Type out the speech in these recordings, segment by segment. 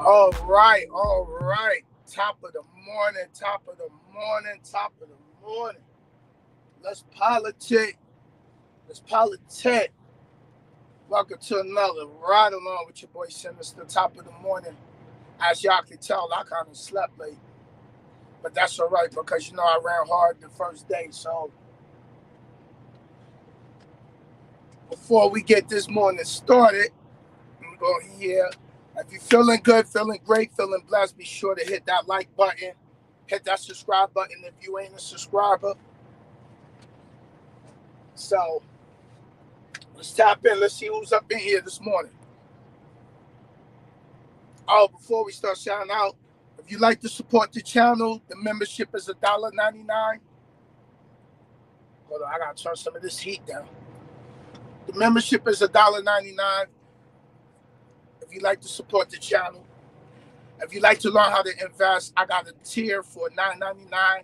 All right, all right. Top of the morning, top of the morning, top of the morning. Let's politic. Let's politic. Welcome to another ride along with your boy Sinister, top of the morning. As y'all can tell, I kind of slept late. But that's all right because, you know, I ran hard the first day. So before we get this morning started, I'm going here. If you're feeling good, feeling great, feeling blessed, be sure to hit that like button. Hit that subscribe button if you ain't a subscriber. So let's tap in. Let's see who's up in here this morning. Oh, before we start shouting out, if you'd like to support the channel, the membership is $1.99. Hold on, I gotta turn some of this heat down. The membership is $1.99. If you'd like to support the channel. If you'd like to learn how to invest, I got a tier for $9.99. I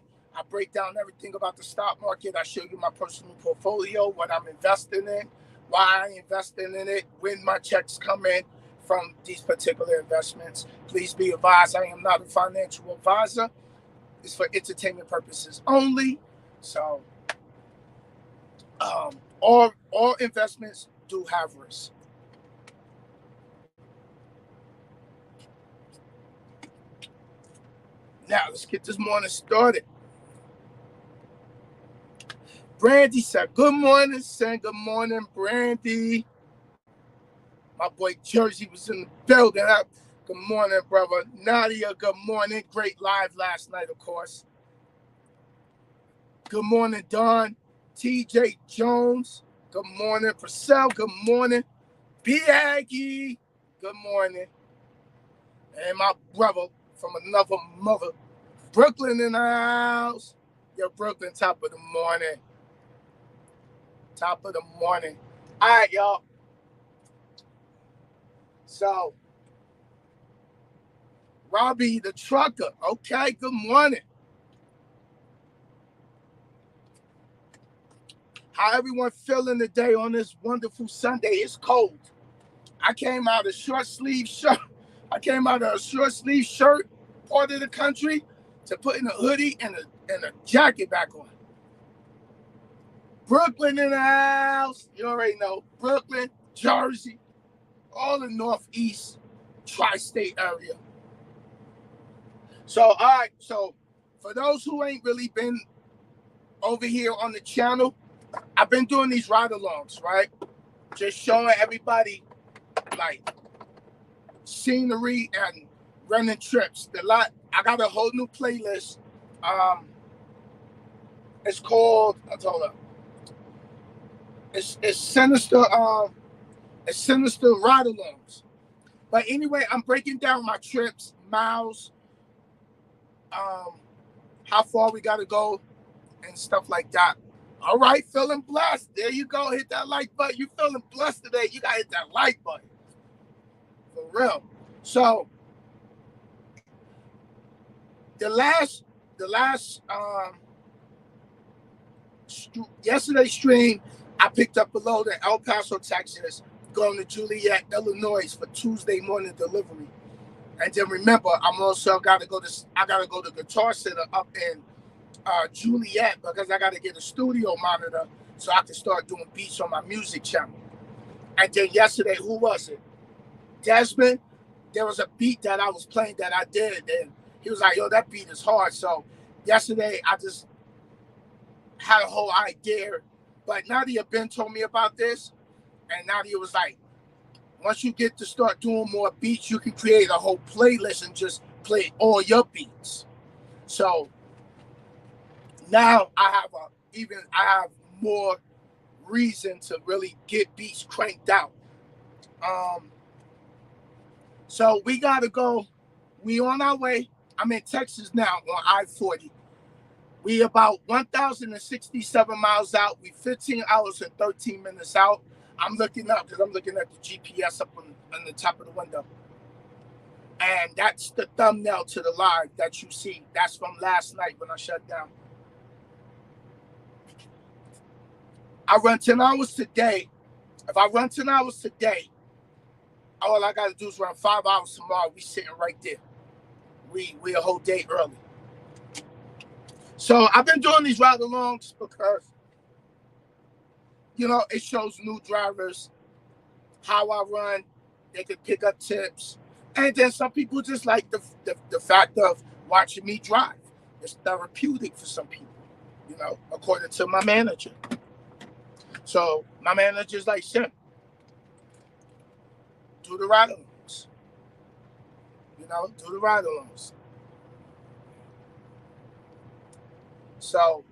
break down everything about the stock market. I show you my personal portfolio, what I'm investing in, why I'm investing in it, when my checks come in from these particular investments. Please be advised, I am not a financial advisor. It's for entertainment purposes only. So all investments do have risks. Now, let's get this morning started. Brandy said, good morning, saying good morning, Brandy. My boy Jersey was in the building. Good morning, brother. Nadia, good morning. Great live last night, of course. Good morning, Don. TJ Jones, good morning. Purcell, good morning. B. Aggie, good morning. And my brother from another mother, Brooklyn in the house. Yo, Brooklyn, top of the morning. Top of the morning. All right, y'all. So, Robbie the trucker. Okay, good morning. How everyone feeling today on this wonderful Sunday? It's cold. I came out of a short sleeve shirt part of the country to put in a hoodie and a jacket back on. Brooklyn in the house. You already know. Brooklyn, Jersey, all the Northeast tri-state area. So, all right. So, for those who ain't really been over here on the channel, I've been doing these ride-alongs, right? Just showing everybody, like, scenery and running trips. I got a whole new playlist. It's called, I told her, it's Sinister, it's Sinister ride-alongs. But anyway, I'm breaking down my trips, miles, how far we got to go, and stuff like that. All right, feeling blessed. There you go. Hit that like button. You feeling blessed today? You got to hit that like button. For real. So, the last yesterday's stream, I picked up a load in El Paso, Texas, going to Joliet, Illinois for Tuesday morning delivery. And then remember, I gotta go to Guitar Center up in Joliet because I got to get a studio monitor so I can start doing beats on my music channel. And then yesterday, who was it? Desmond. There was a beat that I was playing that I did, and he was like, "Yo, that beat is hard." So yesterday, I just had a whole idea. But Nadia Ben told me about this, and Nadia was like, once you get to start doing more beats, you can create a whole playlist and just play all your beats. So now I have more reason to really get beats cranked out. So we gotta go. We on our way. I'm in Texas now on I-40. We about 1,067 miles out. We 15 hours and 13 minutes out. I'm looking up because I'm looking at the GPS up on the top of the window. And that's the thumbnail to the live that you see. That's from last night when I shut down. I run 10 hours today. If I run 10 hours today, all I got to do is run 5 hours tomorrow. We sitting right there. We a whole day early. So I've been doing these ride-alongs because, it shows new drivers how I run. They could pick up tips. And then some people just like the fact of watching me drive. It's therapeutic for some people, according to my manager. So my manager's like, Sim, do the ride-alongs. Do the ride-alongs. So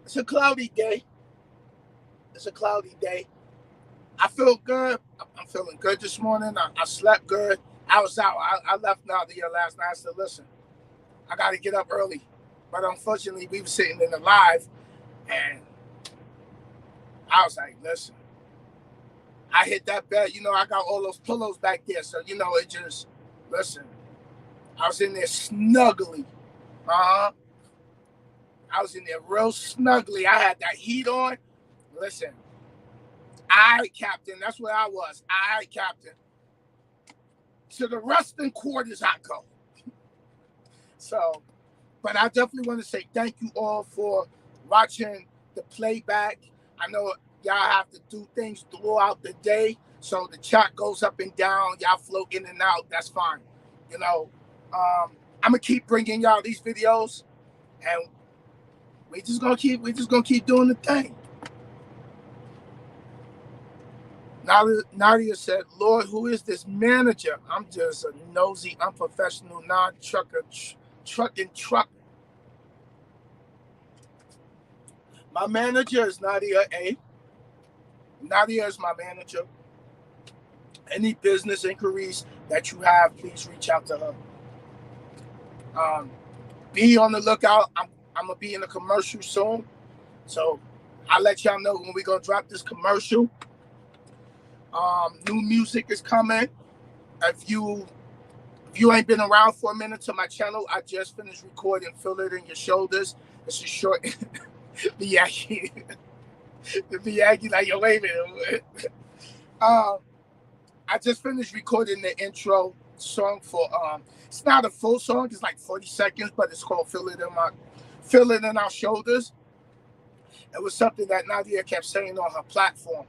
it's a cloudy day. I feel good. I'm feeling good this morning. I slept good. I was out. I left Nadia last night. I said, listen, I got to get up early. But unfortunately, we were sitting in the live, and I was like, listen, I hit that bed. I got all those pillows back there. So, it just, listen, I was in there snuggly. I was in there real snuggly. I had that heat on. Listen, all right, Captain. That's what I was. All right, Captain. To the resting quarters I go. So, but I definitely want to say thank you all for watching the playback. I know y'all have to do things throughout the day, so the chat goes up and down. Y'all float in and out. That's fine. I'm gonna keep bringing y'all these videos, and we just gonna keep doing the thing. Nadia said, Lord, who is this manager? I'm just a nosy, unprofessional, non-trucker, trucking trucker. My manager is Nadia A. Nadia is my manager. Any business inquiries that you have, please reach out to her. Be on the lookout. I'm going to be in a commercial soon. So I'll let y'all know when we're going to drop this commercial. New music is coming. If you ain't been around for a minute to my channel, I just finished recording Feel It in Your Shoulders. It's a short the Yagi like, yo, wait a minute. I just finished recording the intro song for it's not a full song, it's like 40 seconds, but it's called Feel It in Our Shoulders. It was something that Nadia kept saying on her platform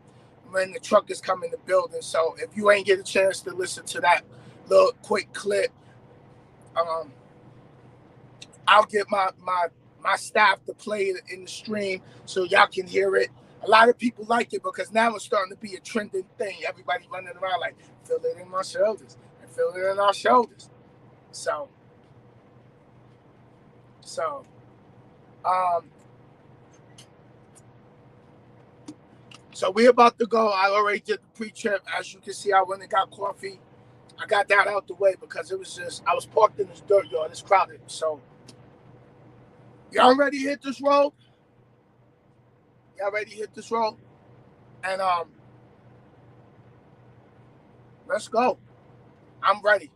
when the truck is coming to building. So if you ain't get a chance to listen to that little quick clip, I'll get my staff to play it in the stream so y'all can hear it. A lot of people like it because now it's starting to be a trending thing. Everybody running around like, feel it in my shoulders and feel it in our shoulders. So we're about to go. I already did the pre-trip. As you can see, I went and got coffee. I got that out the way because it was just, I was parked in this dirt yard. It's crowded. So y'all ready to hit this road? And let's go. I'm ready.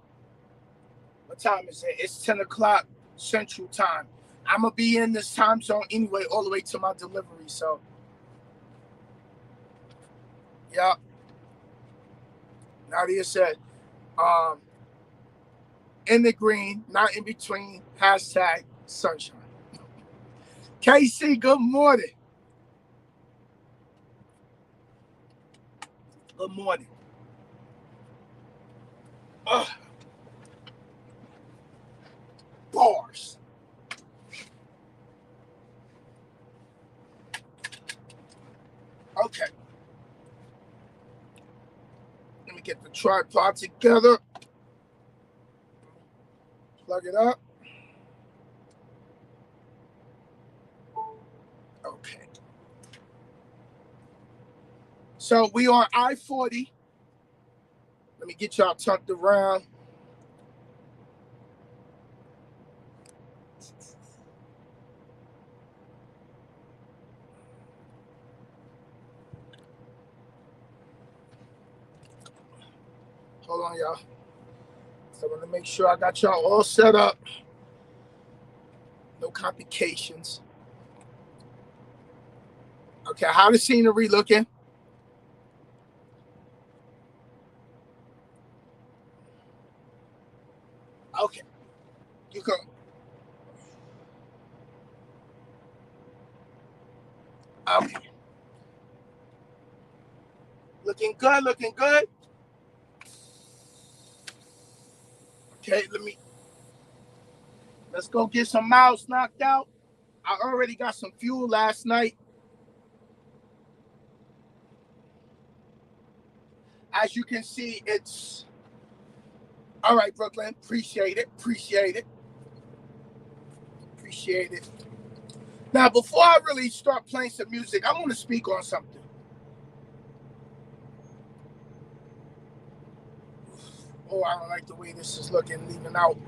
What time is it? It's 10 o'clock Central Time. I'm going to be in this time zone anyway, all the way to my delivery. So, yeah. Nadia said, in the green, not in between. Hashtag sunshine. KC, good morning. Good morning. Bars. Okay. Let me get the tripod together. Plug it up. Okay. So we on I-40. Let me get y'all tucked around. Hold on, y'all. So I'm gonna make sure I got y'all all set up. No complications. Okay, how the scenery looking? Okay, you can. Okay, looking good, looking good. Okay, let's go get some miles knocked out. I already got some fuel last night. As you can see, it's all right, Brooklyn. Appreciate it, appreciate it, appreciate it. Now, before I really start playing some music, I want to speak on something. Oh, I don't like the way this is looking, leaving out.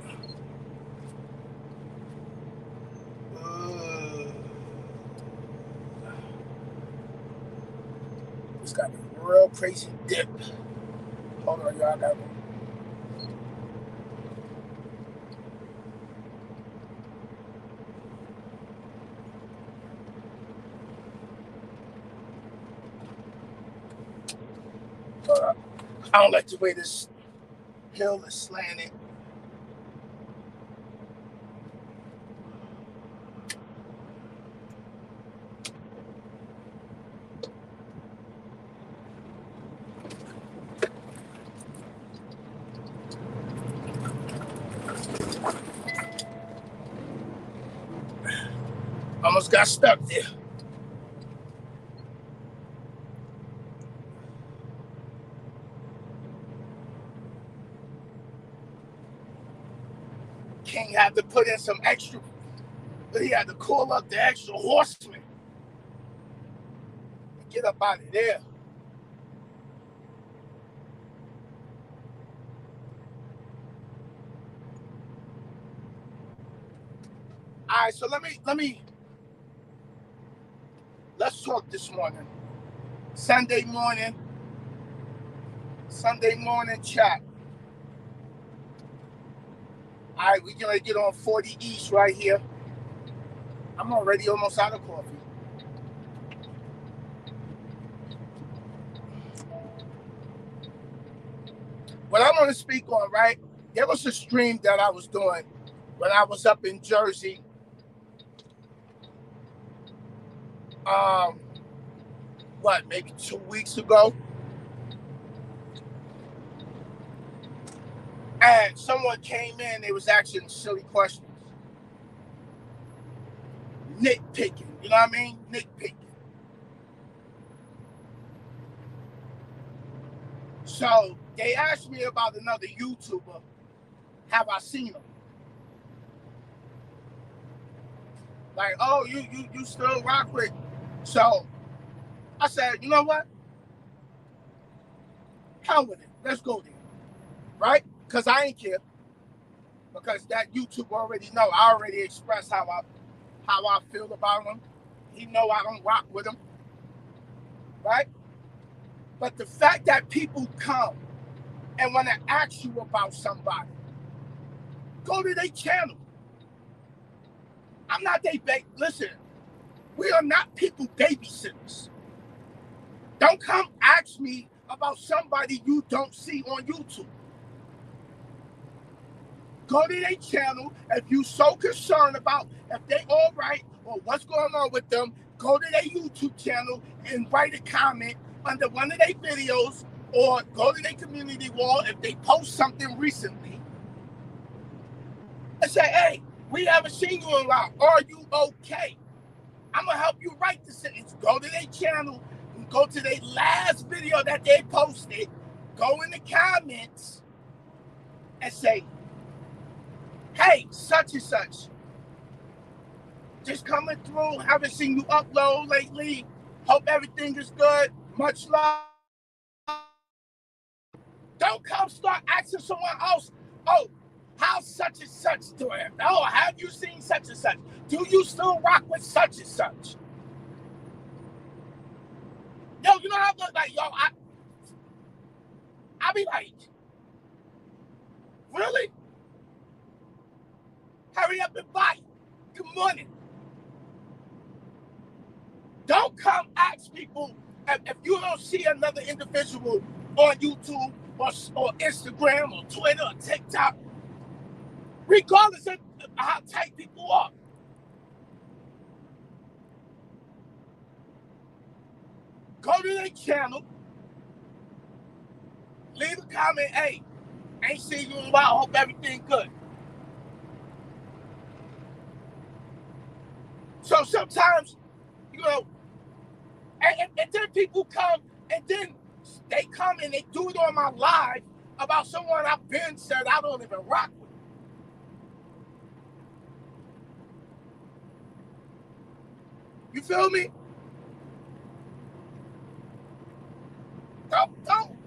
It's got a real crazy dip. Hold on, y'all. I got one. I don't like the way this hill is slanted. Almost got stuck there. King had to put in some extra. He had to call up the extra horsemen. Get up out of there. All right, so let's talk this morning. Sunday morning chat. All right, we're gonna get on 40 East right here. I'm already almost out of coffee. What I want to speak on, right? There was a stream that I was doing when I was up in Jersey. Maybe 2 weeks ago. And someone came in, they was asking silly questions. Nitpicking, you know what I mean? Nitpicking. So they asked me about another YouTuber. Have I seen him? Like, oh, you still rock with. So I said, you know what? Hell with it. Let's go there. Right? Because I ain't care. Because that YouTuber already know. I already expressed how I feel about him. He know I don't rock with him. Right? But the fact that people come and want to ask you about somebody, go to their channel. I'm not listen, we are not people babysitters. Don't come ask me about somebody you don't see on YouTube. Go to their channel. If you so concerned about if they all right or what's going on with them, go to their YouTube channel and write a comment under one of their videos, or go to their community wall if they post something recently and say, hey, we haven't seen you in a while. Are you okay? I'm going to help you write the sentence. Go to their channel and go to their last video that they posted. Go in the comments and say, hey, such and such. Just coming through. Haven't seen you upload lately. Hope everything is good. Much love. Don't come start asking someone else, oh, how's such and such doing? Oh, have you seen such and such? Do you still rock with such and such? Yo, you know how I look like, yo, I be like, really? Hurry up and buy. Good morning. Don't come ask people if you don't see another individual on YouTube or Instagram or Twitter or TikTok, regardless of how tight people are. Go to their channel, leave a comment, hey, ain't seen you in a while, hope everything good. So sometimes, you know, and then people come and then they come and they do it on my live about someone I've been said I don't even rock with. You feel me?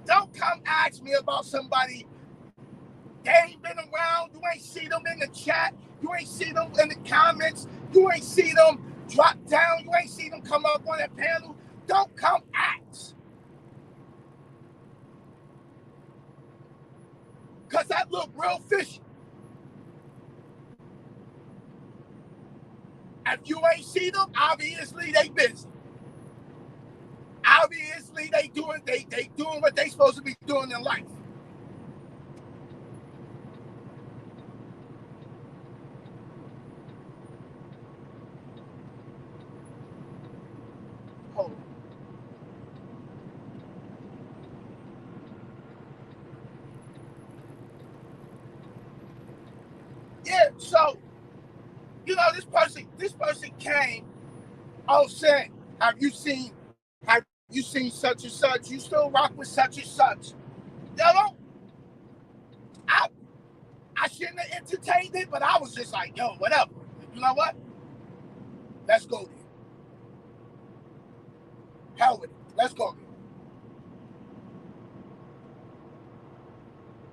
Don't come ask me about somebody. They ain't been around. You ain't see them in the chat. You ain't see them in the comments. You ain't see them drop down. You ain't see them come up on that panel. Don't come ask. Because that look real fishy. If you ain't see them, obviously they busy. Obviously they doing what they supposed to be doing in life. Hold on. Yeah, so you know this person came out saying, have you seen such and such? You still rock with such and such? You know, I shouldn't have entertained it, but I was just like, yo, whatever. You know what? Let's go there. Hell with it. Let's go there.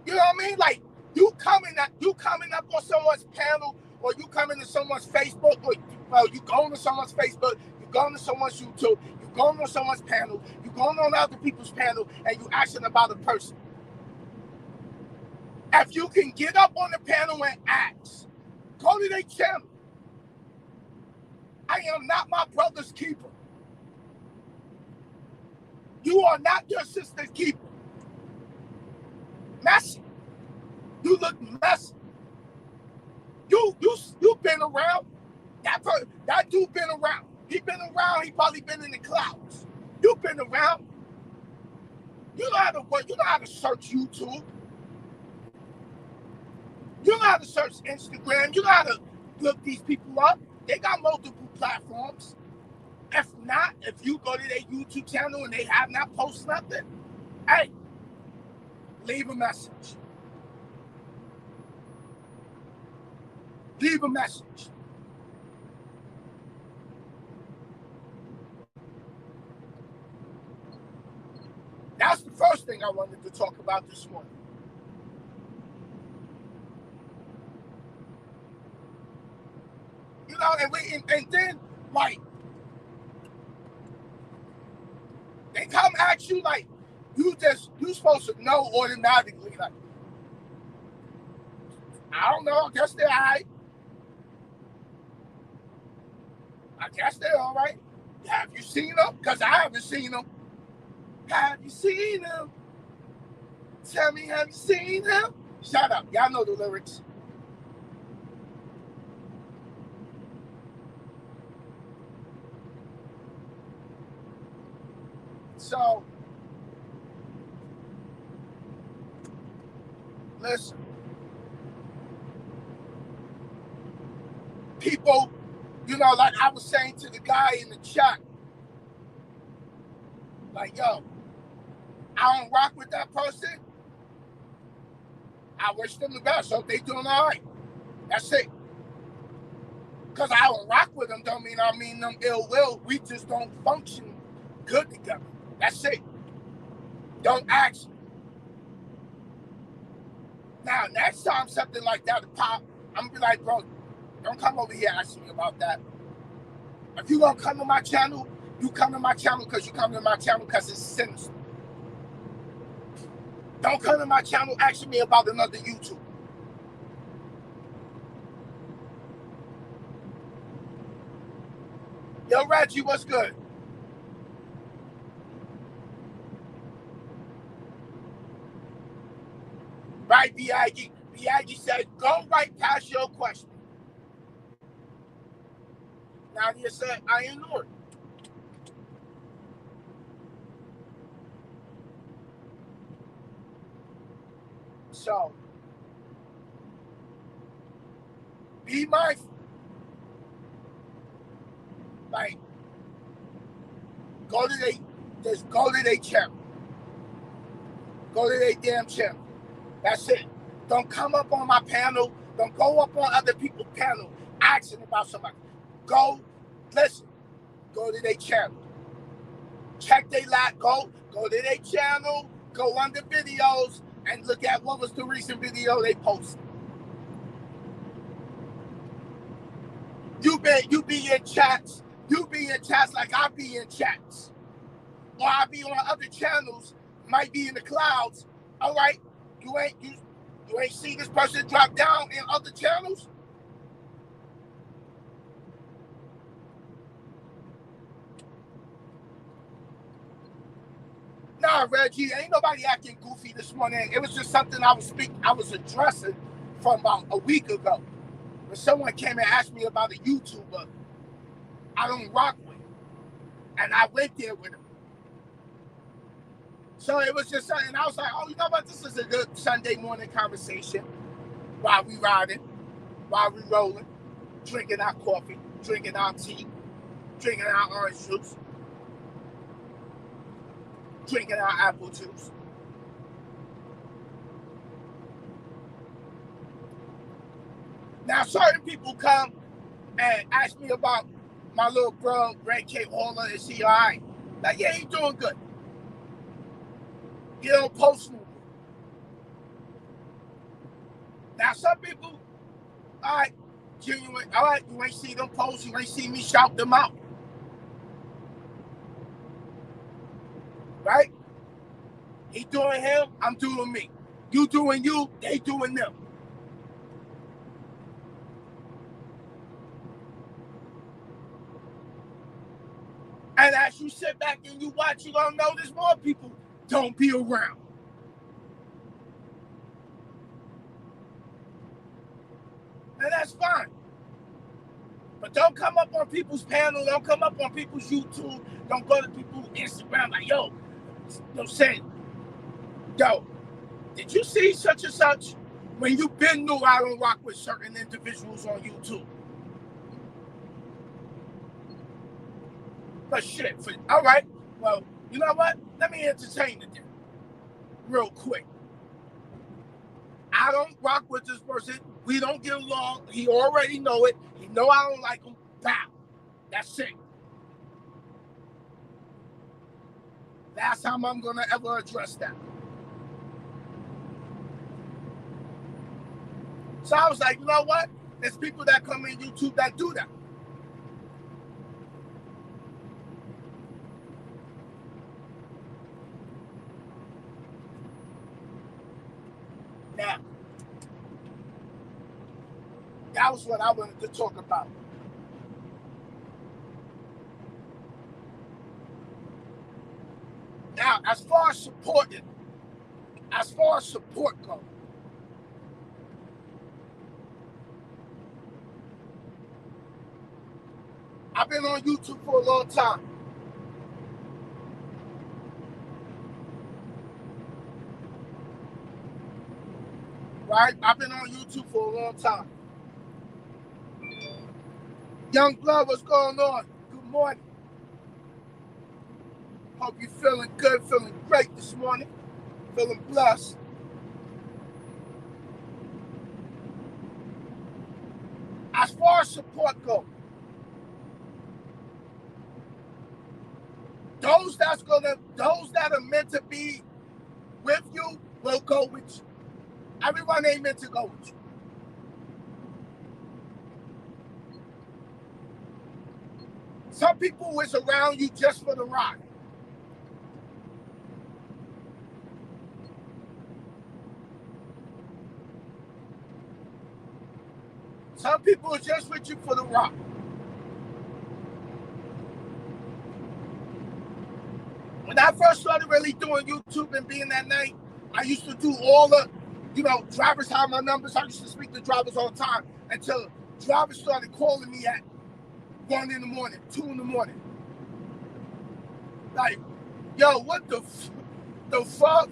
You know what I mean? Like you coming up on someone's panel, or you coming to someone's Facebook, or well, you going to someone's Facebook, you going to someone's YouTube, you going on someone's panel, you going on other people's panel, and you asking about a person. If you can get up on the panel and ask, go to their channel. I am not my brother's keeper. You are not your sister's keeper. Messy. You look messy. You been around. That dude been around. He been around. He probably been in the clouds. You been around. You know how to work. You know how to search YouTube. You know how to search Instagram. You know how to look these people up. They got multiple platforms. If not, if you go to their YouTube channel and they have not posted nothing, hey, leave a message. Leave a message. That's the first thing I wanted to talk about this morning. You know, and then like they come at you like you supposed to know automatically. Like, I don't know, I guess they're all right. I guess they're all right. Have you seen them? Because I haven't seen them. Have you seen them? Tell me, have you seen them? Shut up. Y'all know the lyrics. So, listen, people, you know, like I was saying to the guy in the chat, like, yo, I don't rock with that person. I wish them the best. So if they doing all right, that's it. Because I don't rock with them don't mean I mean them ill will. We just don't function good together. That's it. Don't ask me. Now, next time something like that pop, I'm going to be like, bro, don't come over here asking me about that. If you going to come to my channel, you come to my channel because you come to my channel because it's sinister. Don't come to my channel asking me about another YouTube. Yo, Reggie, what's good? Right, B.I.G. B.I.G. said, go right past your question. Nadia said, I ignored. So, be mindful. Like, go to their channel. Go to their damn channel. That's it. Don't come up on my panel. Don't go up on other people's panel asking about somebody. Go, listen. Go to their channel. Check their lot. Go to their channel. Go under videos and look at what was the recent video they posted. You be in chats. You be in chats like I be in chats. Or I be on other channels, might be in the clouds. All right, you ain't see this person drop down in other channels? Nah, Reggie, ain't nobody acting goofy this morning. It was just something I was addressing from about a week ago. When someone came and asked me about a YouTuber I don't rock with. And I went there with him. So it was just something, I was like, oh, you know what? This is a good Sunday morning conversation while we riding, while we rolling, drinking our coffee, drinking our tea, drinking our orange juice, drinking our apple juice. Now, certain people come and ask me about my little bro, Ray K. Horler, is he all right? Like, yeah, he's doing good. He don't post no more. Now, some people, all right, genuine, all right, you ain't see them post, you ain't see me shout them out. Right? He doing him, I'm doing me. You doing you, they doing them. And as you sit back and you watch, you're going to notice more people don't be around. And that's fine. But don't come up on people's panel. Don't come up on people's YouTube. Don't go to people's Instagram like, yo, say, yo, did you see such and such? When you been knew I don't rock with certain individuals on YouTube. But shit, all right, well, you know what? Let me entertain it then, real quick. I don't rock with this person. We don't get along. He already know it. He know I don't like him. Bow. That's it. That's how I'm going to ever address that. So I was like, you know what? There's people that come in YouTube that do that. Now, that was what I wanted to talk about. Now, as far as support goes, I've been on YouTube for a long time. right? I've been on YouTube for a long time. Young blood, what's going on? Good morning. Hope you're feeling good, feeling great this morning, feeling blessed. As far as support goes, those that are meant to be with you will go with you. Everyone ain't meant to go with you. Some people is around you just for the ride. Some people are just with you for the ride. When I first started really doing YouTube and being that night, I used to do all the, drivers have my numbers. I used to speak to drivers all the time until drivers started calling me at 1 in the morning, 2 in the morning. Like, yo, what the fuck?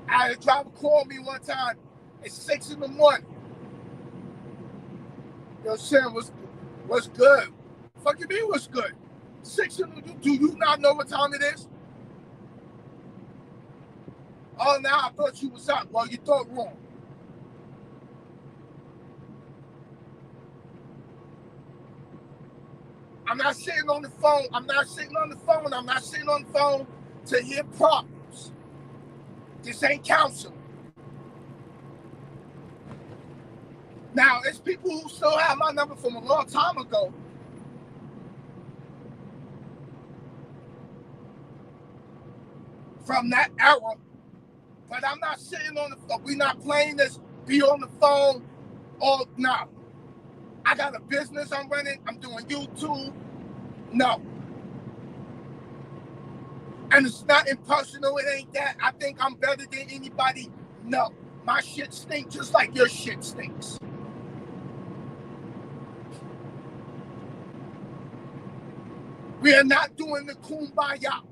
I had a driver call me one time at 6 in the morning. Yo, Sam, what's good? Fuck you mean what's good? 6 in the morning, do you not know what time it is? Oh, now I thought you was up. Well, you thought wrong. I'm not sitting on the phone. I'm not sitting on the phone to hear problems. This ain't counseling. Now, it's people who still have my number from a long time ago. From that era. But I'm not sitting on the phone. We're not playing this, be on the phone. Oh, no. I got a business I'm running. I'm doing YouTube. No. And it's not impersonal. It ain't that. I think I'm better than anybody. No. My shit stinks just like your shit stinks. We are not doing the kumbaya.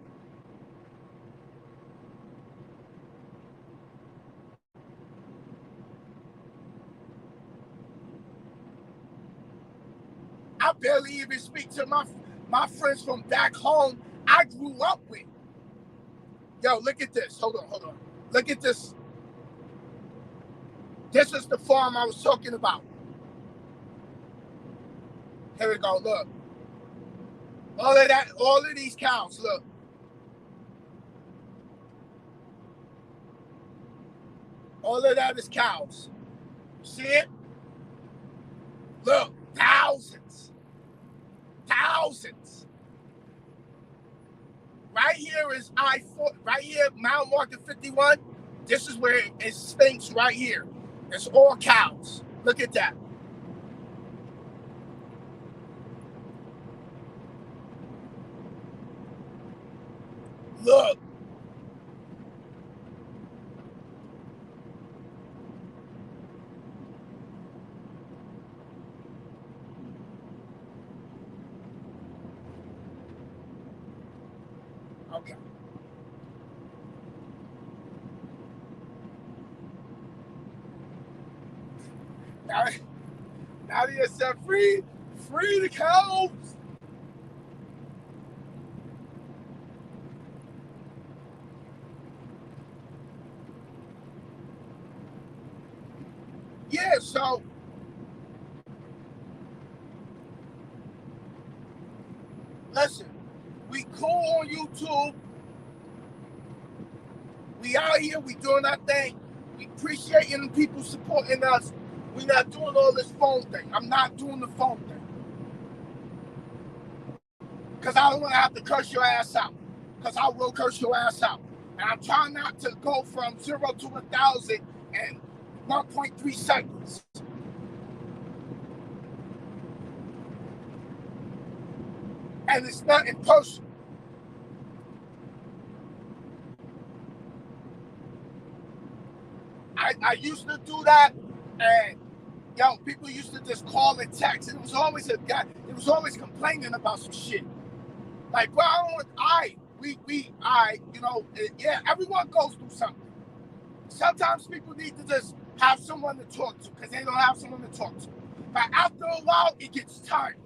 I barely even speak to my friends from back home I grew up with. Yo, look at this. Hold on. Look at this. This is the farm I was talking about. Here we go, look. All of these cows, look. All of that is cows. See it? Look, thousands. Right here is I-4, right here, mile marker 51. This is where it stinks right here. It's all cows. Look at that. Look. Okay. Now they said free the cows. Yeah, so listen, we cool on YouTube. We out here, we doing our thing. We appreciating people supporting us. We not doing all this phone thing. I'm not doing the phone thing. Because I don't want to have to curse your ass out. Because I will curse your ass out. And I'm trying not to go from 0 to 1,000 in 1.3 seconds. And it's not in person. I used to do that, and people used to just call and text. And it was always a guy. It was always complaining about some shit. Like, bro, you know, yeah, everyone goes through something. Sometimes people need to just have someone to talk to because they don't have someone to talk to. But after a while, it gets tiring.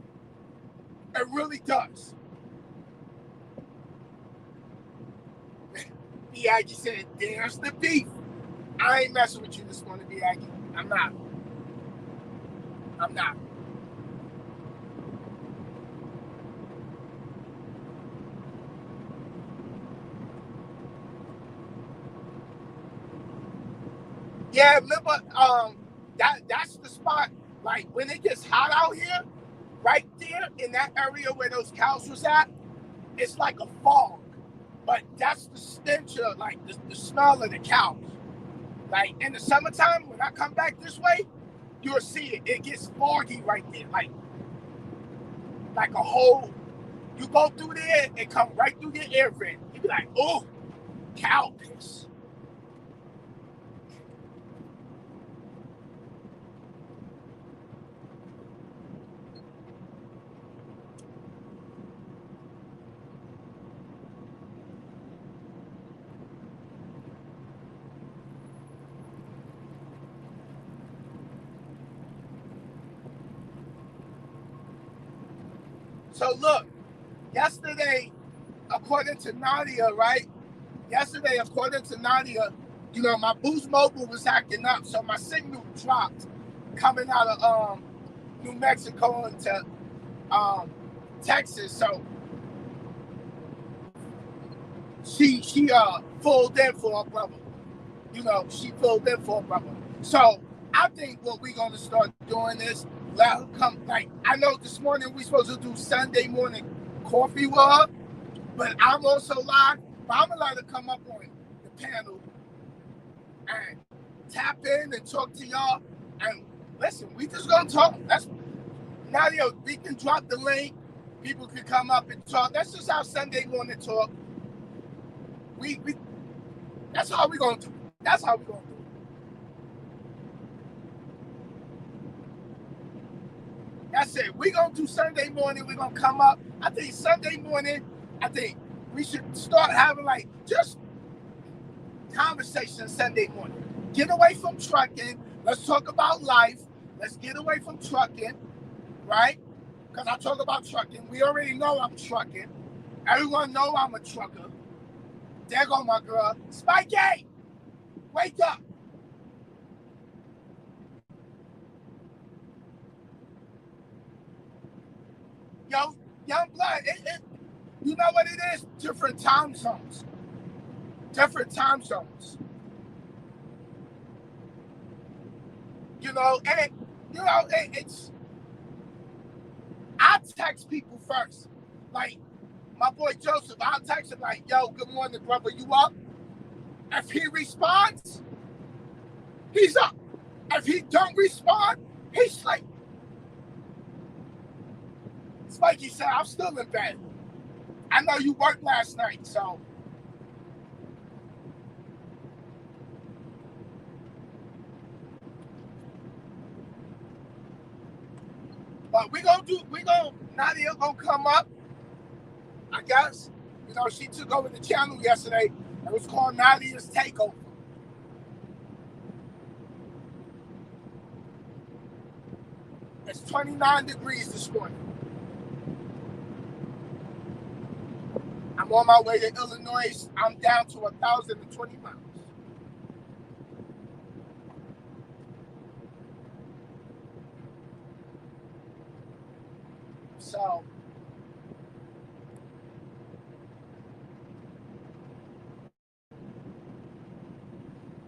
It really does. B. Aggie said, there's the beef. I ain't messing with you this morning, B. Aggie. I'm not. I'm not. Yeah, remember, that's the spot. Like when it gets hot out here, right there in that area where those cows was at, it's like a fog. But that's the stench of like the smell of the cows. Like in the summertime, when I come back this way, you'll see it. It gets foggy right there, like a whole. You go through there, it come right through your air vent. You be like, oh, cow piss. So look, yesterday, according to Nadia, right? Yesterday, according to Nadia, you know, my Boost Mobile was acting up, so my signal dropped coming out of New Mexico into Texas. So she filled in for her brother. You know, she filled in for her brother. So I think what we're gonna start doing is let her come. Like I know this morning we supposed to do Sunday morning coffee with her, but I'm also live. But I'm gonna let her come up on the panel and tap in and talk to y'all. And listen, we just gonna talk. That's Nadia. We can drop the link. People can come up and talk. That's just our Sunday morning talk. We that's how we gonna do. That's how we gonna do. That's it. We're going to do Sunday morning. We're going to come up. I think Sunday morning, I think we should start having like just conversation Sunday morning. Get away from trucking. Let's talk about life. Let's get away from trucking, right? Because I talk about trucking. We already know I'm trucking. Everyone know I'm a trucker. There go my girl. Spikey, wake up. Yo, young blood, you know what it is? Different time zones. Different time zones. You know, and you know, it's I text people first. Like my boy Joseph, I'll text him like, yo, good morning, brother, you up? If he responds, he's up. If he don't respond, he's like Spikey said, I'm still in bed. I know you worked last night, so but Nadia gonna come up, I guess. You know, she took over the channel yesterday. It was called Nadia's Takeover. It's 29 degrees this morning. I'm on my way to Illinois. I'm down to 1,020 miles. So,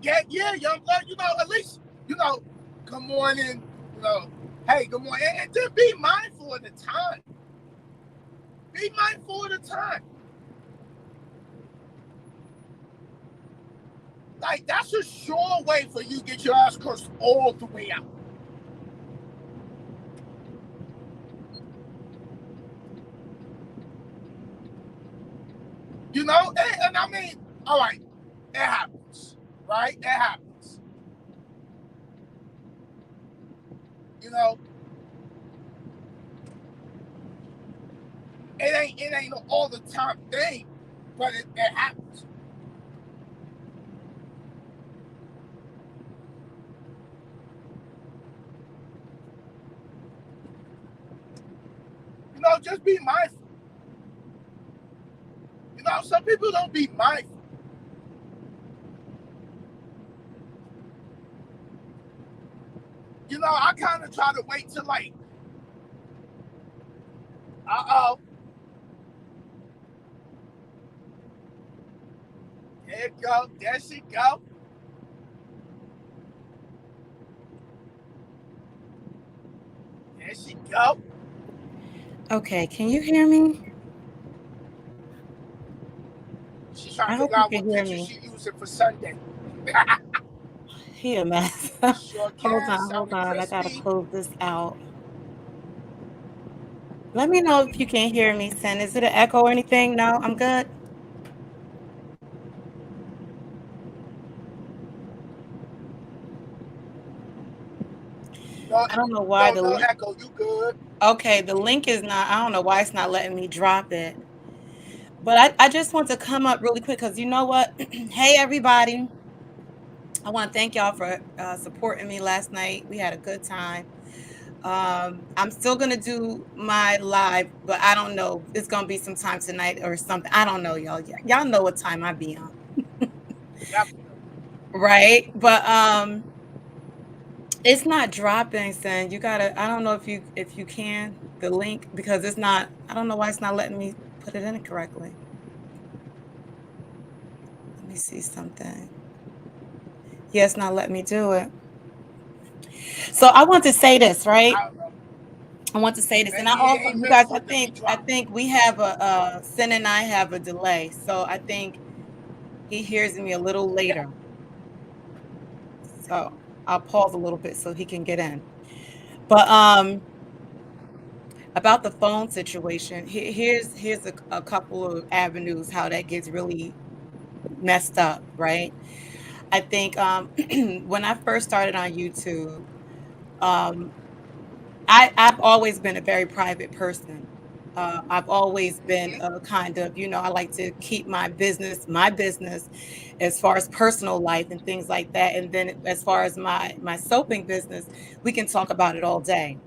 yeah, young blood, you know, at least, you know, good morning, you know, hey, good morning. And just be mindful of the time. Be mindful of the time. Like, that's a sure way for you to get your ass cursed all the way out. You know, and I mean, all right, it happens, right? It happens. You know, it ain't all the time thing, but it happens. Just be mindful. Some people don't be mindful. I kind of try to wait till like, oh, there it go, there she go, there she go. Okay, can you hear me? She's trying I to hope figure you out can what hear picture me. she using for Sunday. He a mess. Sure Hold can, on, hold sounding on. I gotta crispy. close this out. Let me know if you can hear me, Sin. Is it an echo or anything? No, I'm good. No, I don't know why no, the no link. echo. You good? Okay, the link is not. I don't know why it's not letting me drop it. But I just want to come up really quick because you know what? Hey, everybody. I want to thank y'all for supporting me last night. We had a good time. I'm still gonna do my live, but I don't know. It's gonna be sometime tonight or something. I don't know, y'all. Y'all know what time I be on. Definitely. Right? But it's not dropping, Sen. You gotta, I don't know if you can the link because it's not, I don't know why it's not letting me put it in correctly. Let me see something. Yeah, it's not letting me do it. So I want to say this, right? I don't know. I want to say this, and I Maybe it also, ain't you meant guys, for it to be I dropped. think we have Sin and I have a delay, so I think he hears me a little Yeah. later. So I'll pause a little bit so he can get in. But about the phone situation, here's a couple of avenues how that gets really messed up, right? I think when I first started on YouTube, um, I've always been a very private person. I've always been Mm-hmm. a kind of, I like to keep my business, as far as personal life and things like that. And then as far as my soaping business, we can talk about it all day.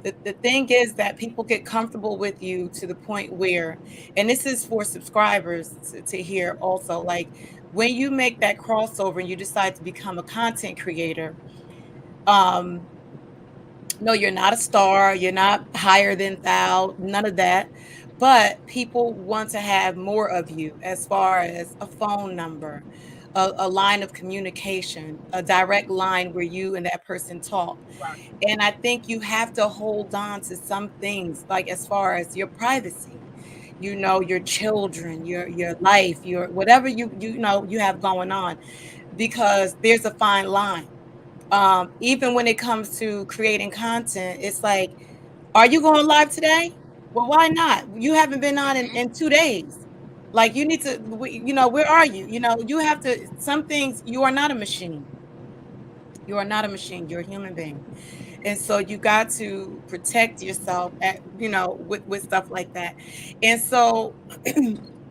The thing is that people get comfortable with you to the point where, and this is for subscribers to hear also, like when you make that crossover and you decide to become a content creator, um, no, you're not a star. You're not higher than thou, none of that. But people want to have more of you as far as a phone number, a line of communication, a direct line where you and that person talk. Right. And I think you have to hold on to some things, like as far as your privacy, your children, your life, your whatever you have going on, because there's a fine line. Even when it comes to creating content, it's like, are you going live today? Well, why not? You haven't been on Mm-hmm. in 2 days. Like you need to, where are you? You have to, some things, you are not a machine. You are not a machine. You're a human being. And so you got to protect yourself with stuff like that. And so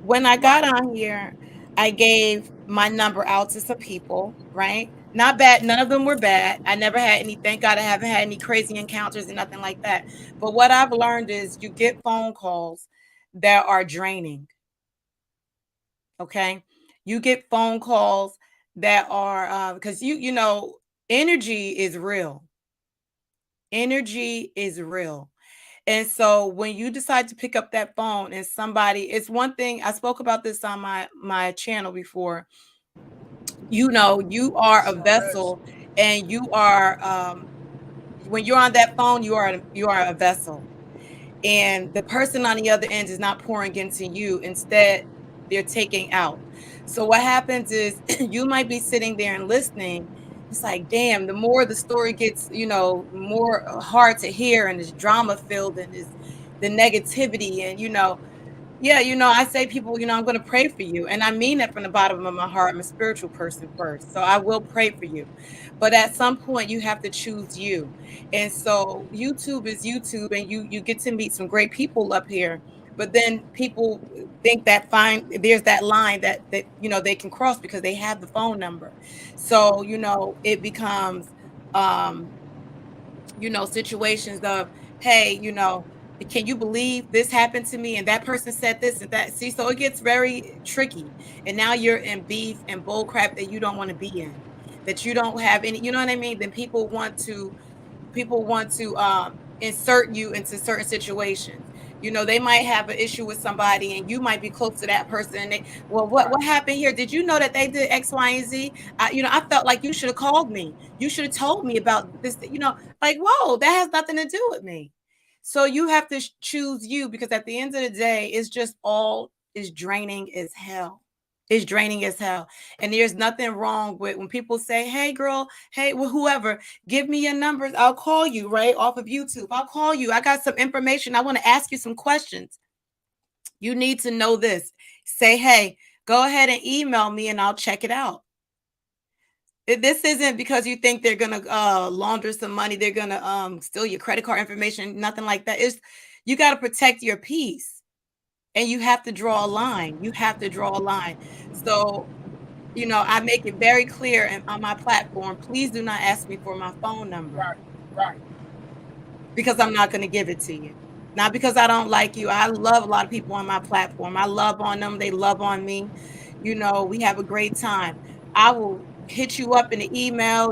when I got Right. on here, I gave my number out to some people, right? Not bad. None of them were bad. I never had any, thank God I haven't had any crazy encounters and nothing like that. But what I've learned is you get phone calls that are draining. Okay. You get phone calls that are because energy is real. Energy is real. And so when you decide to pick up that phone and somebody, it's one thing, I spoke about this on my channel before. You are a Sure is. vessel, and you are when you're on that phone, you are a vessel. And the person on the other end is not pouring into you. Instead, they're taking out. So what happens is you might be sitting there and listening. It's like, damn, the more the story gets, more hard to hear, and it's drama filled, and is the negativity. And yeah, I say, people, I'm going to pray for you. And I mean that from the bottom of my heart. I'm a spiritual person first. So I will pray for you. But at some point you have to choose you. And so YouTube is YouTube, and you get to meet some great people up here. But then people think that fine, there's that line that they can cross because they have the phone number. So it becomes situations of, hey, can you believe this happened to me and that person said this and that. See, so it gets very tricky, and now you're in beef and bull crap that you don't want to be in, that you don't have any, you know what I mean? Then people want to insert you into certain situations. They might have an issue with somebody and you might be close to that person, and well, what Right. what happened here? Did you know that they did X, Y, and Z? I felt like you should have called me. You should have told me about this. Like, whoa, that has nothing to do with me. So you have to choose you, because at the end of the day, it's just all is draining as hell. It's draining as hell. And there's nothing wrong with when people say, hey, girl, hey, well, whoever, give me your numbers. I'll call you right off of YouTube. I'll call you. I got some information. I want to ask you some questions. You need to know this. Say, hey, go ahead and email me and I'll check it out. This isn't because you think they're gonna launder some money, they're gonna steal your credit card information, nothing like that. It's you got to protect your peace, and you have to draw a line. You have to draw a line. So I make it very clear on my platform, please do not ask me for my phone number, Right. Right. because I'm not going to give it to you. Not because I don't like you. I love a lot of people on my platform. I love on them. They love on me. We have a great time. I will hit you up in the email.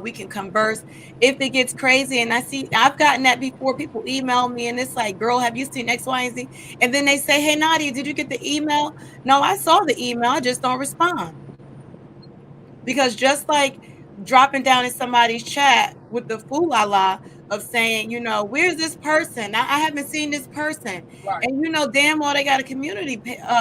We can converse. If it gets crazy, and I've gotten that before. People email me and it's like, girl, have you seen X, Y, and Z? And then they say, hey, Nadia, did you get the email? No, I saw the email. I just don't respond. Because just like dropping down in somebody's chat with the fool la la of saying, where's this person? I haven't seen this person. Right. And damn well they got a community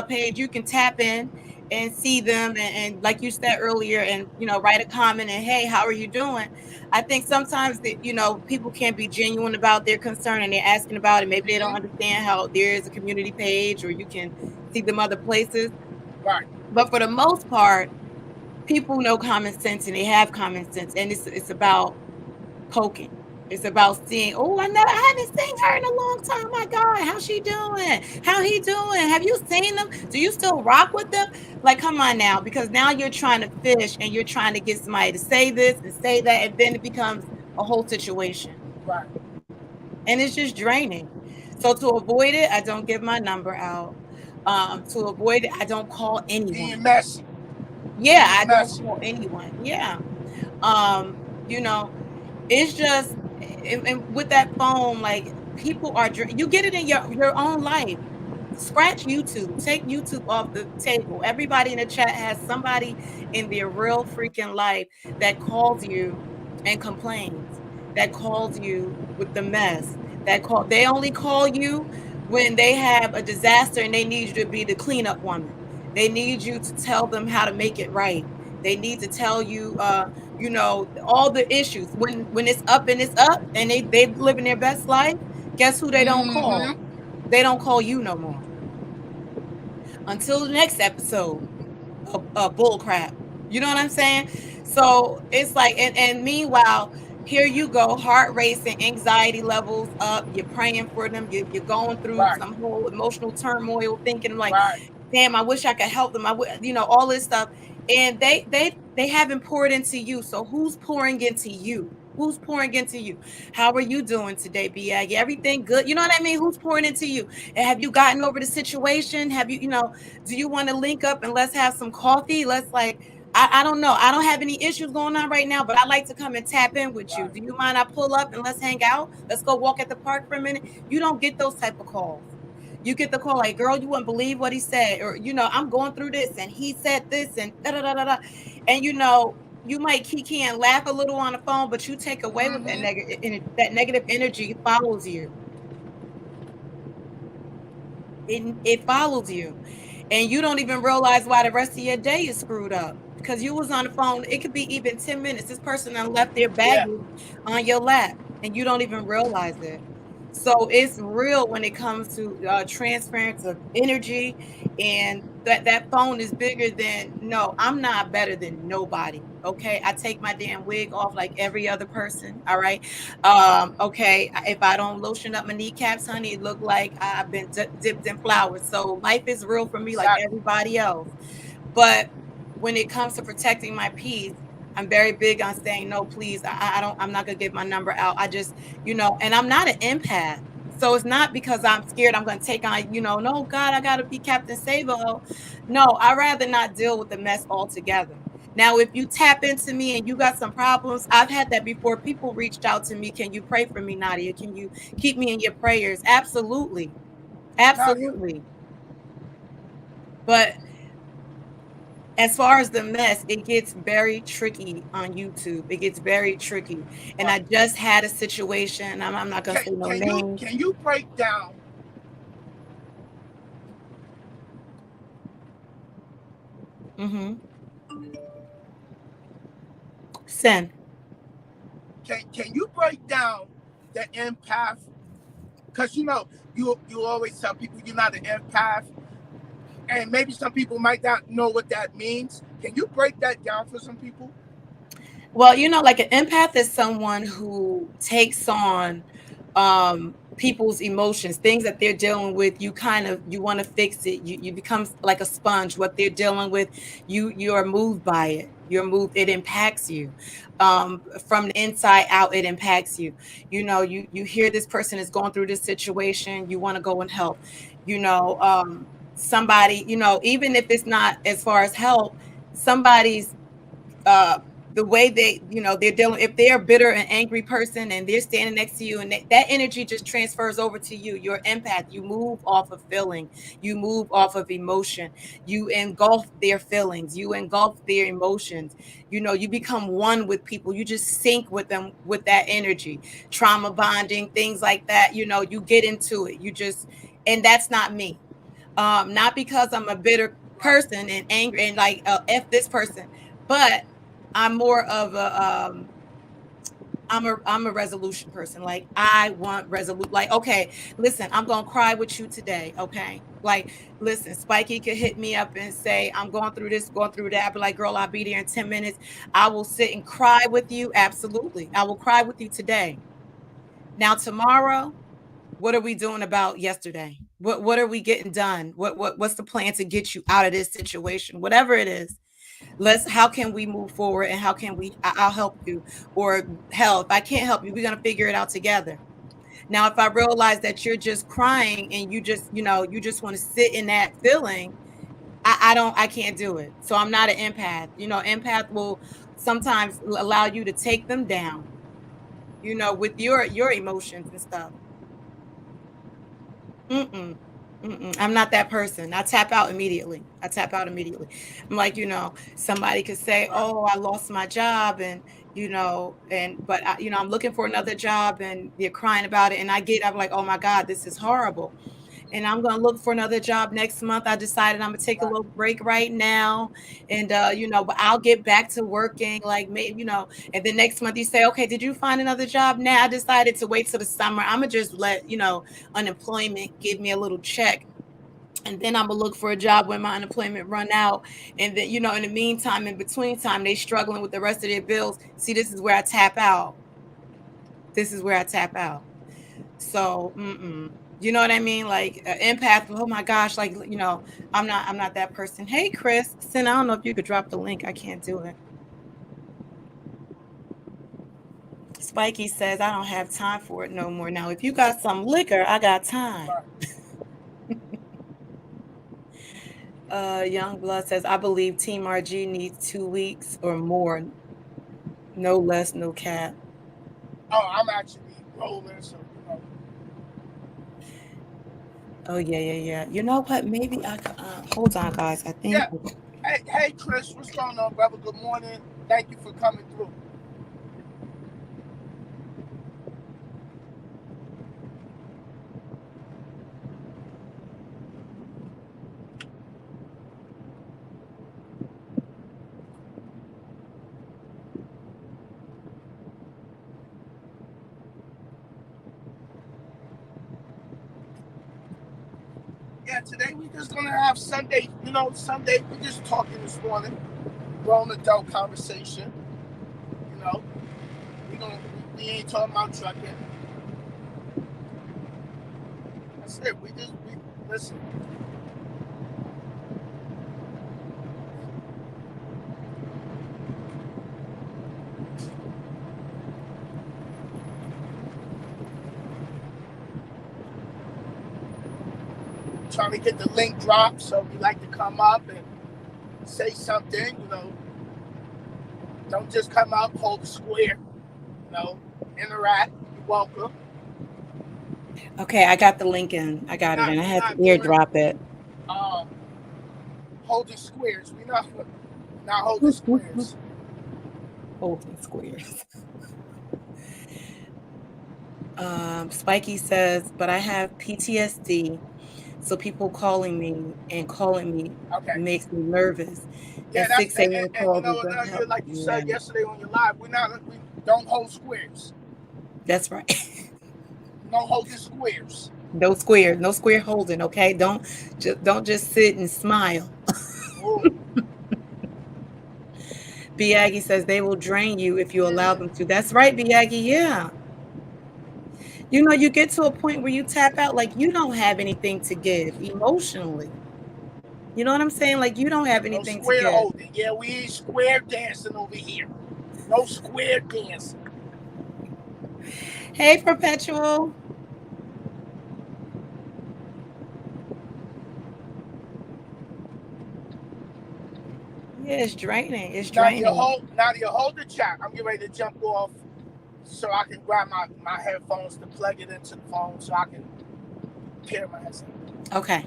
page. You can tap in and see them, and like you said earlier, and write a comment and, hey, how are you doing? I think sometimes that people can't be genuine about their concern and they're asking about it. Maybe they don't Mm-hmm. understand how there is a community page or you can see them other places. Right. But for the most part, people know common sense and they have common sense, and it's about poking. It's about seeing, oh, I haven't seen her in a long time. Oh my God, how's she doing? How he doing? Have you seen them? Do you still rock with them? Like, come on now, because now you're trying to fish and you're trying to get somebody to say this and say that, and then it becomes a whole situation. Right. And it's just draining. So to avoid it, I don't give my number out. To avoid it, I don't call Being anyone. messy. Yeah, Being I don't messy. call anyone. Yeah. Um, you know, it's just, and with that phone, like, people are you get it in your own life. Scratch YouTube. Take YouTube off the table. Everybody in the chat has somebody in their real freaking life that calls you and complains. That calls you with the mess. They only call you when they have a disaster and they need you to be the cleanup woman. They need you to tell them how to make it right. They need to tell you all the issues. When it's up and it's up and they living their best life, guess who they don't call? Mm-hmm. They don't call you no more. Until the next episode of bull crap. You know what I'm saying? So it's like, and meanwhile, here you go, heart racing, anxiety levels up. You're praying for them. You're going through Right. some whole emotional turmoil, thinking like, Right. damn, I wish I could help them. I would, all this stuff. And they haven't poured into you. So who's pouring into you? Who's pouring into you? How are you doing today, B.A.? Everything good? You know what I mean? Who's pouring into you? And have you gotten over the situation? Have you, do you want to link up and let's have some coffee? Let's like, I don't know. I don't have any issues going on right now, but I'd like to come and tap in with you. Right. Do you mind I pull up and let's hang out? Let's go walk at the park for a minute. You don't get those type of calls. You get the call like, girl, you wouldn't believe what he said, or I'm going through this and he said this and da da da da da. And you might kiki and laugh a little on the phone, but you take away with that Mm-hmm. negative, that negative energy follows you. It follows you, and you don't even realize why the rest of your day is screwed up because you was on the phone. It could be even 10 minutes. This person done left their Yeah. baggage on your lap and you don't even realize it. So it's real when it comes to transference of energy and that phone is bigger than, no, I'm not better than nobody. Okay, I take my damn wig off like every other person. All right. Okay, if I don't lotion up my kneecaps, honey, it look like I've been dipped in flowers. So life is real for me like Exactly. everybody else. But when it comes to protecting my peace, I'm very big on saying no, please. I don't. I'm not gonna give my number out. I just, and I'm not an empath. So it's not because I'm scared I'm going to take on, no, God, I got to be Captain Sabo. No, I'd rather not deal with the mess altogether. Now, if you tap into me and you got some problems, I've had that before. People reached out to me. Can you pray for me, Nadia? Can you keep me in your prayers? Absolutely. Nadia, Absolutely. But as far as the mess, it gets very tricky on YouTube. It gets very tricky. And I right. just had a situation. I'm not going to Can say no can you names. can you break down? Mm-hmm. Sin. Can you break down the empath? Because you always tell people you're not an empath, and maybe some people might not know what that means. Can you break that down for some people? Well, like an empath is someone who takes on people's emotions, things that they're dealing with. You want to fix it. You become like a sponge. What they're dealing with, you are moved by it. You're moved. It impacts you from the inside out. It impacts you. You hear this person is going through this situation. You want to go and help. Somebody. Even if it's not as far as help, somebody's uh the way they're dealing, if they're a bitter and angry person and they're standing next to you, and that energy just transfers over to you. Your empath, you move off of feeling, you move off of emotion, you engulf their feelings, you engulf their emotions. You become one with people, you just sync with them, with that energy. Trauma bonding, things like that, you get into it, and that's not me. Not because I'm a bitter Right. person and angry and like F this person, but I'm more of I'm a resolution person. Like I want resolute. Like, okay, listen, I'm gonna cry with you today. Okay. Like, listen, Spikey could hit me up and say, I'm going through this, going through that. I'll be like, girl, I'll be there in 10 minutes. I will sit and cry with you. Absolutely. I will cry with you today. Now, tomorrow, what are we doing about yesterday? What are we getting done? What's the plan to get you out of this situation? Whatever it is, how can we move forward, and how can I'll help you, or hell, if I can't help you, we're gonna figure it out together. Now, if I realize that you're just crying and you just want to sit in that feeling, I can't do it. So I'm not an empath. Empath will sometimes allow you to take them down, with your emotions and stuff. Mm-mm. Mm-mm. I'm not that person. I tap out immediately. I tap out immediately. I'm like, somebody could say, Right. "Oh, I lost my job," and but I'm looking for another job, and they're crying about it, and I'm like, "Oh my God, this is horrible." And I'm gonna look for another job next month. I decided I'm gonna take a Right. little break right now, and but I'll get back to working like maybe, and then next month you say, okay, did you find another job? Now I decided to wait till the summer. I'm gonna just let unemployment give me a little check, and then I'm gonna look for a job when my unemployment run out. And then in the meantime, in between time, they struggling with the rest of their bills. See, this is where I tap out. This is where I tap out. So, you know what I mean? Like empath. Oh my gosh! Like I'm not that person. Hey, Chris, Sin, I don't know if you could drop the link. I can't do it. Spiky says I don't have time for it no more. Now, if you got some liquor, I got time. Right. Young Blood says I believe Team RG needs 2 weeks or more, no less, no cap. Oh, I'm actually rolling, so Oh yeah, yeah, yeah. You know what? Maybe I could. Hold on, guys. I think. yeah. Hey, Chris, what's going on, brother? Good morning. Thank you for coming through. Yeah, today we just gonna have Sunday. Sunday we just talking this morning, grown adult conversation. You know, we gonna we ain't talking about trucking. That's it. We listen. Trying to get the link dropped, so we like to come up and say something. Don't just come up, hold the square. Interact. You're welcome. Okay, I got the link in. I We're got it, not and I we're had to not doing airdrop it. uh, holding squares. We not holding squares. Holding squares. Spiky says, but I have PTSD, so people calling me Okay. makes me nervous. Yeah, And that's 6 a.m. and calls is you help. like you Yeah, said yesterday on your live. We don't hold squares. that's right. No holding squares. No square, no square holding. Okay, don't just sit and smile. Ooh. B Aggie says they will drain you if you allow Mm. them to. That's right, B Aggie. Yeah. You get to a point where you tap out like you don't have anything to give emotionally. You know what I'm saying? Like you don't have No anything to square give. holding. Yeah, we ain't square dancing over here. No square dancing. Hey, Perpetual. Yeah, it's draining. It's draining. Nadia, hold the chat. I'm getting ready to jump off so I can grab my headphones to plug it into the phone so I can hear myself. Okay.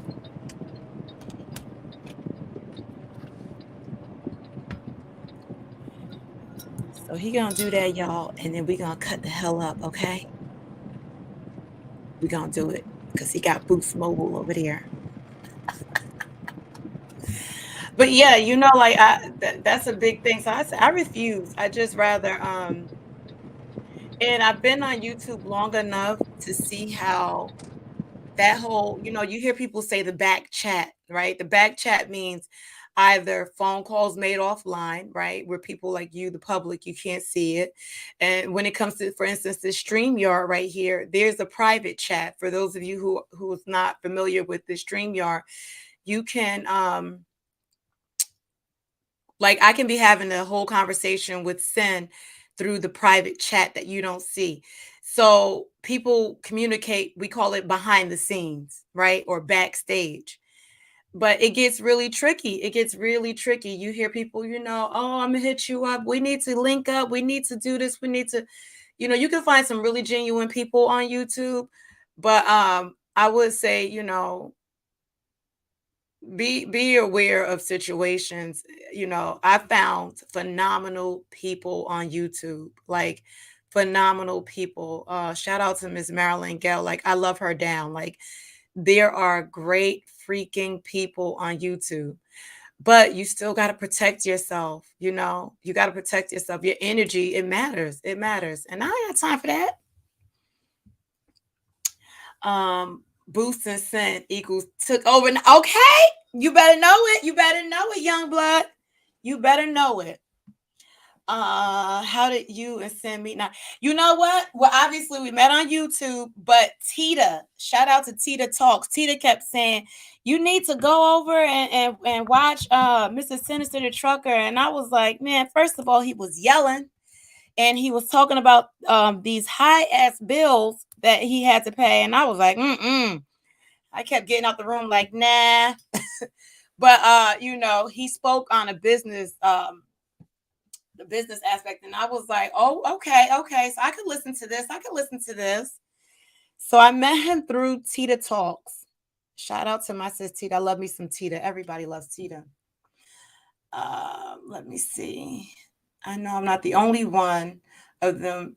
So he gonna do that, y'all, and then we gonna cut the hell up, okay? We gonna do it because he got Boost Mobile over there. But yeah, like that's a big thing. So I refuse. I just rather and I've been on YouTube long enough to see how that whole, you hear people say the back chat, right? The back chat means either phone calls made offline, right? Where people like you, the public, you can't see it. And when it comes to, for instance, this StreamYard right here, there's a private chat. For those of you who's not familiar with the StreamYard, you can like I can be having a whole conversation with Sin through the private chat that you don't see. So people communicate, we call it behind the scenes, right? Or backstage. But it gets really tricky. It gets really tricky. You hear people, oh, I'm gonna hit you up. We need to link up. We need to do this. We need to, you can find some really genuine people on YouTube. But I would say, be aware of situations. I found phenomenal people on YouTube, like phenomenal people. Shout out to Miss Marilyn Gell. Like I love her down. Like there are great freaking people on YouTube, but you still got to protect yourself. You got to protect yourself. Your energy, it matters. It matters. And I ain't got time for that. Boost and Scent equals took over. Okay, you better know it. You better know it, young blood. You better know it. How did you and Sin meet? Now, you know what? Well, obviously we met on YouTube, but Tita, shout out to Tita Talks. Tita kept saying, you need to go over and watch Mr.Sinnizter the trucker. And I was like, man, first of all, he was yelling and he was talking about these high ass bills that he had to pay. And I was like, I kept getting out the room like, nah. But he spoke on a business the business aspect, and I was like, oh, okay, so I could listen to this. So I met him through Tita Talks. Shout out to my sis Tita. I love me some Tita. Everybody loves Tita. Let me see. I know I'm not the only one of them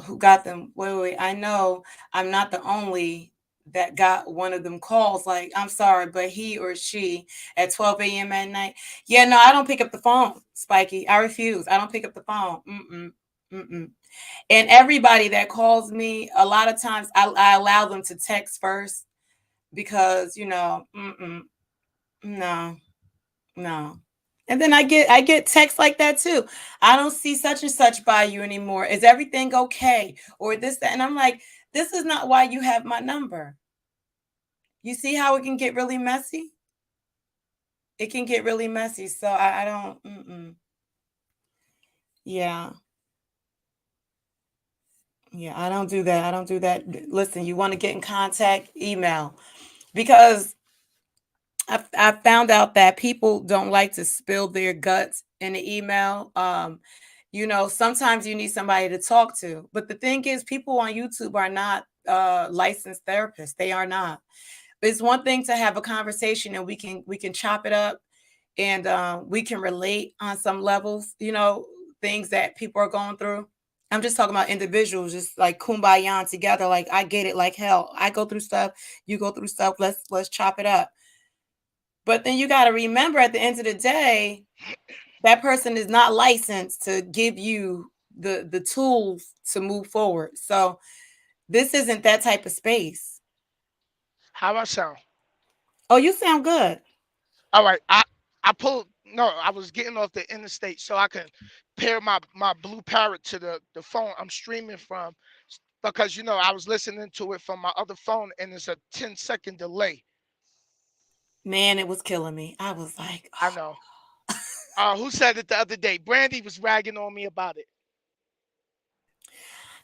who got them. Wait. I know I'm not the only that got one of them calls. Like, I'm sorry, but he or she at 12 a.m. at night. Yeah, no, I don't pick up the phone, Spiky. I refuse. I don't pick up the phone. Mm-mm. And everybody that calls me, a lot of times I allow them to text first because no, no. And then I get texts like that too. I don't see such and such by you anymore. Is everything okay? Or this, that. And I'm like, this is not why you have my number. You see how it can get really messy? It can get really messy. So I don't, yeah. Yeah, I don't do that. I don't do that. Listen, you want to get in contact, email. Because I found out that people don't like to spill their guts in the email. Sometimes you need somebody to talk to. But the thing is, people on YouTube are not licensed therapists. They are not. It's one thing to have a conversation and we can chop it up and we can relate on some levels, things that people are going through. I'm just talking about individuals, just like kumbaya together. Like I get it, like hell. I go through stuff, you go through stuff. Let's chop it up. But then you got to remember at the end of the day, that person is not licensed to give you the tools to move forward. So this isn't that type of space. How I sound? Oh, you sound good. All right. I pulled. No, I was getting off the interstate so I can pair my blue parrot to the phone I'm streaming from, because I was listening to it from my other phone and it's a 10-second delay. Man, it was killing me. I was like, I know. Who said it the other day? Brandy was ragging on me about it.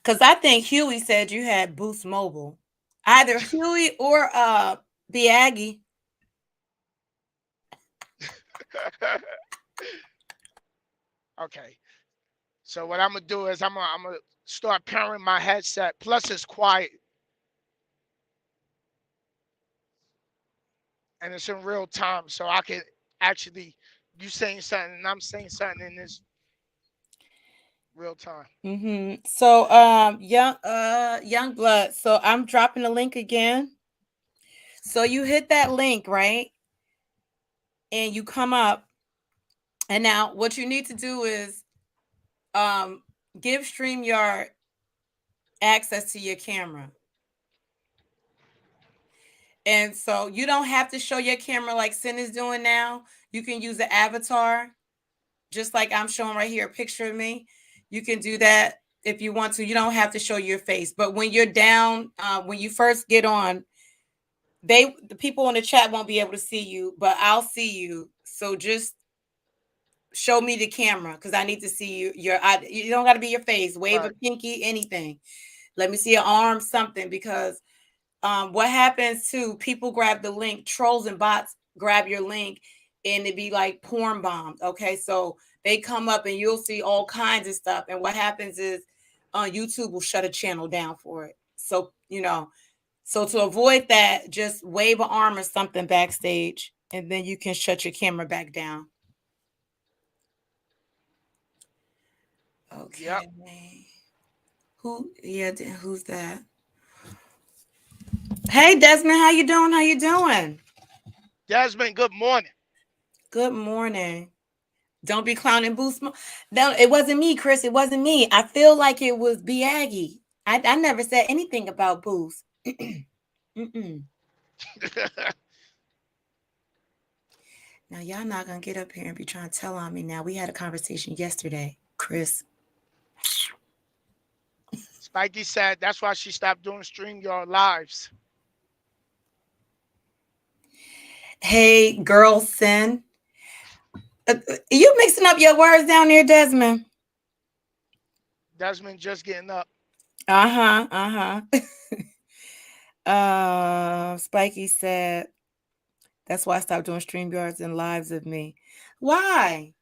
because I think Huey said you had Boost Mobile. Either Huey or the Aggie. Okay. So what I'm gonna do is I'm gonna start pairing my headset. Plus it's quiet and it's in real time, so I can actually you saying something and I'm saying something in this real time. So young blood. So I'm dropping the link again. So you hit that link, right? And you come up. And now what you need to do is um give StreamYard access to your camera. And so you don't have to show your camera like Sin is doing now. You can use the avatar, just like I'm showing right here, a picture of me. You can do that if you want to. You don't have to show your face. But when you're down, when you first get on, the people in the chat won't be able to see you, but I'll see you. So just show me the camera because I need to see you. You don't got to be your face. Wave a Right, pinky, anything. Let me see your arm, something, because what happens too, people grab the link, trolls and bots grab your link and it be like porn bombed. Okay, so they come up and you'll see all kinds of stuff, and what happens is YouTube will shut a channel down for it. So so to avoid that, just wave an arm or something backstage and then you can shut your camera back down. yep. Okay. Who? Yeah, who's that? Hey Desmond, how you doing? How you doing? Desmond, good morning. Good morning. Don't be clowning Boost. No, it wasn't me, Chris. It wasn't me. I feel like it was B Aggie. I never said anything about Boost. Mm-mm. Now y'all not gonna get up here and be trying to tell on me. Now we had a conversation yesterday, Chris. Spikey said that's why she stopped doing StreamYard lives. Hey, girl, sin. You mixing up your words down there, Desmond? Desmond just getting up. Uh huh. Uh huh. Spiky said that's why I stopped doing StreamYards and lives of me. Why?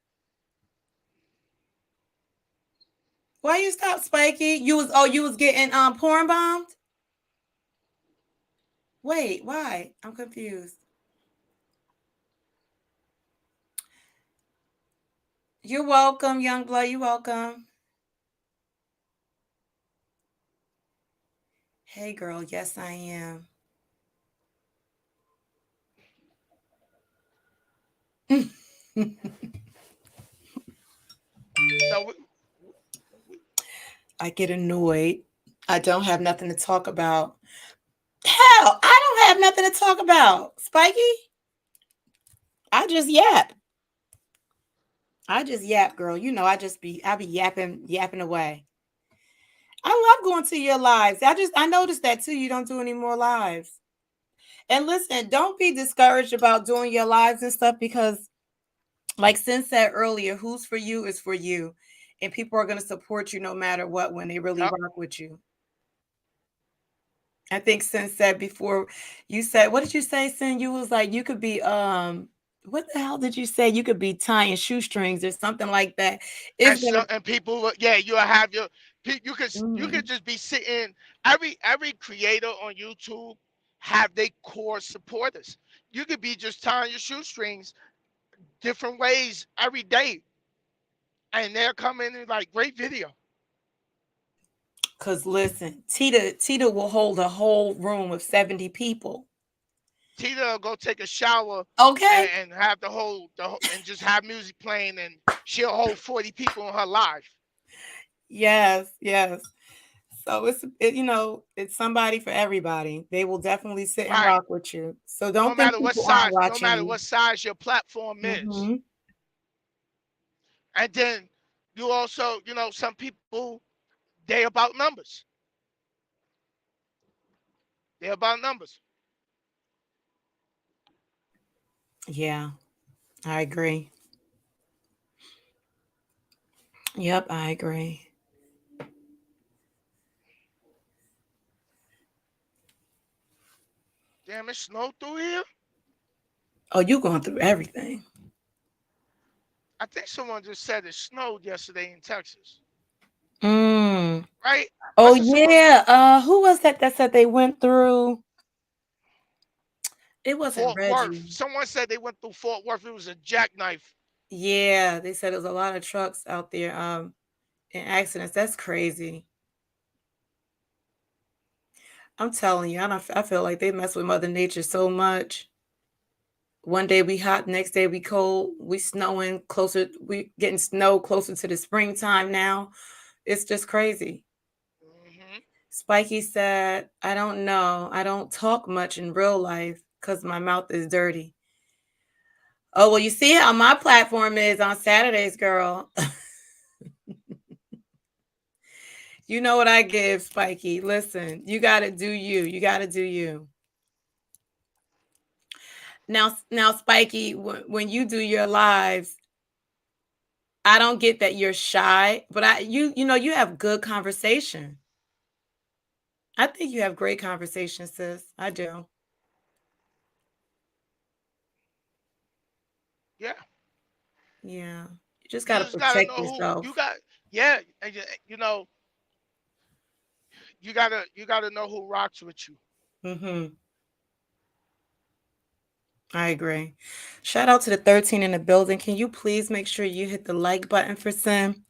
Why you stop, Spiky? You was getting porn bombed? Wait, why? I'm confused. You're welcome, young blood. You're welcome. Hey girl, yes I am. So I get annoyed. I don't have nothing to talk about. Hell, I don't have nothing to talk about, Spiky. I just yap. I just yap, girl. You know, I be yapping away. I love going to your lives. I noticed that too. You don't do any more lives. And listen, don't be discouraged about doing your lives and stuff because, like Sin said earlier, who's for you is for you. And people are going to support you no matter what when they really Yep. rock with you. I think Sin said before, you said, what did you say, Sin? You was like, you could be, what the hell did you say? You could be tying shoestrings or something like that. And It's so gonna, and people, yeah, you'll have your. You could mhm. just be sitting. Every creator on YouTube have their core supporters. You could be just tying your shoestrings different ways every day, and they'll come in and like great video. Cause listen, Tita will hold a whole room of 70 people. Tita will go take a shower Okay. and have and just have music playing, and she'll hold 40 people in her live. Yes, yes. So it's somebody for everybody. They will definitely sit and Right. rock with you. So don't think people aren't No watching matter you. what size your platform is. Hmm. And then you also, some people, they about numbers. They're about numbers. Yeah, I agree. Yep, I agree. Damn, it snowed through here. Oh, you going through everything. I think someone just said it snowed yesterday in Texas. Mm. Right? Oh Wasn't someone yeah. Who was that said they went through? It wasn't Fort Worth? Reggie. Someone said they went through Fort Worth. It was a jackknife. Yeah, they said there was a lot of trucks out there in accidents. That's crazy. I'm telling you, I feel like they mess with Mother Nature so much. One day we hot, next day we cold. We getting snow closer to the springtime now. It's just crazy. Hmm. Spiky said, I don't know. I don't talk much in real life because my mouth is dirty. Oh, well, you see how my platform is on Saturdays, girl. You know what I give, Spiky. Listen, you got to do you. You got to do you. Now, Spiky, when you do your lives, I don't get that you're shy, but you have good conversation. I think you have great conversation, sis. I do. Yeah. Yeah. You just You got to just gotta protect know who you yourself. got. Yeah, and you gotta know who rocks with you. Mhm. I agree. Shout out to the 13 in the building. Can you please make sure you hit the like button for Sim?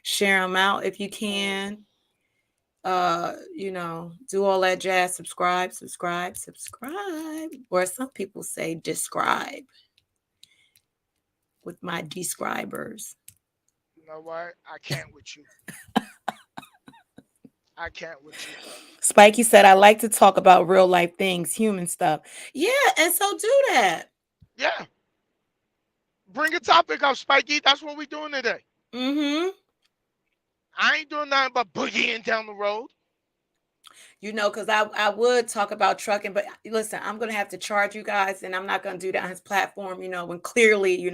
Share them out if you can. Do all that jazz. Subscribe, subscribe, subscribe. Or some people say describe with my describers. You know what? I can't with you. I can't with you. Spikey said, I like to talk about real life things, human stuff. Yeah, and so do that. Yeah. Bring a topic up, Spikey. That's what we're doing today. Mm-hmm. I ain't doing nothing but boogieing down the road. Because I would talk about trucking, but listen, I'm gonna have to charge you guys, and I'm not gonna do that on his platform, when clearly,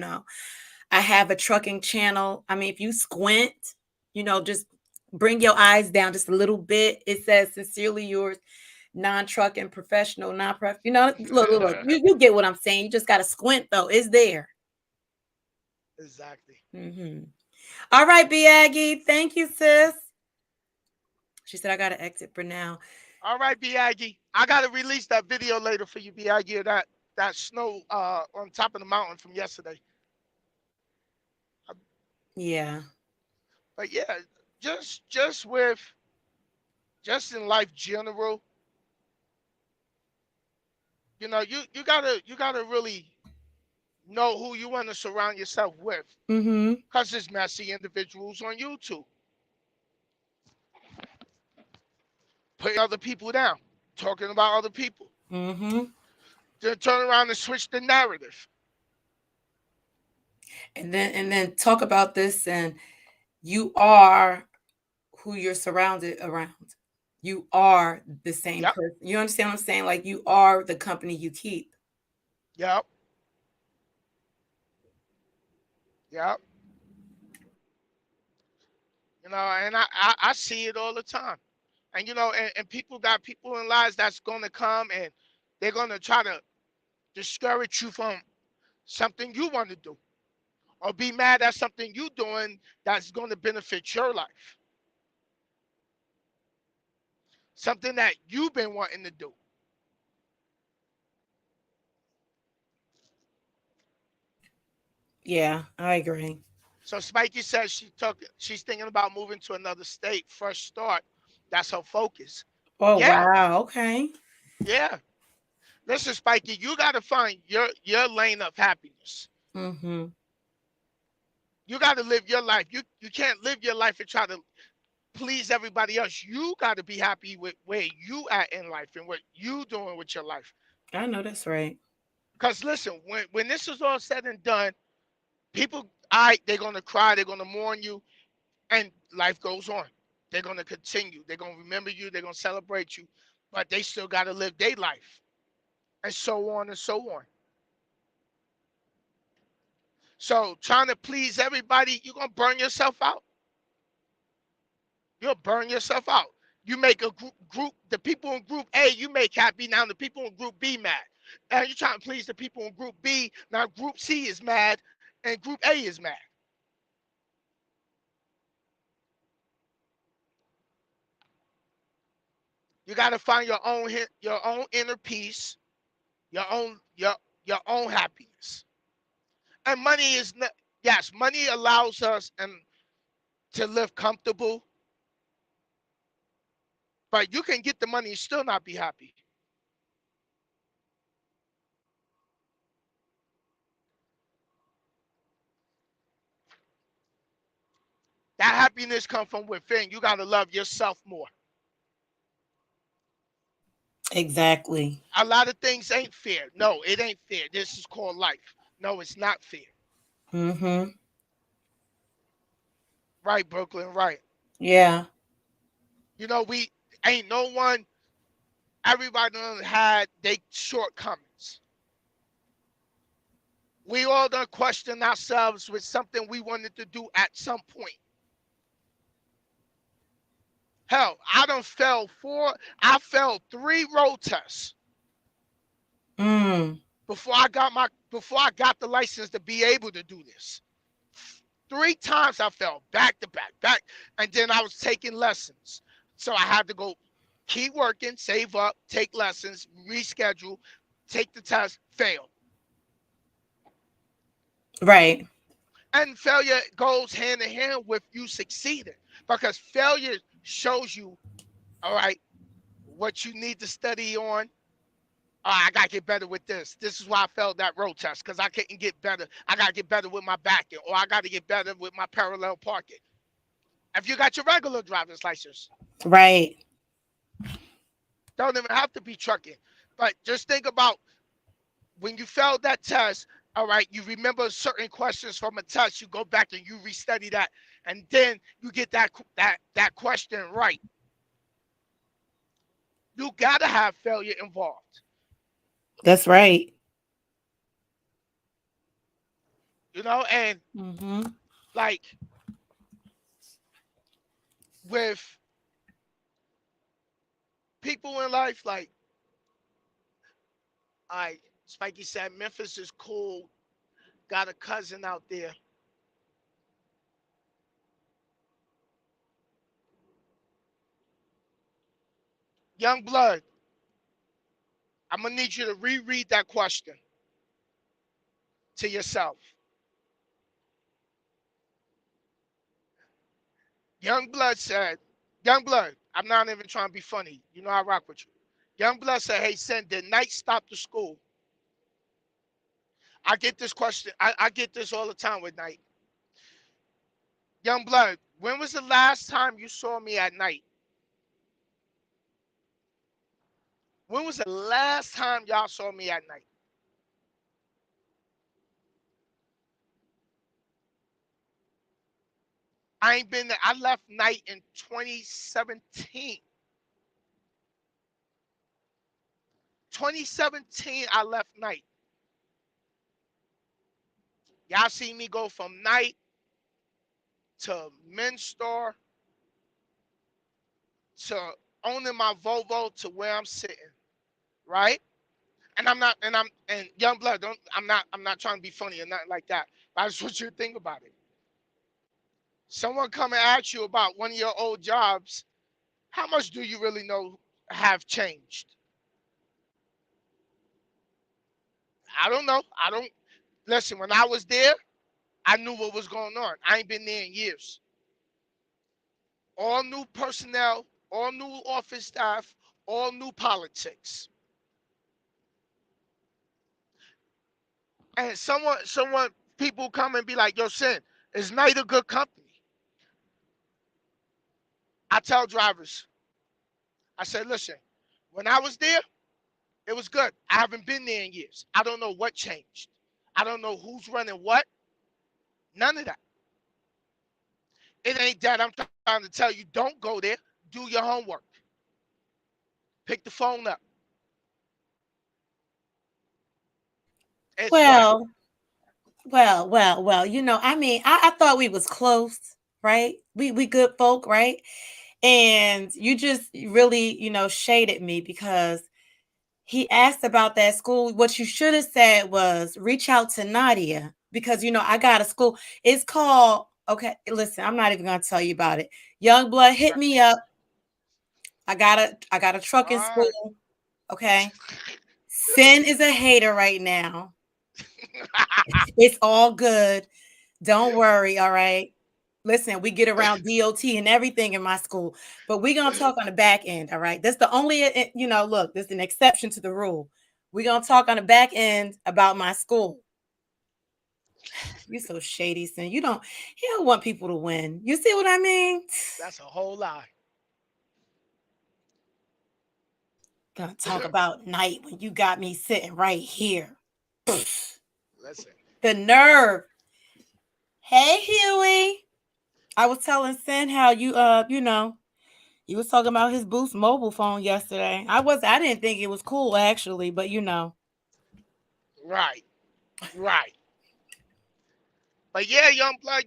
I have a trucking channel. I mean, if you squint, just bring your eyes down just a little bit. It says sincerely yours, non-trucking professional, non-prof. Look, you get what I'm saying. You just gotta squint though. It's there. Exactly. Mm-hmm. All right, B Aggie. Thank you, sis. She said I gotta exit for now. All right, B Aggie. I gotta release that video later for you, B Aggie, of that snow on top of the mountain from yesterday. Yeah. But yeah, just in life general, you gotta really know who you want to surround yourself with, Mm-hmm. cause there's messy individuals on YouTube putting other people down. talking about other people. Mm-hmm. Then turn around and switch the narrative. And then talk about this, and you are who you're surrounded around. You are the same Yep, person. You understand what I'm saying? Like you are the company you keep. yep, yep. And I see it all the time. And and people got people in lives that's gonna come and they're gonna try to discourage you from something you want to do, or be mad at something you doing that's gonna benefit your life, something that you've been wanting to do. Yeah, I agree. So Spikey says she's thinking about moving to another state, fresh start. That's her focus. Oh Yeah, wow. Okay. yeah. Listen, Spikey, you gotta find your lane of happiness. Mm-hmm. You gotta live your life. You can't live your life and try to please everybody else. You gotta be happy with where you at in life and what you doing with your life. I know that's right. Cause listen, when this is all said and done, people, they're gonna cry, they're gonna mourn you, and life goes on. They're gonna continue. They're gonna remember you. They're gonna celebrate you, but they still gotta live their life, and so on and so on. So trying to please everybody, you're gonna burn yourself out. You'll burn yourself out. You make a group, the people in group A, you make happy. Now the people in group B mad. And you're trying to please the people in group B. Now group C is mad, and group A is mad. You got to find your own inner peace, your own your own happiness. And money is not, yes, money allows us and to live comfortable, but you can get the money and still not be happy. That happiness comes from within. You got to love yourself more. Exactly. A lot of things ain't fair. No, it ain't fair. This is called life. No, it's not fair. Mm-hmm. Right, Brooklyn, right. Yeah. We ain't no one, everybody done had they shortcomings. We all done question ourselves with something we wanted to do at some point. Hell, I failed 3 road tests Mm. before I got the license to be able to do this. 3 times I fell back to back, back, and then I was taking lessons. So I had to go keep working, save up, take lessons, reschedule, take the test, fail. Right. And failure goes hand in hand with you succeeding, because failure shows you, all right, what you need to study on. I gotta get better with this. This is why I failed that road test, because I couldn't get better. I gotta get better with my backing, or I gotta get better with my parallel parking. If you got your regular driver's license, Right. don't even have to be trucking. But just think about when you failed that test, all right, you remember certain questions from a test, you go back and you restudy that, and then you get that question right. You gotta have failure involved. That's right. And Mm-hmm. like with people in life, like I Spikey said, Memphis is cool. Got a cousin out there. Young blood, I'm gonna need you to reread that question to yourself. Young blood said, Young blood, I'm not even trying to be funny. You know I rock with you. Young blood said, hey, Sen, did night stop the school? I get this question. I get this all the time with night. Young blood, when was the last time you saw me at night? When was the last time y'all saw me at night? I ain't been there. I left night in 2017. 2017, I left night. Y'all see me go from night to men's store to owning my Volvo to where I'm sitting, right? And I'm not, and young blood, don't, I'm not trying to be funny or nothing like that. But I just want you to think about it. Someone come and ask you about one of your old jobs, how much do you really know have changed? I don't know. I don't listen. When I was there, I knew what was going on. I ain't been there in years. All new personnel, all new office staff, all new politics. And people come and be like, "Yo, Sin, is Knight a good company?" I tell drivers, I said, "Listen, when I was there, it was good. I haven't been there in years. I don't know what changed. I don't know who's running what. None of that. It ain't that I'm trying to tell you, don't go there. Do your homework. Pick the phone up. It's what? Well, well. I mean, I thought we was close, right? We good folk, right? And you just really, shaded me because he asked about that school. What you should have said was reach out to Nadia because I got a school. It's called okay. Listen, I'm not even gonna tell you about it. Young blood, hit me up. I got a All trucking right. school. Okay. Sin is a hater right now. It's all good. Don't worry. All right. Listen, we get around DOT and everything in my school, but we're going to talk on the back end. All right. That's the only, look, this is an exception to the rule. We're going to talk on the back end about my school. You so shady, Sin. You don't want people to win. You see what I mean? That's a whole lie. Gonna talk about night when you got me sitting right here. Listen. The nerve. Hey, Huey. I was telling Sin how you was talking about his Boost mobile phone yesterday. I didn't think it was cool actually, but Right. Right. But yeah, young blood,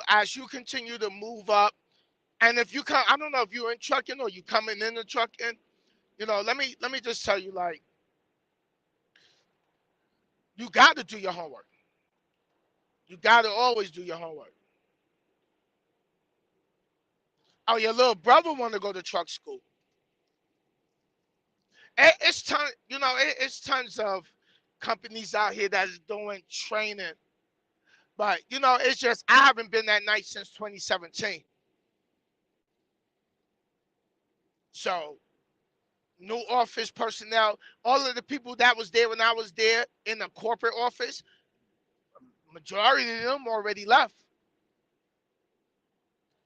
as you continue to move up, and if you come, I don't know if you're in trucking or you coming in the trucking, let me just tell you, like, you got to do your homework. You got to always do your homework. Oh, your little brother want to go to truck school. It's it's tons of companies out here that is doing training, but it's just I haven't been that night since 2017. So new office personnel, all of the people that was there when I was there in the corporate office, majority of them already left.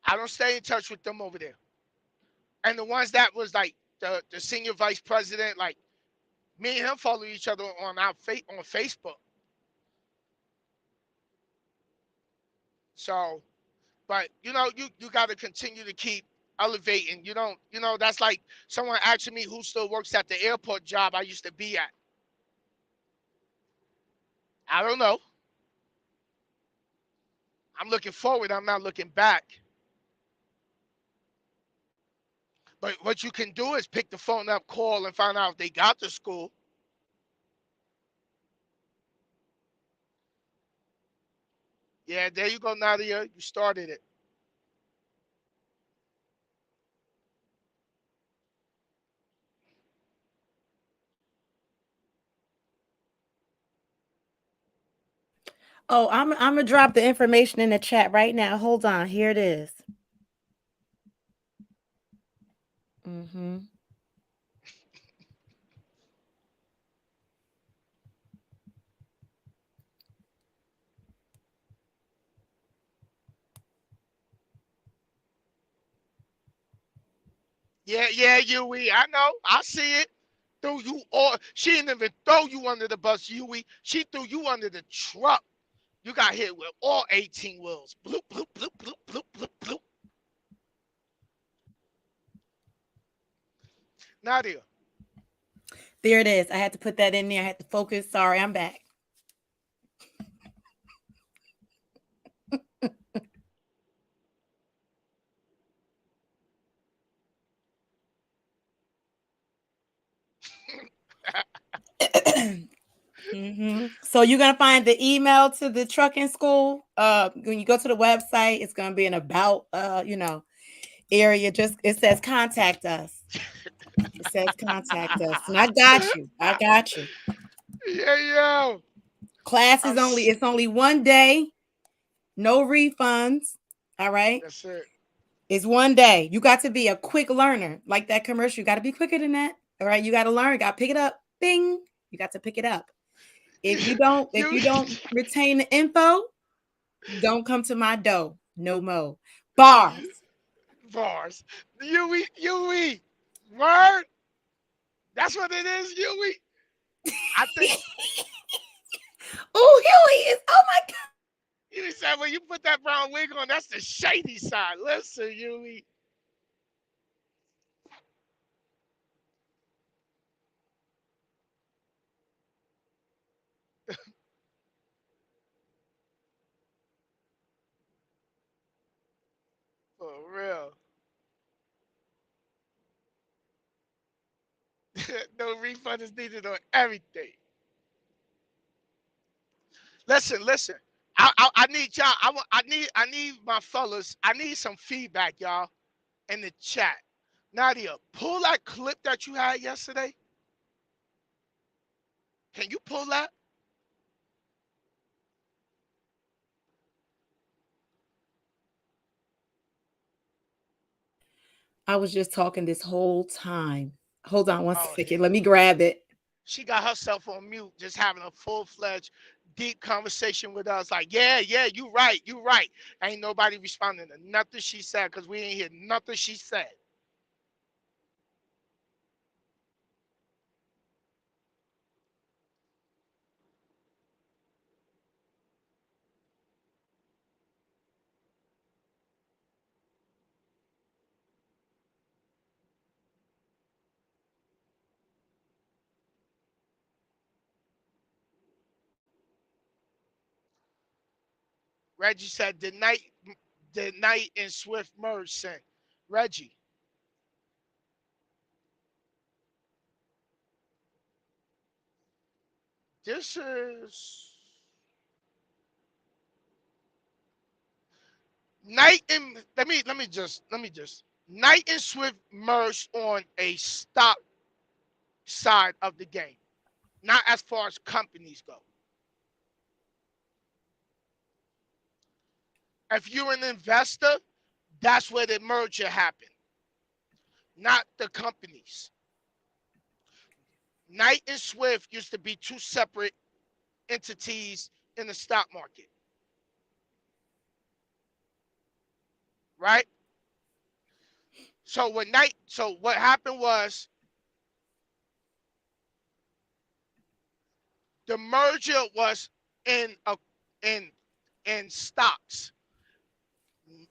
I don't stay in touch with them over there. And the ones that was like the senior vice president, like me and him follow each other on Facebook. So, but you got to continue to keep elevating. You don't, that's like someone asking me who still works at the airport job I used to be at. I don't know. I'm looking forward. I'm not looking back. But what you can do is pick the phone up, call, and find out if they got the school. Yeah, there you go, Nadia. You started it. Oh, I'm gonna drop the information in the chat right now. Hold on, here it is. Mm-hmm. Yeah, Huey. I know. I see it. Threw you all. She didn't even throw you under the bus, Huey. She threw you under the truck. You got hit with all 18 wheels. Bloop, bloop, bloop, bloop, bloop, bloop, bloop. Nadia. There it is. I had to put that in there. I had to focus. Sorry, I'm back. So you're gonna find the email to the trucking school. When you go to the website, it's gonna be an about area. Just it says contact us. It says contact us, and I got you. I got you. Yeah, yo. Class I'm is only s- it's only one day, no refunds. All right. That's it. It's one day. You got to be a quick learner, like that commercial. You got to be quicker than that. All right. You got to learn. Got to pick it up. Bing. You got to pick it up. If You you don't retain the info, don't come to my dough. No more. Bars. bars. Huey. Word. That's what it is, Huey. I think Oh, Huey is. Oh my God. you said when you put that brown wig on, that's the shady side. Listen, Huey. For real. No refund is needed on everything. Listen. I need y'all. I need my fellas. I need some feedback, y'all, in the chat. Nadia, pull that clip that you had yesterday. Can you pull that? I was just talking this whole time. Hold on one Oh, second. here. Let me grab it. She got herself on mute, just having a full-fledged, deep conversation with us. Like, yeah, you right. Ain't nobody responding to nothing she said because we ain't hear nothing she said. Reggie said, the night in Swift merge sent. Reggie, this is night in. Let me just. Night and Swift merged on a stop side of the game, not as far as companies go. If you're an investor, that's where the merger happened, not the companies. Knight and Swift used to be two separate entities in the stock market, right? So what happened was the merger was in a in in stocks.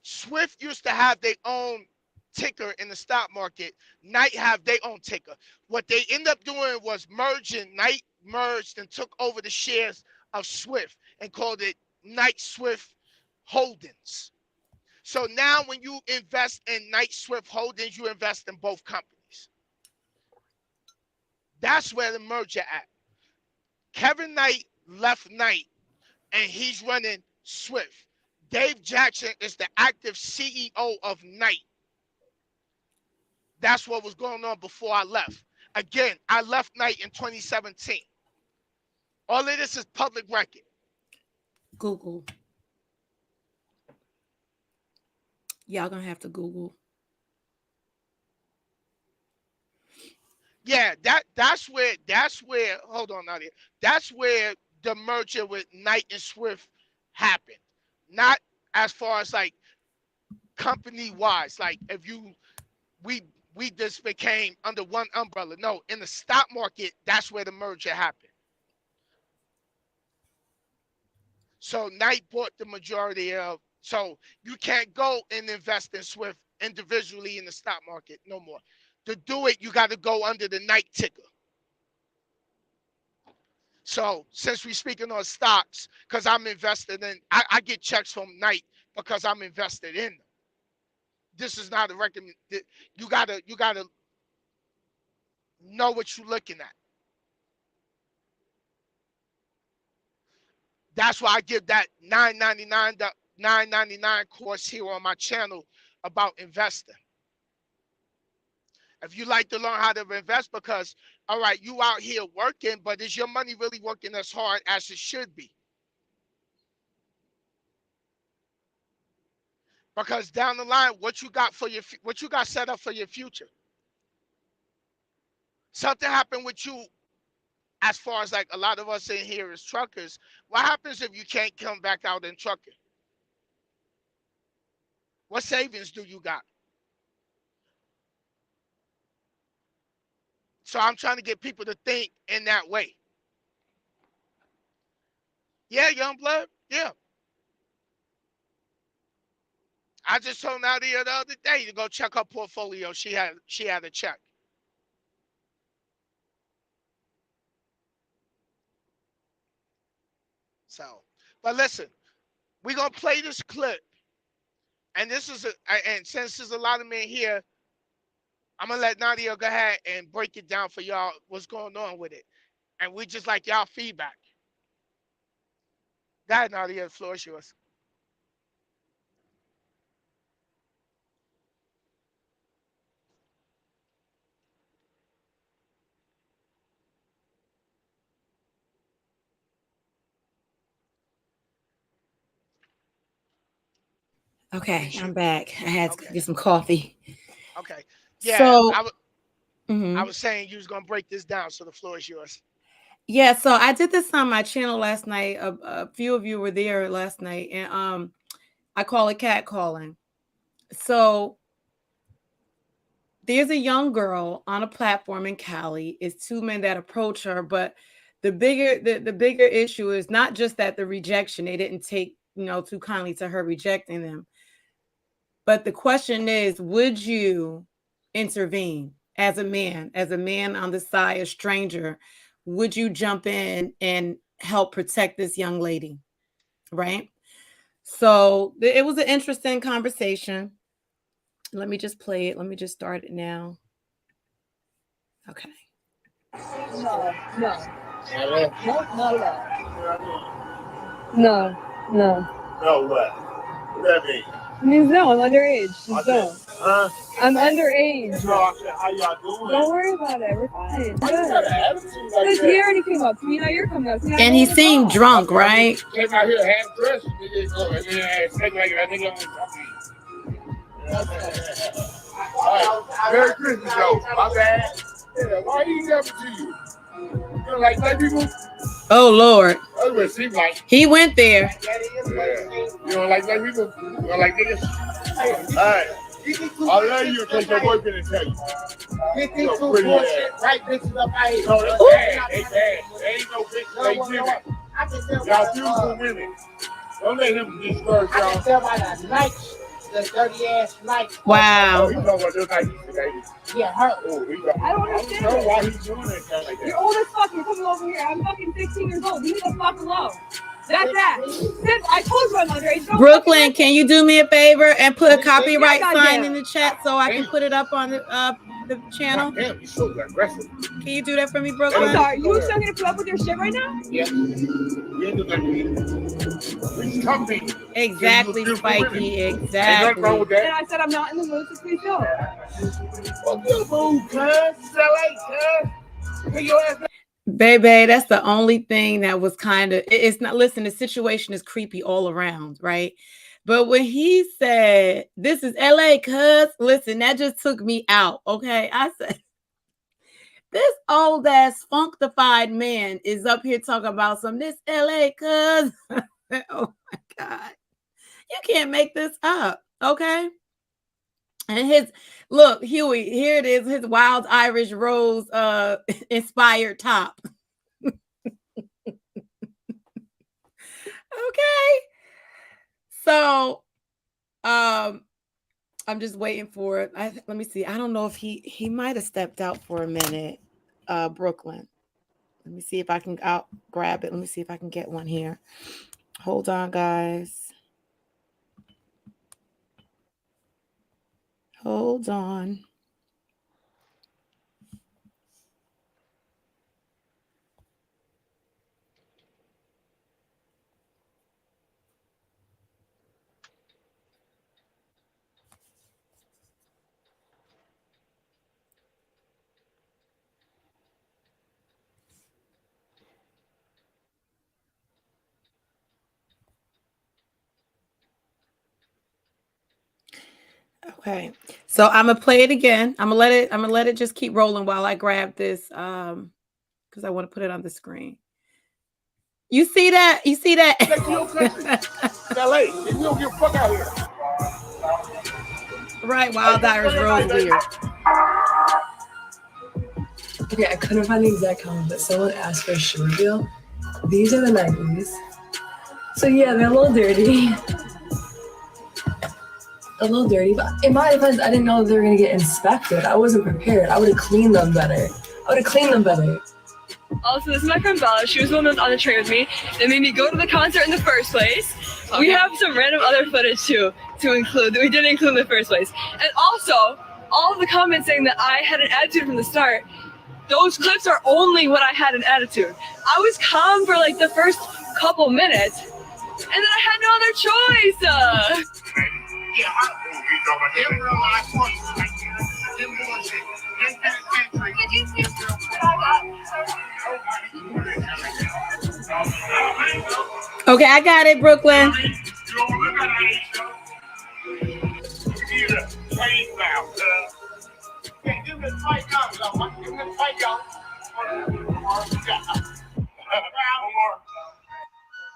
Swift used to have their own ticker in the stock market. Knight have their own ticker. What they end up doing was merging. Knight merged and took over the shares of Swift and called it Knight Swift Holdings. So now when you invest in Knight Swift Holdings, you invest in both companies. That's where the merger at. Kevin Knight left Knight and he's running Swift. Dave Jackson is the active CEO of Knight. That's what was going on before I left. Again, I left Knight in 2017. All of this is public record. Google. Y'all gonna have to Google. Yeah, that's where hold on Nadia. That's where the merger with Knight and Swift happened. Not as far as like company wise. Like if you we we just became under one umbrella. No, in the stock market, that's where the merger happened. So Knight bought the majority of, so you can't go and invest in Swift individually in the stock market no more. To do it, you got to go under the Knight ticker. So since we're speaking on stocks, because I'm invested in, I get checks from Knight because I'm invested in them. This is not a recommend. You gotta know what you're looking at. That's why I give that $9.99 course here on my channel about investing. If you like to learn how to invest, because all right, you out here working, but is your money really working as hard as it should be? Because down the line, what you got set up for your future? Something happened with you, as far as like a lot of us in here as truckers. What happens if you can't come back out in trucking? What savings do you got? So I'm trying to get people to think in that way. Yeah, young blood. Yeah. I just told Nadia the other day to go check her portfolio. She had a check. So, but listen, we're gonna play this clip, and and since there's a lot of men here, I'm gonna let Nadia go ahead and break it down for y'all what's going on with it, and we just like y'all feedback. Go ahead, Nadia, the floor is yours. Okay, She, I'm back. I had to okay, get some coffee. okay, yeah. So, I mhm. was saying you was gonna break this down, so the floor is yours. Yeah, so I did this on my channel last night. A few of you were there last night, and I call it catcalling. So there's a young girl on a platform in Cali. It's two men that approach her, but the bigger issue is not just that the rejection, they didn't take, too kindly to her rejecting them. But the question is, would you intervene as a man on the side, a stranger? Would you jump in and help protect this young lady? Right. So it was an interesting conversation. Let me just play it. Let me just start it now. Okay. No, no. No, not at all. No, no. No, what? What that mean? It means no, I'm underage. Just no. Huh? I'm underage. No, I said, how y'all doing? Don't worry about it. We're fine. Why you got an attitude like that? Because he already came up to me. Now you're coming up to me. And he seemed drunk, right? Came out here half dressed and then say like that nigga was talking. Merry Christmas, though. My bad. Yeah, why he jumping to you? You don't like black people? Oh, Lord. That's what it seems like. He went there. Yeah. You don't like black people? You don't like niggas? All right. I love you in case your boyfriend didn't tell you. Get these two bullshit white bitches up out here. No, that's bad. They bad. They ain't no bitches. They women. Y'all beautiful women. Don't let him discourage y'all. I can tell by the nights, the dirty ass nights. Wow. Oh, he's talking about those nights today. Yeah, her. Oh, I don't understand. I don't know why he's doing that kind like that. You're old as fuck. You're coming over here. I'm fucking 16 years old. Leave me the fuck alone. That's that. Since I told you I'm underage. Brooklyn, can you do me a favor and put a copyright sign in the chat so I can put it up on the channel? Damn, he's so aggressive. Can you do that for me, Brooklyn? I'm sorry. You still gonna put up with your shit right now? Yeah. We ain't doing that. It's comfy. Exactly, Spikey. Ain't nothing wrong Exactly. with And that. I said I'm not in the mood, so please don't. Fuck your boo, cuz. It's LA, cuz. Take your ass back. Baby, that's the only thing that was kind of, it's not, listen, the situation is creepy all around, right? But when he said, this is LA, cuz, listen, that just took me out, okay? I said, this old ass funkified man is up here talking about this LA, cuz. Oh my God. You can't make this up, okay? And his look, Huey, here it is, his wild Irish rose inspired top. Okay. So I'm just waiting for it. Let me see. I don't know if he might have stepped out for a minute. Brooklyn. Let me see if I can grab it. Let me see if I can get one here. Hold on, guys. Hold on. Okay, so I'm gonna play it again. I'm gonna let it just keep rolling while I grab this because I want to put it on the screen. You see that? You see that? That's your country. LA. You don't give a fuck out here. Right, Wild Irish Rose weird. Okay, I couldn't find the exact comment, but someone asked for a shoe reveal. These are the Nikes. So yeah, they're a little dirty. A little dirty, but in my defense, I didn't know they were gonna get inspected. I wasn't prepared. I would have cleaned them better. Also, this is my friend Bella. She was the one that was on the train with me. That made me go to the concert in the first place. Okay. We have some random other footage too to include that we didn't include in the first place. And also, all of the comments saying that I had an attitude from the start, those clips are only when I had an attitude. I was calm for like the first couple minutes, and then I had no other choice. Okay, I got it, Brooklyn.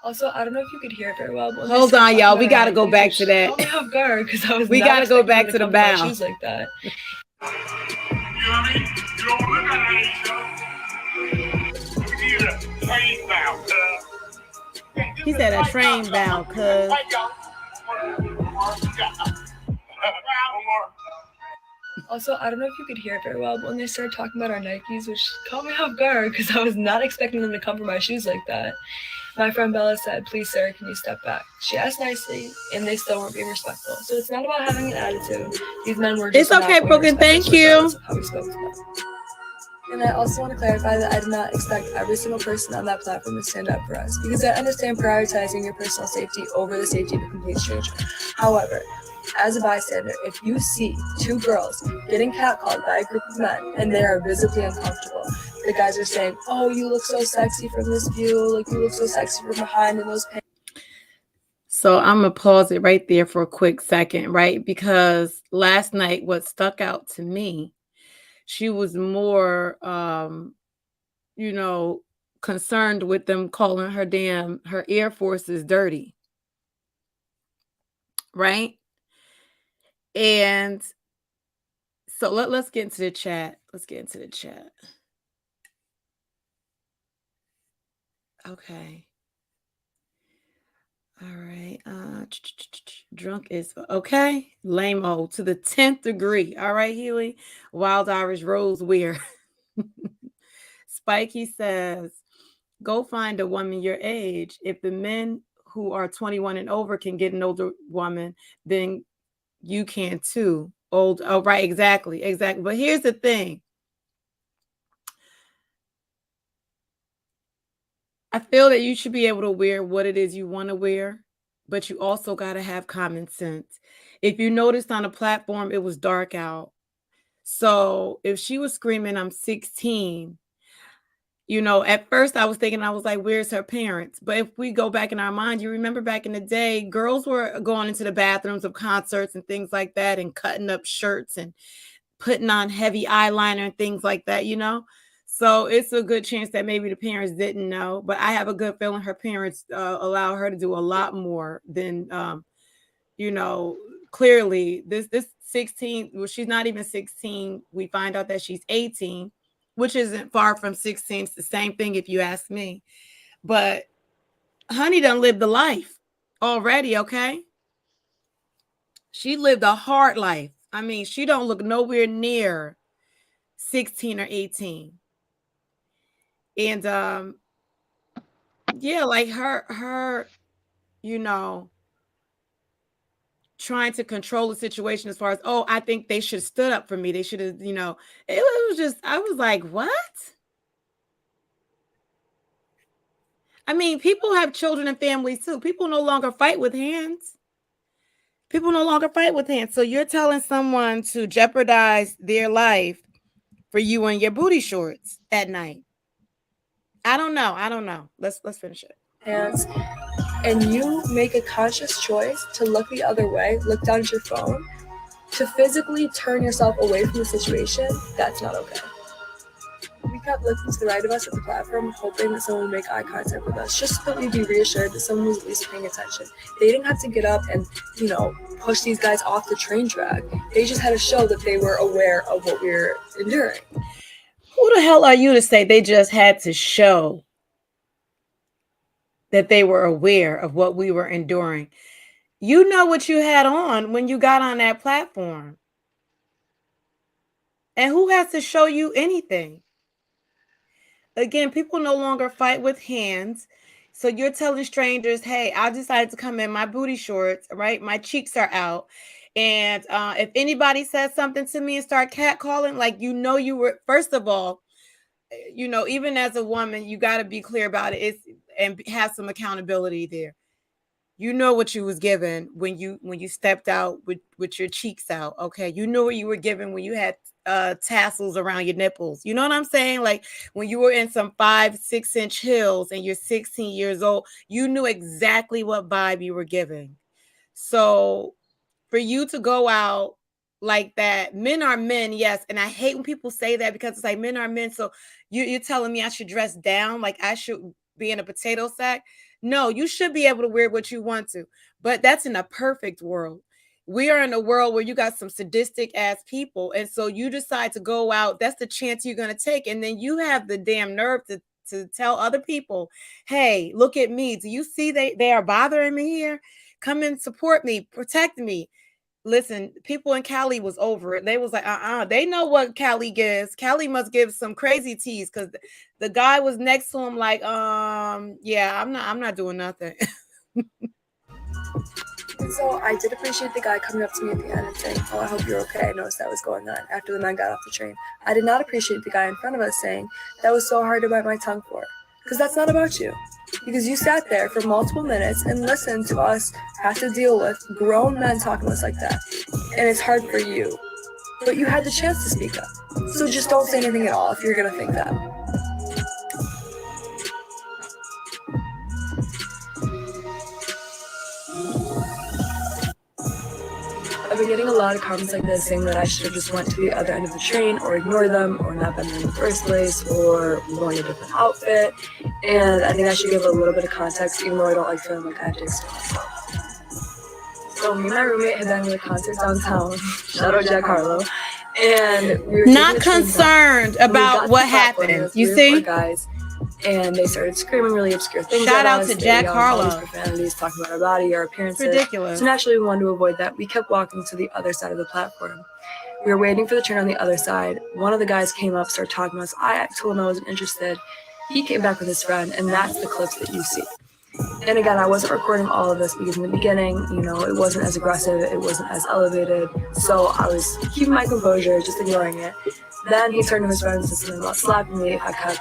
Also, I don't know if you could hear it very well. But hold on, y'all. We got to go back to that. We got to go back to the bow. Shoes like that. He said a train bow, cuz. Also, I don't know if you could hear it very well, but when they started talking about our Nikes, which caught me off guard because I was not expecting them to come for my shoes like that, my friend Bella said, "Please, sir, can you step back?" She asked nicely, and they still weren't being respectful. So it's not about having an attitude. These men were just it's okay, Brooklyn. Thank you. How we spoke to them. And I also want to clarify that I did not expect every single person on that platform to stand up for us, because I understand prioritizing your personal safety over the safety of a complete stranger. However, as a bystander, if you see two girls getting catcalled by a group of men and they are visibly uncomfortable, the guys are saying, "Oh, you look so sexy from this view, like you look so sexy from behind in those pants." So I'm going to pause it right there for a quick second, right? Because last night, what stuck out to me, she was more, concerned with them calling her Air Forces dirty. Right? And so let's get into the chat. Okay. All right. Drunk is okay. Lame-o to the 10th degree. All right, Huey. Wild Irish Rose weird. Spikey says, go find a woman your age. If the men who are 21 and over can get an older woman, then you can too. Oh, right, exactly. But here's the thing. I feel that you should be able to wear what it is you want to wear, but you also got to have common sense. If you noticed on a platform, it was dark out. So if she was screaming, "I'm 16," at first I was like, where's her parents? But if we go back in our mind, you remember back in the day, girls were going into the bathrooms of concerts and things like that and cutting up shirts and putting on heavy eyeliner and things like that, So it's a good chance that maybe the parents didn't know, but I have a good feeling her parents allow her to do a lot more than, clearly this 16. Well, she's not even 16. We find out that she's 18, which isn't far from 16. It's the same thing if you ask me. But honey done lived the life already, okay? She lived a hard life. I mean, she don't look nowhere near 16 or 18. And yeah, like her, you know, trying to control the situation as far as, oh, I think they should have stood up for me. They should have, you know, it was just, I was like, what? I mean, people have children and families too. People no longer fight with hands. People no longer fight with hands. So you're telling someone to jeopardize their life for you and your booty shorts at night. I don't know. I don't know. Let's finish it. Hands, and you make a conscious choice to look the other way, look down at your phone, to physically turn yourself away from the situation, that's not okay. We kept looking to the right of us at the platform, hoping that someone would make eye contact with us, just so that we'd be reassured that someone was at least paying attention. They didn't have to get up and, you know, push these guys off the train track. They just had to show that they were aware of what we were enduring. Who the hell are you to say they just had to show that they were aware of what we were enduring? You know what you had on when you got on that platform. And who has to show you anything? Again, people no longer fight with hands. So you're telling strangers, hey, I decided to come in my booty shorts, right? My cheeks are out. And if anybody says something to me and start catcalling, like, you know, you were, first of all, you know, even as a woman, you got to be clear about it and have some accountability there. You know what you was given when you stepped out with your cheeks out. Okay. You know what you were given when you had tassels around your nipples. You know what I'm saying? Like when you were in some 5-6 inch heels and you're 16 years old, you knew exactly what vibe you were giving. So for you to go out like that, men are men, yes. And I hate when people say that because it's like men are men. So you're telling me I should dress down, like I should be in a potato sack. No, you should be able to wear what you want to, but that's in a perfect world. We are in a world where you got some sadistic ass people. And so you decide to go out. That's the chance you're going to take. And then you have the damn nerve to tell other people, hey, look at me. Do you see they are bothering me here? Come and support me, protect me. Listen, people in Cali was over it. They was like, they know what Cali gives. Cali must give some crazy teas because the guy was next to him like, yeah, I'm not doing nothing. And so I did appreciate the guy coming up to me at the end and saying, oh, I hope you're okay. I noticed that was going on after the man got off the train. I did not appreciate the guy in front of us saying, that was so hard to bite my tongue for. Because that's not about you. Because you sat there for multiple minutes and listened to us have to deal with grown men talking to us like that. And it's hard for you. But you had the chance to speak up. So just don't say anything at all if you're going to think that. I've been getting a lot of comments like this saying that I should have just went to the other end of the train or ignore them or not been there in the first place or worn a different outfit. And I think I should give a little bit of context even though I don't like feeling like I have to explain myself. So me and my roommate had been to a concert downtown, shout out Jack Harlow, and we were not concerned about what happened. You see? Guys, and they started screaming really obscure things. Shout out us. to Jack Harlow. Profanities, talking about our body, our appearances. It's ridiculous. So naturally, we wanted to avoid that. We kept walking to the other side of the platform. We were waiting for the train on the other side. One of the guys came up, started talking to us. I told him I wasn't interested. He came back with his friend, and that's the clips that you see. And again, I wasn't recording all of this because in the beginning, you know, it wasn't as aggressive, it wasn't as elevated. So I was keeping my composure, just ignoring it. Then he turned to his friend and said something about slapping me if I kept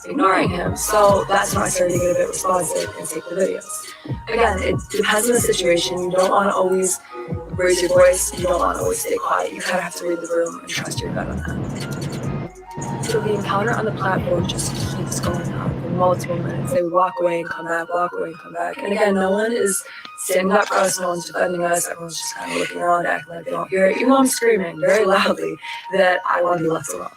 ignoring him. So that's when I started to get a bit responsive and take the videos. Again, it depends on the situation. You don't want to always raise your voice. You don't want to always stay quiet. You kind of have to read the room and trust your gut on that. So the encounter on the platform just keeps going on for multiple minutes. They would walk away and come back, walk away and come back. And again, no one is standing up for us, no one's defending us. Everyone's just kind of looking around, acting like they don't hear it. Even though I'm screaming very loudly that I want to be left alone.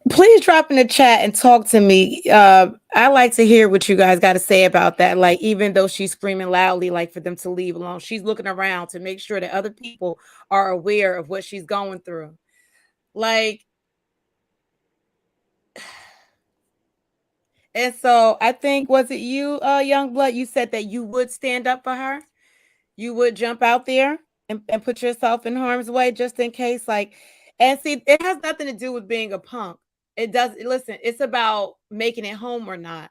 Please drop in the chat and talk to me. I like to hear what you guys got to say about that. Like, even though she's screaming loudly, like for them to leave alone, she's looking around to make sure that other people are aware of what she's going through. Like, and so I think, was it you, Young Blood? You said that you would stand up for her. You would jump out there and put yourself in harm's way just in case. Like, and see, it has nothing to do with being a punk. It does. Listen, it's about making it home or not.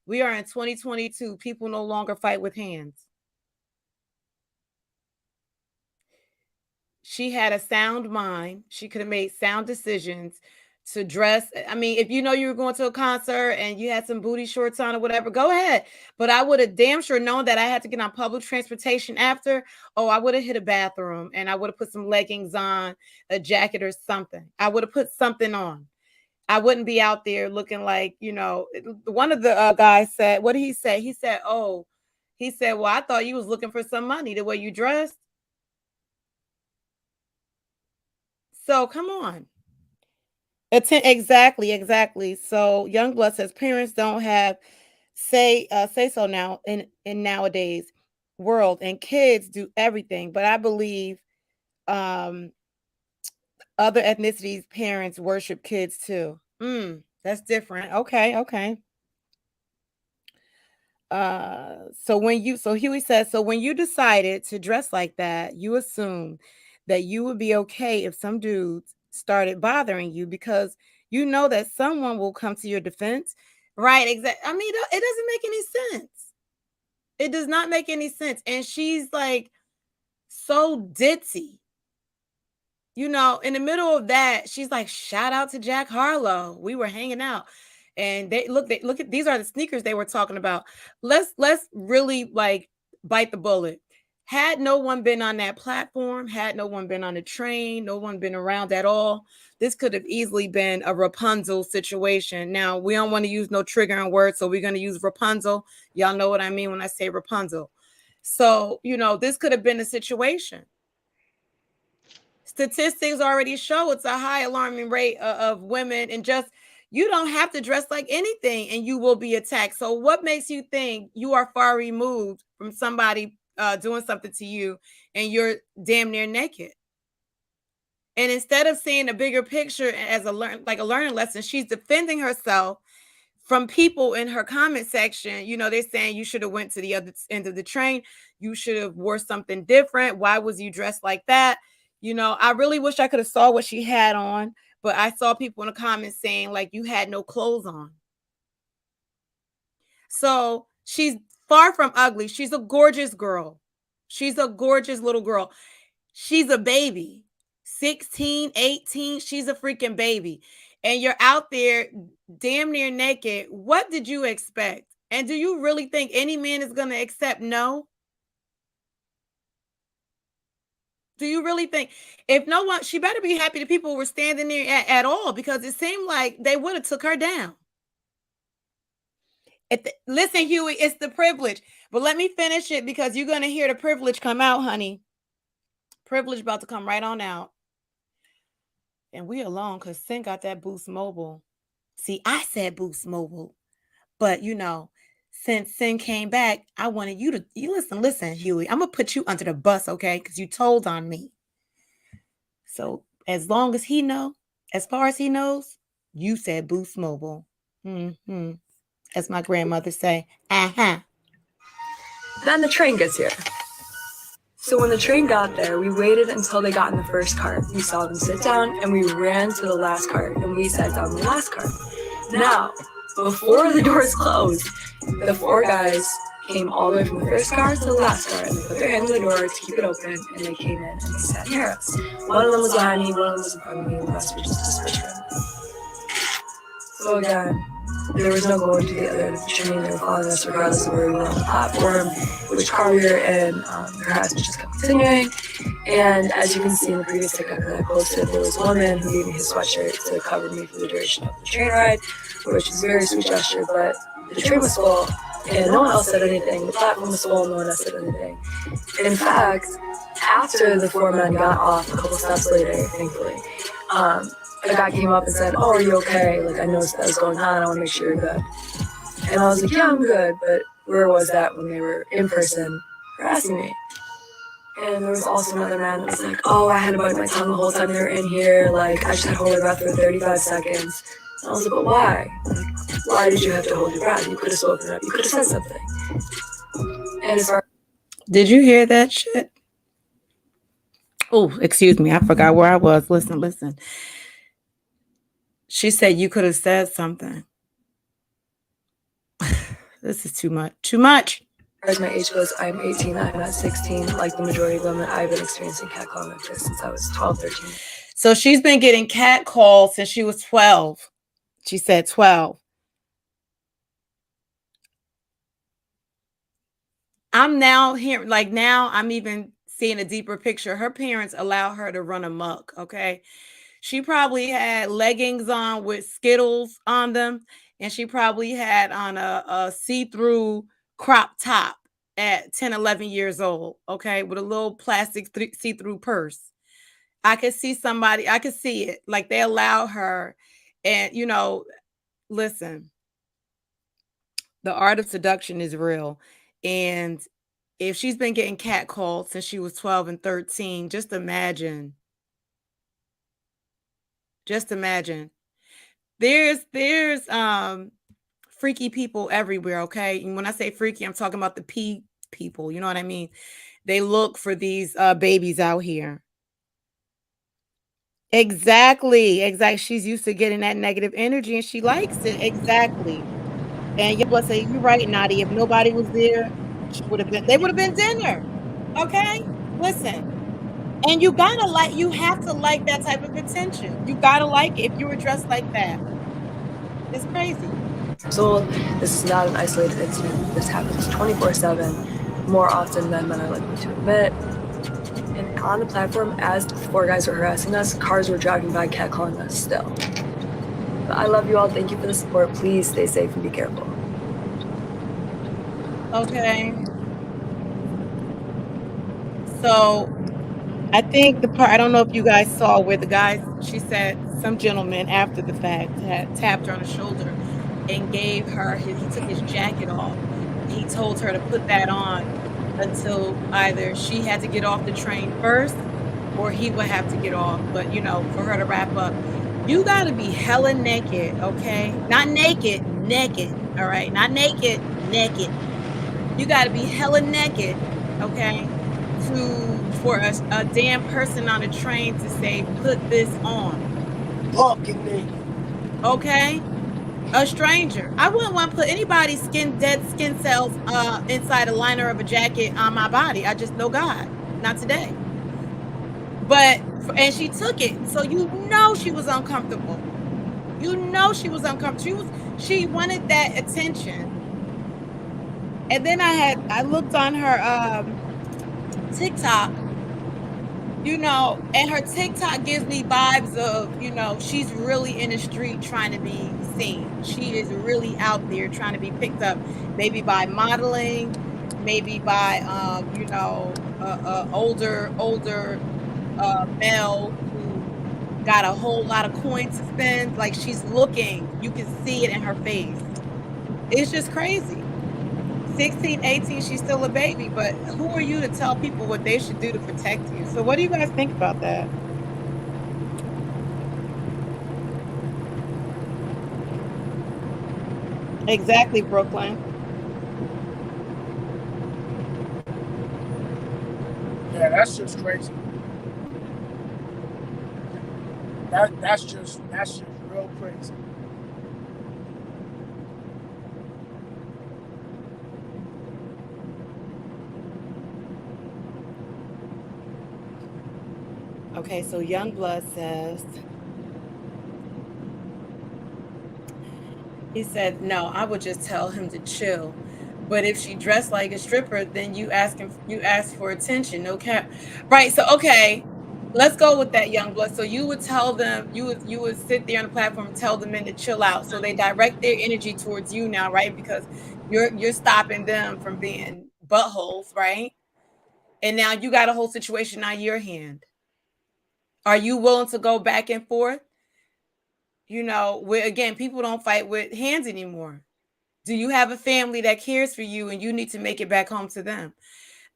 We are in 2022. People no longer fight with hands. She had a sound mind. She could have made sound decisions to dress. I mean, if you know you were going to a concert and you had some booty shorts on or whatever, go ahead. But I would have damn sure known that I had to get on public transportation after. Oh, I would have hit a bathroom and I would have put some leggings on, a jacket or something. I would have put something on. I wouldn't be out there looking like, one of the guys said, what did he say? He said, well, I thought you was looking for some money the way you dressed. So come on. Exactly. So Youngblood says parents don't have say so now in nowadays world, and kids do everything. But I believe other ethnicities parents worship kids too. That's different. Okay. So Huey says, so when you decided to dress like that, you assumed that you would be okay if some dudes started bothering you because you know that someone will come to your defense, right? Exactly. I mean, it doesn't make any sense. It does not make any sense. And she's like so ditzy. In the middle of that, she's like, shout out to Jack Harlow. We were hanging out. And they look at these are the sneakers they were talking about. Let's really like bite the bullet. Had no one been on that platform, had no one been on the train, no one been around at all, this could have easily been a Rapunzel situation. Now, we don't want to use no triggering words, so we're going to use Rapunzel. Y'all know what I mean when I say Rapunzel. So, this could have been a situation. Statistics already show it's a high alarming rate of women, and just you don't have to dress like anything and you will be attacked. So what makes you think you are far removed from somebody doing something to you and you're damn near naked? And instead of seeing a bigger picture as a learning lesson, she's defending herself from people in her comment section. They're saying you should have went to the other end of the train. You should have wore something different. Why was you dressed like that? I really wish I could have saw what she had on, but I saw people in the comments saying like you had no clothes on. So she's far from ugly. She's a gorgeous girl. She's a gorgeous little girl. She's a baby. 16, 18, she's a freaking baby. And you're out there damn near naked. What did you expect? And do you really think any man is going to accept no? Do you really think if no one, she better be happy the people were standing there at all, because it seemed like they would have took her down. Listen, Huey, it's the privilege. But let me finish it because you're going to hear the privilege come out, honey. Privilege about to come right on out. And we alone because Sin got that Boost Mobile. See, I said Boost Mobile. But, since Sin came back, I wanted you to listen, Huey. I'm going to put you under the bus, okay? Because you told on me. So as long as he know, as far as he knows, you said Boost Mobile. As my grandmother say, uh-huh. Then the train gets here. So when the train got there, we waited until they got in the first cart. We saw them sit down and we ran to the last cart and we sat down in the last cart. Now, before the doors closed, the four guys came all the way from the first car to the last car and they put their hand on the door to keep it open and they came in and they sat near us. One of them was behind me, one of them was in front of me, and the rest were just dispersed. So again, there was no going to the other end of the train. They were following us regardless of where we were on the platform, which car we were in. Their harassment just kept continuing. And as you can see in the previous TikTok that I posted, there was a woman who gave me his sweatshirt to cover me for the duration of the train ride, which is a very sweet gesture, but the train was full and no one else said anything. The platform was full, no one else said anything. In fact, after the four men got off, a couple steps later, thankfully, a guy came up and said, "Oh, are you okay? Like, I noticed that was going on. I want to make sure you're good." And I was like, "Yeah, I'm good." But where was that when they were in person harassing me? And there was also another man that was like, "Oh, I had to bite my tongue the whole time they were in here. Like, I just had to hold my breath for 35 seconds." And I was like, "But why? Like, why did you have to hold your breath? You could have spoken up. You could have said something." And as far Did you hear that shit? Oh, excuse me. I forgot where I was. Listen, listen. She said you could have said something. This is too much. Too much. as my age goes, I'm 18, I'm not 16. Like the majority of women, I've been experiencing catcalling like this since I was 12, 13. So she's been getting catcalled since she was 12. She said 12. I'm now hearing, like, now I'm even seeing a deeper picture. Her parents allow her to run amok. Okay. She probably had leggings on with Skittles on them, and she probably had on a see-through crop top at 10, 11 years old. Okay. With a little plastic see-through purse. I could see somebody, I could see it. Like, they allow her. And, listen, the art of seduction is real. And if she's been getting catcalled since she was 12 and 13, just imagine. Just imagine. There's freaky people everywhere, okay? And when I say freaky, I'm talking about the P people, you know what I mean? They look for these babies out here. Exactly. Exactly. She's used to getting that negative energy and she likes it. Exactly. And your blood say, you're right, Nadia. If nobody was there, they would have been dinner. Okay? Listen. And you have to like that type of attention. You gotta like it if you were dressed like that. It's crazy. So this is not an isolated incident. This happens 24/7, more often than men are likely to admit. And on the platform, as the four guys were harassing us, cars were driving by catcalling us still. But I love you all. Thank you for the support. Please stay safe and be careful. Okay. So I think the part, I don't know if you guys saw where the guys, she said some gentleman after the fact had tapped her on the shoulder and gave her he took his jacket off. He told her to put that on until either she had to get off the train first or he would have to get off. But for her to wrap up, you got to be hella naked, okay? Not naked, naked, all right? Not naked, naked. You got to be hella naked, okay? For a damn person on a train to say, put this on. Fucking naked. Okay? A stranger. I wouldn't want to put anybody's dead skin cells inside a liner of a jacket on my body. I just know God. Not today. And she took it. So she was uncomfortable. She was uncomfortable. She wanted that attention. And then I looked on her TikTok, and her TikTok gives me vibes of, she's really in the street trying to be seen. She is really out there trying to be picked up, maybe by modeling, maybe by, older male who got a whole lot of coins to spend. Like, she's looking, you can see it in her face. It's just crazy. 16, 18, she's still a baby, but who are you to tell people what they should do to protect you? So what do you guys think about that? Exactly, Brooklyn. Yeah, that's just crazy. That's just real crazy. Okay, so Youngblood says, he said, no, I would just tell him to chill. But if she dressed like a stripper, then you ask for attention. No cap. Right. So okay, let's go with that, Youngblood. So you would tell them, you would sit there on the platform and tell the men to chill out. So they direct their energy towards you now, right? Because you're stopping them from being buttholes, right? And now you got a whole situation on your hand. Are you willing to go back and forth? Again, people don't fight with hands anymore. Do you have a family that cares for you and you need to make it back home to them?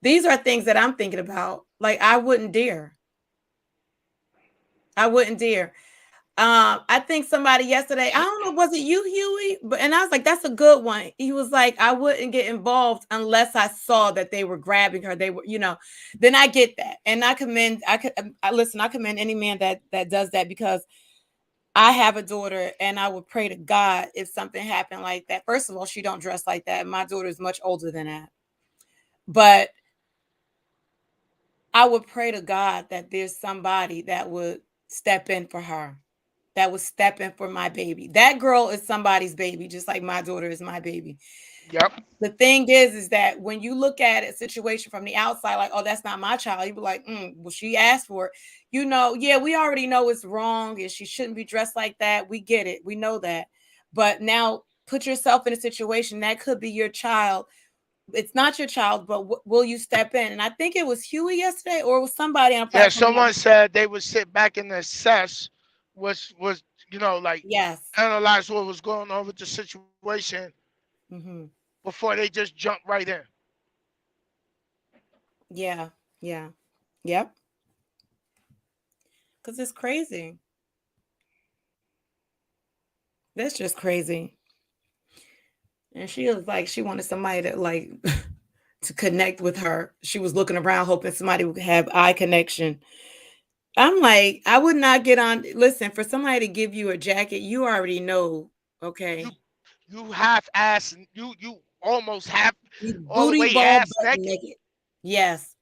These are things that I'm thinking about. Like, I wouldn't dare. I wouldn't dare. I think somebody yesterday, I don't know, was it you, Huey? And I was like, that's a good one. He was like, I wouldn't get involved unless I saw that they were grabbing her. They were, then I get that. And I commend any man that does that, because I have a daughter and I would pray to God if something happened like that. First of all, she don't dress like that. My daughter is much older than that. But I would pray to God that there's somebody that would step in for her, that was stepping for my baby. That girl is somebody's baby, just like my daughter is my baby. Yep. The thing is that when you look at a situation from the outside, like, oh, that's not my child, you be like, well, she asked for it. Yeah, we already know it's wrong and she shouldn't be dressed like that. We get it. We know that. But now put yourself in a situation that could be your child. It's not your child, but will you step in? And I think it was Huey yesterday, or it was somebody on a Yeah, platform. someone said they would sit back and assess was like Yes. analyze what was going on with the situation before they just jump right in. Yeah. Yep. Because it's crazy. That's just crazy. And she was like, she wanted somebody to like to connect with her. She was looking around hoping somebody would have eye connection. I'm like, I would not get on. Listen, for somebody to give you a jacket, you already know, okay? You half ass, you almost half You all the booty way ball ass butt naked. naked. Yes.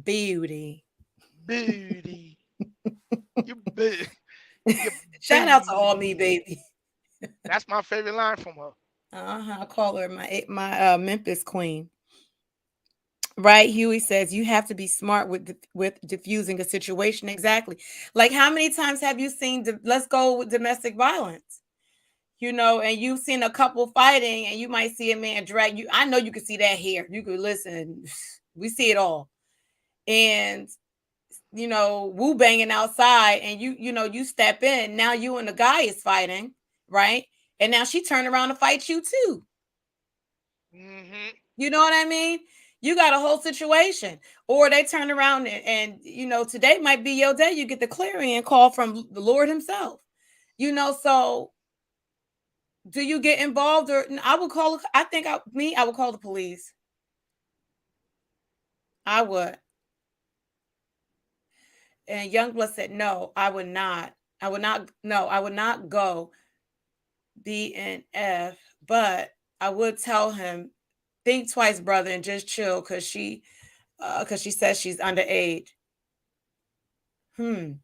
Beauty. Beauty. You be you Shout out to All Me beauty. Baby. That's my favorite line from her. I call her my Memphis queen. Right, Huey says you have to be smart with diffusing a situation. Exactly. Like, how many times have you seen? Let's go with domestic violence. And you've seen a couple fighting, and you might see a man drag you. I know you can see that here. You could listen. We see it all, and woo banging outside, and you step in. Now you and the guy is fighting, right? And now she turned around to fight you too. You know what I mean? You got a whole situation. Or they turn around and today might be your day. You get the clarion call from the Lord himself. So do you get involved? Or I would call, I would call the police. I would. And Youngblood said, no, I would not. I would not go DNF, but I would tell him, think twice, brother, and just chill, because she says she's underage. And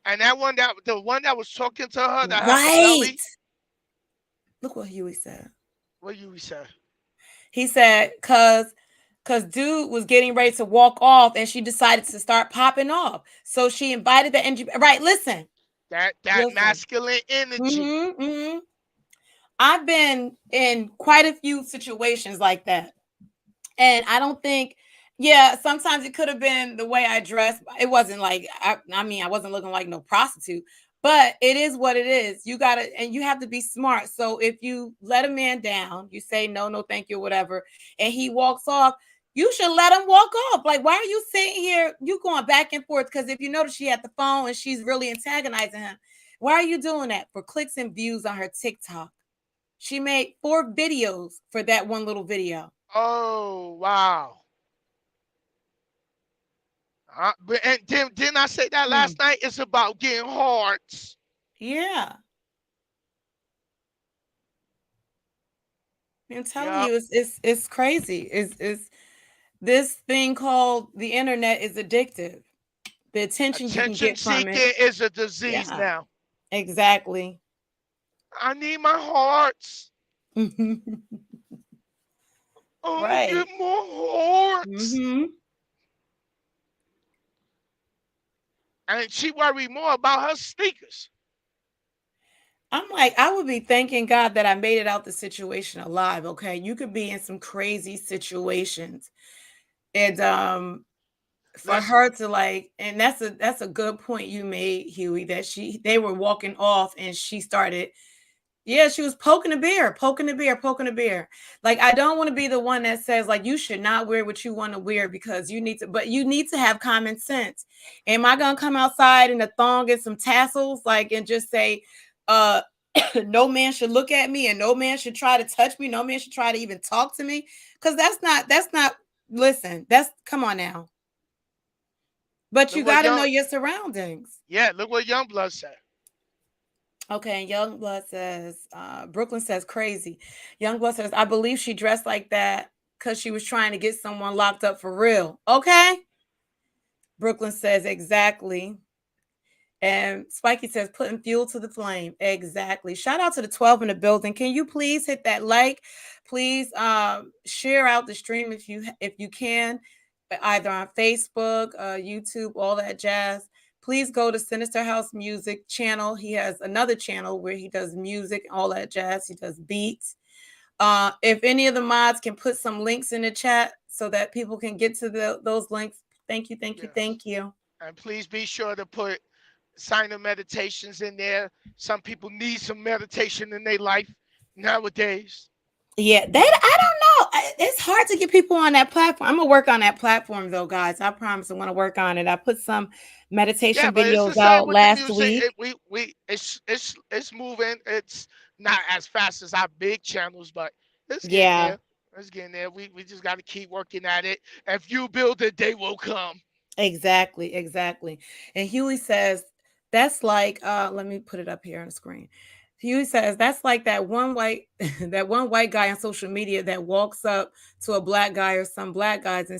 the one that was talking to her that had the Right. belly. Look what Huey said. What Huey said? He said, cause dude was getting ready to walk off and she decided to start popping off. So she invited the energy. Right, listen. That masculine energy. I've been in quite a few situations like that. And I don't think, sometimes it could have been the way I dressed. It wasn't like, I wasn't looking like no prostitute, but it is what it is. You have to be smart. So if you let a man down, you say, no, thank you, whatever, and he walks off, you should let him walk off. Like, why are you sitting here? You going back and forth? Because if you notice, she had the phone and she's really antagonizing him. Why are you doing that? For clicks and views on her TikTok. She made 4 videos for that one little video. Oh, wow. And didn't I say that last night? It's about getting hearts. Yeah. I'm telling you, it's crazy. It's this thing called the internet is addictive. The attention you can get from seeking it is a disease now. Exactly. I need my hearts. Right. Get more hearts. And she worried more about her sneakers. I'm like, I would be thanking God that I made it out the situation alive. Okay. You could be in some crazy situations. And for Listen, her to like, and that's a good point you made, Huey, that they were walking off and she started. Yeah, she was poking the bear, poking the bear, poking the bear. Like, I don't want to be the one that says, like, you should not wear what you want to wear because you need to, but you need to have common sense. Am I going to come outside in a thong and some tassels, like, and just say, uh, no man should look at me and no man should try to touch me. No man should try to even talk to me. Because listen, come on now. But you look what got to know young, your surroundings. yeah, look what Youngblood said. Okay, Youngblood says, Brooklyn says crazy. Youngblood says, I believe she dressed like that because she was trying to get someone locked up for real. Okay. Brooklyn says, exactly. And Spiky says, putting fuel to the flame. Exactly. Shout out to the 12 in the building. Can you please hit that like? Please share out the stream if you can, either on Facebook, YouTube, all that jazz. Please go to Sinister House Music channel. He has another channel where he does music, all that jazz. He does beats. If any of the mods can put some links in the chat so that people can get to those links. Thank you, thank you, Yes. thank you. And please be sure to put sign of meditations in there. Some people need some meditation in their life nowadays. Yeah, I don't know. It's hard to get people on that platform. I'm gonna work on that platform though, guys. I promise I want to work on it. I put some Yeah, meditation but it's the videos same out with the last music. week. It's moving. It's not as fast as our big channels, but it's getting Yeah, there. It's getting there. We just got to keep working at it. If you build it, they will come. exactly, exactly. And Huey says that's like let me put it up here on the screen. Huey says that's like that one white that one white guy on social media that walks up to a black guy or some black guys and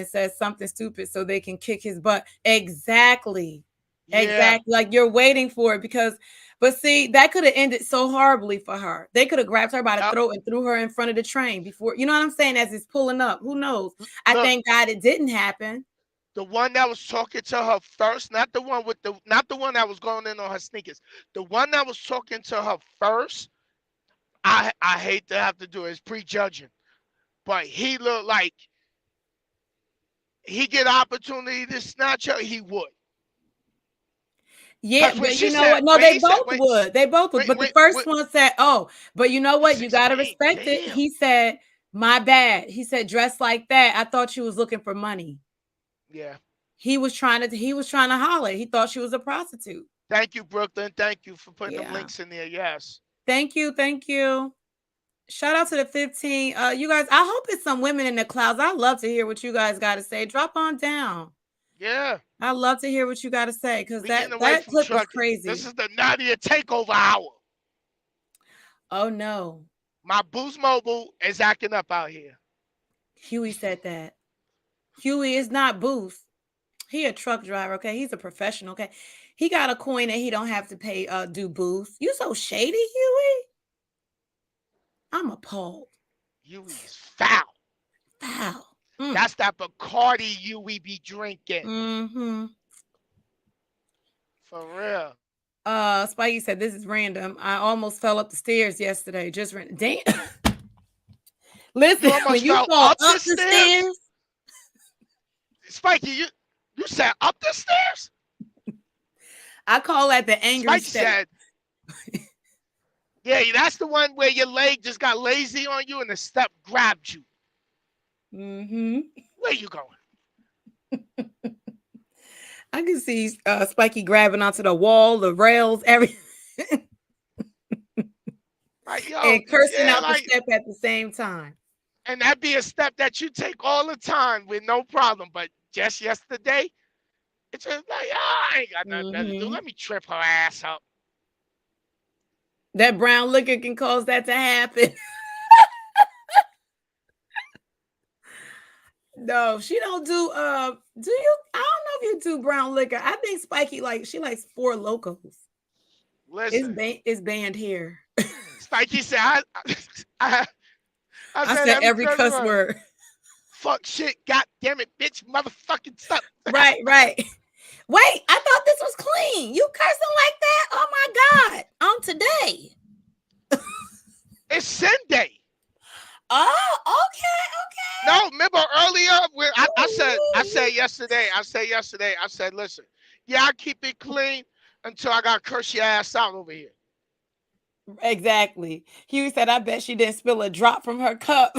says something stupid so they can kick his butt. Exactly. Yeah. Exactly. Like you're waiting for it but see, that could have ended so horribly for her. They could have grabbed her by the Yep. throat and threw her in front of the train before, you know what I'm saying, as it's pulling up. Who knows? I Look, thank God it didn't happen. the one that was talking to her first, not the one that was going in on her sneakers. The one that was talking to her first, I hate to have to do it, it's prejudging. But he looked like he get opportunity to snatch her, he would. Yeah, Because but you know what? No, when they he said, both would. They both would. But the first wait, one said, "Oh, but you know what? You got to 16, respect it." damn. He said, "My bad." He said, "Dressed like that. I thought she was looking for money." Yeah. He was trying to holler. He thought she was a prostitute. Thank you, Brooklyn. Thank you for putting them Yeah. links in there. Yes. Thank you. Thank you. Shout out to the 15. You guys, I hope it's some women in the clouds. I love to hear what you guys got to say. Drop on down. Yeah. I love to hear what you got to say because We that getting away from clip was trucking. crazy. This is the Nadia takeover hour. Oh no. My Boost Mobile is acting up out here. Huey said that. Huey is not Boost. He a truck driver, okay? He's a professional, okay? He got a coin that he don't have to pay do Boost. You so shady, Huey. I'm appalled. Huey's foul. Foul. That's that Bacardi Huey be drinking. Mm-hmm. For real. Spikey said this is random. I almost fell up the stairs yesterday. Just ran. Damn. Listen, when you fall up the stairs. Spikey, you said up the stairs? I call that the angry Spikey step. said, yeah, that's the one where your leg just got lazy on you and the step grabbed you. Mm-hmm. Where you going? I can see Spikey grabbing onto the wall, the rails, everything. Like, yo, and cursing out like, the step at the same time. And that be a step that you take all the time with no problem. But just yesterday, it's just like, I ain't got nothing better to do. Let me trip her ass up. That brown liquor can cause that to happen. No, she don't do do you? I don't know if you do brown liquor. I think Spikey she likes Four Locos. Listen, it's banned here. Spikey said I said every cuss word. Fuck shit, god damn it, bitch, motherfucking stuff. Right. Wait, I thought this was clean. You cursing like that? Oh my God. On today. It's Sunday. Oh, okay. No, remember earlier when I said, listen, yeah, I keep it clean until I got to curse your ass out over here. Exactly. Huey said, I bet she didn't spill a drop from her cup.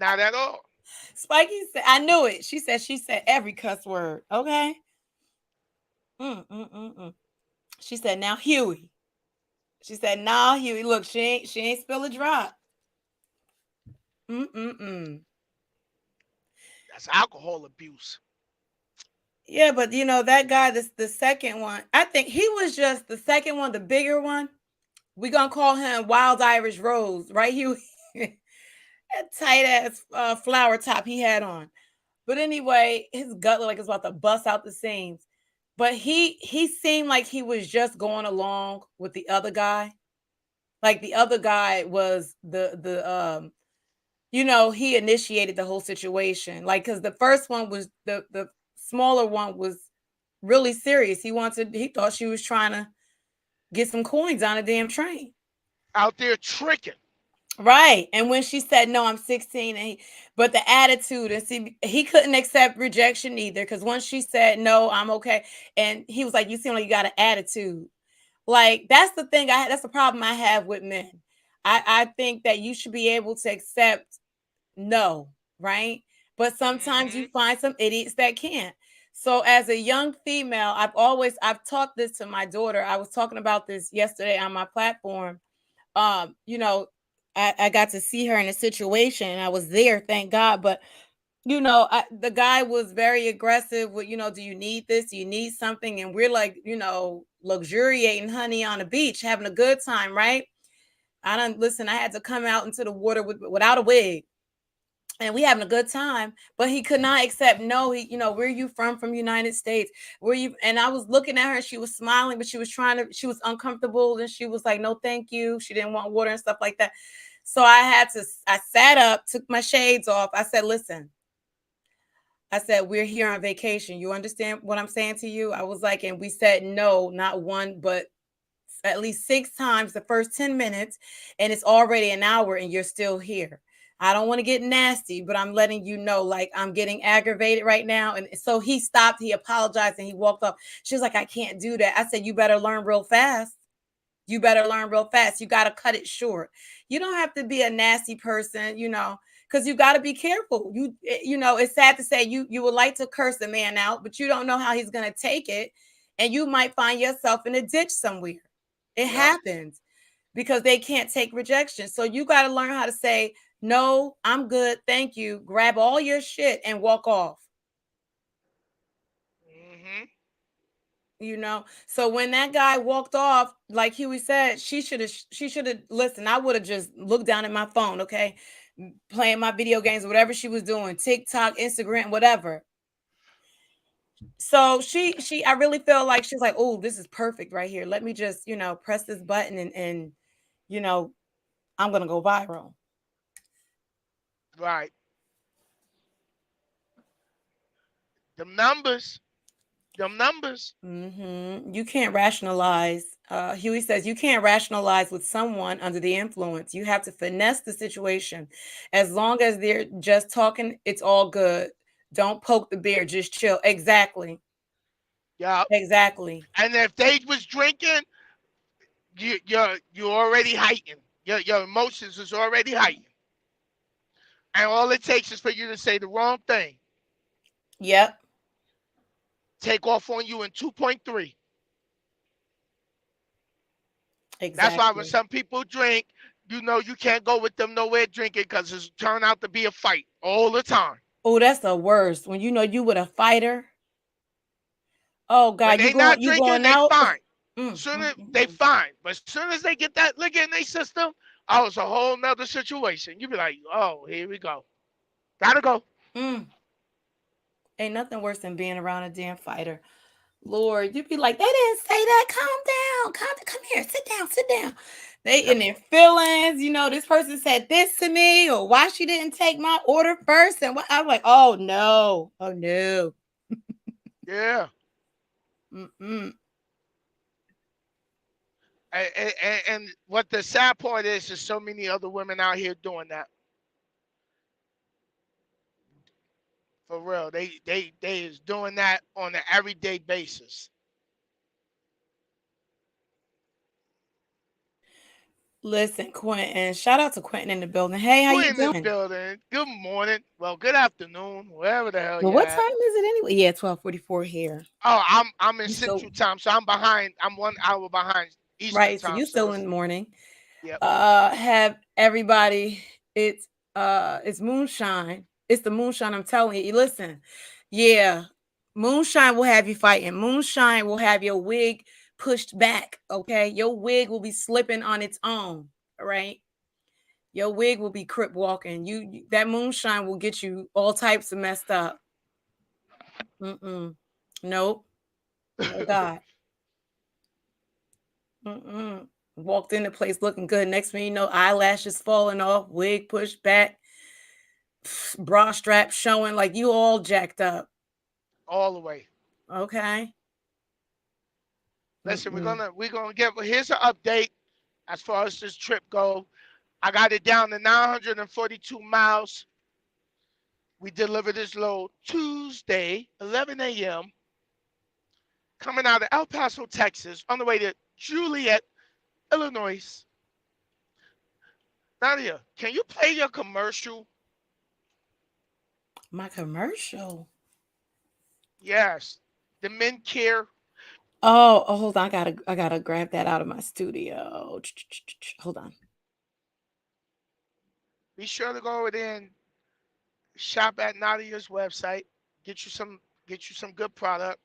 Not at all. Spiky said, I knew it. She said every cuss word. Okay. Mm. She said, now Huey. She said, nah, Huey. Look, she ain't spill a drop. Mm. That's alcohol abuse. Yeah, but that guy, the second one, I think he was just the second one, the bigger one. We gonna call him Wild Irish Rose, right, Huey? That tight ass flower top he had on. But anyway, his gut looked like it's about to bust out the seams. But he seemed like he was just going along with the other guy. Like the other guy was he initiated the whole situation. Like cuz the first one was the smaller one was really serious. He thought she was trying to get some coins on a damn train. Out there tricking. Right. And when she said, no, I'm 16, but the attitude, and see, he couldn't accept rejection either. Cause once she said, no, I'm okay. And he was like, you seem like you got an attitude. Like, that's the thing. That's the problem I have with men. I think that you should be able to accept no, right? But sometimes you Hmm. find some idiots that can't. So as a young female, I've taught this to my daughter. I was talking about this yesterday on my platform. um you know I got to see her in a situation and I was there, thank God. But the guy was very aggressive with, do you need this, do you need something, and we're like, luxuriating, honey, on the beach, having a good time, right? I had to come out into the water without a wig, and we having a good time, but he could not accept no. Where are you from United States, where you, and I was looking at her and she was smiling, but she was uncomfortable, and she was like, no thank you, she didn't want water and stuff like that. So I sat up, took my shades off. I said, listen, I said, we're here on vacation, you understand what I'm saying to you? I was like, and we said no, not one, but at least 6 times the first 10 minutes, and it's already an hour and you're still here. I don't want to get nasty, but I'm letting you know, like, I'm getting aggravated right now. And so he stopped, he apologized, and he walked off. She was like, I can't do that. I said, you better learn real fast. You better learn real fast. You got to cut it short. You don't have to be a nasty person, because you got to be careful. It's sad to say you would like to curse a man out, but you don't know how he's going to take it. And you might find yourself in a ditch somewhere. It Yep. happens because they can't take rejection. So you got to learn how to say, no, I'm good. Thank you. Grab all your shit and walk off. Hmm. So when that guy walked off, like Huey said, she should have listened. I would have just looked down at my phone, okay, playing my video games, whatever she was doing, TikTok, Instagram, whatever. So I really feel like she's like, oh, this is perfect right here, let me just press this button, and you know I'm gonna go viral. Right. Them numbers. Them numbers. You can't rationalize. Huey says you can't rationalize with someone under the influence. You have to finesse the situation. As long as they're just talking, it's all good. Don't poke the bear. Just chill. Exactly. Yeah. Exactly. And if they was drinking, you're already heightened. Your emotions is already heightened. And all it takes is for you to say the wrong thing. Yep. Take off on you in 2.3. That's why when Exactly. some people drink, you can't go with them nowhere drinking because it's turned out to be a fight all the time. Oh, that's the worst. When you with a fighter. Oh When God, they not you drinking, going they out? fine. Mm, Soon mm, as mm, they mm. fine, but as soon as they get that liquor in their system, oh, it's a whole nother situation. You be like, oh, here we go. Gotta go. Mm. Ain't nothing worse than being around a damn fighter. Lord, you'd be like, they didn't say that. Calm down. Come here. Sit down. Sit down. They Yep. in their feelings. This person said this to me, or why she didn't take my order first. And I'm like, oh no. Oh no. Yeah. Mm-mm. And what the sad part is, there's so many other women out here doing that. For real. They is doing that on an everyday basis. Listen, Quentin. Shout out to Quentin in the building. Hey, how you Queen in the doing? building. Good morning. Well, good afternoon, wherever the hell Well, you're what at. time is it anyway? Yeah, 12:44 here. Oh, I'm in You still Central Time, so I'm behind. I'm 1 hour behind Eastern right? So Time. you So still in it's the morning. yep, Have everybody. It's moonshine. It's the moonshine. I'm telling you. Listen, yeah, moonshine will have you fighting. Moonshine will have your wig pushed back. Okay, your wig will be slipping on its own. All right, your wig will be crip walking. That moonshine will get you all types of messed up. Mm-mm. Nope. No God. Mm-mm. Walked in the place looking good. Next thing you know, eyelashes falling off, wig pushed back, bra strap showing like you all jacked up. all the way. Okay. Listen, we're Mm-mm. gonna we're gonna get. Here's an update as far as this trip go. I got it down to 942 miles. We delivered this load Tuesday, 11 a.m. coming out of El Paso, Texas, on the way to Joliet, Illinois. Nadia, can you play your commercial? My commercial. Yes. The men care. Oh, hold on. I gotta grab that out of my studio. Hold on. Be sure to go over there and shop at Nadia's website. Get you some get you some good product.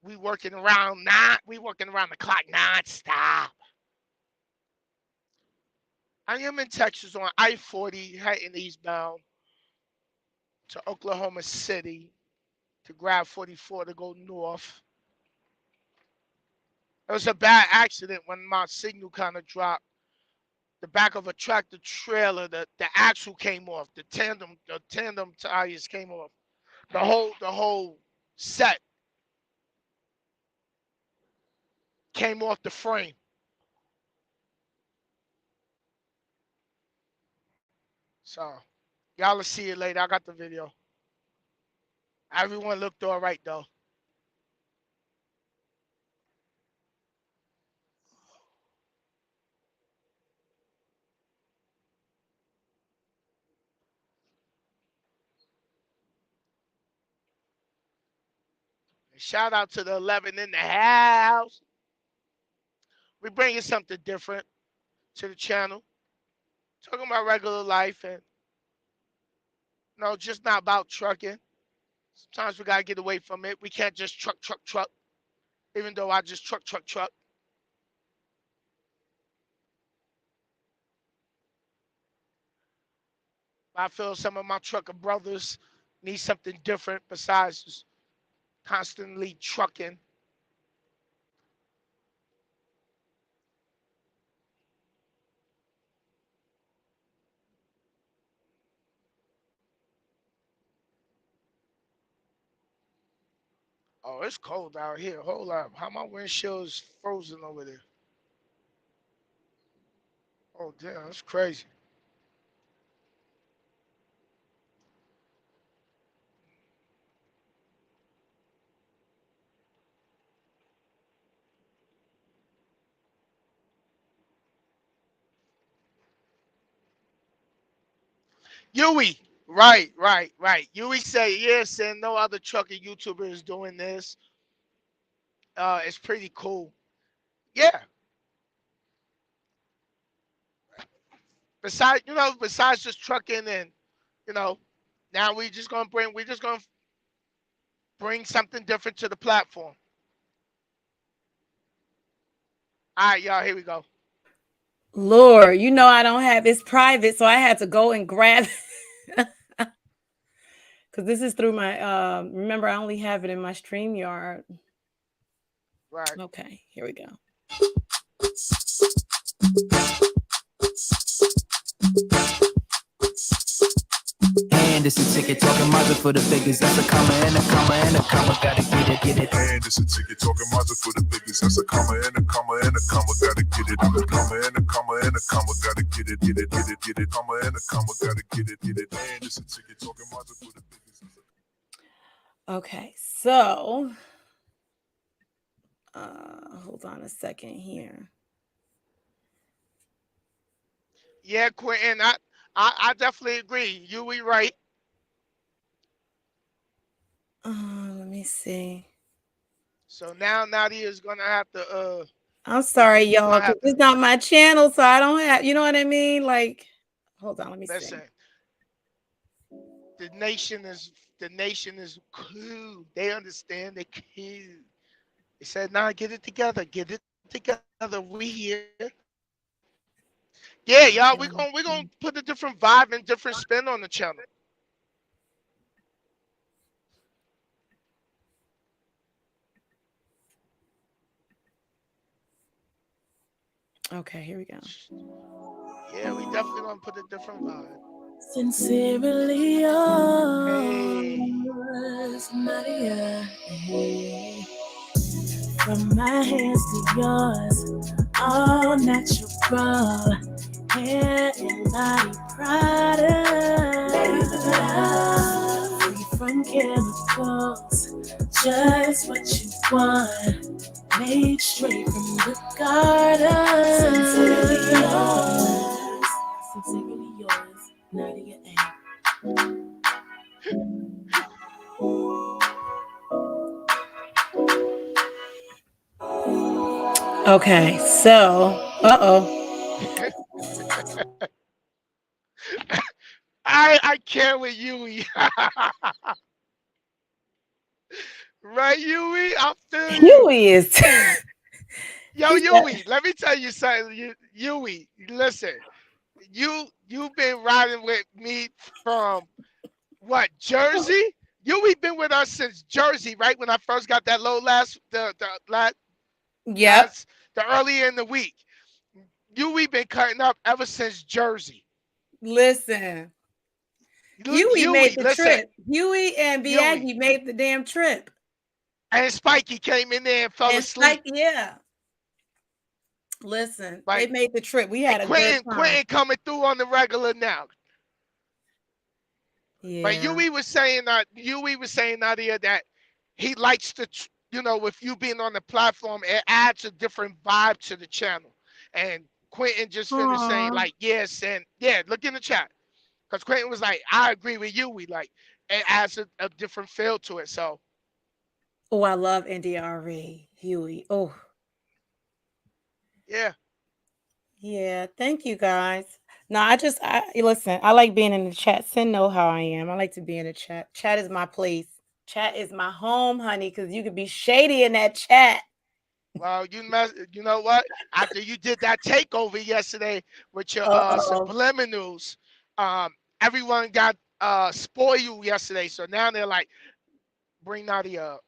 We working around the clock non-stop. I am in Texas on I-40 heading eastbound to Oklahoma City to grab 44 to go north. It was a bad accident when my signal kind of dropped. The back of a tractor trailer, the axle came off. The tandem tires came off. The whole set came off the frame. So y'all will see it later. I got the video. Everyone looked all right though. And shout out to the 11 in the house. We bringing something different to the channel. Talking about regular life and no, just not about trucking. Sometimes we gotta get away from it. We can't just truck, truck, truck. Even though I just truck, truck, truck. I feel some of my trucker brothers need something different besides just constantly trucking. Oh, it's cold out here. Hold up. How my windshield's frozen over there? Oh, damn, that's crazy. Yui. Right, right, right. Yui say, yes, and no other trucker YouTuber is doing this. It's pretty cool. Yeah. Besides just trucking and, you know, now we just gonna bring something different to the platform. All right, y'all, here we go. Lord, I don't have it's private, so I had to go and grab because this is through my remember I only have it in my StreamYard. Right. Okay, here we go. And it's a ticket talking Mazda for the biggest. That's a comma and a comma and a comma. Gotta get it, get it. And it's a ticket talking Mazda for the biggest. That's a comma and a comma and a comma. Gotta get it. I'm a comma and a comma and a comma. Gotta get it, get it, get it, get it. Comma and a comma. Gotta get it, get it. And it's a ticket talking Mazda for the biggest. Okay, so hold on a second here. Yeah, Quentin, I definitely agree. You we right. Let me see. So now Nadia is gonna have to I'm sorry, you're y'all, gonna because have to it's not my channel, so I don't have, you know what I mean? Like, hold on, let me see. listen. The nation is cool. They understand they cool. They said, nah, get it together. Get it together. We here. Yeah, y'all, we're gonna put a different vibe and different spin on the channel. Okay, here we go. Yeah, we definitely gonna put a different vibe. Sincerely Hey. yours, Nadia. Hey. From my hands to yours, all natural, hair and body products, free from chemicals, just what you want, made straight from the garden. Sincerely yours, Nadia A. Okay, so, I can't with Yui. Right, Yui? I feel you. Huey is. Yo, Yui, let me tell you something. Yui, listen. You've been riding with me from what, Jersey? Yui been with us since Jersey, right? When I first got that low Yep. the earlier in the week. Yui been cutting up ever since Jersey. Listen, Huey made Yui, the listen. trip. Huey and Yui. Biaggi made the damn trip. And Spikey came in there and fell And asleep. yeah. Listen, they Like, made the trip. We had and a good time. Quentin coming through on the regular now. Yeah. But Yui was saying Nadia, that he likes to, with you being on the platform, it adds a different vibe to the channel. And Quentin just finished saying, like, yes, and yeah, look in the chat. Because Quentin was like, I agree with Yui. Like, it adds a different feel to it. So, oh, I love NDRE, Huey. Oh, yeah. yeah. Thank you guys. No, I listen, I like being in the chat. Sin know how I am. I like to be in the chat. Chat is my place. Chat is my home, honey, because you could be shady in that chat. Well, you know what? After you did that takeover yesterday with your subliminals, everyone got spoiled yesterday. So now they're like, bring Nadia up.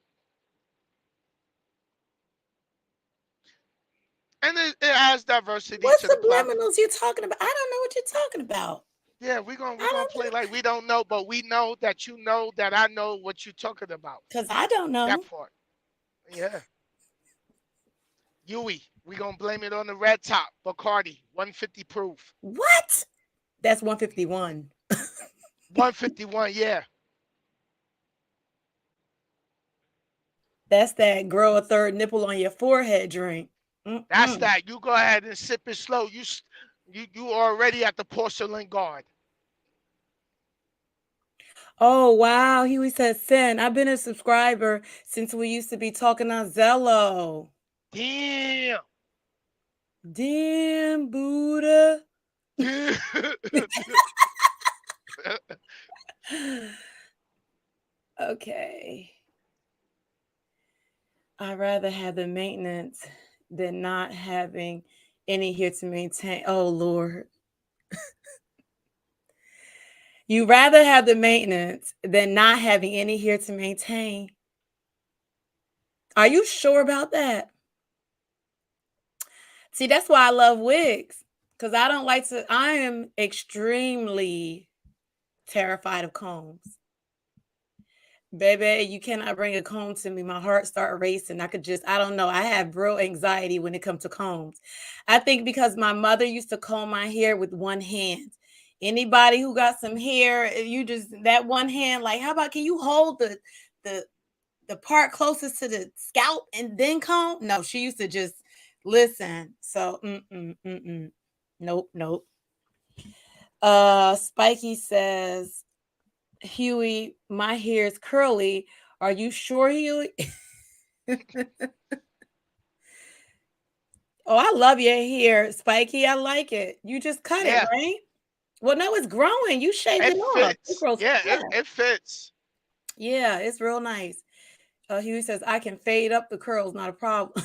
And it adds diversity What to the platform. subliminals you talking about? I don't know what you're talking about. Yeah, we're gonna play like we don't know, but we know that you know that I know what you're talking about. Because I don't know. That part. Yeah. Yui, we gonna blame it on the red top, Bacardi, 150 proof. What? That's 151. 151, yeah. That's that grow a third nipple on your forehead drink. That's that. You go ahead and sip it slow. You already at the porcelain guard. Oh, wow. Huey says, Sin, I've been a subscriber since we used to be talking on Zello. Damn. Damn, Buddha. Okay. I'd rather have the maintenance than not having any here to maintain. Oh, Lord. You rather have the maintenance than not having any here to maintain. Are you sure about that? See, that's why I love wigs. Because I don't like to, I am extremely Terrified of combs. Baby, you cannot bring a comb to me. My heart start racing. I don't know. I have real anxiety when it comes to combs. I think because my mother used to comb my hair with one hand. Anybody who got some hair, you just that one hand, like, how about can you hold the the part closest to the scalp and then comb? No, she used to just listen. So, nope, nope. Spiky says, Huey, my hair is curly. Are you sure, Huey? Oh, I love your hair, Spiky. I like it. You just cut it, Yeah, right? Well, no, it's growing. You shaved it it off. It fits. grows Yeah, fast. it fits. Yeah, it's real nice. Huey says, I can fade up the curls, not a problem.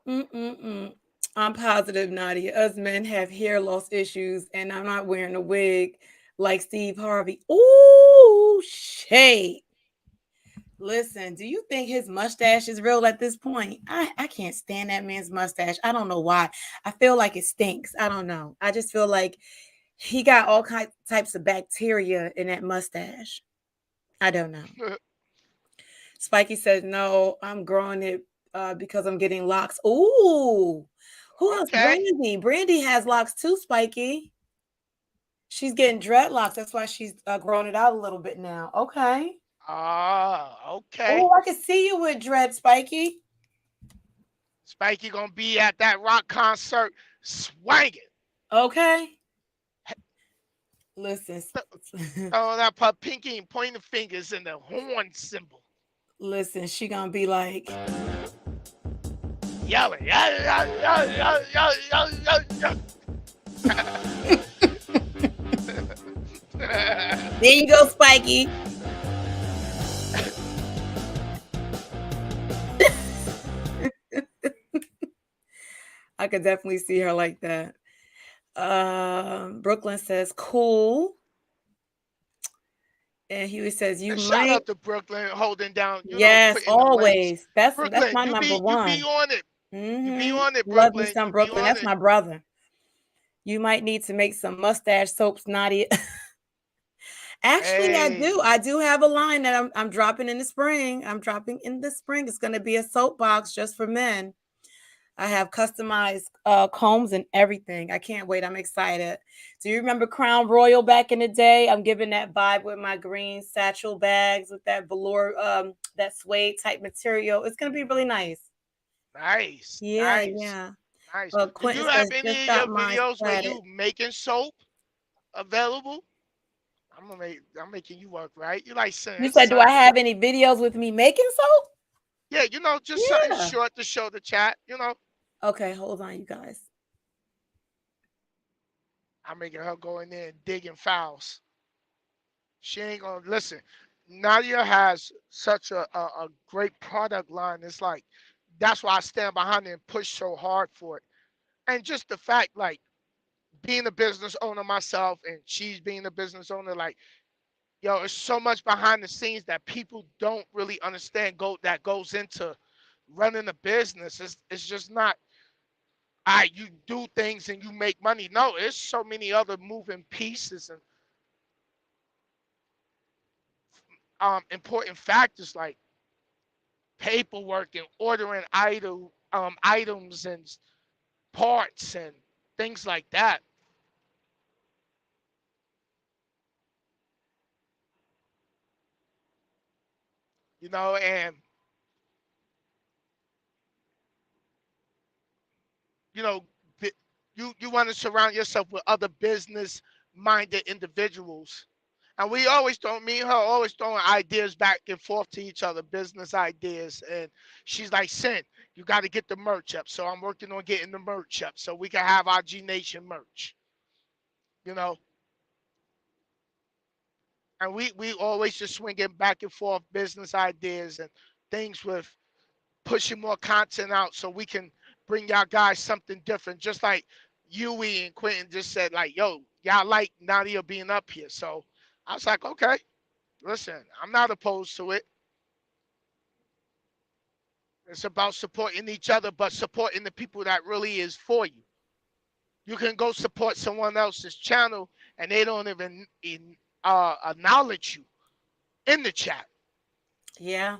Mm-mm-mm. I'm positive, Nadia. Us men have hair loss issues, and I'm not wearing a wig like Steve Harvey. Ooh, shade. Listen, do you think his mustache is real at this point? I can't stand that man's mustache. I don't know why. I feel like it stinks. I don't know. I just feel like he got all types of bacteria in that mustache. I don't know. Spiky says, no, I'm growing it because I'm getting locks. Ooh. Who else? Okay. Brandy. Brandy has locks too, Spiky. She's getting dreadlocks. That's why she's growing it out a little bit now. Okay. Okay. Oh, I can see you with dread, Spiky. Spikey gonna be at that rock concert swanging. Okay. Listen. Oh, that put pinky and pointing fingers in the horn symbol. Listen, she gonna be like, Yelling. Yeah, yeah, yeah, yeah, yeah, yeah, yeah. there you go, Spiky. I could definitely see her like that. Brooklyn says, cool. And Huey says, you Shout might. out to Brooklyn holding down, Yes, putting the links. always. That's Brooklyn, my number you be one. on it. You be Mm-hmm. on it, Love me Brooklyn. some You be Brooklyn. on That's it. my brother. You might need to make some mustache soaps, Nadia. Actually, I do. Hey. I do have a line that I'm dropping in the spring. I'm dropping in the spring. It's going to be a soap box just for men. I have customized combs and everything. I can't wait. I'm excited. Do you remember Crown Royal back in the day? I'm giving that vibe with my green satchel bags with that velour, that suede type material. It's going to be really nice. Nice. Yeah, Nice. yeah. Nice. Well, Do you Quentin have says, just any of got your my videos where credit. you making soap available? I'm making you work, right? You like You saying said, do I something. have any videos with me making soap? Yeah, just something Yeah. short to show the chat. Okay, hold on, you guys. I'm making her go in there and digging fouls. She ain't gonna listen. Nadia has such a great product line. It's like that's why I stand behind it and push so hard for it. And just the fact, like being a business owner myself, and she's being a business owner, like yo, it's so much behind the scenes that people don't really understand that goes into running a business. It's just not you do things and you make money. No, it's so many other moving pieces and important factors like paperwork and ordering items and parts and things like that. And you know, you want to surround yourself with other business minded individuals. And we always throw me and her always throwing ideas back and forth to each other, business ideas. And she's like, Sin, you got to get the merch up. So I'm working on getting the merch up so we can have our G Nation merch. You know, and we always just swinging back and forth business ideas and things with pushing more content out so we can bring y'all guys something different. Just like Yui and Quentin just said, like, yo, y'all like Nadia being up here. So I was like, okay, listen, I'm not opposed to it. It's about supporting each other, but supporting the people that really is for you. You can go support someone else's channel and they don't even acknowledge you in the chat. Yeah.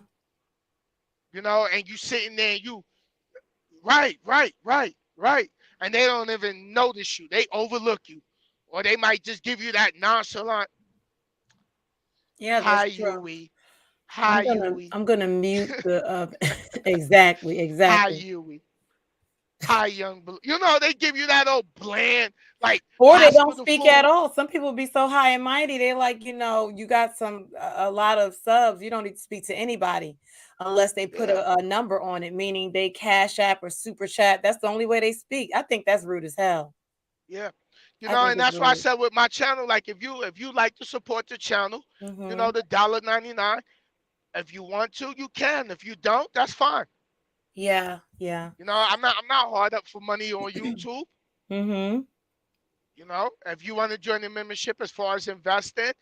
You know, and you sitting there and you right. And they don't even notice you. They overlook you. Or they might just give you that nonchalant, Yeah, hi that's true. Yui. Hi Yui. I'm gonna mute the exactly. Hi Yui. Hi young blue. You know, they give you that old bland, like Or they don't hospital speak food. at all. Some people be so high and mighty. They like, you got a lot of subs. You don't need to speak to anybody unless they put Yeah. a number on it, meaning they cash app or super chat. That's the only way they speak. I think that's rude as hell. Yeah. You I know, think and it's that's why I rude. said with my channel, like if you like to support the channel, you know, Mm-hmm. the $1.99. If you want to, you can. If you don't, that's fine. Yeah. You know, I'm not hard up for money on YouTube. Mm-hmm. You know, if you want to join the membership as far as investing,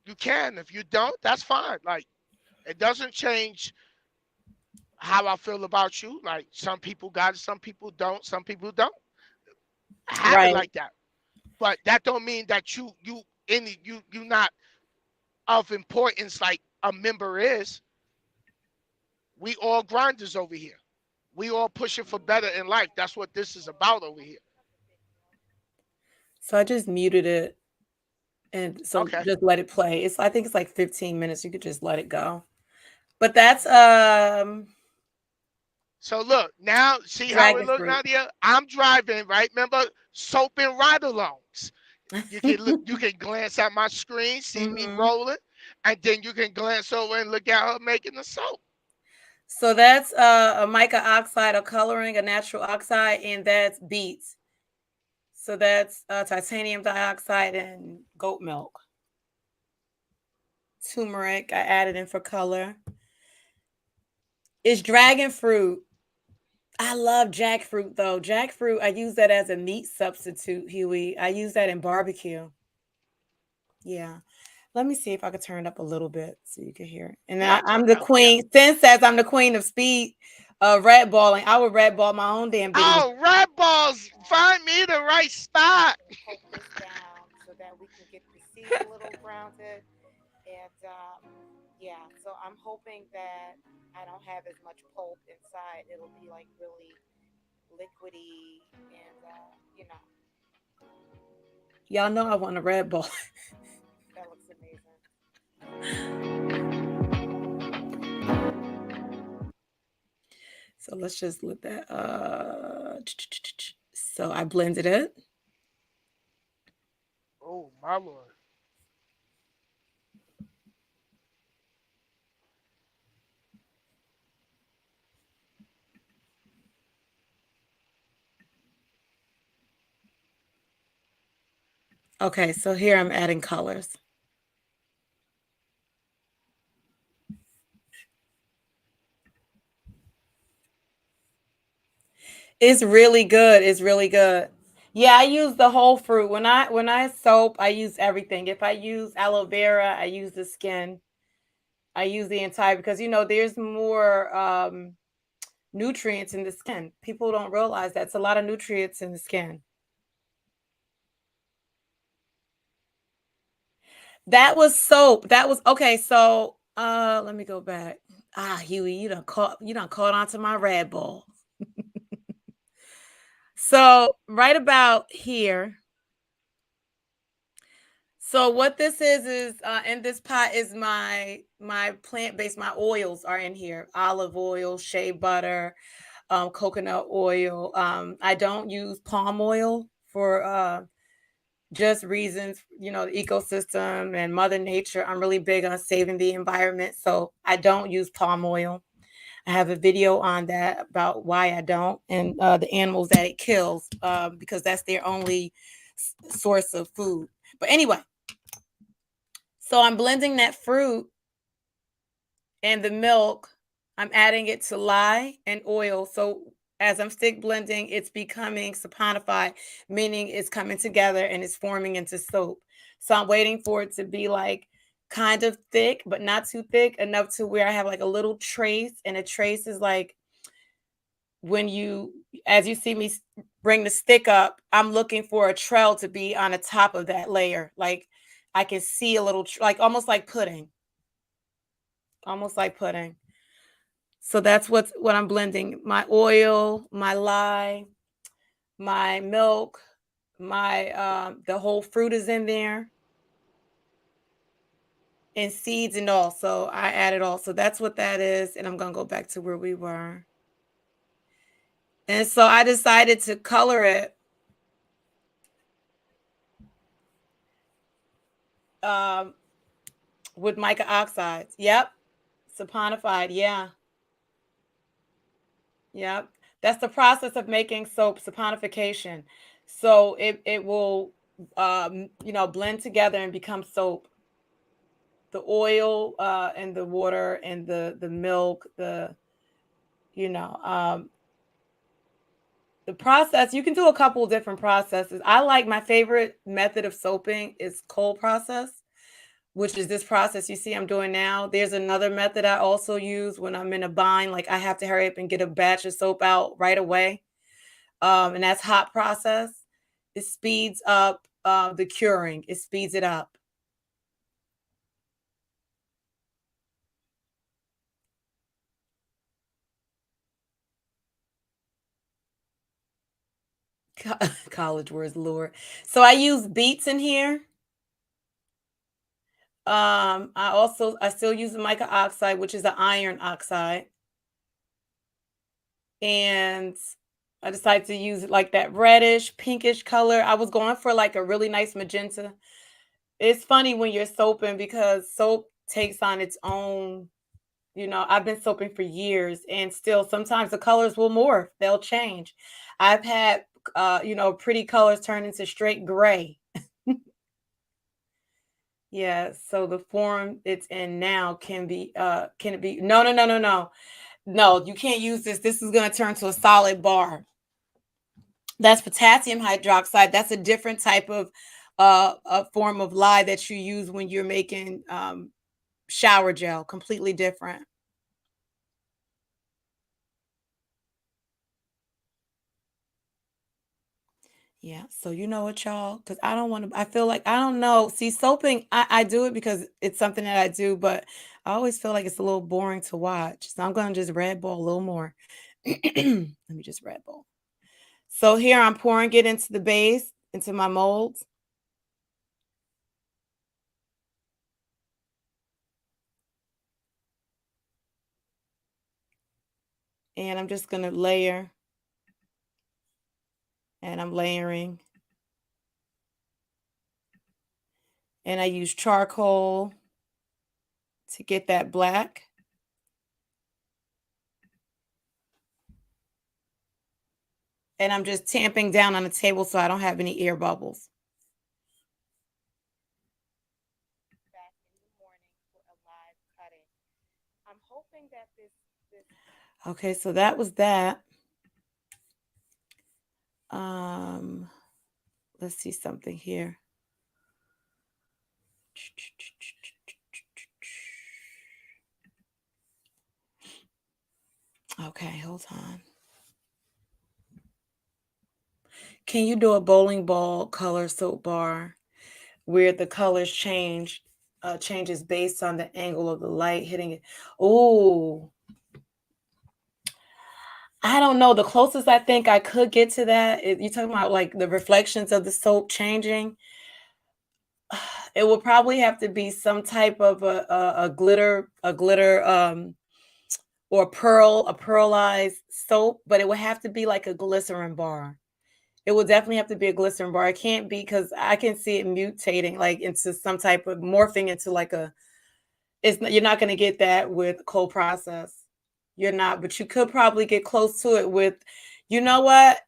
you can. If you don't, that's fine. Like it doesn't change how I feel about you. Like some people got it, some people don't, some people don't. I have it Right. like that. But that don't mean that you not of importance like a member is. We all grinders over here. We all pushing for better in life. That's what this is about over here. So I just muted it. And so Okay. just let it play. I think it's like 15 minutes. You could just let it go. But that's So look, now see how it dragon look, fruit. Nadia? I'm driving, right? Remember soap and ride-alongs. You can look, you can glance at my screen, see me Mm-hmm. rolling, and then you can glance over and look at her making the soap. So that's a mica oxide, a coloring, a natural oxide, and that's beets. So that's titanium dioxide and goat milk. Turmeric, I added in for color. It's dragon fruit. I love jackfruit though. Jackfruit, I use that as a meat substitute, Huey. I use that in barbecue. Yeah. Let me see if I could turn it up a little bit so you can hear it. And Yeah, I'm turn the it up. Yeah. queen. Sin says I'm the queen of speed, red balling. I would red ball my own damn video. Oh, red balls, find me the right spot. Poke this down so that we can get the seeds a little grounded. And yeah, so I'm hoping that I don't have as much pulp inside. It'll be like really liquidy and Y'all know I want a red ball. That looks amazing. So let's just let that so I blended it. Oh my lord. Okay, so here I'm adding colors. It's really good. It's really good. Yeah, I use the whole fruit. When I soap, I use everything. If I use aloe vera, I use the skin. I use the entire because there's more nutrients in the skin. People don't realize that's a lot of nutrients in the skin. That was soap. That was okay. So let me go back. Huey, you done caught onto my red ball. So right about here. So what this is in this pot is my plant-based, my oils are in here. Olive oil, shea butter, coconut oil. I don't use palm oil for just reasons, the ecosystem and mother nature. I'm really big on saving the environment. So I don't use palm oil. I have a video on that about why I don't and the animals that it kills because that's their only source of food. But anyway, so I'm blending that fruit and the milk. I'm adding it to lye and oil. So as I'm stick blending, it's becoming saponified, meaning it's coming together and it's forming into soap. So I'm waiting for it to be like kind of thick, but not too thick enough to where I have like a little trace, and a trace is like when you, as you see me bring the stick up, I'm looking for a trail to be on the top of that layer. Like I can see a little, like almost like pudding. Almost like pudding. So that's what I'm blending. My oil, my lye, my milk, my the whole fruit is in there. And seeds and all. So I added all. So that's what that is. And I'm going to go back to where we were. And so I decided to color it with mica oxides. Yep. Saponified. Yeah. Yep. That's the process of making soap, saponification. So it will, blend together and become soap. The oil and the water and the milk, the process, you can do a couple different processes. I like, my favorite method of soaping is cold process, which is this process you see I'm doing now. There's another method I also use when I'm in a bind, like I have to hurry up and get a batch of soap out right away. And that's hot process. It speeds up the curing. It speeds it up. College words, Lord. So I use beets in here. I still use the mica oxide, which is the iron oxide. And I decided to use like that reddish, pinkish color. I was going for like a really nice magenta. It's funny when you're soaping because soap takes on its own, I've been soaping for years and still sometimes the colors will morph. They'll change. I've had, pretty colors turn into straight gray. Yeah, so the form it's in now can it be, no, you can't use this. This is going to turn to a solid bar. That's potassium hydroxide. That's a different type of a form of lye that you use when you're making shower gel. Completely different. Yeah, so you know what, y'all? Because I don't want to, I feel like, I don't know. See, soaping, I do it because it's something that I do, but I always feel like it's a little boring to watch. So I'm going to just red ball a little more. Let me just red ball. So here I'm pouring it into the base, into my molds. And I'm just going to layer. And I'm layering. And I use charcoal to get that black. And I'm just tamping down on the table so I don't have any air bubbles. Back in the morning for a live cutting. I'm hoping that this. Okay, so that was that. Let's see something here. Okay, hold on. Can you do a bowling ball color soap bar where the colors changes based on the angle of the light hitting it? Oh, I don't know. The closest I think I could get to that, you're talking about like the reflections of the soap changing. It will probably have to be some type of a glitter, or a pearlized soap, but it would have to be like a glycerin bar. It will definitely have to be a glycerin bar. It can't be, because I can see it mutating like into some type of morphing into like you're not going to get that with cold process. You're not, but you could probably get close to it with, you know what?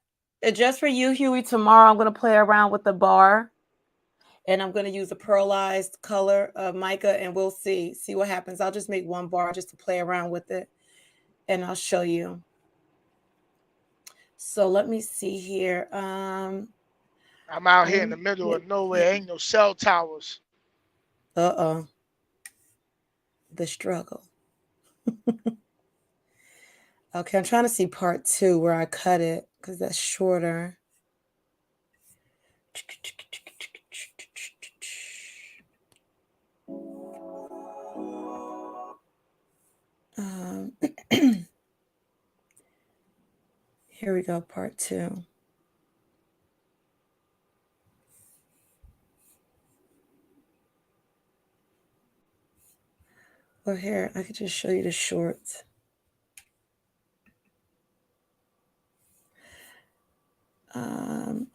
Just for you, Huey, tomorrow I'm going to play around with the bar. And I'm going to use a pearlized color of mica, and we'll see what happens. I'll just make one bar just to play around with it, and I'll show you. So let me see here. I'm out here in the middle of nowhere. Ain't no cell towers. The struggle. Okay, I'm trying to see part 2 where I cut it because that's shorter. Here we go, part 2. Well, here, I could just show you the shorts.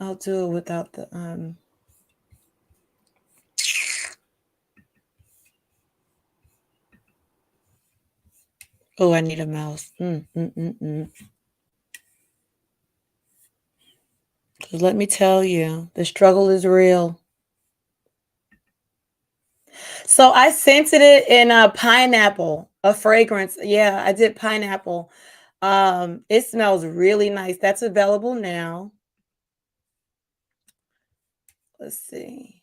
I'll do it without the Oh, I need a mouse. 'Cause let me tell you, the struggle is real. So I scented it in a pineapple, a fragrance. Yeah, I did pineapple. It smells really nice. That's available now. Let's see.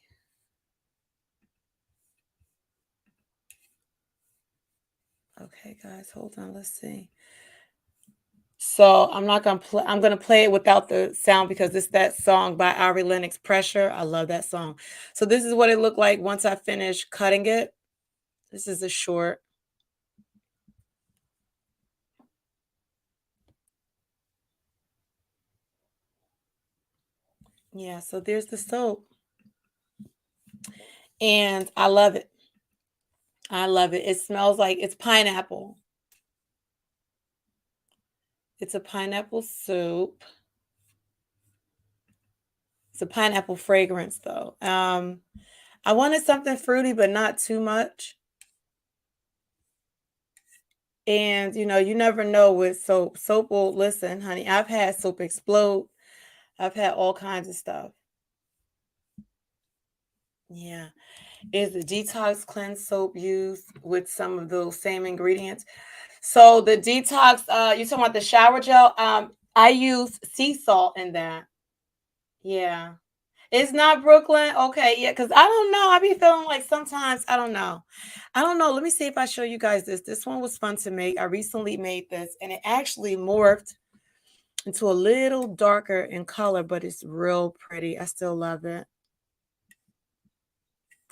Okay, guys, hold on. Let's see. So I'm not gonna play. I'm gonna play it without the sound because it's that song by Ari Lennox, "Pressure." I love that song. So this is what it looked like once I finished cutting it. This is a short. Yeah, so there's the soap. And I love it. I love it. It smells like it's pineapple. It's a pineapple soap. It's a pineapple fragrance though. I wanted something fruity, but not too much. And you never know with soap. Soap will listen, honey. I've had soap explode. I've had all kinds of stuff. Yeah. Is the detox cleanse soap used with some of those same ingredients? So the detox, you're talking about the shower gel. I use sea salt in that. Yeah. It's not Brooklyn. Okay, yeah, because I don't know. I be feeling like sometimes I don't know. I don't know. Let me see if I show you guys this. This one was fun to make. I recently made this and it actually morphed into a little darker in color, but it's real pretty. I still love it.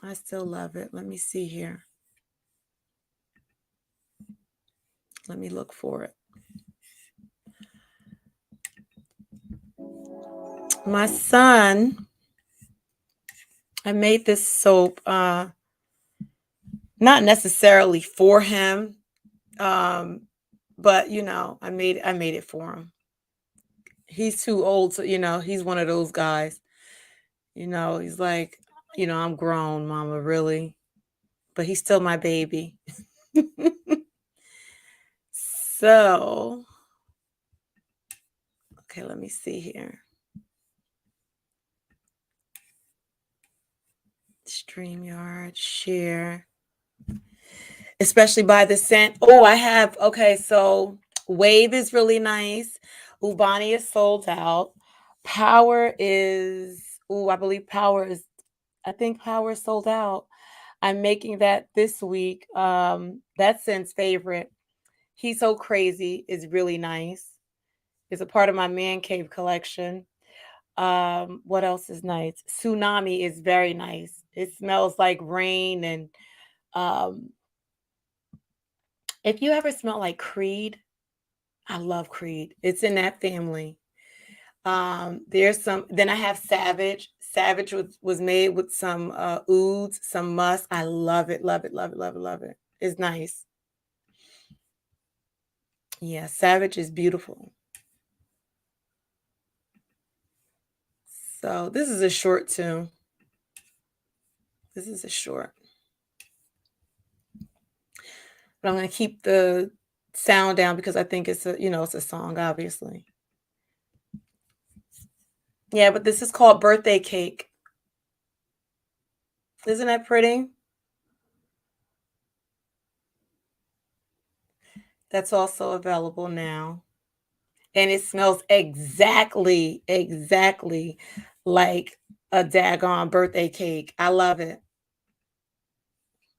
I still love it. Let me see here. Let me look for it. My son, I made this soap, not necessarily for him, but I made it for him. He's too old to, he's one of those guys. He's like, I'm grown, mama, really. But he's still my baby. So, okay, let me see here. StreamYard, share. Especially by the scent. Oh, I have, okay, so Wave is really nice. Ubani is sold out. Power is, I think Power is sold out. I'm making that this week. That's Sin's favorite. He's So Crazy is really nice. It's a part of my man cave collection. What else is nice? Tsunami is very nice. It smells like rain and if you ever smell like Creed, I love Creed. It's in that family. There's some. Then I have Savage. Savage was made with some ouds, some musk. I love it, love it, love it, love it, love it. It's nice. Yeah, Savage is beautiful. So this is a short too. This is a short. But I'm gonna keep the sound down because I think it's a song, obviously. Yeah, but this is called Birthday Cake. Isn't that pretty? That's also available now. And it smells exactly like a daggone birthday cake. I love it.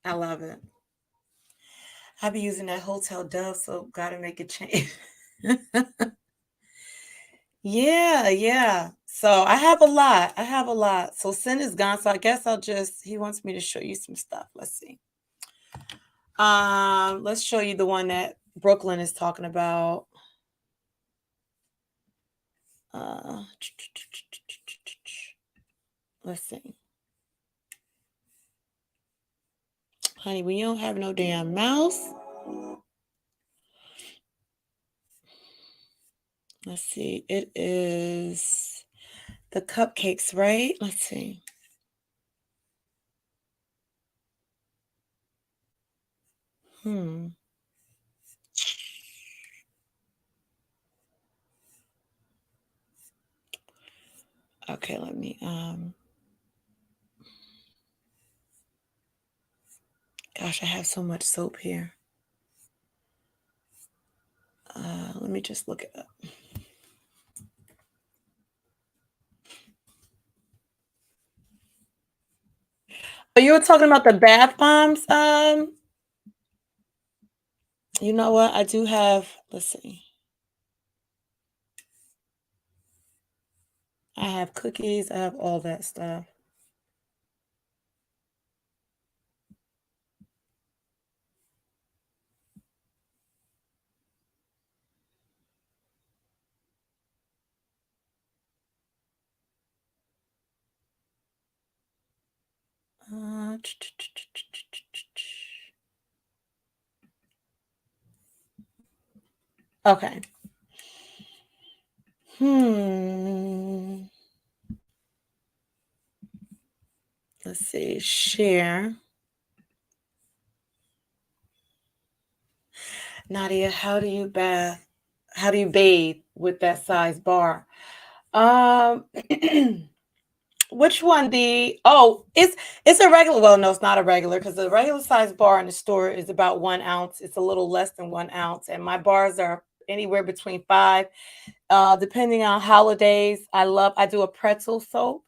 I love it. I be using that Hotel Dove soap. Gotta make a change. Yeah. So I have a lot. So Sin is gone. So I guess he wants me to show you some stuff. Let's see. Let's show you the one that Brooklyn is talking about. Let's see. Honey, when you don't have no damn mouse. Let's see. It is the cupcakes, right? Let's see. Okay, let me gosh, I have so much soap here. Let me just look it up. Oh, you were talking about the bath bombs? You know what? I do have, let's see. I have cookies, I have all that stuff. Okay. Let's see. Share. Nadia, how do you bathe with that size bar? Which one? It's a regular. Well, no, it's not a regular because the regular size bar in the store is about 1 ounce. It's a little less than 1 ounce, and my bars are anywhere between 5. Depending on holidays, I do a pretzel soap,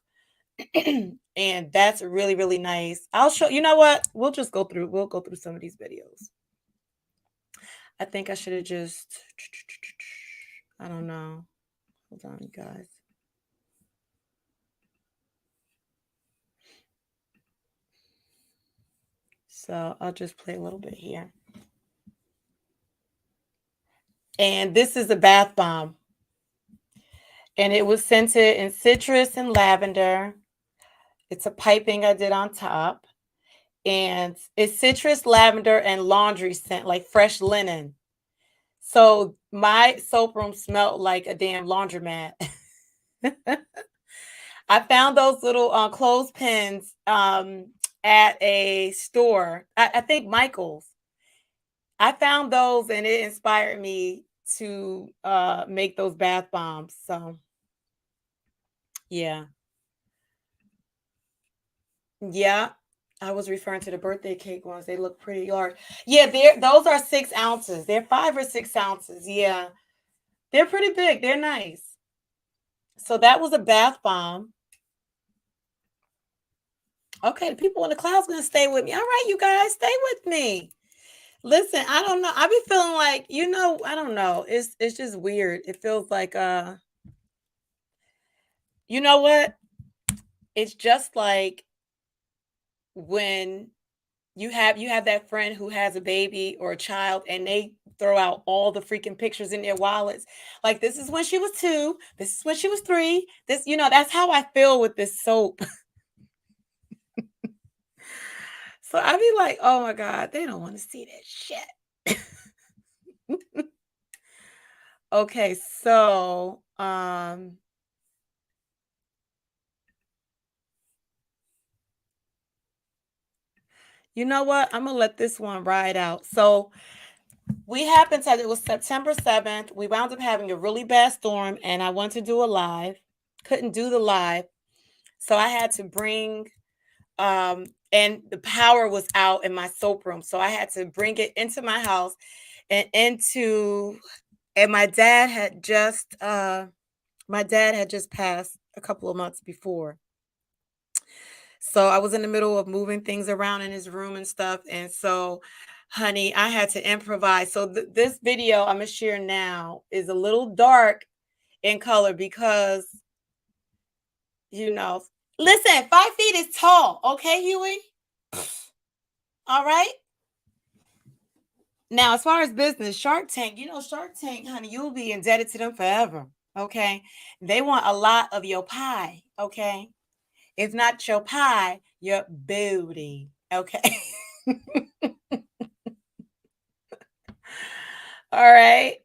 and that's really really nice. I'll show. You know what? We'll go through some of these videos. I think I should have just. I don't know. Hold on, you guys. So I'll just play a little bit here. And this is a bath bomb. And it was scented in citrus and lavender. It's a piping I did on top. And it's citrus, lavender, and laundry scent, like fresh linen. So my soap room smelled like a damn laundromat. I found those little clothespins at a store. I think Michael's. I found those and it inspired me to make those bath bombs. So yeah. Yeah. I was referring to the birthday cake ones. They look pretty large. Yeah, those are 6 ounces. They're 5 or 6 ounces. Yeah. They're pretty big. They're nice. So that was a bath bomb. Okay, the people in the cloud's gonna stay with me. All right, you guys, stay with me. Listen, I don't know. I be feeling like, I don't know. It's just weird. It feels like you know what? It's just like when you have that friend who has a baby or a child and they throw out all the freaking pictures in their wallets. Like, this is when she was 2, this is when she was 3. This, that's how I feel with this soap. So I be like, oh my God, they don't want to see that shit. Okay, so you know what? I'm gonna let this one ride out. So it was September 7th. We wound up having a really bad storm, and I wanted to do a live. Couldn't do the live. So I had to bring and the power was out in my soap room. So I had to bring it into my house and my dad had just passed a couple of months before. So I was in the middle of moving things around in his room and stuff. And so Honey, I had to improvise. So this video I'm gonna share now is a little dark in color because, you know, listen, 5 feet is tall, okay, Huey? All right. Now, as far as business, Shark Tank, Shark Tank, honey, you'll be indebted to them forever. Okay. They want a lot of your pie. Okay. If not your pie, your booty. Okay. All right.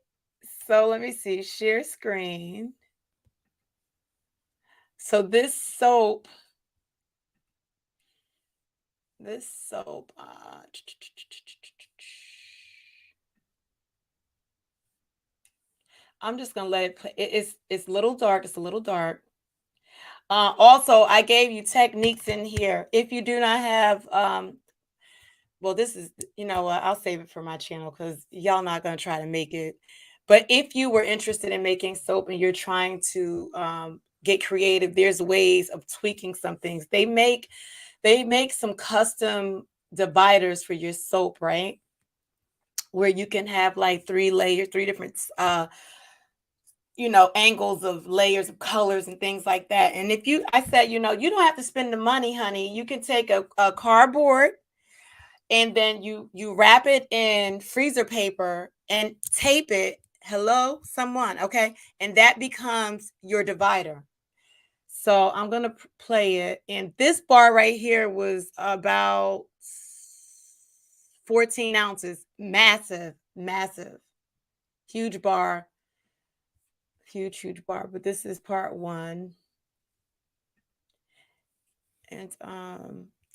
So let me see. Share screen. So this soap. I'm just gonna let it play. It's a little dark. It's a little dark. Also, I gave you techniques in here. If you do not have, well, this is, I'll save it for my channel because y'all not gonna try to make it. But if you were interested in making soap and you're trying to get creative, there's ways of tweaking some things. They make some custom dividers for your soap, right? Where you can have like 3 layers, 3 different angles of layers of colors and things like that. And I said, you don't have to spend the money, honey. You can take a cardboard and then you wrap it in freezer paper and tape it. Hello, someone. Okay. And that becomes your divider. So I'm going to play it. And this bar right here was about 14 ounces. Massive, massive, huge bar. Huge bar. But this is part 1. And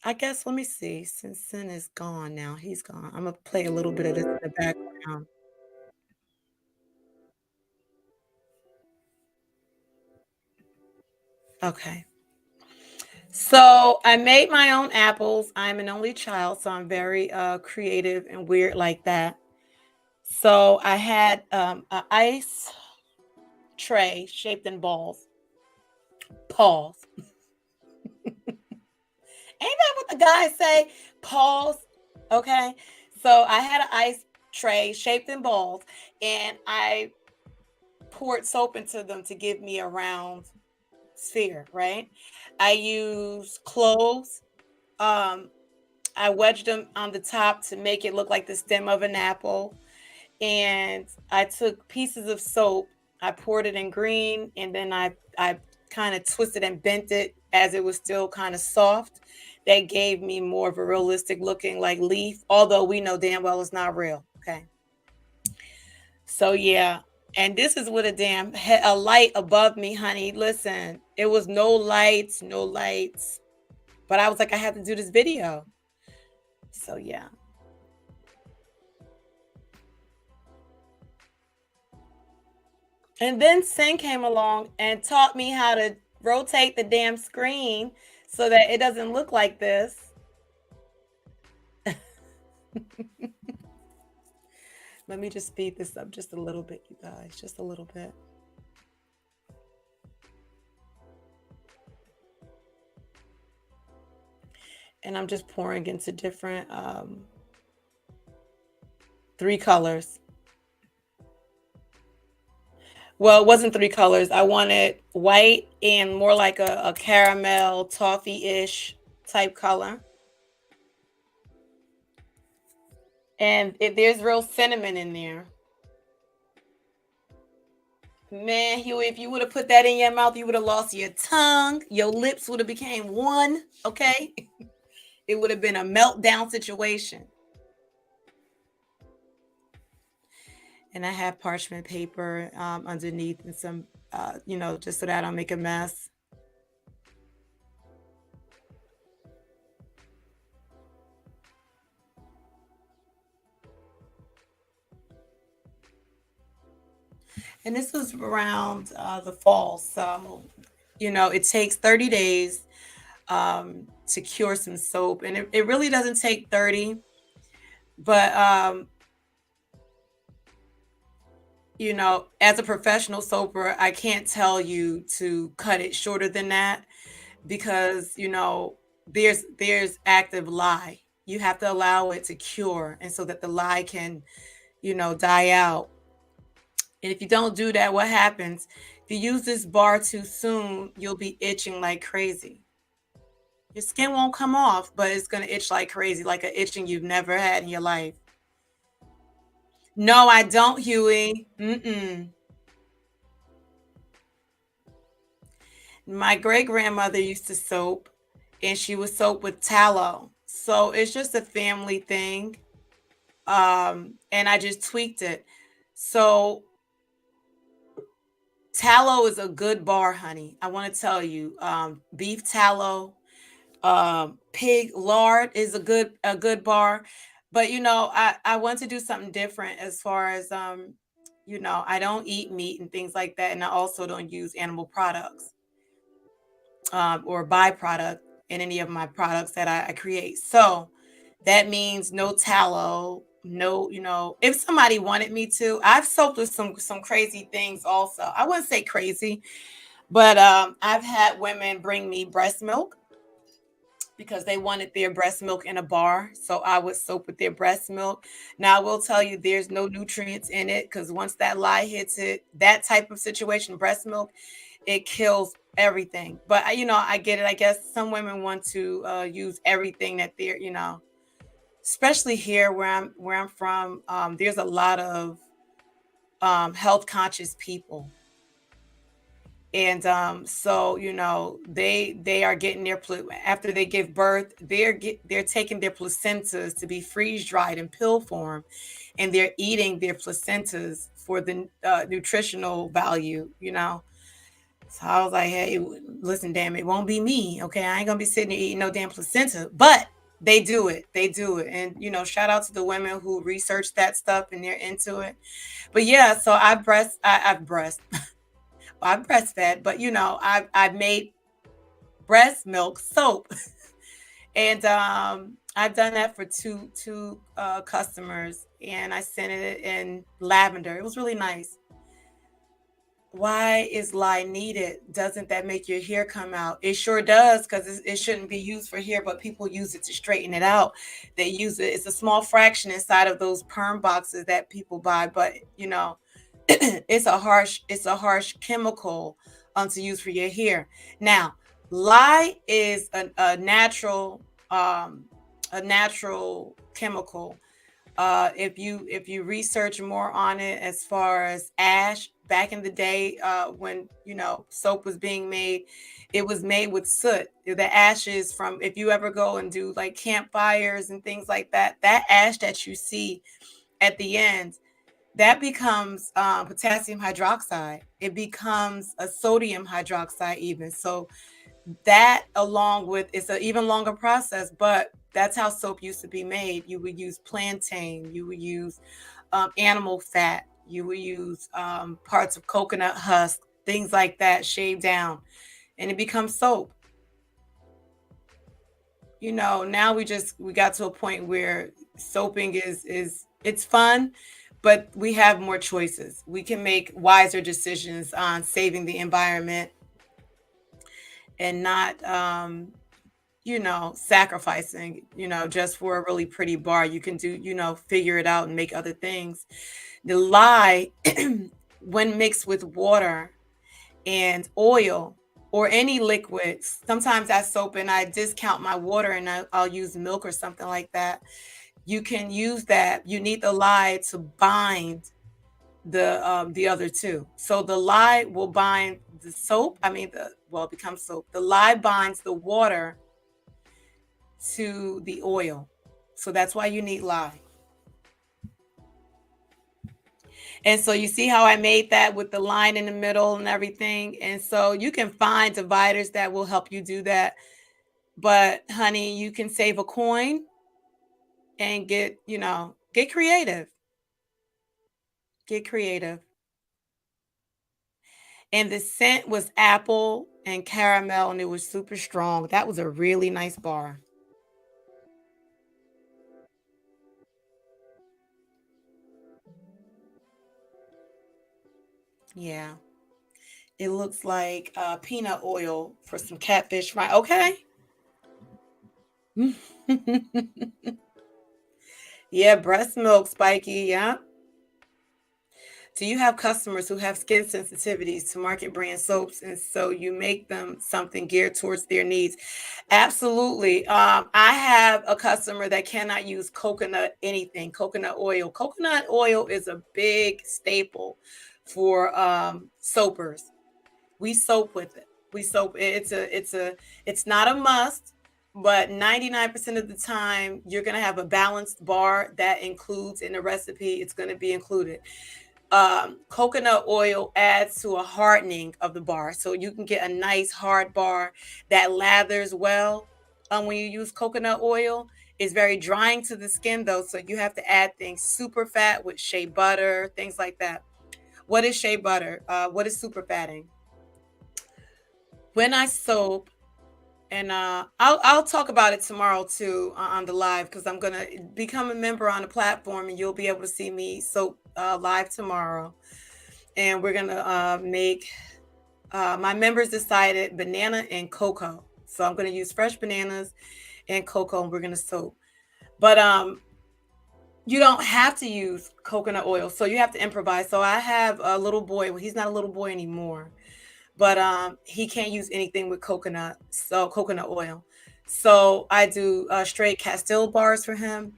I guess, let me see. Since Sin is gone now, he's gone. I'm going to play a little bit of this in the background. Okay. So I made my own apples. I'm an only child, so I'm very creative and weird like that. So I had an ice tray shaped in balls. Pause. Ain't that what the guys say? Pause. Okay. So I had an ice tray shaped in balls, and I poured soap into them to give me a round sphere, right? I used cloves. I wedged them on the top to make it look like the stem of an apple. And I took pieces of soap. I poured it in green, and then I kind of twisted and bent it as it was still kind of soft. That gave me more of a realistic looking like leaf, although we know damn well it's not real. Okay. So yeah. And this is with a light above me, honey. Listen, it was no lights. But I was like, I have to do this video. So yeah. And then Sin came along and taught me how to rotate the damn screen so that it doesn't look like this. Let me just speed this up just a little bit, you guys, just a little bit. And I'm just pouring into different 3 colors. Well, it wasn't 3 colors. I wanted white and more like a caramel toffee-ish type color. And there's real cinnamon in there. Man, Huey, if you would have put that in your mouth, you would have lost your tongue. Your lips would have became one, okay? It would have been a meltdown situation. And I have parchment paper underneath and some, just so that I don't make a mess. And this was around the fall. So, it takes 30 days to cure some soap. And it really doesn't take 30. But, as a professional soaper, I can't tell you to cut it shorter than that because, there's active lye You have to allow it to cure, and so that the lye can, die out. And if you don't do that, what happens? If you use this bar too soon, you'll be itching like crazy. Your skin won't come off, but it's going to itch like crazy, like an itching you've never had in your life. No, I don't, Huey. My great-grandmother used to soap, and she would soap with tallow. So it's just a family thing. And I just tweaked it. So tallow is a good bar, honey. I want to tell you, beef tallow, pig lard is a good bar. But I want to do something different as far as I don't eat meat and things like that, and I also don't use animal products or byproduct in any of my products that I create. So that means no tallow, no, if somebody wanted me to, I've soaked with some crazy things also. I wouldn't say crazy, but I've had women bring me breast milk because they wanted their breast milk in a bar. So I would soak with their breast milk. Now I will tell you there's no nutrients in it because once that lye hits it, that type of situation, breast milk, it kills everything. But I get it. I guess some women want to use everything that they're, especially here where I'm from. There's a lot of health conscious people. And so they are getting their after they give birth, they're taking their placentas to be freeze dried in pill form, and they're eating their placentas for the nutritional value. So I was like, hey, listen, damn, it won't be me, okay? I ain't gonna be sitting there eating no damn placenta, but they do it, and shout out to the women who research that stuff and they're into it. But yeah, so I've breastfed, but I've made breast milk soap, and I've done that for two customers, and I sent it in lavender. It was really nice. Why is lye needed? Doesn't that make your hair come out? It sure does, because it shouldn't be used for hair, but people use it to straighten it out. They use it. It's a small fraction inside of those perm boxes that people buy, but it's a harsh chemical to use for your hair. Now, lye is a natural chemical. If you research more on it, as far as ash, back in the day, when soap was being made, it was made with soot. The ashes from, if you ever go and do like campfires and things like that, that ash that you see at the end, that becomes potassium hydroxide. It becomes a sodium hydroxide even. So that, along with, it's an even longer process, but that's how soap used to be made. You would use plantain, you would use animal fat, you would use parts of coconut husk, things like that, shaved down, and it becomes soap. Now we got to a point where soaping is it's fun, but we have more choices. We can make wiser decisions on saving the environment and not sacrificing, just for a really pretty bar. You can do, figure it out and make other things. The lye, when mixed with water and oil or any liquid, sometimes I soap and I discount my water and I'll use milk or something like that. You can use that. You need the lye to bind the other two. So the lye will bind the soap. It becomes soap. The lye binds the water to the oil. So that's why you need lye. And so you see how I made that with the line in the middle and everything. And so you can find dividers that will help you do that. But honey, you can save a coin and get creative. Get creative. And the scent was apple and caramel, and it was super strong. That was a really nice bar. Yeah. It looks like peanut oil for some catfish fry. Okay. Yeah, breast milk, spiky. Yeah. Do you have customers who have skin sensitivities to market brand soaps, and so you make them something geared towards their needs? Absolutely. I have a customer that cannot use coconut anything, coconut oil. Coconut oil is a big staple for soapers. We soap with it. We soap. It's not a must, but 99% of the time you're gonna have a balanced bar that includes in the recipe. It's gonna be included. Coconut oil adds to a hardening of the bar, so you can get a nice hard bar that lathers well. When you use coconut oil, it's very drying to the skin though, so you have to add things super fat with shea butter, things like that. What is shea butter? What is super fatting? When I soap, and I'll talk about it tomorrow too on the live, because I'm gonna become a member on the platform, and you'll be able to see me soap live tomorrow. And we're gonna make my members decided banana and cocoa. So I'm gonna use fresh bananas and cocoa, and we're gonna soap. But you don't have to use coconut oil, so you have to improvise. So I have a little boy. Well, he's not a little boy anymore, but he can't use anything with coconut oil. So I do straight Castile bars for him.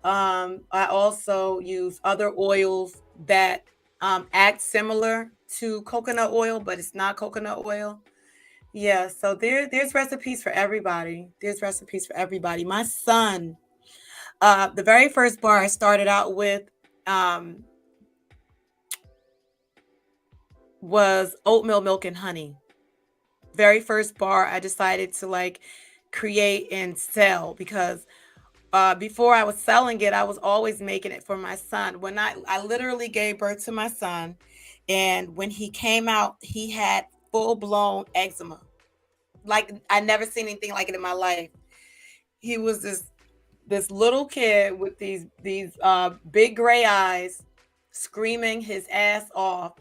I also use other oils that act similar to coconut oil, but it's not coconut oil. Yeah, so there's recipes for everybody. There's recipes for everybody. My son, the very first bar I started out with um, was oatmeal milk and honey. Very first bar I decided to like create and sell, because before I was selling it, I was always making it for my son. When I literally gave birth to my son, and when he came out, he had full blown eczema. Like I never seen anything like it in my life. He was this little kid with these big gray eyes, screaming his ass off.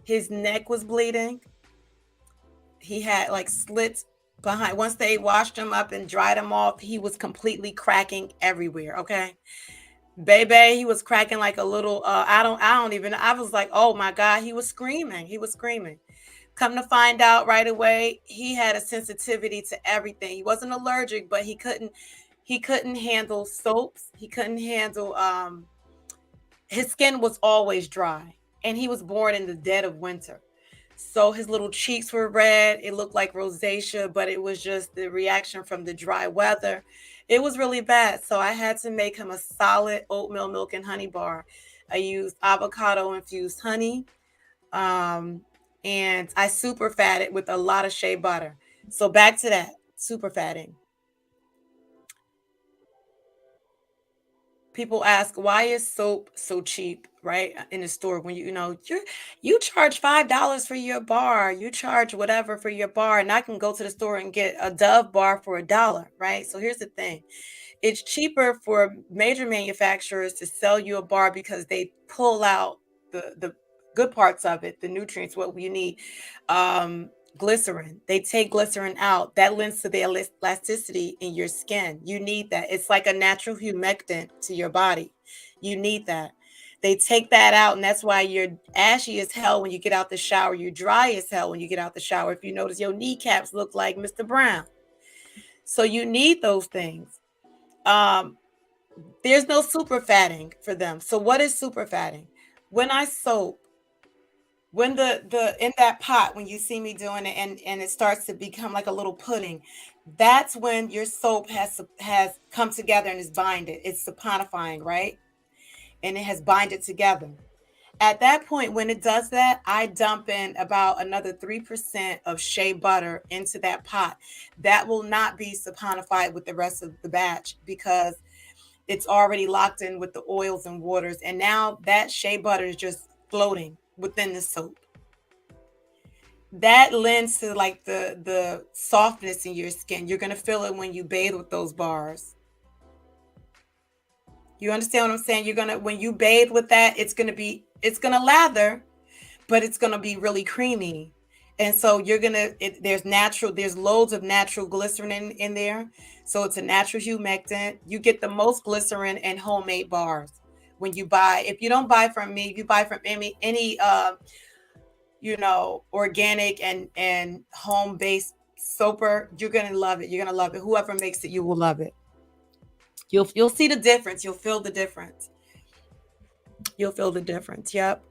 His neck was bleeding. He had like slits behind. Once they washed him up and dried him off, he was completely cracking everywhere. Okay, baby, he was cracking like a little. I don't even. I was like, oh my god, he was screaming. He was screaming. Come to find out right away, he had a sensitivity to everything. He wasn't allergic, but he couldn't handle soaps. He couldn't handle his skin was always dry, and he was born in the dead of winter. So his little cheeks were red. It looked like rosacea, but it was just the reaction from the dry weather. It was really bad. So I had to make him a solid oatmeal milk and honey bar. I used avocado infused honey. Um, and I super fatted with a lot of shea butter. So back to that super fatting. People ask, why is soap so cheap, right, in the store, when you charge $5 for your bar, you charge whatever for your bar, and I can go to the store and get a Dove bar for $1, right? So here's the thing. It's cheaper for major manufacturers to sell you a bar because they pull out the good parts of it, the nutrients, what you need. Um, Glycerin. They take glycerin out. That lends to the elasticity in your skin. You need that. It's like a natural humectant to your body. You need that. They take that out, and that's why you're ashy as hell when you get out the shower. You're dry as hell when you get out the shower. If you notice, your kneecaps look like Mr. Brown. So you need those things. Um, there's no super fatting for them. So what is super fatting? When I soap, when the in that pot, when you see me doing it, and it starts to become like a little pudding, that's when your soap has come together and is binded. It's saponifying, right? And it has binded together. At that point, when it does that, I dump in about another 3% of shea butter into that pot. That will not be saponified with the rest of the batch, because it's already locked in with the oils and waters. And now that shea butter is just floating within the soap. That lends to like the softness in your skin. You're gonna feel it when you bathe with those bars. You understand what I'm saying? You're gonna When you bathe with that, it's gonna lather, but it's gonna be really creamy. And so you're gonna there's loads of natural glycerin in there. So it's a natural humectant. You get the most glycerin in homemade bars when you buy. If you don't buy from me, if you buy from any organic and home based soaper, you're gonna love it. You're gonna love it. Whoever makes it, you will love it. You'll see the difference. You'll feel the difference. You'll feel the difference. Yep.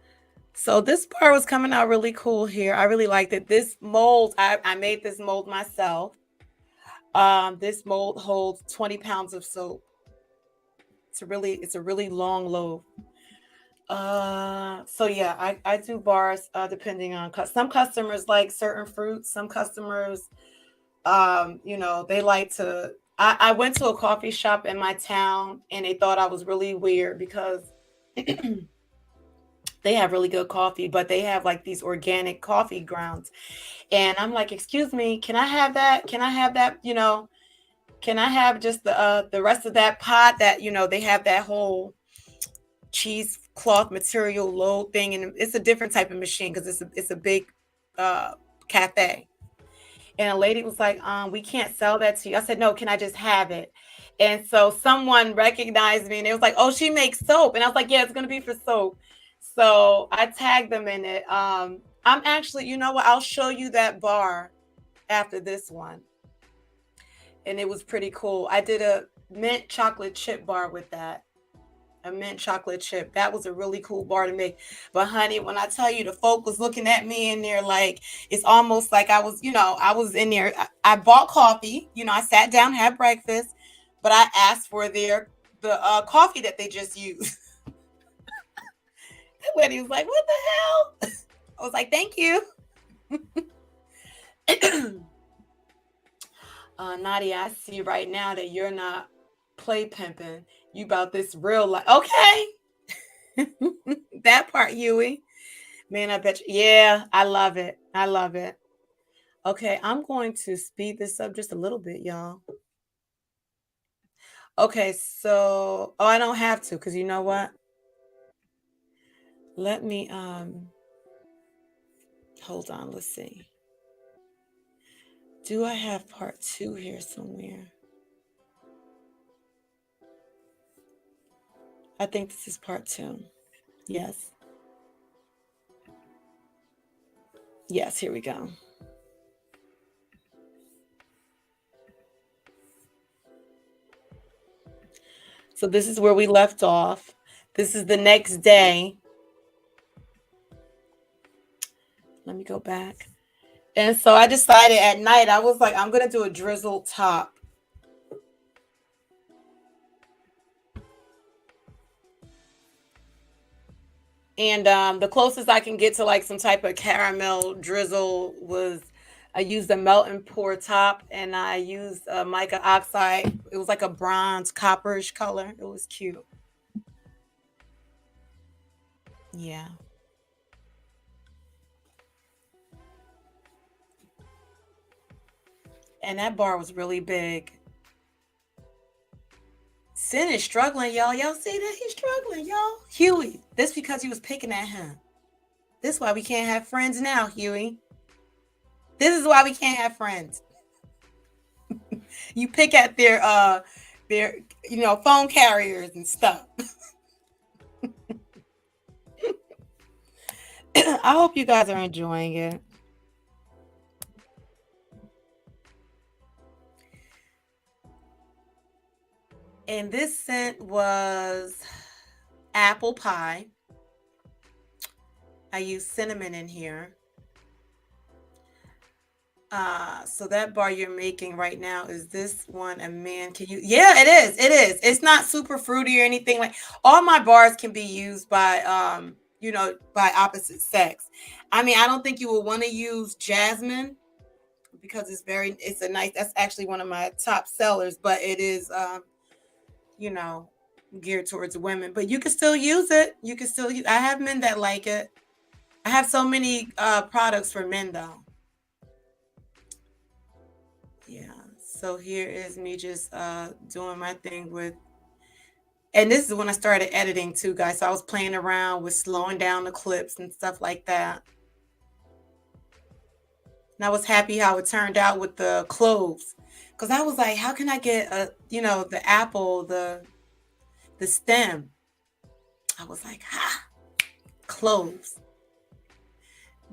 So this bar was coming out really cool here. I really liked it. This mold, I made this mold myself. This mold holds 20 pounds of soap. It's a really long loaf. So yeah, I do bars depending on some customers like certain fruits. Some customers, they like to. I went to a coffee shop in my town and they thought I was really weird because they have really good coffee, but they have like these organic coffee grounds. And I'm like, excuse me, can I have that? Can I have that? Can I have just the rest of that pot that, they have that whole cheesecloth material load thing. And it's a different type of machine because it's a big cafe. And a lady was like, we can't sell that to you. I said, no, can I just have it? And so someone recognized me and it was like, oh, she makes soap. And I was like, yeah, it's going to be for soap. So I tagged them in it. I'm actually, you know what? I'll show you that bar after this one. And it was pretty cool. I did a mint chocolate chip bar with that. A mint chocolate chip. That was a really cool bar to make. But honey, when I tell you the folk was looking at me in there, like it's almost like I was in there. I bought coffee, I sat down, had breakfast, but I asked for the coffee that they just used. The lady was like, what the hell? I was like, thank you. Nadia, I see right now that you're not play pimping. You about this real life. Okay. That part, Huey. Man, I bet you. Yeah, I love it. I love it. Okay, I'm going to speed this up just a little bit, y'all. Okay, so I don't have to, because you know what? Let me hold on, let's see. Do I have part 2 here somewhere? I think this is part 2. Yes. Yes, here we go. So this is where we left off. This is the next day. Let me go back. And so I decided at night, I was like, I'm going to do a drizzled top. And the closest I can get to like some type of caramel drizzle was I used a melt and pour top and I used mica oxide. It was like a bronze copperish color. It was cute. Yeah. And that bar was really big. Sin is struggling, y'all. Y'all see that? He's struggling, y'all. Huey, this because he was picking at him. This is why we can't have friends now, Huey. This is why we can't have friends. You pick at their phone carriers and stuff. I hope you guys are enjoying it. And this scent was apple pie. I used cinnamon in here. So that bar you're making right now, is this one a man? Can you? Yeah, it is. It is. It's not super fruity or anything. Like all my bars can be used by by opposite sex. I mean, I don't think you will want to use jasmine because it's a nice, that's actually one of my top sellers, but it is geared towards women. But you can still use it. You can still use. I have men that like it. I have so many products for men though. Yeah. So here is me just doing my thing with, and this is when I started editing too, guys. So I was playing around with slowing down the clips and stuff like that. And I was happy how it turned out with the cloves. Because I was like, how can I get the apple, the stem? I was like, cloves.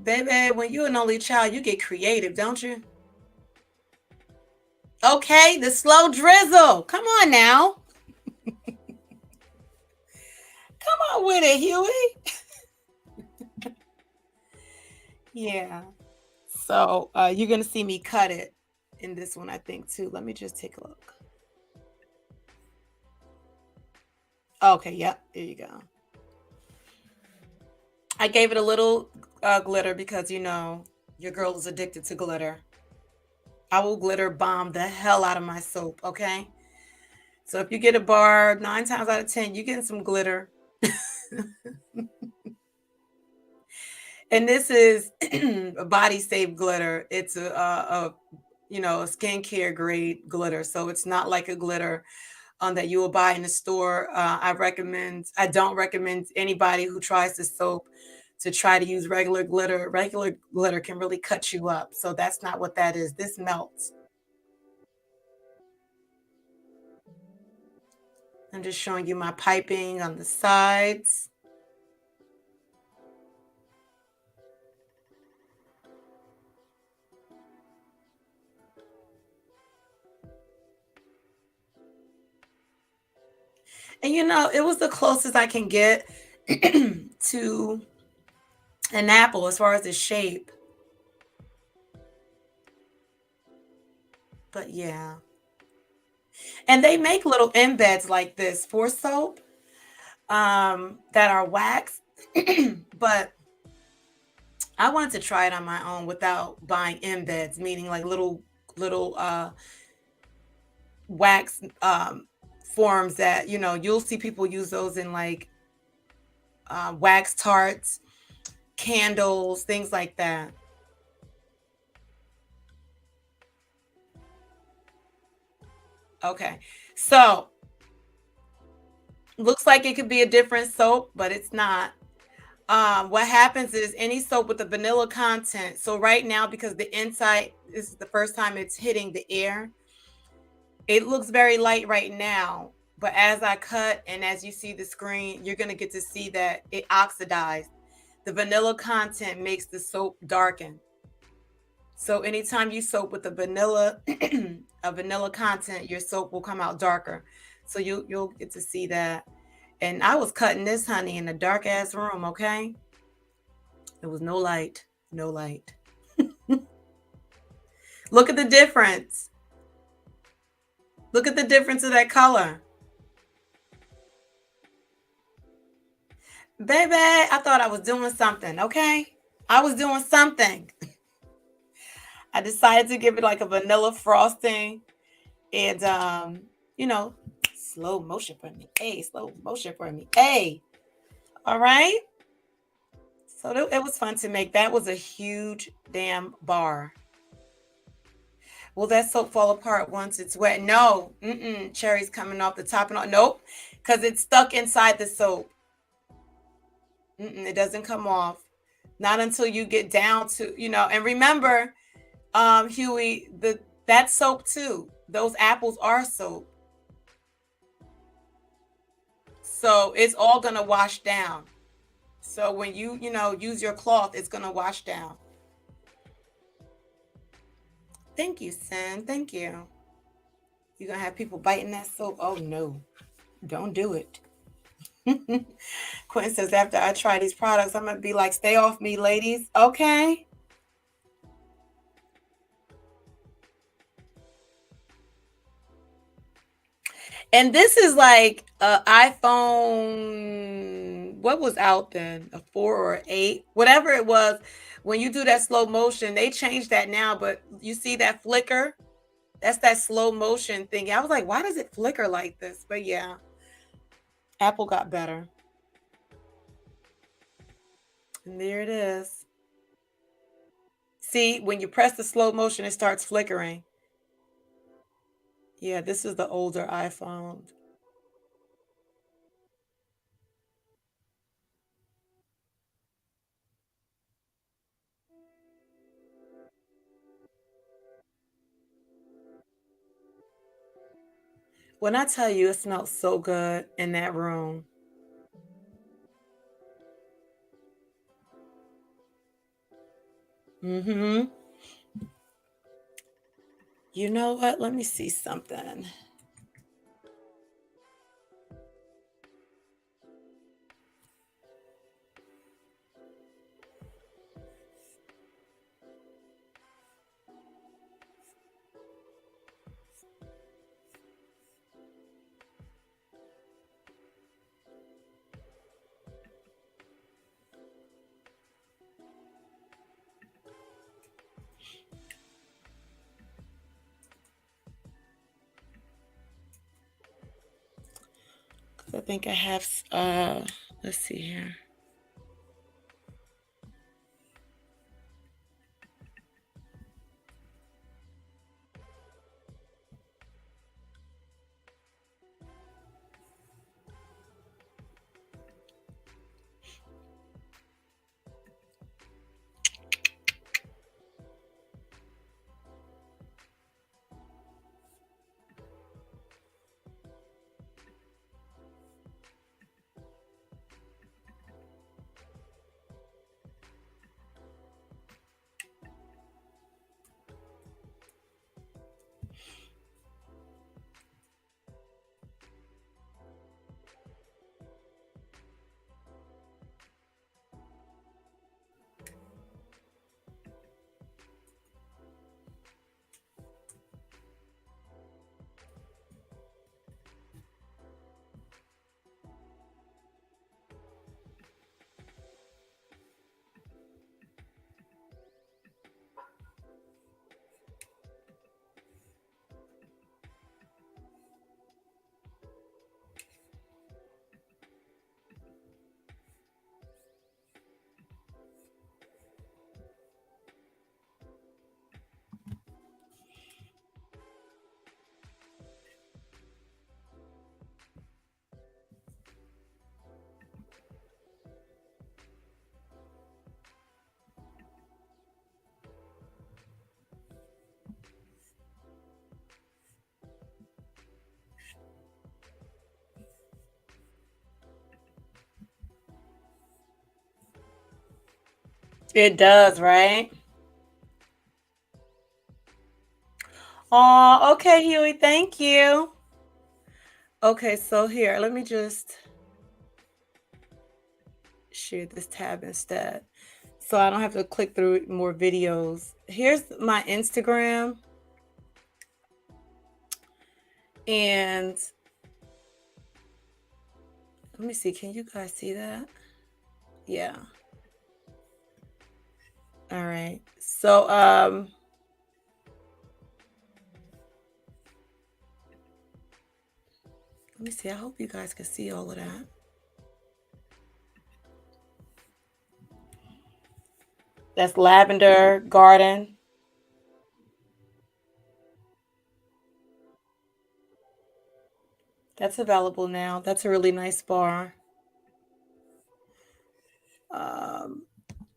Baby, when you're an only child, you get creative, don't you? Okay, the slow drizzle. Come on now. Come on with it, Huey. Yeah. So you're going to see me cut it in this one, I think, too. Let me just take a look. Okay, yep, there you go. I gave it a little glitter because, your girl is addicted to glitter. I will glitter bomb the hell out of my soap, okay? So if you get a bar, 9 times out of 10, you're getting some glitter. And this is a body safe glitter. It's a skincare grade glitter. So it's not like a glitter that you will buy in the store. I don't recommend anybody who tries the soap to try to use regular glitter. Regular glitter can really cut you up. So that's not what that is. This melts. I'm just showing you my piping on the sides. And it was the closest I can get to an apple as far as the shape. But yeah. And they make little embeds like this for soap that are wax. But I wanted to try it on my own without buying embeds, meaning like little wax forms that, you'll see people use those in like wax tarts, candles, things like that. Okay, so looks like it could be a different soap, but it's not. What happens is any soap with the vanilla content. So right now, because the inside, this is the first time it's hitting the air, it looks very light right now. But as I cut and as you see the screen, you're going to get to see that it oxidized. The vanilla content makes the soap darken. So anytime you soap with a vanilla content, your soap will come out darker. So you'll get to see that. And I was cutting this, honey, in a dark ass room, okay? There was no light. No light. Look at the difference. Look at the difference of that color. Baby, I thought I was doing something, okay? I was doing something. I decided to give it like a vanilla frosting and, slow motion for me. Hey, slow motion for me. Hey, all right? So it was fun to make. That was a huge damn bar. Will that soap fall apart once it's wet? No. Cherry's coming off the top and all. Nope. Because it's stuck inside the soap. It doesn't come off. Not until you get down to, and remember, Huey, that soap too. Those apples are soap. So it's all gonna wash down. So when you use your cloth, it's gonna wash down. Thank you, Sin. Thank you. You're gonna have people biting that soap. Oh no, don't do it. Quinn says, after I try these products, I'm gonna be like, stay off me, ladies. Okay. And this is like iPhone, what was out then? A 4 or 8, whatever it was. When you do that slow motion, they changed that now, but you see that flicker? That's that slow motion thing. I was like, why does it flicker like this? But yeah, Apple got better. And there it is. See, when you press the slow motion, it starts flickering. Yeah, this is the older iPhone. When I tell you it smells so good in that room. Mm-hmm. You know what? Let me see something. I think I have, let's see here. It does, right? Oh, okay, Huey, thank you. Okay, so here, let me just share this tab instead. So I don't have to click through more videos. Here's my Instagram. And let me see, can you guys see that? Yeah. All right. So let me see. I hope you guys can see all of that. That's Lavender Garden. That's available now. That's a really nice bar.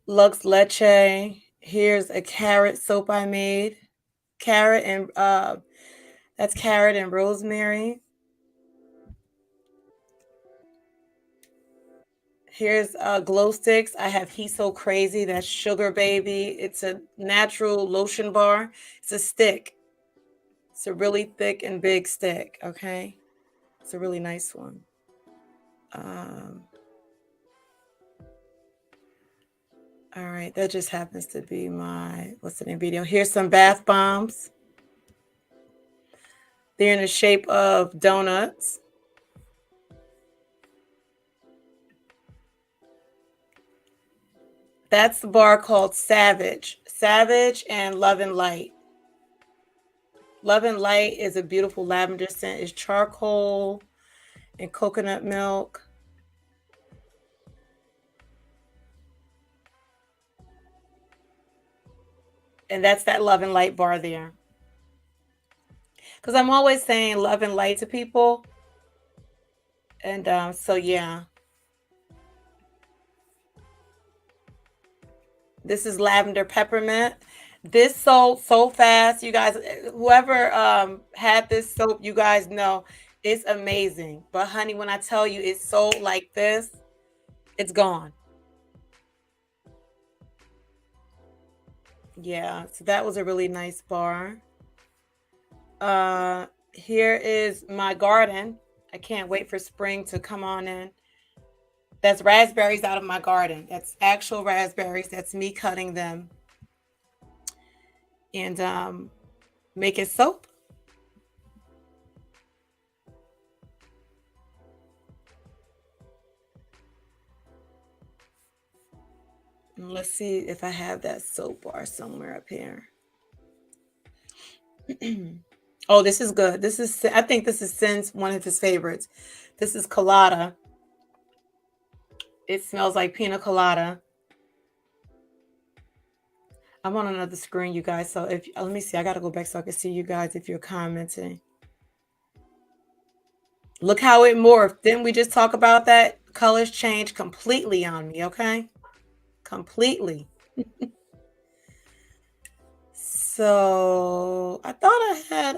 Lux Leche. Here's a carrot soap I made. Carrot and that's carrot and rosemary. Here's glow sticks. I have He's So Crazy. That's Sugar Baby. It's a natural lotion bar. It's a stick. It's a really thick and big stick. Okay. It's a really nice one. All right. That just happens to be my, what's the name video? Here's some bath bombs. They're in the shape of donuts. That's the bar called Savage. Savage and Love and Light. Love and Light is a beautiful lavender scent. It's charcoal and coconut milk. And that's that Love and Light bar there. Because I'm always saying love and light to people. And so, yeah. This is lavender peppermint. This sold so fast, you guys. Whoever had this soap, you guys know It's amazing. But honey, when I tell you it's sold like this, it's gone. Yeah, so that was a really nice bar. Here is my garden. I can't wait for spring to come on in. That's raspberries out of my garden. That's actual raspberries. That's me cutting them and making soap. Let's see if I have that soap bar somewhere up here. Oh, this is good. I think this is Sin's one of his favorites. This is colada. It smells like pina colada. I'm on another screen, you guys. So if let me see, I gotta go back so I can see you guys if you're commenting. Look how it morphed. Didn't we just talk about that? Colors changed completely on me, okay? Completely. So I thought I had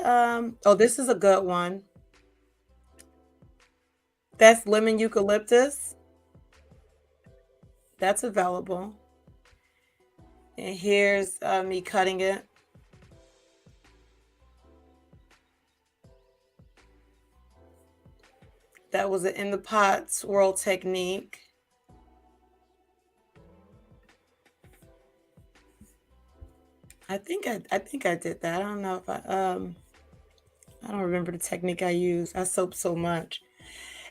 oh, this is a good one. That's lemon eucalyptus. That's available. And here's me cutting it. That was an in the pot swirl technique. I think I did that. I don't know if I don't remember the technique I used. I soap so much.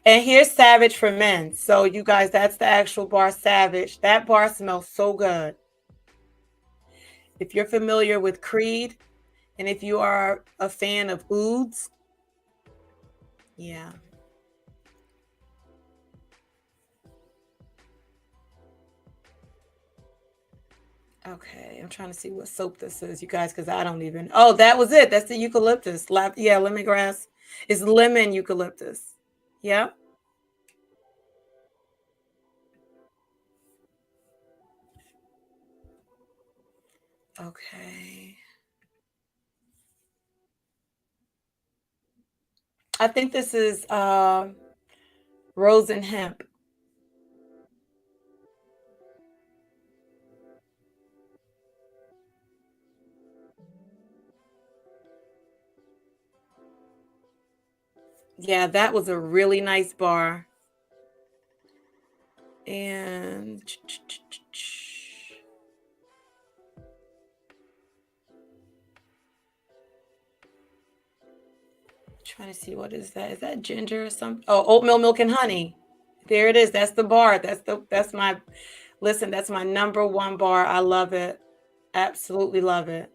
And here's Savage for Men. So you guys, that's the actual bar Savage. That bar smells so good. If you're familiar with Creed, and if you are a fan of ouds, yeah. Okay, I'm trying to see what soap this is, you guys, because I don't even. Oh, that was it. That's the eucalyptus. Yeah, lemongrass. It's lemon eucalyptus. Yeah. Okay. I think this is rose and hemp. Yeah, that was a really nice bar. And trying to see, what is that? Is that ginger or something? Oh, oatmeal milk and honey. There it is. That's the bar. That's my listen, that's my number one bar. I love it. Absolutely love it.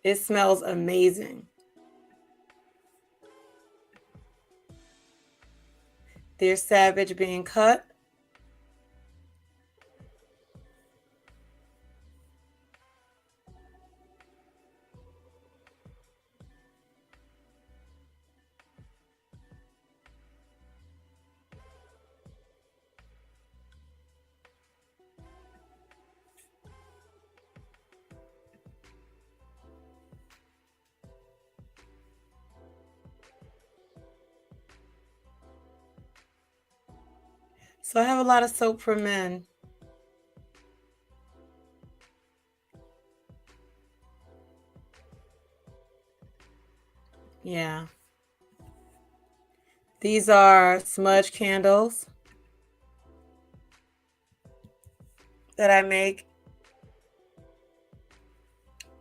It smells amazing. There's Savage being cut. So I have a lot of soap for men. Yeah. These are smudge candles that I make.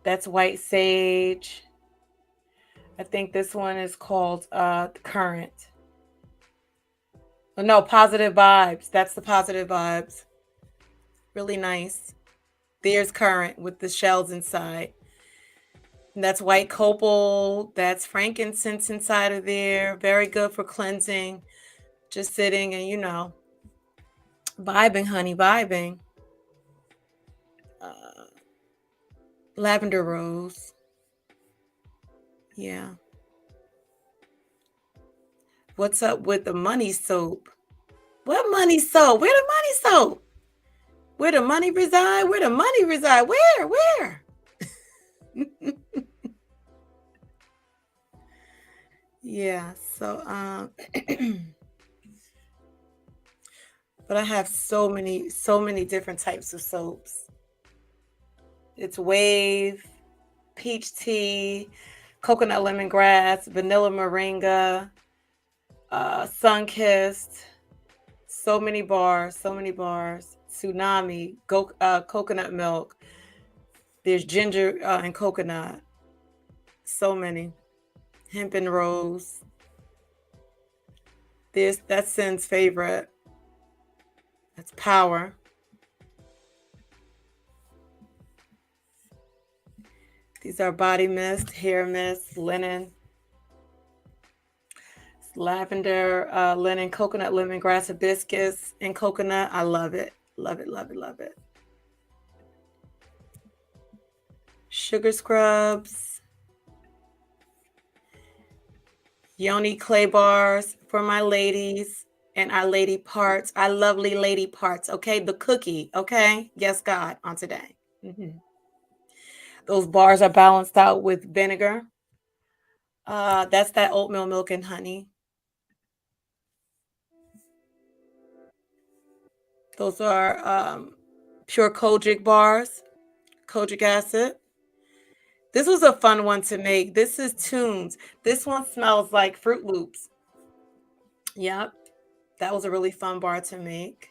That's white sage. I think this one is called Current. Oh, no, Positive Vibes. That's the Positive Vibes. Really nice. There's Current with the shells inside. And that's white copal. That's frankincense inside of there. Very good for cleansing. Just sitting and, vibing, honey, vibing. Lavender rose. Yeah. What's up with the money soap? What money soap? Where the money soap? Where the money reside? Where the money reside? Where? Yeah. So but I have so many different types of soaps. It's wave, peach tea, coconut lemongrass, vanilla moringa, sun kissed. So many bars, so many bars. Tsunami, coconut milk. There's ginger and coconut. So many. Hemp and rose. That's Sin's favorite. That's power. These are body mist, hair mist, linen, lavender, linen, coconut, lemongrass, hibiscus, and coconut. I love it. Love it, love it, love it. Sugar scrubs. Yoni clay bars for my ladies and our lady parts, our lovely lady parts. Okay, the cookie. Okay, yes, God, on today. Those bars are balanced out with vinegar. That's that oatmeal milk and honey. Those are pure kojic bars, kojic acid. This was a fun one to make. This is Tunes. This one smells like Fruit Loops. Yep, that was a really fun bar to make.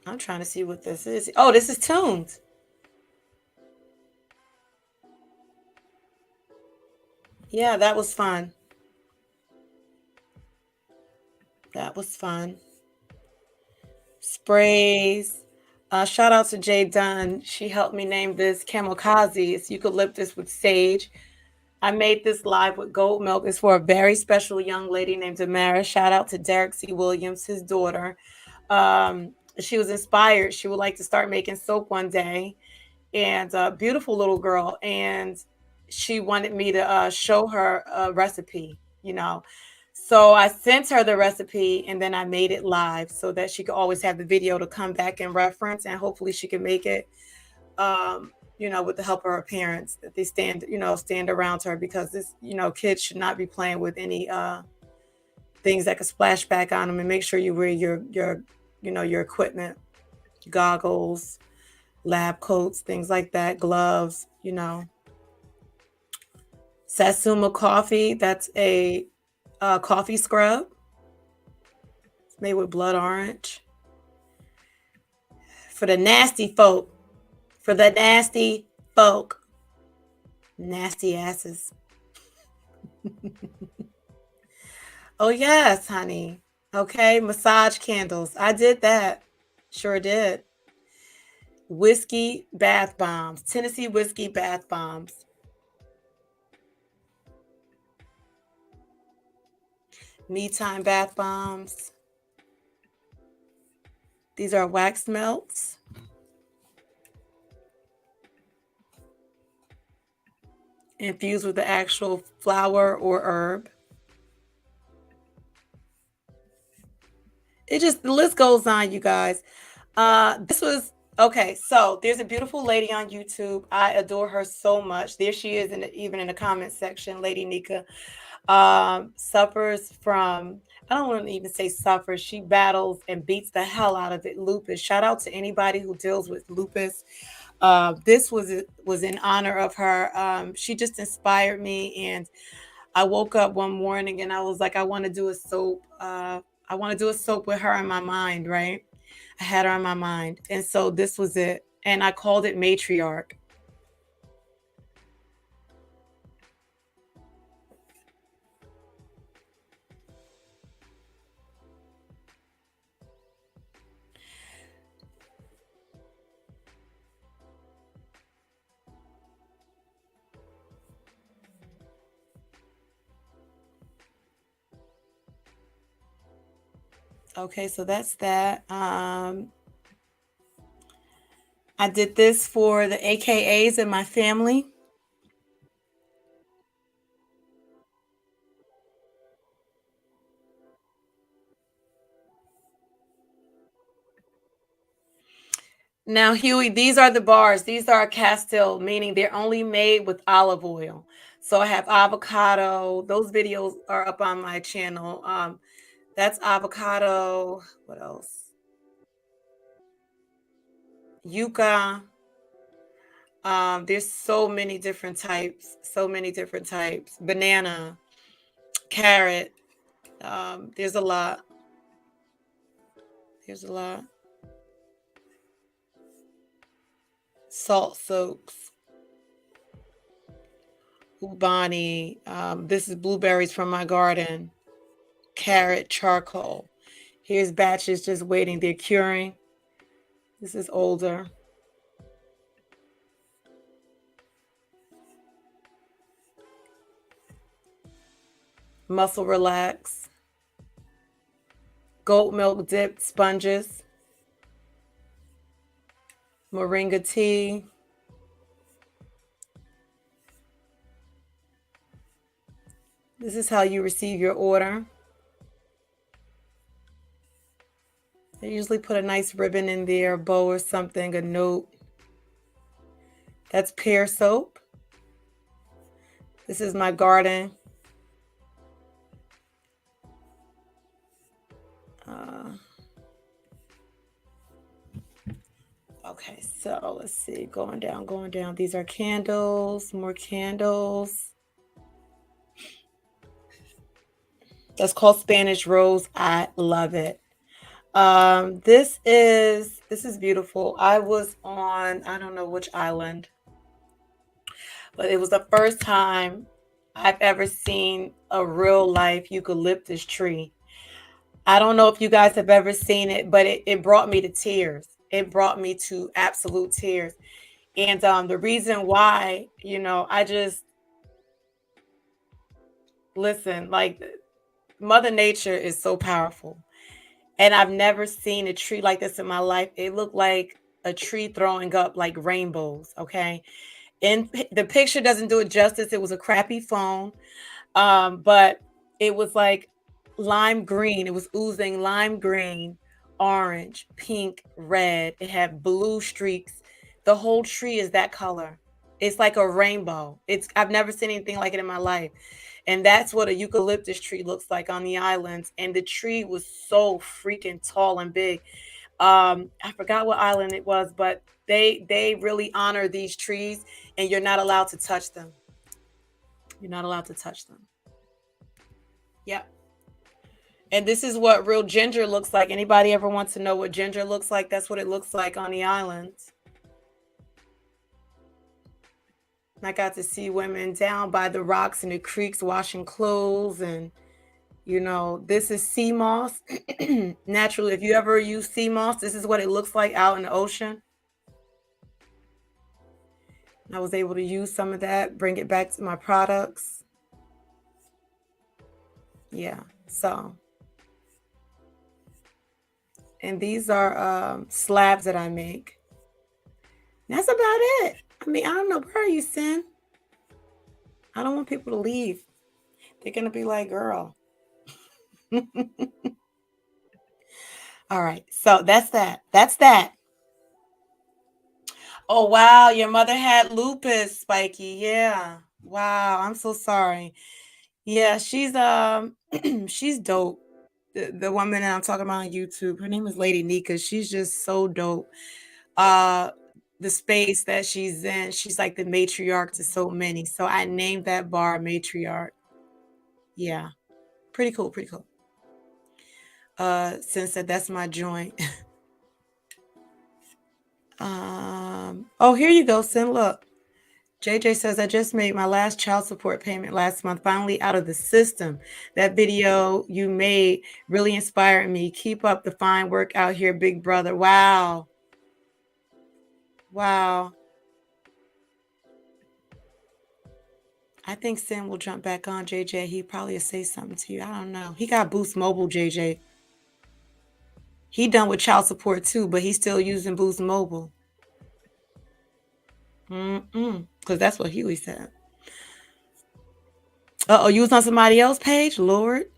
I'm trying to see what this is. Oh, this is Tunes. Yeah, that was fun. That was fun. Sprays. Shout out to Jay Dunn. She helped me name this Kamikaze. It's eucalyptus with sage. I made this live with gold milk. It's for a very special young lady named Damara. Shout out to Derek C. Williams, his daughter. She was inspired. She would like to start making soap one day. And a beautiful little girl. And she wanted me to show her a recipe, you know. So I sent her the recipe and then I made it live so that she could always have the video to come back and reference, and hopefully she can make it with the help of her parents, that they stand around her, because this, kids should not be playing with any things that could splash back on them, and make sure you wear your equipment, goggles, lab coats, things like that, gloves. Satsuma coffee, that's a coffee scrub. It's made with blood orange. For the nasty folk. For the nasty folk. Nasty asses. Oh, yes, honey. Okay, massage candles. I did that. Sure did. Whiskey bath bombs. Tennessee whiskey bath bombs. Me time bath bombs. These are wax melts. Infused with the actual flower or herb. The list goes on, you guys. This was okay. So there's a beautiful lady on YouTube. I adore her so much. There she is, even in the comment section. Lady Nika suffers from, I don't want to even say suffers. She battles and beats the hell out of it. Lupus. Shout out to anybody who deals with lupus. This was in honor of her. She just inspired me, and I woke up one morning and I was like, I want to do a soap. I want to do a soap with her in my mind, right? I had her in my mind. And so this was it. And I called it Matriarch. Okay, so that's that. I did this for the AKAs in my family. Now, Huey, these are the bars. These are Castile, meaning they're only made with olive oil. So I have avocado. Those videos are up on my channel. That's avocado. What else? Yuca. There's so many different types. So many different types. Banana, carrot. There's a lot. There's a lot. Salt soaks. Ubani. This is blueberries from my garden. Carrot charcoal. Here's batches just waiting. They're curing. This is older. Muscle relax. Goat milk dipped sponges. Moringa tea. This is how you receive your order. I usually put a nice ribbon in there, a bow or something, a note. That's pear soap. This is my garden. Okay, so let's see, going down, going down. These are candles, more candles. That's called Spanish rose. I love it. This is beautiful. I was on, I don't know which island, but it was the first time I've ever seen a real life eucalyptus tree. I don't know if you guys have ever seen it, but it brought me to tears. It brought me to absolute tears. And the reason why, I just listen, like Mother Nature is so powerful. And I've never seen a tree like this in my life. It looked like a tree throwing up like rainbows. Okay. And the picture doesn't do it justice. It was a crappy phone. But it was like lime green. It was oozing lime green, orange, pink, red. It had blue streaks. The whole tree is that color. It's like a rainbow. I've never seen anything like it in my life. And that's what a eucalyptus tree looks like on the islands. And the tree was so freaking tall and big. I forgot what island it was, but they really honor these trees, and you're not allowed to touch them. You're not allowed to touch them. Yep. And this is what real ginger looks like. Anybody ever wants to know what ginger looks like? That's what it looks like on the islands. I got to see women down by the rocks and the creeks washing clothes. And, this is sea moss. Naturally, if you ever use sea moss, this is what it looks like out in the ocean. I was able to use some of that, bring it back to my products. Yeah, so. And these are slabs that I make. That's about it. I mean, I don't know. Where are you, Sin? I don't want people to leave. They're going to be like, girl. All right. So that's that. That's that. Oh, wow. Your mother had lupus, Spiky. Yeah. Wow. I'm so sorry. Yeah, she's she's dope. The woman that I'm talking about on YouTube, her name is Lady Nika. She's just so dope. The space that she's in, she's like the matriarch to so many. So I named that bar Matriarch. Yeah. Pretty cool, pretty cool. Since that's my joint. Oh, here you go, Sin. Look. JJ says, I just made my last child support payment last month, finally out of the system. That video you made really inspired me. Keep up the fine work out here, big brother. Wow. Wow. I think Sin will jump back on, JJ. He probably will say something to you. I don't know. He got Boost Mobile, JJ. He done with child support too, but he's still using Boost Mobile. Because that's what Huey said. Uh-oh, you was on somebody else's page? Lord.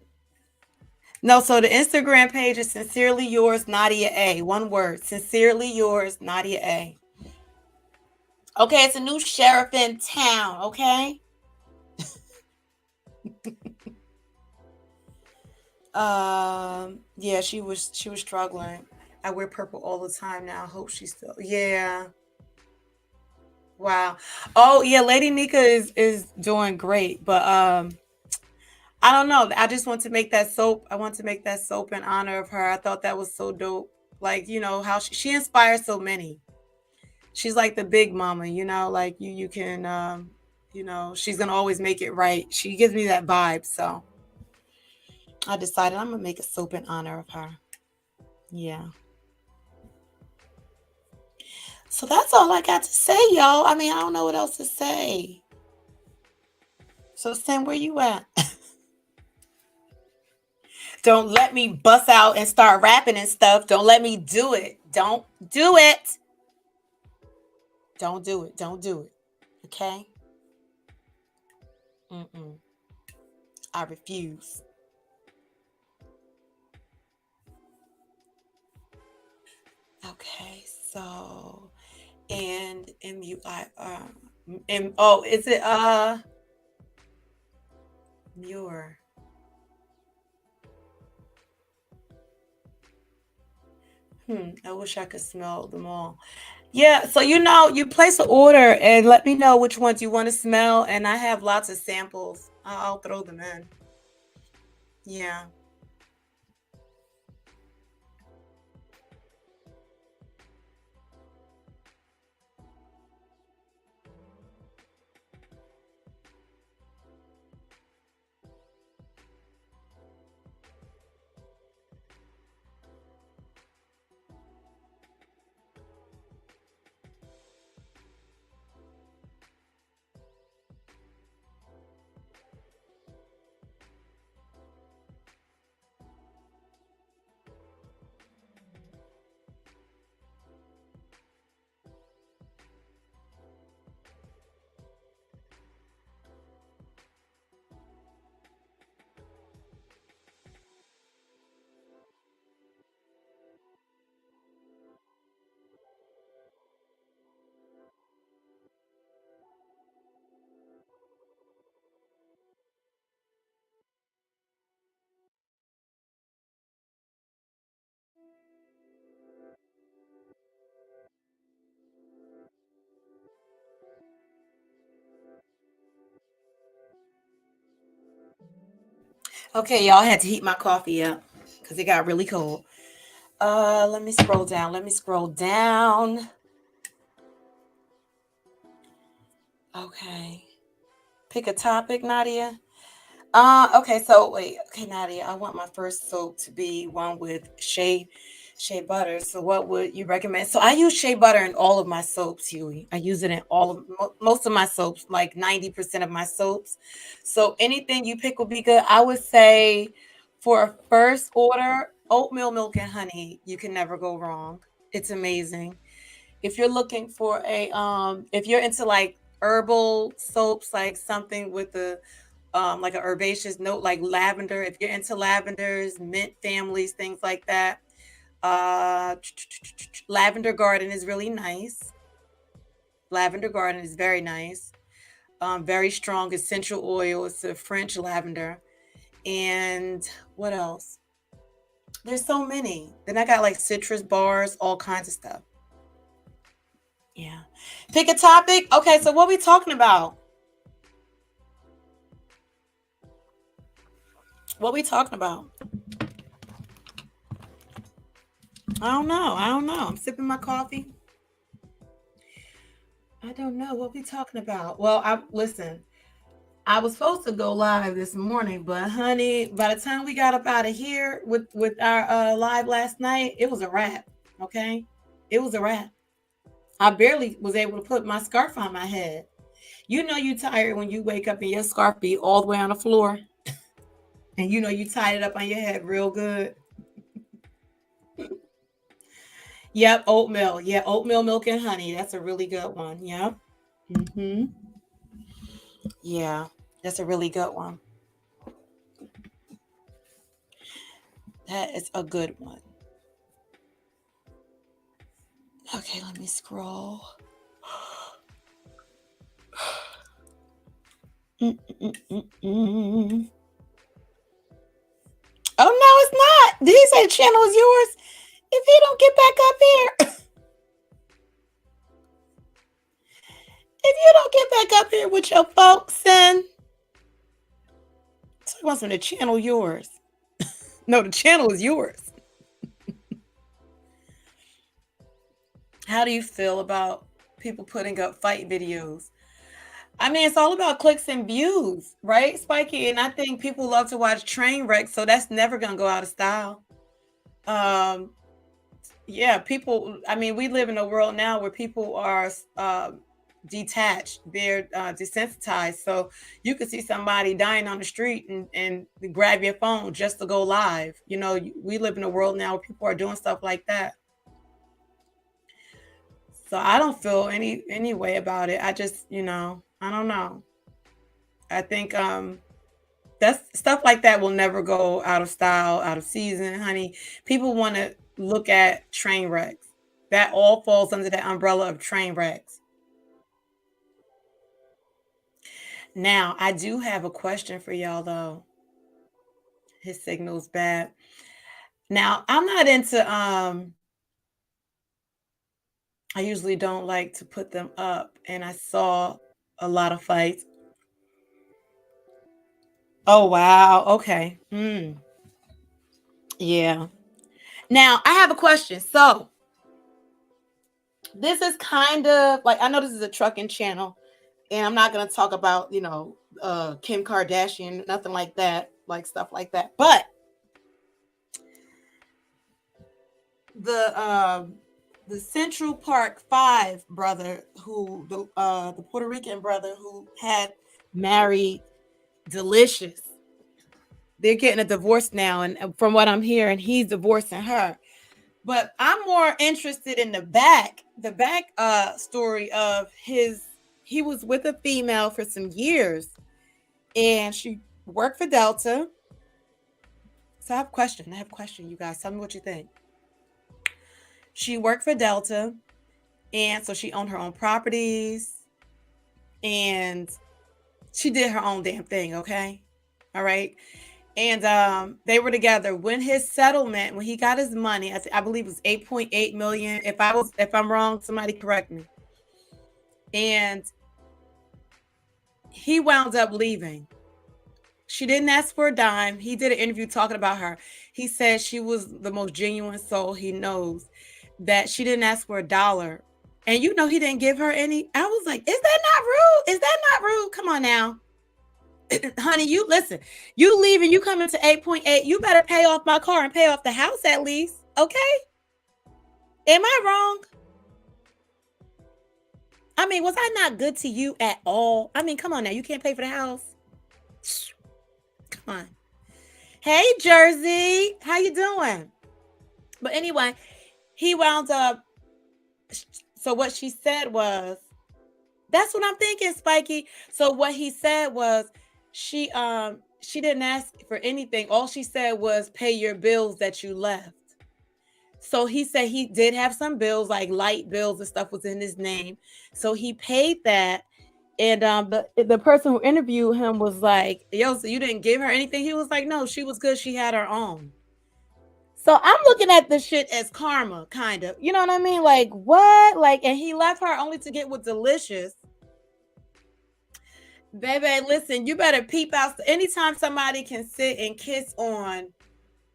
No, so the Instagram page is Sincerely Yours, Nadia A. One word. Sincerely Yours, Nadia A. Okay, it's a new sheriff in town, okay? Yeah, she was struggling. I wear purple all the time now. I hope she's still, yeah. Wow. Oh yeah, Lady Nika is doing great, but I don't know. I just want to make that soap. I want to make that soap in honor of her. I thought that was so dope. Like, how she inspires so many. She's like the big mama, like you can she's gonna always make it right. She gives me that vibe. So I decided I'm gonna make a soap in honor of her. Yeah. So that's all I got to say, y'all. I mean, I don't know what else to say. So Sam, where you at? Don't let me bust out and start rapping and stuff. Don't let me do it. Don't do it. Don't do it. Don't do it. Okay? Mm-mm. I refuse. Okay, so and MUI is it Muir? I wish I could smell them all. Yeah, so you place an order and let me know which ones you want to smell, and I have lots of samples. I'll throw them in. Yeah. Okay, y'all, I had to heat my coffee up because it got really cold. Let me scroll down. Let me scroll down. Okay. Pick a topic, Nadia. Okay, so wait, okay, Nadia, I want my first soap to be one with shea butter. So what would you recommend? So I use shea butter in all of my soaps, Huey. I use it in most of my soaps, like 90% of my soaps. So anything you pick will be good. I would say for a first order, oatmeal milk and honey, you can never go wrong. It's amazing. If you're looking for if you're into like herbal soaps, like something with a like a herbaceous note, like lavender. If you're into lavenders, mint families, things like that. Uh, Lavender Garden is really nice. Lavender Garden is very nice. Very strong essential oil. It's a French lavender. And what else? There's so many. Then I got like citrus bars, all kinds of stuff. Yeah. Pick a topic. Okay, so what we talking about? What we talking about? I don't know. I don't know. I'm sipping my coffee. I don't know what we talking about. Well, I listen. I was supposed to go live this morning, but honey, by the time we got up out of here with our live last night, it was a wrap. Okay, it was a wrap. I barely was able to put my scarf on my head. You tired when you wake up and your scarf be all the way on the floor, and you tied it up on your head real good. Yep, oatmeal. Yeah, oatmeal, milk, and honey. That's a really good one. Yep. Mm-hmm. Yeah, that's a really good one. That is a good one. Okay, let me scroll. Mm-mm-mm-mm. Oh no, it's not. Did he say the channel is yours? If you don't get back up here, if you don't get back up here with your folks, then so he wants them to channel yours. No, the channel is yours. How do you feel about people putting up fight videos? I mean, it's all about clicks and views, right, Spiky? And I think people love to watch train wrecks, so that's never gonna go out of style. Yeah, people. I mean, we live in a world now where people are detached, they're desensitized. So you could see somebody dying on the street and grab your phone just to go live. You know, we live in a world now where people are doing stuff like that. So I don't feel any way about it. I just, I don't know. I think that's stuff like that will never go out of style, out of season, honey. People want to look at train wrecks. That all falls under the umbrella of train wrecks. Now, I do have a question for y'all though. His signal's bad. Now, I'm not into I usually don't like to put them up, and I saw a lot of fights. Oh wow, okay. Yeah. Now, I have a question. So, this is kind of like, I know this is a trucking channel, and I'm not going to talk about, Kim Kardashian, nothing like that, like stuff like that. But the Central Park 5 brother, who the Puerto Rican brother who had married Delicious, they're getting a divorce now, and from what I'm hearing, he's divorcing her. But I'm more interested in the back story of his. He was with a female for some years, and she worked for Delta. So I have a question, you guys. Tell me what you think. She worked for Delta, and so she owned her own properties, and she did her own damn thing, okay? All right. And they were together when his settlement, when he got his money, I believe it was 8.8 million. If I'm wrong, somebody correct me. And he wound up leaving. She didn't ask for a dime. He did an interview talking about her. He said she was the most genuine soul he knows, that she didn't ask for a dollar. And he didn't give her any. I was like, is that not rude? Is that not rude? Come on now. Honey, you listen, you leaving, you coming to 8.8, you better pay off my car and pay off the house at least, okay? Am I wrong? I mean, was I not good to you at all? I mean, come on now, you can't pay for the house. Come on. Hey, Jersey, how you doing? But anyway, he wound up, so what she said was, that's what I'm thinking, Spiky. So what he said was, she didn't ask for anything. All she said was pay your bills that you left. So he said he did have some bills, like light bills and stuff was in his name. So he paid that. And the person who interviewed him was like, yo, so you didn't give her anything? He was like, no, she was good. She had her own. So I'm looking at this shit as karma, kind of. You know what I mean? Like, what? Like, and he left her only to get with Delicious. Baby, listen, you better peep out. Anytime somebody can sit and kiss on,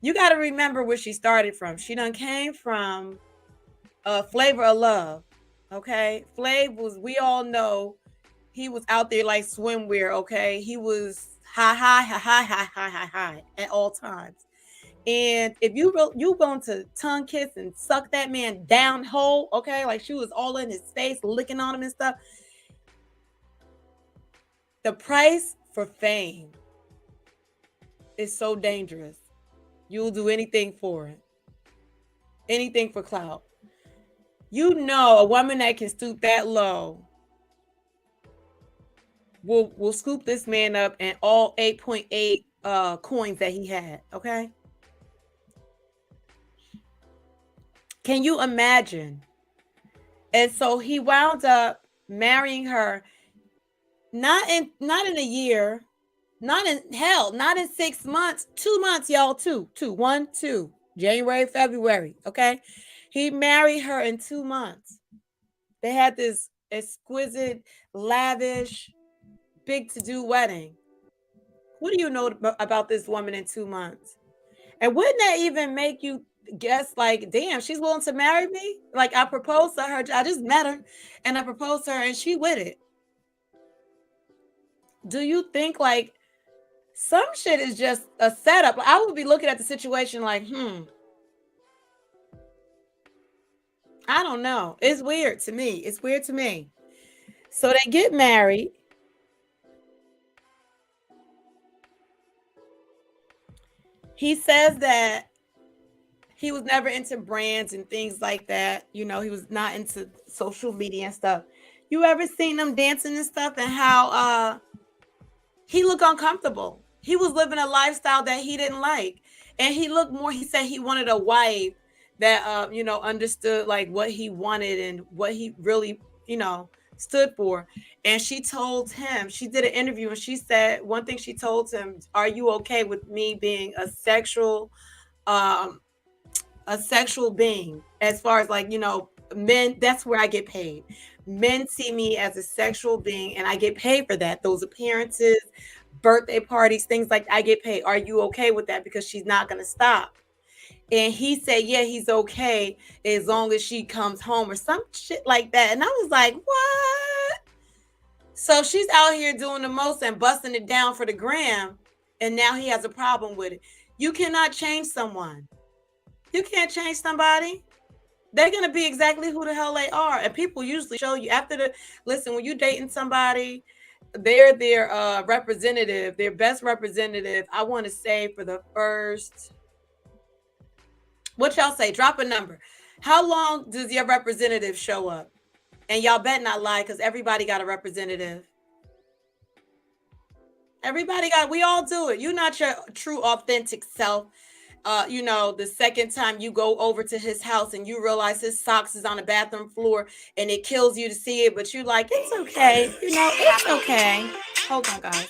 you got to remember where she started from. She done came from Flavor of Love. Okay? Flav was, we all know, he was out there like swimwear. Okay? He was high at all times. And if you going to tongue kiss and suck that man down whole, okay? Like she was all in his face, licking on him and stuff. The price for fame is so dangerous. You'll do anything for it. Anything for clout. A woman that can stoop that low will scoop this man up and all 8.8 coins that he had, okay? Can you imagine? And so he wound up marrying her, not in a year, not in 6 months, 2 months, y'all, two, January, February. Okay. He married her in 2 months. They had this exquisite, lavish, big to-do wedding. What do you know about this woman in 2 months? And wouldn't that even make you guess, like, damn, she's willing to marry me? Like, I proposed to her. I just met her and I proposed to her and she with it. Do you think, like, some shit is just a setup? I would be looking at the situation like, I don't know. It's weird to me. It's weird to me. So they get married. He says that he was never into brands and things like that. You know, he was not into social media and stuff. You ever seen them dancing and stuff, and how he looked uncomfortable? He was living a lifestyle that he didn't like. And he looked more, he said he wanted a wife that understood like what he wanted and what he really, stood for. And she told him, she did an interview and she said one thing she told him, are you okay with me being a sexual being? As far as, like, men, that's where I get paid. Men see me as a sexual being and I get paid for that. Those appearances, birthday parties, things like that, I get paid. Are you okay with that? Because she's not going to stop. And he said, yeah, he's okay as long as she comes home or some shit like that. And I was like, what? So she's out here doing the most and busting it down for the gram. And now he has a problem with it. You cannot change someone. You can't change somebody. They're going to be exactly who the hell they are. And people usually show you listen, when you're dating somebody, they're their representative, their best representative. I want to say for the first, what y'all say? Drop a number. How long does your representative show up? And y'all bet not lie, because everybody got a representative. We all do it. You're not your true, authentic self. The second time you go over to his house and you realize his socks is on the bathroom floor and it kills you to see it, but you're like, it's okay. It's okay. Hold on, guys.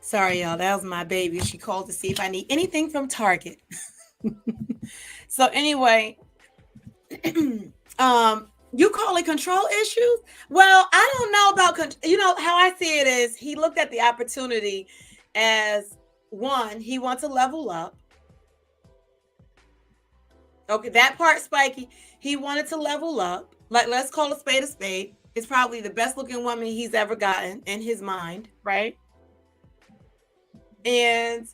Sorry, y'all. That was my baby. She called to see if I need anything from Target. So anyway, you call it control issues? Well, I don't know about, how I see it is he looked at the opportunity as, one, he wants to level up. Okay, that part, Spiky. He wanted to level up. Like, let's call a spade a spade. It's probably the best looking woman he's ever gotten in his mind, right? And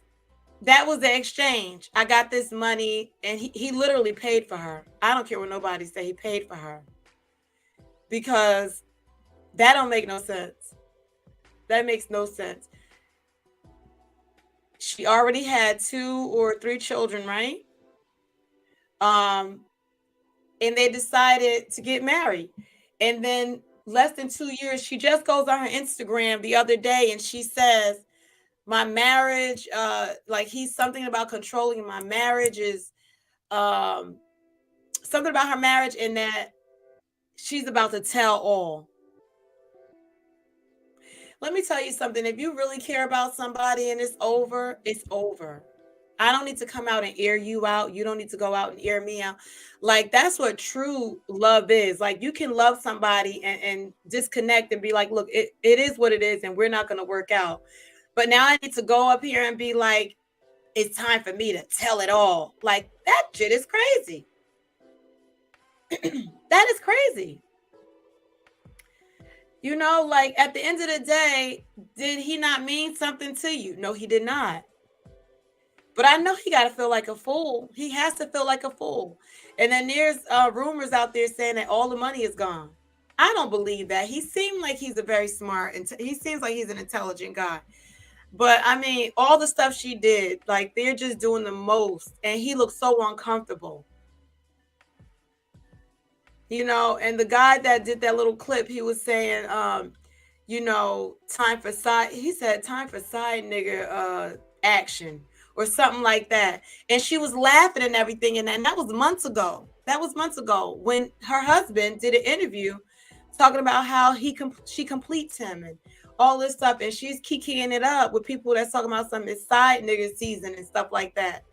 that was the exchange. I got this money, and he literally paid for her. I don't care what nobody say. He paid for her. Because that don't make no sense. That makes no sense. She already had 2 or 3 children, right? And they decided to get married. And then less than 2 years, she just goes on her Instagram the other day and she says, my marriage, like, he's something about controlling my marriage, is something about her marriage, and that she's about to tell all. Let me tell you something. If you really care about somebody and it's over, it's over. I don't need to come out and air you out. You don't need to go out and air me out. Like, that's what true love is. Like, you can love somebody and disconnect and be like, look, it is what it is, and we're not going to work out. But now I need to go up here and be like, it's time for me to tell it all. Like, that shit is crazy. That is crazy. Like, at the end of the day, did he not mean something to you? No, he did not. But I know he got to feel like a fool. He has to feel like a fool. And then there's rumors out there saying that all the money is gone. I don't believe that. He seemed like he's a very smart, and he seems like he's an intelligent guy. But I mean, all the stuff she did, like they're just doing the most, and he looks so uncomfortable. And the guy that did that little clip, he was saying, time for side. He said, "Time for side nigga action," or something like that. And she was laughing and everything, and that was months ago. That was months ago when her husband did an interview talking about how she completes him and all this stuff, and she's kikiing it up with people that's talking about some side nigga season and stuff like that,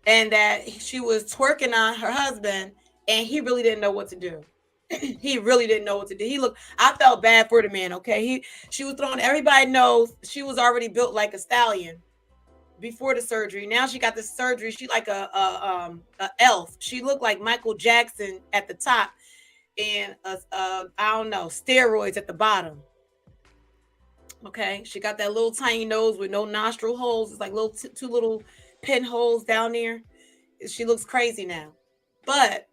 and that she was twerking on her husband, and he really didn't know what to do. He really didn't know what to do. I felt bad for the man. Okay, she was throwing. Everybody knows she was already built like a stallion before the surgery. Now she got the surgery. She like a elf. She looked like Michael Jackson at the top, and I don't know, steroids at the bottom. Okay, she got that little tiny nose with no nostril holes. It's like little two little pinholes down there. She looks crazy now, but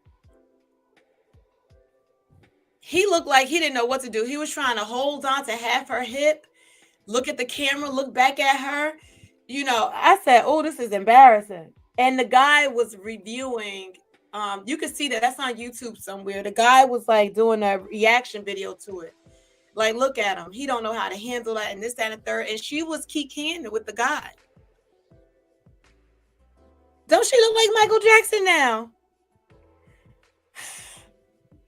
he looked like he didn't know what to do. He was trying to hold on to half her hip, look at the camera, look back at her. I said, "Oh, this is embarrassing." And the guy was reviewing. You can see that's on YouTube somewhere. The guy was like doing a reaction video to it. Like, look at him. He don't know how to handle that and this, that, and the third. And she was kikiing with the guy. Don't she look like Michael Jackson now?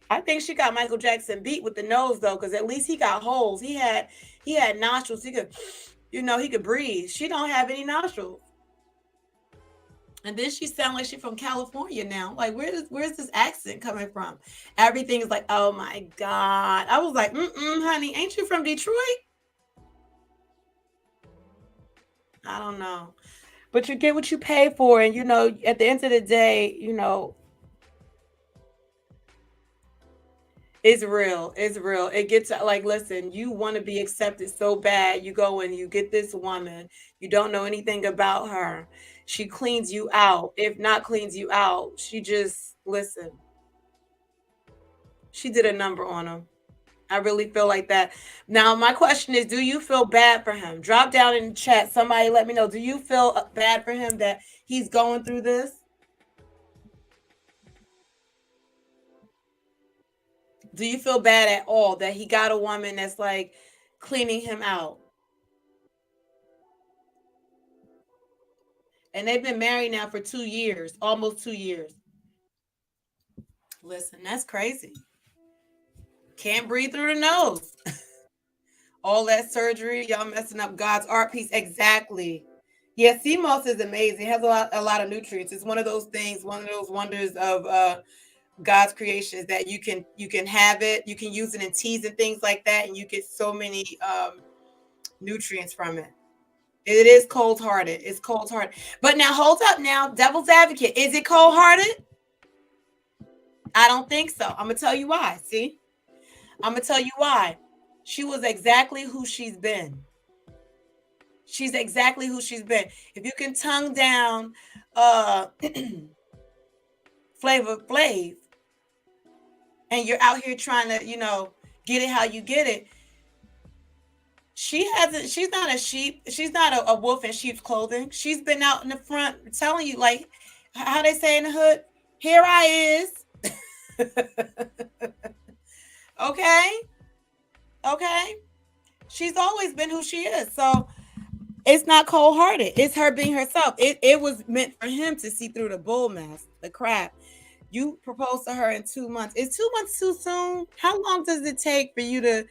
I think she got Michael Jackson beat with the nose though, because at least he got holes. He had nostrils. He could, he could breathe. She don't have any nostrils. And then she sounds like she's from California now. Like, where's this accent coming from? Everything is like, oh my God. I was like, honey, ain't you from Detroit? I don't know. But you get what you pay for. And, at the end of the day, it's real. It's real. It gets like, listen, you want to be accepted so bad. You go and you get this woman. You don't know anything about her. She cleans you out. If not cleans you out, she just, listen. She did a number on him. I really feel like that. Now, my question is, do you feel bad for him? Drop down in the chat. Somebody let me know. Do you feel bad for him that he's going through this? Do you feel bad at all that he got a woman that's like cleaning him out? And they've been married now for 2 years, almost 2 years. Listen, that's crazy. Can't breathe through the nose. All that surgery, y'all messing up God's art piece. Exactly. Yeah, sea moss is amazing. It has a lot of nutrients. It's one of those things, one of those wonders of God's creations that you can have it. You can use it in teas and things like that, and you get so many nutrients from it. It is cold-hearted. It's cold-hearted. But now, hold up now. Devil's advocate. Is it cold-hearted? I don't think so. I'm going to tell you why. See? I'm going to tell you why. She was exactly who she's been. She's exactly who she's been. If you can tongue down Flavor Flav, and you're out here trying to, get it how you get it, she's not a sheep. She's not a wolf in sheep's clothing. She's been out in the front telling you, like, how they say in the hood, here I is. Okay. She's always been who she is. So it's not cold-hearted. It's her being herself. It was meant for him to see through the bull mess, the crap. You proposed to her in 2 months. Is 2 months too soon? How long does it take for you to...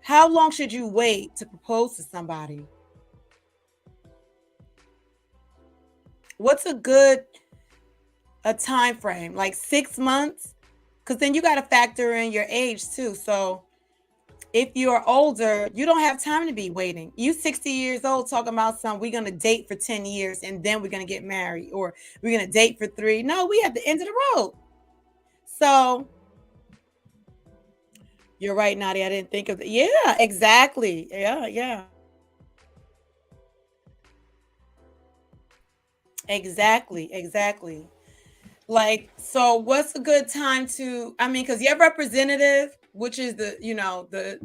How long should you wait to propose to somebody? What's a time frame? Like 6 months? Because then you got to factor in your age too. So if you're older, you don't have time to be waiting. You 60 years old talking about something, we're going to date for 10 years and then we're going to get married, or we're going to date for 3. No, we at the end of the road. So you're right, Nadia. I didn't think of it. Yeah, exactly. Yeah. Exactly. Like, so what's a good time to, because your representative, which is the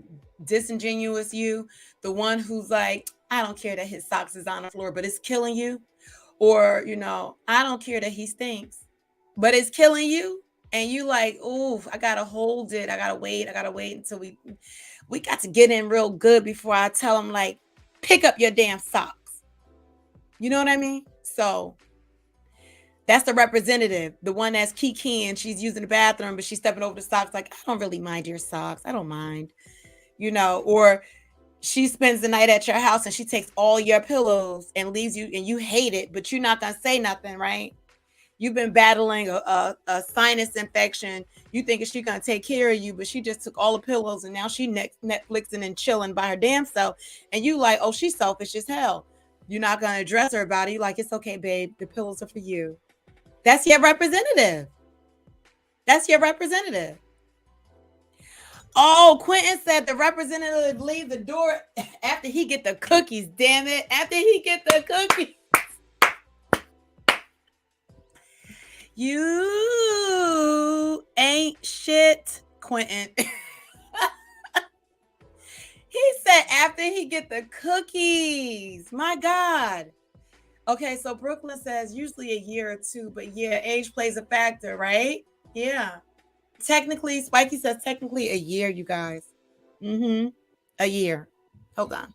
disingenuous you, the one who's like, I don't care that his socks is on the floor, but it's killing you. Or, I don't care that he stinks, but it's killing you. And you like, ooh, I gotta hold it. I gotta wait until we got to get in real good before I tell him, like, pick up your damn socks. You know what I mean? So that's the representative, the one that's kikiing. She's using the bathroom, but she's stepping over the socks. Like, I don't really mind your socks. I don't mind, or she spends the night at your house and she takes all your pillows and leaves you, and you hate it, but you're not going to say nothing, right? You've been battling a sinus infection. You thinking she's going to take care of you, but she just took all the pillows and now she Netflixing and chilling by her damn self. And you like, oh, she's selfish as hell. You're not going to address her about it. You're like, it's okay, babe. The pillows are for you. That's your representative. That's your representative. Oh, Quentin said the representative leave the door after he get the cookies. Damn it. After he get the cookies. You ain't shit, Quentin. He said after he get the cookies. My God. Okay, so Brooklyn says usually a year or two, but yeah, age plays a factor, right? Yeah. Technically, Spiky says technically a year, you guys. A year. Hold on.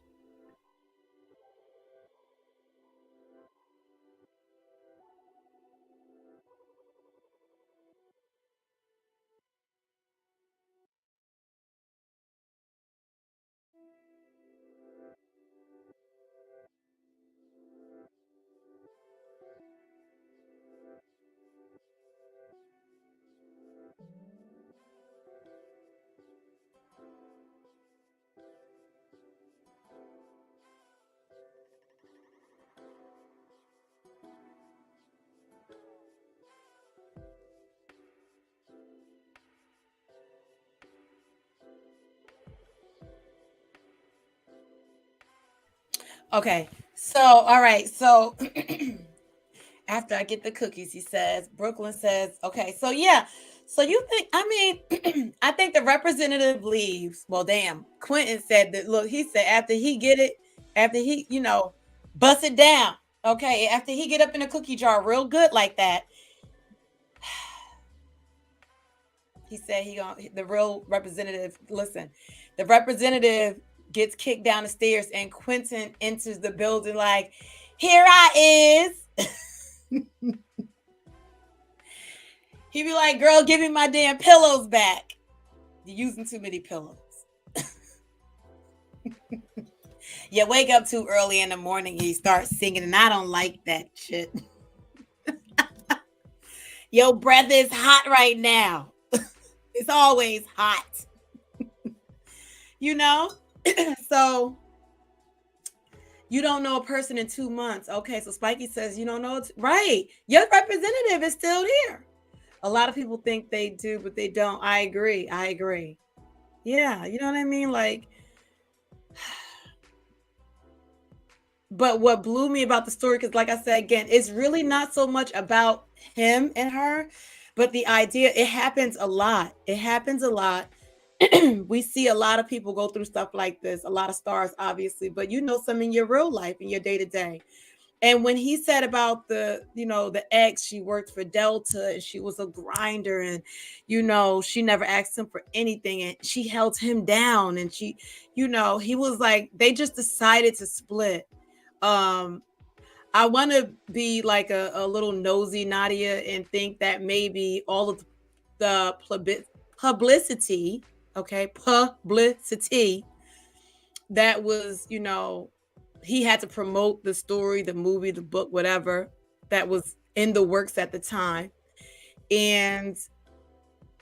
Okay. So, all right. So after I get the cookies, he says, Brooklyn says, okay, so yeah. So you think, I mean, I think the representative leaves. Well, damn. Quentin said that, look, he said after he get it, after he, bust it down. Okay. After he get up in a cookie jar real good like that, he said the real representative, listen, the representative gets kicked down the stairs and Quentin enters the building like, here I is. He be like, girl, give me my damn pillows back. You're using too many pillows. You wake up too early in the morning and you start singing, and I don't like that shit. Your breath is hot right now. It's always hot. So you don't know a person in 2 months. Okay, so Spiky says you don't know it's right. Your representative is still there. A lot of people think they do, but they don't. I agree. Yeah, you know what I mean? Like, but what blew me about the story, because like I said, again, it's really not so much about him and her, but the idea, it happens a lot. We see a lot of people go through stuff like this, a lot of stars, obviously, but some in your real life, in your day-to-day. And when he said about the ex, she worked for Delta and she was a grinder, and she never asked him for anything and she held him down, and he was like, they just decided to split. I want to be like a little nosy Nadia and think that maybe all of the publicity that was, he had to promote the story, the movie, the book, whatever that was in the works at the time. And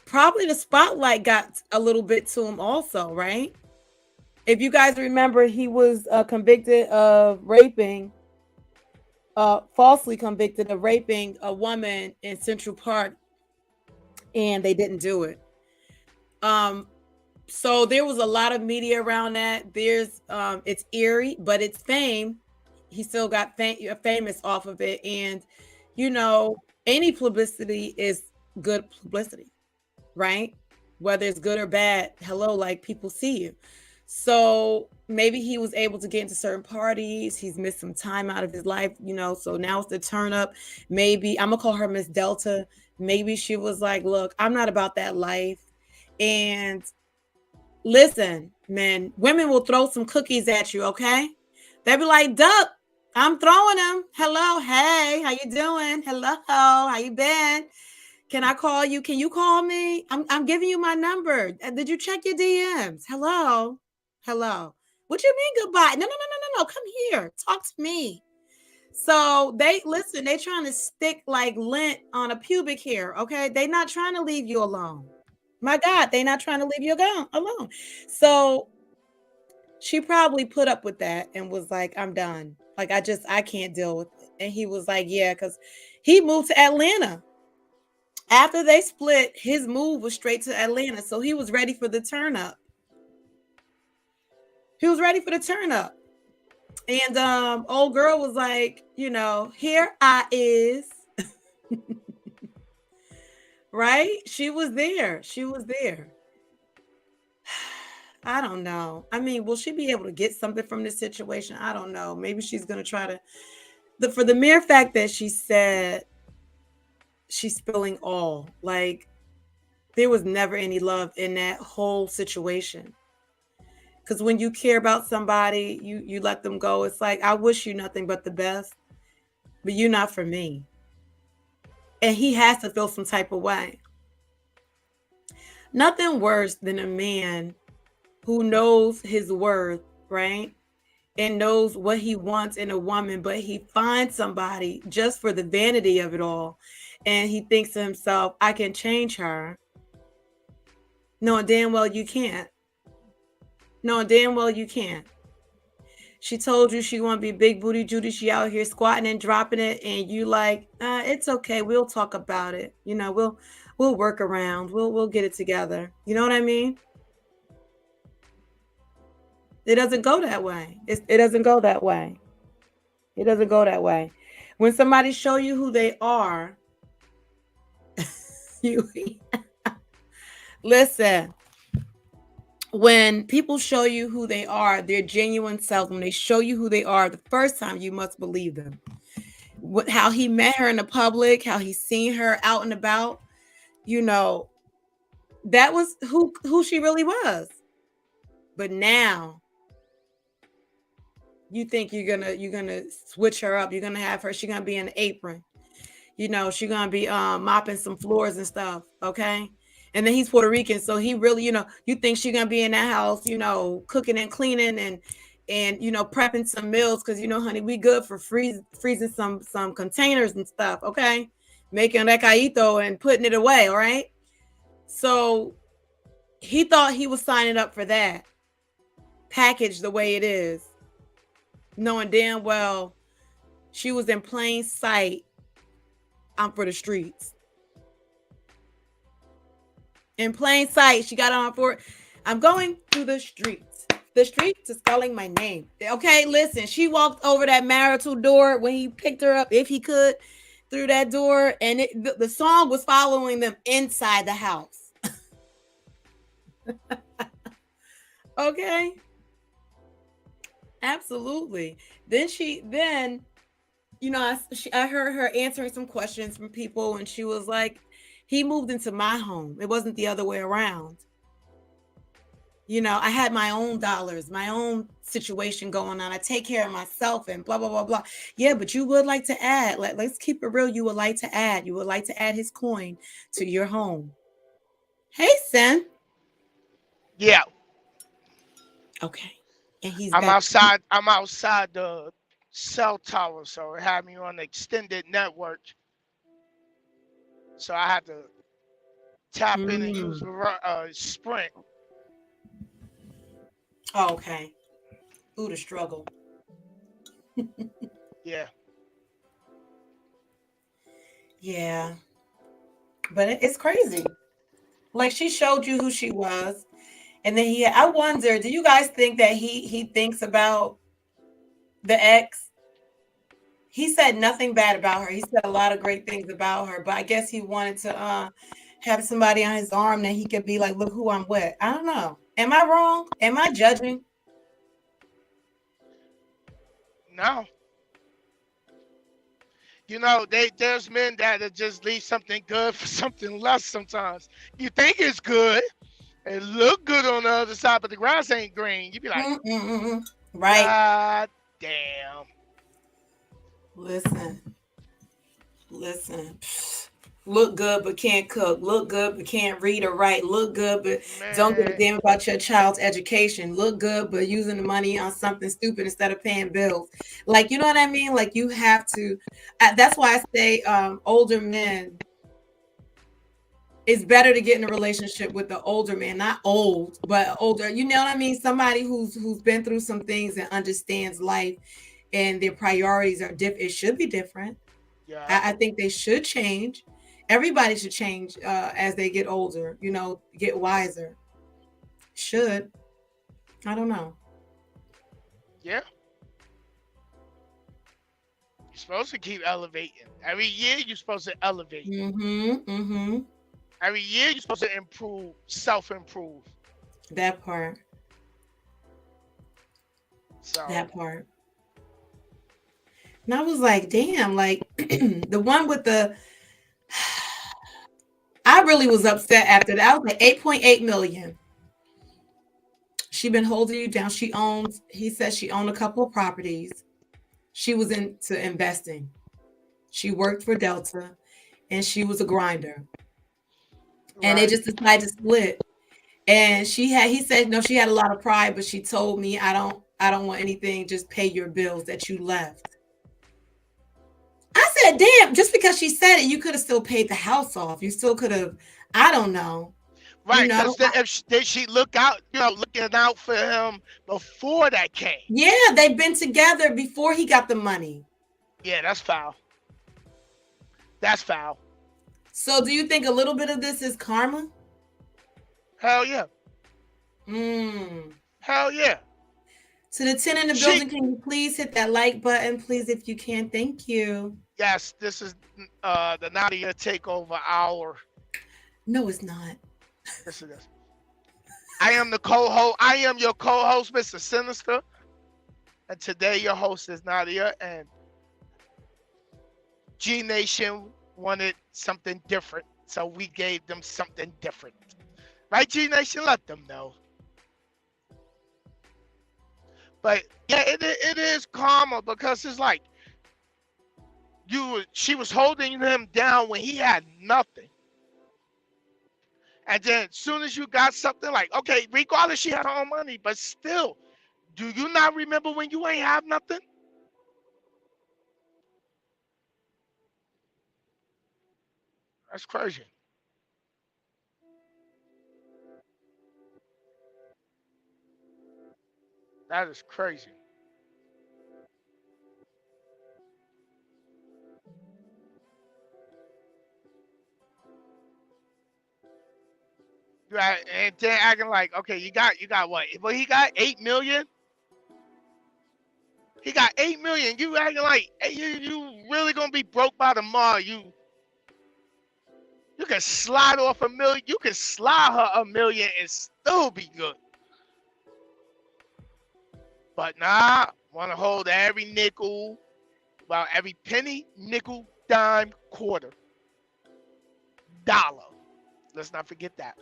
probably the spotlight got a little bit to him also, right? If you guys remember, he was convicted of raping, falsely convicted of raping a woman in Central Park, and they didn't do it. So there was a lot of media around that. There's it's eerie, but it's fame. He still got famous off of it. And any publicity is good publicity, right? whether it's good or bad. Hello, like people see you. So maybe he was able to get into certain parties. He's missed some time out of his life, So now it's the turn up. Maybe I'm gonna call her Miss Delta. Maybe she was like, "Look, I'm not about that life." And listen, man, women will throw some cookies at you. Okay, they'll be like, "Duck, I'm throwing them. Hello, hey, how you doing? Hello, how you been? Can I call you? Can you call me? I'm giving you my number. Did you check your DMs? Hello? Hello. What you mean goodbye? No, no, no, no, no, no. Come here. Talk to me. So they listen, they trying to stick like lint on a pubic hair. Okay. They not trying to leave you alone. My God, they not trying to leave you alone. So she probably put up with that and was like, I'm done. Like I can't deal with it. And he was like, yeah, because he moved to Atlanta. After they split, his move was straight to Atlanta. So he was ready for the turn up. He was ready for the turn up. And old girl was like, here I is. Right? She was there. She was there. I don't know. I mean, will she be able to get something from this situation? I don't know. Maybe she's going to try to for the mere fact that she said she's spilling all, like there was never any love in that whole situation. Because when you care about somebody, you let them go. It's like, I wish you nothing but the best, but you're not for me. And he has to feel some type of way. Nothing worse than a man who knows his worth, right? And knows what he wants in a woman, but he finds somebody just for the vanity of it all. And he thinks to himself, I can change her. Knowing damn well you can't. Knowing damn well you can't. She told you she want to be big booty Judy. She out here squatting and dropping it, and you like, it's okay. We'll talk about it. We'll work around. We'll get it together. You know what I mean? It doesn't go that way. It doesn't go that way. It doesn't go that way. When somebody show you who they are, you listen. When people show you who they are, their genuine selves, when they show you who they are the first time, you must believe them. How he met her in the public, how he's seen her out and about, that was who she really was. But now you think you're gonna switch her up. You're gonna have her, she's gonna be in an apron. She's gonna be mopping some floors and stuff. Okay. And then he's Puerto Rican, so he really, you think she's gonna be in that house, cooking and cleaning and prepping some meals because honey, we good for freezing some containers and stuff, okay? Making recadito and putting it away, all right? So he thought he was signing up for that, packaged the way it is, knowing damn well she was in plain sight. I'm for the streets. In plain sight, she got on for it. I'm going through the streets. The streets is calling my name. Okay, listen, she walked over that marital door when he picked her up, if he could, through that door, and the song was following them inside the house. Okay. Absolutely. Then I heard her answering some questions from people, and she was like, he moved into my home. It wasn't the other way around. I had my own dollars, my own situation going on. I take care of myself and blah, blah, blah, blah. Yeah, but you would like to add, let's keep it real. You would like to add his coin to your home. Hey, Sen. Yeah. Okay. And he's I'm back. outside the cell tower, so it had me on the extended network. So I had to tap in and use Sprint. Oh, okay. Ooh, the struggle. Yeah. Yeah. But it's crazy. Like, she showed you who she was. And then I wonder, do you guys think that he thinks about the ex? He said nothing bad about her. He said a lot of great things about her, but I guess he wanted to have somebody on his arm that he could be like, look who I'm with. I don't know. Am I wrong? Am I judging? No. There's men that just leave something good for something less sometimes. You think it's good. It look good on the other side, but the grass ain't green. You be like, right. God damn. Listen. Look good but can't cook. Look good but can't read or write. Look good but don't give a damn about your child's education. Look good but using the money on something stupid instead of paying bills. Like, you know what I mean? Like, you have to. That's why I say older men. It's better to get in a relationship with the older man, not old, but older. You know what I mean? Somebody who's been through some things and understands life, and their priorities are different. It should be different. Yeah. I think they should change. Everybody should change as they get older. Get wiser. Should. I don't know. Yeah. You're supposed to keep elevating. Every year you're supposed to elevate. Every year you're supposed to improve, self-improve. That part. So that part. And I was like, damn, like the one with the I really was upset after that. I was like 8.8 million. She been holding you down. He says she owned a couple of properties. She was into investing. She worked for Delta and she was a grinder. And they just decided to split. And he said, no, she had a lot of pride, but she told me, I don't want anything, just pay your bills that you left. I said, damn, just because she said it, you could have still paid the house off. You still could have, I don't know. Right, because did she look out, looking out for him before that came? Yeah, they've been together before he got the money. Yeah, that's foul. That's foul. So do you think a little bit of this is karma? Hell yeah. Hell yeah. To the 10 in the building, can you please hit that like button, please, if you can? Thank you. Yes, this is the Nadia Takeover Hour. No, it's not. Yes, it is. I am your co-host, Mr.Sinnizter. And today your host is Nadia, and G Nation wanted something different, so we gave them something different. Right, G Nation? Let them know. But yeah, it is karma, because it's like she was holding him down when he had nothing. And then as soon as you got something, like, okay, regardless, she had her own money, but still, do you not remember when you ain't have nothing? That's crazy. That is crazy. Right, and then acting like, okay, you got what? But he got 8 million. He got 8 million. You acting like, hey, you really gonna be broke by tomorrow? You can slide off $1 million. You can slide her $1 million and still be good. But nah, want to hold every nickel, well, every penny, nickel, dime, quarter, dollar. Let's not forget that.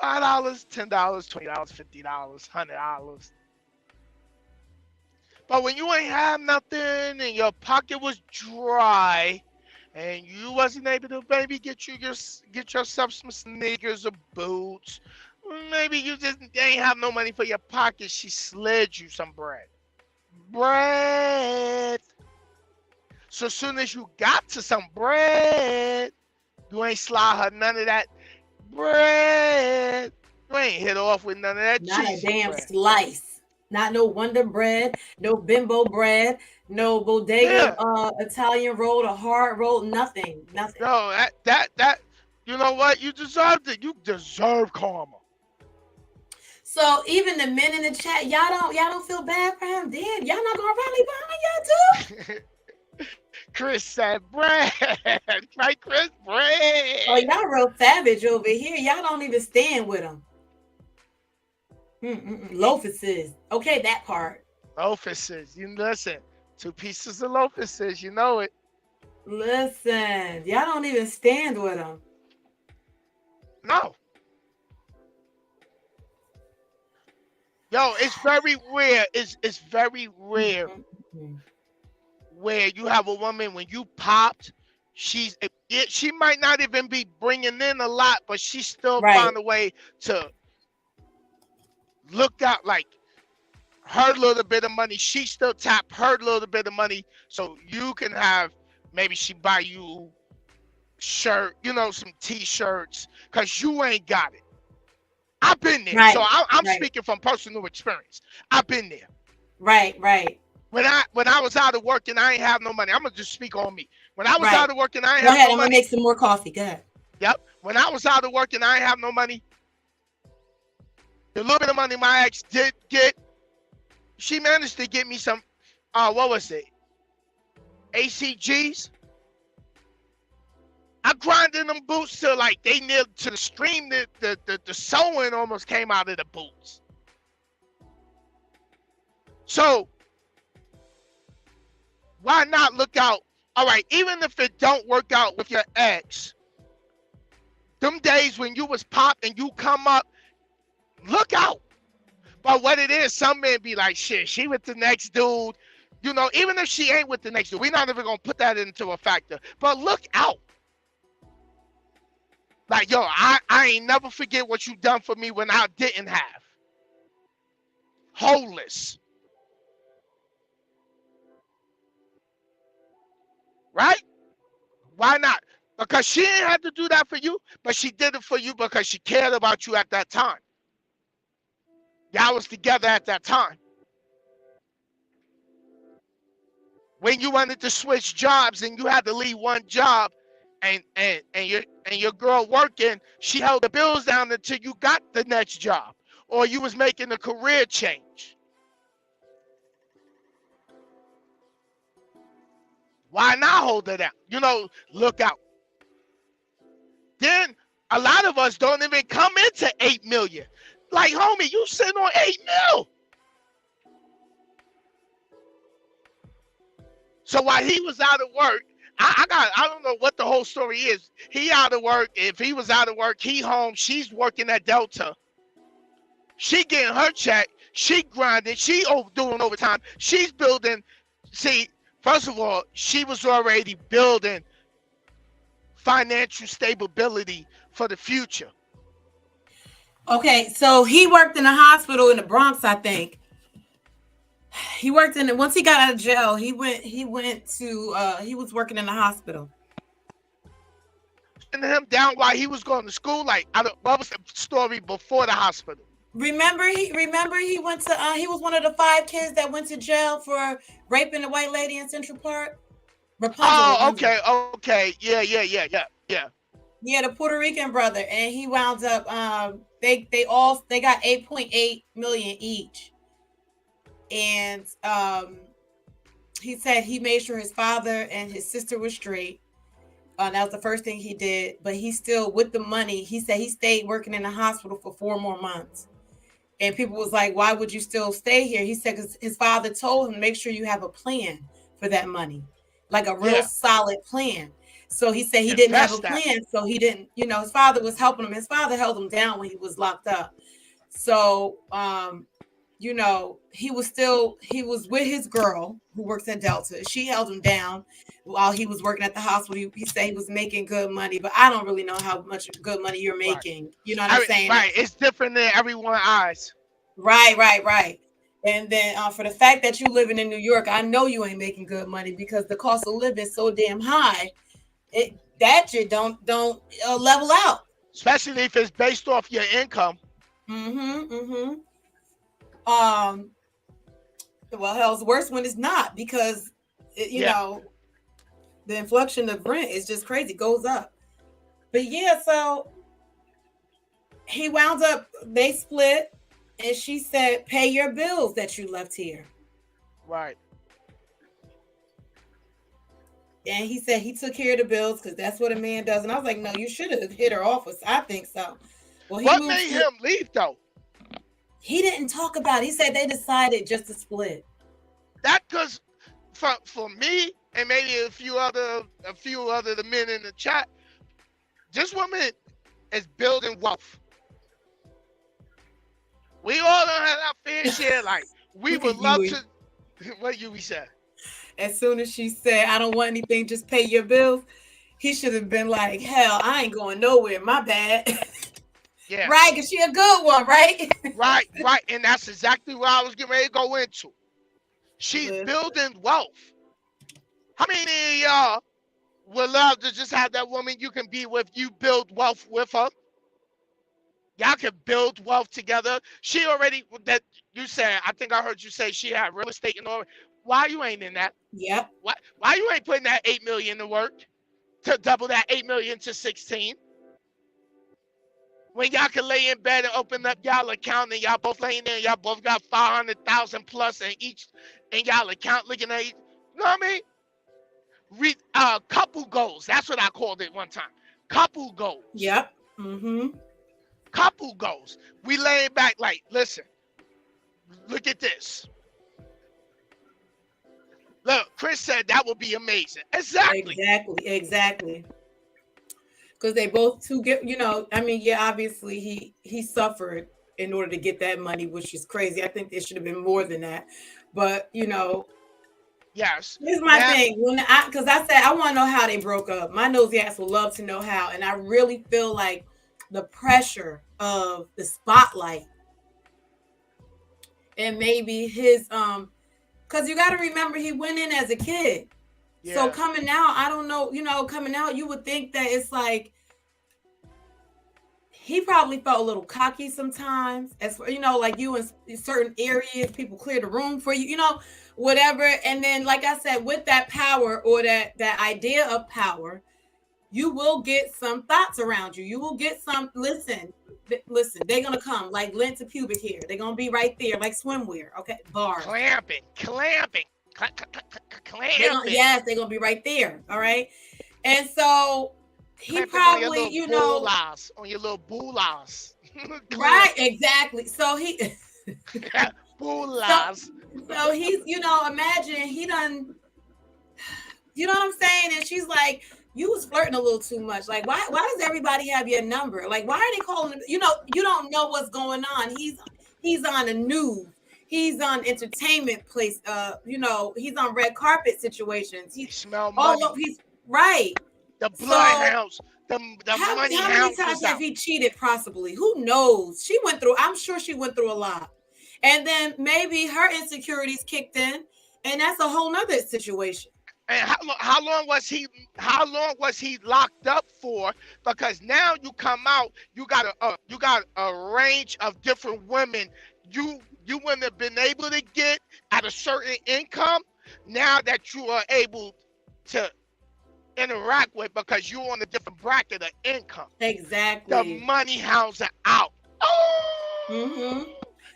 $5, $10, $20, $50, $100. But when you ain't have nothing and your pocket was dry and you wasn't able to maybe get yourself some sneakers or boots, maybe you just ain't have no money for your pocket, she slid you some bread. So as soon as you got to some bread, you ain't slide her none of that bread. You ain't hit off with none of that cheese. Not a damn slice. Not no Wonder Bread, no Bimbo bread, no bodega Italian roll or hard roll, nothing. No, that you know what? You deserved it. You deserve karma. So even the men in the chat, y'all don't feel bad for him. Damn, y'all not gonna rally behind y'all too? Chris said bread. Right, Chris? Bread. Oh, y'all real savage over here. Y'all don't even stand with them. Loafuses. Okay, that part. Loafuses. You listen. 2 pieces of loafuses. You know it. Listen, y'all don't even stand with them. No. Yo, it's very rare. It's very rare where you have a woman when you popped. She might not even be bringing in a lot, but she still Right. find a way to look out like her little bit of money. She still tap her little bit of money so you can have, maybe she buy you shirt, some t-shirts, because you ain't got it. I've been there. Right. So I'm right. speaking from personal experience. I've been there. Right. When I was out of work and I ain't have no money, I'm gonna just speak on me. When I was Right. out of work and I ain't Go have ahead. no I'm gonna money. make some more coffee. Go ahead. Yep. When I was out of work and I ain't have no money, the little bit of money my ex did get, she managed to get me some, what was it? ACGs. I grinded them boots till like they near to the stream. The sewing almost came out of the boots. So why not look out? All right, even if it don't work out with your ex, them days when you was popped and you come up, look out. But what it is, some men be like, shit, she with the next dude. Even if she ain't with the next dude, we're not even gonna put that into a factor. But look out. Like, yo, I ain't never forget what you done for me when I didn't have. Holeless. Right? Why not? Because she didn't have to do that for you, but she did it for you because she cared about you at that time. Y'all was together at that time. When you wanted to switch jobs and you had to leave one job and your girl working, she held the bills down until you got the next job, or you was making a career change. Why not hold it down? Look out. Then a lot of us don't even come into 8 million. Like, homie, you sitting on 8 mil. So while he was out of work, I don't know what the whole story is. He out of work. If he was out of work, he home. She's working at Delta. She getting her check. She grinding. She doing overtime. She's building. See, first of all, she was already building financial stability for the future. Okay, so he worked in a hospital in the Bronx, I think. He worked in it once he got out of jail. He went to he was working in the hospital. And him down while he was going to school. Like, what was the story before the hospital? Remember he went to he was one of the 5 kids that went to jail for raping a white lady in Central Park. Rapunzel. Okay. Yeah. Yeah, the Puerto Rican brother, and he wound up they got 8.8 million each. And he said he made sure his father and his sister were straight. That was the first thing he did, but he still, with the money, he said he stayed working in the hospital for 4 more months. And people was like, why would you still stay here? He said, because his father told him, make sure you have a plan for that money, like a real solid plan. So he said he didn't have a plan. So he didn't, his father was helping him. His father held him down when he was locked up. So, he was with his girl who works at Delta. She held him down while he was working at the hospital. He said he was making good money, but I don't really know how much good money you're making. Right. You know what I'm saying? Right. It's different than everyone's eyes. Right. And then for the fact that you living in New York, I know you ain't making good money because the cost of living is so damn high. That shit don't level out. Especially if it's based off your income. Well, hell's worse when it's not, because you know, the inflation of rent is just crazy, it goes up. But yeah, so he wound up, they split, and she said, pay your bills that you left here. Right. And he said he took care of the bills because that's what a man does. And I was like, no, you should have hit her off. I think so. Well, What made him leave though? He didn't talk about it. He said they decided just to split. That because for me and maybe a few other the men in the chat, this woman is building wealth. We all don't have our fair share. Like we would love to. What you said? As soon as she said, "I don't want anything, just pay your bills," he should have been like, "Hell, I ain't going nowhere. My bad." Yeah. Right, because she a good one, right? right. And that's exactly what I was getting ready to go into. She's building wealth. How many of y'all would love to just have that woman you can be with, you build wealth with her? Y'all can build wealth together. She already, that you said, I think I heard you say she had real estate and all. Why you ain't in that? Yep. Why you ain't putting that 8 million to work to double that 8 million to 16? When y'all can lay in bed and open up y'all account and y'all both laying there and y'all both got 500,000 plus in each in y'all account looking at each, you know what I mean? Couple goals. That's what I called it one time. Couple goals. Yep. Mm-hmm. Couple goals. We laying back like, listen, look at this. Look, Chris said that would be amazing. Exactly. Because they both get, I mean, yeah, obviously he suffered in order to get that money, which is crazy. I think there should have been more than that. But, yes. Here's my thing. Because I said, I want to know how they broke up. My nosy ass would love to know how. And I really feel like the pressure of the spotlight and maybe his, because you got to remember he went in as a kid. Yeah. So coming out, I don't know, coming out, you would think that it's like, he probably felt a little cocky sometimes, as for, like you in certain areas, people clear the room for you, whatever. And then, like I said, with that power or that idea of power, you will get some thoughts around you. You will get some, listen, they're going to come like lint to pubic hair. They're going to be right there, like swimwear. Okay. Bars. Clamping. Yes, they're going to be right there. All right. And so he probably, on your little boolas. Right. Exactly. So he, boolas. So he's, imagine he done, you know what I'm saying? And she's like, you was flirting a little too much. Like, why does everybody have your number? Like, why are they calling him? You don't know what's going on. He's on the news. He's on entertainment place. He's on red carpet situations. He smell money. He's right. The bloodhounds. The money hounds. How many times have he cheated? Possibly. Who knows? I'm sure she went through a lot. And then maybe her insecurities kicked in, and that's a whole nother situation. And how long was he locked up for? Because now you come out, you got a range of different women you wouldn't have been able to get at a certain income. Now that you are able to interact with because you're on a different bracket of income. Exactly. The money hounds are out. Oh. Mm-hmm.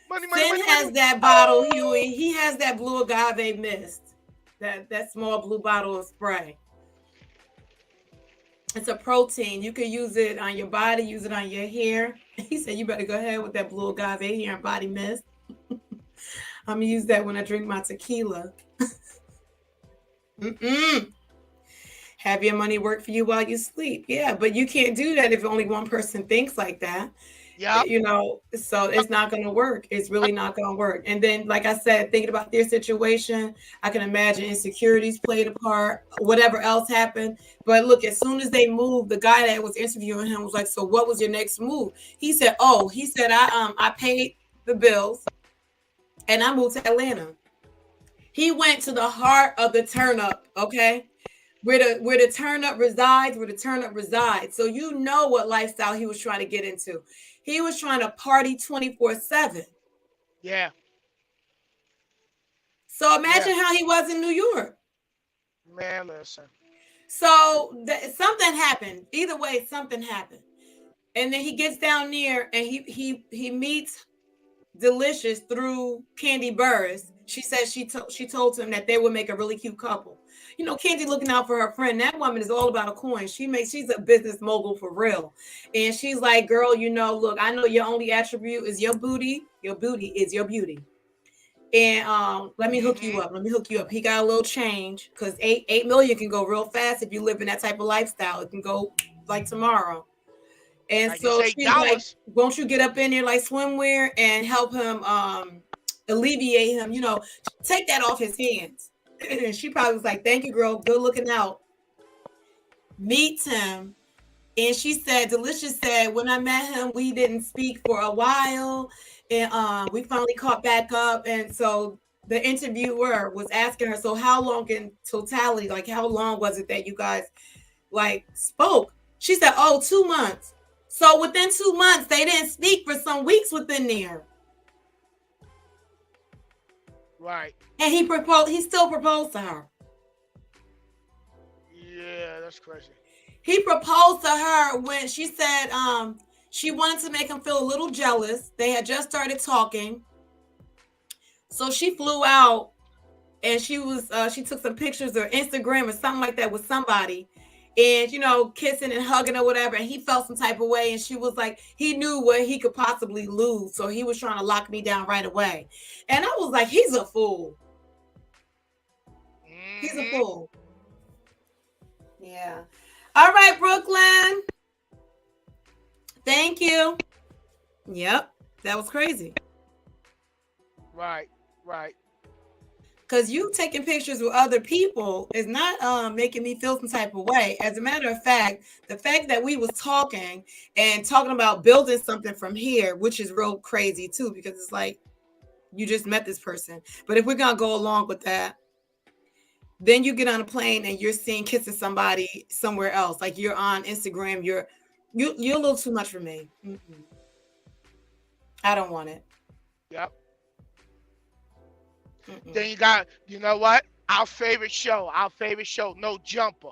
Money, has that bottle, Huey. He has that blue agave mist. That small blue bottle of spray. It's a protein. You can use it on your body, use it on your hair. He said you better go ahead with that blue agave hair and body mist. I'm gonna use that when I drink my tequila. Have your money work for you while you sleep. Yeah, but you can't do that if only one person thinks like that. Yeah. So it's not going to work. It's really not going to work. And then, like I said, thinking about their situation, I can imagine insecurities played a part, whatever else happened. But look, as soon as they moved, the guy that was interviewing him was like, so what was your next move? He said, I paid the bills and I moved to Atlanta. He went to the heart of the turn up. Okay. Where the turn up resides. So you know what lifestyle he was trying to get into. He was trying to party 24/7. Yeah. So imagine how he was in New York. Man, listen. So something happened. Either way, something happened. And then he gets down there and he meets Delicious through Candy Burris. She says she told him that they would make a really cute couple. Candy looking out for her friend. That woman is all about a coin. She's a business mogul for real. And she's like, girl, look, I know your only attribute is your booty. Your booty is your beauty. And let me hook you up. Let me hook you up. He got a little change because 8 million can go real fast if you live in that type of lifestyle. It can go like tomorrow. And Like so it's she's like, $8. won't you get up in there like swimwear and help him alleviate him, take that off his hands. And she probably was like, thank you, girl. Good looking out. Meets him. And she said, Delicious said, when I met him, we didn't speak for a while. And we finally caught back up. And so the interviewer was asking her, so how long in totality, like how long was it that you guys like spoke? She said, 2 months. So within 2 months, they didn't speak for some weeks within there. Right. And he still proposed to her. Yeah, that's crazy. He proposed to her when she said she wanted to make him feel a little jealous. They had just started talking. So she flew out and she took some pictures or Instagram or something like that with somebody. And, kissing and hugging or whatever. And he felt some type of way. And she was like, he knew what he could possibly lose. So he was trying to lock me down right away. And I was like, he's a fool. He's a fool. Yeah. All right, Brooklyn. Thank you. Yep. That was crazy. Right. Because you taking pictures with other people is not making me feel some type of way. As a matter of fact, the fact that we was talking about building something from here, which is real crazy too, because it's like you just met this person. But if we're going to go along with that, then you get on a plane and you're seeing kissing somebody somewhere else. Like you're on Instagram. You're a little too much for me. Mm-mm. I don't want it. Yep. Mm-mm. Then you got, you know what? Our favorite show, No Jumper.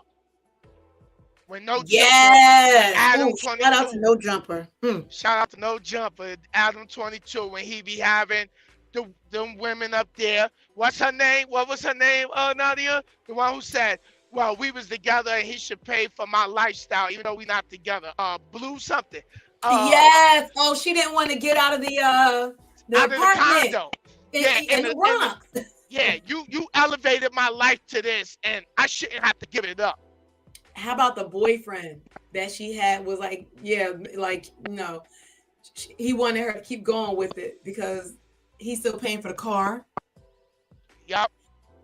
When No Jumper, Adam 22. Shout out to No Jumper. Shout out to No Jumper, Adam 22, when he be having them women up there. What's her name? What was her name, Nadia? The one who said, well, we was together and he should pay for my lifestyle, even though we not together. Blue something. Yes. Oh, she didn't want to get out of the apartment. Of the condo. In the Bronx. Yeah, you elevated my life to this, and I shouldn't have to give it up. How about the boyfriend that she had was like, he wanted her to keep going with it because he's still paying for the car. Yep.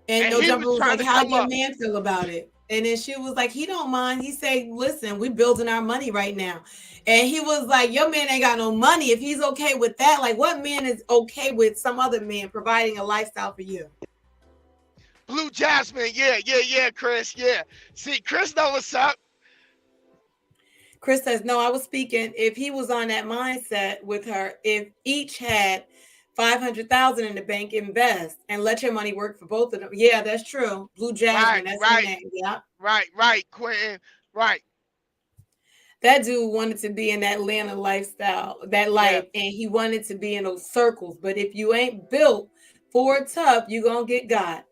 And No Jumper was like, how your man feel about it? And then she was like, he don't mind. He said, listen, we building our money right now. And he was like, your man ain't got no money. If he's okay with that, like what man is okay with some other man providing a lifestyle for you? Blue Jasmine. Yeah, Chris. Yeah. See, Chris know what's up. Chris says, no, I was speaking. If he was on that mindset with her, if each had 500,000 in the bank, invest and let your money work for both of them. Yeah, that's true. Blue Jasmine, that's her name. Yeah. Right, Quentin. Right. That dude wanted to be in that Atlanta lifestyle, that life, and he wanted to be in those circles. But if you ain't built for tough, you're gonna get got.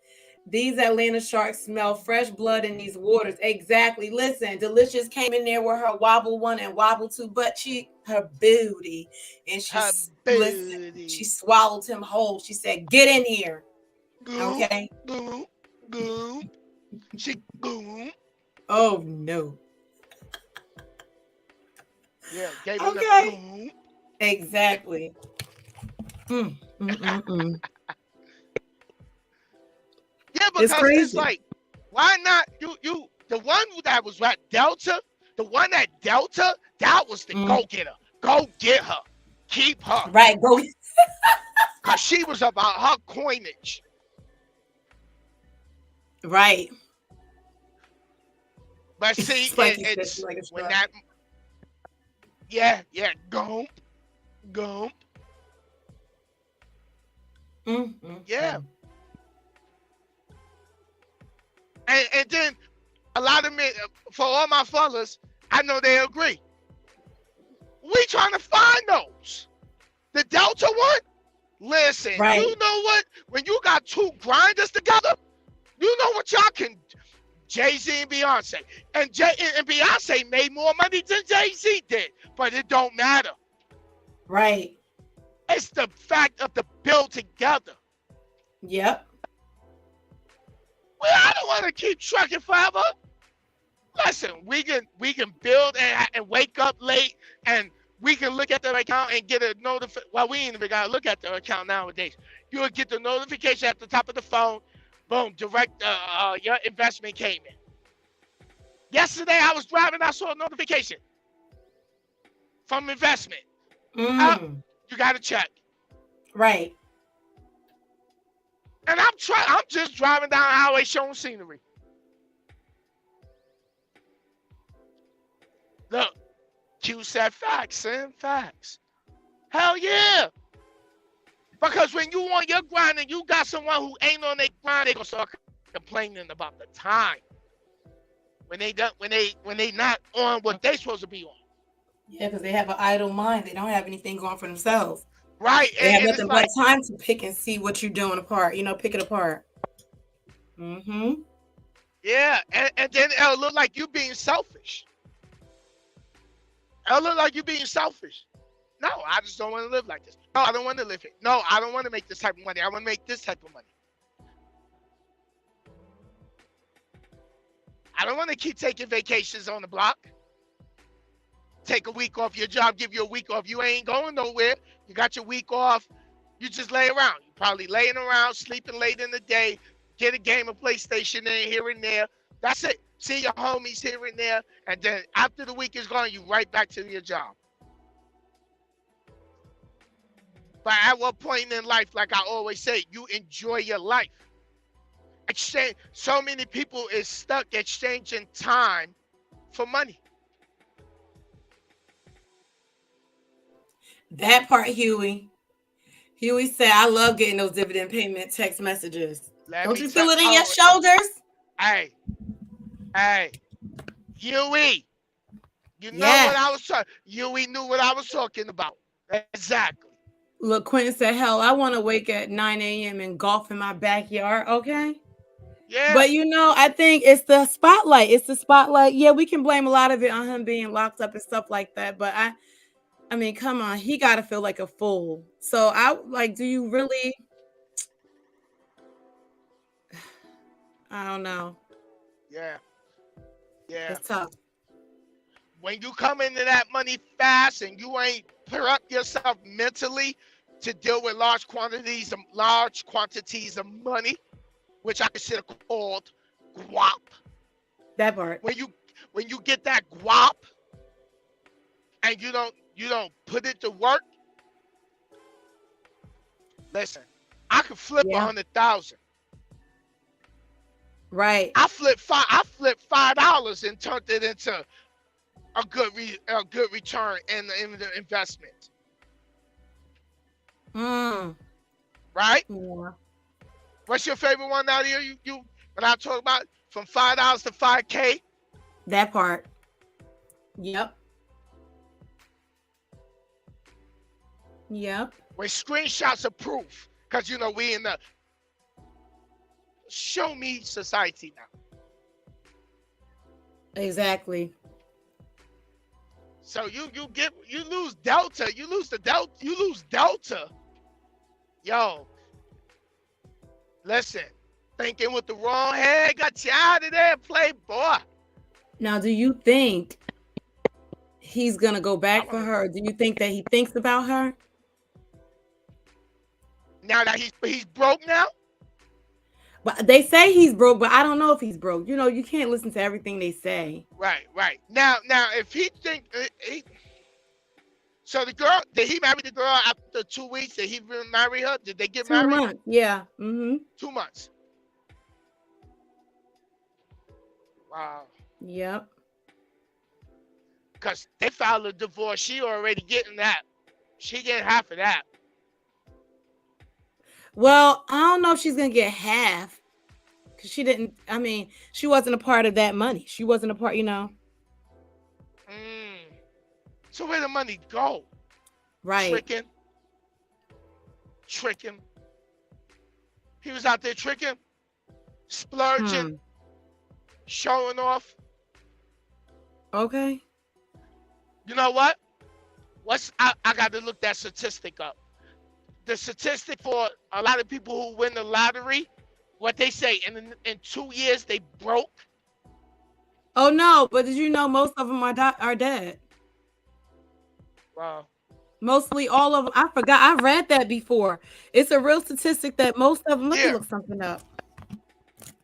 These Atlanta sharks smell fresh blood in these waters. Exactly. Listen, Delicious came in there with her wobble 1 and wobble 2 butt cheek, her booty, and she swallowed him whole. She said, "Get in here." Okay. Boom. She boom. Oh no. Yeah. Gave okay. The boom. Exactly. Yeah, because it's like, why not you the one that was at Delta, that was the go-getter. Go get her. Keep her. Right, go. Because she was about her coinage. Right. But see, it's like when that, gump. Yeah. And then a lot of men, for all my fellas, I know they agree. We trying to find those. The Delta one, listen, You know what? When you got two grinders together, you know what y'all can Jay-Z and Beyonce. And Beyonce made more money than Jay-Z did, but it don't matter. Right. It's the fact of the build together. Yep. Well, I don't want to keep trucking forever. Listen, we can build and wake up late, and we can look at the account and get a notification. Well, we ain't even gotta look at the account nowadays. You will get the notification at the top of the phone. Boom, direct your investment came in. Yesterday I was driving, I saw a notification from investment. You gotta check. Right. And I'm just driving down the highway showing scenery. Look, Q said facts, son, facts. Hell yeah. Because when you on your grind and you got someone who ain't on their grind, they gonna start complaining about the time. When they not on what they supposed to be on. Yeah, because they have an idle mind. They don't have anything going for themselves. Right. They have nothing but time to pick and see what you're doing apart. Pick it apart. Mm-hmm. Yeah, and then it'll look like you being selfish. It'll look like you being selfish. No, I just don't want to live like this. No, I don't want to live it. No, I don't want to make this type of money. I want to make this type of money. I don't want to keep taking vacations on the block. Take a week off your job, give you a week off. You ain't going nowhere. You got your week off. You just lay around. You're probably laying around, sleeping late in the day, get a game of PlayStation in here and there. That's it. See your homies here and there. And then after the week is gone, you right back to your job. But at what point in life, like I always say, you enjoy your life. Exchange. So many people is stuck exchanging time for money. That part, Huey. Huey said, I love getting those dividend payment text messages. Don't you feel it in your shoulders? Hey, Huey. You know what I was talking. Huey knew what I was talking about. Exactly. Look, Quentin said, hell, I want to wake at 9 a.m. and golf in my backyard. Okay. Yeah. But I think it's the spotlight. It's the spotlight. Yeah, we can blame a lot of it on him being locked up and stuff like that. But I mean, come on, he got to feel like a fool. So do you really? I don't know. Yeah. It's tough. When you come into that money fast and you ain't prep yourself mentally to deal with large quantities of money, which I consider called guap. That part. When you get that guap and you don't put it to work. Listen, I could flip 100,000. Right. I flipped $5 and turned it into a good return in the investment. Right? Yeah. What's your favorite one out here? You when I talk about from $5 to $5K? That part. Yep. With screenshots of proof. Because we in the show me society now. Exactly. So you lose delta. You lose delta. Yo. Listen. Thinking with the wrong head got you out of there, playboy. Now, do you think he's gonna go back for her? Do you think that he thinks about her? Now that he's broke now? But they say he's broke, but I don't know if he's broke. You can't listen to everything they say. Right. Now, if he think, so the girl, did he marry the girl after 2 weeks? Did he marry her? Did they get married? 2 months. Yeah. Mm-hmm. 2 months. Wow. Yep. Because they filed a divorce. She already getting that. She getting half of that. Well, I don't know if she's gonna get half because she didn't. I mean, she wasn't a part of that money. She wasn't a part, So where the money go? Right. Tricking. He was out there tricking, splurging. showing off. Okay. You know what? I got to look that statistic up. The statistic for a lot of people who win the lottery, what they say in 2 years they broke. Oh no, but did you know most of them are dead? Wow. Mostly all of them. I forgot. I read that before. It's a real statistic that most of them. Let me Yeah, look something up.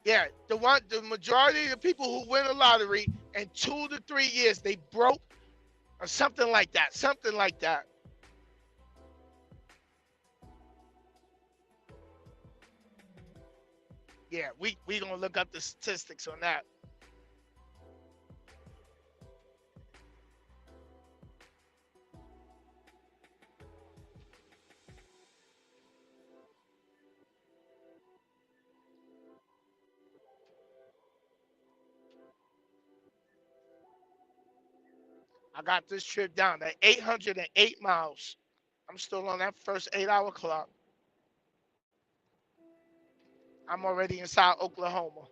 yeah. The majority of the people who win the lottery in 2 to 3 years they broke, or something like that. Something like that. Yeah, we gonna look up the statistics on that. I got this trip down to 808 miles. I'm still on that first 8 hour clock. I'm already inside Oklahoma.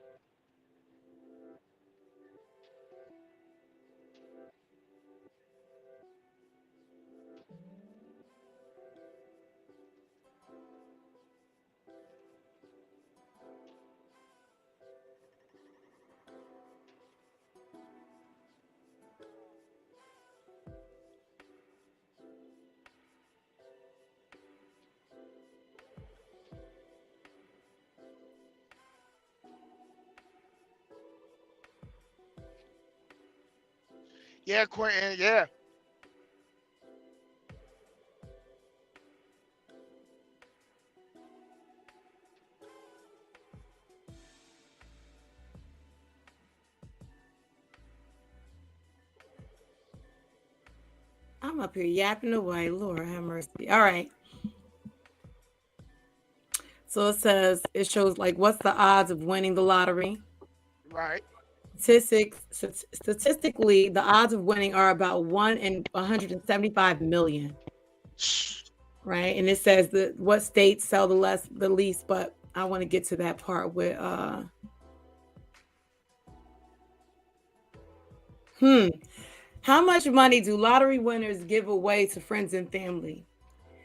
Yeah, Quentin. Yeah. I'm up here yapping away. Lord have mercy. All right. So it shows like what's the odds of winning the lottery? Right. Statistically, the odds of winning are about 1 in 175 million. Right. And it says that what states sell the least, but I want to get to that part with how much money do lottery winners give away to friends and family?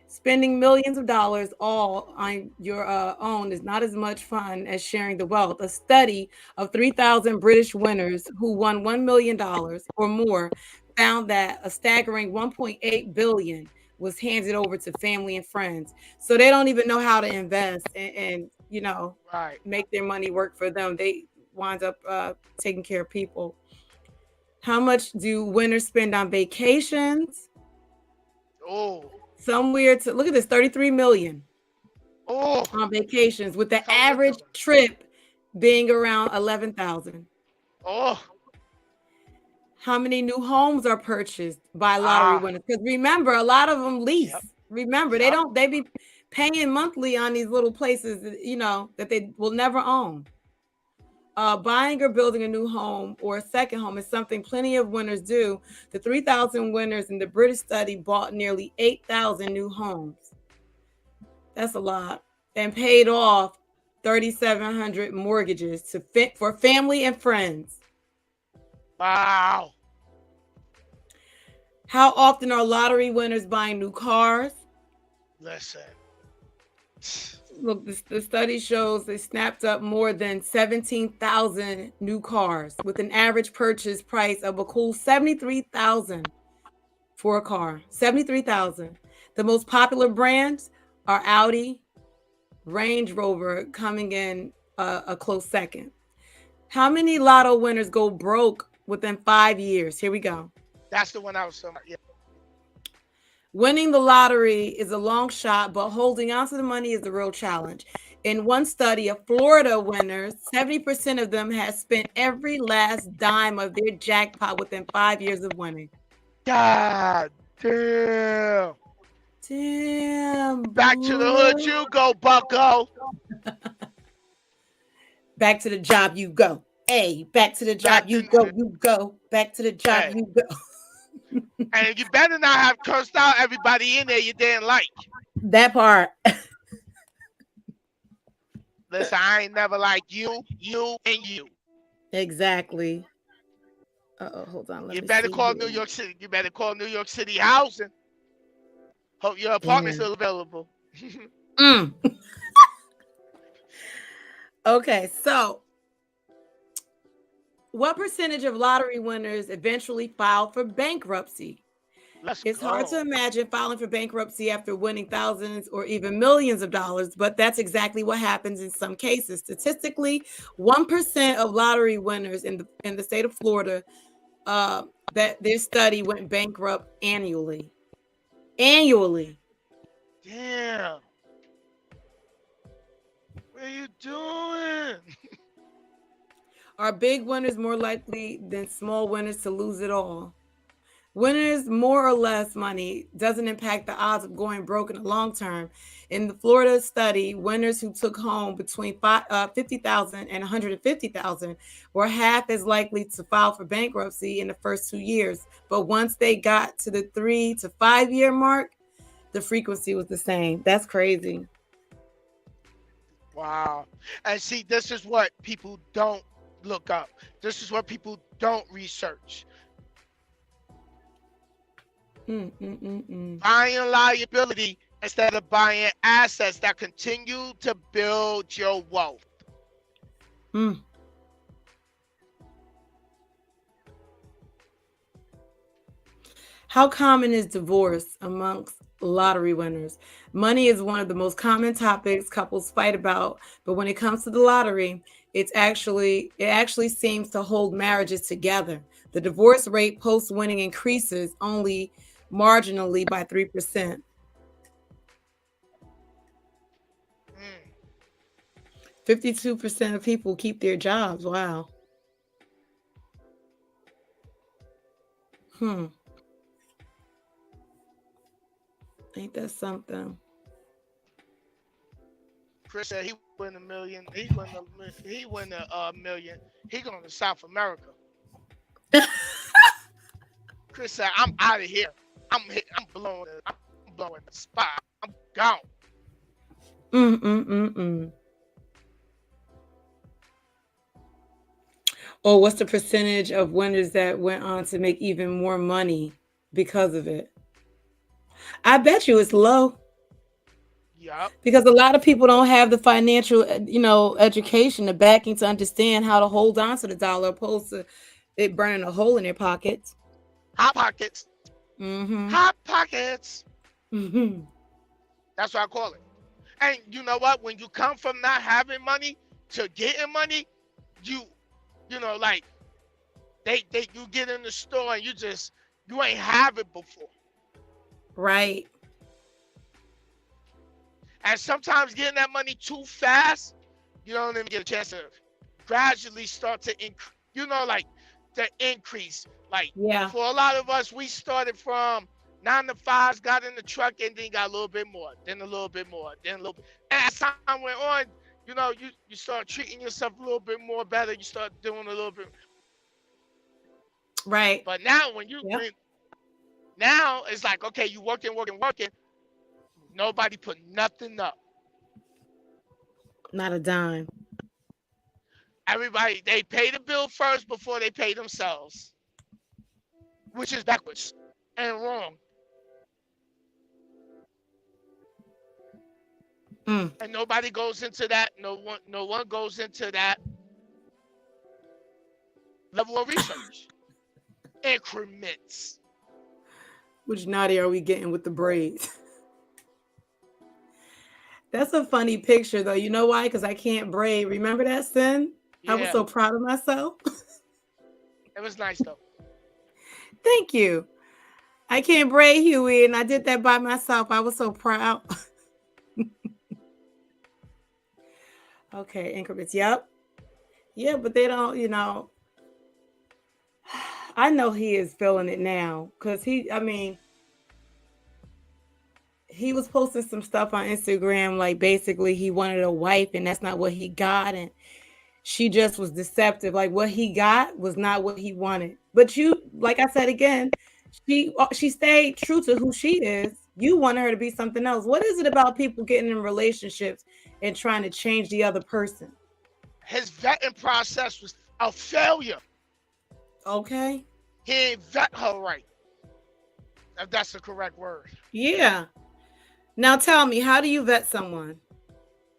Spending millions of dollars all on your own is not as much fun as sharing the wealth. A study of 3,000 British winners who won $1 million or more found that a staggering 1.8 billion was handed over to family and friends. So they don't even know how to invest and Right. make their money work for them. They wind up taking care of people. How much do winners spend on vacations? Oh. Somewhere to look at this, 33 million Oh. on vacations, with the Come with average them. trip being around 11,000. Oh. How many new homes are purchased by lottery Ah. winners? Because remember, a lot of them lease. Yep. Remember, Yep. they be paying monthly on these little places, that they will never own. Buying or building a new home or a second home is something plenty of winners do. The 3,000 winners in the British study bought nearly 8,000 new homes. That's a lot. And paid off 3,700 mortgages for family and friends. Wow. How often are lottery winners buying new cars? Listen. Look, the study shows they snapped up more than 17,000 new cars with an average purchase price of a cool 73,000 for a car. 73,000. The most popular brands are Audi, Range Rover coming in a close second. How many lotto winners go broke within 5 years? Here we go. That's the one I was talking about. Yeah. Winning the lottery is a long shot, but holding on to the money is the real challenge. In one study of Florida winners, 70% of them had spent every last dime of their jackpot within 5 years of winning. God damn. Damn. Back to the hood you go, bucko. Back to the job you go. Hey, back to the job you go. Back to the job you go. And you better not have cursed out everybody in there you didn't like. That part. Listen, I ain't never like you, and you. Exactly. Oh, hold on. Let You me better see call New here. York City. You better call New York City housing. Hope your apartment's Damn. still available. Mm. Okay, so what percentage of lottery winners eventually file for bankruptcy? Let's It's hard to go. imagine filing for bankruptcy after winning thousands or even millions of dollars, but that's exactly what happens in some cases. Statistically, 1% of lottery winners in the state of Florida, that their study went bankrupt annually. Annually. Damn. What are you doing? Are big winners more likely than small winners to lose it all? Winners more or less money doesn't impact the odds of going broke in the long term. In the Florida study, winners who took home between 50,000 and 150,000 were half as likely to file for bankruptcy in the first 2 years. But once they got to the 3 to 5 year mark, the frequency was the same. That's crazy. Wow. And see, this is what people don't look up. This is what people don't research. Buying liability instead of buying assets that continue to build your wealth. Mm. How common is divorce amongst lottery winners? Money is one of the most common topics couples fight about, but when it comes to the lottery, it actually seems to hold marriages together. The divorce rate post winning increases only marginally by 3%. Mm. 52% of people keep their jobs. Wow. Hmm. Ain't that something? Chris said he win a million. He win a million. He going to South America. Chris said, "I'm out of here. I'm blowing it. I'm blowing the spot. I'm gone." Mm. Or what's the percentage of winners that went on to make even more money because of it? I bet you it's low Yup. because a lot of people don't have the financial, education, the backing to understand how to hold on to the dollar opposed to it burning a hole in their pockets. Hot pockets. Mm-hmm. Hot pockets. Mm-hmm. That's what I call it. And you know what? When you come from not having money to getting money, you like they you get in the store and you ain't have it before. Right. And sometimes getting that money too fast, you don't even get a chance to gradually start to increase, like the increase. Like Yeah. for a lot of us, we started from 9 to 5s, got in the truck, and then got a little bit more, then a little bit more, then a little bit. And as time went on, you start treating yourself a little bit more better. You start doing a little bit. Right. But now Yep. now it's like, okay, you working, working, working. Nobody put nothing up. Not a dime. Everybody, they pay the bill first before they pay themselves, which is backwards and wrong. Mm. And nobody goes into that. No one goes into that level of research. Increments. Which naughty are we getting with the braids? That's a funny picture though. You know why? Because I can't braid. Remember that, Sin? I was Yeah, so proud of myself. it was nice though. Thank you. I can't braid Huey, and I did that by myself. I was so proud. Okay, increments. Yep. Yeah, but they don't. I know he is feeling it now because he was posting some stuff on Instagram, like basically he wanted a wife, and that's not what he got, and she just was deceptive. Like what he got was not what he wanted. But like I said again, she stayed true to who she is. You wanted her to be something else. What is it about people getting in relationships and trying to change the other person? His vetting process was a failure. Okay. He ain't vet her right. If that's the correct word. Yeah. Now tell me, how do you vet someone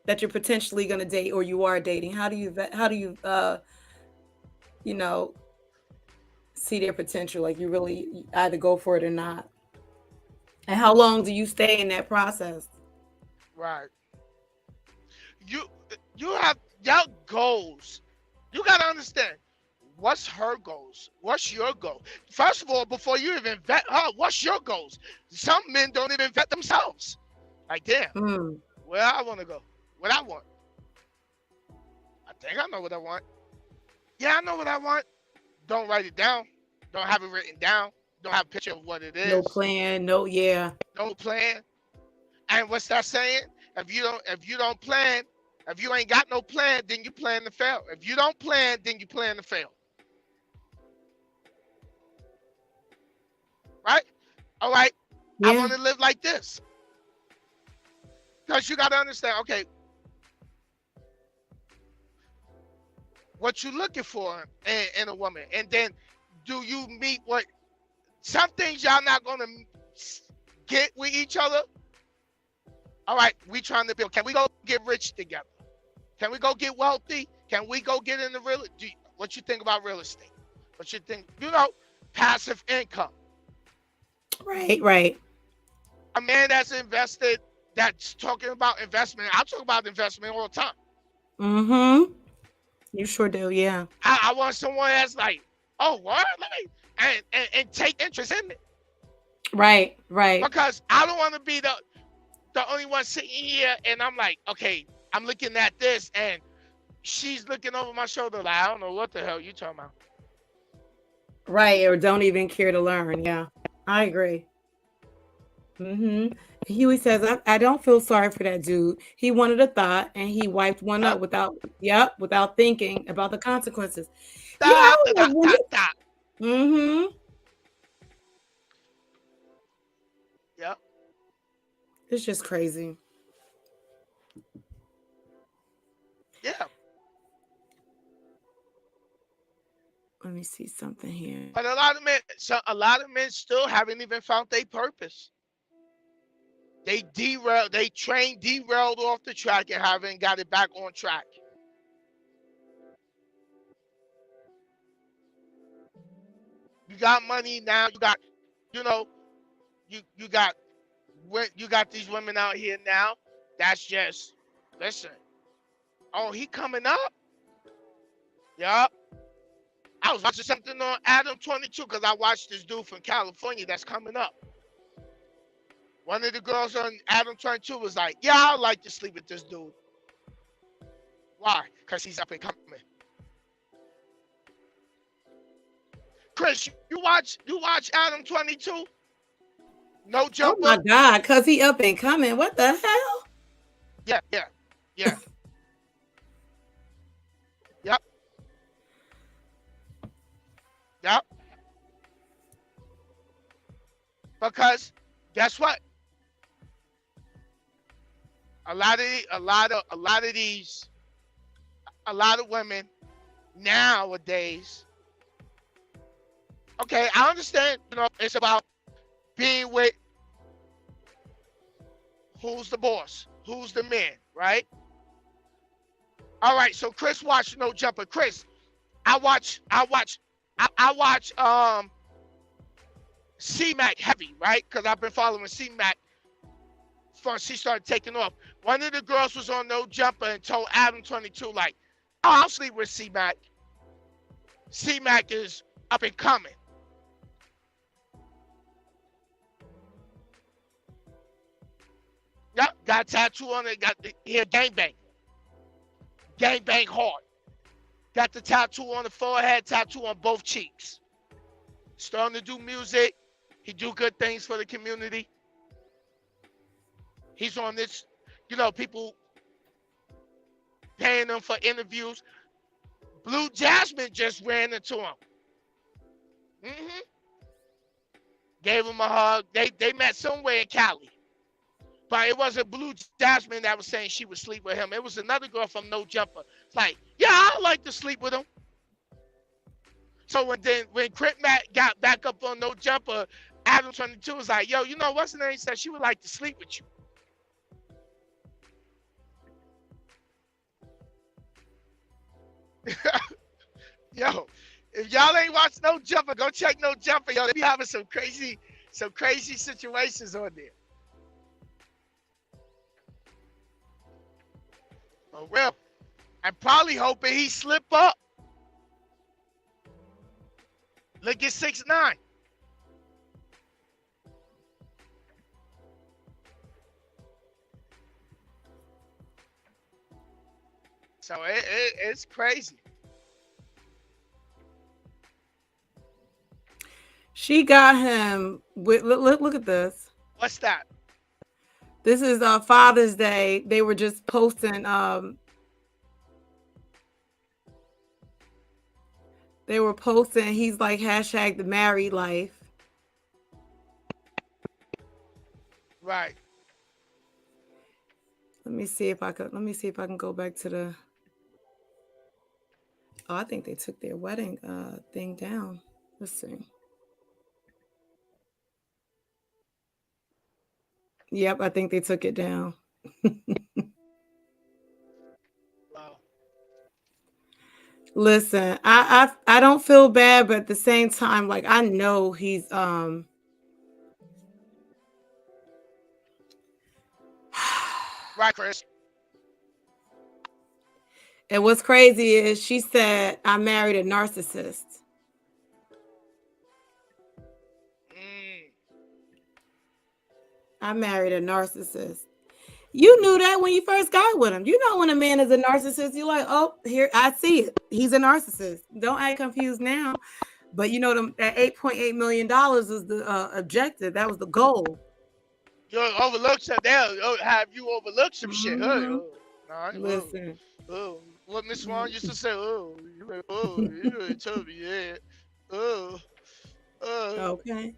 that you're potentially going to date or you are dating? How do you vet? How do you, you know, see their potential? Like you really either go for it or not. And how long do you stay in that process? Right. You have your goals. You gotta understand what's her goals. What's your goal? First of all, before you even vet her, what's your goals? Some men don't even vet themselves. Like, damn, where I want to go, what I want. I think I know what I want. Yeah, I know what I want. Don't write it down. Don't have it written down. Don't have a picture of what it No is. plan. No, yeah. No plan. And what's that saying? If you don't plan, if you ain't got no plan, then you plan to fail. If you don't plan, then you plan to fail. Right? All right. Yeah. I want to live like this. Because you got to understand, okay, what you looking for in a woman. And then do you meet what, some things y'all not going to get with each other. All right, we trying to build. Can we go get rich together? Can we go get wealthy? Can we go get into real? What you think about real estate? What you think? Passive income. Right. A man that's invested, that's talking about investment. I talk about investment all the time. Mm-hmm. You sure do, yeah. I want someone that's like, oh, what? And take interest in it. Right. Because I don't want to be the only one sitting here and I'm like, okay, I'm looking at this and she's looking over my shoulder like, I don't know what the hell you talking about. Right, or don't even care to learn. Yeah, I agree. Mm-hmm. Huey says, I don't feel sorry for that dude. He wanted a thought and he wiped one up without thinking about the consequences. Mm-hmm. Yep. It's just crazy. Yeah. Let me see something here. But a lot of men still haven't even found their purpose. They derailed off the track and haven't got it back on track. You got money now, you got, you got these women out here now. That's just, listen. Oh, he coming up? Yup. I was watching something on Adam 22 because I watched this dude from California that's coming up. One of the girls on Adam 22 was like, yeah, I'd like to sleep with this dude. Why? Because he's up and coming. Chris, you watch Adam 22? No jumper? Oh my God, because he up and coming. What the hell? Yeah. Yep. Because guess what? A lot of women nowadays. Okay, I understand, it's about being with who's the boss, who's the man, right? All right, so Chris watched No Jumper. Chris, I watch C-Mac heavy, right? Because I've been following C-Mac before she started taking off. One of the girls was on No Jumper and told Adam 22, like, oh, I'll sleep with C-Mac. C-Mac is up and coming. Yep, got a tattoo on it, got here, gangbang. Gangbang hard. Got the tattoo on the forehead, tattoo on both cheeks. Starting to do music. He do good things for the community. He's on this, people paying him for interviews. Blue Jasmine just ran into him. Mm-hmm. Gave him a hug. They met somewhere in Cali. But it wasn't Blue Jasmine that was saying she would sleep with him. It was another girl from No Jumper. It's like, yeah, I'd like to sleep with him. So when Crip Matt got back up on No Jumper, Adam 22 was like, yo, you know what's the name? He said she would like to sleep with you. Yo, if y'all ain't watched No Jumper, go check No Jumper. Yo, they be having some crazy situations on there. Oh well, I'm probably hoping he slip up. Look at 6ix9ine. So it's crazy. She got him with look at this. What's that? This is Father's Day. They were just posting they were posting he's like hashtag the married life. Right. Let me see if I can go back to the Oh, I think they took their wedding thing down. Let's see. Yep, I think they took it down. Wow. Listen, I don't feel bad, but at the same time, like I know he's Right, Chris. And what's crazy is she said I married a narcissist. I married a narcissist. You knew that when you first got with him. You know when a man is a narcissist, you're like, oh, here, I see it. He's a narcissist. Don't act confused now. But you know, that $8.8 million was the objective. That was the goal. You overlooked some. They'll have you overlook some shit. Mm-hmm. Listen. What Miss Swan used to say. You really told me, yeah. Okay.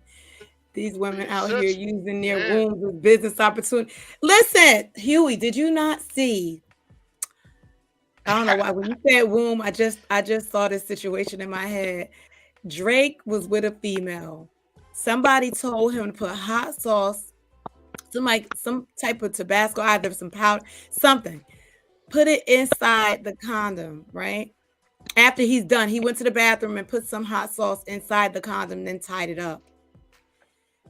These women out here using their wombs as business opportunity. Listen, Huey, did you not see? I don't know why. When you said womb, I just saw this situation in my head. Drake was with a female. Somebody told him to put hot sauce, some type of Tabasco, either some powder, something. Put it inside the condom, right? After he's done, he went to the bathroom and put some hot sauce inside the condom, then tied it up.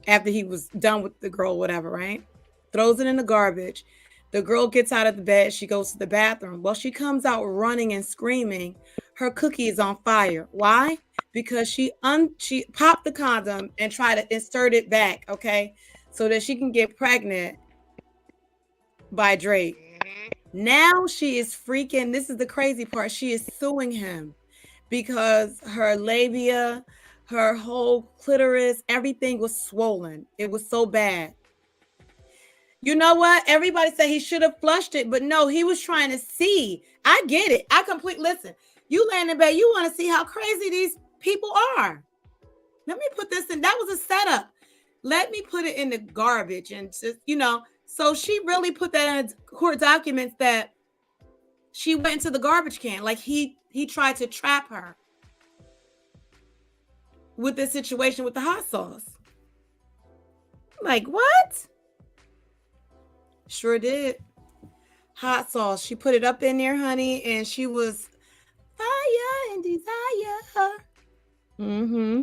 After he was done with the girl, whatever, right? Throws it in the garbage. The girl gets out of the bed. She goes to the bathroom. Well, she comes out running and screaming. Her cookie is on fire. Why? Because she popped the condom and tried to insert it back, okay? So that she can get pregnant by Drake. Now she is freaking, this is the crazy part. She is suing him because her labia, her whole clitoris, everything was swollen. It was so bad. You know what? Everybody said he should have flushed it, but no, he was trying to see. I get it. Listen, you laying in bed, you want to see how crazy these people are. Let me put this in. That was a setup. Let me put it in the garbage and just, so she really put that in court documents that she went into the garbage can. Like he tried to trap her with this situation with the hot sauce. Like, what? Sure did. Hot sauce. She put it up in there, honey, and she was fire and desire. Mm-hmm.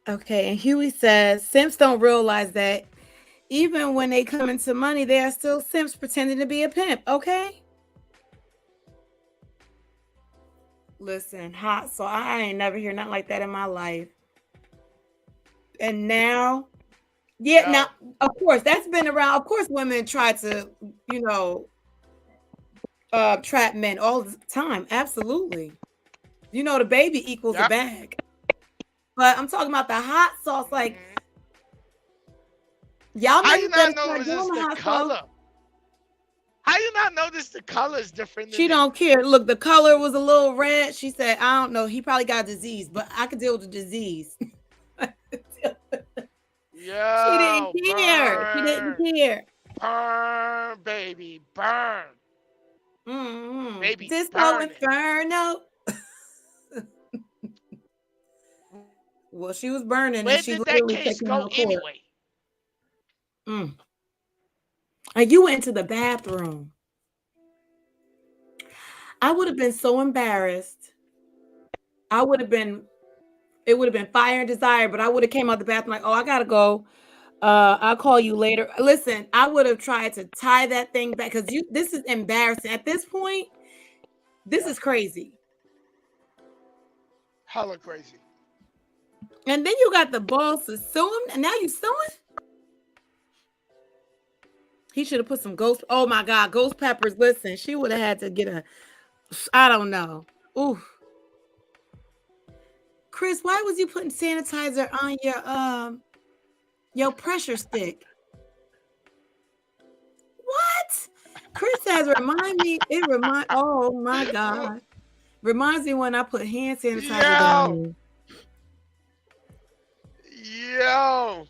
Okay, and Huey says, simps don't realize that even when they come into money, they are still simps pretending to be a pimp, okay? Listen, hot sauce. I ain't never hear nothing like that in my life. And now, now, of course, that's been around. Of course, women try to, trap men all the time. Absolutely. The baby equals a bag. But I'm talking about the hot sauce. Like, y'all How you not know notice the color? How you not notice the color is different? She don't care. Look, the color was a little red. She said, I don't know. He probably got a disease, but I could deal with the disease. Yeah. She didn't care. She didn't care. Burn, baby, burn. Baby, Disco burn it. Inferno. Well, she was burning Where and she did that literally case taking go out court. anyway? And you went to the bathroom. I would have been so embarrassed. It would have been fire and desire, but I would have came out the bathroom like, oh, I gotta go. I'll call you later. Listen, I would have tried to tie that thing back because this is embarrassing. At this point, this is crazy. Hella crazy. And then you got the balls to sue him, and now you suing? He should have put some ghost. Oh my God, ghost peppers. Listen, she would have had to get I don't know. Ooh. Chris, why was you putting sanitizer on your pressure stick? What? Chris says, oh my God. Reminds me when I put hand sanitizer down there. Yo.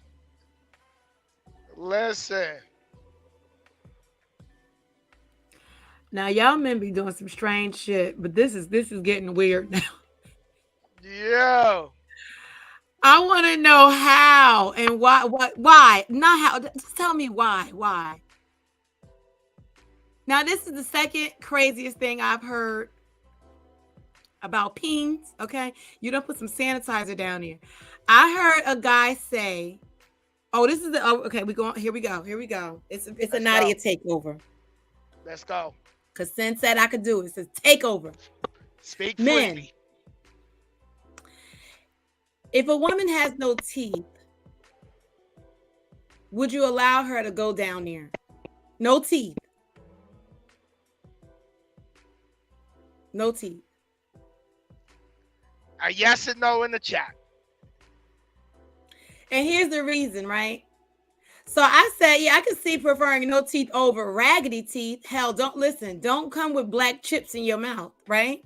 Listen. Now y'all men be doing some strange shit, but this is getting weird now. Yo. I want to know how and why? Not how. Just tell me why. Why? Now, this is the second craziest thing I've heard about peens. Okay. You don't put some sanitizer down here. I heard a guy say, oh, this is okay. Here we go. It's a Nadia takeover. Let's go. Because Sin said I could do it. It says takeover. Speak Men. freely. If a woman has no teeth, would you allow her to go down there? No teeth. No teeth. A yes and no in the chat. And here's the reason, right? So I said, yeah, I can see preferring no teeth over raggedy teeth. Hell, don't come with black chips in your mouth, right?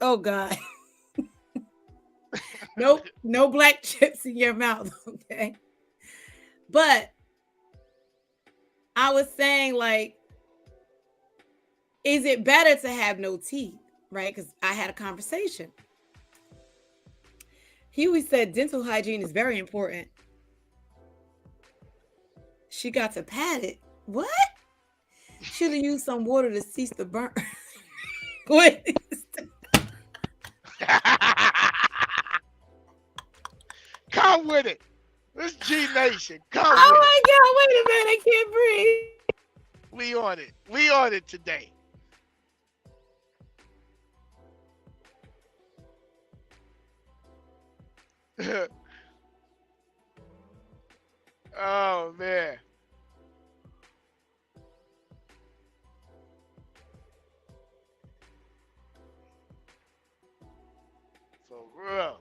Oh God. Nope, no black chips in your mouth, okay? But I was saying, like, is it better to have no teeth, right? Because I had a conversation. Huey said dental hygiene is very important. She got to pat it. What? Should have used some water to cease the burn. Wait. Come with it. This G Nation. Come Oh with it. my God, wait a minute. I can't breathe. We on it. We on it today. Oh man. For real.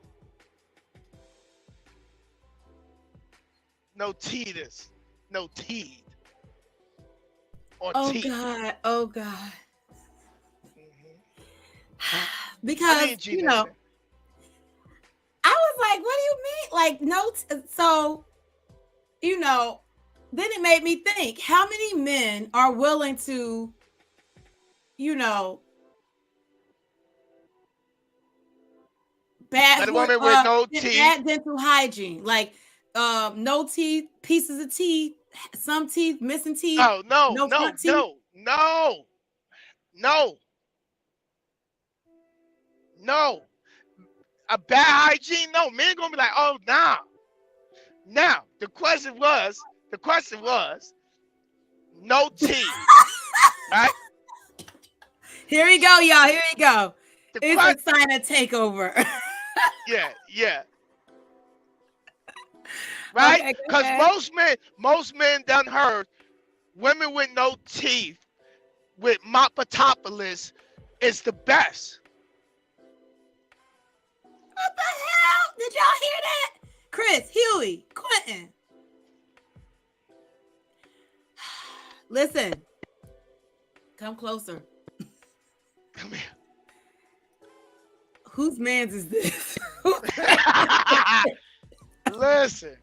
No teethers. No teeth. Or Oh teeth. God. Oh God. I Because, mean, G Nation. I was like, what do you mean? Like, no. So, then it made me think, how many men are willing to, Let a woman with no teeth. bad dental hygiene, like no teeth, pieces of teeth, some teeth, missing teeth. No. front teeth. No. A bad hygiene? No. Men gonna be like, oh, nah. Now, the question was, no teeth. Right? Here we go, y'all. Here we go. The It's a sign of takeover. Yeah. Right? Okay, Because most men done heard women with no teeth with Mopatopolis is the best. What the hell? Did y'all hear that? Chris, Huey, Quentin. Listen. Come closer. Come here. Whose man's is this? Listen.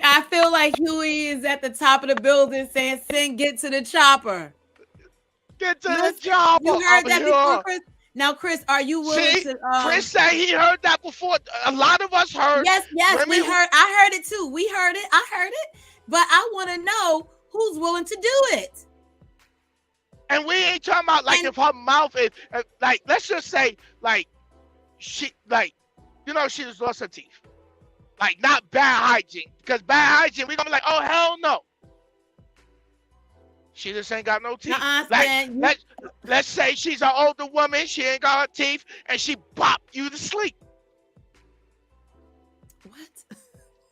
I feel like Huey is at the top of the building saying, "Send, get to the chopper." Get to the Listen, job. you heard I'm that before, here. Chris? Now, Chris, are you willing See, to? Chris said he heard that before. A lot of us heard. Yes, Remy, we heard. I heard it too. We heard it. I heard it. But I want to know who's willing to do it. and we ain't talking about like And- if her mouth is like, let's just say like she like, you know, she just lost her teeth. Like not bad hygiene, because bad hygiene we gonna be like, oh hell no. She just ain't got no teeth. Like, let's say she's an older woman, she ain't got her teeth, and she bop you to sleep. What?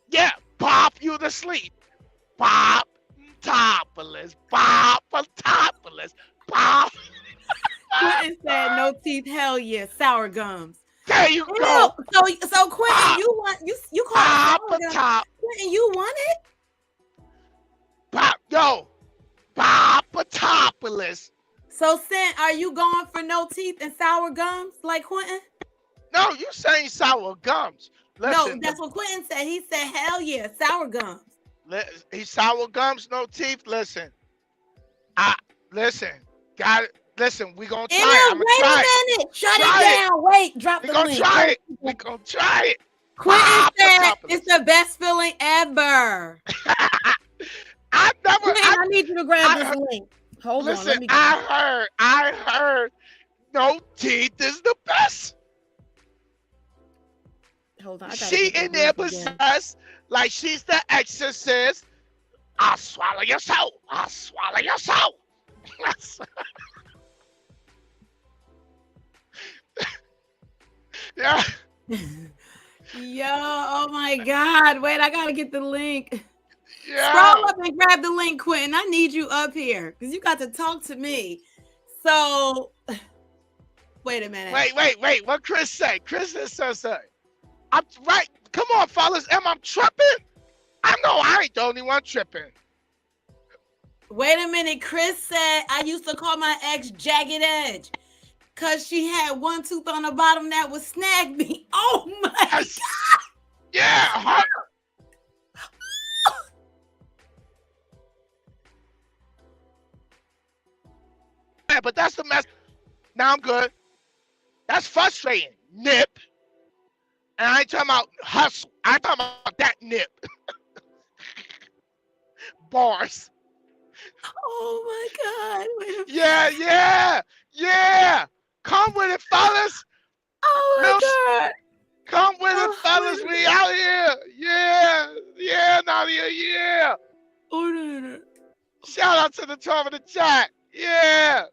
Yeah, bop you to sleep. Bop topless. Bop topless. Bop. Quentin said no teeth. Hell yeah, sour gums. There you You go. know, so Quentin, Bop. you want you call Bop it sour gums. top. Quentin, you want it? Bop. Yo. Bop topless. So, Sin, are you going for no teeth and sour gums like Quentin? No, you saying sour gums. Listen, No, that's what Quentin said. He said, hell yeah, sour gums. He's sour gums, no teeth. Listen. Listen. Got it. Listen, we gonna try it. I'm gonna Wait try a minute. Shut Try it down. Wait, drop it. the We gonna link. try it. We gonna try it. Quentin Bop said topless. it's the best feeling ever. Quentin, I need you to grab this link. Hold on. Listen, I heard no teeth is the best. Hold on. I gotta She get in this there link again. possessed like she's the exorcist. I'll swallow your soul. I'll swallow your soul. Yeah. Yo, oh my God. Wait, I gotta get the link. Yeah. Scroll up and grab the link, Quentin. I need you up here because you got to talk to me. So, wait a minute. Wait. What Chris say? Chris is so sorry. I'm right. Come on, fellas. Am I tripping? I know I ain't the only one tripping. Wait a minute. Chris said I used to call my ex Jagged Edge because she had one tooth on the bottom that would snag me. Oh my Yes. God. Yeah. Her. Yeah, but that's the mess. Now I'm good. That's frustrating. Nip. And I ain't talking about hustle. I ain't talking about that nip. Bars. Oh my God. Wait a minute. Yeah. Come with it, fellas. Oh my God. Come with it, Oh, fellas. We out here. Yeah, Nadia. Yeah. Oh, no. Shout out to the top of the chat. Yeah.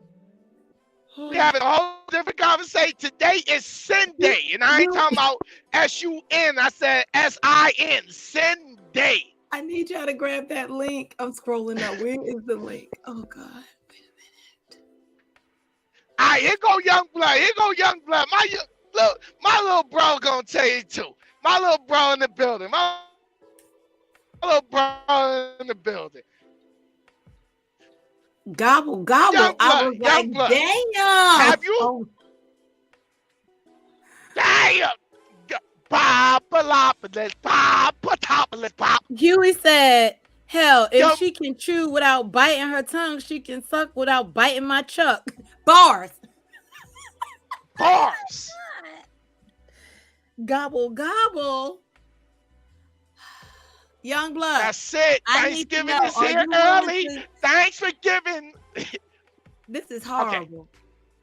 We having a whole different conversation. Today is Sin Day, and I ain't talking about S-U-N. I said S-I-N. Sin Day. I need y'all to grab that link. I'm scrolling up. Where is the link? Oh God. Wait a minute. All right, here go Young Blood. My little bro gonna tell you too. My little bro in the building. My little bro in the building. Gobble. I was like, damn. Have you? Oh. Damn. Pop. Huey said, hell, if Yo. she can chew without biting her tongue, she can suck without biting my chuck. Bars. Gobble. Young blood. That's it. I need to Thanksgiving know, is are here you willing early. to- Thanks for giving. This is horrible.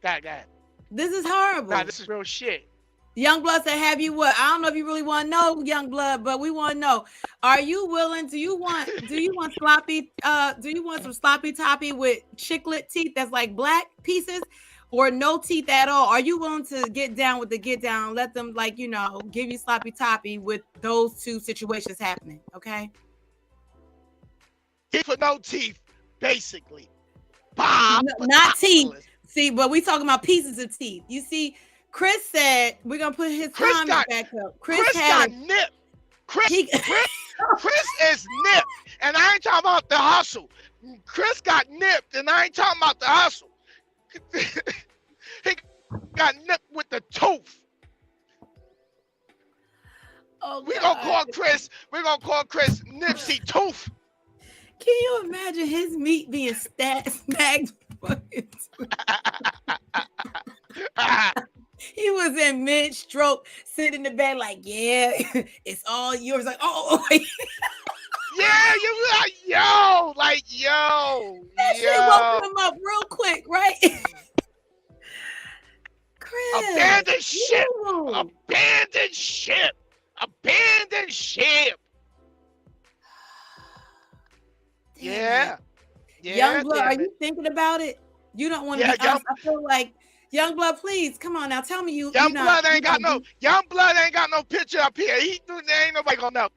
Go ahead. This is horrible. Nah, this is real shit. Young blood said, have you what? I don't know if you really want to know, young blood, but we want to know. Are you willing? Do you want sloppy? Do you want some sloppy toppy with chiclet teeth that's like black pieces, or no teeth at all? Are you willing to get down with the get down? Let them give you sloppy toppy with those two situations happening. Okay. Teeth for no teeth, basically. Bob. Not teeth. See, but we talking about pieces of teeth. You see, Chris said we're gonna put his comment back up. Chris got nipped. Chris is nipped, and I ain't talking about the hustle. Chris got nipped, and I ain't talking about the hustle. He got nipped with the tooth. Oh We're gonna God. call Chris Nipsey Tooth. Can you imagine his meat being snagged? He was in mid-stroke, sitting in the bed like, yeah, it's all yours. Like, oh, Yeah, you like, yo. that shit woke him up real quick, right? Chris. Abandoned ship. Ooh. Abandoned ship. Abandoned ship. Yeah. Young blood, are damn it. you thinking about it? You don't want to Yeah, be honest. I feel like young blood, please come on now. Tell me Young blood ain't got no picture up here. There ain't nobody gonna know.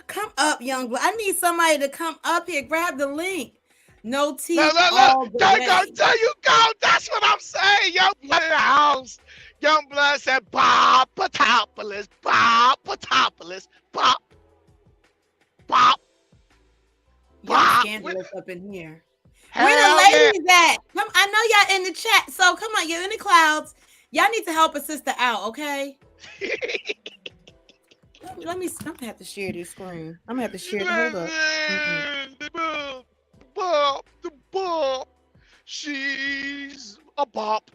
Come up, young blood. I need somebody to come up here. Grab the link. No teeth. Look. There you go. That's what I'm saying. Young blood in the house. Young blood said Bob Patopoulos. Bob Patopoulos. Bob. Scandalous up in here. Where the ladies at? Come, I know y'all in the chat. So come on, you're in the clouds. Y'all need to help a sister out, okay? Let me. I'm gonna have to share this screen. I'm gonna have to share it. Hold up. The Bob. She's a bop.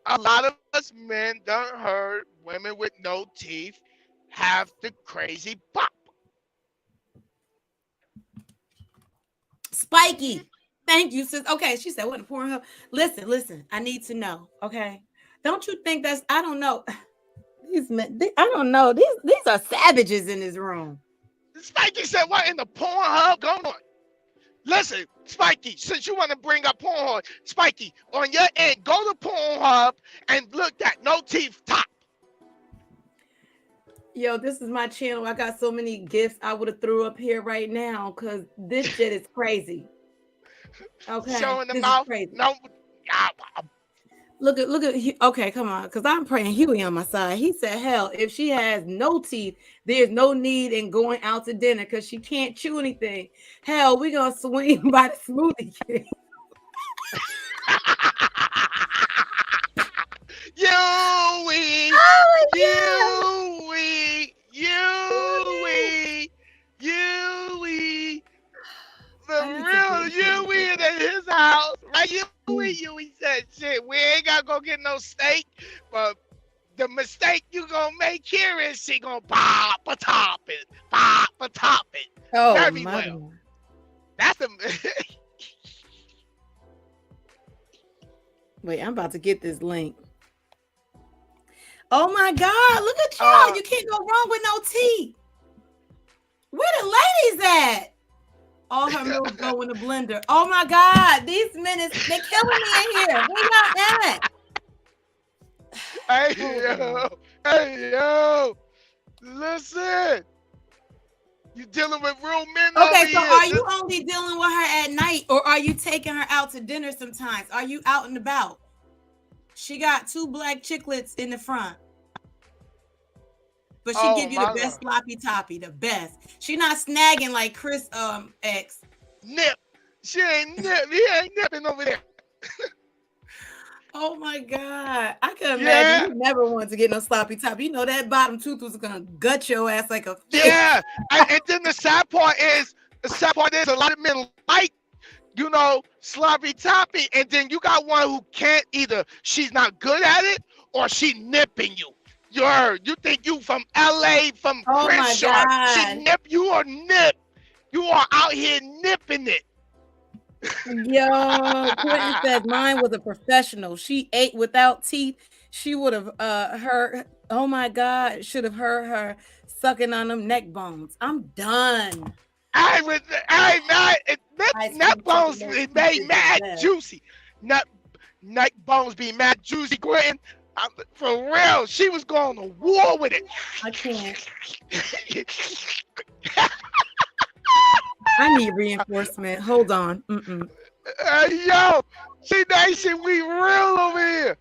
A lot of us men done heard women with no teeth have the crazy bop. Spiky. Thank you, sis. Okay, she said, what a Pornhub. Listen. I need to know. Okay. Don't you think that's, I don't know. These men, I don't know. These are savages in this room. Spiky said, what in the Pornhub going on? Listen, Spiky, since you want to bring up Pornhub, Spiky, on your end, go to Pornhub and look at no teeth top. Yo, this is my channel. I got so many gifts I would have threw up here right now because this shit is crazy. Okay. Showing the mouth. No. Look at. Okay, come on, because I'm praying Huey on my side. He said, "Hell, if she has no teeth, there's no need in going out to dinner because she can't chew anything. Hell, we gonna swing by the smoothie king." Huey, the real Huey in his house, right? Huey said, shit, we ain't gotta go get no steak, but the mistake you gonna make here is she gonna pop a top it. Oh, very my well. God. That's the. Wait, I'm about to get this link. Oh my God, look at y'all. You can't go wrong with no teeth. Where the ladies at? All her milk go in the blender. Oh my God, these men they're killing me in here. Where y'all at? Hey yo, listen. You dealing with real men. Okay, so are you only dealing with her at night or are you taking her out to dinner sometimes? Are you out and about? She got 2 black chiclets in the front. But she give you the best sloppy toppy, the best. She not snagging like Chris ex. Nip. She ain't nip. He ain't nipping over there. Oh my God. I can imagine you never wanted to get no sloppy toppy. You know that bottom tooth was gonna gut your ass like a fish. Yeah. and then the sad part is a lot of men like, sloppy toppy, and then you got one who can't either. She's not good at it or she nipping you. You think you from LA, from Crenshaw. She nip, you are nip. You are out here nipping it. Yo, Quentin says mine was a professional. She ate without teeth. She would have heard, oh my God, should have heard her sucking on them neck bones. I'm done. Neck bones be made mad juicy. Neck bones be mad juicy, Quentin. For real, she was going to war with it. I can't. I need reinforcement. Hold on. Yo, C-Nation, we real over here.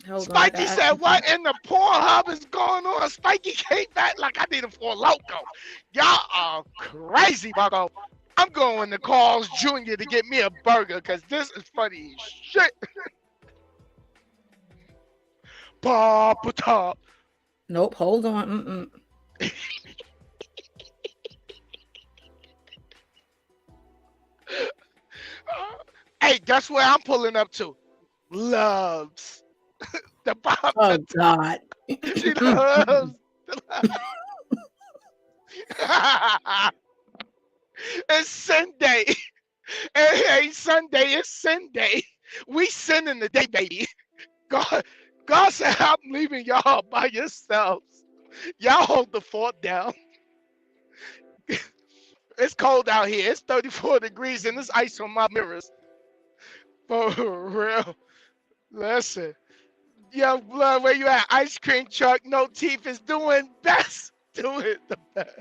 Hold Spiky said, what in the Pornhub is going on? Spiky came back like I need him for a loco. Y'all are crazy, Bucko. I'm going to Carl's Jr. to get me a burger because this is funny as shit. Papa top. Nope. Hold on. Hey, guess where I'm pulling up to? Loves. The Pop. Oh God. She loves. It's Sunday. It ain't Sunday, it's Sunday. We sinning today, baby. God said, I'm leaving y'all by yourselves. Y'all hold the fort down. It's cold out here. It's 34 degrees and there's ice on my mirrors. For real. Listen. Young blood, where you at? Ice cream truck, no teeth is doing best. Doing the best.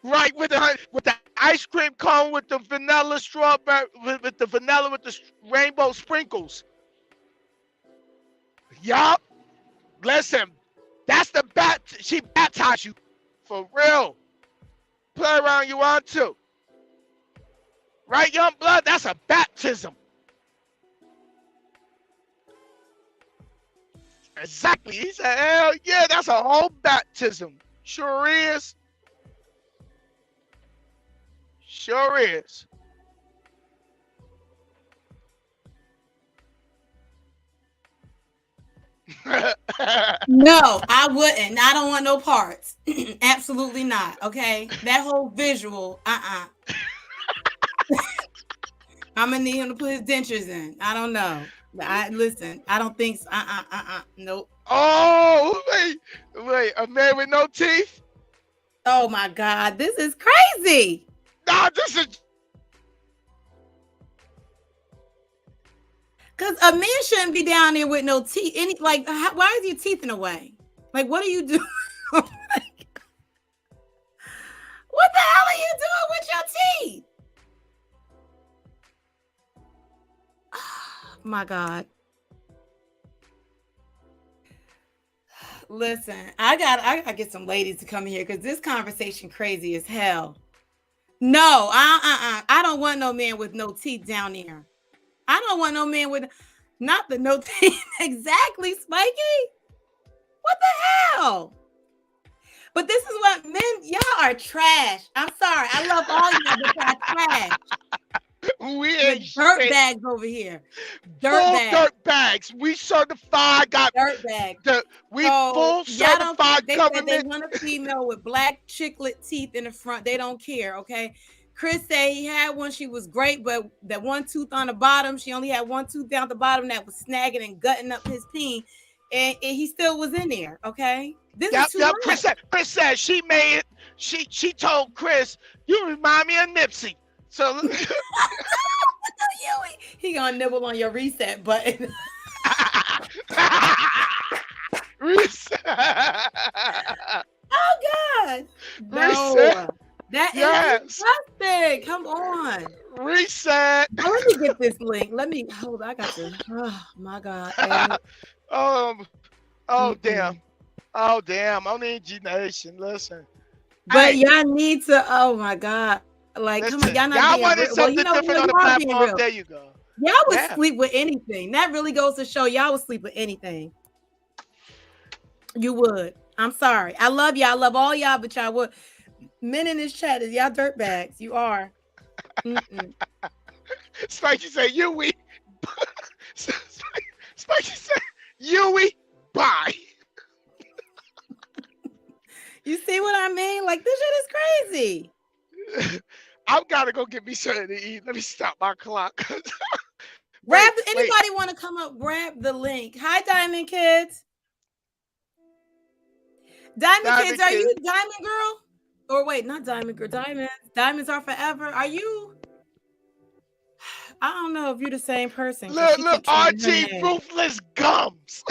Right with the ice cream cone with the vanilla strawberry with the vanilla with the rainbow sprinkles. Yup. Listen, that's the bat. She baptized you for real. Play around you want to. Right, young blood? That's a baptism. Exactly. He said, hell yeah, that's a whole baptism. Sure is. Sure is. No, I wouldn't. I don't want no parts. Absolutely not. Okay. That whole visual. I'm gonna need him to put his dentures in. I don't know. Listen. I don't think so. Nope. Oh, wait. A man with no teeth? Oh my God. This is crazy. Nah, this is. Because a man shouldn't be down there with no teeth. Why is your teeth in the way? Like, what are you doing? What the hell are you doing with your teeth? Oh, my God. Listen, I gotta get some ladies to come here because this conversation crazy as hell. No, I don't want no man with no teeth down there. I don't want no man with not the no teeth. Exactly, Spiky. What the hell? But this is what men, y'all are trash. I'm sorry. I love all y'all, but y'all trash. We ain't dirt bags over here. Dirt bags. We certified. Got dirt bags. We full certified government. They want a female with black chiclet teeth in the front. They don't care. Okay. Chris said he had one. She was great, but that one tooth on the bottom, she only had one tooth down the bottom that was snagging and gutting up his peen, and he still was in there. Okay. This is too much. Chris said she made it. She told Chris, "You remind me of Nipsey." So he gonna nibble on your reset button. Reset. Oh God! No, reset. That is disgusting. Come on. Reset. Let me get this link. Let me hold. I got to. Oh my God. Damn. Oh damn. I need G Nation. Listen. But y'all need to. Oh my God. Like, listen, come on, y'all wanted something different on the platform. There you go. Y'all would sleep with anything. That really goes to show y'all would sleep with anything. You would. I'm sorry. I love y'all. I love all y'all, but y'all would. Men in this chat is y'all dirtbags. You are. Spiky said, "Yui." Spiky said, "Yui, bye." You see what I mean? Like, this shit is crazy. I've got to go get me something to eat. Let me stop my clock. Anybody want to come up? Grab the link. Hi, Diamond Kids. Diamond Kids, are you Diamond Girl? Or wait, not Diamond Girl. Diamonds are forever. Are you? I don't know if you're the same person. Look, RG Ruthless Gums.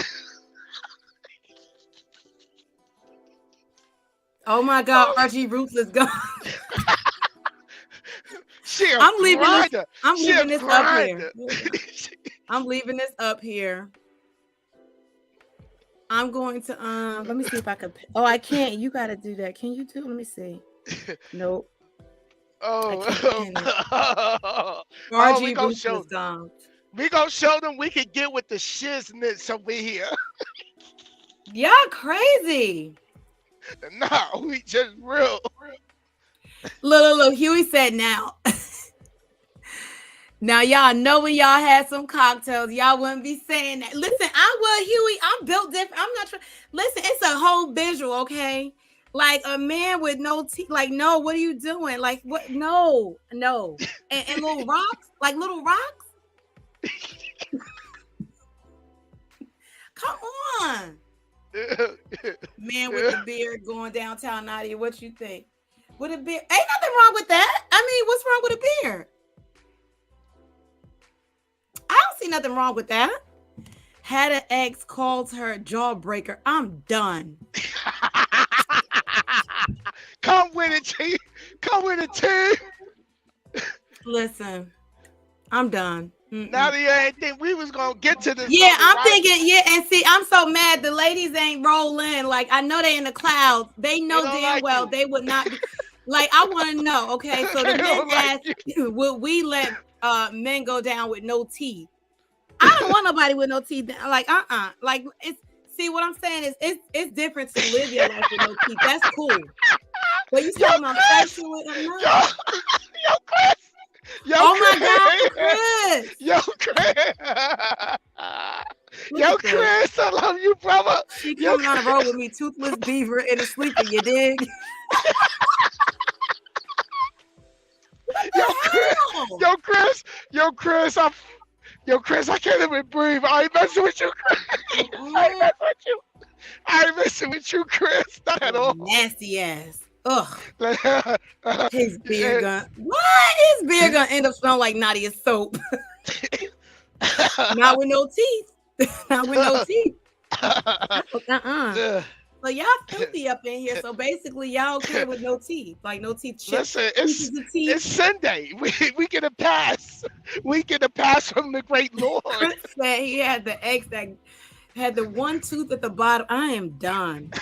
Oh my God, RG Ruthless Gums. I'm leaving this up here. I'm leaving this up here. I'm going to let me see if I can. Oh, I can't. You got to do that. Can you do? Let me see. Nope. I can't Oh, pin it. oh, we RG gonna Booth show was gone. them we can get with the shiznits over here. Y'all crazy. Nah, we just real. Look. Huey said now. Now y'all know when y'all had some cocktails, y'all wouldn't be saying that. Listen, I would, Huey. I'm built different. I'm not trying. Listen, it's a whole visual, okay? Like a man with no teeth. Like, no, what are you doing? Like, what? No. And little rocks, like little rocks. Come on. Man with the beard going downtown, Nadia. What you think? With a beard, ain't nothing wrong with that. I mean, what's wrong with a beard? I don't see nothing wrong with that. Had an ex called her a jawbreaker. I'm done. Come with it, T. Come with it, T. Listen, I'm done. Now that you ain't think we was gonna get to this. Yeah, I'm right? thinking, yeah, and see, I'm so mad the ladies ain't rolling. Like, I know they in the clouds. They know damn like well you. They would not be. Like, I want to know, okay, so the men ask, would we let men go down with no teeth? I don't want nobody with no teeth. Like, like, it's, see, what I'm saying is it's different to live your life with no teeth. That's cool. But you talking about sexual with them? Yo, Chris. Yo, oh Chris. My God, Chris. Yo, Chris. Yo, Chris, I love you, brother. She coming on the road with me, toothless beaver in a sleeper, you dig? Yo, Chris, I can't even breathe. I ain't messing with you, Chris. I ain't messing with you, Chris. Not at all. Nasty ass. Ugh. His beard gun. What? His beard gonna end up smelling like Nadia's soap. Not with no teeth. Not with no teeth. So y'all filthy up in here. So basically, y'all okay with no teeth, like no teeth chips. Listen, it's Sunday. We get a pass. We get a pass from the great Lord. Chris said he had the ex that had the one tooth at the bottom. I am done.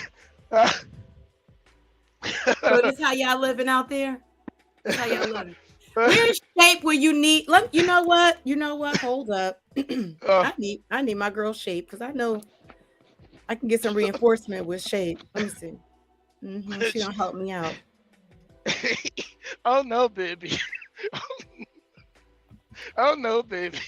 So this how y'all living out there? This how y'all living? We're in shape where you need. You know what? Hold up. I need my girl shape because I know I can get some reinforcement with shape. Let me see. She gonna help me out. Oh no, baby. Oh no, baby.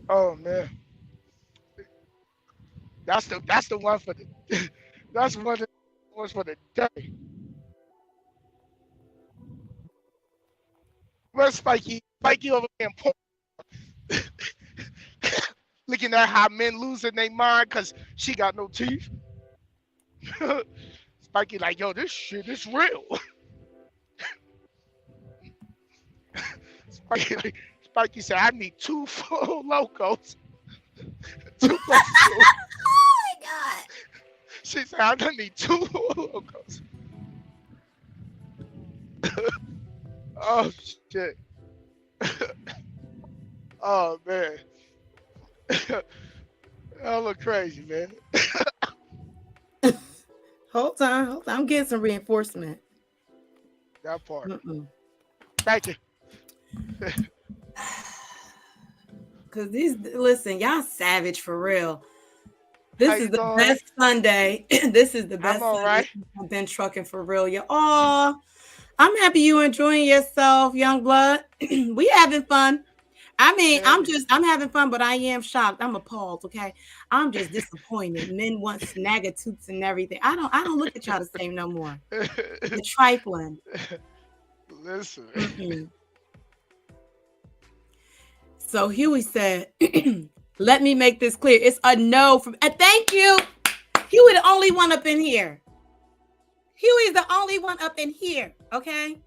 Oh man. That's the one for the that's one of the ones for the day. Where's Spikey? Spikey over there in porn. Looking at how men losing their mind because she got no teeth. Spikey like, yo, this shit is real. Spikey said, I need 2 full locos. 2 plus 2. Oh my God. She said, I need 2 locos. Oh shit. Oh man. I look crazy, man. Hold on. I'm getting some reinforcement. That part. Thank you. Cause listen, y'all savage for real. This is the best Sunday. This is the best Sunday right. I've been trucking for real. Oh, I'm happy you enjoying yourself, young blood. We having fun. I mean, yeah. I'm having fun, but I am shocked. I'm appalled. Okay, I'm just disappointed. Men want snaggletoots and everything. I don't look at y'all the same no more. The trifling. Listen. Mm-hmm. So Huey said, "Let me make this clear. It's a no from." Thank you, Huey. The only one up in here. Huey's the only one up in here. Okay.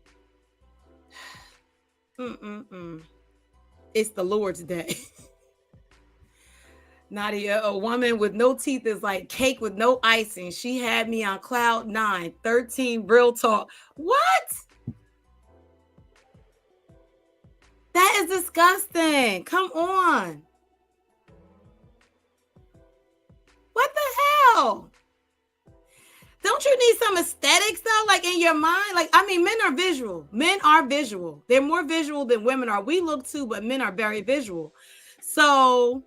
It's the Lord's day. Nadia, a woman with no teeth is like cake with no icing. She had me on cloud 9. 13 real talk. What? That is disgusting. Come on. What the hell? Don't you need some aesthetics though, like in your mind? Like, I mean, men are visual. Men are visual. They're more visual than women are. We look too, but men are very visual. So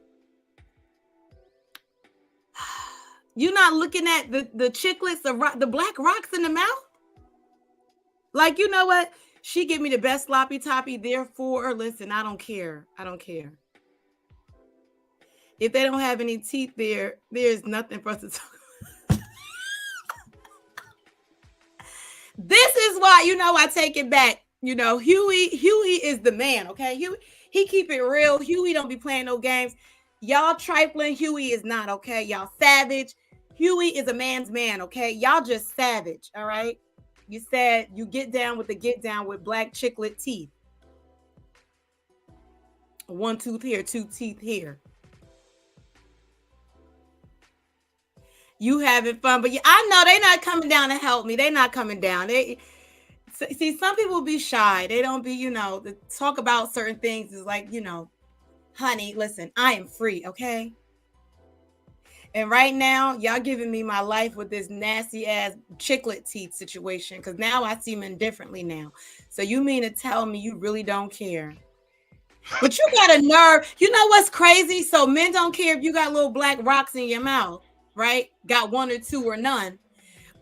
you're not looking at the chiclets, the black rocks in the mouth? Like, you know what? She give me the best sloppy toppy. Therefore, listen, I don't care. I don't care. If they don't have any teeth there, there's nothing for us to talk about. This is why, you know, I take it back. You know, Huey is the man, okay? He keep it real. Huey don't be playing no games. Y'all trifling. Huey is not, okay? Y'all savage. Huey is a man's man, okay? Y'all just savage, all right? You said you get down with black chiclet teeth. One tooth here, two teeth here. You having fun, but I know they're not coming down to help me. They're not coming down. See, some people be shy. They don't be, you know, to talk about certain things is like, you know, honey, listen, I am free, okay? And right now, y'all giving me my life with this nasty ass chiclet teeth situation, because now I see men differently now. So you mean to tell me you really don't care? But you got a nerve. You know what's crazy? So men don't care if you got little black rocks in your mouth. Right? Got one or two or none,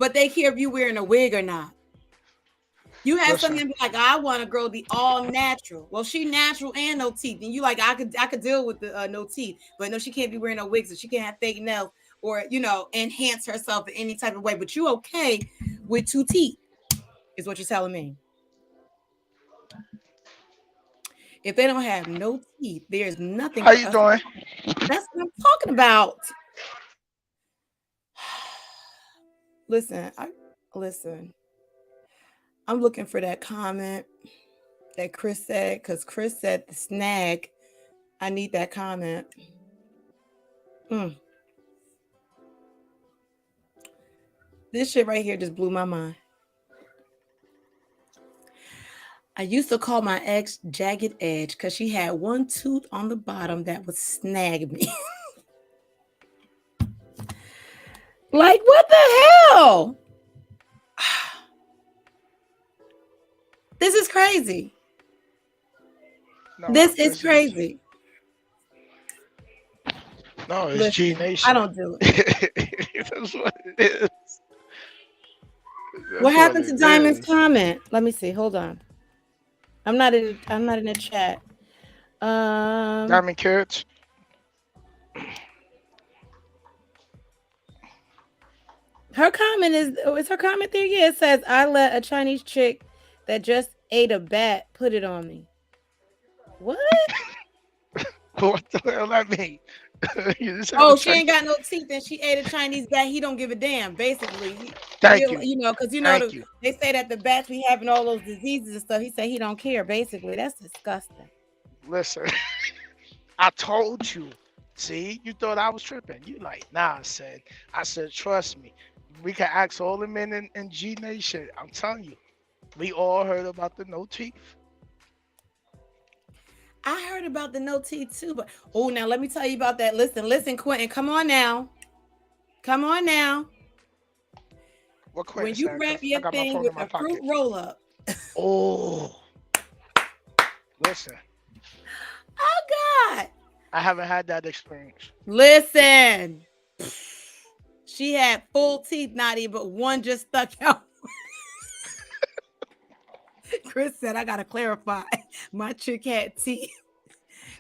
but they care if you wearing a wig or not. You have something be like, I want a girl to be all natural. Well, she natural and no teeth, and you like, I could deal with the no teeth, but no, she can't be wearing no wigs, so she can't have fake nails or, you know, enhance herself in any type of way. But you okay with two teeth, is what you're telling me. If they don't have no teeth, there's nothing. How you doing? That's what I'm talking about. Listen. I'm looking for that comment that Chris said, because Chris said the snag. I need that comment. This shit right here just blew my mind. I used to call my ex Jagged Edge because she had one tooth on the bottom that would snag me. Like, what the hell? This is crazy. No, this is crazy. No, it's G Nation. I don't do it. That's what it is. What happened to Diamond's comment? Let me see. Hold on. I'm not in the chat. Diamond Carrots. Her comment is her comment there? Yeah, it says, I let a Chinese chick that just ate a bat put it on me. What? What the hell that mean? She ain't got no teeth and she ate a Chinese bat. He don't give a damn, basically. Thank you. You know, because you know they say that the bats be having all those diseases and stuff. He said he don't care, basically. That's disgusting. Listen, I told you. See, you thought I was tripping. You like, nah, I said, trust me. We can ask all the men in G Nation. I'm telling you, we all heard about the no teeth. I heard about the no teeth too, but now let me tell you about that. Listen, Quentin, come on now. What Quentin? When you wrap your thing with a fruit roll up. Oh, listen. Oh God. I haven't had that experience. Listen. She had full teeth, not even, but one just stuck out. Chris said, I gotta clarify. My chick had teeth.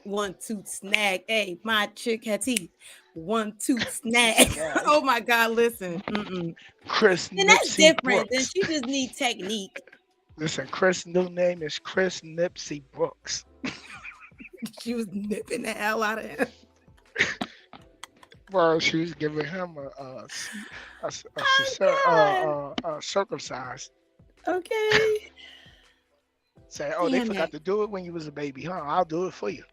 One tooth snag. Hey, my chick had teeth. One tooth snag. Oh my God, listen. Chris, and that's different. Then she just need technique. Listen, Chris' new name is Chris Nipsey Brooks. She was nipping the hell out of him. Well, she was giving him a circumcised. Okay. Say, they forgot to do it when you was a baby, huh? I'll do it for you.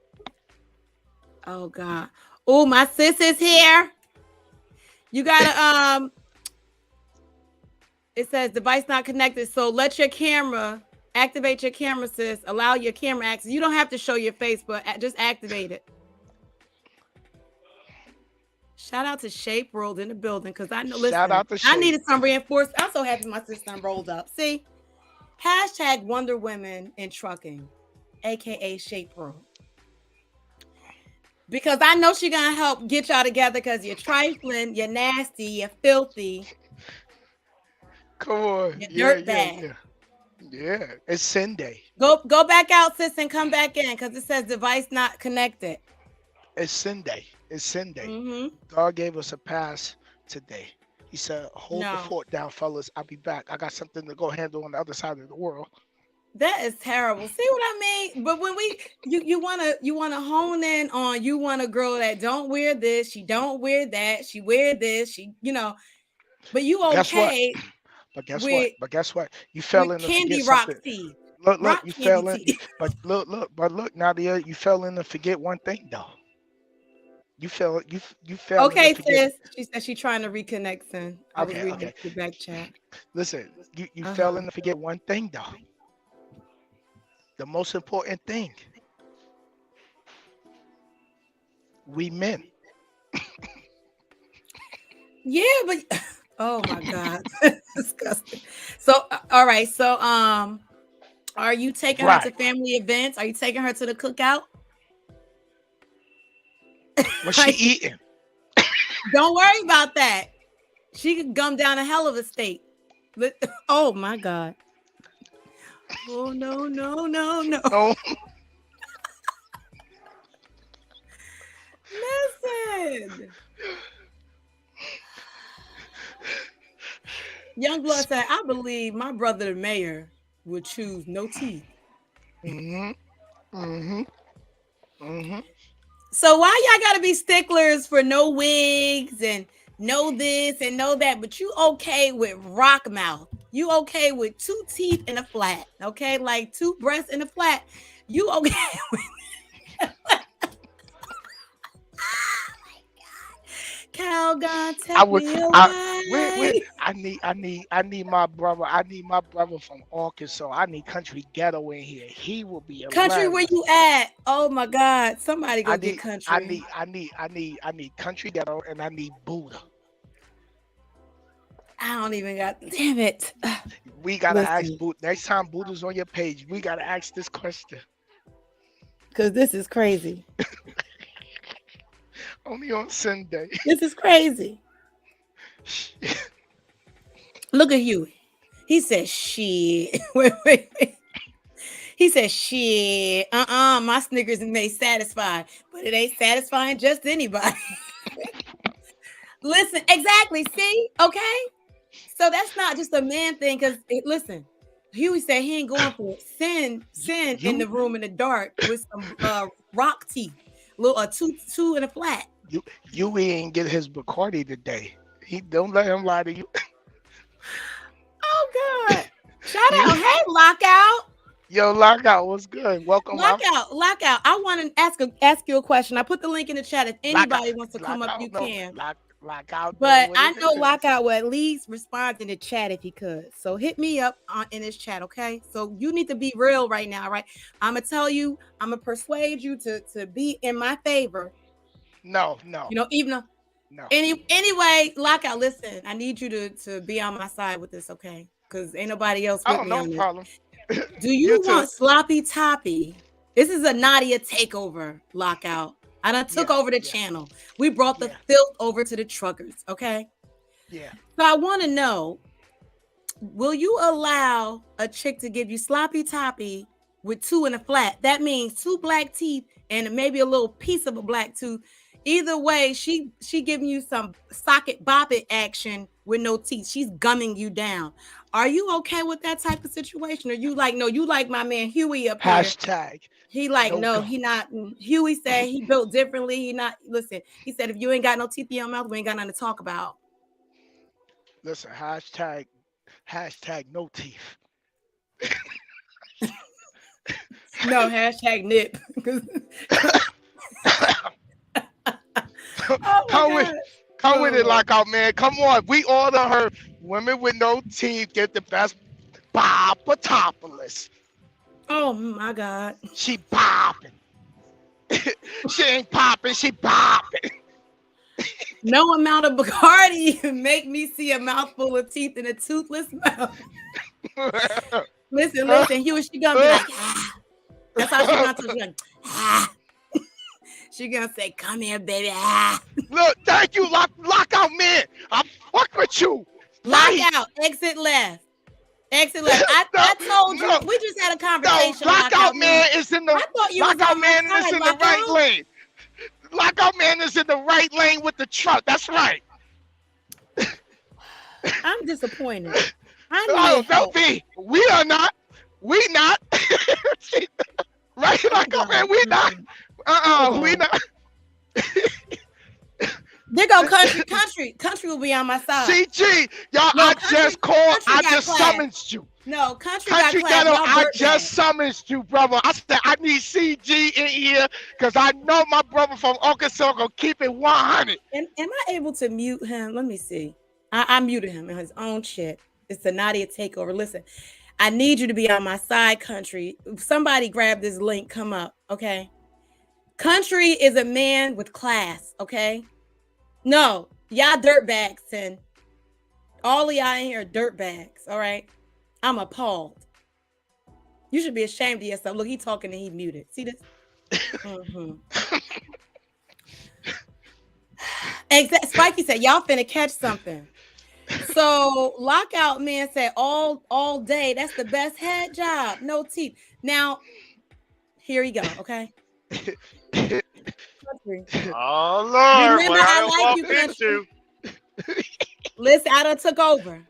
Oh God. Oh, my sis is here. You gotta it says device not connected. So let your camera activate your camera, sis. Allow your camera access. You don't have to show your face, but just activate it. Shout out to Shape World in the building because I know. Shout Listen, out to I Shape. needed some reinforcement. I'm so happy my sister rolled up. See, hashtag Wonder Women in Trucking, aka Shape World, because I know she's gonna help get y'all together because you're trifling, you're nasty, you're filthy. Come on. You're Yeah, dirt yeah, bag. yeah. Yeah. It's Sin Day. Go back out, sis, and come back in because it says device not connected. It's Sin Day. It's Sin Day. Mm-hmm. God gave us a pass today. He said, hold the No. fort down, fellas. I'll be back. I got something to go handle on the other side of the world. That is terrible. See what I mean? But when you wanna hone in on, you want a girl that don't wear this, she don't wear that, she wear this, she but you Guess what? okay But guess what? with But guess what? You fell in to candy forget rock something. tea. Look, Rock you candy fell in. tea. But look, Nadia, you fell in to forget one thing though. You fell in Okay, to forget. sis. She said she's trying to reconnect, son. I was reading Okay. the back chat. Listen, you Uh-huh. fell in to forget one thing though. The most important thing. We men. Yeah, but oh my God. Disgusting. So all right. So are you taking her to Right. family events? Are you taking her to the cookout? What's she eating? Don't worry about that. She could gum down a hell of a steak. Oh my God. Oh no. Oh, Listen. Youngblood said, I believe my brother the mayor would choose no teeth. So why y'all gotta be sticklers for no wigs and no this and no that, but you okay with rock mouth? You okay with 2 teeth and a flat? Okay, like 2 breasts and a flat. You okay with Calgon, take me away. I need my brother. I need my brother from Arkansas. I need Country Ghetto in here. He will be Country, where hilarious. you at? Oh my God! Somebody go get Country. I need Country Ghetto, and I need Buddha. I don't even got. Damn it! We gotta ask Listen. Buddha next time Buddha's on your page. We gotta ask this question. Because this is crazy. Only on Sunday. This is crazy. Look at Huey. He said, "Shit." Wait. He said, "Shit. My Snickers may satisfy, but it ain't satisfying just anybody." Listen, exactly. See, okay. So that's not just a man thing. Because listen, Huey said he ain't going for it. Sin in the room in the dark with some rock teeth, little two and a flat. You ain't get his Bacardi today. He don't let him lie to you. Oh God! Shout out, hey Lockout. Yo, Lockout, what's good? Welcome. Lockout. I want to ask you a question. I put the link in the chat. If anybody wants to come up, you can. Lockout. But I know Lockout would at least respond in the chat if he could. So hit me up in his chat, okay? So you need to be real right now, right? I'm gonna tell you. I'm gonna persuade you to be in my favor. No. You know, even though. No. Anyway, Lockout. Listen, I need you to be on my side with this, okay? Because ain't nobody else with me on this. Problem. Do you want sloppy toppy? This is a Nadia takeover, Lockout. I done took over the channel. We brought the filth over to the truckers, okay? Yeah. So I want to know, will you allow a chick to give you sloppy toppy with 2 and a flat? That means 2 black teeth and maybe a little piece of a black tooth. Either way, she giving you some socket bop it action with no teeth. She's gumming you down. Are you okay with that type of situation? Or you like, no, you like my man Huey up here. Hashtag. He like, no, he not. Huey said he built differently. He not, listen, he said, if you ain't got no teeth in your mouth, we ain't got nothing to talk about. Listen, hashtag no teeth. No, hashtag nip. Come with it, Lockout, man. Come on. We order her women with no teeth get the best Bopatopolis. Oh my God. She popping. She ain't popping, she popping. No amount of Bacardi make me see a mouthful of teeth in a toothless mouth. Listen, Hugh, she gonna be like, ah. That's how she gonna tell you, ah. She gonna say, come here, baby. Ah. Look, thank you, lockout man. I fuck with you. Lockout, exit left. Exit left. I told you, we just had a conversation. No, lockout man is in the lockout man is in the right lane. Lockout man is in the right lane with the truck. That's right. I'm disappointed. Don't be. We are not. We not. Right, lockout man. We not. We not. There go country will be on my side. CG, y'all, no, I just called. I just summoned you. No, country ghetto. I just summoned you, brother. I said I need CG in here because I know my brother from Arkansas gonna keep it 100. Am I able to mute him? Let me see. I muted him in his own shit. It's the Nadia takeover. Listen, I need you to be on my side, country. Somebody grab this link. Come up, okay? Country is a man with class, okay? No, y'all dirtbags, and all of y'all in here are dirtbags, all right? I'm appalled. You should be ashamed of yourself. Look, he talking and he muted. See this? Mm-hmm. Exactly. Spiky said, y'all finna catch something. So lockout man said all day, that's the best head job. No teeth. Now, here you go, okay? Oh Lord, remember I like you, country. Listen, I done took over.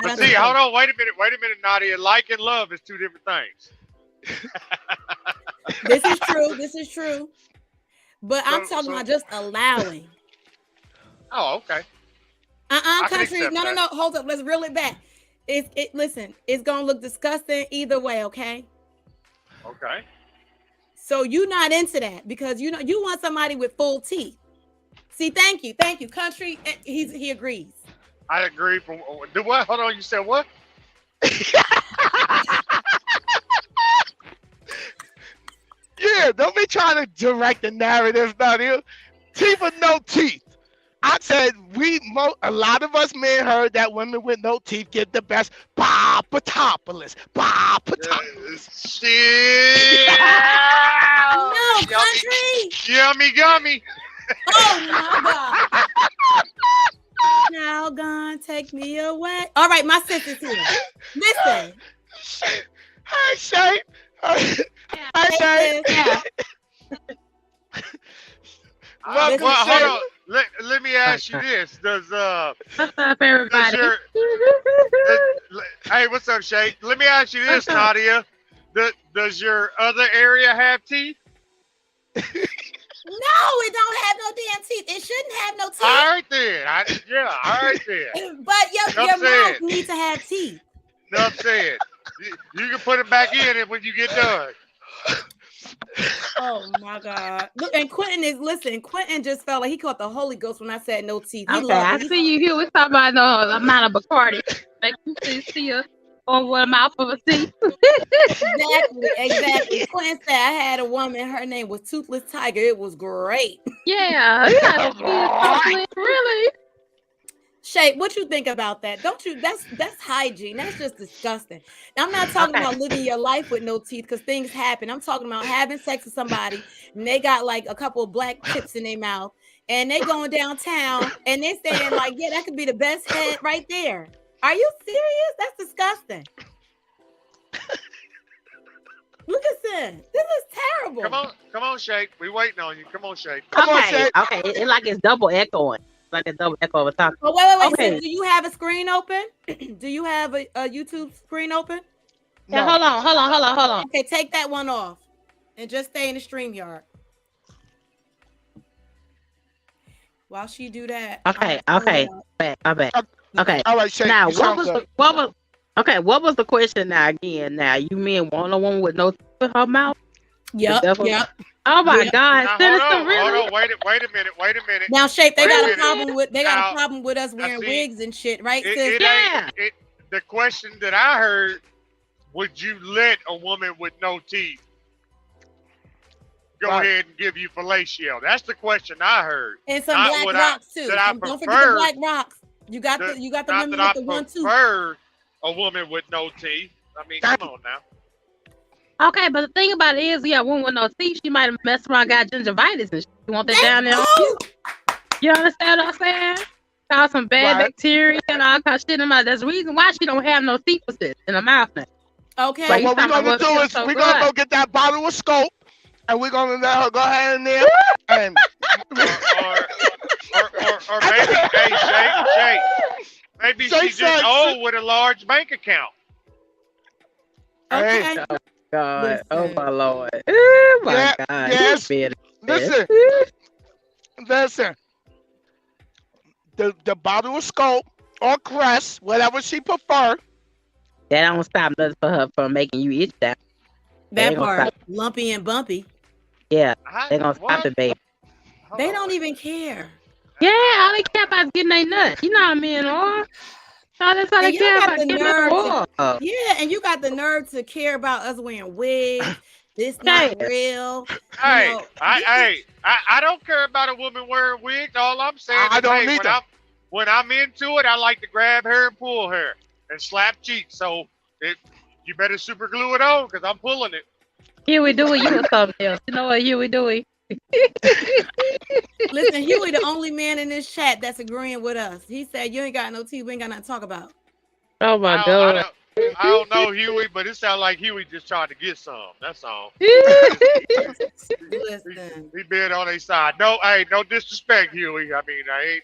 But see, hold on, wait a minute, Nadia. Like and love is two different things. This is true. But I'm talking about just allowing. Oh, okay. Country. No, hold up. Let's reel it back. Listen, it's gonna look disgusting either way, okay? Okay. So you not into that because you want somebody with full teeth. See, thank you, country. He agrees. I agree. Do what? Hold on. You said what? Yeah, don't be trying to direct the narrative now, here. Teeth or no teeth. I said a lot of us men heard that women with no teeth get the best Papatopolis. Shit. No, country. Yummy gummy. Oh my God. Now gone, take me away. All right, my sister's here. Listen. Hey, Shay. Hey, Shay. Well, hold on. Let me ask you this. What's up, everybody? Hey, what's up, Shay? Let me ask you this, Nadia. Does your other area have teeth? No, it don't have no damn teeth. It shouldn't have no teeth. All right then. All right then. But your mouth needs to have teeth. No, I'm saying. You can put it back in when you get done. Oh my God! Look, and Quentin just felt like he caught the Holy Ghost when I said no teeth. Okay, I see you here. We're talking about the amount of Bacardi. Make you see us on one mouth of a teeth. Exactly. Quentin said I had a woman. Her name was Toothless Tiger. It was great. Yeah, really. Shay, what you think about that? Don't you? That's hygiene. That's just disgusting. Now, I'm not talking about living your life with no teeth because things happen. I'm talking about having sex with somebody and they got like a couple of black chips in their mouth and they going downtown and they saying like, yeah, that could be the best head right there. Are you serious? That's disgusting. Look at this. This is terrible. Come on, Shay. We waiting on you. Come on, Shay. Okay. It's like it's double echoing. Like a double echo of a talk. Oh, wait. Okay. So do you have a screen open? Do you have a YouTube screen open? No. Yeah, hold on. Okay, take that one off and just stay in the StreamYard. While she do that. Okay. I'm back. Okay. All right, Shay. Now, what was the question now again? Now, you mean want a woman with no teeth in her mouth? Yep. Oh my God! Hold on. Wait a minute. Now, Shape, they got a problem with us wearing wigs and shit, right? The question that I heard: would you let a woman with no teeth? go ahead and give you fellatio? That's the question I heard. And some Not black what rocks too. that I Don't forget the prefer. black rocks. You got the Not women that with the I 1-2. prefer a woman with no teeth. I mean, come on now. Okay, but the thing about it is, yeah, one with no teeth, she might have messed around, got gingivitis, and she want that down there. You understand what I'm saying? Cause some bad bacteria and all kind of shit in her mouth. That's the reason why she don't have no teeth in her mouth now. Okay. So what we're gonna do is we're gonna go get that bottle of Scope, and we're gonna let her go ahead in there and or maybe, hey, Shay, maybe she's just old with a large bank account. Okay. Oh God! Oh my Lord! Oh my God! Yes. Listen. The bottle of Scope or Crest, whatever she prefer. That don't stop nothing for her from making you itch down. That part, lumpy and bumpy. Yeah, they're gonna stop it, baby. They don't even care. Yeah, all they care about is getting their nuts. You know what I mean, or that's all they care about, getting their oil. Yeah, and you got the nerve to care about us wearing wigs. This not real. Hey, I don't care about a woman wearing wigs. All I'm saying is, when I'm into it, I like to grab her and pull her and slap cheeks. So you better super glue it on because I'm pulling it. Huey Dewey, you or something else. You know what, Huey Dewey? Listen, Huey, the only man in this chat that's agreeing with us. He said, "You ain't got no teeth. We ain't got nothing to talk about." Oh my God. I don't know Huey, but it sounds like Huey just trying to get some. That's all. Listen. He been on their side. No, hey, no disrespect, Huey. I mean, I ain't.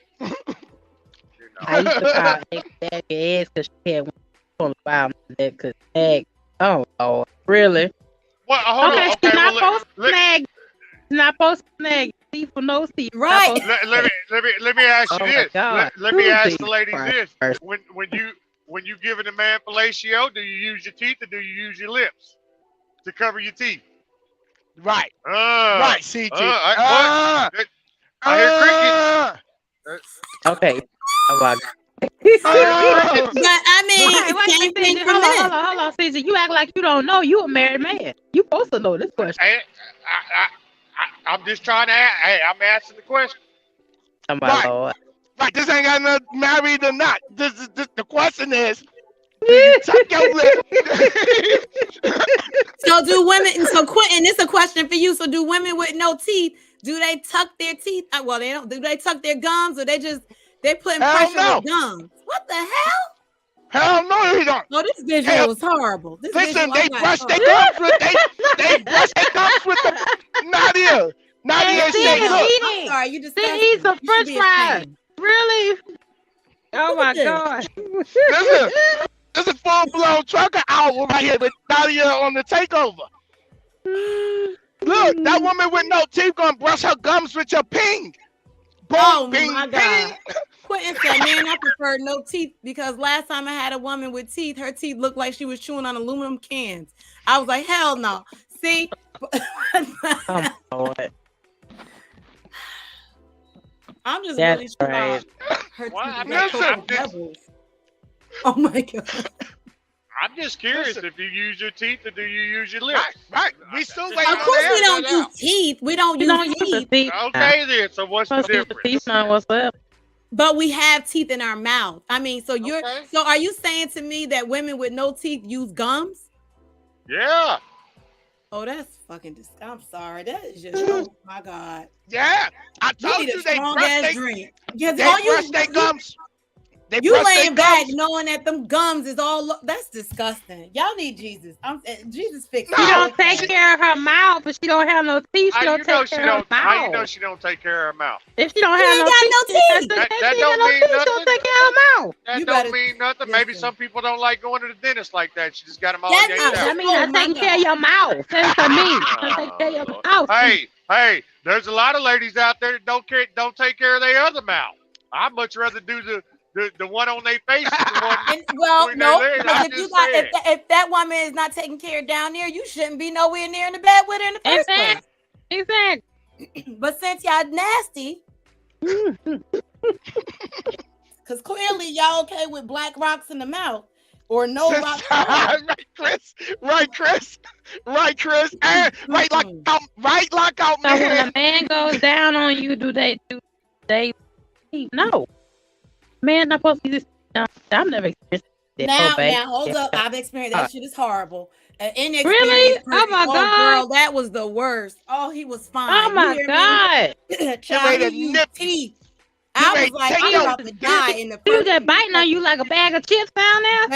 I used to call Nick Daddy ass because she had one about that could snag. Oh, Lord. Really? What? Hold on. She's not supposed to snag. She's not supposed to snag. Teeth for no teeth. Right. Let me ask you this. Let me ask the ladies this. When you giving a man fellatio, do you use your teeth or do you use your lips to cover your teeth? Right. Right, CT. I hear crickets. Okay. Oh, my God. But I mean, same thing for men. Hold on, Caesar. You act like you don't know. You a married man. You supposed to know this question. I'm just trying to ask. Hey, I'm asking the question. Oh, my Lord. Right, this ain't got nothing married or not. This the question is, do you tuck your lip? So do women? So Quentin, it's a question for you. So do women with no teeth? Do they tuck their teeth? Well, they don't. Do they tuck their gums, or they putting pressure with gums? What the hell? Hell no, he don't. Oh, this visual was horrible. Listen, they brush their gums with they brush their gums with the Nadia. Nadia said, "Look, I'm sorry, you just eat some French fries." Really? Oh my God! Listen, this is full-blown trucker hour right here with Nadia on the takeover. Look, that woman with no teeth gonna brush her gums with your ping. Boom, Oh bing, my God! Quentin said, "Man, I prefer no teeth because last time I had a woman with teeth, her teeth looked like she was chewing on aluminum cans." I was like, "Hell no!" See. I'm just really shocked. Her teeth devils. Oh my God. I'm just curious if you use your teeth or do you use your lips? Right. We still waiting. Of course we don't use teeth. We don't use teeth. Okay then. So what's the difference? What's up? But we have teeth in our mouth. I mean, so are you saying to me that women with no teeth use gums? Yeah. Oh, that's fucking disgusting. I'm sorry. That is just, oh my God. Yeah. I told you they brush drink. their gums. You laying back knowing that them gums is all that's disgusting. Y'all need Jesus. Jesus fix it. She don't take care of her mouth, but she don't have no teeth. She don't take care of her mouth. How you know she don't take care of her mouth? If she don't have no teeth, that don't mean nothing. She don't take care of her mouth. That don't mean nothing. Maybe some people don't like going to the dentist like that. She just got them all ganged out. I mean, I take care of your mouth. That's what I mean. I take care of your mouth. Hey, there's a lot of ladies out there that don't take care of their other mouth. I'd much rather do the one on their face. Well, no, because if that woman is not taking care down there, you shouldn't be nowhere near in the bed with her in the first place. Exactly. But since y'all nasty, because clearly y'all okay with black rocks in the mouth, or no rocks at all. Right, Chris. Right, Chris. Right, Chris. And right, like out, So when man. a man goes down on you, do they no? Man, not supposed to be this. No, I've never experienced that. Now, hold up. I've experienced that shit is horrible. An inexperienced Really? person. Oh my God. Girl, that was the worst. Oh, he was fine. Oh my God. Child, he used teeth. I was like, I'm about to die in the He was first. just biting on you like a bag of chips down there.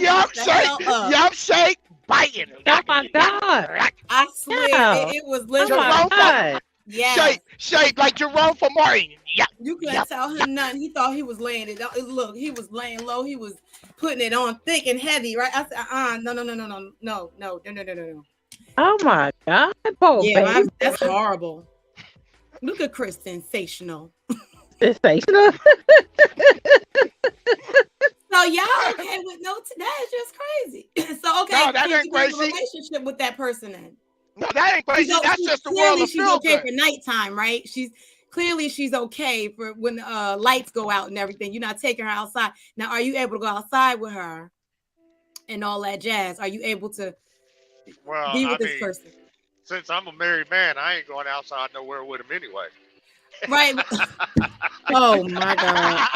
Yup, shake, biting. Oh my God. I swear, Yeah. it was Oh literally. my God. Yeah. Shake like Jerome for Martin. Yep. You couldn't tell him nothing. He thought he was laying it. Look, he was laying low. He was putting it on thick and heavy, right? I said, no. Oh my God. Poor baby. That's horrible. Look at Chris, sensational. Sensational. So y'all okay with that is just crazy. So okay, No, that ain't crazy. Relationship with that person then. No, that ain't crazy. That's just the world of she's feel okay good. for nighttime, right? She's okay for when lights go out and everything. You're not taking her outside. Now, are you able to go outside with her and all that jazz? Are you able to be with this person? Since I'm a married man, I ain't going outside nowhere with him anyway. Right. Oh my God.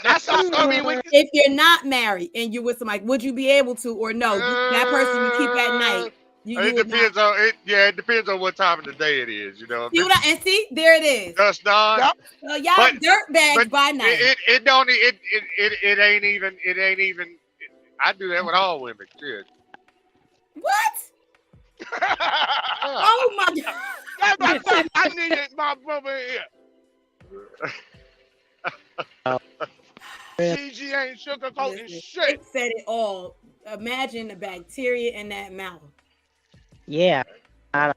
That's how I mean. If you're not married and you're with somebody, would you be able to, or no? That person you keep at night. It depends on it. Yeah, it depends on what time of the day it is. You know. See, there it is. Just done. Yep. So y'all dirt bags by night. It ain't even. I do that with all women. Shit. What? Oh my God. I needed my brother here. CG ain't sugarcoating shit. It said it all. Imagine the bacteria in that mouth. Yeah. Y'all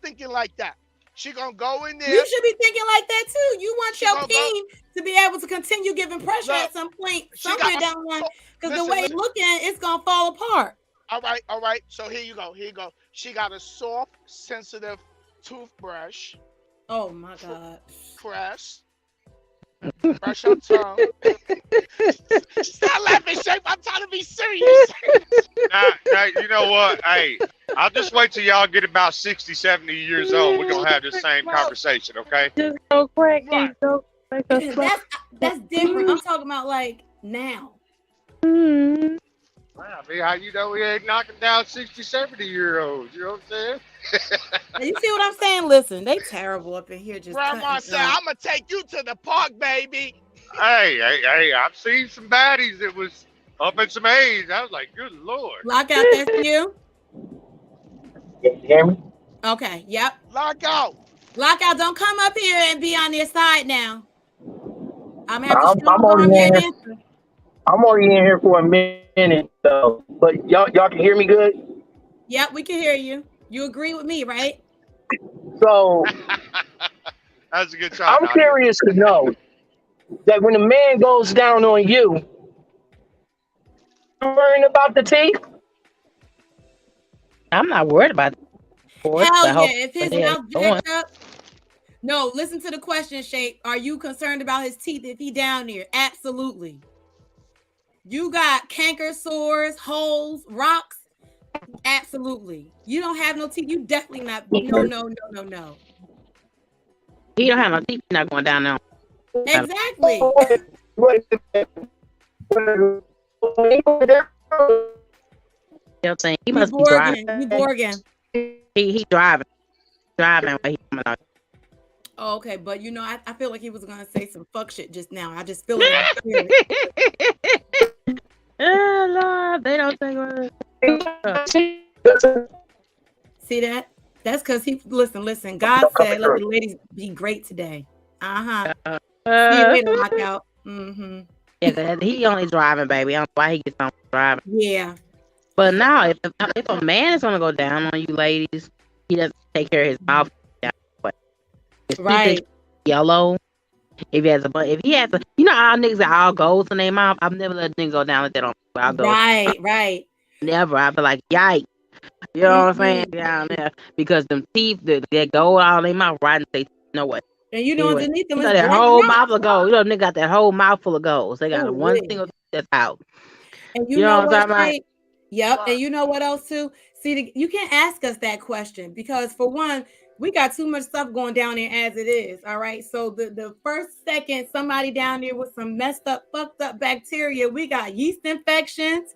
thinking like that. She gonna go in there. You should be thinking like that too. You want your team to be able to continue giving pressure at some point, somewhere down the line. Because the way it's looking, it's gonna fall apart. All right. So here you go. She got a soft, sensitive toothbrush. Oh my God. Press. Brush your tongue. Stop laughing, Shape. I'm trying to be serious. Now, you know what? Hey, I'll just wait till y'all get about 60, 70 years old. We're going to have this same conversation, okay? Just go crack. Right. That's different. I'm talking about like now. Mm-hmm. I mean, how you know we ain't knocking down 60, 70-year-olds? You know what I'm saying? You see what I'm saying? Listen, they terrible up in here. Just Grandma said, "I'm gonna take you to the park, baby." Hey! I've seen some baddies that was up in some age. I was like, "Good Lord!" Lockout, that's you. You hear me? Okay. Yep. Lockout. Don't come up here and be on their side now. I'm only in here for a minute though. But y'all can hear me good? Yep, we can hear you. You agree with me, right? So that's a good try. I'm curious to know that when a man goes down on you worrying about the teeth? I'm not worried about it. Hell yeah, if his mouth jacked up. No, listen to the question, Shape. Are you concerned about his teeth if he down there? Absolutely. You got canker sores, holes, rocks. Absolutely. You don't have no teeth. You definitely not. No. He don't have no teeth. He's not going down there. Exactly. He must be driving. He driving. Driving while he coming out. Oh, okay, but you know, I feel like he was gonna say some fuck shit just now. I just feel it. Oh Lord, they don't think. See that? That's because he listen. God said, "Let the ladies be great today." See you later, Lockout. Mm-hmm. Yeah, he only driving, baby. I don't know why he gets on driving. Yeah. But now, if a man is gonna go down on you, ladies, he doesn't take care of his mouth. Right. Yellow. If he has you know, all niggas that all goes in their mouth. I've never let a nigga go down with that on. Right. Never. I feel like yikes. You know what I'm saying? Down there because them teeth that go all in their mouth, right? And say, you know what? And you know, Anyway, underneath them you is got that black whole rocks. mouth of gold. You know, nigga got that whole mouthful of gold. They got Ooh, one wee. single that's out. And you You know know what I'm what, talking Shay? Yep. And you know what else too? See, you can't ask us that question because for one, we got too much stuff going down there as it is. All right. So the first second somebody down there with some messed up, fucked up bacteria, we got yeast infections,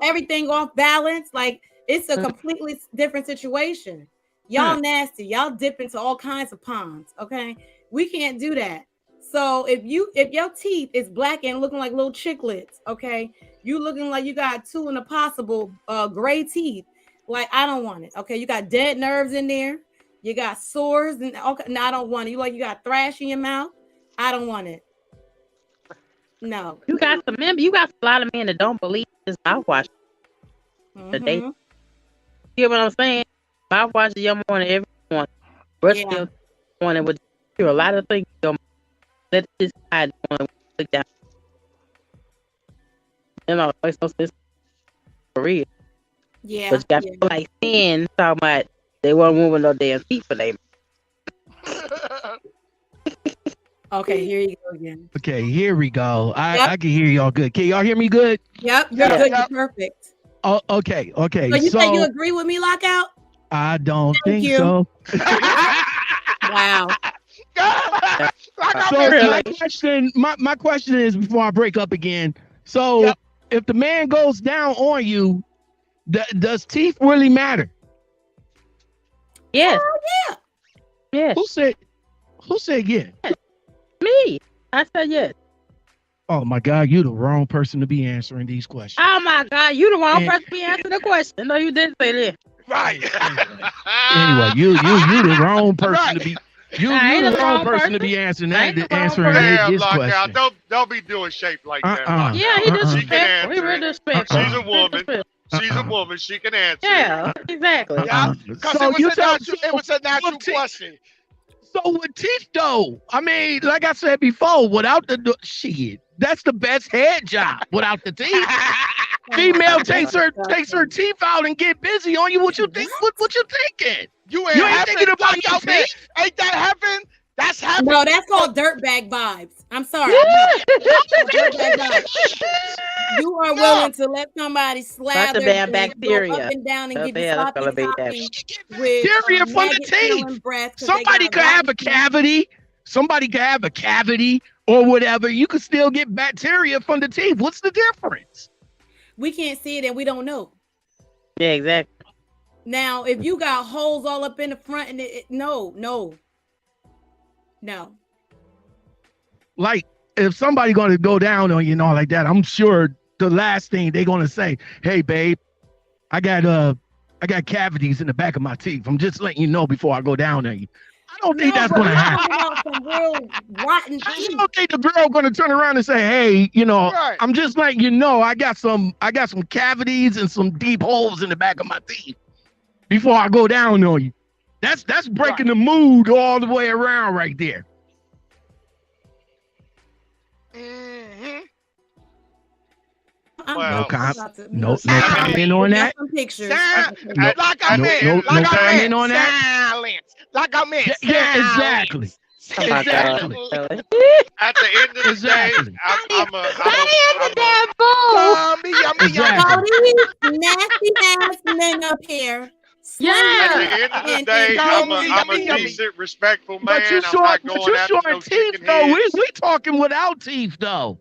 everything off balance. Like it's a completely different situation. Y'all nasty. Y'all dip into all kinds of ponds. Okay. We can't do that. So if your teeth is black and looking like little chiclets, okay, you looking like you got two in a possible gray teeth. Like I don't want it. Okay, you got dead nerves in there. You got sores and okay. No, I don't want it. You got thrash in your mouth. I don't want it. No. You got a lot of men that don't believe this mouthwash. They you get what I'm saying? Mouthwash your morning every morning. Brush your morning with a lot of things. Let this side look down. You know, it's so for real. Yeah. But you got people like men talking about they won't move with no damn feet for them. Okay, here you go again. Okay, here we go. I can hear y'all good. Can y'all hear me good? Yep, you're good. You're perfect. Oh, okay. So you say you agree with me, Lockout? I don't Thank think you. so. Wow. So my question is before I break up again. So if the man goes down on you, does teeth really matter? Yes. Yeah. Yes. Who said yes? Me. I said yes. Oh my God, you the wrong person to be answering these questions. Oh my God, you the wrong person to be answering the question. No, you didn't say that. Right. Anyway, you the wrong person to be. You the wrong person to be answering this question. Don't be doing shape like that. Yeah, he She can answer. He really disrespectful. She's a woman. She's a woman. She can answer. Yeah, exactly. Yeah, because it was a natural question. So with teeth though, I mean, like I said before, without the shit, that's the best head job. Without the teeth, female takes her teeth out and get busy on you. What you think? What you thinking? You ain't thinking about your teeth. Ain't that heaven? That's heaven. No, that's called dirtbag vibes. I'm sorry. Dirtbag vibes. You are willing to let somebody slather damn and bacteria. go up and down and Oh, give you yeah, that's sloppy gonna be topping with Bacteria from the teeth. Somebody could have a cavity. Somebody could have a cavity or whatever. You could still get bacteria from the teeth. What's the difference? We can't see it and we don't know. Yeah, exactly. Now, if you got holes all up in the front and no. Like if somebody gonna go down on you and all like that, I'm sure the last thing they're gonna say, "Hey, babe, I got cavities in the back of my teeth. I'm just letting you know before I go down on you." I don't think that's gonna happen. Some real rotten I don't think the girl gonna turn around and say, "Hey, I'm just letting you know I got some cavities and some deep holes in the back of my teeth before I go down on you." That's breaking the mood all the way around right there. Well, no comment on that. Some pictures. No comment on that. Silence. Like I meant. Yeah, exactly. Exactly. At the end of the day, I'm nasty ass men up here. Yeah. At the end of the day, I'm a decent, respectful man. But you short teeth though. We talking without teeth though.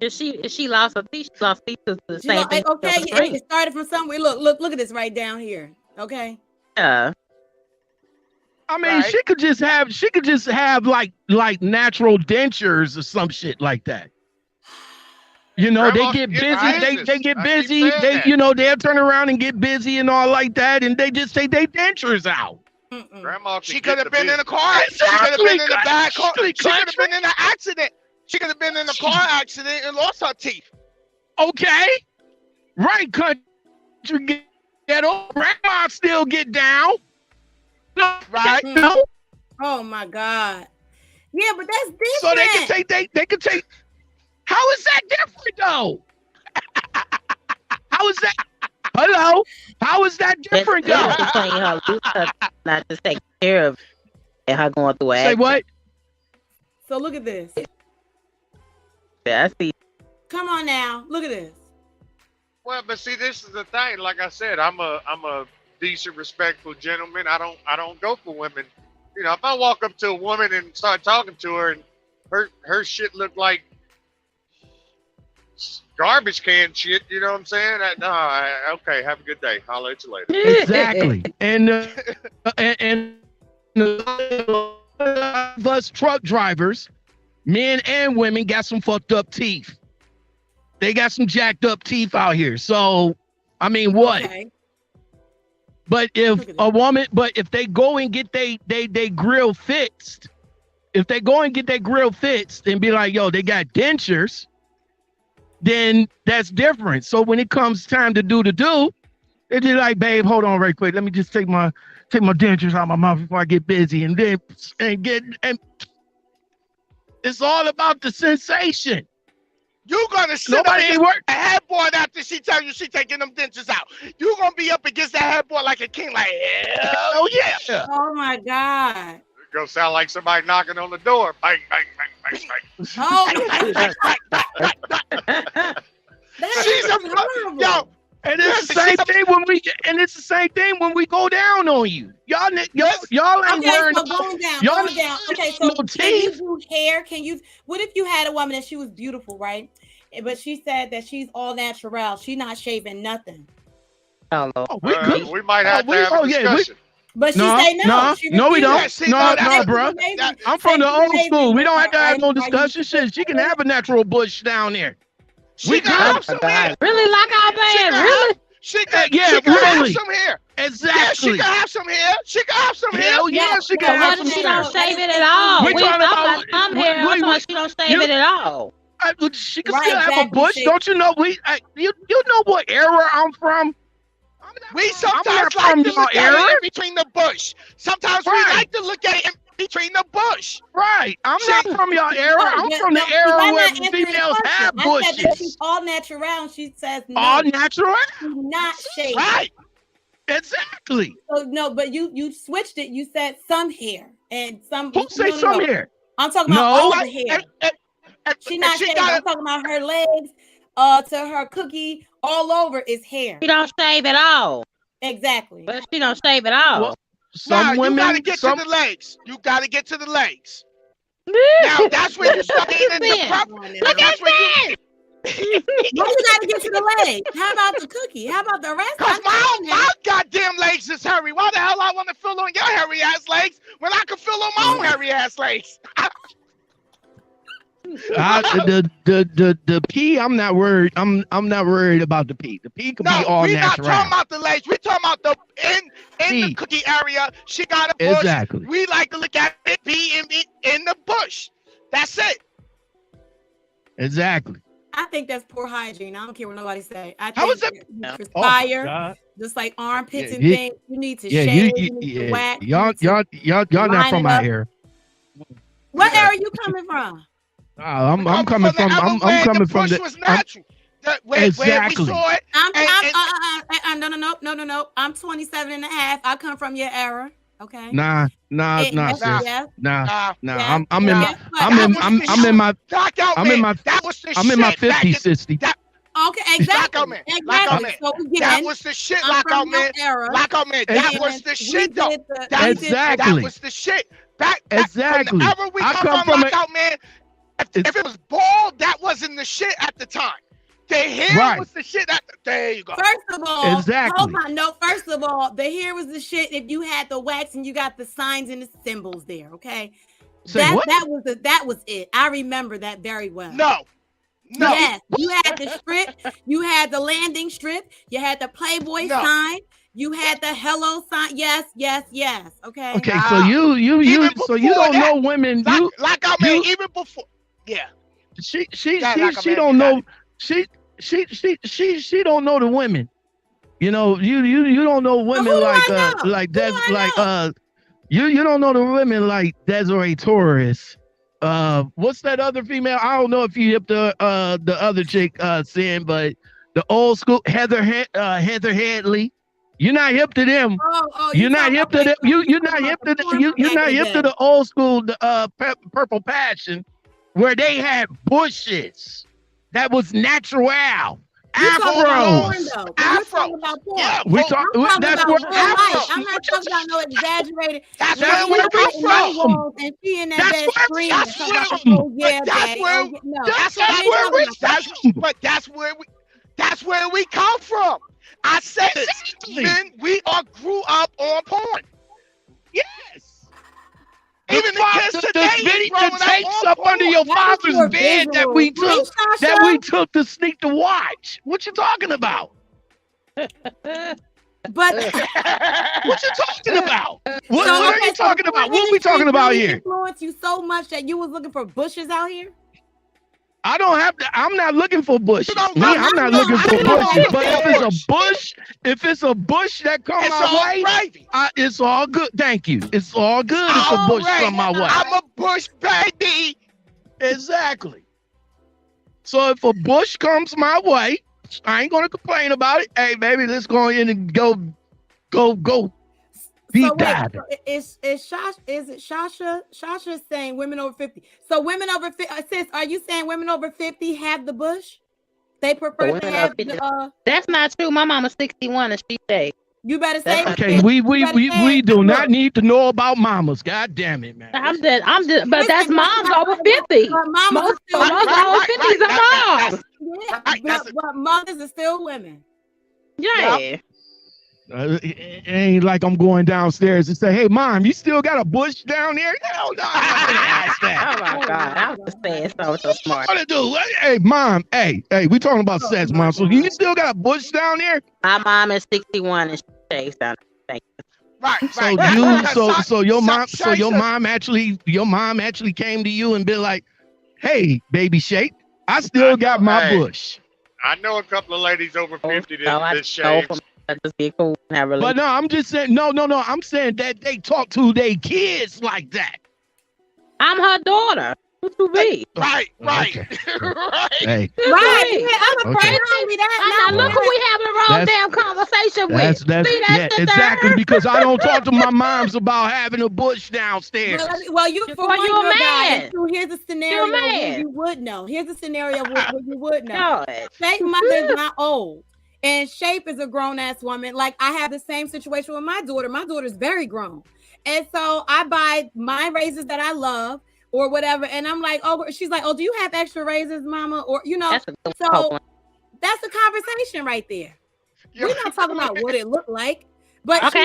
If she lost her teeth, she lost teeth to the same thing. Okay, it started from somewhere. Look at this right down here. Okay. Yeah. I mean, she could just have like natural dentures or some shit like that. Grandma, they get busy. They get busy. They'll turn around and get busy and all like that, and they just take their dentures out. Grandma, she could have been in a car. She could have been in a bad car. She could have been in an accident. She could have been in a car accident and lost her teeth. Okay, right, country ghetto. Grandma still get down. Right? No. Oh my God. Yeah, but that's different. So they can take. How is that different though? How is that? Hello? How is that different though? Between her not to take care of and her going through Say what? So look at this. Yeah, I see. Come on now, look at this. Well, but see, this is the thing. Like I said, I'm a decent, respectful gentleman. I don't go for women. You know, if I walk up to a woman and start talking to her, and her shit look like garbage can shit, you know what I'm saying? Okay, have a good day. I'll let you later. Exactly. and us truck drivers, men and women, got some fucked up teeth. They got some jacked up teeth out here. So, I mean, what? Okay. But if a woman, if they go and get they grill fixed, if they go and get their grill fixed and be like, yo, they got dentures, then that's different. So when it comes time to do, they're just like, babe, hold on right quick. Let me just take my dentures out of my mouth before I get busy. And it's all about the sensation. You gonna sit up in a headboard after she tell you she taking them dentures out. You gonna be up against that headboard like a king, like hell yeah. Oh my God. It's gonna sound like somebody knocking on the door. Bang, bang, bang, bang, bang. Oh. She's a yo. And it's the same thing when we go down on you. Y'all ain't worried. So going down. Okay, so can you do hair? What if you had a woman that she was beautiful, right? But she said that she's all natural. She's not shaving nothing. We might have to have a discussion. But she say no. No, we don't. No, bro. I'm from the old school. We don't have to have no discussion. Shit, she can have a natural bush down there. She can have some hair. Really like our band? Really? She can have some hair. Exactly. Yeah, she can have some hair. She can have some hair. Hell yeah, she can have some hair. She don't shave it at all. We talking about some hair. I'm talking she don't shave it at all. She can still have a bush. Don't you know? You know what era I'm from? We sometimes like to look at it in between the bush. Sometimes we like to look at it in between the bush. Right. I'm not from your era. I'm from the era where females have bushes. I said that she's all natural. She says no. All natural? Not shaved. Right. Exactly. So no, but you switched it. You said some hair and some. Who say some hair? I'm talking about all the hair. She's not shaved. I'm talking about her legs, to her cookie, all over is hair. She don't shave at all. Exactly. But she don't shave at all. Well, some women, you gotta get to the legs. You gotta get to the legs. Now that's when you start getting the problem. Look at that. You gotta get to the legs. How about the cookie? How about the rest? Cause my goddamn legs is hairy. Why the hell I want to fill on your hairy ass legs when I can fill on my own hairy ass legs? The pee, I'm not worried. I'm not worried about the pee. The pee could be all natural. We're not talking about the legs. We're talking about the in the cookie area. She got a bush. Exactly. We like to look at it be in the bush. That's it. Exactly. I think that's poor hygiene. I don't care what nobody say. I How think is that? You perspire, just like armpits and things. You need to shave. You need to wax. Y'all not from my era. What era you coming from? I'm coming from the was natural. Exactly. We saw it. No. I'm 27 and a half. I come from your era. Okay. Nah, sis. Nah. I'm in my 50s, sister. Okay, exactly. That was the shit, lockout man. Lockout man. That was the shit, though. Exactly. That was the shit. Exactly. Whenever we come from lockout man, if it was bald, that wasn't the shit at the time. The hair was the shit. There you go. First of all, exactly. Hold on. No, first of all, the hair was the shit if you had the wax and you got the signs and the symbols there. Okay, that was it. I remember that very well. No. Yes, you had the strip. You had the landing strip. You had the Playboy sign. You had the hello sign. Yes. Okay. Okay. So you don't know women. Lockout man. Even before. Yeah. She don't know. She don't know the women. You know, you don't know women you don't know the women like Desiree Torres. What's that other female? I don't know if you hip the other chick Sin, but the old school Heather Headley. You're not hip to them. You're not hip to them. You're not hip to the, you're not hip to the old school Purple Passion, where they had bushes. That was natural. Afro. Yeah, we talk. That's where Afro. I'm not talking about no exaggerated. That's where we're from. And she in that That's bed where screaming. Oh yeah, that's where. no. That's where we. That's where we come from. I said it. Men, we all grew up on porn. Yes. Even the kids today the tapes up under your father's bed that we took to sneak to watch. What you talking about? But what you talking about? What are you talking about? What are we talking about here? Influenced you so much that you was looking for bushes out here. I don't have to. I'm not looking for bushes. I'm not looking for bushes. But if it's a bush that comes my way, it's all good. Thank you. It's all good if a bush come my way. I'm a bush baby. Exactly. So if a bush comes my way, I ain't gonna complain about it. Hey, baby, let's go in and go. Deep dive. Is it Shasha? Shasha is saying women over 50. So women over 50. Sis, are you saying women over 50 have the bush? They prefer to have the. That's not true. My mama's 61 and she shaved. You better say. Okay, we do not need to know about mamas. God damn it, man. I'm just. But that's moms over 50. Most over 50s are moms. But mothers are still women. Yeah. It ain't like I'm going downstairs and say, "Hey, mom, you still got a bush down there?" Hell no, I'm not gonna ask that. Oh my God, I was just saying so smart. What to do? Hey, mom. Hey, we talking about sex, mom. So you still got a bush down there? My mom is 61 and she shaves down there. Right. So your mom actually came to you and been like, "Hey, baby Shake, I still got my bush." I know a couple of ladies over 50 that shave. Just be cool and have a But no, I'm just saying, no. I'm saying that they talk to their kids like that. I'm her daughter. What you be? Right. Okay. Hey. Right. I'm afraid that. Now look who we having a wrong damn conversation with. That's exactly because I don't talk to my moms about having a bush downstairs. Well, you're a man. So here's a scenario where you would know. Here's a scenario where you would know. Shape mother is not old. And Shape is a grown-ass woman. Like, I have the same situation with my daughter. My daughter's very grown. And so I buy my razors that I love or whatever. And I'm like, oh, she's like, oh, do you have extra razors, mama? Or, that's a conversation right there. We're not talking about what it looked like. But okay,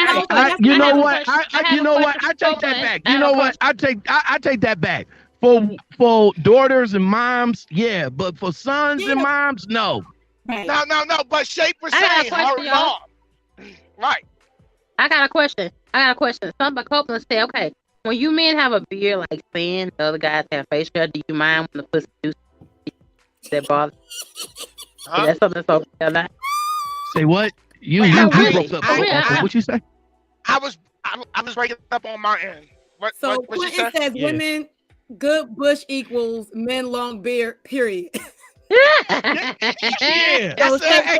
you know what? I take that back. You know what? I take that back. For daughters and moms, yeah. But for sons and moms, no. Right. No. But Shape was saying her mom. Right. I got a question. Some Copeland say, okay, when you men have a beard like Finn, the other guys have facial hair, do you mind when the pussy do that bother? Is that something that's okay or not? Say what? You broke up. What you say? I was breaking up on my end. What Quentin says women good bush equals men long beard, period. Yeah.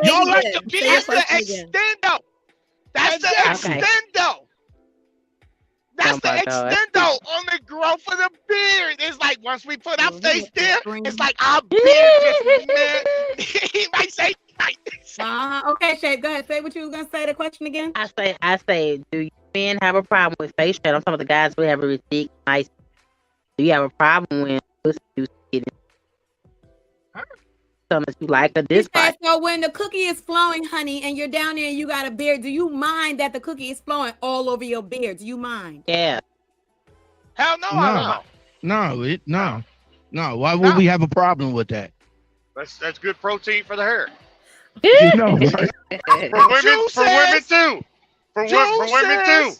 Y'all like the beard. That's the extendo. That's the extendo. That's the extendo on the growth of the beard. It's like once we put our face there, it's like our beard just man. He might say okay, Shape, go ahead. Say what you was gonna say. The question again. I say, do you men have a problem with face hair? I'm talking about the guys who have a ridiculous nice. Do you have a problem when pussy do get in? Something that you like or dislike. So when the cookie is flowing, honey, and you're down there and you got a beard, do you mind that the cookie is flowing all over your beard? Do you mind? Yeah. Hell no, I don't. No. Why would we have a problem with that? That's good protein for the hair. You know, right? For women too. For women too.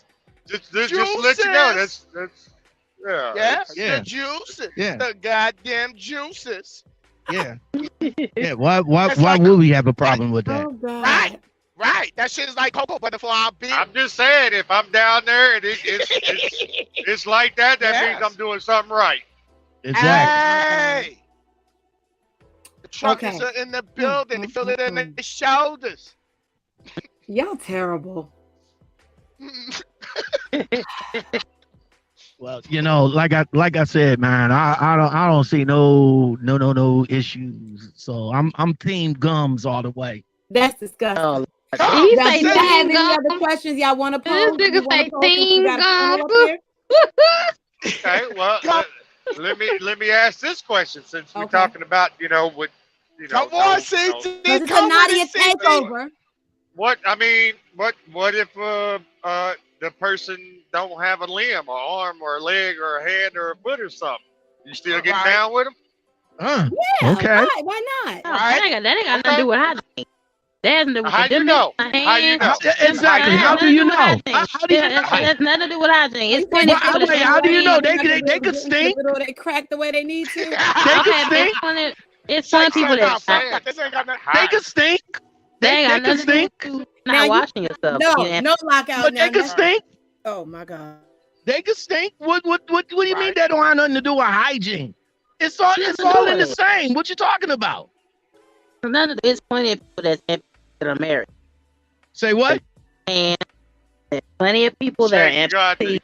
Just to let you know, that's the juices. Yeah. The goddamn juices. Yeah. Why would we have a problem with that? Oh, God. Right. That shit is like cocoa butter for our beard. I'm just saying, if I'm down there and it's like that, means I'm doing something right. Exactly. Hey. The truckers are in the building. They feel it in their shoulders. Y'all terrible. Well, like I said, man, I don't see no issues. So I'm team gums all the way. That's disgusting. He Y'all, say do y'all have team any gum. other questions y'all want to This pose? nigga say team gum. Okay, well, let me ask this question since we're talking about what Come on, CT. It's a Come Nadia with it, CT. takeover. What if the person don't have a limb, or arm, or a leg, or a hand, or a foot, or something? You still getting down with them? Yeah. Okay. Why not? That ain't got nothing to do with hygiene. That has to do with How you know? How you know? Exactly. How do you know? How do you know? That's nothing to do with hygiene. It's plenty of people that How do you know? They could stink. They crack the way they need to. They could stink. It's plenty of people that they could stink. They could stink. Not washing yourself. No lockout. But they could stink. Oh my God. They could stink. What do you mean that don't have nothing to do with hygiene? It's all in the same. What you talking about? There's plenty of people that are married. Say what? And there's plenty of people that are empty. You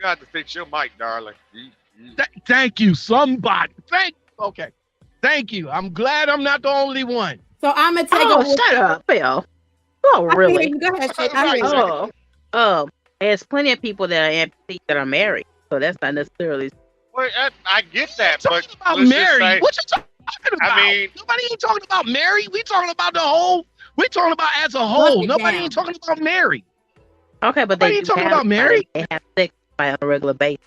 got to fix your mic, darling. Thank you, somebody. Thank you. I'm glad I'm not the only one. So I'm gonna take over. Shut up, Phil. Oh, really? Go ahead, shit. There's plenty of people that are empty that are married. So that's not necessarily. Well, I get that, but about married. What you talking about? I mean, nobody ain't talking about married. We talking about the whole. We talking about as a whole. Nobody ain't talking about married. Okay, but they ain't talking about married. They have sex on a regular basis.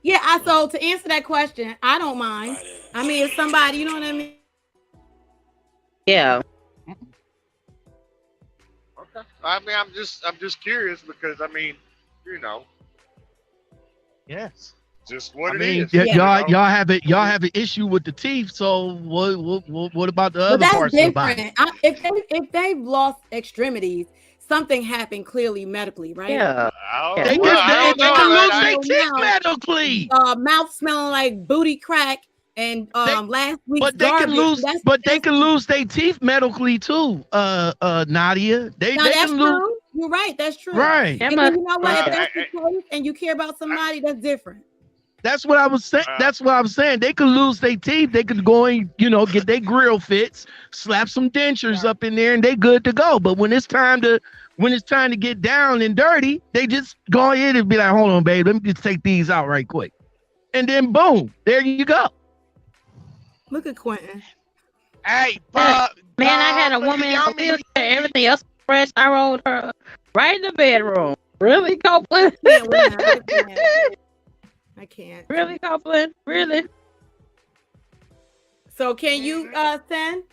Yeah, so to answer that question, I don't mind. I mean, if somebody, you know what I mean? Yeah. Okay. I mean, I'm just curious because Yes. Just what it is. Yeah. Y'all have an issue with the teeth. So what about the other parts of the body? If they've lost extremities, something happened clearly medically, right? Yeah. They can lose their teeth medically. Mouth smelling like booty crack and last week's but they can lose. They can lose their teeth medically too. Nadia. They can lose. True. You're right. That's true. Right. And you know what? If that's the case, and you care about somebody, that's different. That's what I was saying. That's what I was saying. They could lose their teeth. They could go and get their grill fits, slap some dentures up in there, and they good to go. But when it's time to get down and dirty, they just go ahead and be like, "Hold on, babe, let me just take these out right quick," and then boom, there you go. Look at Quentin. Hey, man, I had a woman in the wheelchair. Everything else was fresh. I rolled her right in the bedroom. Really, Copeland? I can't. Really, Copeland? Really? So can you send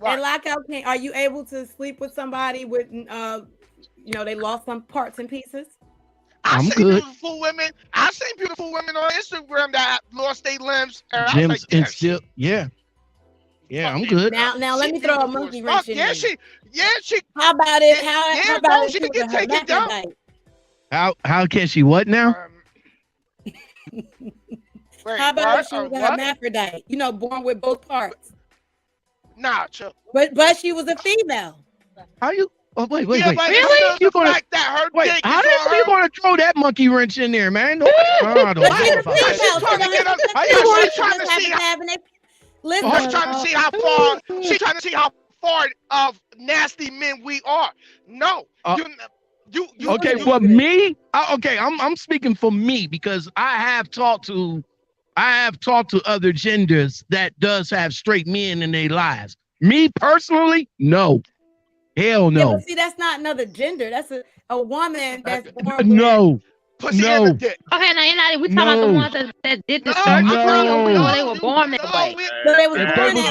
and lockout? Are you able to sleep with somebody with they lost some parts and pieces? I'm seen good. Beautiful women. I've seen beautiful women on Instagram that lost their limbs. Gyms and still, yeah, I'm good. Now let me throw a monkey wrench in there. She. How about it? How about she it? can get taken down. How can she what now? How about if she was a hermaphrodite? Born with both parts. Nah, Chuck. But she was a female. How you? Oh wait. Really? You gonna how you gonna throw that monkey wrench in there, man? She's trying to see how far of nasty men we are. No, you. Okay, well, me. I'm speaking for me because I have talked to other genders that does have straight men in their lives. Me personally, no. Hell no. Yeah, but see, that's not another gender. That's a woman that's born no. Pussy in the dick. Okay, now we talking about the ones that did the surgery. No, they were born that way. So they was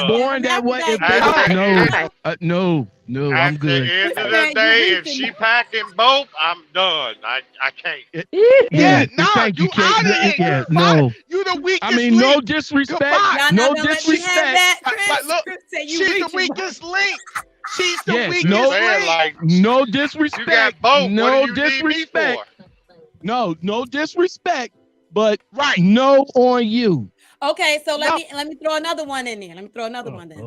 born that way. No, I'm good. At the end of the day, if she packing both, I'm done. I can't. Yeah, no, you out of it. Yeah, no. You the weakest. I mean, no disrespect. No disrespect. But look, she's the weakest link. She's the weakest link. Like, no disrespect. You got both. No disrespect. No disrespect, but no on you. Okay, so let me throw another one in there. Let me throw another one in.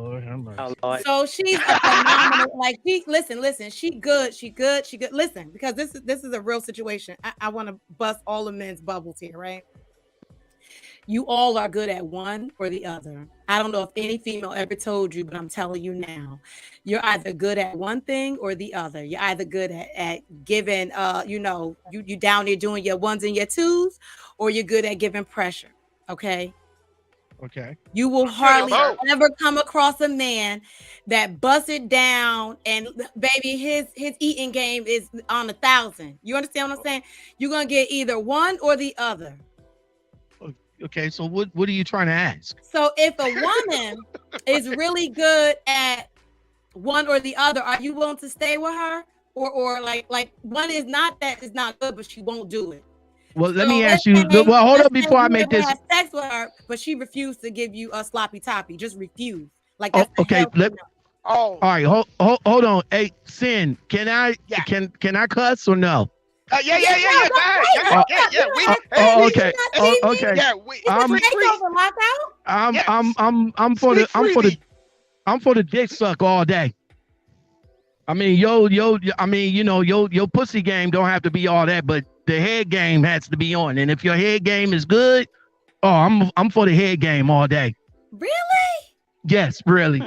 So she's a phenomenal. Like listen. She good. Listen, because this is a real situation. I want to bust all the men's bubbles here, right? You all are good at one or the other. I don't know if any female ever told you, but I'm telling you now, you're either good at one thing or the other. You're either good at giving, you down there doing your ones and your twos, or you're good at giving pressure. Okay. Okay. You will hardly ever come across a man that busts it down and baby, his eating game is on 1,000. You understand what I'm saying? You're gonna get either one or the other. Okay, so what are you trying to ask? So if a woman is really good at one or the other, are you willing to stay with her? Or like one is not good, but she won't do it. Well, let me ask you. Well, hold up before I make this. Have sex with her, but she refused to give you a sloppy toppy. Just refuse. Like that's okay. All right. Hold on. Hey, Sin, can I cuss or no? Yeah. Okay. Yeah, I'm for the dick suck all day. I mean, your pussy game don't have to be all that, but the head game has to be on. And if your head game is good, I'm for the head game all day. Really? Yes, really.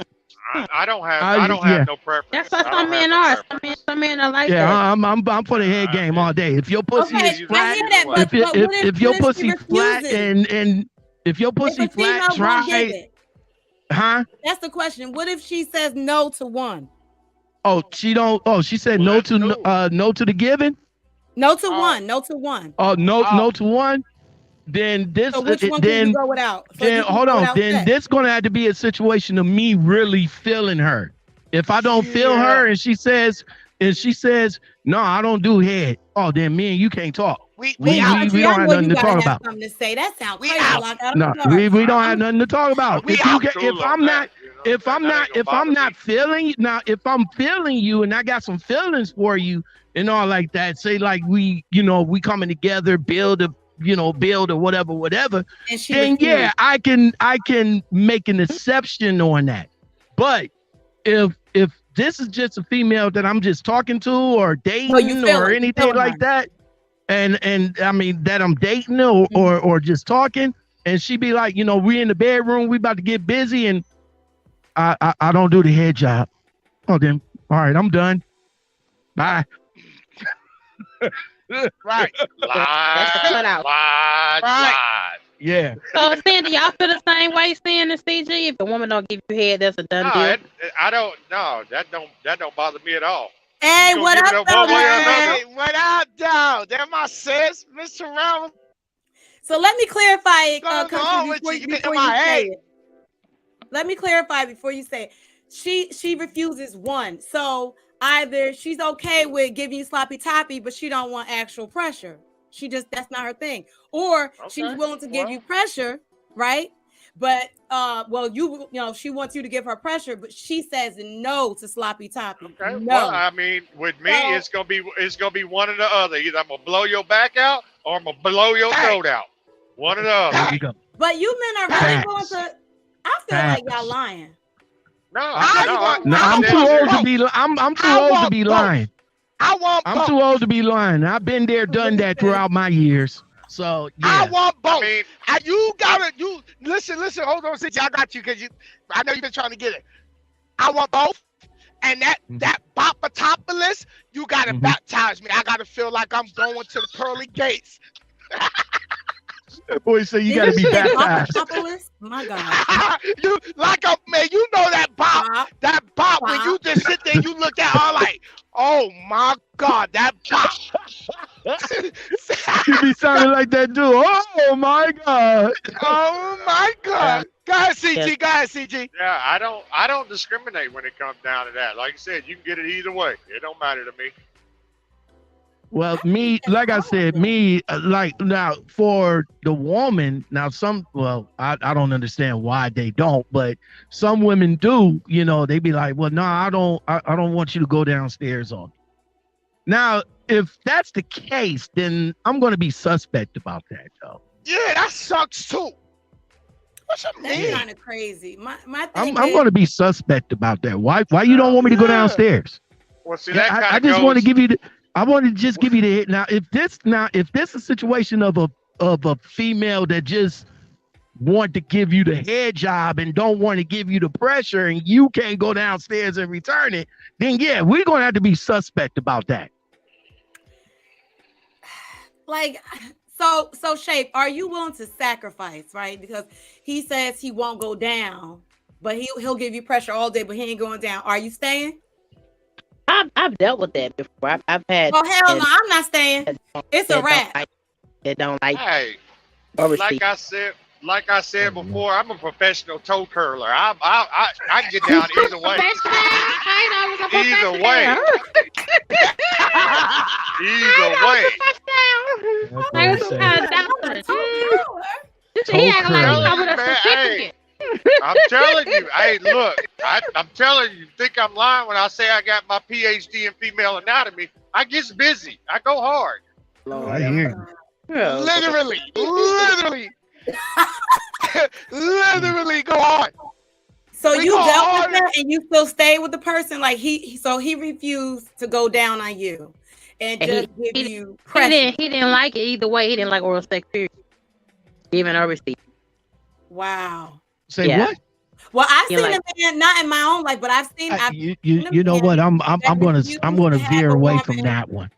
I don't have no preference. That's what some men are. Some men are like that. Yeah, I'm for the head game all day. If your pussy is flat, if your pussy flat and if your pussy flat, try. Huh? That's the question. What if she says no to one? Oh, she don't. Oh, she said no to the giving. No to one. No to one. Oh, no to one. Then this. So which one can you go without? So then hold on. Then this gonna have to be a situation of me really feeling her. If I don't feel her, and she says no, I don't do head. Oh, then me and you can't talk. We don't have nothing to talk about. Something to say. That sounds crazy. No, we don't have nothing to talk about. If I'm not feeling you and I got some feelings for you and all like that, say like we coming together, build or whatever, then yeah, I can make an exception on that. But if this is just a female that I'm just talking to or dating or anything like that, and I mean that I'm dating or just talking, and she be like, we in the bedroom, we about to get busy, and I don't do the head job. Oh, then all right, I'm done. Bye. Right. Right. Yeah. So Sandy, y'all feel the same way, Stan and CG? If the woman don't give you head, that's a done deal. I don't. No, that don't bother me at all. Hey, what up, though? Hey, what up, though? They're my sis, Mr. Ramos. So let me clarify it. Let me clarify before you say it. She refuses one. So either she's okay with giving you sloppy toppy, but she don't want actual pressure. That's not her thing. Or she's willing to give you pressure, right? But she wants you to give her pressure, but she says no to sloppy toppy. Okay. No. Well, I mean, with me, it's gonna be one or the other. Either I'm gonna blow your back out or I'm gonna blow your throat out. One or the other. There you go. But you men are really going to. I feel like y'all lying. I'm too old to be. I'm too old to be lying. I'm too old to be lying. I've been there, done that throughout my years. So yeah. I want both. You listen. Hold on, since I got you, because I know you've been trying to get it. I want both, and that Bopatopolis, you gotta baptize me. I gotta feel like I'm going to the pearly gates. That boy said you gotta be baptized. My God. You know that bop. That bop when you just sit there and you look at all like, oh my God, that bop. You be sounding like that dude. Oh my God. Oh my God. Go ahead, CG. Yeah, I don't discriminate when it comes down to that. Like I said, you can get it either way. It don't matter to me. Well, like I said, like now for the woman, now I don't understand why they don't, but some women do, they be like, well, no, I don't want you to go downstairs on me. Now, if that's the case, then I'm going to be suspect about that, though. Yeah, that sucks too. What's up, That's man? kind of crazy. My thing I'm going to be suspect about that. Why you don't want me to go downstairs? Well, see, that kind of I just want to give you the. I want to just give you the hit. Now, if this a situation of a female that just want to give you the head job and don't want to give you the pressure, and you can't go downstairs and return it, then yeah, we're gonna have to be suspect about that. Like, so Shape, are you willing to sacrifice, right? Because he says he won't go down, but he'll give you pressure all day, but he ain't going down. Are you staying? I've dealt with that before. I've had. Oh hell no, I'm not staying. It's a wrap. They don't like. Hey, like I said before, I'm a professional toe curler. I get down either way. Either way. Either way. I'm telling you. Hey, look. I'm telling you. Think I'm lying when I say I got my PhD in female anatomy? I get busy. I go hard. I hear you. Literally. Literally go hard. So you dealt with that and you still stay with the person? Like he refused to go down on you and just give you pressure. He didn't like it either way. He didn't like oral sex, period. Even or receive. Wow. Say what? Well, I've seen a man, not in my own life, but I've seen. You know what? I'm gonna veer away from that one.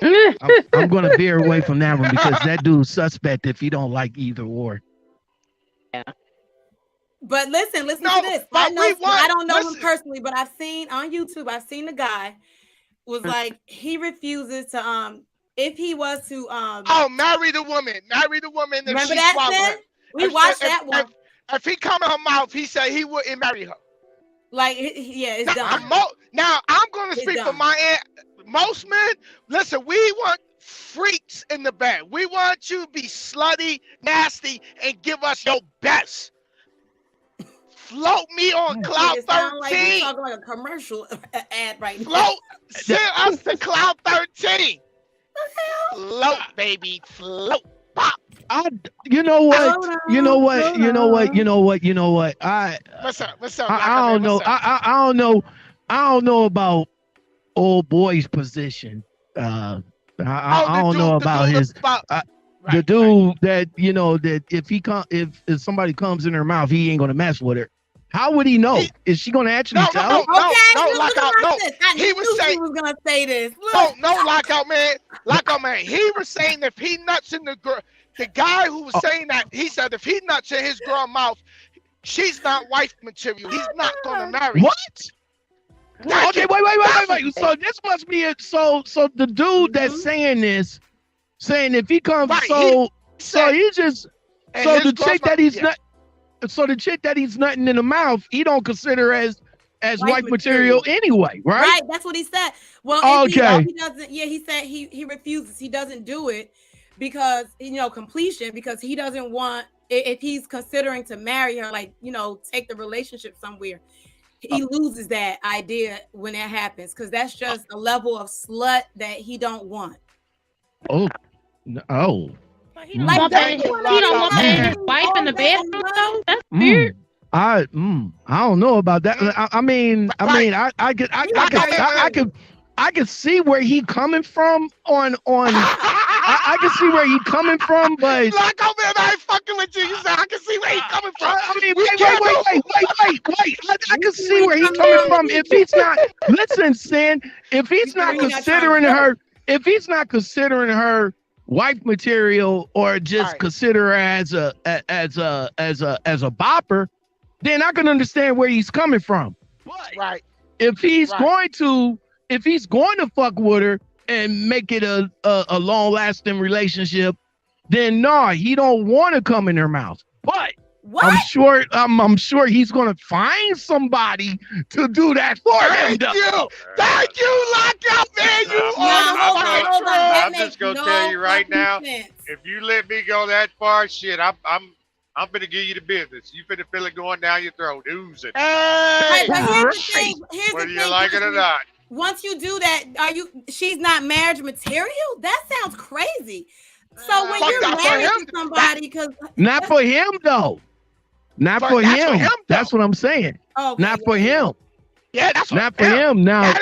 I'm gonna veer away from that one because that dude's suspect if he don't like either or. Yeah. But listen to this. I don't know him personally, but I've seen on YouTube. I've seen the guy was like he refuses to if he was to marry the woman. Remember that? We watched that one. If he come in her mouth, he said he wouldn't marry her. Like, yeah, it's done. Now, I'm going to speak for my aunt. Most men, listen, we want freaks in the bed. We want you to be slutty, nasty, and give us your best. Float me on cloud 13. Like you're talking like a commercial ad right now. Send us to cloud 13. Float, baby, float. Pop. You know what? What's up? I don't know. I don't know about old boy's position. I don't know about his. The dude that that if somebody comes in her mouth, he ain't gonna mess with her. How would he know? Is she gonna actually tell him? No, lockout. No, he was saying he was gonna say this. No, lockout man. He was saying if he nuts in the girl. The guy who was saying that, he said if he nuts in his girl mouth, she's not wife material. He's not gonna marry. What? Okay, wait. So this must be it. So the dude that's saying this, saying if he comes, the chick that he's not, so the chick that he's nutting in the mouth, he don't consider as wife material anyway, right? Right, that's what he said. Well, okay. He doesn't. Yeah, he said he refuses. He doesn't do it. Because completion, because he doesn't want, if he's considering to marry her, like take the relationship somewhere, he loses that idea when that happens, because that's just a level of slut that he don't want. He don't want his wife in the bedroom though. That's weird. I don't know about that. I can see where he coming from on I can see where he coming from, but like I ain't fucking with you. You said I can see where he coming from. Wait. I can see where he coming from. If he's not Sin, if he's not considering her wife material or just consider her as a bopper, then I can understand where he's coming from. But if he's going to fuck with her and make it a long-lasting relationship, then no, he don't want to come in her mouth. But I'm sure he's gonna find somebody to do that for him. Thank you, lockout man. I'm just gonna tell you right now. If you let me go that far, shit, I'm gonna give you the business. You finna feel it going down your throat, oozing. Hey, but here's the thing. Whether you like it or not. Once you do that, she's not marriage material? That sounds crazy. So when you're married to somebody, because not for him though. Not for him. That's what I'm saying. Okay, not for him. Yeah, that's not for him. Now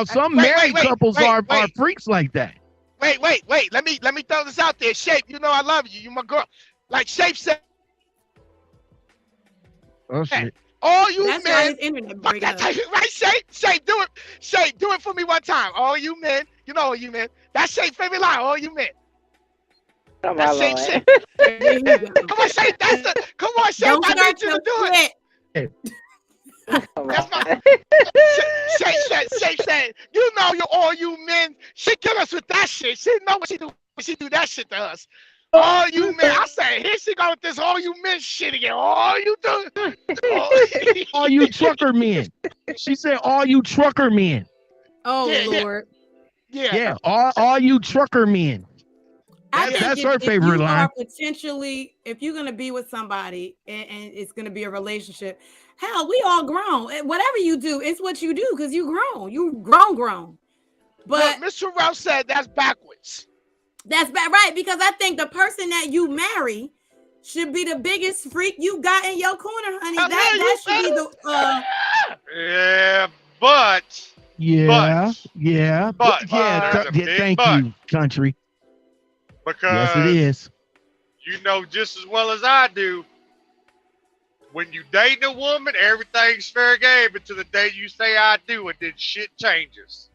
some married couples are freaks like that. Wait. Let me throw this out there. Shape, you know I love you. You my girl. Like Shape said. Oh shit. All you that's men. why his internet breaking up. Right, Shape, do it. Shape, do it for me one time. All you men. You know all you men. That's Shape's favorite line. All you men. Oh, that's my Shape. Lord. Come on, Shape. Come on, Shape. Don't I need you to do it. That's my Shape said, you know you all you men. She kill us with that shit. She know what she do when she do that shit to us. All you men. I said, here she go with this all you men shit again. All you do. All you trucker men. She said all you trucker men. Oh Yeah, Lord. Yeah, all you trucker men. That's her favorite you line. Are potentially, if you're gonna be with somebody and it's gonna be a relationship, hell, we all grown. Whatever you do, it's what you do because you grown. You grown. But Mr. Ralph said that's backwards. That's right, because I think the person that you marry should be the biggest freak you got in your corner, honey. That should be the Yeah, but thank you, country. Because yes, it is. You know just as well as I do, when you date a woman, everything's fair game until the day you say I do, and then shit changes.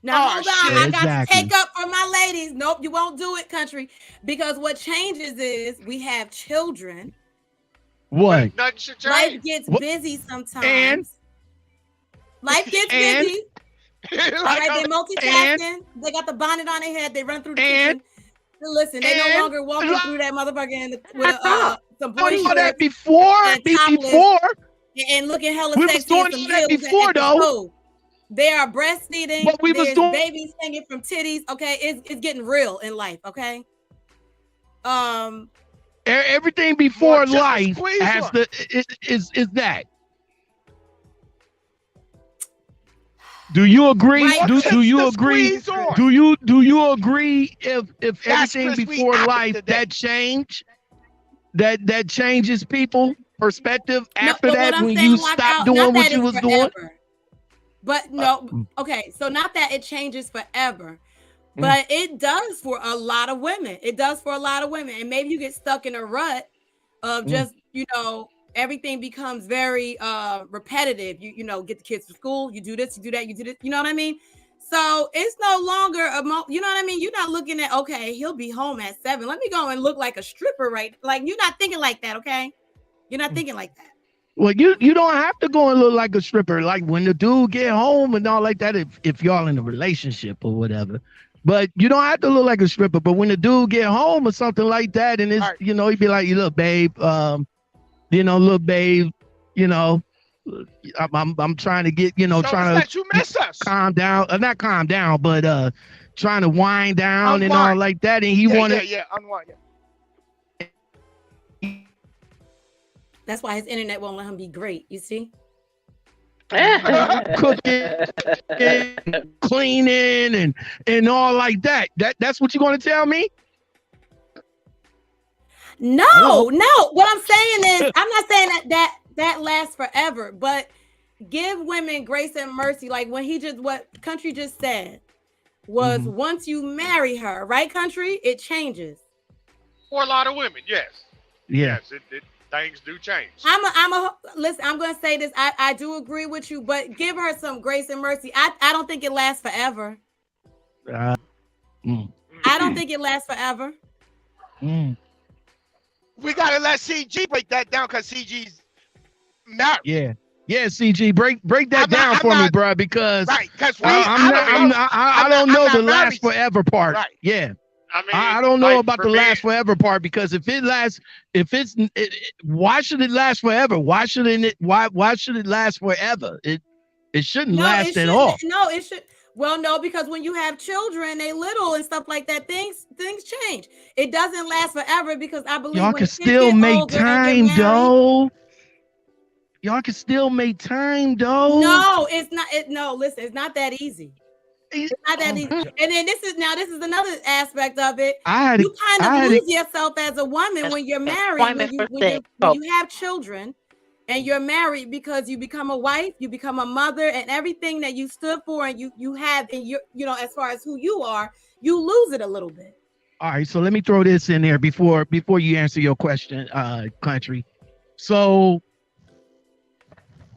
Now hold on, I got to take up for my ladies. Nope, you won't do it, country, because what changes is we have children. What? Life gets busy sometimes. Life gets busy. All right, they're multitasking. They got the bonnet on their head. They run through the kitchen. Listen, they no longer walking through that motherfucker with some boy shorts. That before, and looking hella we sexy. was doing that before, though. They are breastfeeding. But we was There's doing babies hanging from titties. Okay, it's getting real in life. Okay. Everything before life has is that. Do you agree? Right. Do you agree? Do you agree if everything before life that change that changes people perspective after that when you stop doing what you was doing? But no, okay, so not that it changes forever, but it does for a lot of women. It does for a lot of women, and maybe you get stuck in a rut of just everything becomes very repetitive. You get the kids to school, you do this, you do that, you do this. You know what I mean? So it's no longer you know what I mean? You're not looking at, okay, he'll be home at 7. Let me go and look like a stripper, right? Like, you're not thinking like that, okay? You're not thinking like that. Well, you don't have to go and look like a stripper. Like when the dude get home and all like that, if y'all in a relationship or whatever. But you don't have to look like a stripper. But when the dude get home or something like that, and it's he'd be like, look, babe, look, babe, I'm trying to get, trying to calm down, not calm down, but trying to wind down and all like that. And he wanted unwind. That's why his internet won't let him be great. You see? Cooking, cleaning, and all like that. That's what you're going to tell me? No. What I'm saying is, I'm not saying that lasts forever, but give women grace and mercy. Like when what Country just said was once you marry her, right, Country, it changes. For a lot of women, yes. Yeah. Yes, things do change. Listen, I'm going to say this. I do agree with you, but give her some grace and mercy. I don't think it lasts forever. I don't think it lasts forever. We got to let CG break that down because CG's married. Yeah, CG, break that down for me, bro, because because I don't know the last forever part. Right. Yeah. I don't know about the last forever part, because why should it last forever? Why should it last forever? It shouldn't last at all. No, it should. Well, no, because when you have children, they little and stuff like that, things change. It doesn't last forever because I believe y'all can still make time, though. Y'all can still make time, though. No, it's not. No, listen, it's not that easy. It's not that easy. And then this is another aspect of it. I You kind of lose yourself as a woman when you're married, when you have children, and you're married, because you become a wife, you become a mother, and everything that you stood for and you have in your, as far as who you are, you lose it a little bit. All right, so let me throw this in there before you answer your question, Country. So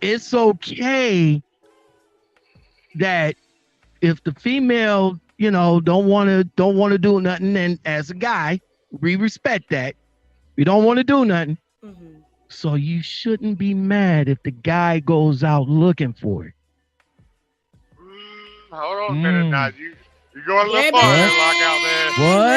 it's okay that if the female, don't want to do nothing, and as a guy, we respect that. We don't want to do nothing. Mm-hmm. So you shouldn't be mad if the guy goes out looking for it. Hold on a minute now. You going a little far there, Lockout man.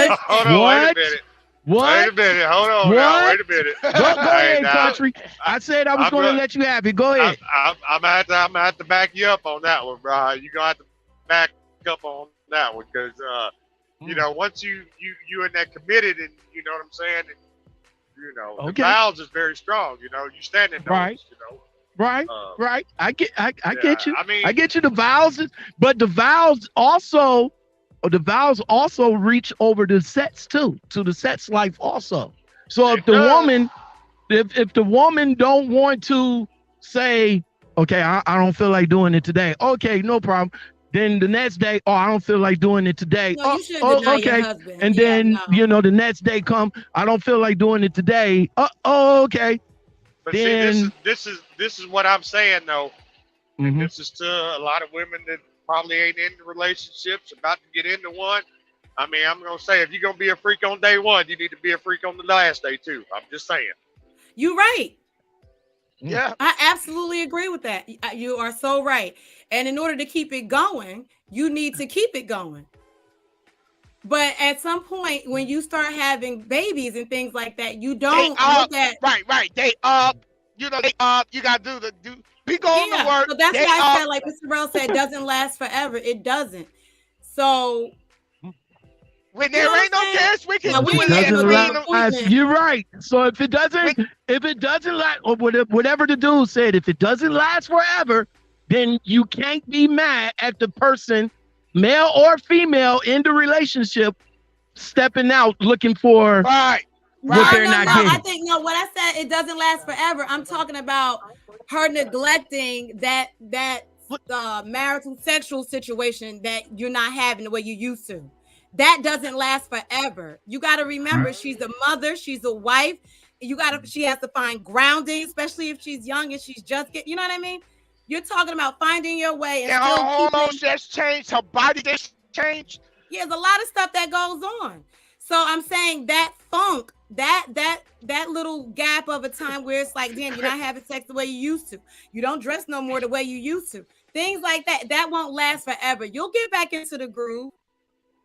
What? Hold on, wait a minute. What? Wait a minute. Hold on now. Wait a minute. Go ahead, Country. I said I was going to let you have it. Go ahead. I'm gonna have to back you up on that one, bro. You're gonna have to back up on that one, because once you in that committed, and you know what I'm saying, and, the vows is very strong. You stand in those. Right. Right. I get you. I mean, I get you. The vows, but the vows also reach over the sets too, to the sets life also. So if the woman don't want to say, okay, I don't feel like doing it today. Okay, no problem. Then the next day, I don't feel like doing it today. No, you shouldn't deny your husband. And then the next day come, I don't feel like doing it today. Okay. But then, see, this is what I'm saying though. Mm-hmm. This is to a lot of women that probably ain't in relationships, about to get into one. I mean, I'm gonna say, if you're gonna be a freak on day one, you need to be a freak on the last day too. I'm just saying. You're right. Yeah, I absolutely agree with that. You are so right. And in order to keep it going, you need to keep it going. But at some point, when you start having babies and things like that, you don't look at right. They up. They up. You gotta be going to work. So that's why I said, like Mr. Rell said, it doesn't last forever. It doesn't. So when there ain't no gas, we can do it. You're right. So if it doesn't last, or whatever the dude said, if it doesn't last forever, then you can't be mad at the person, male or female, in the relationship, stepping out looking for what they're not getting. I think what I said, it doesn't last forever. I'm talking about her neglecting that marital sexual situation that you're not having the way you used to. That doesn't last forever. You got to remember, she's a mother, she's a wife. She has to find grounding, especially if she's young and she's just you know what I mean? You're talking about finding your way. And her hormones just changed, her body just changed. Yeah, there's a lot of stuff that goes on. So I'm saying that funk, that little gap of a time where it's like, damn, you're not having sex the way you used to. You don't dress no more the way you used to. Things like that won't last forever. You'll get back into the groove.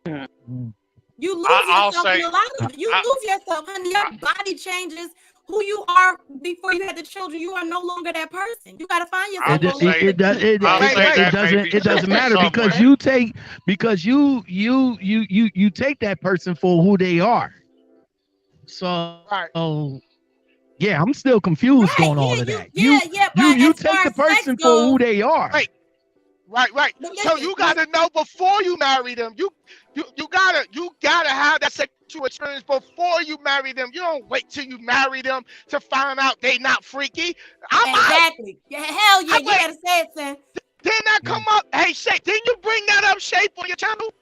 You lose yourself in a lot of you lose yourself, honey. Your body changes. Who you are before you had the children, you are no longer that person. You got to find yourself. It doesn't matter, because you take that person for who they are. So yeah, I'm still confused on all of that. You take the person for who they are. Right. So you gotta know before you marry them. You gotta have that sexual experience before you marry them. You don't wait till you marry them to find out they not freaky. Exactly. Hell yeah, you gotta say it, son. Didn't that come up? Hey, Shay, didn't you bring that up, Shay, on your channel?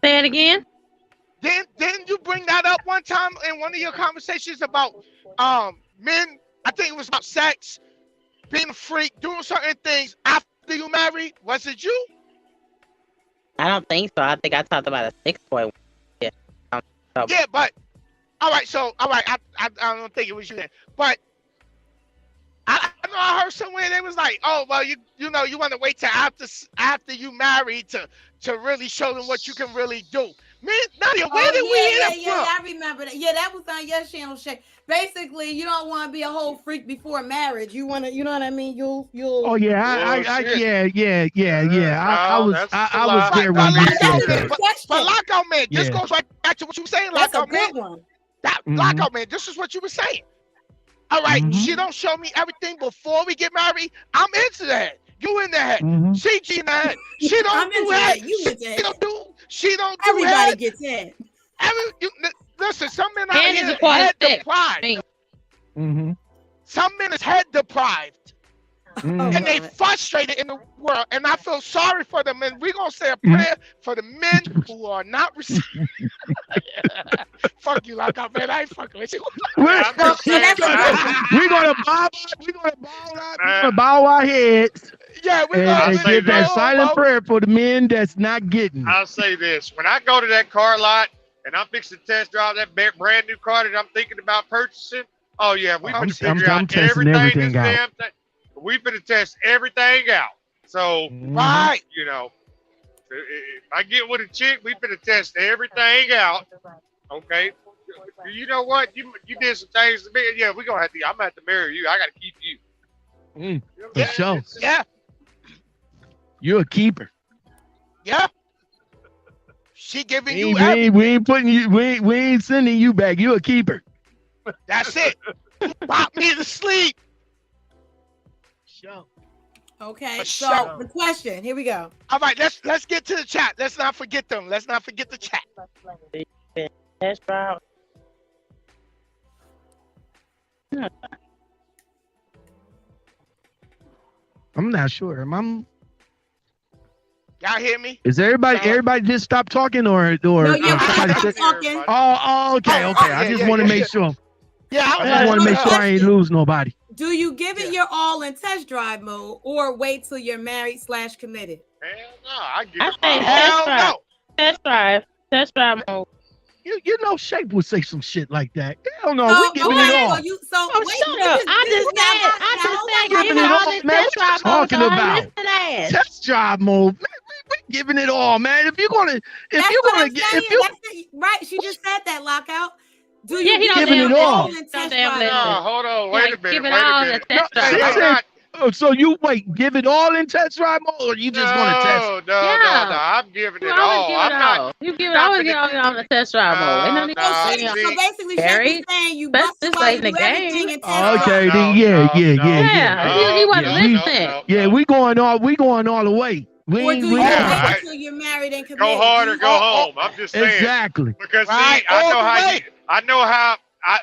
Say it again. Didn't you bring that up one time in one of your conversations about men? I think it was about sex, being a freak, doing certain things after you married. Was it you? I don't think so. I think I talked about a 6-point. Yeah. Yeah, but all right. I don't think it was you then. But I know I heard somewhere they was like, oh well, you want to wait till after you married to really show them what you can really do. Man, Nadia, where did we hear that from? Yeah, I remember that. Yeah, that was on your channel, Shay. Basically, you don't want to be a whole freak before marriage. You want to, you know what I mean? You'll. Oh yeah, I was there when you said that. But Lockout Man, this goes right back to what you were saying, Lockout Man. Lockout Man, this is what you were saying. All right, she don't show me everything before we get married. I'm into that. You in the head. Mhm. CG in the head. She I'm don't do into head. it. You into She it. don't do. She don't do Everybody head. gets head. Listen, some men out Hand is here a part of head sex. deprived. Mhm. Some men is head deprived. Mhm. And they frustrated in the world, and I feel sorry for them. And we're gonna say a prayer for the men who are not receiving. Fuck you, like man. I ain't fucking with you. I'm just saying, We're gonna bow our heads. Yeah, we're and say give that this. silent prayer for the men that's not getting it. I'll say this: when I go to that car lot and I'm fixing to test drive that brand new car that I'm thinking about purchasing, oh yeah, we finna figure out testing everything out. damn thing. We finna test everything out. So, right, you know, if I get with a chick, we finna test everything out. Okay. You know what? You did some things to me. Yeah, I'm gonna have to marry you. I gotta keep you. For sure. Yeah. You're a keeper. Yeah. She giving you We everything. ain't putting you. We ain't sending you back. You're a keeper. That's it. Pop me to sleep. Sure. Okay, For so sure. the question. Here we go. All right, let's get to the chat. Let's not forget them. Let's not forget the chat. That's right. I'm not sure. Y'all hear me? Is everybody just stop talking or No, yeah, somebody I'm said? talking. Oh, okay. I just want to make sure. Yeah, I just want to make sure I ain't lose nobody. Do you give it your all in test drive mode or wait till you're married / committed? Hell no, I give I it say my Hell no. test drive mode. You know, Shape would say some shit like that. Hell no, So, we giving it all. wait, Shut up. I just said give Giving it it all all, in man. test What you drive mode. talking So about? listen to that. Test drive mode, man. We giving it all, man. If you're gonna right, she just said that, Lockout. Do Yeah, you he don't give giving it it all. all in test Don't drive damn mode? No, hold on. Wait a minute. Give it Wait all a in minute. test No, drive she mode. said, so you give it all in test drive mode, or you just gonna test? No. I'm giving it all. You I'm not. You give it always get all on the test drive mode. Ain't no need So basically, she's saying you bust this you late out, in the do everything game. in test Okay, drive. then yeah. He wasn't listening. Yeah, we going all the way. Or do you wait until you're married and committed? Go hard or go home. I'm just saying. Exactly. Because see, Right, I know how.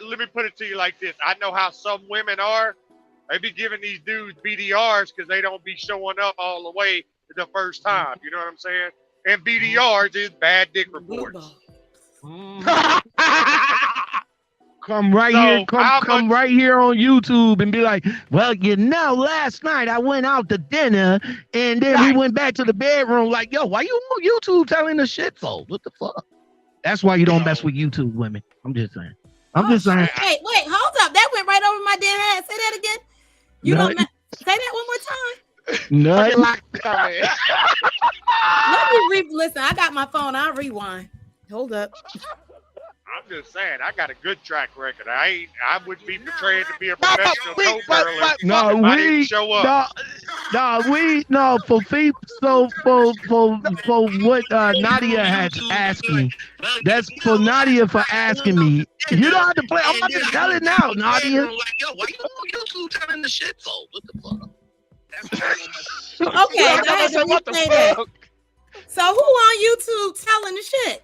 Let me put it to you like this. I know how some women are. They be giving these dudes BDRs because they don't be showing up all the way the first time. You know what I'm saying? And BDRs is bad dick reports. Come right here, come right here on YouTube and be like, well, last night I went out to dinner and then we went back to the bedroom. Like, yo, why you on YouTube telling the shit for? What the fuck? That's why you don't mess with YouTube women. I'm just saying. Wait, hold up. That went right over my damn head. Say that again. You don't say that one more time. Nothing. Let me listen. I got my phone. I'll rewind. Hold up. I'm just saying, I got a good track record. I would be portrayed to be a professional co-girl if I didn't show up. For what Nadia had asked me. That's for Nadia for asking me. You don't have to play. I'm about to tell it now, Nadia. Like, yo, why you on YouTube telling the shit for? What the fuck? Okay, go ahead. What the fuck? So who on YouTube telling the shit?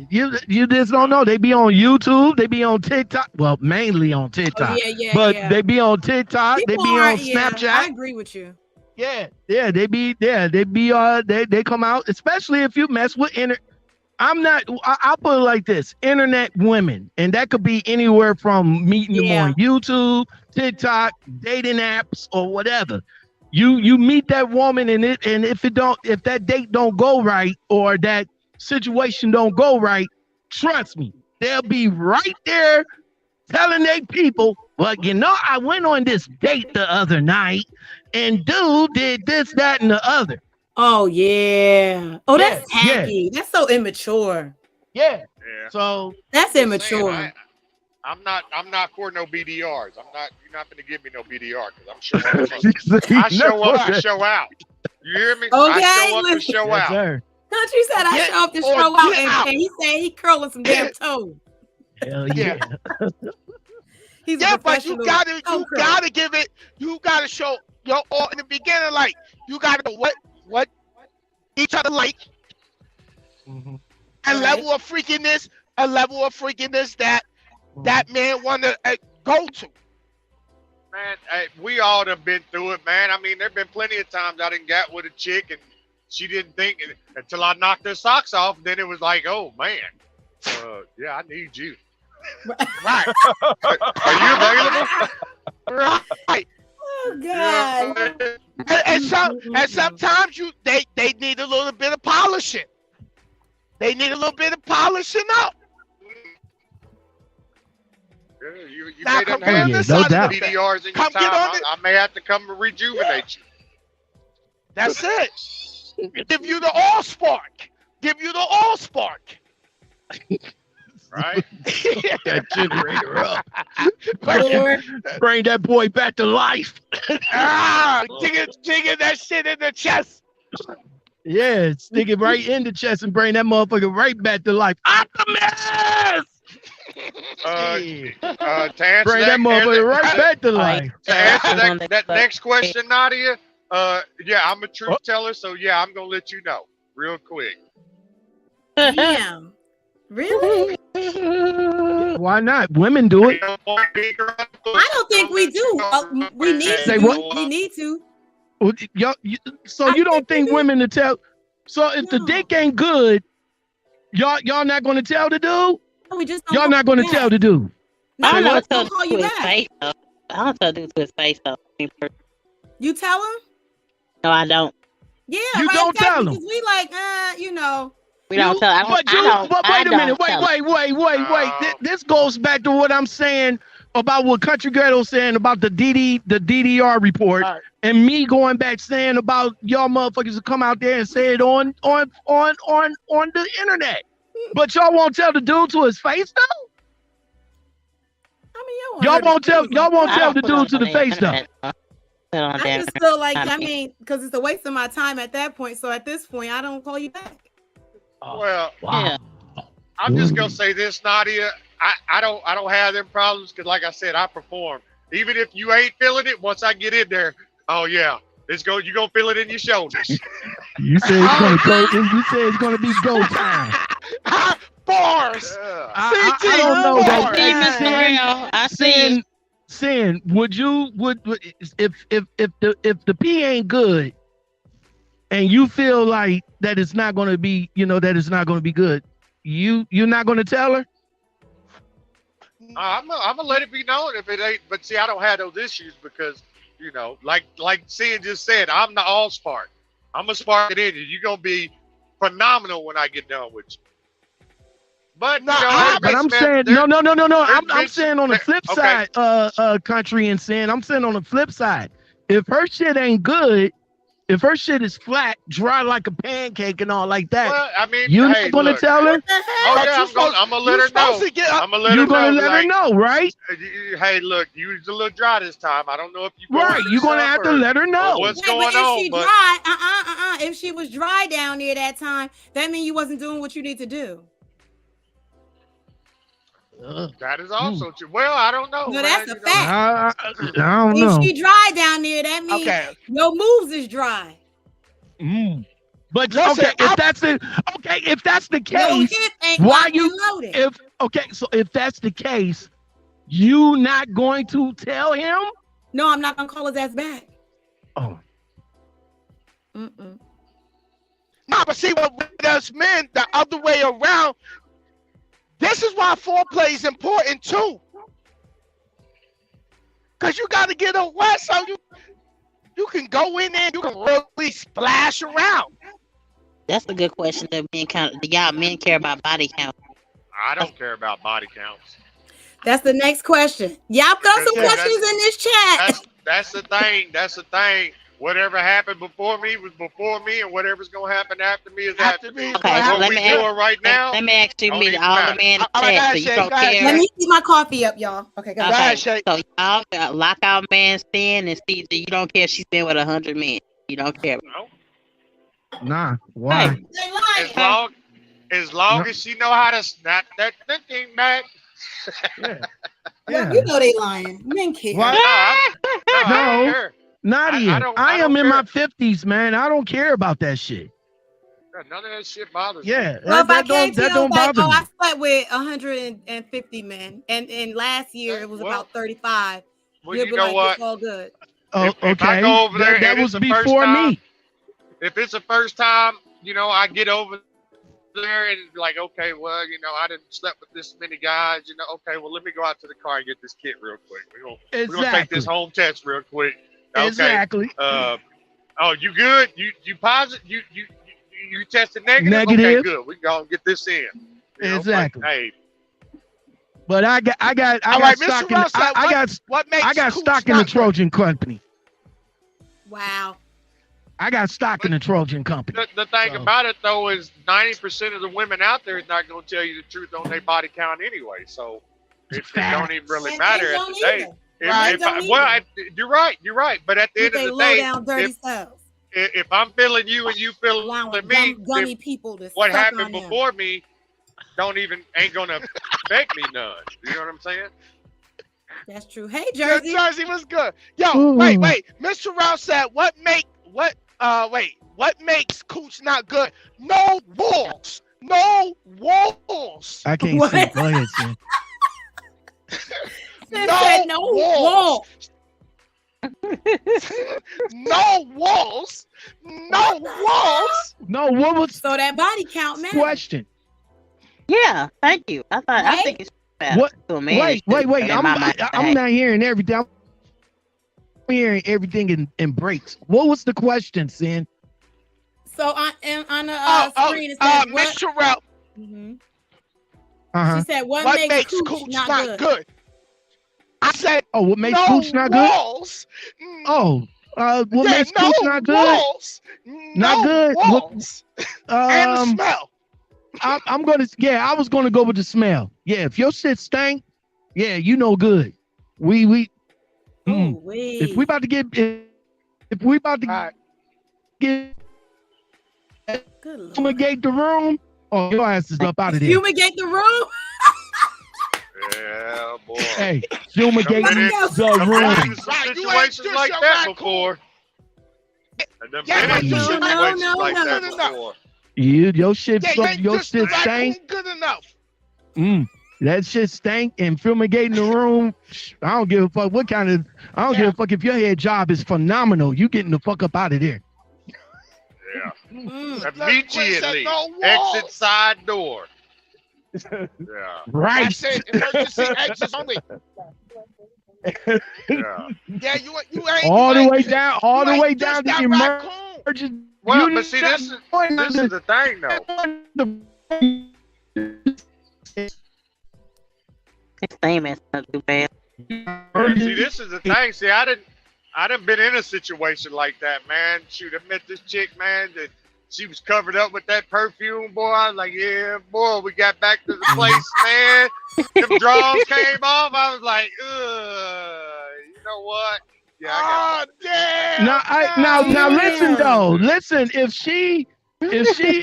You just don't know. They be on YouTube. They be on TikTok. Well, mainly on TikTok. But they be on TikTok. People they be on Snapchat. I agree with you. They come out, especially if you mess with I'll put it like this: internet women, and that could be anywhere from meeting them on YouTube, TikTok, dating apps, or whatever. You meet that woman, and if that date don't go right, or that situation don't go right, trust me, they'll be right there telling their people, well, I went on this date the other night and dude did this, that, and the other. Oh yeah. Oh, that's tacky. That's so immature. Yeah. So that's immature. I'm not for no BDRs. You're not gonna give me no BDR because I'm sure I show up to show out. You hear me? Okay, I show up to show out. Sir. Country said I show up to show out, and he said he curling some damn toes. Hell yeah. But you gotta give it. You gotta show you're all in the beginning, like you gotta know what each other like, a level of freakiness that man wanna go to. Man, we all have been through it, man. I mean, there've been plenty of times I didn't got with a chick and she didn't think until I knocked her socks off. Then it was like, oh man, yeah, I need you. Right? Are you available? Right. Oh God. And sometimes they need a little bit of polishing. They need a little bit of polishing up. Yeah, you Now, may come have on this side of the PDRs in your Come get time. on it. I may have to come and rejuvenate you. That's it. Give you the all spark. Right? That generator up. Bring that boy back to life. Digging that shit in the chest. Yeah, stick it right in the chest and bring that motherfucker right back to life. Optimus! To answer Bring that motherfucker right back to life. To answer that next question, Nadia, yeah, I'm a truth teller, so yeah, I'm gonna let you know real quick. Damn. Really? Why not? Women do it. I don't think we do. We need Say to. what? We need to. So you don't think women to tell? So if the dick ain't good, y'all not gonna tell the dude? No, we just don't y'all not gonna tell the dude. I don't know what? tell Don't call to you his back. face though. I don't tell dudes to his face though. You tell him? No, I don't. Yeah, You right, don't exactly, tell him. because we like, you know. We don't tell. But wait a minute. Wait. This goes back to what I'm saying about what Country Ghetto saying about the DDR report, and me going back saying about y'all motherfuckers to come out there and say it on the internet. But y'all won't tell the dude to his face though. I mean, Y'all won't tell the dude to the face though. I just feel like, I mean, because it's a waste of my time at that point. So at this point, I don't call you back. Well, I'm just gonna say this, Nadia. I don't have them problems because, like I said, I perform. Even if you ain't feeling it, once I get in there, oh yeah, you gonna feel it in your shoulders. You say it's gonna go. You say it's gonna be go time. Bars. I don't know that. I see. Sin, would if the pee ain't good, and you feel like that it's not gonna be, that it's not gonna be good, you're not gonna tell her? I'm gonna let it be known if it ain't. But see, I don't have those issues because, like Sin just said, I'm the all spark. I'm gonna spark it in you. You're gonna be phenomenal when I get done with you. But I'm saying no. I'm saying on the flip side, Country and Sin. I'm saying on the flip side, if her shit ain't good, if her shit is flat, dry like a pancake and all like that, well, I mean, you're not gonna tell her? Oh yeah, I'm gonna let her know. I'm gonna let her know. You're gonna let her know, right? Hey, look, you was a little dry this time. I don't know if you right. You're gonna have to let her know what's Wait, going but if on. she dry, if she was dry down there that time, that means you wasn't doing what you need to do. That is also true. Well, I don't know. No, that's a fact. I don't know. If she dry down there, that means your moves is dry. But listen, if that's the case, why you loaded. If that's the case, you not going to tell him? No, I'm not gonna call his ass back. Oh. Mm-mm. No, but see what us men, the other way around. This is why foreplay is important too. Cause you gotta get her wet so you can go in there and you can really splash around. That's a good question. Do y'all men care about body count? I don't care about body counts. That's the next question. Y'all got some questions in this chat. That's the thing. That's the thing. Whatever happened before me was before me, and whatever's gonna happen after me is after me. Okay, so let me ask, right now. Let me ask you, all the men in the chat, so you don't care. Let me keep my coffee up, y'all. Okay, go ahead. So y'all lock out man Stan and Steve. You don't care if she's been with 100 men. You don't care. No. Nah. Why? As long as she know how to snap that thing back. Well, you know they lying. Men care. What? I don't care. Nadia, I am in my 50s, man. I don't care about that shit. None of that shit bothers me. Yeah, Well, that don't bother me. I slept with 150 men, and last year it was about 35. Well, You'll you be know like, what? it's all good. Oh, If I okay. go over there, That and was it's the first before time, me. If it's the first time, I get over there and like, okay, well, I didn't slept with this many guys, okay, well, let me go out to the car and get this kit real quick. We're gonna take this home test real quick. Okay. Exactly. Oh, you good? You positive? You tested negative? Negative. Okay, good. We gonna get this in. Exactly. But, hey. But I got stock in I got stock in the Trojan company. Wow. I got stock in the Trojan company. The thing about it though is 90% of the women out there is not gonna tell you the truth on their body count anyway. So it don't even really matter at the day. You're right. But at the end of the day, down dirty selves. If I'm feeling you and you feeling me, gummy people to what happened before me ain't gonna affect me none. You know what I'm saying? That's true. Hey, Jersey. Jersey was good. Yo, wait. Mr. Ralph said, what makes cooch not good? No walls. No walls. I can't see. Go ahead, Sam. No walls. No walls. No walls. No, what was so that body count, man? Question. Yeah, thank you. I think it's what? Wait. I'm not hearing everything. I'm hearing everything in breaks. What was the question, Sin? So on the screen it says Mr. Ralph. She said, "What makes cooch not good?" I said, "Oh, what makes cooch not walls. Good?" Oh, what makes cooch not good? Walls. Not good. Walls. And the smell. I was gonna go with the smell. Yeah, if your shit stank, yeah, you know good. If we about to get fumigate the room, oh, your ass is up out of there. Fumigate the room. Yeah, boy. Hey, fumigate the room. Situations like that before. No. Your shit stank. Good enough. That shit stank and fumigating the room. I don't give a fuck what kind of. I don't give a fuck if your head job is phenomenal. You getting the fuck up out of there. Yeah. Immediately. Exit side door. Yeah. Right. That's it. Emergency exits only. Yeah, you ain't all the way down to the emergency. Well, but see, this is the thing, though. His name is not too bad. See, this is the thing. See, I done been in a situation like that, man. Shoot, I met this chick, man, that she was covered up with that perfume, boy. I was like, yeah, boy. We got back to the place, man. Them drawers came off. I was like, you know what? Yeah, damn. Now listen though. Listen, if she is she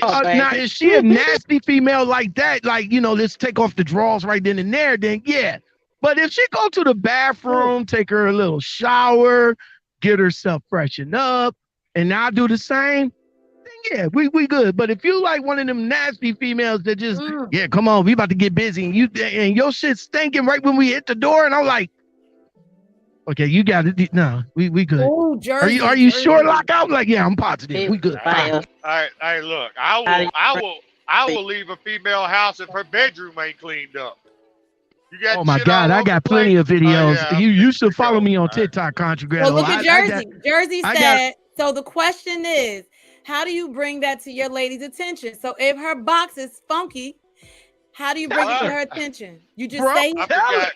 a nasty female like that, like, let's take off the drawers right then and there, then yeah. But if she go to the bathroom, take her a little shower, get herself freshened up, and I'll do the same, then yeah, we good. But if you like one of them nasty females that just, yeah, come on, we about to get busy, and your shit stinking right when we hit the door, and I'm like, okay, you got it. No, we good. Oh, Jersey, are you sure lockout? Like, yeah, I'm positive. We good. All right, look, I will leave a female house if her bedroom ain't cleaned up. You got oh my God, I got plenty of videos. Oh, yeah, you should follow me on TikTok, Contra Grado. So look at Jersey. Jersey said, so the question is, how do you bring that to your lady's attention? So if her box is funky, how do you bring it to her attention? You just say it?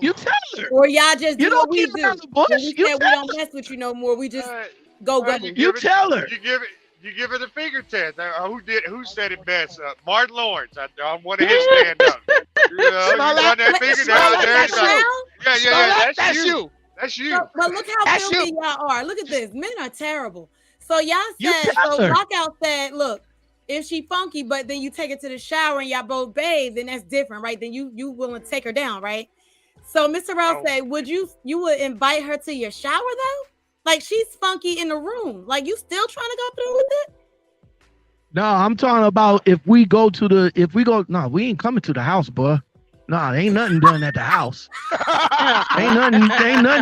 You tell her. Or y'all just do what we do. The bush. We don't mess with you no more. We just go. You tell her. You give her the finger test. Who said it best? Martin Lawrence. I want to hit stand up. You run that finger down there. Yeah. That's you. That's you. But look how filthy y'all are. Look at this. Men are terrible. So y'all said, Lockout said, look, if she funky, but then you take her to the shower and y'all both bathe, then that's different, right? Then you willing to take her down, right? So Mr. Ralph said, would you would invite her to your shower though? Like she's funky in the room. Like you still trying to go through with it? No, I'm talking about no, we ain't coming to the house, boy. No, ain't nothing done at the house. ain't nothing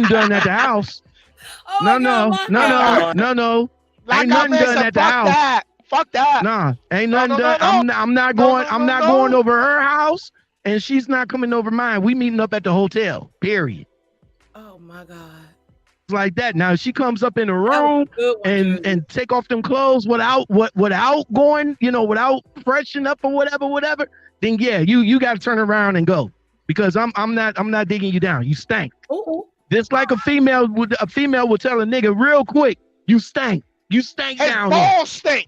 done at the house. Oh no. Ain't nothing done at the house. Fuck that. Nah, ain't nothing done. I'm not going over her house, and she's not coming over mine. We meeting up at the hotel. Period. Oh my God. It's like that. Now if she comes up in the room and take off them clothes without going, without freshening up or whatever, then yeah, you got to turn around and go, because I'm not digging you down. You stank. Ooh. Just like a female would tell a nigga real quick, you stank. You stank down there. His balls stink.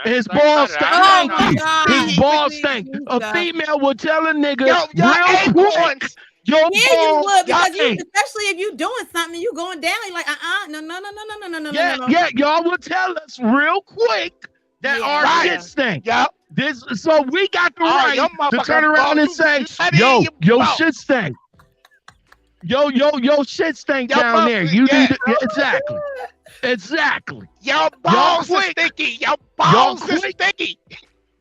His balls stank. Oh my God. His balls stank. A female will tell a nigga real quick. Yeah, you would, because especially if you doing something, you going down, you're like, no. Yeah, y'all will tell us real quick that our shit stink. Yep. So we got the right to turn around and say, yo, shit stink. Yo, shit stink down there. You need to exactly. Your balls are sticky. Your balls are sticky.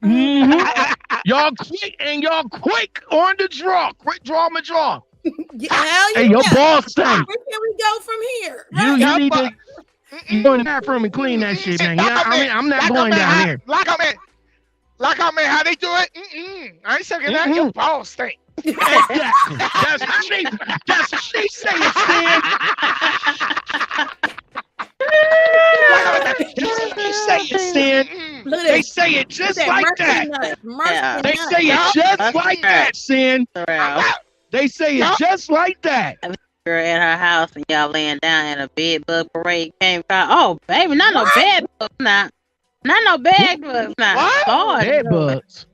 Mm-hmm. Y'all quick on the draw. Quick draw my draw. Hey, your balls stink. Where can we go from here? You need to go in the bathroom and clean that shit, man. I'm not going down there. Like I'm in how they do it. I ain't saying that. Your balls stink. Exactly. That's how they say it, Stan. They say it just like that. They say it just like that, Sin. They say it just like that. Girl at her house and y'all laying down and a bed bug parade came out. Oh, baby, not no bed bugs now. Not no bed bugs now. Bed bugs.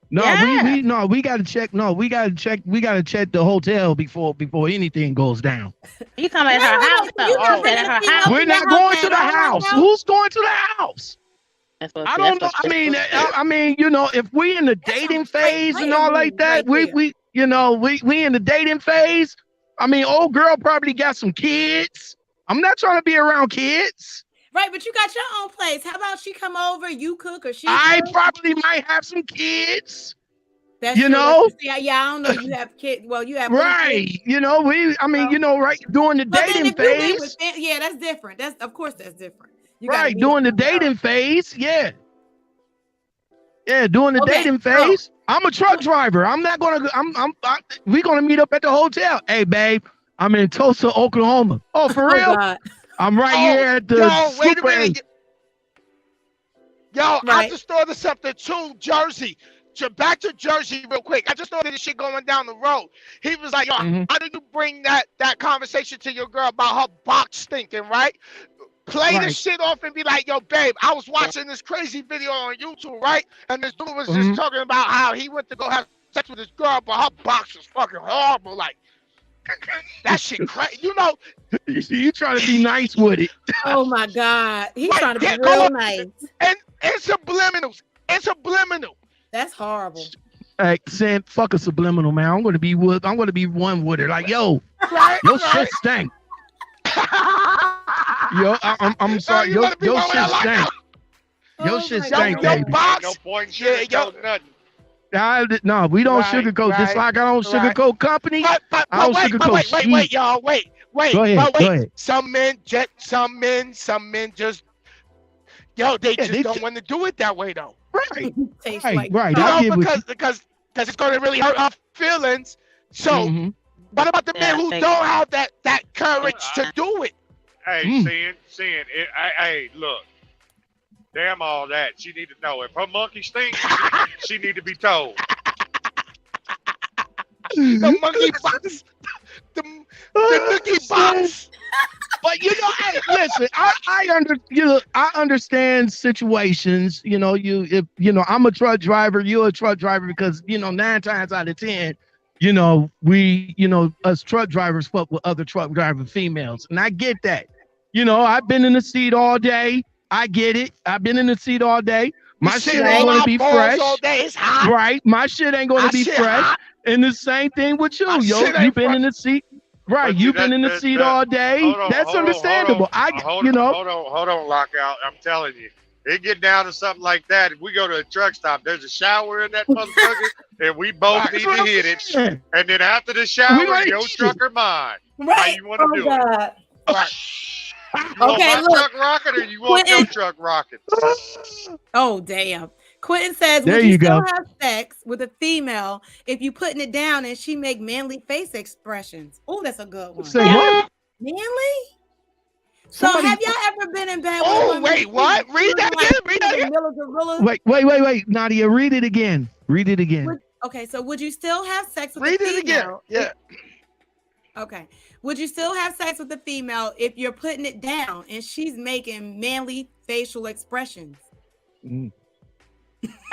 No, we gotta check. No, we gotta check the hotel before anything goes down. You talking about her house though? We're not going to the house. Who's going to the house? I don't know. I mean, if we in the dating phase and all like that, we in the dating phase. I mean, old girl probably got some kids. I'm not trying to be around kids. Right, but you got your own place. How about she come over, you cook, or she? I probably might have some kids. That's true. Yeah, I don't know. You have kids. Well, you have right. Kids. Right during the dating phase. Yeah, that's different. Of course that's different. Right during the dating phase. Yeah. Yeah, during the dating phase. I'm a truck driver. I'm not gonna. We're gonna meet up at the hotel. Hey, babe, I'm in Tulsa, Oklahoma. Oh, for real? God. I'm right here at the. Wait a minute. I just thought of something too, Jersey. Back to Jersey real quick. I just thought of this shit going down the road. He was like, how did you bring that conversation to your girl about her box stinking, right? Play this shit off and be like, yo, babe, I was watching this crazy video on YouTube, right? And this dude was just talking about how he went to go have sex with his girl, but her box was fucking horrible. Like, that shit crazy. You trying to be nice with it. Oh my God. He's trying to be real nice. And it's subliminals. It's subliminal. That's horrible. Hey, saying fuck a subliminal, man. I'm gonna be one with her. Like, yo, your shit stank. Yo, I'm sorry. Your shit stank. Your shit stank, baby. No point sugarcoat nothing. No, we don't sugarcoat. Just like I don't sugarcoat company. I don't sugarcoat. Wait, y'all. Wait. Go ahead. Some men just, they don't want to do it that way though. Right. Because it's going to really hurt our feelings. So, what about the men who don't have that courage to do it? Hey, Sin, hey, look. Damn all that. She need to know. If her monkey stinks, she need to be told. The monkey box. The monkey box. But hey, listen, I understand situations. I'm a truck driver, you're a truck driver, because 9 times out of 10, we us truck drivers fuck with other truck driver females, and I get that. I've been in the seat all day. I get it. I've been in the seat all day. My shit ain't gonna be fresh. All day. It's hot. Right, my shit ain't gonna be fresh. Hot. And the same thing with you, you've been in the seat. Right, you've been in the seat all day. That's understandable. Hold on, Lockout. I'm telling you, it get down to something like that. If we go to a truck stop, there's a shower in that motherfucker, and we both need to hit it. And then after the shower, your truck or mine. Right. How you want to do it? Right. You want my truck rocking, or you want your truck rocking? Oh, damn. Quentin says, There would you you still go. have sex with a female if you putting it down and she make manly face expressions? Oh, that's a good one. Say what? Manly? So have y'all ever been in bed with a woman? Wait, what? Read that again. Read that again. Wait, Nadia, read it again. Read it again. Okay, so would you still have sex with Read a it female? again. Yeah. Okay. Would you still have sex with a female if you're putting it down and she's making manly facial expressions? I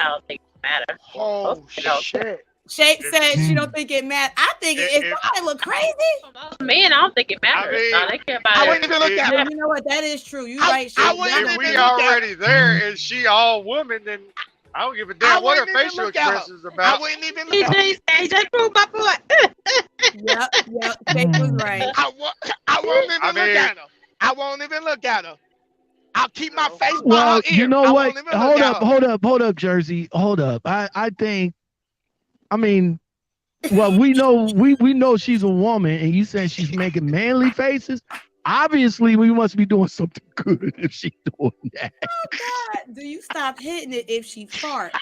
don't think it matters. Oh, shit. Shape said she don't think it matters. I think it probably look crazy. Man, I don't think it matters. They care about I wouldn't even look at her. You know what? That is true. You right, Shape. If we already there and she all woman, then I don't give a damn what her facial expressions about. I wouldn't even look at her. He just proved my point. Yep. Shape was right. I won't even look at her. I won't even look at her. I'll keep my face by Well, her ear. you know I what? won't even look at her. Hold up, Jersey. Hold up. I think, I mean, well, we know she's a woman, and you said she's making manly faces. Obviously, we must be doing something good if she's doing that. Oh God! Do you stop hitting it if she farts?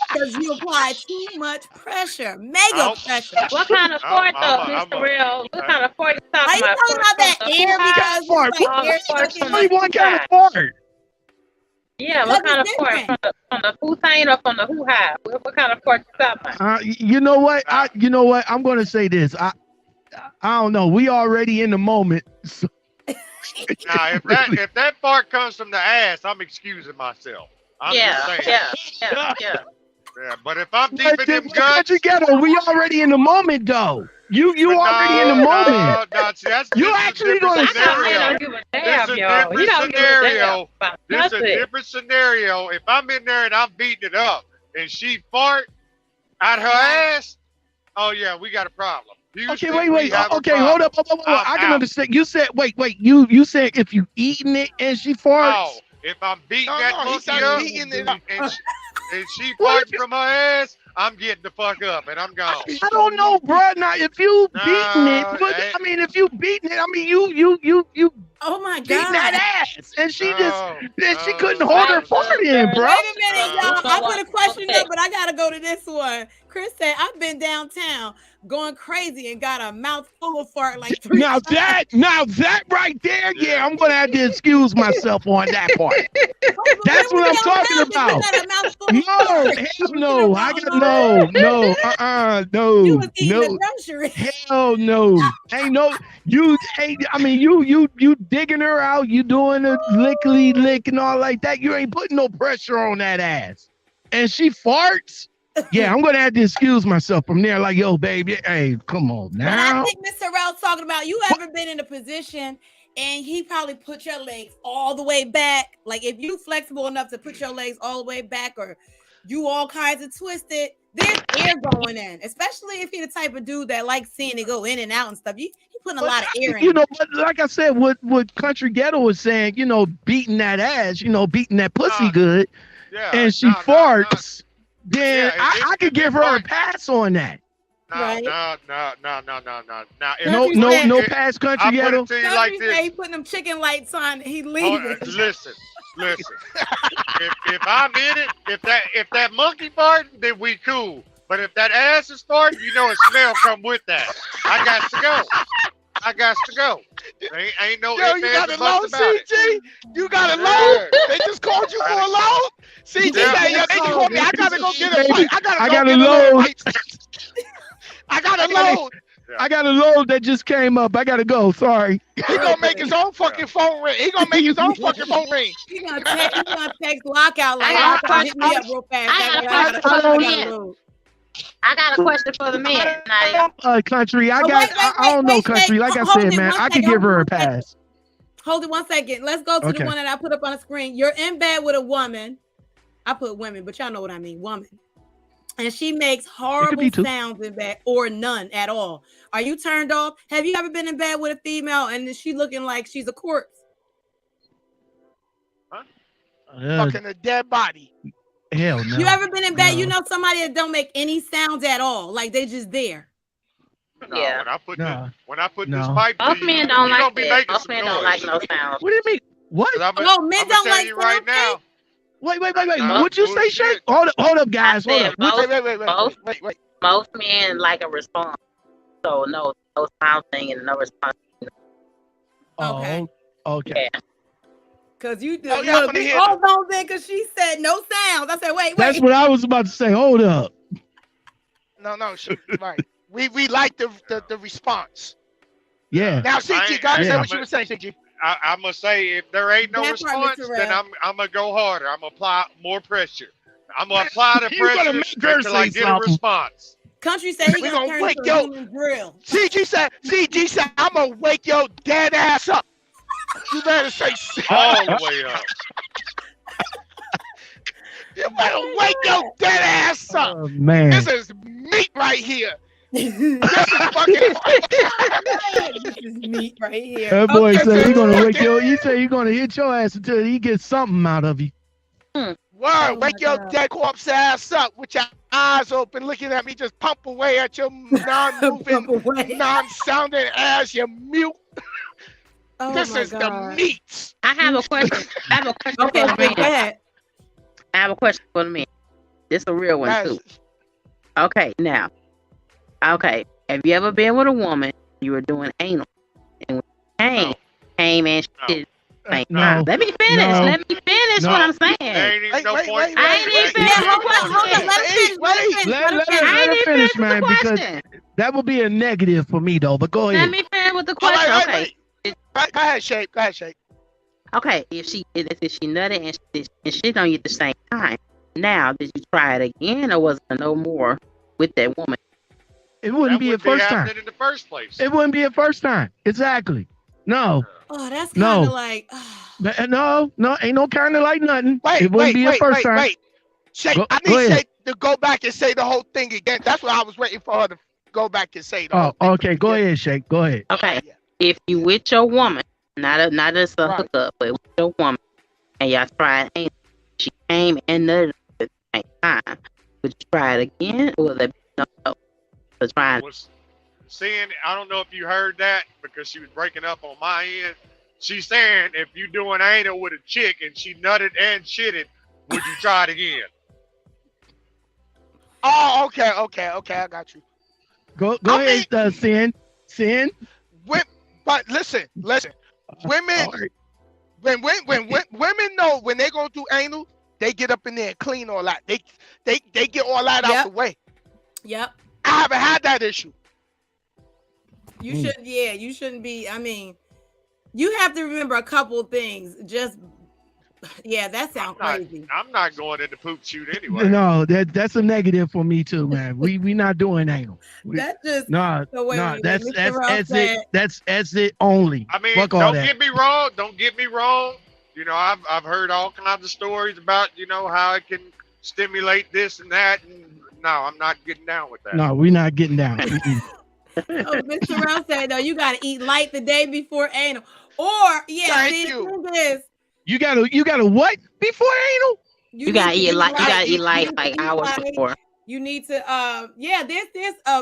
Because you apply too much pressure, mega pressure. What kind of fart though, Mr. Real? What kind of fart you talking Are you about? talking about that air? Because What kind of fart? Yeah, what kind of fart? From the futain or from the hoo-ha? What kind of fart you talking about? You know what? I'm going to say this. I don't know. We already in the moment. So. Now, if that fart comes from the ass, I'm excusing myself. I'm just saying. Yeah. Yeah, but if I'm deep in them guts, we already in the moment, though. You already in the moment. You actually going to This is a different scenario. If I'm in there and I'm beating it up and she fart out her ass, oh yeah, we got a problem. Okay, wait. Okay, hold up. I can understand. You said, wait. You said if you eating it and she farts. Oh, if I'm beating that monkey up and she farts from her ass, I'm getting the fuck up and I'm gone. I don't know, bro. Now, if you beating it, if you beating it, you. Oh my God! Beating that ass, and she she couldn't hold her fart in, bro. Wait a minute, y'all. I put a question up, but I gotta go to this one. Chris said, "I've been downtown going crazy and got a mouth full of fart like 3 times." Now that right there, yeah, I'm gonna have to excuse myself on that part. That's what I'm talking about. No, I got no. Hell no. Ain't no. You ain't. I mean, you digging her out. You doing a lick and all like that. You ain't putting no pressure on that ass, and she farts. Yeah, I'm gonna have to excuse myself from there. Like, yo, baby, hey, come on now. But I think Mr. Rell's talking about you ever been in a position and he probably put your legs all the way back. Like if you flexible enough to put your legs all the way back, or you all kinds of twisted, there's air going in. Especially if you're the type of dude that likes seeing it go in and out and stuff. He putting a lot of air in. You know, but like I said, what Country Ghetto was saying, you know, beating that ass, you know, beating that pussy good, and she farts. Then I could give her a pass on that. No. No pass, Country Ghetto. I'll put it to you like this. He putting them chicken lights on. He leaving. Listen. if I'm in it, if that monkey farting, then we cool. But if that ass is farting, you know a smell come with that. I got to go. Ain't no Yo, you got a load, CG? You got a load? They just called you for a load? CG, they just called me. I gotta go get a fight. I got a load. I got a load. I got a load that just came up. I gotta go. Sorry. He gonna make his own fucking phone ring. He gonna make his own fucking phone ring. He gonna text Lockout like, hit me up real fast. I got a question for the man. Country, I don't know, Country. Like I said, man, I could give her a pass. Hold it 1 second. Let's go to the one that I put up on the screen. You're in bed with a woman. I put women, but y'all know what I mean, woman. and she makes horrible sounds in bed or none at all. Are you turned off? Have you ever been in bed with a female and is she looking like she's a corpse? Fucking a dead body. Hell no. You ever been in bed? You know somebody that don't make any sounds at all, like they just there. No, when I put this pipe, Most men don't like that. Most men don't like no sounds. What do you mean? What? Oh, men don't like you right now. Wait. What'd you say, Shay? Hold up, guys. Hold up. Wait. Most men like a response. So no sound thing and no response. Okay. Okay. Yeah. Cause you hold on then, cause she said no sounds. I said, wait. That's what I was about to say. Hold up. No, right. We like the response. Yeah. Now, CG, gotta say what you were saying, CG. I'm gonna say if there ain't no response, then I'm gonna go harder. I'm gonna apply more pressure. I'm gonna apply the pressure until I get a response. Country said he gonna wake your drill. CG said I'm gonna wake your dead ass up. You better say all the way up. You better wake your dead ass up. Oh, man. This is meat right here. This is fucking this is meat right here. That boy said he's gonna wake your. He said he's gonna hit your ass until he gets something out of you. Word, wake your dead corpse ass up with your eyes open, looking at me, just pump away at your non-moving, non-sounding ass. You mute. This is the meat. I have a question. Okay, for the go ahead. I have a question for the men. This is a real one too. Okay, now. Okay, have you ever been with a woman you were doing anal and when you came and shit? No. Let me finish. No. Let me finish what I'm saying. There ain't even no point. I ain't even finished. Let her finish, man, because that would be a negative for me, though. But go ahead. Let me finish with the question. Okay. Go ahead, Shake. Okay, if she nutted and shit on you at the same time, now did you try it again or was there no more with that woman? It wouldn't be a first time. In the first place. It wouldn't be a first time. Exactly. No. Oh, that's kind of like. No, ain't no kind of like nothing. Wait, it wouldn't be a first time. Shake, I need Shake to go back and say the whole thing again. That's what I was waiting for her to go back and say. Okay. Go ahead, Shake. Go ahead. Okay. If you with your woman, not as a hookup, but with your woman, and y'all tried, and she came and nutted at the same time, would you try it again, or would there be no? Saying, I don't know if you heard that because she was breaking up on my end. She's saying if you doing anal with a chick and she nutted and shitted, would you try it again? Oh, okay, I got you. Go ahead, Sin. But listen. Women, when women know when they gonna do anal, they get up in there and clean all that. They get all that out the way. Yep. I haven't had that issue. You shouldn't. Yeah, you shouldn't be. I mean, you have to remember a couple of things. That sounds crazy. I'm not going in the poop shoot anyway. No, that's a negative for me too, man. We not doing anal. That's just that's it only. I mean, don't get me wrong. You know, I've heard all kinds of stories about how it can stimulate this and that, and no, I'm not getting down with that. No, we're not getting down. Mr. Rell said though, you gotta eat light the day before anal, or You gotta what before anal? You gotta eat light. You gotta eat light like hours before. You need to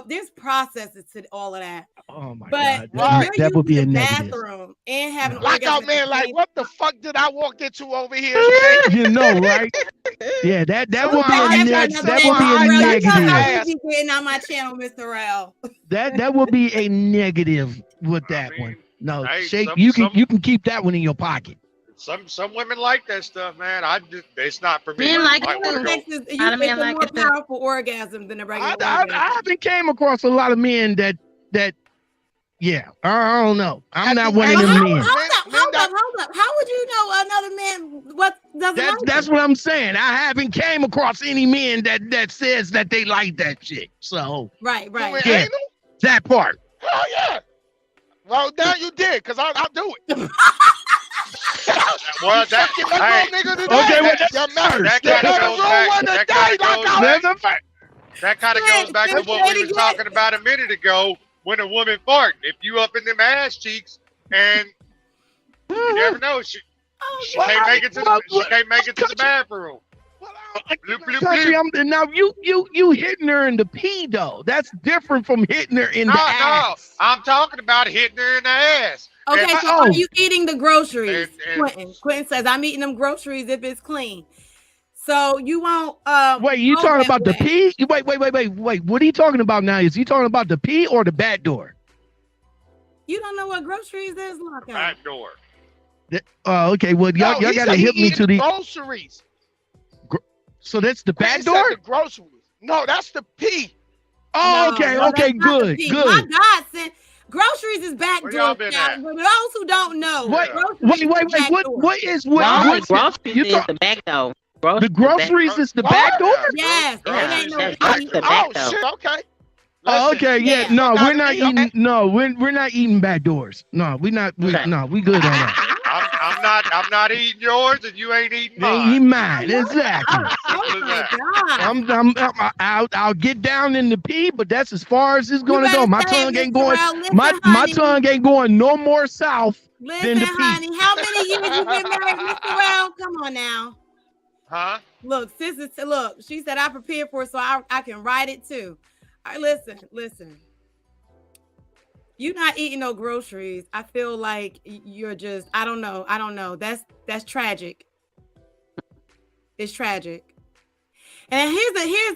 there's processes to all of that. Oh my god, that would be a negative. Bathroom and having blackout man, like what the fuck did I walk into over here? You know, right? Yeah, that would be a negative. That would be a negative. Getting on my channel, Mr. Rell. That would be a negative with that one. No, hey, Shake, you can keep that one in your pocket. Some women like that stuff, man. It's not for me. Men like it. You make a more powerful orgasm than a regular orgasm. I haven't came across a lot of men that yeah, I don't know. I'm not one of them men. Hold up. How would you know another man what doesn't like That's what I'm saying. I haven't came across any men that says that they like that shit. So right. Yeah, that part. Oh yeah. Well, now you did, because I'll do it. Well, that nigga today. Okay, well, There's a fact. that kind of goes back to what we were talking about a minute ago when a woman farting. If you up in them ass cheeks and you never know, she can't make it to the bathroom. Bloop, bloop, Country, bloop. now you hitting her in the pee though. That's different from hitting her in the ass. No, I'm talking about hitting her in the ass. Okay, And so are you eating the groceries? And- Quentin says, I'm eating them groceries if it's clean. So you won't wait, you go talking that about the way. pee? Wait. What are you talking about now? Is he talking about the pee or the back door? You don't know what groceries is, Lockout? Back door. Oh, okay. Well, y'all he gotta said hit he me to eating the. groceries. So that's the back Quentin said door? the groceries. No, that's the P. Oh, No, okay, no, okay, that's not the good, P. good. My God, Sin, groceries is back Where door. y'all been Child. at? For those who don't know, Wait, groceries is back door. what is No, what? groceries You is talk, the back door. the groceries is the back door? Yes, Yeah, it ain't no that's P. the back Oh door. shit. Okay. Oh, Listen, okay, yeah, Yeah. no, Fuck we're outta not here, eating. okay? No, we're not eating back doors. No, we not. Okay. No, we good on that. I'm not eating yours, and you ain't eating They ain't mine. mine, exactly. Oh Simple as my that. God. I'll get down in the pee, but that's as far as it's gonna go. better My say, tongue ain't Mr. going. Rel, listen, My honey. tongue ain't going no more south than Listen, the pee. honey, how many years you been married, Mr. Well? Come on now. Huh? Look, look, she said I prepared for it so I can write it too. All right, listen. You're not eating no groceries. I feel like you're just, I don't know. That's tragic. It's tragic. And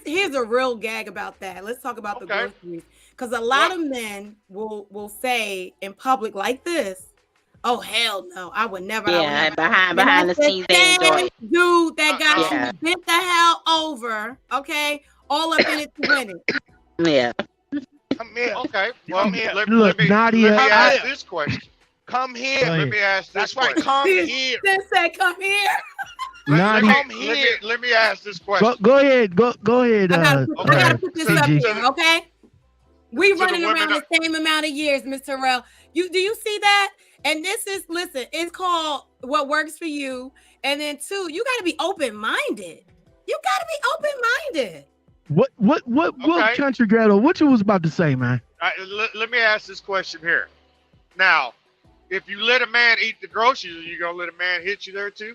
here's a real gag about that. Let's talk about the groceries. Because a lot of men will say in public like this, oh hell no, I would never. Yeah, behind the the scenes they enjoy it. dude that got Yeah. you bent the hell over, okay, all up in it to win it. Yeah. Come here. Okay. Well, Look, let me Nadia, ask this question. Come here. Go Let me ask this That's right. question. Come here. Then said, come here. Nadia, Let me ask this question. go ahead. Go ahead. I gotta put this up CG. here, okay? We To the running around women the same amount of years, Mr. Rel. Do you see that? And listen, it's called what works for you. And then two, you gotta be open-minded. You gotta be open-minded. What country Gretel? What you was about to say, man? Let me ask this question here. Now, if you let a man eat the groceries, are you gonna let a man hit you there too?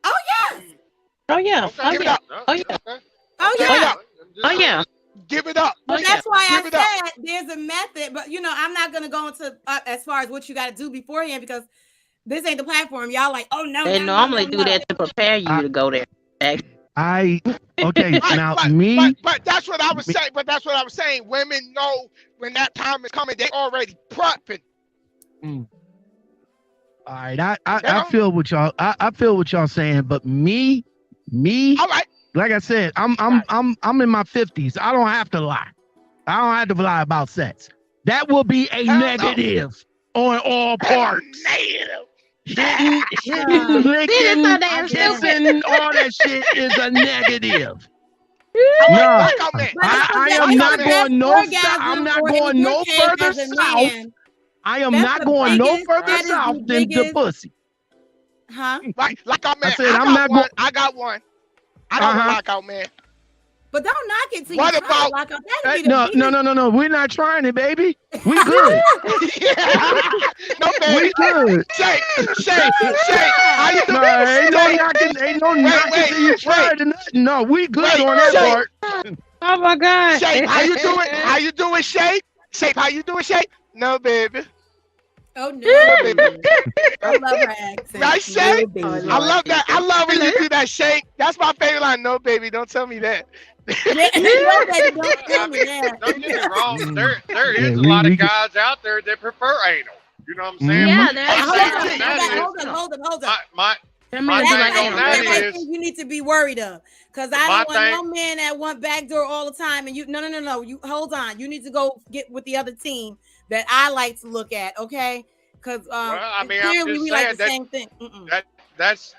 Oh yes. Oh yeah. Okay. Oh Give it yeah. up. Oh yeah. Okay. Oh Okay. yeah. Oh yeah. Give it up. But Oh, that's why Give it up. I said there's a method. But I'm not gonna go into as far as what you got to do beforehand because this ain't the platform. Y'all like, oh no. They no, normally no, do no. that to prepare you to go there. Okay, now But that's what I was saying. But that's what I was saying. Women know when that time is coming. They already prepping. All right, I feel what y'all I feel what y'all saying, but me, All right. like I said, I'm in my 50s. I don't have to lie. I don't have to lie about sex. That will be a negative on all parts. Negative. Hitting, licking, kissing, all that shit is a negative. No, I am not going no south. I'm not going no further south. I am not going no further south than the pussy. Huh? Right, like I man. I said I'm not going. I got one. I got one knockout, man. But don't knock it till What you try about- it, like that'd be the No. We're not trying it, baby. We good. No, baby. We good. Shay. How you doing? Ain't no knocking till you try it or nothing. No, we good on that part. Oh my God. Shay, how you doing? How you doing, Shay? Shay, how you doing, Shay? No, baby. Oh no, baby. I love her accent. Right, Shay? No, I love that. I love when you do that, Shay. That's my favorite line. No, baby, don't tell me that. No, baby, don't tell me that. Don't get me wrong. There is a lot of guys out there that prefer anal. You know what I'm saying? Yeah, hold on. My thing That's on that one is thing you need to be worried of. Because I don't want no man that want backdoor all the time. And no. You hold on. You need to go get with the other team that I like to look at, okay? Because clearly we like the same thing. That's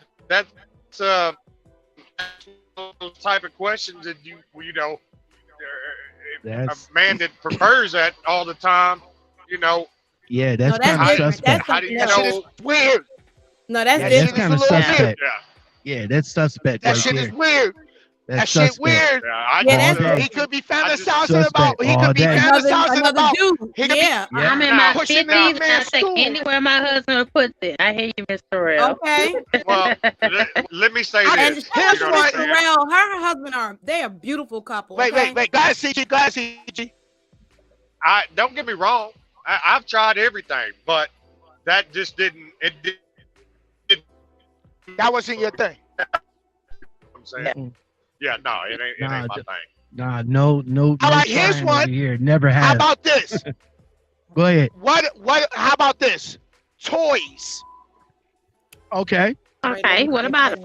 type of questions that you know, a man that prefers that all the time, you know. Yeah, that's kind of suspect. How do you know? Weird. No, that's That's kind of suspect. Yeah. Yeah, that's suspect. That right shit there. is weird. That shit suspect. weird. He could be fantasizing about. He could be fantasizing about. He could I'm in my pushing 50s that and I man's take stool. anywhere my husband puts it. I hear you, Mr. Terrell. Okay. Well, let me say And this. here's You know what what I'm saying? Terrell, her husband they are a beautiful couple. Wait. Go ahead, CG. Go ahead, CG. Don't get me wrong. I've tried everything, but that just didn't. That wasn't your thing. I'm saying. Yeah, no, it ain't my thing. Nah, no. All right, here's trying one. over here. Never has. How about this? Go ahead. What? How about this? Toys. Okay. Okay, what about it?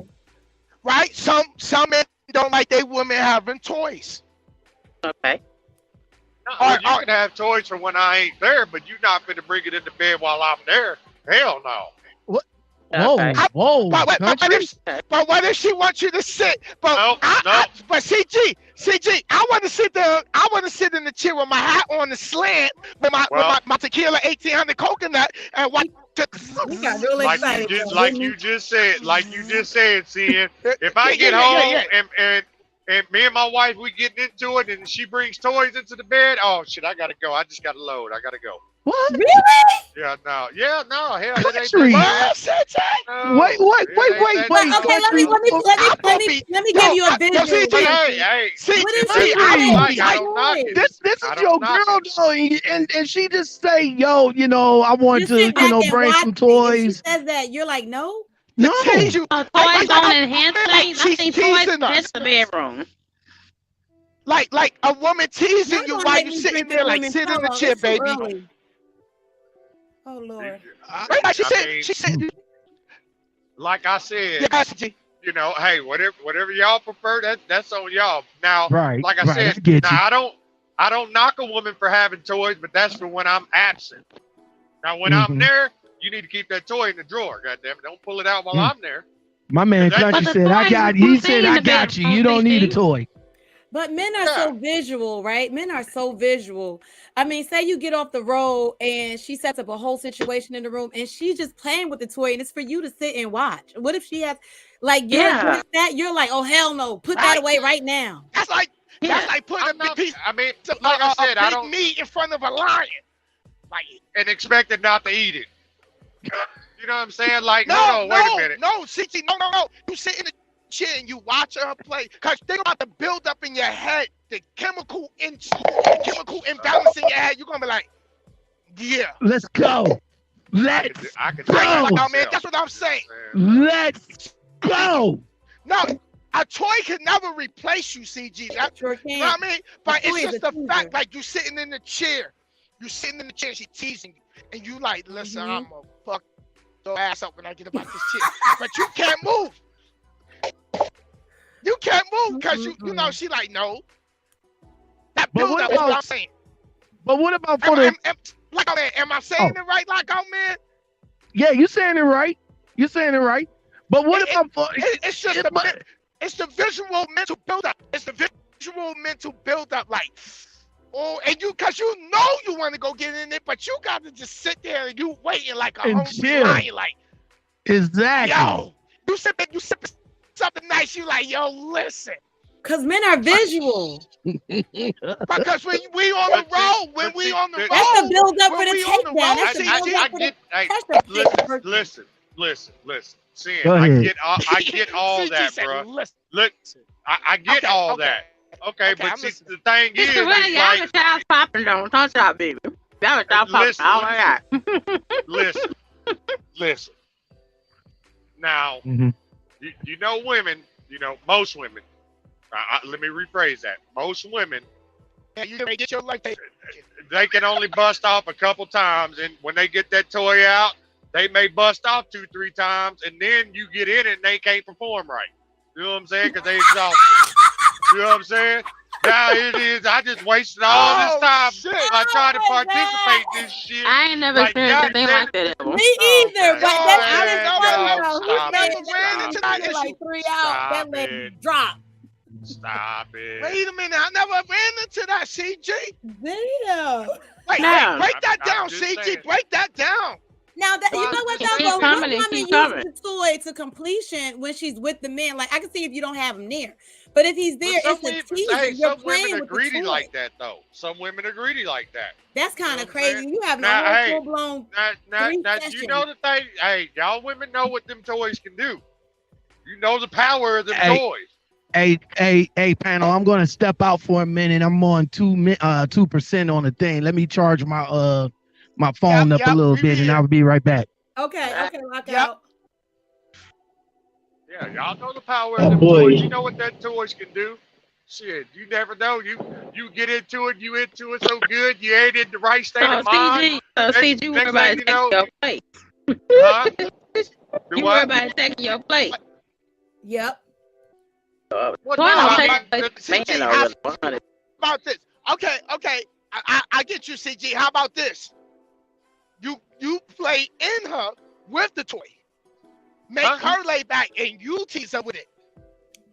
Right? Some men don't like their women having toys. Okay. No, you can have toys for when I ain't there, but you're not going to bring it into bed while I'm there. Hell no. What? Whoa. But what if she wants you to sit? But but CG, I want to sit there. I want to sit in the chair with my hat on the slant with my tequila 1800 coconut and watch. Like you just said, seeing if I get home and me and my wife we getting into it and she brings toys into the bed, oh shit, I gotta go. I just gotta load. I gotta go. What? Really? Yeah, no. Hell, it ain't Country. that. Wait. Okay, let me give you a visual. This is your girl though, and she just say, yo, I want to, bring some toys. She says that you're like, no. No. Toys don't enhance things. I think toys enhance the bedroom. Like a woman teasing you while you sitting there, like sit in the chair, baby. Oh Lord. She said. Like I said, hey, whatever y'all prefer, that's on y'all. Now, like I said, I don't knock a woman for having toys, but that's for when I'm absent. Now, when I'm there, you need to keep that toy in the drawer. Goddamn it, don't pull it out while I'm there. My man Country said, I got you. You don't need a toy. But men are so visual, right? Men are so visual. I mean, say you get off the road and she sets up a whole situation in the room and she's just playing with the toy and it's for you to sit and watch. What if she has you're like, oh hell no, put that away right now. That's like putting a piece. I mean, like I said, I don't meat in front of a lion, and expect it not to eat it. You know what I'm saying? Like, no, wait a minute. No, CT, no. You sit in the chair and you watch her play. Cause think about the build up in your head, the chemical imbalance in your head. You're gonna be like, yeah. Let's go. Let's go. No, man, that's what I'm saying. Let's go. No, a toy can never replace you, CG. That sure can. You know what I mean? But it's just the fact, like you sitting in the chair. She teasing you. And you like, listen, I'm gonna fuck your ass up when I get about this shit. But you can't move. You can't move because you know she like, no. That build up is what I'm saying. But what about for am I saying it right, Lockout Man? Yeah, you're saying it right. But what about for it's just it's the visual mental build up. It's the visual mental build up, like, oh, and because you know you want to go get in it, but you got to just sit there and you waiting like a hungry lion, like. Exactly. Yo, you sip something nice. You like, yo, listen. Because men are visual. Because when we on the road, that's the build up for the takedown. Listen. See, I get all that, bro. Look, I get all that. Okay, but see, the thing is, really, y'all the child's popping, don't y'all, baby. Y'all the child's popping. Oh my God. Listen. Now, you know women, most women. Let me rephrase that. Most women, they can only bust off a couple times, and when they get that toy out, they may bust off 2-3 times, and then you get in it and they can't perform right. You know what I'm saying? Because they exhausted. You know what I'm saying? Now it is. I just wasted all this time by trying to participate in this shit. I ain't never experienced anything like that ever. Me either, but that's ran into that issue. Like 3 out, that leg drop. Stop it. Wait a minute, I never ran into that, CG. Damn. Wait, break that down, CG. Break that down. Now that you know what though, one woman uses the toy to completion when she's with the man. Like I can see if you don't have him near, but if he's there, it's a teaser. Hey, You're some playing women are with greedy the toy. like that though. Some women are greedy like that. That's kind of You know crazy. You have now, no hey, full blown. now, you know the thing. Hey, y'all women know what them toys can do. You know the power of them toys. Hey, panel. I'm gonna step out for a minute. I'm on 2% on the thing. Let me charge my my phone up a little bit, and I'll be right back. Okay, lock out. Yeah, y'all know the power of them toys. You know what that toys can do. Shit, you never know. You get into it, you into it so good, you ain't in the right state of mind. CG, you worry about taking your place. Huh? You worry about taking your place. Yep. What about this? Okay. I get you, CG. How about this? You play in her with the toy. Make her lay back and you tease her with it.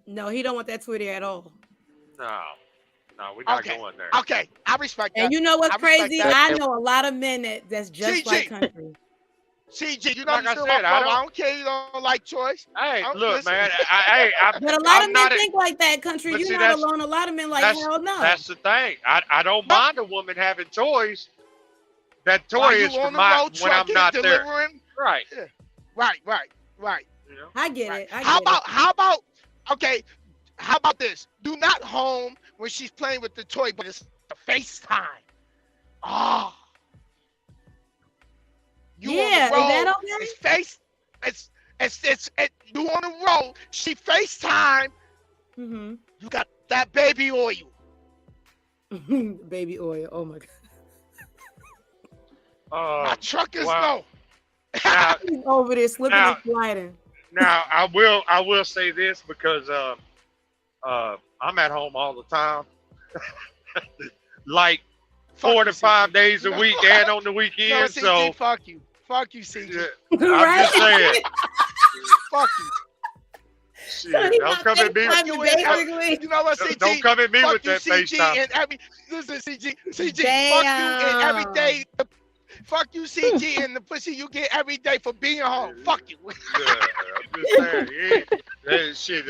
No, he don't want that Twitter at all. No, we're not going there. Okay, I respect that. And you know what's crazy? I know a lot of men that's just CG. like country. CG, you know Like you I still said, I don't care. You don't like choice. Hey, look, listen. man. But a lot I'm of men not think like that, country. But You're see, not alone. A lot of men like hell no. That's the thing. I don't mind a woman having toys. That toy While you is for on the my road when I'm trucking, not there. delivering. Right. Yeah. Right. You know? I get it. How about okay? How about this? Do not home when she's playing with the toy, but it's FaceTime. Oh. You on Yeah, the road. is that okay? It's you on the road. She FaceTime. Mm-hmm. You got that baby oil. Baby oil. Oh my god. My truck is wow. low. Now, He's over there slipping and sliding. Now I will say this because I'm at home all the time, like 4 to 5 days a week and on the weekend. No, CG, so fuck you, CG. I'm just saying. Fuck you. Shit, don't come at me. You know what, CG? Don't come at me with you, that CG, FaceTime. Listen, CG. Fuck you and every day. Fuck you, CG, and the pussy you get every day for being home. Fuck you. Yeah, I'm just saying. That shit.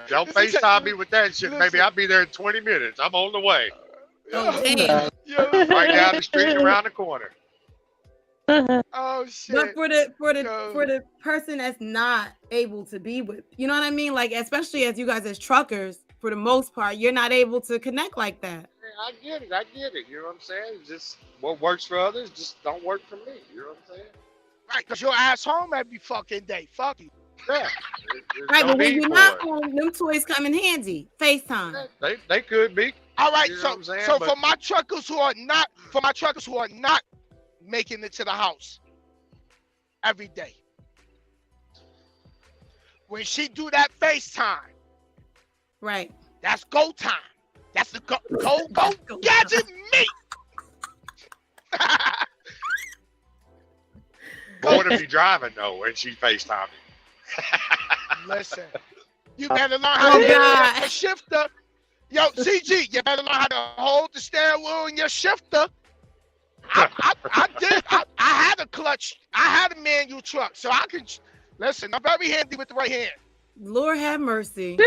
Don't FaceTime me with that shit, baby. I'll be there in 20 minutes. I'm on the way. Oh, damn. Right down the street, around the corner. Oh shit. But for the person that's not able to be with, you know what I mean? Like, especially as you guys as truckers, for the most part, you're not able to connect like that. I get it. You know what I'm saying? Just what works for others just don't work for me. You know what I'm saying? Right, because your ass home every fucking day. Fuck you. Yeah. Right, but when you're not home, them toys come in handy. FaceTime. They could be. All right, You know so what I'm saying? so But- for my truckers who are not making it to the house every day, when she do that FaceTime, right, that's go time. That's the go gadget me. What if you driving though and she FaceTiming? Listen, you better learn how to God. use the shifter. Yo, CG, you better learn how to hold the steering wheel in your shifter. I had a clutch. I had a manual truck, so I can listen. I'm very handy with the right hand. Lord have mercy.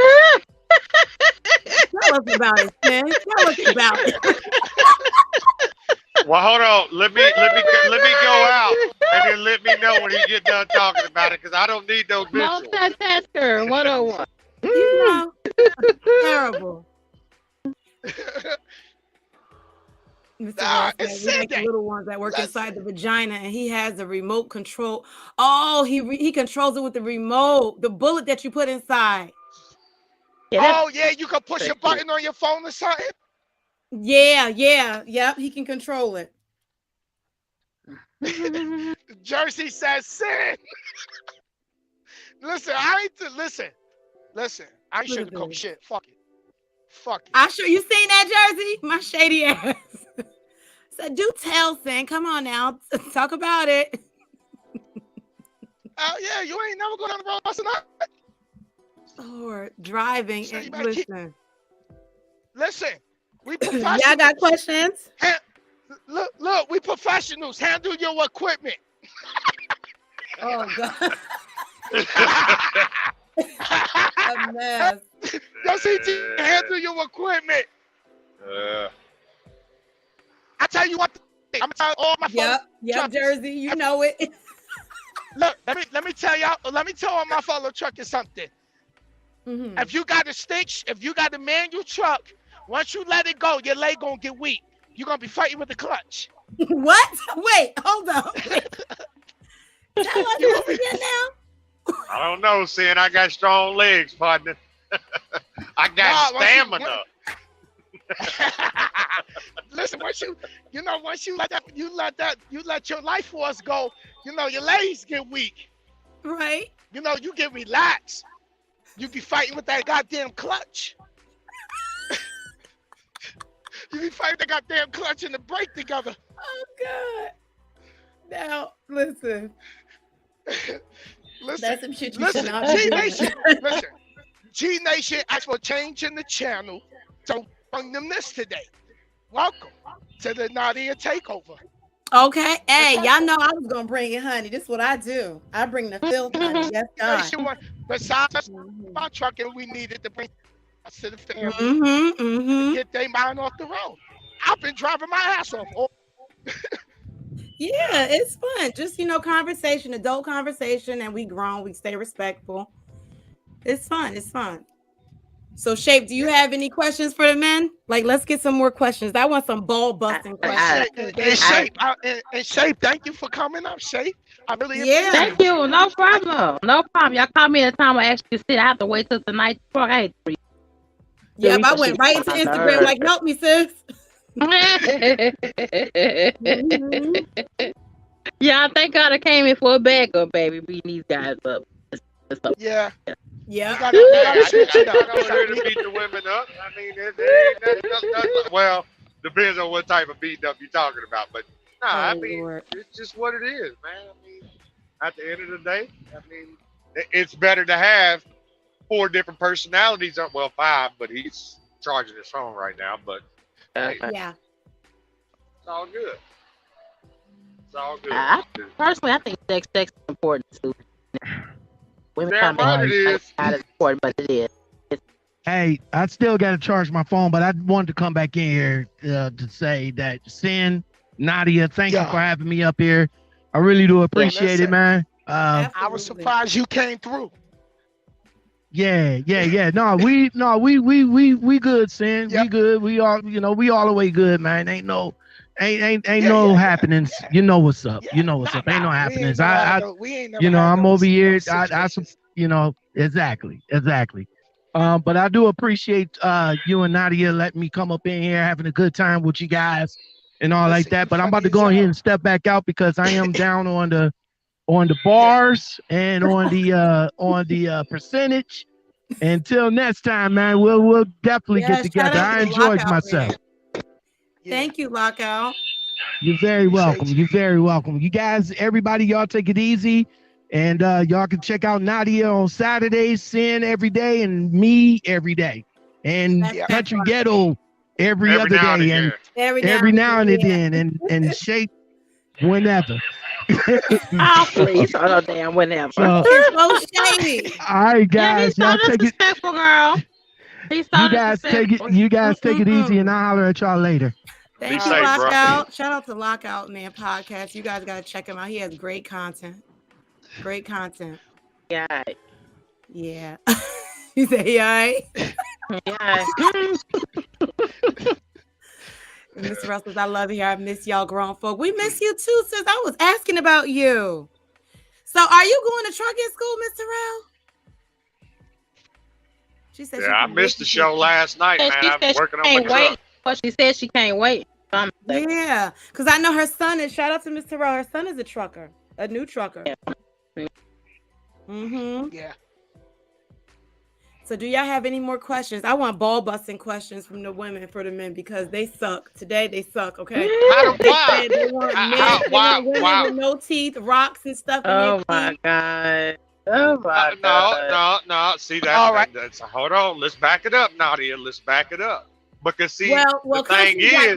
Tell us about it, man. Tell us about it. Well, hold on. Let me go out and then let me know when he get done talking about it because I don't need those visuals. Multitasker 101. You know, terrible. Mr. Ross said we like the little ones that work inside the vagina, and he has the remote control. Oh, he controls it with the remote, the bullet that you put inside. Oh yeah, you can push a button on your phone or something. Yep. He can control it. Jersey says sin. Listen, I ain't listen. I ain't sure the coke shit. Fuck it. I sure you seen that, Jersey? My shady ass. So do tell, Sin. Come on now, talk about it. Oh yeah, you ain't never go down the road busting up. Or driving So and you better listen. we professionals. Y'all got questions? Look, we We professionals. Handle your equipment. Oh God. A mess. Yo, CT, handle your equipment. I tell you what, I'm telling all my Yep, Jersey, you know it. Look, let me tell y'all. Let me tell all my fellow truckers something. Mm-hmm. If you got a stick, if you got a manual truck, once you let it go, your leg gonna get weak. You're gonna be fighting with the clutch. What? Wait, hold on. Wait. Tell us this again now. I don't know, Sin. I got strong legs, partner. I got stamina. Listen, once you let your life force go, your legs get weak. Right. You get relaxed. You be fighting with that goddamn clutch. You be fighting the goddamn clutch and the brake together. Oh God. Now listen. That's some shit you should not be G doing. Nation. Listen. G Nation asked for change in the channel. So bring them this today. Welcome to the Nadia Takeover. Okay. Hey, y'all know I was gonna bring it, honey. This is what I do. I bring the filth, honey. Yes, God. Besides my trucking, we needed to bring us to the family. Get their mind off the road. I've been driving my ass off. Yeah, it's fun. Just conversation, adult conversation, and we grown. We stay respectful. It's fun. It's fun. So, Shape, do you have any questions for the men? Like, let's get some more questions. I want some ball busting questions. And Shape, thank you for coming up, Shape. I really appreciate it. Thank you. No problem. No problem. Y'all call me at a time I actually sit. I have to wait till tonight. I hate to Yep, I went right to Instagram like, help me, sis. Yeah, thank God I came in for a backup, baby. Beating these guys up. Yeah. Yeah. I don't here to beat the women up. I mean, nothing. Well, depends on what type of beating up you're talking about. But I mean, it's just what it is, man. I mean, at the end of the day, I mean, it's better to have 4 different personalities. Well, 5, but he's charging his phone right now. But yeah, it's all good. It's all good. Personally, I think sex is important too. Women Damn right it is. Not as important, but it is. Hey, I still got to charge my phone, but I wanted to come back in here to say that Sin, Nadia, thank you for having me up here. I really do appreciate it, man. I was surprised you came through. Yeah. No, we good, Sin. We good. We all the way good, man. Ain't no happenings. You know what's up. You know what's up. Ain't no happenings. I'm over here. Exactly. But I do appreciate you and Nadia letting me come up in here, having a good time with you guys and all like that. But I'm about to go ahead and step back out because I am down on the bars and on the percentage. Until next time, man, we'll definitely get together. I enjoyed myself. Thank you, Lockout. You're very welcome. You're very welcome. You guys, everybody, y'all take it easy. And y'all can check out Nadia on Saturdays, Sin every day, and me every day. And Country Ghetto every other day. And every now and then. And Shape whenever. Oh, please. Oh, damn, whenever. It's so shady. All right, guys. Yeah, he's so disrespectful, girl. You guys take it easy, and I'll holler at y'all later. Thank you, Lockout. Shout out to Lockout Man Podcast. You guys got to check him out. He has great content. Great content. Yeah. Yeah. You say, yeah. Yeah. Mr. Russell, I love you. I miss y'all grown folk. We miss you too, sis. I was asking about you. So are you going to trucking school, Mr. Rel? She said I missed the show last night, man. I'm working on my truck. But she said she can't wait. Yeah, because I know her son is, shout out to Mr. Rel, her son is a trucker, a new trucker. Yeah. So do y'all have any more questions? I want ball busting questions from the women for the men because they suck. Today they suck, okay? They want men, they want women with no teeth, rocks and stuff. Oh my God. Oh my God. No. See that? All right. Hold on. Let's back it up, Nadia. Let's back it up. Because see, well, the thing is,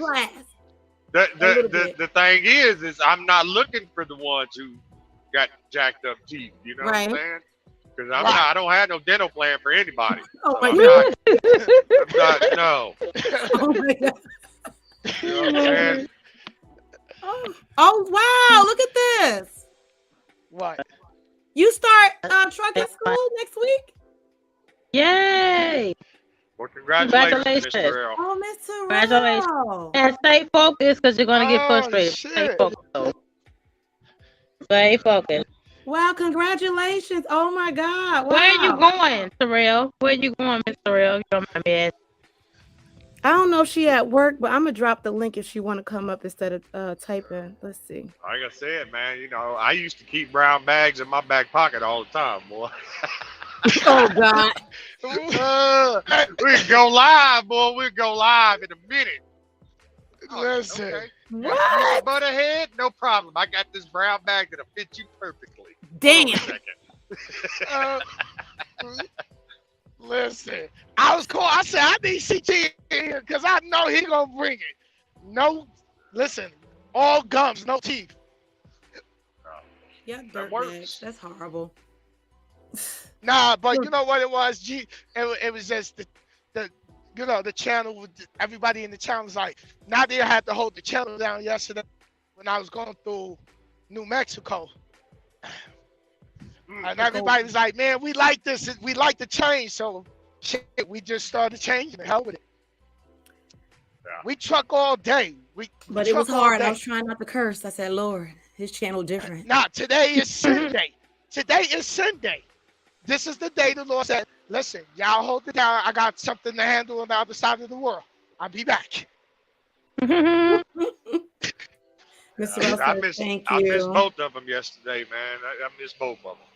The thing is I'm not looking for the ones who got jacked up teeth. You know what I'm saying? Because I don't have no dental plan for anybody. Oh my God! I'm not. No. Oh my God. You know what I'm saying? Oh wow! Look at this. What? You start trucking school next week? Yay! Well, congratulations, Mr. L. Oh, Mr. Congratulations. And stay focused because you're going to get frustrated. Stay focused, though. Stay focused. Wow, congratulations. Oh my God. Wow. Where are you going, Terrell? Where are you going, Mr. Terrell? You don't mind me asking. I don't know if she at work, but I'm gonna drop the link if she want to come up instead of typing. Let's see. Like I said, man, you know, I used to keep brown bags in my back pocket all the time, boy. Oh God. We can go live, boy. We'll go live in a minute. Listen. Okay. What? Butt ahead? No problem. I got this brown bag that'll fit you perfectly. Damn. Listen, I was cool. I said I need CT in here because I know he gonna bring it. No, listen, all gums, no teeth. Yeah, dirt bags. That's horrible. Nah, but you know what it was? It was just the you know, the channel. Everybody in the channel was like, Nadia had to hold the channel down yesterday when I was going through New Mexico. And everybody was like, man, we like this. We like the change. So shit, we just started changing the hell with it. Yeah. We truck all day. But it was hard. I was trying not to curse. I said, Lord, his channel different. Nah, today is Sunday. Today is Sunday. This is the day the Lord said, listen, y'all hold it down. I got something to handle on the other side of the world. I'll be back. Mr. I missed both of them yesterday, man. I missed both of them.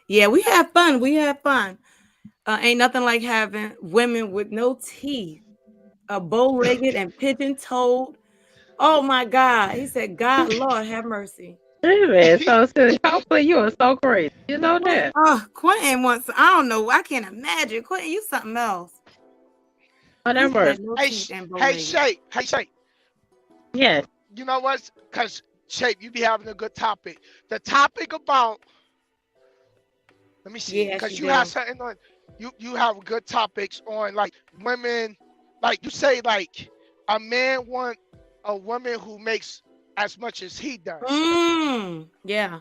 Yeah, we have fun. We have fun. Ain't nothing like having women with no teeth, a bow-legged and pigeon-toed. Oh my God! He said, "God, Lord, have mercy." Hey man, so silly. Hopefully you are so crazy. You know that. Oh, Quentin wants. I don't know. I can't imagine. Quentin, you something else. Whatever. Hey, Shape. Hey, Shape. Yes. You know what? Because Shape, you be having a good topic. The topic about. Let me see. Because you have something on. You have good topics on like women. Like you say, like a man want a woman who makes as much as he does. Yeah.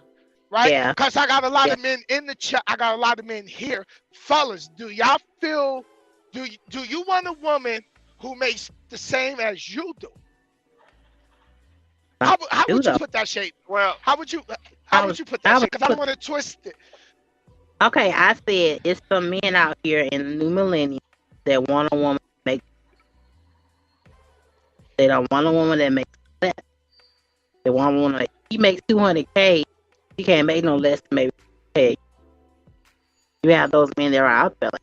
Right? Yeah. Because I got a lot of men in the chat. I got a lot of men here. Fellas, do y'all feel, do you want a woman who makes the same as you do? How would you put that, Shape? Well, how would you put that, Shape? Because I don't want to twist it. Okay, I said it's some men out here in the new millennium that want a woman to make. They don't want a woman that makes less. They want a woman. He makes $200K. He can't make no less than maybe $200K. You have those men that are out there like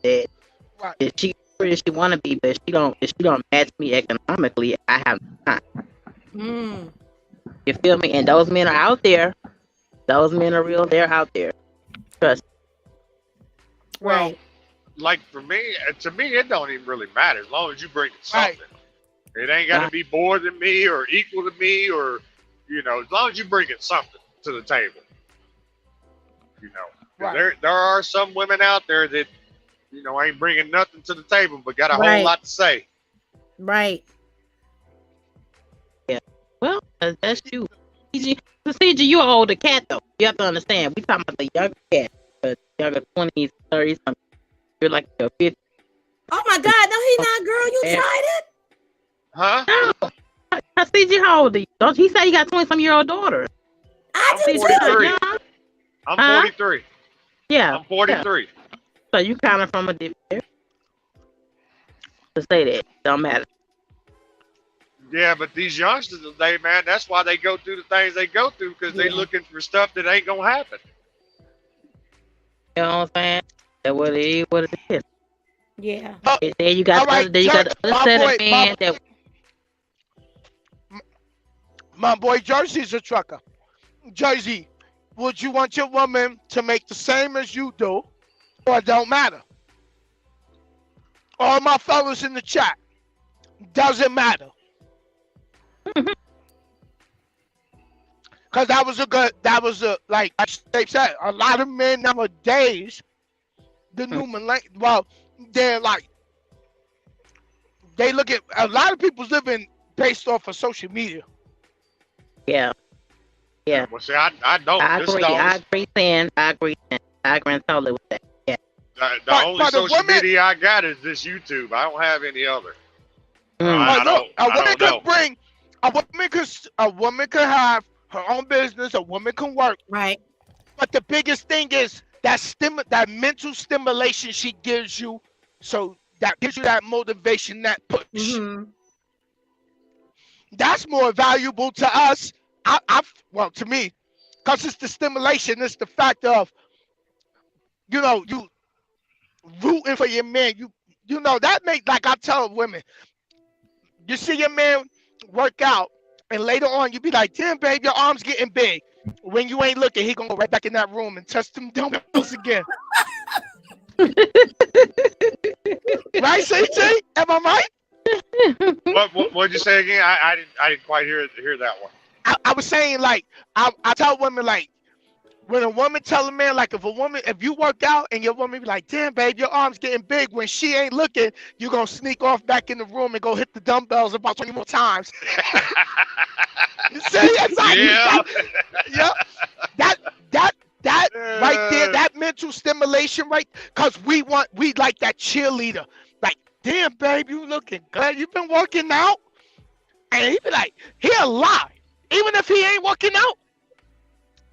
that. If she pretty she want to be, but if she don't match me economically, I have no time. You feel me? And those men are out there. Those men are real. They're out there. Trust. Well, like for me, to me, it don't even really matter as long as you bring something. It ain't got to be more than me or equal to me or, you know, as long as you bring something to the table. You know, there are some women out there that, you know, ain't bringing nothing to the table but got a whole lot to say. Right. Yeah. Well, that's you. Procedure, you're an older cat though. You have to understand. We talking about the younger cat, the younger 20s, 30s. You're like your 50s. Oh my God! No, he not, girl. You tried it? Huh? No. I see you. How old are you? Don't he say you got 20-some-year-old daughter? I I'm 43. I'm 43. Yeah. I'm 43. Yeah. So you kind of from a different area. To say that don't matter. Yeah, but these youngsters today, man, that's why they go through the things they go through because they looking for stuff that ain't gonna happen. You know what I'm saying? That's what it is. What it is. Yeah. And then you got the other set of men that. My boy Jersey's a trucker. Jersey, would you want your woman to make the same as you do, or it don't matter? All my fellas in the chat, doesn't matter. Cause that was a like they said, a lot of men nowadays, the new millennial, well, they're like, they look at, a lot of people's living based off of social media. Yeah. Yeah. Well, see, I don't. I agree. I agree, Sam. I agree totally with that. Yeah. The only social media I got is this YouTube. I don't have any other. But look, a woman could have her own business. A woman can work. Right. But the biggest thing is that mental stimulation she gives you, so that gives you that motivation, that push. Mm-hmm. That's more valuable to us. Well, to me, because it's the stimulation. It's the fact of, you rooting for your man. You know that make, like I tell women, you see your man work out, and later on you be like, damn, babe, your arm's getting big. When you ain't looking, he gonna go right back in that room and test them dumbbells again. Right, CJ? Am I right? What'd you say again? I didn't quite hear that one. I was saying, like, I tell women, like, when a woman tell a man, like, if you work out and your woman be like, damn, babe, your arm's getting big, when she ain't looking, you gonna sneak off back in the room and go hit the dumbbells about 20 more times. See, exactly. Yeah. That right there, that mental stimulation, right? Because we like that cheerleader. Like, damn, babe, you looking good. You been working out? And he be like, he'll lie. Even if he ain't working out,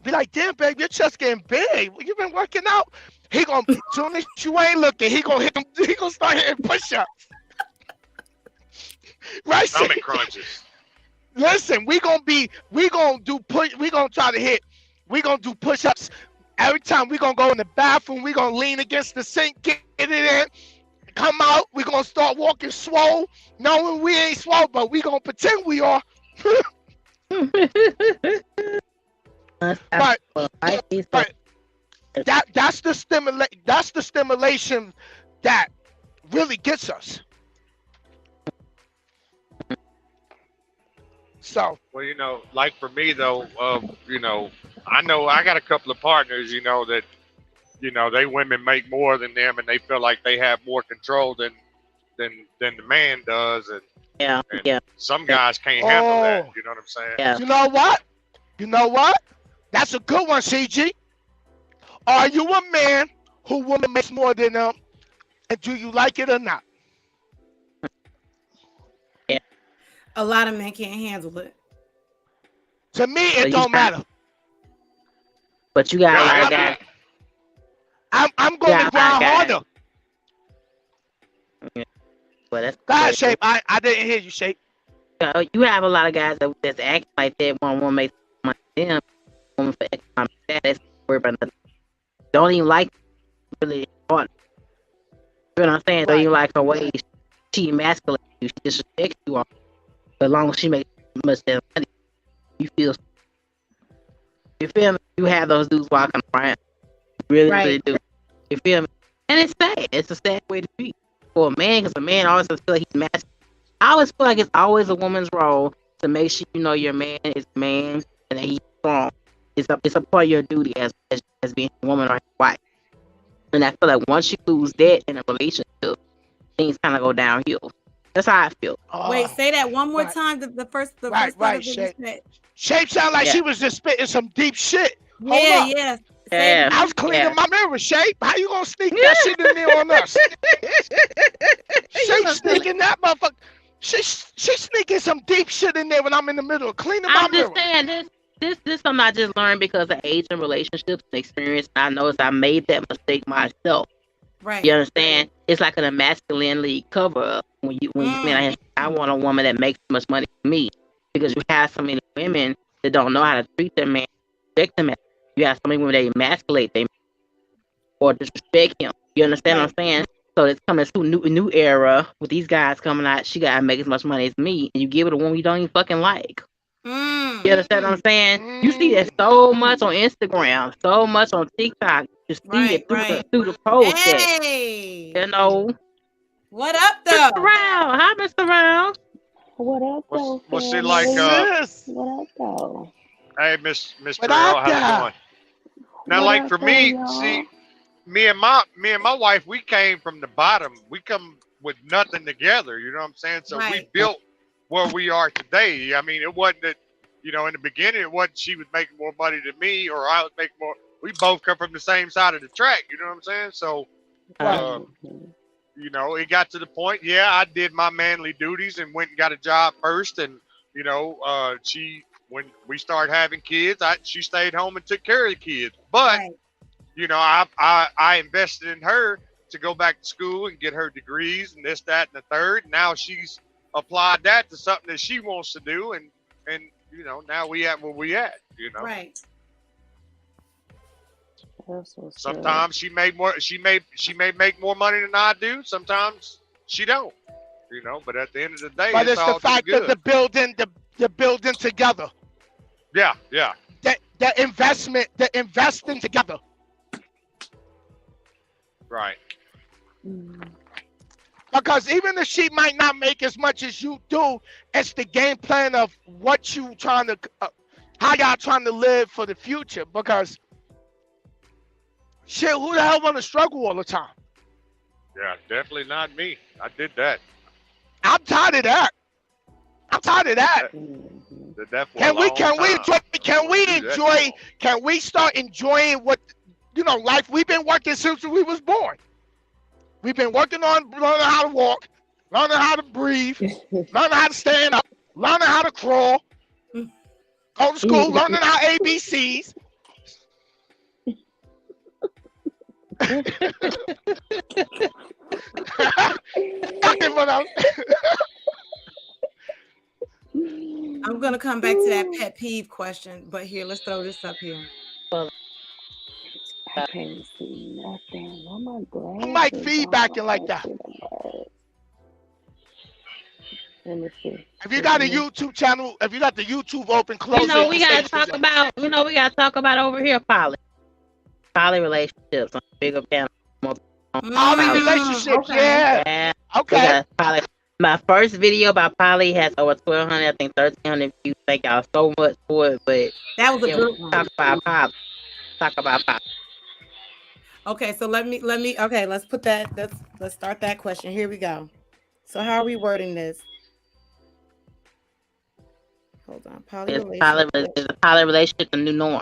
be like, damn, babe, your chest getting big. You been working out? He gonna, as soon as you ain't looking, he gonna start hitting push-ups. Right? Stomach crunches. Listen, we gonna do push-ups. Every time we gonna go in the bathroom, we gonna lean against the sink, get it in, come out, we gonna start walking swole, knowing we ain't swole, but we gonna pretend we are. But that's the stimulation that really gets us. So, well, like for me though, I know I got a couple of partners, that, they women make more than them, and they feel like they have more control than the man does, and some guys can't handle that. You know what I'm saying? Yeah. You know what? That's a good one, CG. Are you a man who woman makes more than them, and do you like it or not? A lot of men can't handle it. To me, it don't matter. But you got a lot of guys. I'm going to grind harder. Yeah. Well, that's go ahead, Shape. I didn't hear you, Shape. You have a lot of guys that's acting like that. One make money them, woman for economic status, worry about nothing. Don't even like really important. You know what I'm saying? Don't even like her ways. She emasculates you. She disrespects you all. But as long as she makes much money, you feel me? You have those dudes walking around. Really do. You feel me? And it's sad. It's a sad way to be for a man, because a man always feel like he's masculine. I always feel like it's always a woman's role to make sure your man is a man and that he's strong. It's a part of your duty as being a woman or a wife. And I feel like once you lose that in a relationship, things kind of go downhill. That's how I feel. Wait, say that one more time. The first part of Shape. it. Shape sound like she was just spitting some deep shit. Yeah. I was cleaning my mirror, Shape. How you gonna sneak that shit in there on us? Shape sneaking that motherfucker. She's sneaking some deep shit in there when I'm in the middle of cleaning my mirror. I'm just saying this something I just learned because of age and relationships and experience. I noticed I made that mistake myself. Right. You understand? It's like an masculinity cover up when you man, I want a woman that makes much money for me, because you have so many women that don't know how to treat their man, respect them. You have so many women that emasculate them or disrespect him. You understand what I'm saying? So it's coming to a new era with these guys coming out. She gotta make as much money as me, and you give it a woman you don't even fucking like. You understand what I'm saying? You see that so much on Instagram, so much on TikTok. You see it through the post. Hey, what up, though? Mr. Round. Hi, Mr. Round. What up, though? What's it like? What up, though? Hey, Miss What Terrell, up, how's it girl? going? Now, What like up, for though, me, y'all? see, me and my wife, we came from the bottom. We come with nothing together. You know what I'm saying? So we Right. built where we are today. I mean, it wasn't that, you know, in the beginning, it wasn't she was making more money than me or I was making more. We both come from the same side of the track. You know what I'm saying? So, Right. you know, it got to the point. Yeah, I did my manly duties and went and got a job first. And you know, she when we started having kids, she stayed home and took care of the kids. But Right. you know, I invested in her to go back to school and get her degrees and this, that, and the third. Now she's applied that to something that she wants to do, and you know, now we at where we at. You know, Right. That's what's up. sometimes she may make more money than I do. Sometimes she don't. You know, but at the end of the day, But it's it's the all to the fact that good. the building together, Yeah, yeah. the investing together. Right. Because even if she might not make as much as you do, it's the game plan of what you trying to, how y'all trying to live for the future. Because shit, who the hell want to struggle all the time? Yeah, definitely not me. I did that. I'm tired of that. I'm tired of that. Did that for a Can we long time. can we start enjoying what, you know, life? We've been working since we was born. We've been working on learning how to walk, learning how to breathe, learning how to stand up, learning how to crawl, go to school, learning our ABCs. I'm gonna come back to that pet peeve question, but here, let's throw this up here. I can't see nothing. Why my glasses? I'm like feedbacking like that. Let me see. If you got a YouTube channel, if you got the YouTube open, close You know, it. we gotta talk about. You know, we gotta talk about over here, poly relationships on bigger panel. Poly relationships, yeah. Okay. My first video about poly has over 1,200, I think 1,300 views. Thank y'all so much for it. But that was a yeah, good one. Talk about poly. Okay, so let me okay, let's put that, let's start that question. Here we go. So how are we wording this? Hold on. Is a poly relationship the new norm?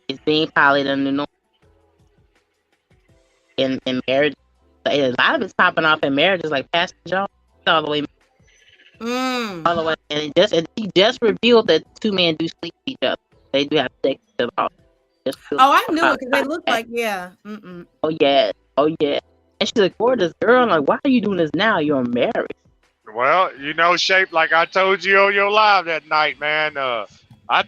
Is being poly the new norm? In marriage, a lot of it's popping off in marriages, like Pastor John, all the way, all the way. And he just revealed that two men do sleep with each other. They do have sex with each other. Oh, I knew it because they look like, yeah. Oh yeah. And she's a gorgeous girl. I'm like, why are you doing this now? You're married. Well, you know, Shape, like I told you on your live that night, man. I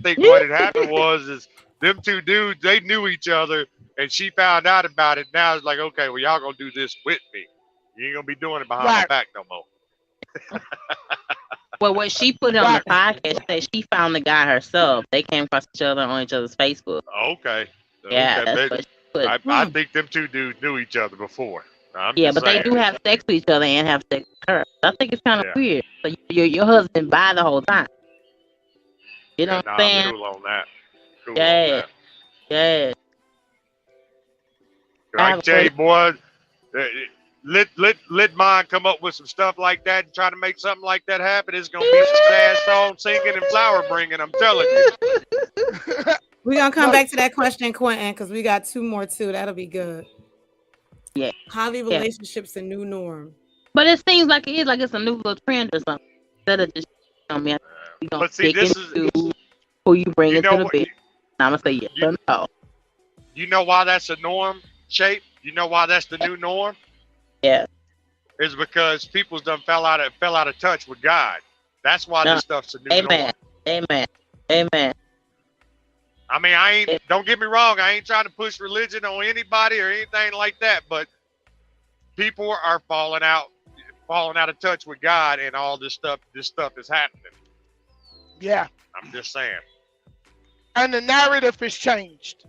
think what had happened was them two dudes, they knew each other, and she found out about it. Now it's like, okay, well, y'all gonna do this with me. You ain't gonna be doing it behind my back no more. Well, what she put on the podcast, she said she found the guy herself. They came across each other on each other's Facebook. Okay. Yeah, okay. that's what she put. I think them two dudes knew each other before. But they do have sex with each other and have sex with her. I think it's kind of weird. So your husband by the whole time. You know what I'm saying? Cool on that. Cool yeah. on that. Yeah. Like Jay, boy, let mine come up with some stuff like that and try to make something like that happen. It's gonna be some sad song singing and flower bringing. I'm telling you. We're gonna come back to that question, Quentin, because we got two more too. That'll be good. Yeah. Poly relationships a new norm. But it seems like it is, like it's a new little trend or something. Instead of just, you know, but see, this is who you bring into the bed. I'm gonna say yes or no. You know why that's a norm, Shape? You know why that's the new norm? Yeah. It's because people's done fell out of touch with God. That's why this stuff's a new norm. Amen. I mean, don't get me wrong, I ain't trying to push religion on anybody or anything like that, but people are falling out of touch with God, and all this stuff is happening. Yeah. I'm just saying. And the narrative has changed.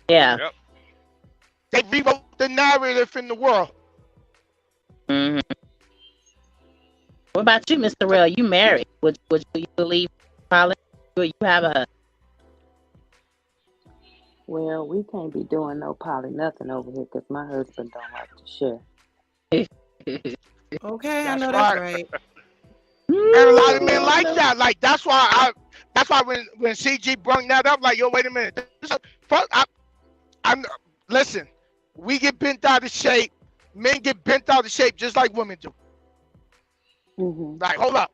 Yeah. Yep. They rewrote the narrative in the world. Mm-hmm. What about you, Mr. Rell? You married? Would you believe poly? you have a. Well, we can't be doing no poly nothing over here because my husband don't like to share. Okay, I That's know that's right. right. And a lot of men like that. Like that's why when CG brought that up, like, yo, wait a minute. I'm listen. We get bent out of shape. Men get bent out of shape just like women do. Like, hold up.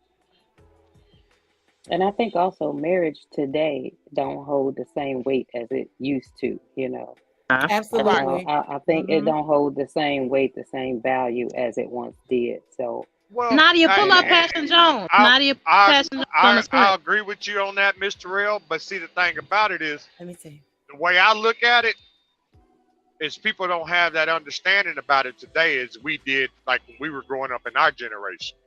And I think also marriage today don't hold the same weight as it used to, you know. Absolutely. I think it don't hold the same weight, the same value as it once did. So, well, Nadia, pull up Passion Jones. Nadia, Passion Jones on the screen. I agree with you on that, Mr. Real. But see, the thing about it is, let me see. The way I look at it is people don't have that understanding about it today as we did, like when we were growing up in our generation.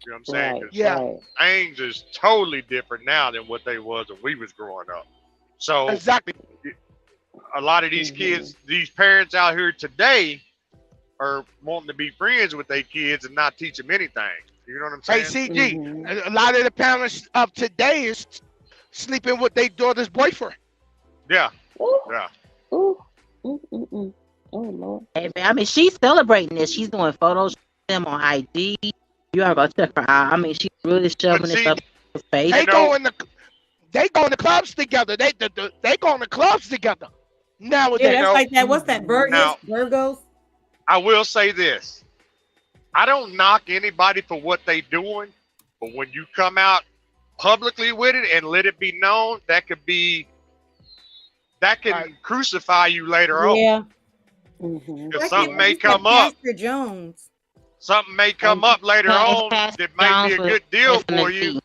You know what I'm saying? right, 'Cause yeah. things is totally different now than what they was when we was growing up. So exactly, a lot of these kids, these parents out here today, are wanting to be friends with their kids and not teach them anything. You know what I'm Hey, saying? CG, a lot of the parents of today is sleeping with their daughter's boyfriend. Yeah. Ooh. Yeah. Ooh. Oh, Lord. Hey, man, I mean, she's celebrating this. She's doing photos of them on IG. You gotta go check her out. I mean, she's really shoving this up her face. They go in the clubs together. They go in the clubs together nowadays. Yeah, that's like that. What's that? Virgos? I will say this. I don't knock anybody for what they doing, but when you come out publicly with it and let it be known, that can crucify you later on. Yeah. Because something may come up. Pastor Jones. Something may come up later on that might be a good deal for you.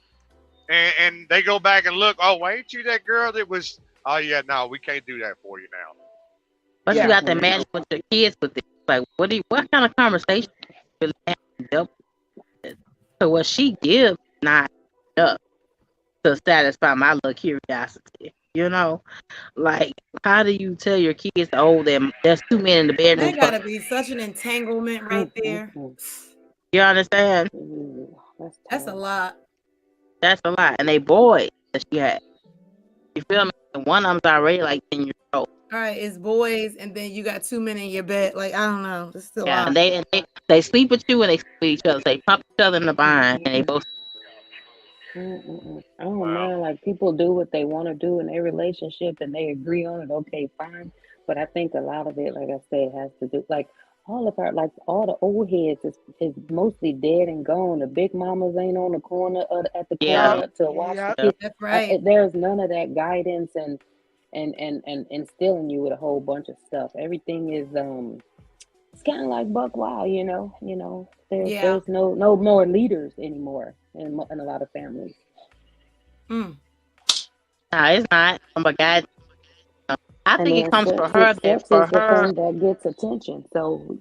And they go back and look, oh, ain't you that girl that was, oh, yeah, no, we can't do that for you now. But you got to imagine with your kids with it. Like, what kind of conversation really have so what she gives not enough to satisfy my little curiosity. You know, like, how do you tell your kids, oh, there's two men in the bedroom? That gotta be such an entanglement right there. You understand? That's a lot. That's a lot. And they boys that she had. You feel me? And one of them's already like 10 years old. All right, it's boys, and then you got two men in your bed. Like, I don't know. It's still Yeah, and they sleep with you and they sleep with each other. They pump each other in the behind, and they both. I don't mind, like, people do what they want to do in their relationship and they agree on it. Okay, fine. But I think a lot of it, like I said, has to do, like, all the old heads is mostly dead and gone. The big mamas ain't on the corner at the corner to watch the kids. That's right. There's none of that guidance and instilling you with a whole bunch of stuff. Everything is it's kind of like buck wild, you know. There's no more leaders anymore in a lot of families. No, it's not. Oh my God. I think it comes for her. Sex is the thing that gets attention. So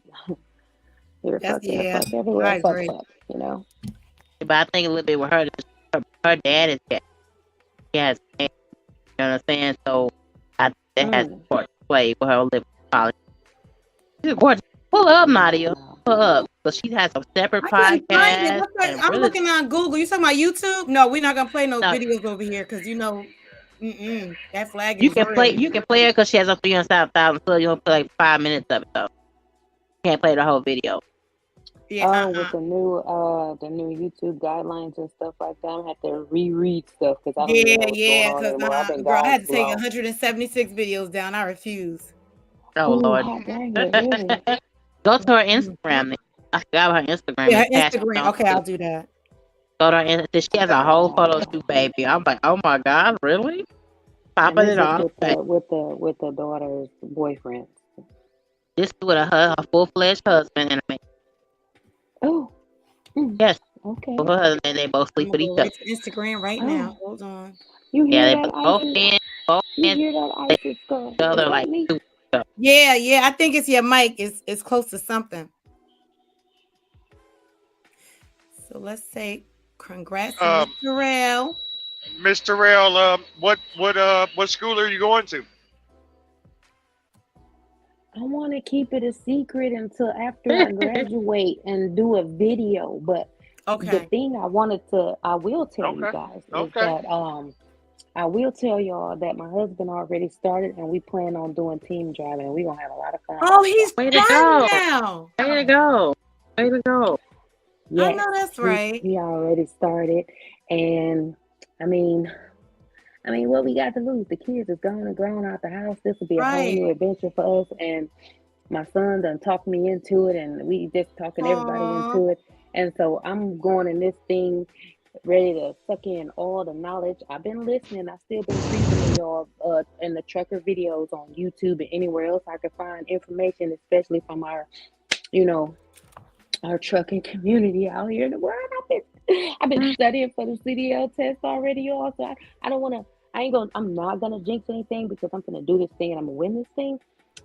you're fucking everywhere. Fuck, you know. But I think a little bit with her. Her dad is dead. He has, you know what I'm saying? So I think that has a part to play with her living college. She's gorgeous. Pull up, Nadia. Pull up. But she has a separate podcast. I'm looking on Google. You talking about YouTube? No, we're not gonna play no videos over here because you know, that flag. You can play it because she has a 300,000. So you don't play like 5 minutes of it though. You can't play the whole video. Yeah. With the new YouTube guidelines and stuff like that, I have to reread stuff because I don't know what's going on anymore. Girl, I had to take 176 videos down. I refuse. Oh Lord. Go to her Instagram. I forgot her Instagram. Yeah, her Instagram. Okay, I'll do that. Go to her Instagram. She has a whole photo shoot, baby. I'm like, oh my God, really? Popping it off. With the daughter's boyfriend. This is with her full-fledged husband and a man. Oh. Yes. Okay. Her husband and they both sleep with each other. Instagram right now. Hold on. You hear they that, both in. You hear that, Isis girl? Each other like two. Yeah. I think it's your mic. It's close to something. So let's say congrats to Mr. Rail. Mr. Rail, what school are you going to? I want to keep it a secret until after I graduate and do a video. But the thing I will tell you guys is that I will tell y'all that my husband already started, and we plan on doing team driving, and we're gonna have a lot of fun. Oh, he's Way to driving go. now. Way to go. Way to go. Yes, I know that's right. He already started, and I mean, what we got to lose? The kids is gone and grown out the house. This will be a whole new adventure for us. And my son done talked me into it, and we just talking everybody into it. And so I'm going in this thing ready to suck in all the knowledge. I've been listening. I've still been creeping y'all in the trucker videos on YouTube and anywhere else I can find information, especially from our, our trucking community out here in the world. I've been studying for the CDL test already, y'all. So I'm not gonna jinx anything because I'm gonna do this thing and I'm gonna win this thing.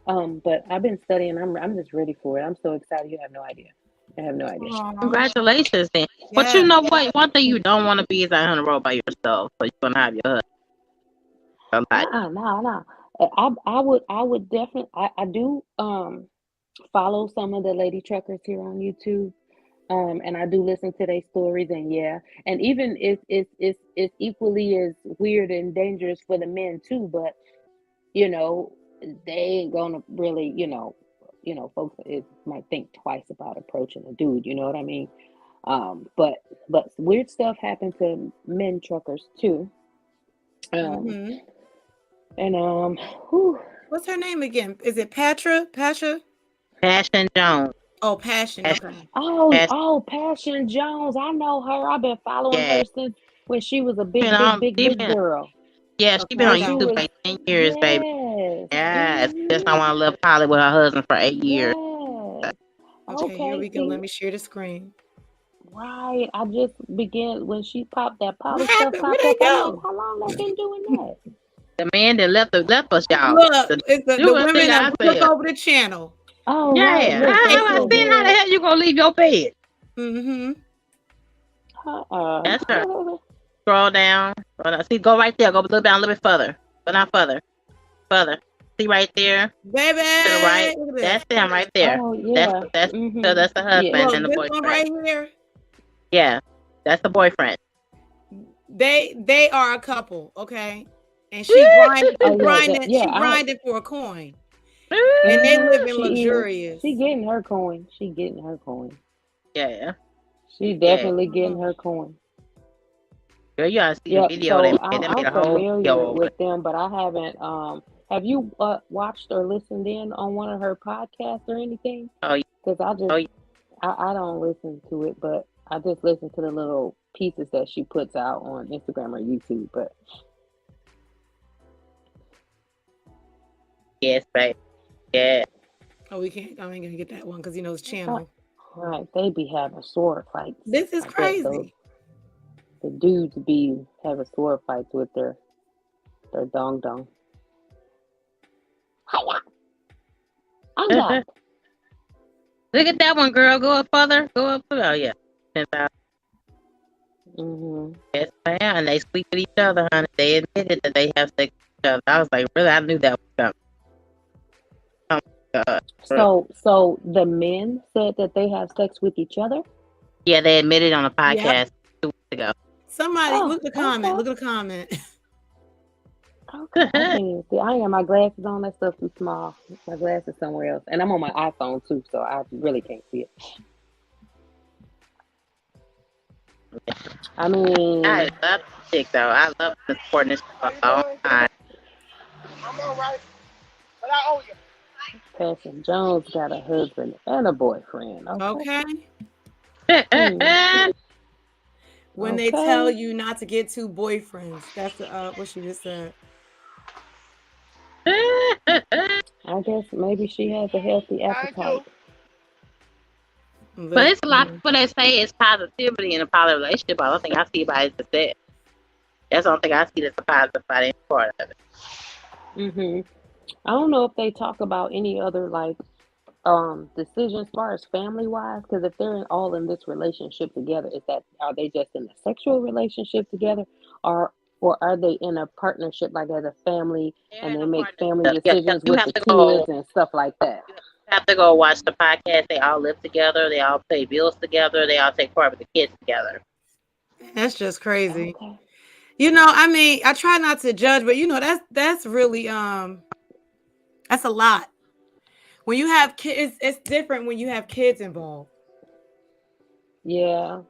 But I've been studying. I'm just ready for it. I'm so excited. You have no idea. I have no idea. Congratulations, then. But you know what? One thing you don't want to be is out on the road by yourself. So you're gonna have your husband. No. I would definitely. I do follow some of the lady truckers here on YouTube. And I do listen to their stories, and and even it's equally as weird and dangerous for the men too. But they ain't gonna really, folks might think twice about approaching a dude. You know what I mean? But weird stuff happened to men truckers too. And what's her name again? Is it Passion Jones. Oh, Passion. Okay. Oh, Passion Jones. I know her. I've been following her since when she was a big girl. Yeah, she's been on YouTube for 10 years, baby. Yes. Just I want to live poly with her husband for 8 years. Okay, here we go. Let me share the screen. Right. I just began when she popped that poly What stuff. happened? Where'd they go? How long they been doing that? The man that left us, y'all. Look, it's the women that took over the channel. Oh, yeah. Right. How the hell you gonna leave your bed? That's her. Scroll down. See, go right there. Go down a little bit further. But not further. Further. See right there? Baby. To the right. That's them right there. Oh, yeah. That's the husband and the boyfriend. One right here. Yeah. That's the boyfriend. They are a couple, okay? And she grinding for a coin. And they living luxurious. She getting her coin. Yeah. She definitely getting her coin. Girl, you gotta see the video. So I'm familiar with them, but I haven't. Have you watched or listened in on one of her podcasts or anything? Oh, yeah. Because I don't listen to it, but I just listen to the little pieces that she puts out on Instagram or YouTube. But yes, right. Yeah. Oh, we can't. I ain't gonna get that one because it's channel. Right, they be having sword fights. This is crazy. The dudes be having sword fights with their dong dong. Look at that one, girl. Go up further. Go up further. Oh yeah. 10,000. Yes, ma'am. And they sleep with each other, honey. They admitted that they have sex with each other. I was like, really? I knew that was coming. Oh my God. So the men said that they have sex with each other? Yeah, they admitted on a podcast 2 weeks ago. Somebody look at the comment. Look at the comment. Okay. I ain't got my glasses on. That stuff too small. My glasses somewhere else. And I'm on my iPhone too, so I really can't see it. I mean, I love chick though. I love supporting this for a long time. I'm all right, but I owe you. Passion Jones got a husband and a boyfriend. Okay. When they tell you not to get 2 boyfriends, that's what she just said. I guess maybe she has a healthy appetite. But it's a lot of people that say it's positivity in a poly relationship. I don't think I see it as success. That's the only thing I see that's a positive about any part of it. I don't know if they talk about any other decisions as far as family wise, because if they're all in this relationship together, are they just in a sexual relationship together, or are they in a partnership like as a family and they make family decisions with the kids and stuff like that? You have to go watch the podcast. They all live together. They all pay bills together. They all take part of the kids together. That's just crazy. You know, I mean, I try not to judge, but you know, that's really that's a lot. When you have kids, it's different when you have kids involved. Yeah.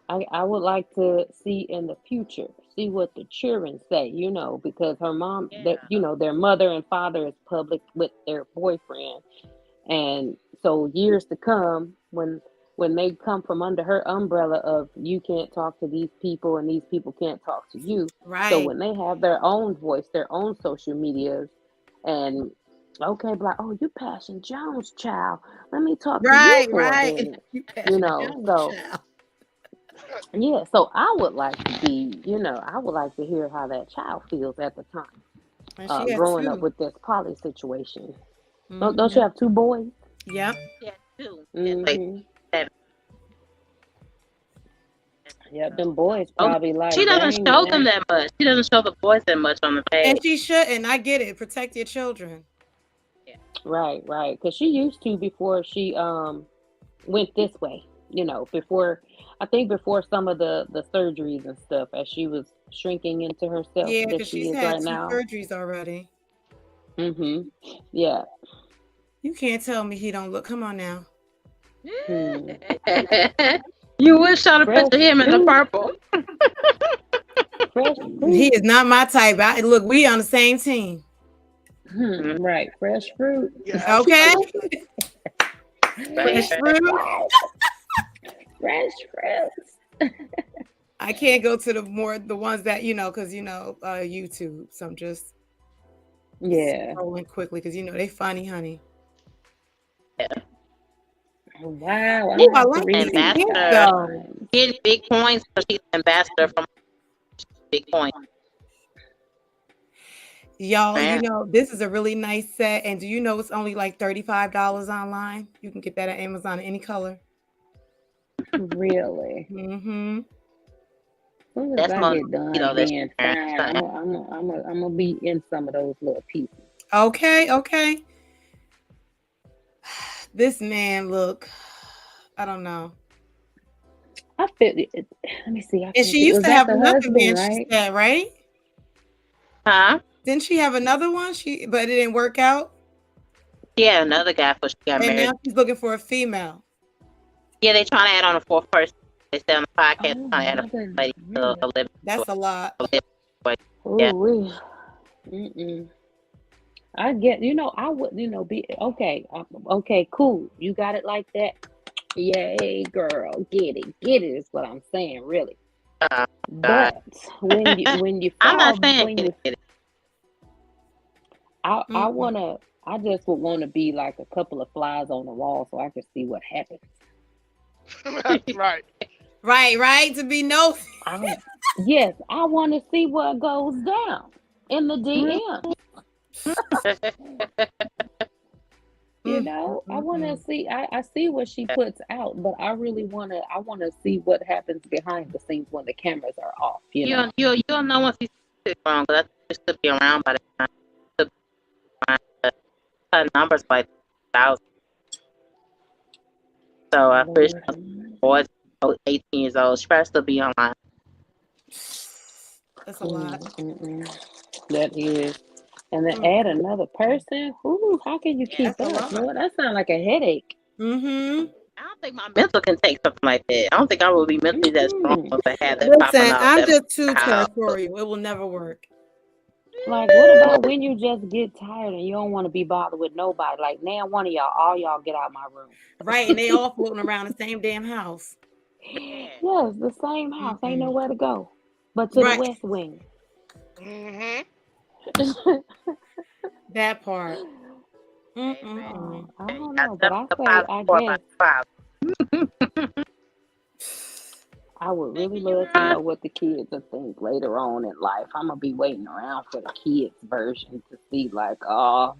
I would like to see in the future, see what the children say, because her mom, that their mother and father is public with their boyfriend, and so years to come, when they come from under her umbrella of you can't talk to these people and these people can't talk to you, so Right. when they have their own voice, their own social medias, and okay, like, oh, you Passion Jones child, let me talk to you Right, for a right. minute, You Passion Jones so. child. Yeah, so I would like to be, I would like to hear how that child feels at the time, And she has growing up two. with this poly situation. Don't you Mm-hmm. have two boys? Yep. Yeah, too. Mm-hmm. Seven. Yep, them boys Oh, probably she like, doesn't dang, show them man. that much. She doesn't show the boys that much on the And page. she shouldn't. I get it. Protect your children. Right, right. Because she used to before she went this way, before, I think before some of the surgeries and stuff, as she was shrinking into herself Yeah, that because she she's is had right two now. surgeries already. Mm-hmm. Yeah. You can't tell me he don't look. Come on now. You would show the Fresh picture of him in the fruit. purple. Fresh He fruit. is not my type. Look, we on the same team. Right, fresh fruit. Yeah, Okay. Fresh fruit. Fresh fruit. I can't go to the ones that because YouTube. So I'm just scrolling quickly because they funny, honey. Wow, I Ooh, I have to like read these these kids ambassador. though. Getting big points because she's an ambassador from Big Point. Y'all, Man. this is a really nice set. And do you know it's only like $35 online? You can get that at Amazon in any color. Really? Mm-hmm. As soon as That's I more get done being fine, I'm gonna be in some of those little pieces. Okay, okay. This man, look, I don't know. I feel it. Let me see. And she used was to that have the another husband, man, right? she said, right? Huh? Didn't she have another one? But it didn't work out. Yeah, another guy for she got And married. now she's looking for a female. Yeah, they trying to add on a fourth person. They said on the podcast Oh, trying to add a fourth lady to 11. That's a lot. Yeah. Mm-mm. I get, I would, be okay. Okay, cool. You got it like that. Yay, girl, get it is what I'm saying, really. But when you I'm fall, not saying when you, I just would want to be like a couple of flies on the wall so I can see what happens. Right. Right. To be nosy. Yes, I want to see what goes down in the DM. I want to see. I see what she puts out, but I really want to see what happens behind the scenes when the cameras are off. You'll know once he's wrong, but I think she should be around by the time. Her numbers like 1,000. So I wish boys 18 years old. She probably still be online. That's a lot. That is. And then add another person. Ooh, how can you keep up? Lord, that sounds like a headache. Mm-hmm. I don't think my mental can take something like that. I don't think I will be mentally that strong if I had that popping Listen, out. I'm just too territorial. It will never work. Like, what about when you just get tired and you don't want to be bothered with nobody? Like, now one of y'all, all y'all get out of my room. Right, and they all floating around the same damn house. Yes, the same house. Ain't nowhere to go but to the West Wing. Mm-hmm. That part. I don't know, but I would really love to know what the kids will think later on in life. I'm gonna be waiting around for the kids' version to see, like, oh,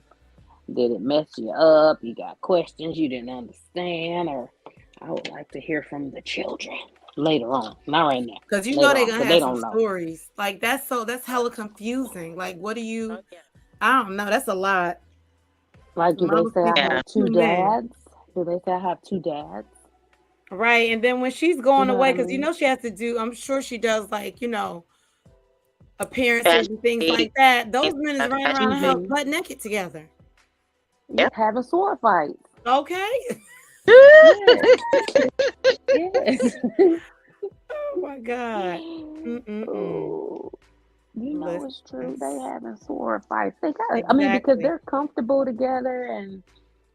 did it mess you up? You got questions you didn't understand, or I would like to hear from the children later on, not right now. Because they're gonna have some stories. Like that's hella confusing. Like, what do you? I don't know. That's a lot. Like, do they say I have two dads? Do they say I have two dads? Right, and then when she's going away, because she has to do. I'm sure she does. Like appearances and things like that, those men is running around the house butt naked together. Having sword fights. Okay. Yes. Yes. Oh my God. Oh, you know it's true. They Listen. having sword fights. They got. I mean, because Exactly. they're comfortable together and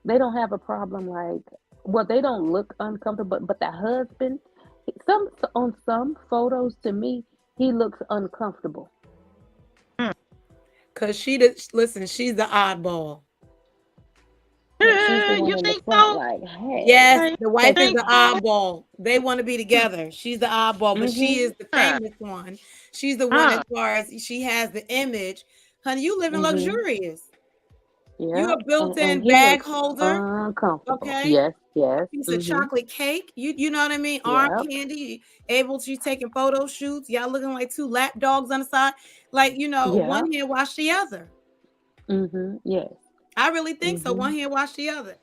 they don't have a problem. Like, well, they don't look uncomfortable. But the husband, on some photos, to me, he looks uncomfortable. Cause listen, she's the oddball. Yeah, she's the one You in the think front. so? Like, hey, Yes, the wife is think the oddball. They want to be together. She's the oddball, but she is the Huh. famous one. She's the one as Huh. far as she has the image. Honey, you living luxurious. You yeah, a built-in he bag looks holder, uncomfortable. okay? Yes, yes. Piece of chocolate cake. You know what I mean? Arm Yep. candy. Able to taking photo shoots. Y'all looking like two lap dogs on the side. Like, Yeah. one hand wash the other. Yes. I really think so. One hand wash the other.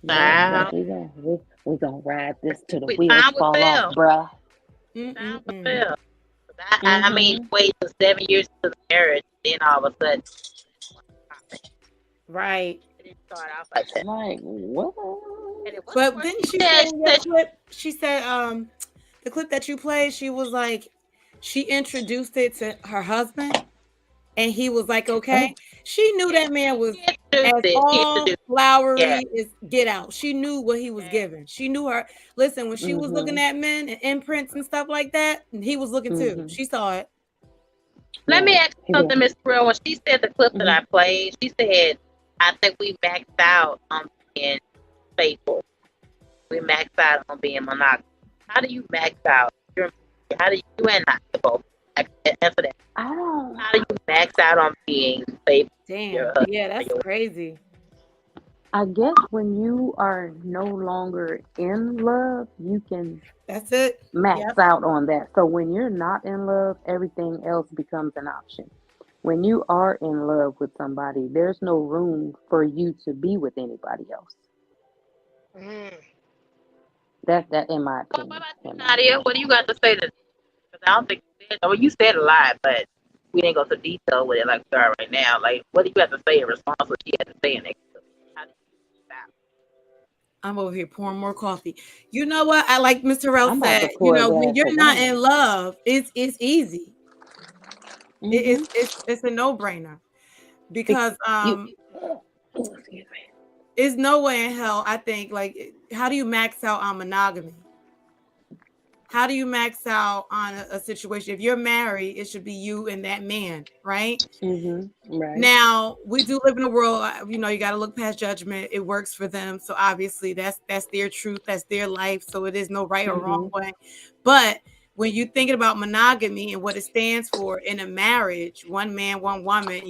Yeah, we gonna ride this till the wheels Time will fall tell. off, bruh. Time will tell. I mean, wait till 7 years to the marriage, then all of a sudden, Right. it didn't start off like that. Like what? But then she said in your clip, she said, the clip that you played, she was like, she introduced it to her husband, and he was like, okay. She knew that man was as all flowery as get out. She knew what he was giving. She knew her. Listen, when she was looking at men and imprints and stuff like that, and he was looking too. She saw it. Let me ask you something, Miss Real. When she said the clip that I played, she said, I think we maxed out on being faithful. We maxed out on being monogamous. How do you max out? How do you and I both answer that? How do you max out on being faithful? Damn. Yeah, that's crazy. I guess when you are no longer in love, you can that's it. Max out on that. So when you're not in love, everything else becomes an option. When you are in love with somebody, there's no room for you to be with anybody else. That's that in my opinion. Nadia, what do you got to say to this? Because I don't think you said a lot, but we didn't go into detail with it like we are right now. Like, what do you have to say in response to what she had to say in it? I'm over here pouring more coffee. You know what? I like Mr. Rel said, when you're of not wine. in love, it's easy. It's a no-brainer. Because it's no way in hell, I think, like, how do you max out on monogamy? How do you max out on a situation? If you're married, it should be you and that man, right? Right. Now, we do live in a world, you got to look past judgment. It works for them. So obviously that's their truth. That's their life. So it is no right or wrong way. But when you're thinking about monogamy and what it stands for in a marriage, one man, one woman,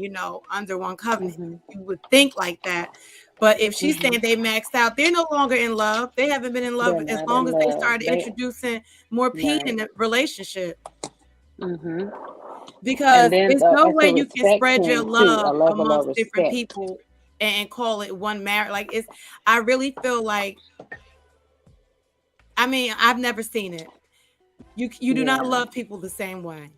under one covenant, you would think like that. But if she's saying they maxed out, they're no longer in love. They haven't been in love as long as they started introducing more P in the relationship. Because there's no way you can spread your love amongst different people and call it one marriage. Like I really feel like, I mean, I've never seen it. You do not love people the same way.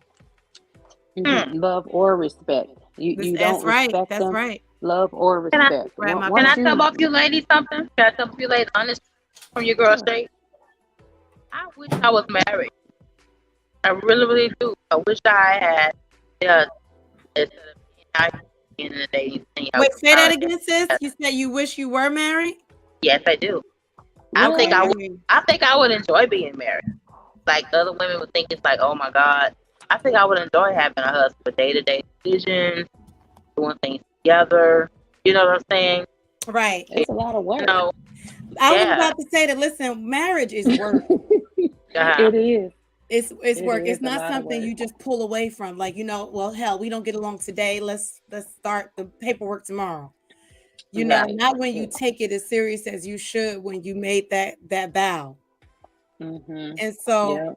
Love or respect. You don't respect them. That's right. Love or respect. Can I tell both you ladies something? Can I tell both you ladies honest from your girl straight? I wish I was married. I really, really do. I wish I had instead of being in the dating thing. Wait, say that again, sis. You said you wish you were married? Yes, I do. I think I would enjoy being married. Like other women would think it's like, oh my God. I think I would enjoy having a husband with day-to-day decisions, doing things together. You know what I'm saying? Right. It's a lot of work. I was about to say that, listen, marriage is work. It is. It's work. It's not something you just pull away from. Like, well, hell, we don't get along today. Let's start the paperwork tomorrow. Not when you take it as serious as you should when you made that vow. And so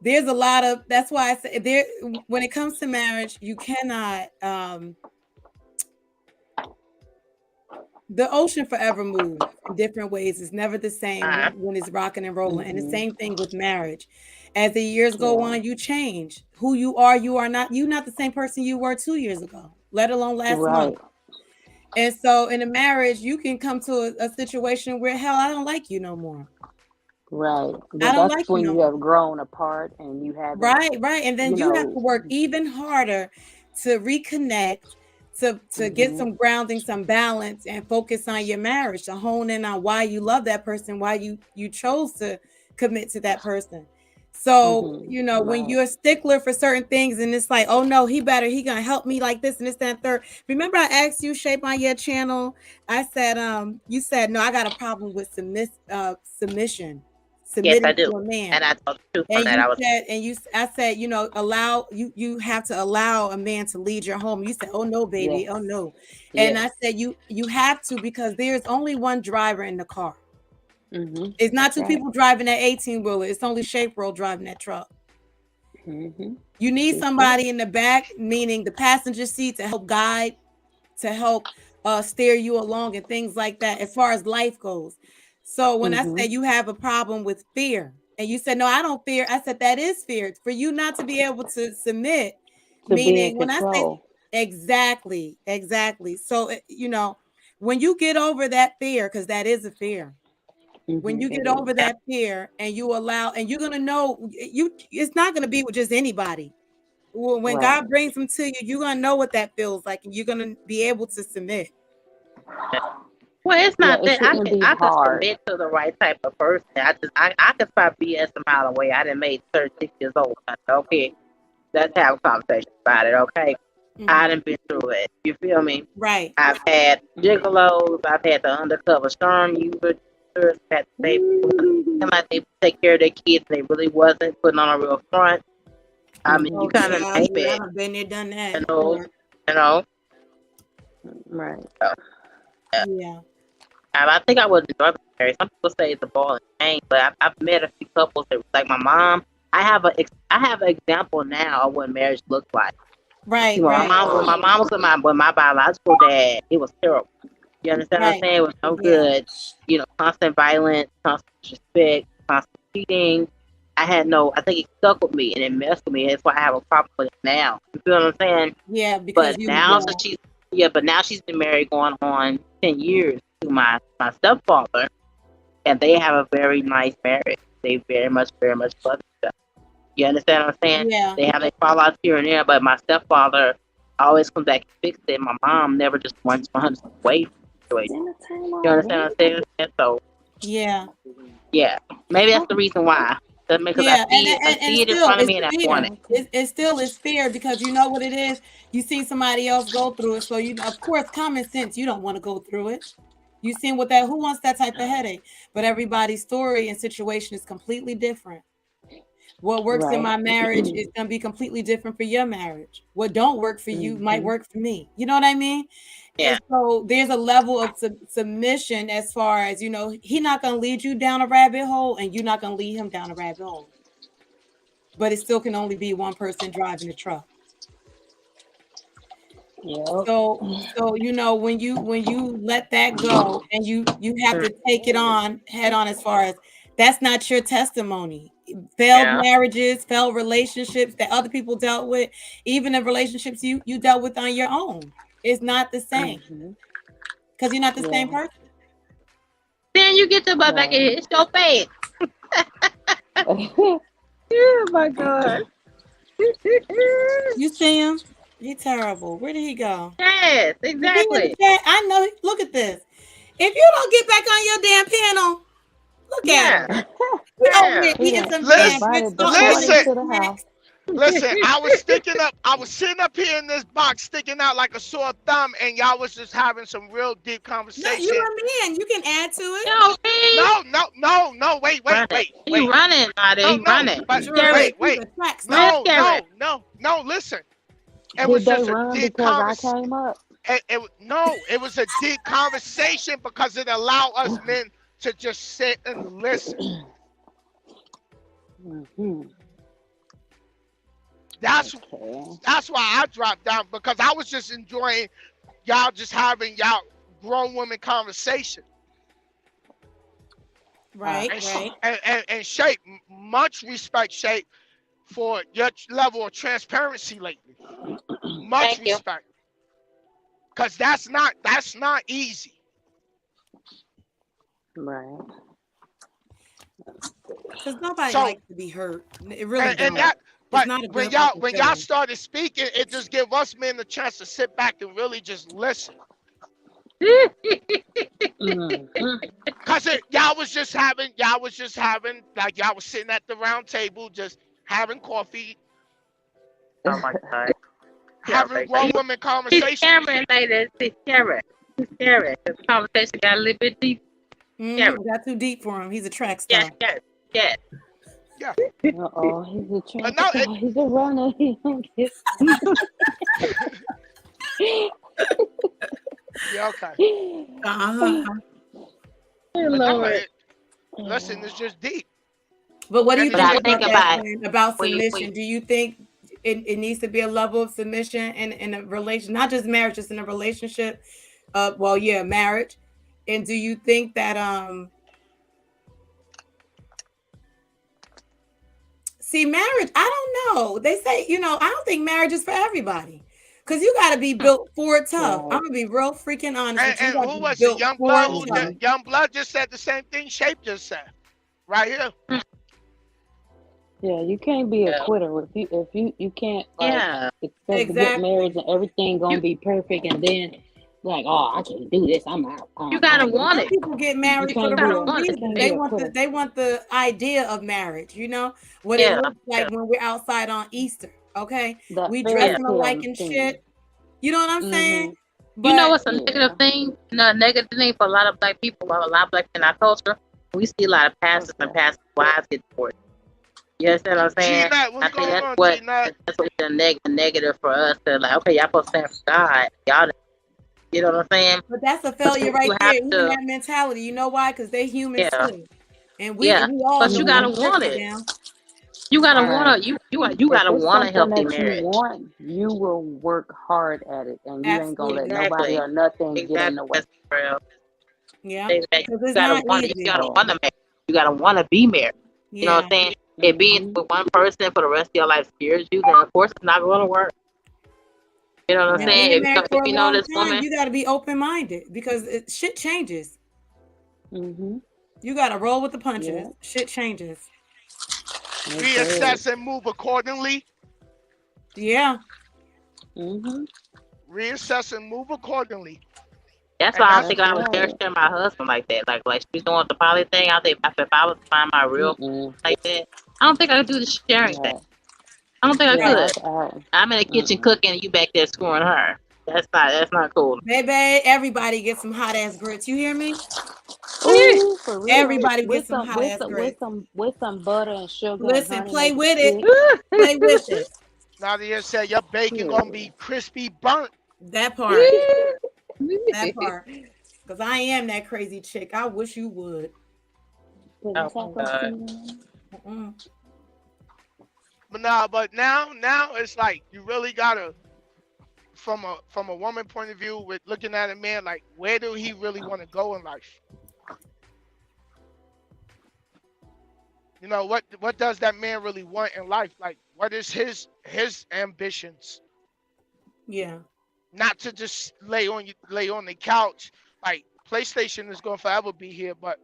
there's a lot of, that's why I say there, when it comes to marriage, you cannot, the ocean forever moves in different ways. It's never the same when it's rocking and rolling. And the same thing with marriage. As the years go on, you change. Who you are not. You're not the same person you were 2 years ago, let alone last month. And so in a marriage, you can come to a situation where, hell, I don't like you no more. Right. But I don't that's like you when no you more. have grown apart and you haven't, Right. And then you have to work even harder to reconnect, to get some grounding, some balance, and focus on your marriage, to hone in on why you love that person, why you chose to commit to that person. So, when you're a stickler for certain things and it's like, oh no, he gonna help me like this and this, that, and third. Remember I asked you, Shape, on your channel, I said, you said, no, I got a problem with submission. Yes, I Submitting do. to a man. And I told you on And that. I said, allow you have to allow a man to lead your home. You said, oh no, baby, oh no. And I said, you have to, because there's only one driver in the car. It's not two people driving that 18-wheeler. It's only Shape World driving that truck. You need somebody in the back, meaning the passenger seat, to help guide, to help steer you along and things like that, as far as life goes. So when I say you have a problem with fear, and you said, no, I don't fear. I said, that is fear. For you not to be able to submit, meaning when I say exactly. So, when you get over that fear, because that is a fear, when you get over that fear and you allow, and you're going to know, it's not going to be with just anybody. When God brings them to you, you're going to know what that feels like, and you're going to be able to submit. Well, it's not that I can submit to the right type of person. I could probably be a mile away. I done made 36 years old. I said, okay, let's have a conversation about it. Okay, I done been through it. You feel me? Right. I've had gigolos. I've had the undercover sperm users. That they like they take care of their kids. They really wasn't putting on a real front. I mean, you kind of name it. I've been there, done that. You know. Right. So, yeah. I think I would enjoy marriage. Some people say it's a ball and chain, but I've met a few couples that, like my mom. I have an example now of what marriage looks like. Right. My mom was with my biological dad. It was terrible. You understand what I'm saying? It was no good. Constant violence, constant disrespect, constant cheating. I think it stuck with me and it messed with me. That's why I have a problem with it now. You feel what I'm saying? Yeah, because but now she's been married going on 10 years to my stepfather, and they have a very nice marriage. They very much love each other. You understand what I'm saying? Yeah. They have their fallouts here and there, but my stepfather always comes back and fixes it. My mom never just runs away from it. You understand what I'm saying? So yeah, maybe that's the reason why. Because I see it in front of me and I want it. It still is fair, because you know what it is. You see somebody else go through it, so of course, common sense, you don't want to go through it. You seen what who wants that type of headache? But everybody's story and situation is completely different. What works in my marriage is going to be completely different for your marriage. What don't work for you might work for me. You know what I mean? Yeah. And so there's a level of submission, as far as, he's not going to lead you down a rabbit hole and you're not going to lead him down a rabbit hole. But it still can only be one person driving the truck. Yeah. So when you let that go and you have to take it on head on, as far as that's not your testimony. Failed marriages, failed relationships that other people dealt with, even the relationships you dealt with on your own, it's not the same, because you're not the same person. Then you get your butt back and hit your face. Oh my God. You see him? He's terrible. Where did he go? Yes, exactly. I know. Look at this. If you don't get back on your damn panel, look at him. Listen, I was sitting up here in this box sticking out like a sore thumb, and y'all was just having some real deep conversation. No, you're a man. You can add to it. No, wait. You running, Marty. Running. Wait. No, listen. It was just a deep conversation. It was a deep conversation because it allowed us men to just sit and listen. That's why I dropped down, because I was just enjoying y'all just having y'all grown women conversation. Right, right. And Shape, much respect, Shape, for your level of transparency lately. Much Thank you. respect. Cause that's not easy. Right. Because nobody So likes to be hurt. It really and don't. that It's but not a when good y'all fucking when y'all feeling. started speaking, it just give us men the chance to sit back and really just listen. Cause y'all was just having like y'all was sitting at the round table just having coffee, Oh my God. having grown woman He's conversations. scaring, ladies. He's scaring. He's scaring. This conversation got a little bit deep. Got too deep for him. He's a track star. Yes. Yeah. Uh-oh, he's a track no, star. He's a runner. He don't get. Yeah, okay. Listen, it's just deep. But what do you And think But about I that, think Glenn, about wait. submission? Do you think it needs to be a level of submission in a relation, not just marriage, just in a relationship? Marriage. And do you think that see, marriage, I don't know. They say, I don't think marriage is for everybody. Because you got to be built for it tough. I'm going to be real freaking honest with you. You and got to who be was it? built Young for Blood. it tough. Young Blood just said the same thing Shape just said. Right here. Yeah, you can't be a quitter if you can't expect to get married and everything gonna be perfect and then like, oh, I can't do this. I'm out. You gotta want Some it. people get married for the wrong reason. They want the idea of marriage, what it looks like when we're outside on Easter. Okay. We dressing alike and shit. You know what I'm saying? But, you know what's a negative thing? No, negative thing for a lot of black people, a lot of black in our culture. We see a lot of pastors and pastors' wives get divorced. You understand what I'm saying? I think that's what's the negative for us. To like, okay, y'all supposed to stand for God. Y'all, you know what I'm saying? But that's a failure right there. Even that mentality. You know why? Because they humans too, and we all. But you gotta want it. You gotta want to. You gotta want a healthy marriage. You want, you will work hard at it, and you ain't gonna let nobody or nothing get in the way. Yeah, you gotta want it. You gotta want to marry. You gotta want to be married. You know what I'm saying? If being with one person for the rest of your life scares you, then of course it's not going to work. You know what I'm saying? If you know this woman, you got to be open minded because shit changes. You got to roll with the punches. Yeah. Shit changes. Reassess and move accordingly. Yeah. Reassess and move accordingly. That's why I don't think I would dare share my husband like that. Like she's doing the poly thing. I think if I was to find my real like that, I don't think I could do the sharing thing. I don't think I could. I'm in the kitchen cooking and you back there screwing her. That's not cool. Baby, everybody get some hot ass grits. You hear me? Ooh, for real. Everybody get some hot ass grits. With some butter and sugar. Listen, and honey, play with it. Play with it. Nadia said your bacon gonna be crispy burnt. That part. That part. Because I am that crazy chick. I wish you would. But now it's like you really gotta, from a woman point of view, with looking at a man, like where do he really want to go in life? You know, what does that man really want in life? Like, what is his ambitions? Yeah. Not to just lay on the couch. Like PlayStation is gonna forever be here, but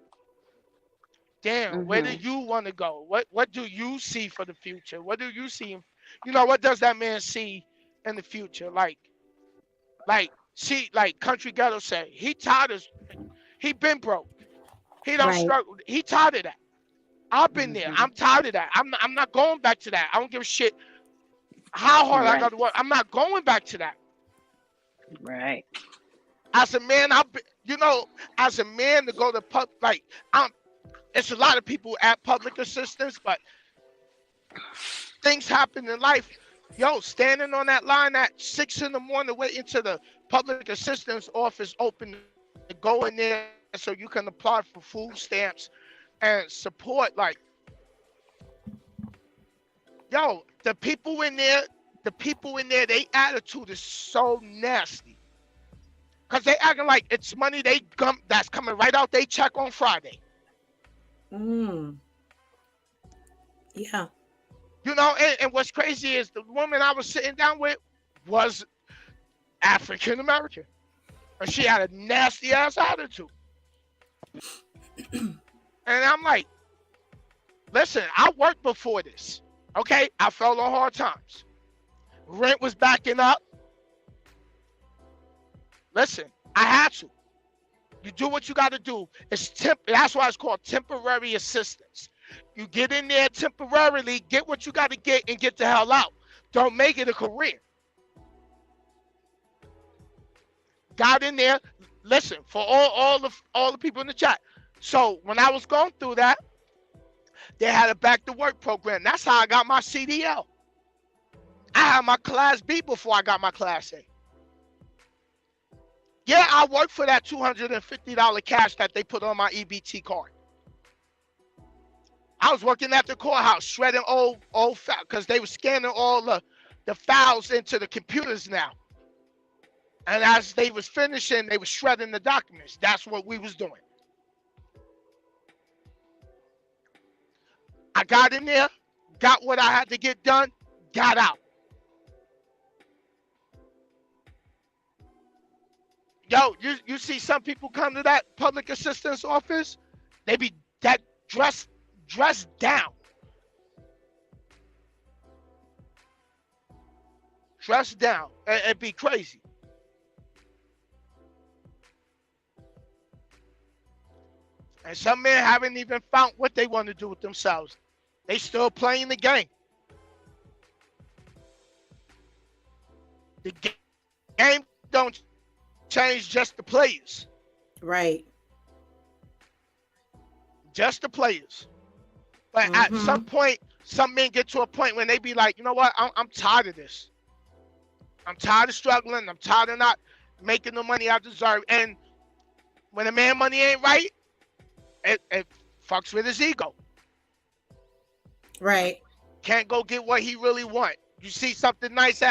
damn, where do you want to go? What do you see for the future? What do you see? What does that man see in the future? Like Country Ghetto said, he been broke. He don't struggle. He tired of that. I've been there. I'm tired of that. I'm not going back to that. I don't give a shit how hard I got to work. I'm not going back to that. Right. As a man, as a man to go to it's a lot of people at public assistance, but things happen in life. Standing on that line at 6 a.m, waiting till the public assistance office open to go in there so you can apply for food stamps and support. Like, the people in there, their attitude is so nasty. Because they acting like it's money that's coming right out they check on Friday. Mm. Yeah. You know, and what's crazy is the woman I was sitting down with was African American. And she had a nasty ass attitude. And I'm like, listen, I worked before this. Okay? I fell on hard times. Rent was backing up. Listen, I had to. You do what you got to do. That's why it's called temporary assistance. You get in there temporarily, get what you got to get, and get the hell out. Don't make it a career. Got in there. Listen, for all the people in the chat. So when I was going through that, they had a back to work program. That's how I got my CDL. I had my Class B before I got my Class A. Yeah, I worked for that $250 cash that they put on my EBT card. I was working at the courthouse, shredding old files, because they were scanning all the files into the computers now. And as they was finishing, they were shredding the documents. That's what we was doing. I got in there, got what I had to get done, got out. Yo, you see some people come to that public assistance office, they be that dressed down. Dressed down. It'd be crazy. And some men haven't even found what they want to do with themselves. They still playing the game. The game don't change just the players. Right. Just the players. But at some point, some men get to a point when they be like, you know what? I'm tired of this. I'm tired of struggling. I'm tired of not making the money I deserve. And when a man money ain't right, it fucks with his ego. Right. Can't go get what he really want. You see something nice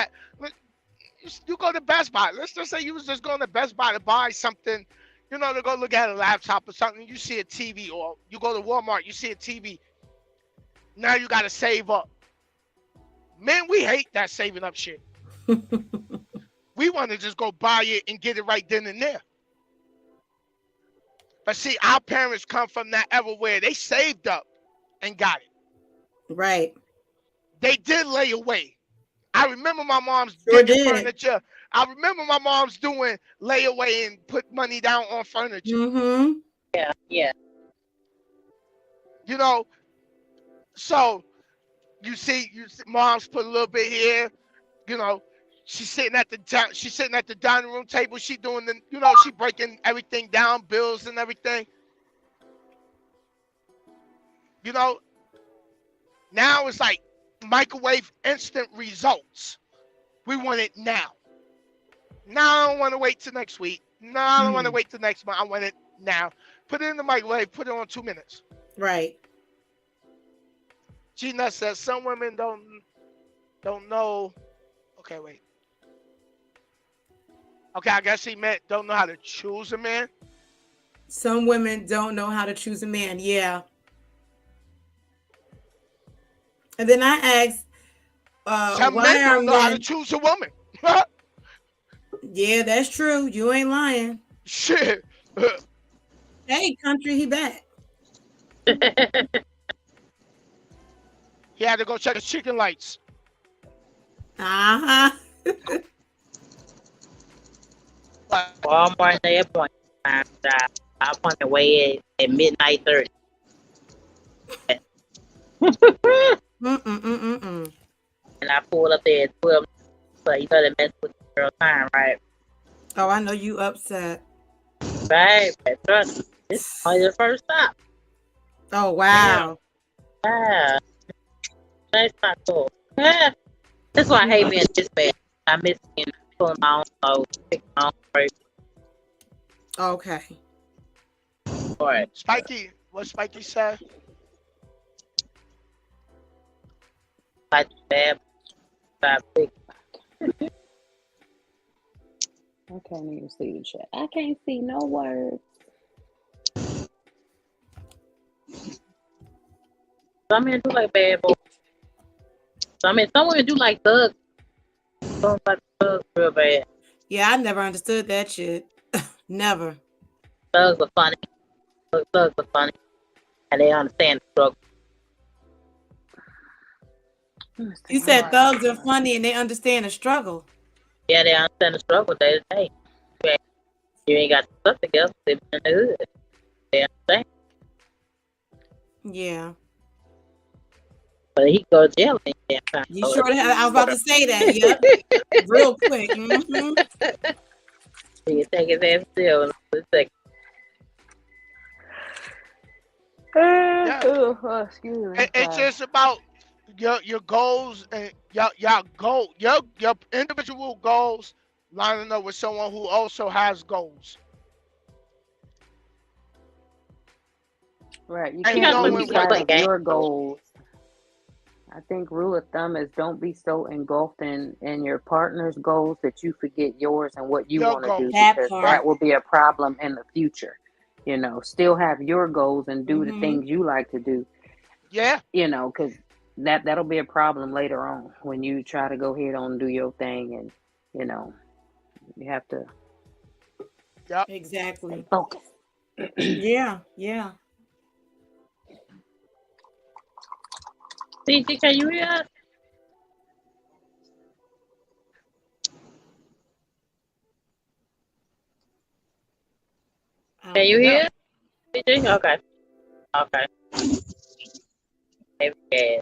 you go to Best Buy. Let's just say you was just going to Best Buy to buy something, to go look at a laptop or something. You see a TV, or you go to Walmart, you see a TV. Now you got to save up. Men, we hate that saving up shit. We want to just go buy it and get it right then and there. But see, our parents come from that era where they saved up and got it. Right. They did lay away. I remember my mom's getting furniture. I remember my mom's doing layaway and put money down on furniture. Mm-hmm. Yeah. So you see mom's put a little bit here. She's sitting at the dining room table. She doing she breaking everything down, bills and everything. Now it's like microwave instant results. We want it now. No, I don't want to wait till next week. No, I don't want to wait till next month. I want it now. Put it in the microwave. Put it on 2 minutes. Right. Gina says some women don't know. Okay, wait. Okay, I guess he meant don't know how to choose a man. Some women don't know how to choose a man. Yeah. And then I asked, some men don't know how to choose a woman. Yeah, that's true. You ain't lying. Shit. Hey, country, he back. He had to go check his chicken lights. Uh-huh. Walmart airport time. I want to weigh at midnight 30. And I pulled up there at 12. So you know they mess with the girl time, right? Oh, I know you upset. Right. Trust me. This is only the first stop. Oh, wow. Yeah. That's not cool. Yeah. That's why I hate being this bad. I miss being pulling my own clothes, picking my own break. Okay. All right. Spikey, what Spikey said? Like bad. Big. I can't even see the chat. I can't see no words. Some men do like bad boys. Some women do like thugs. Some like thugs real bad. Yeah, I never understood that shit. Never. Thugs are funny. Thugs are funny. And they understand the struggle. You said thugs are funny and they understand the struggle. Yeah, they understand the struggle day to day. You ain't got stuff together. They been in the hood. They understand. Yeah. But he go to jail. You sure the hell? I was about to say that. Yep. Real quick. Mm-hmm. He can take his ass to jail in a second. Excuse me. It's just about your goals and your individual goals lining up with someone who also has goals. Right. You And can't lose sight of your goals. I think rule of thumb is don't be so engulfed in your partner's goals that you forget yours and what you want to do, because that will be a problem in the future. You know, still have your goals and do the things you like to do. Yeah. You know, because that'll be a problem later on when you try to go ahead on and do your thing, and you know, you have to. Yep. Exactly. Focus. Yeah. CG, can you hear us? Can you hear us? CG? Okay. Maybe.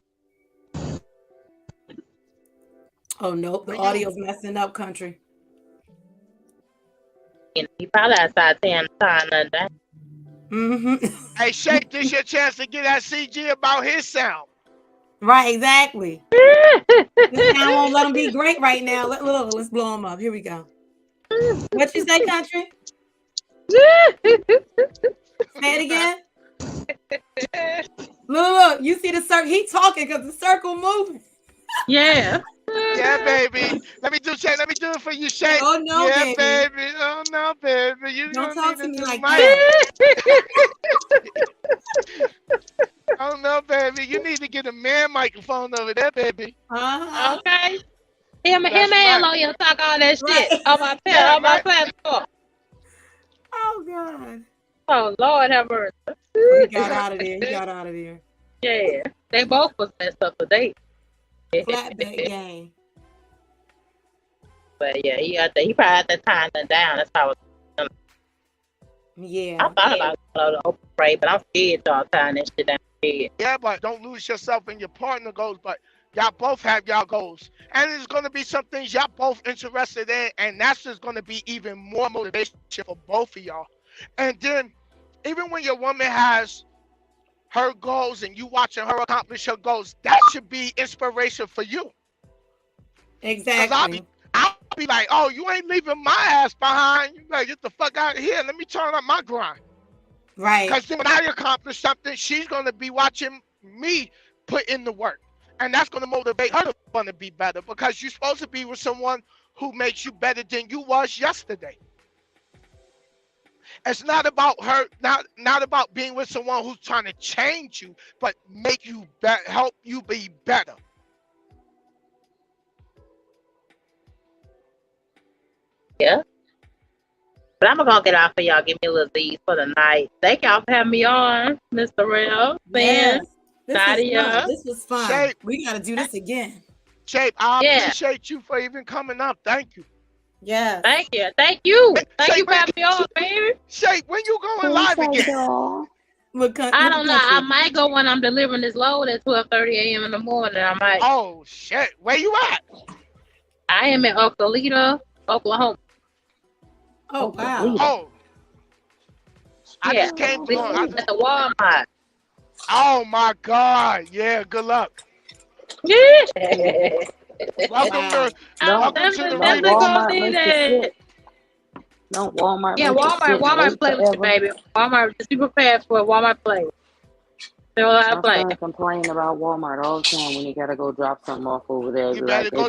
Oh nope, the audio's messing up, country. He probably outside saying nothing. Hey, Shake, this your chance to get that CG about his sound. Right, exactly. This sound won't let him be great right now. Let's blow him up. Here we go. What you say, country? Say it again. Look, you see the circle? He talking because the circle moving. Yeah. Yeah, baby. Let me do it for you, Shake. Oh no, yeah, baby. Oh no, baby. You don't talk to me like mic. that. Oh no, baby. You need to get a man microphone over there, baby. Okay. Him and Lawyer talk all that shit on my platform. Oh God. Oh Lord have mercy. He got out of there. Yeah. They both was messed up today. Flatback game. But yeah, he probably had to time them down. That's how it was. Yeah. I thought about the open pray, but I'm scared all the time that shit down here. Yeah, but don't lose yourself in your partner goals, but y'all both have y'all goals. And there's gonna be some things y'all both interested in, and that's just gonna be even more motivation for both of y'all. And then even when your woman has her goals and you watching her accomplish her goals, that should be inspiration for you. Exactly. I'll be like, oh, you ain't leaving my ass behind. You better get the fuck out of here. Let me turn up my grind. Right. Because then when I accomplish something, she's going to be watching me put in the work. And that's going to motivate her to want to be better, because you're supposed to be with someone who makes you better than you was yesterday. It's not about her, not about being with someone who's trying to change you, but make you help you be better. Yeah. But I'm gonna get off for y'all. Give me a little Z's for the night. Thank y'all for having me on, Mr. Real. Yes. Nadia. This was fun. Shape. We gotta do this again. Shape, I appreciate you for even coming up. Thank you. Yes. Thank you. Thank you for having me on, baby. Shape, when you going live again? I don't know. I might go when I'm delivering this load at 12:30 a.m. in the morning. I might. Oh shit! Where you at? I am in Okalita, Oklahoma. Oh wow! Oh, I yeah. just came through. At the Walmart. Oh my God! Yeah, good luck. Yeah. Welcome to the Walmart. No, Walmart. Yeah, Walmart plays, baby. Walmart. Just be prepared for a Walmart play. My son complain about Walmart all the time when he gotta go drop something off over there. You better go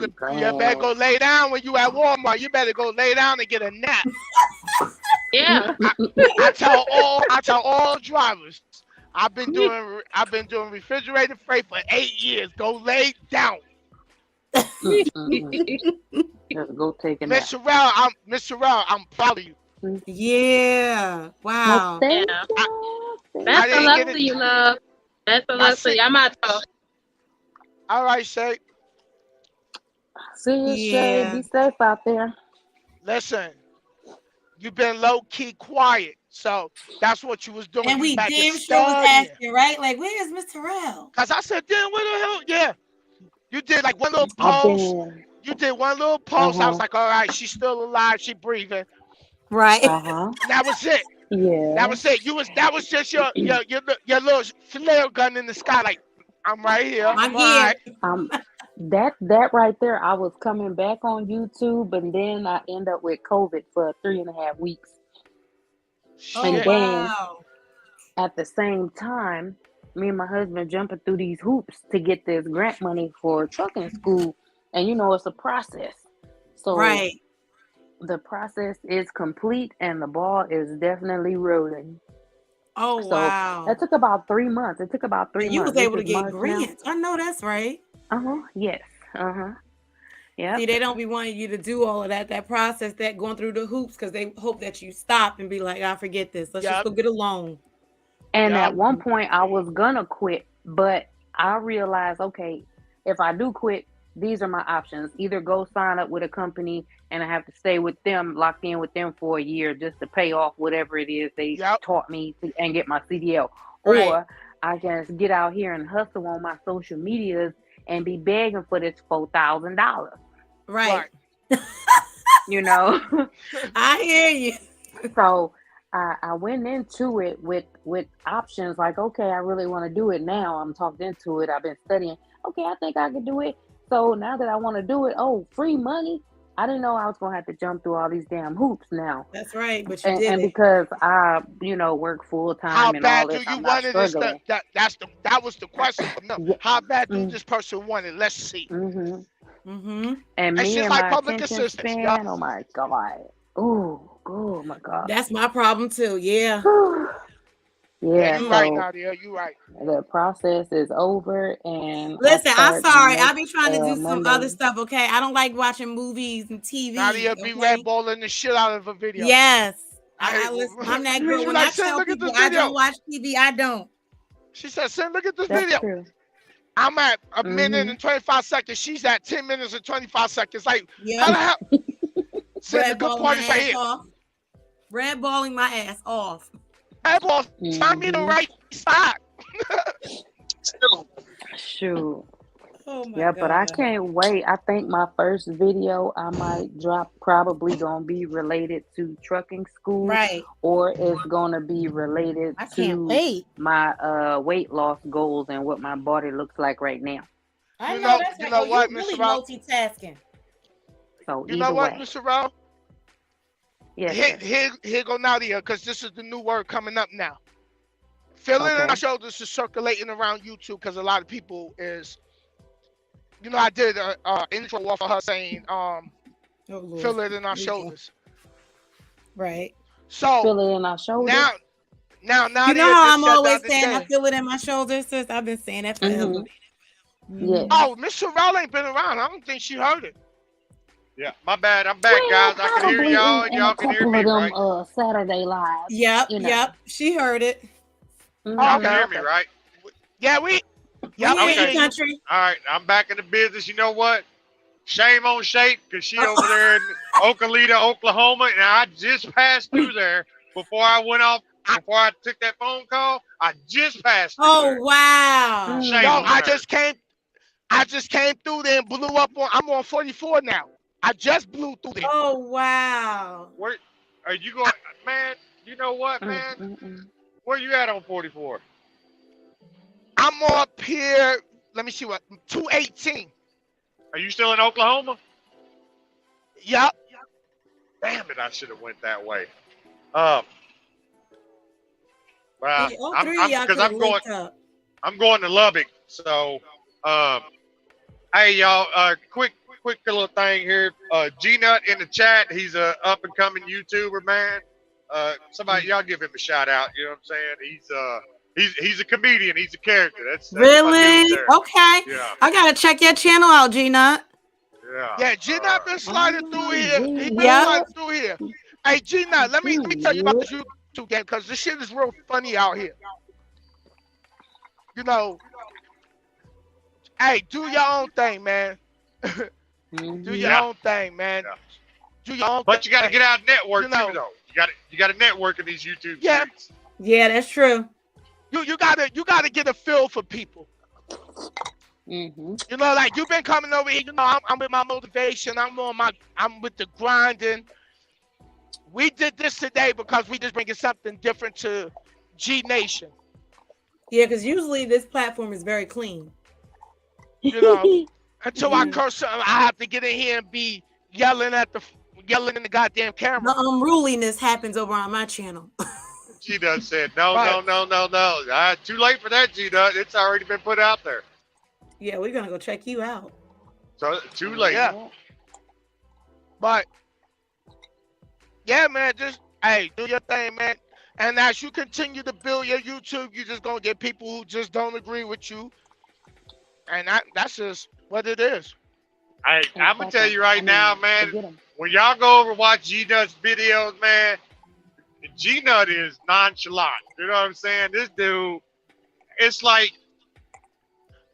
lay down when you at Walmart. You better go lay down and get a nap. Yeah. I tell all drivers, I've been doing refrigerator freight for 8 years. Go lay down. Just go take a nap. Miss Sherelle, I'm proud of you. Yeah. Wow. Thank Yeah. you. Best of luck to you, love. Best of luck to you. I'm out. All right, Shay. See you, Shay. Yeah. Be safe out there. Listen, you've been low key quiet, so that's what you was doing. And You we back and damn sure was studying. asking, right? Like, where's Miss Terrell? Cause I said, damn, where the hell? Yeah, you did like one little I've post. been. You did one little post. I was like, all right, she's still alive. She breathing. Right. And that was it. Yeah. That was it. That was just your little flare gun in the sky. Like, I'm right here. I'm here. That right there, I was coming back on YouTube, and then I end up with COVID for 3.5 weeks. And then wow. at the same time, me and my husband jumping through these hoops to get this grant money for trucking school, and it's a process. So right. The process is complete, and the ball is definitely rolling. Oh wow. It took about 3 months. It took about 3 And you months. was able to get grants. I know that's right. Yes. Yeah. See, they don't be wanting you to do all of that process, that going through the hoops, because they hope that you stop and be like, I forget this. Let's just go get a loan. And at one point I was gonna quit, but I realized, okay, if I do quit, these are my options. Either go sign up with a company and I have to stay with them, locked in with them for a year just to pay off whatever it is they taught me and get my CDL. Right. Or I can just get out here and hustle on my social medias and be begging for this $4,000. Right. I hear you. So I went into it with options like, okay, I really want to do it now. I'm talked into it. I've been studying. Okay, I think I can do it. So now that I want to do it, free money. I didn't know I was going to have to jump through all these damn hoops now. That's right, but you did and it. because I, work full time and all this, I'm not struggling. That was the question. No, how bad do this person want it? Let's see. And And me she's and like my public attention assistance. span, oh my God. Oh my God. That's my problem too. Yeah. Yeah, you right, Nadia. You right. The process is over, and listen, I'm sorry. I be next, trying to do some Monday. other stuff. Okay, I don't like watching movies and TV. Nadia be red balling the shit out of a video. Yes, I'm that girl. When I tell people I don't watch TV, I don't. She said, "Son, look at this That's video." True. I'm at a minute and 25 seconds. She's at 10 minutes and 25 seconds. Like, yep. how the hell? Send the good Red-balling parties my right ass here. off. Red balling my ass off. Red ball, time me in the right spot. Shoot. Oh my Yeah, God. but I can't wait. I think my first video I might drop probably gonna be related to trucking school, right? Or it's gonna be related to my weight loss goals and what my body looks like right now. I know that's you know what, you're really Mr. Ralph? multitasking. So You know what, way. Mr. Ralph? Yes. Here go Nadia, because this is the new word coming up now. Feeling in our shoulders is circulating around YouTube because a lot of people is, I did an intro off of her saying, feel it in our shoulders. Right. So feel it in our shoulders. Now, you know how I'm always saying I feel it in my shoulders, sis. I've been saying that forever. Yeah. Oh, Miss Sherelle ain't been around. I don't think she heard it. Yeah, my bad. I'm back, guys. I can hear y'all, and y'all can hear me, right? Saturday lives. Yep. She heard it. Y'all can hear me, right? Yeah, we. Yeah, okay. Country. All right, I'm back in the business. You know what? Shame on Shape, because she over there in Ocalita, Oklahoma, and I just passed through there before I went off. Before I took that phone call, I just passed through there. Oh wow! Shame Yo, on I her. just came through there and blew up on. I'm on 44 now. I just blew through there. Oh wow! Where are you going, man? You know what, man? Where you at on 44? I'm up here. Let me see what 218. Are you still in Oklahoma? Yep. Damn it! I should have went that way. Well, I'm going to Lubbock. So, hey y'all, quick little thing here. G-Nut in the chat. He's a up and coming YouTuber, man. Somebody, y'all give him a shout out. You know what I'm saying? He's a comedian. He's a character. That's my Really? dude there. Okay. Yeah. I gotta check your channel out, G-Nut. Yeah. G-Nut been sliding through here. He been Yep. sliding through here. Hey, G-Nut, let me tell you about this YouTube game because this shit is real funny out here. You know, hey, do your own thing, man. Do your own thing, man. Yeah. Do your own But thing. you got to get out and network You know, too, though. You got to network in these YouTube streets. Yeah, that's true. You gotta get a feel for people. You know, like you've been coming over here. You know, I'm with my motivation. I'm with the grinding. We did this today because we just bringing something different to G Nation. Yeah, because usually this platform is very clean. You know, until I curse something, I have to get in here and be yelling in the goddamn camera. The unruliness happens over on my channel. G-Nut said, no. Too late for that, G-Nut. It's already been put out there. Yeah, we're gonna go check you out. So too late. Yeah. But yeah, man, just do your thing, man. And as you continue to build your YouTube, you're just gonna get people who just don't agree with you. And that's just what it is. I'm gonna tell you right now, man. When y'all go over and watch G-Nut's videos, man, G-Nut is nonchalant. You know what I'm saying? This dude, it's like,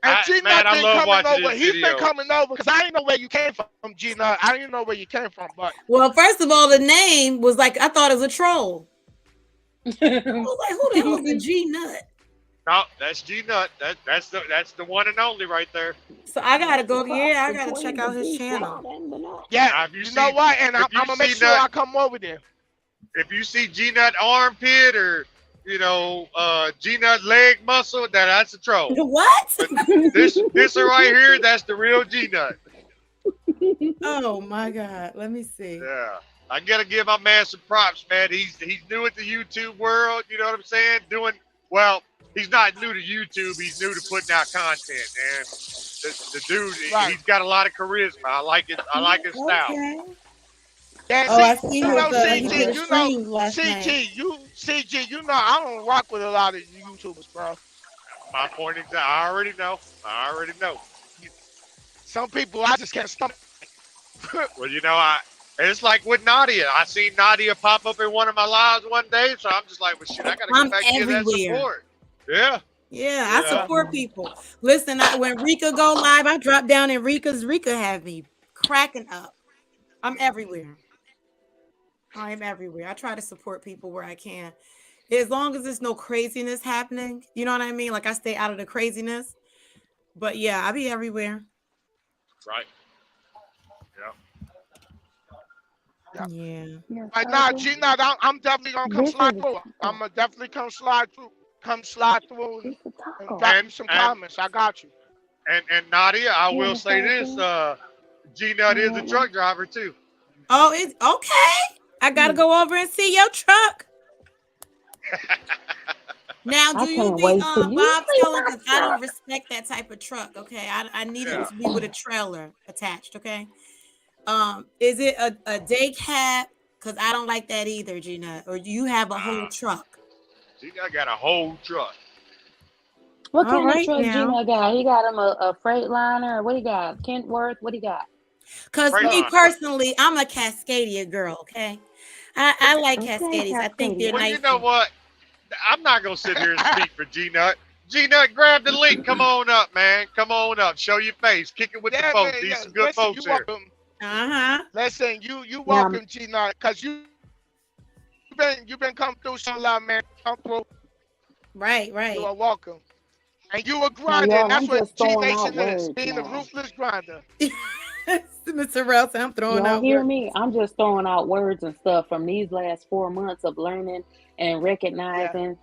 and G-Nut I love watching over. his He's video. been coming over because I didn't know where you came from, G-Nut. I didn't know where you came from, but well, first of all, the name was like I thought it was a troll. I was like, who the hell is the G-Nut? No, that's G-Nut. That's the one and only right there. So I gotta go. Yeah, I gotta check out his channel. Yeah, Now, you know what? And I'm gonna make sure I come over there. If you see G-Nut armpit or G-Nut leg muscle, that's a troll. What? But this right here, that's the real G-Nut. Oh my God! Let me see. Yeah, I gotta give my man some props, man. He's new at the YouTube world. You know what I'm saying? He's not new to YouTube. He's new to putting out content, man. The dude, he's got a lot of charisma. I like it. I like his style. Yeah, I see you know, he did a stream last CG, night. you know, I don't rock with a lot of YouTubers, bro. My point is, I already know. Some people I just can't stomach. Well, it's like with Nadia. I seen Nadia pop up in one of my lives one day, so I'm just like, well, shit, I gotta get back and give that support. Yeah. Yeah, I support people. Listen, when Rika go live, I drop down in Rika have me cracking up. I'm everywhere. I'm everywhere. I try to support people where I can. As long as there's no craziness happening, you know what I mean? Like I stay out of the craziness. But yeah, I be everywhere. Right. Yeah. Right now, G-Nut, I'm definitely gonna come slide through. I'm gonna definitely come slide through and drop you some comments. I got you. And Nadia, I will say this: G-Nut is a truck driver too. Oh, it's okay. I gotta go over and see your truck. Now, do you be Bob telling? Because I don't respect that type of truck. Okay, I need it to be with a trailer attached. Okay, is it a day cab? Because I don't like that either, Gina. Or do you have a whole truck? G-Nut got a whole truck. What kind of truck Gina got? He got him a Freightliner. What he got? Kentworth. What he got? Because me personally, I'm a Cascadia girl. Okay, I like Cascadias. I think they're nice. You know what? I'm not gonna sit here and speak for G-Nut. G-Nut, grab the link. Come on up, man. Come on up. Show your face. Kick it with the folks. Man, These some good folks here. Listen, you welcome, G-Nut, because you've been coming through so long, man. Come through. Right. You are welcome. And you a grinder, and that's what G-Nation is, being a ruthless grinder. Mr. Ralph, I'm throwing out hear words. me? I'm just throwing out words and stuff from these last 4 months of learning and recognizing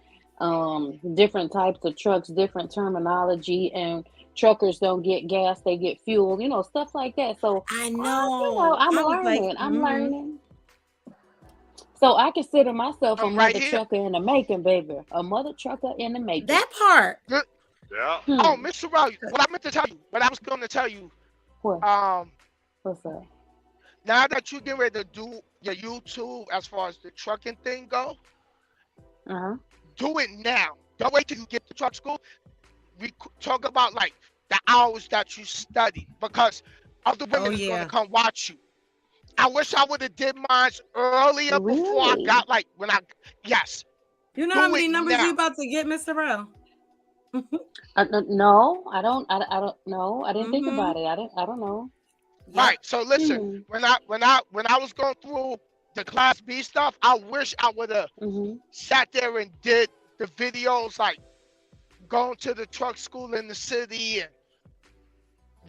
different types of trucks, different terminology, and truckers don't get gas, they get fuel, stuff like that. So I know. I'm learning. So I consider myself a mother trucker in the making, baby. A mother trucker in the making. That part. Yeah. Oh, Mr. Ralph, what I meant to tell you, what I was going to tell you. What? What's that? Now that you get ready to do your YouTube as far as the trucking thing go, do it now. don't wait till you get to truck school. We talk about like the hours that you study because other women is gonna come watch you. I wish I would have did mine earlier before I got like when I yes. You know how many numbers you about to get, Mr. Rel? No, I don't. I don't know. I didn't think about it. I don't know. Right. So listen, when I was going through the Class B stuff, I wish I would have sat there and did the videos like going to the truck school in the city and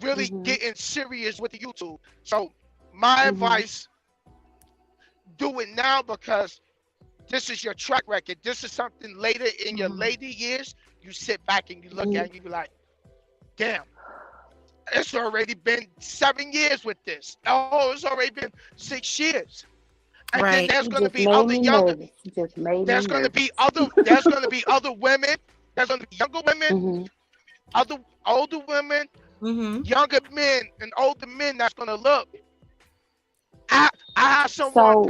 really getting serious with the YouTube. So my advice, do it now because this is your track record. This is something later in your later years, you sit back and you look at it and you be like, damn, it's already been 7 years with this. Oh, it's already been 6 years. And then there's gonna be other younger. There's gonna be other women. There's gonna be younger women, other older women, younger men, and older men that's gonna look. I have someone.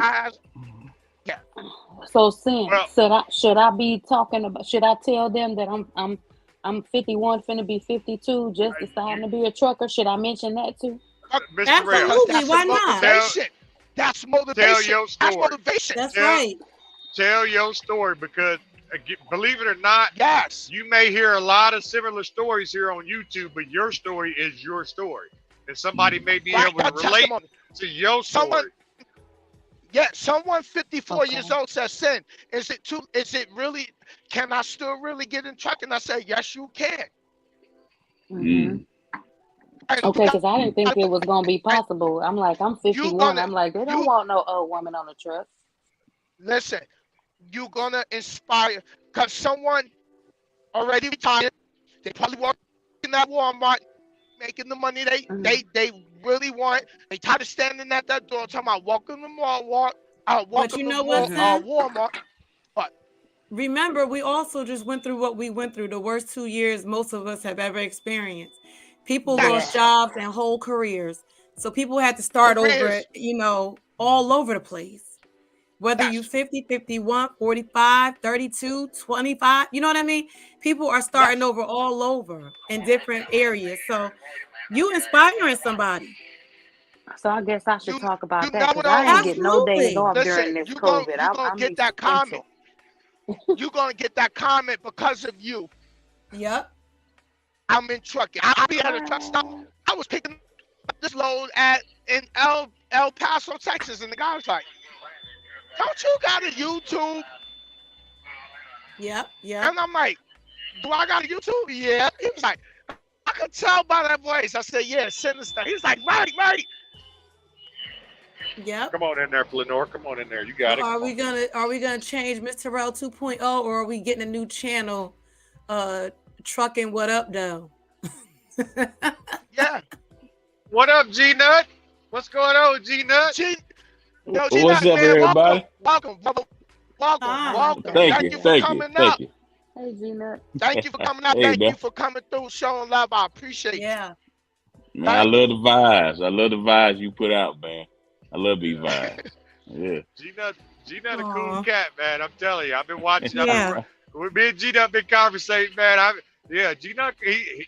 Yeah. So, Sin, should I be talking about? Should I tell them that I'm 51, finna be 52, just deciding to be a trucker? Should I mention that too? Absolutely. Why not? That's motivation. Tell your story. That's motivation. That's right. Tell your story because, believe it or not, yes, you may hear a lot of similar stories here on YouTube, but your story is your story, and somebody may be able to relate to your story. Someone 54 years old says, "Sin, is it really? Can I still really get in truck?" And I say, "Yes, you can." Okay, because I didn't think it was gonna be possible. I'm like, I'm 51. I'm like, they don't want no old woman on the truck. Listen, you're gonna inspire because someone already retired. They probably work in that Walmart, making the money they really want. They tired of standing at that door talking about welcome to Walmart. But you know what, Walmart. But remember, we also just went through what we went through. The worst 2 years most of us have ever experienced. People lost jobs and whole careers. So people had to start over, all over the place. Whether you 50, 51, 45, 32, 25, you know what I mean? People are starting over all over in different areas. So you inspiring somebody. So I guess I should talk about that because I ain't get no days off during this COVID. You're gonna get that comment. You're gonna get that comment because of you. Yep. I'm in trucking. I'll be at a truck stop. I was picking up this load in El Paso, Texas, and the guy was like, "Don't you got a YouTube?" Yep. And I'm like, "Do I got a YouTube?" Yeah. He was like, "I could tell by that voice." I said, "Yeah, Sinnizter." He was like, "Right." Yep. Come on in there, Flanor. Come on in there. You got it. Are we gonna change Mr. Rel 2.0 or are we getting a new channel? Trucking what up though? Yeah. What up, G Nut? What's going on, G Nut? What's up, everybody? Welcome. Thank you for coming out. Hey, G Nut. Thank you for coming out. Thank you for coming through, showing love. I appreciate it. Yeah. Man, I love the vibes. I love the vibes you put out, man. I love these vibes. Yeah. G Nut a cool cat, man. I'm telling you. I've been watching. Yeah. Me and G Nut been conversating, man. G Nut, he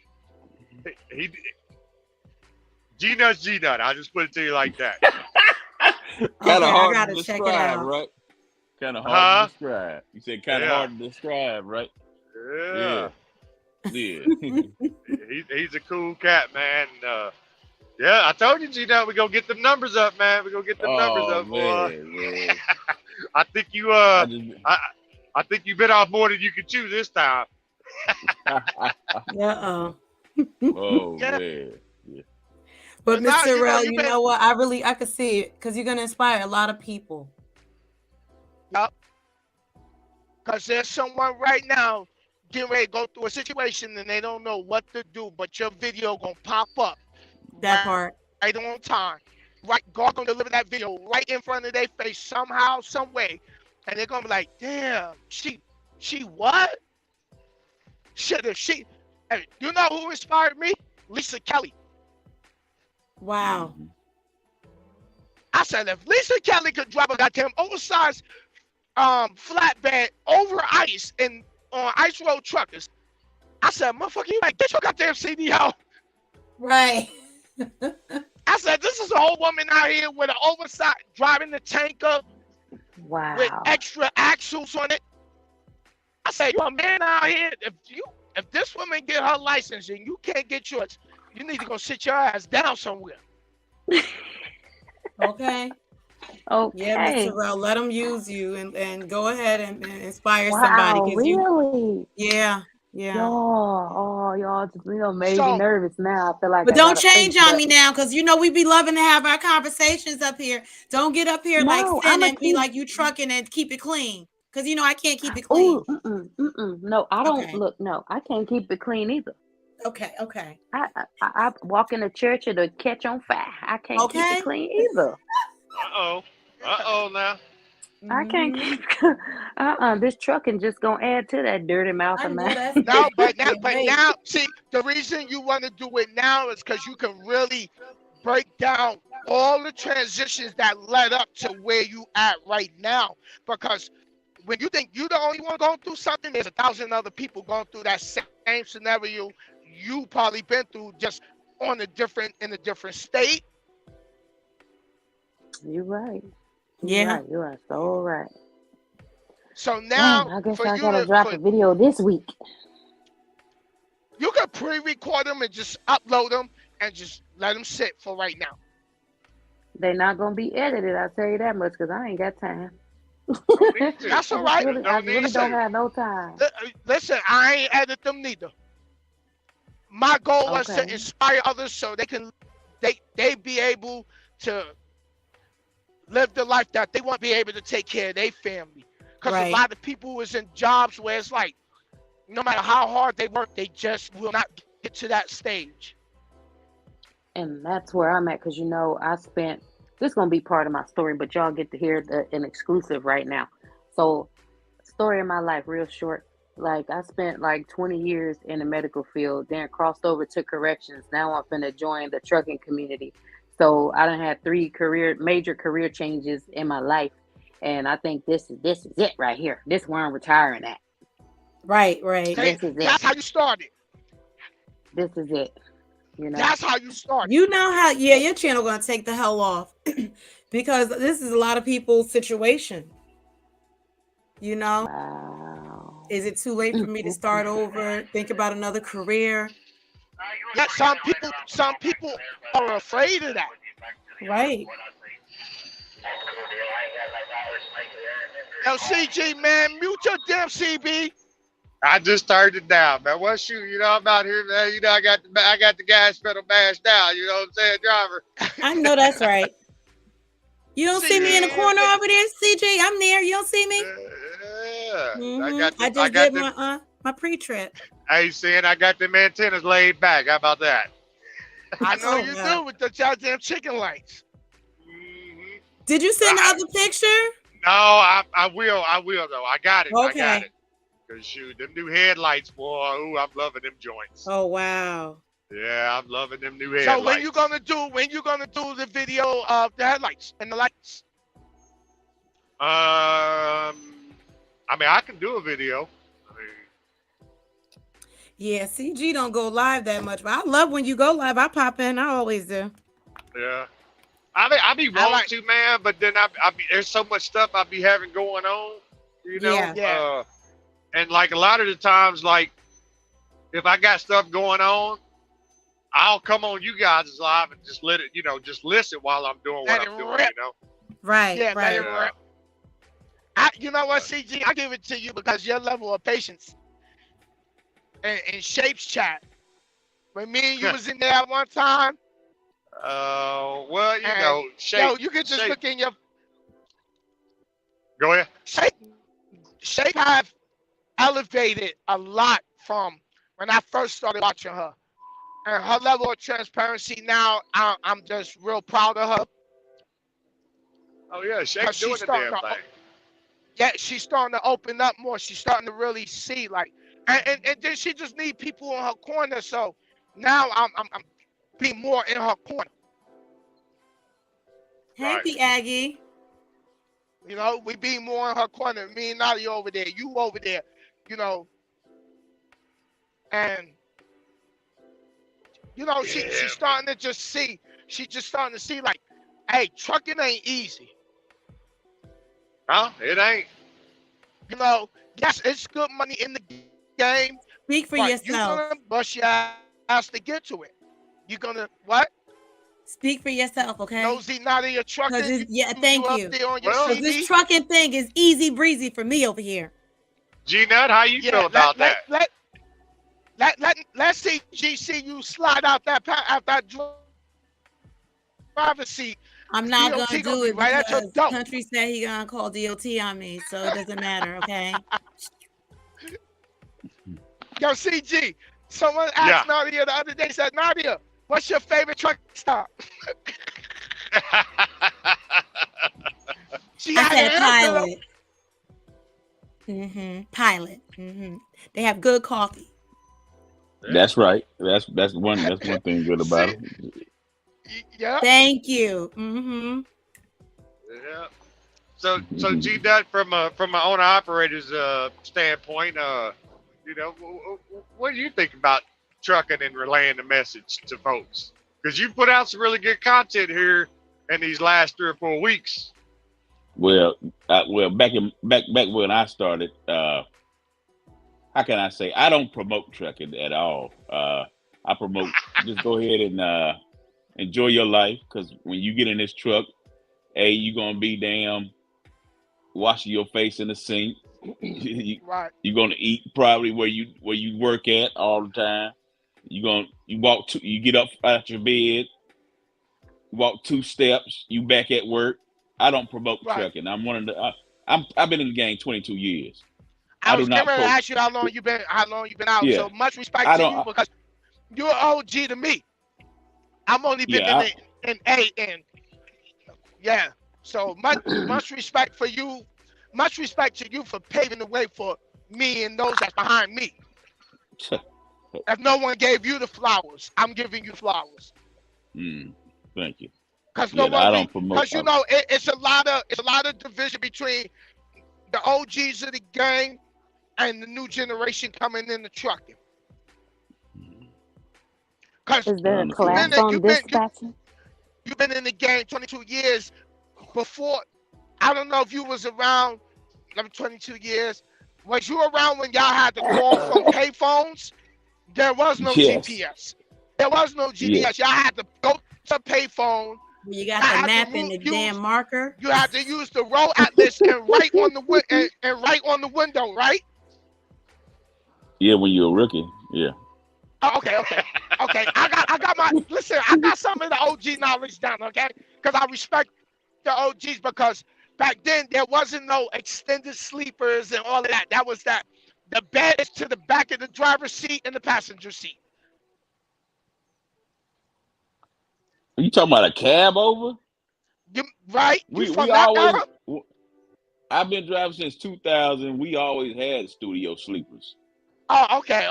G Nut. I'll just put it to you like that. Kind of hard to to check describe, right? Kind of hard to describe. You said kind of hard to describe, right? Yeah. Yeah. He's a cool cat, man. I told you, G Nut, we gonna get them numbers up, man. We gonna get them numbers up, boy. I think you I think you bit off more than you could chew this time. Oh man. Yeah. But Mr. Rel, you know what? I could see it because you're gonna inspire a lot of people. Yep. Because there's someone right now getting ready to go through a situation and they don't know what to do, but your video gonna pop up. That part. Right on time. Right, God gonna deliver that video right in front of their face somehow, some way. And they're gonna be like, damn, she what? Hey, you know who inspired me? Lisa Kelly. Wow. I said, if Lisa Kelly could drive a goddamn oversized flatbed over ice and on Ice Road Truckers. I said, motherfucker, you like, get your goddamn CD out. Right. I said, this is an old woman out here with an oversized, driving the tanker with extra axles on it. I said, you a man out here, if this woman get her license and you can't get yours, you need to go sit your ass down somewhere. Okay. Okay. Yeah, Mr. Terrell, let them use you and go ahead and inspire somebody. Wow, really? Yeah. Y'all just made me nervous now. I feel like But I don't gotta change think on me now, because we be loving to have our conversations up here. Don't get up here like No, sin I'ma and be keep. like you trucking and keep it clean. Because I can't keep it clean. No, I don't Okay. look. No, I can't keep it clean either. Okay. I walk in the church, it'll catch on fire. I can't keep it clean either. Now. I can't keep. This trucking just gonna add to that dirty mouth of mine. No, but now, see, the reason you want to do it now is because you can really break down all the transitions that led up to where you at right now. Because when you think you're the only one going through something, there's 1,000 other people going through that same scenario you probably been through, just in a different state. You're right. Yeah. You are so right. So now, dang, I guess for I you gotta drop a video this week. You can pre-record them and just upload them and just let them sit for right now. They're not gonna be edited. I'll tell you that much, because I ain't got time. That's all right. I really don't have no time. Listen, I ain't edit them neither. My goal was to Okay. inspire others so they be able to live the life that they want to be able to take care of their family. Because a lot of people is in jobs where it's like, no matter how hard they work, they just will not get to that stage. And that's where I'm at, because I spent, this is going to be part of my story, but y'all get to hear an exclusive right now. So, story of my life, real short. Like, I spent like 20 years in the medical field, then crossed over to corrections. Now I'm finna join the trucking community. So I done had 3 major career changes in my life. And I think this is it right here. This is where I'm retiring at. Right. This is it. That's how you started. This is it. That's how you started. You know how, your channel gonna take the hell off because this is a lot of people's situation. Wow. Is it too late for me to start over? Think about another career? Yeah, some people are afraid of that. Right. Yo, CG, man, mute your damn CB. I just turned it down, man. Well, shoot, I'm out here, man. I got the gas pedal bashed down. You know what I'm saying, driver? I know that's right. You don't see me in the corner over there, CJ. I'm there. You don't see me? Yeah. I just did my pre-trip. Hey, saying I got them antennas laid back. How about that? I know you do with the goddamn chicken lights. Did you send the other picture? No, I will though. I got it. Okay. I got it. Cause shoot, them new headlights, boy. Ooh, I'm loving them joints. Oh wow. Yeah, I'm loving them new headlights. So when you gonna do the video of the headlights and the lights? I mean, I can do a video. Yeah, CG don't go live that much, but I love when you go live. I pop in. I always do. Yeah. I be wanting to, man, but then there's so much stuff I be having going on, Yeah. And like a lot of the times, like if I got stuff going on, I'll come on you guys' live and just let it, just listen while I'm doing what I'm doing, Right. Yeah, right. You know what, CG? I give it to you because your level of patience and Shapes chat. When me and you was in there at one time. Well, Shape. You can just look in your. Go ahead. Shape have elevated a lot from when I first started watching her, and her level of transparency now. I'm just real proud of her. Oh yeah, Shape's doing the damn thing. Yeah, she's starting to open up more. She's starting to really see, like, and then she just need people in her corner. So now I'm being more in her corner. Happy Aggie. We be more in her corner. Me and Nadia over there. You over there. and you know, she's starting to just see. She's just starting to see like, hey, trucking ain't easy. No, it ain't. You know, yes, it's good money in the game. Speak for but yourself. You're gonna bust your ass to get to it. You're gonna what? Speak for yourself, okay? Nosy, not in your trucking. Yeah, thank you. Up there on your Well, this trucking thing is easy breezy for me over here. G-Nut, how you feel about that? Let's see GC you slide out that driver's seat. I'm not DOT gonna do it right at your because door. Country said he gonna call DOT on me, so it doesn't matter, okay? Yo, CG, someone asked Nadia the other day, said, Nadia, what's your favorite truck stop? I said Pilot. Pilot. They have good coffee. That's right. That's one thing good about it. Yeah. Thank you. Yeah. So G-Dot, from an owner operator's standpoint, you know, what do you think about trucking and relaying the message to folks? Because you put out some really good content here in these last 3 or 4 weeks. Well, back when I started, how can I say? I don't promote trucking at all. I promote just go ahead and enjoy your life, because when you get in this truck, you're gonna be damn washing your face in the sink. Right. You're gonna eat probably where you work at all the time. You get up out your bed, walk 2 steps, you back at work. I don't promote trucking. I'm one of the. I've been in the game 22 years. I was getting ready to ask you how long you been out. Yeah. So much respect to you, because you're an OG to me. I'm only been in A and yeah. So much respect for you. Much respect to you for paving the way for me and those that's behind me. If no one gave you the flowers, I'm giving you flowers. Thank you. Because I don't promote. Because you know it's a lot of division between the OGs of the game and the new generation coming in the trucking. Is there a class on dispatching? You've been in the game 22 years. Before, I don't know if you was around. 22 years. Was you around when y'all had to call from payphones? There was no GPS. There was no GPS. Yes. Y'all had to go to payphone. You got the map and the damn marker. You had to use the road atlas and write on the window, right? Yeah, when you're a rookie. Yeah. Oh, okay. I got my listen. I got some of the OG knowledge down, okay? Because I respect the OGs, because back then there wasn't no extended sleepers and all of that. That was that. The bed is to the back of the driver's seat and the passenger seat. Are you talking about a cab over? Right? We always. I've been driving since 2000. We always had studio sleepers. Oh, okay.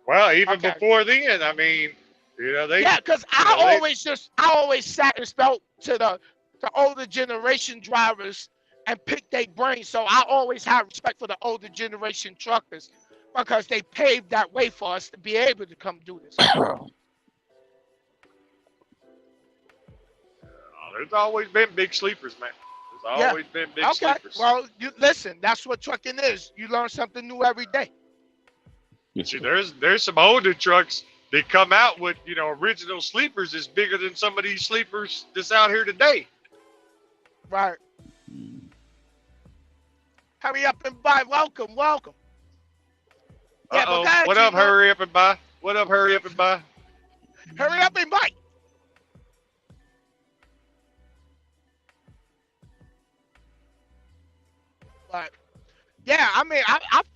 Well, even before then, I mean, you know, because I always sat and spoke to the older generation drivers and picked their brains. So I always had respect for the older generation truckers, because they paved that way for us to be able to come do this. There's always been big sleepers, man. There's always been big sleepers. Well, you listen. That's what trucking is. You learn something new every day. See, there's some older trucks that come out with, you know, original sleepers is bigger than some of these sleepers that's out here today. Right. Hurry up and buy. Welcome. Yeah, what up, hurry up and buy? What up, hurry up and buy? Hurry up and buy. But yeah, I mean,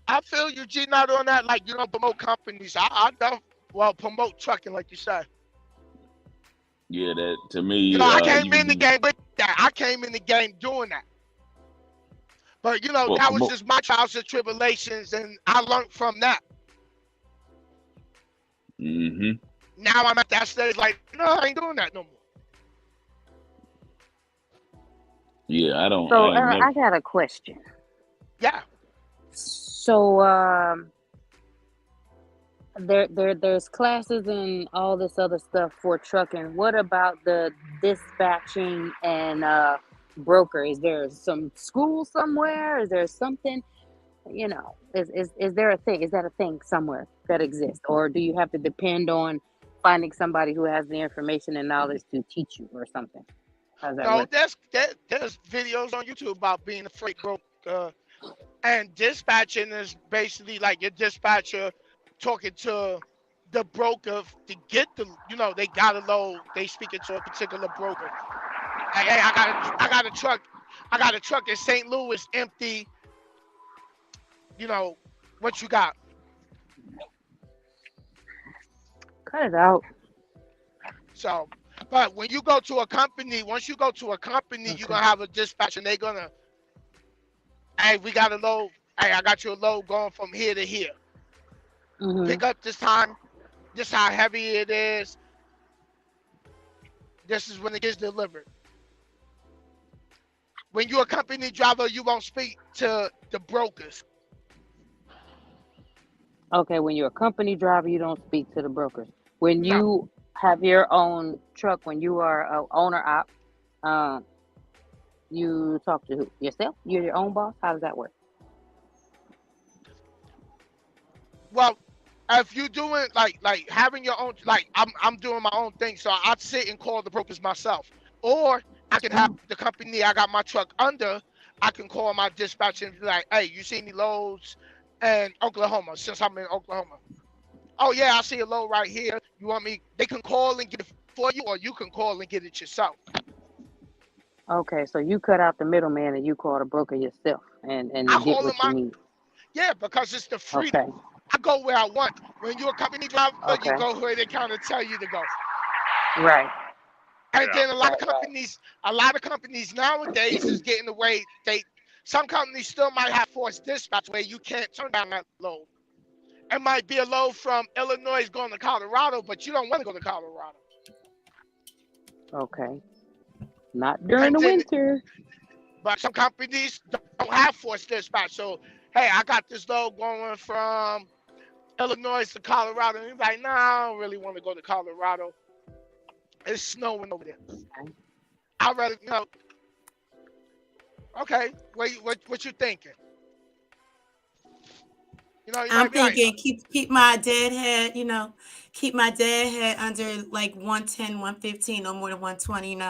I feel you, G, not on that. Like, you don't promote companies. I don't promote trucking, like you said. Yeah, that to me. You know, I came in the game with that. I came in the game doing that. But you know, that was just my trials and tribulations, and I learned from that. Now I'm at that stage, like, no, I ain't doing that no more. Yeah, I don't. So I got a question. Yeah. So there's classes and all this other stuff for trucking. What about the dispatching and broker? Is there some school somewhere? Is there something, is there a thing? Is that a thing somewhere that exists? Or do you have to depend on finding somebody who has the information and knowledge to teach you or something? How does that No, work? there's videos on YouTube about being a freight broker, and dispatching is basically like your dispatcher talking to the broker to get they got a load. They speaking to a particular broker. Hey, I got a truck in St. Louis empty. What you got? Cut it out. So, but when you go to a company, once you go to a company, you're gonna have a dispatch, and they're gonna, hey, we got a load. Hey, I got you a load going from here to here. Pick up this time. This how heavy it is. This is when it gets delivered. When you're a company driver, you won't speak to the brokers. Okay, when you're a company driver, you don't speak to the brokers. When you have your own truck, when you are a owner op, you talk to who? Yourself? You're your own boss? How does that work? Well, if you're doing like having your own, like I'm doing my own thing, so I'd sit and call the brokers myself, or I can have the company I got my truck under. I can call my dispatcher and be like, "Hey, you see any loads in Oklahoma? Since I'm in Oklahoma, oh yeah, I see a load right here. You want me? They can call and get it for you, or you can call and get it yourself." Okay, so you cut out the middleman and you call the broker yourself and I get call what you need. Yeah, because it's the freedom. Okay. I go where I want. When you're a company driver, you Okay. go where they kind of tell you to go. Right. And then a lot of companies nowadays is getting away. Some companies still might have forced dispatch where you can't turn down that load. It might be a load from Illinois going to Colorado, but you don't want to go to Colorado. Okay. Not during the winter. But some companies don't have forced dispatch. So, hey, I got this load going from Illinois to Colorado. And you're like, nah, I don't really want to go to Colorado. It's snowing over there. I'd rather, okay, what you thinking? I'm thinking keep my deadhead, keep my deadhead under like 110, 115, no more than 120,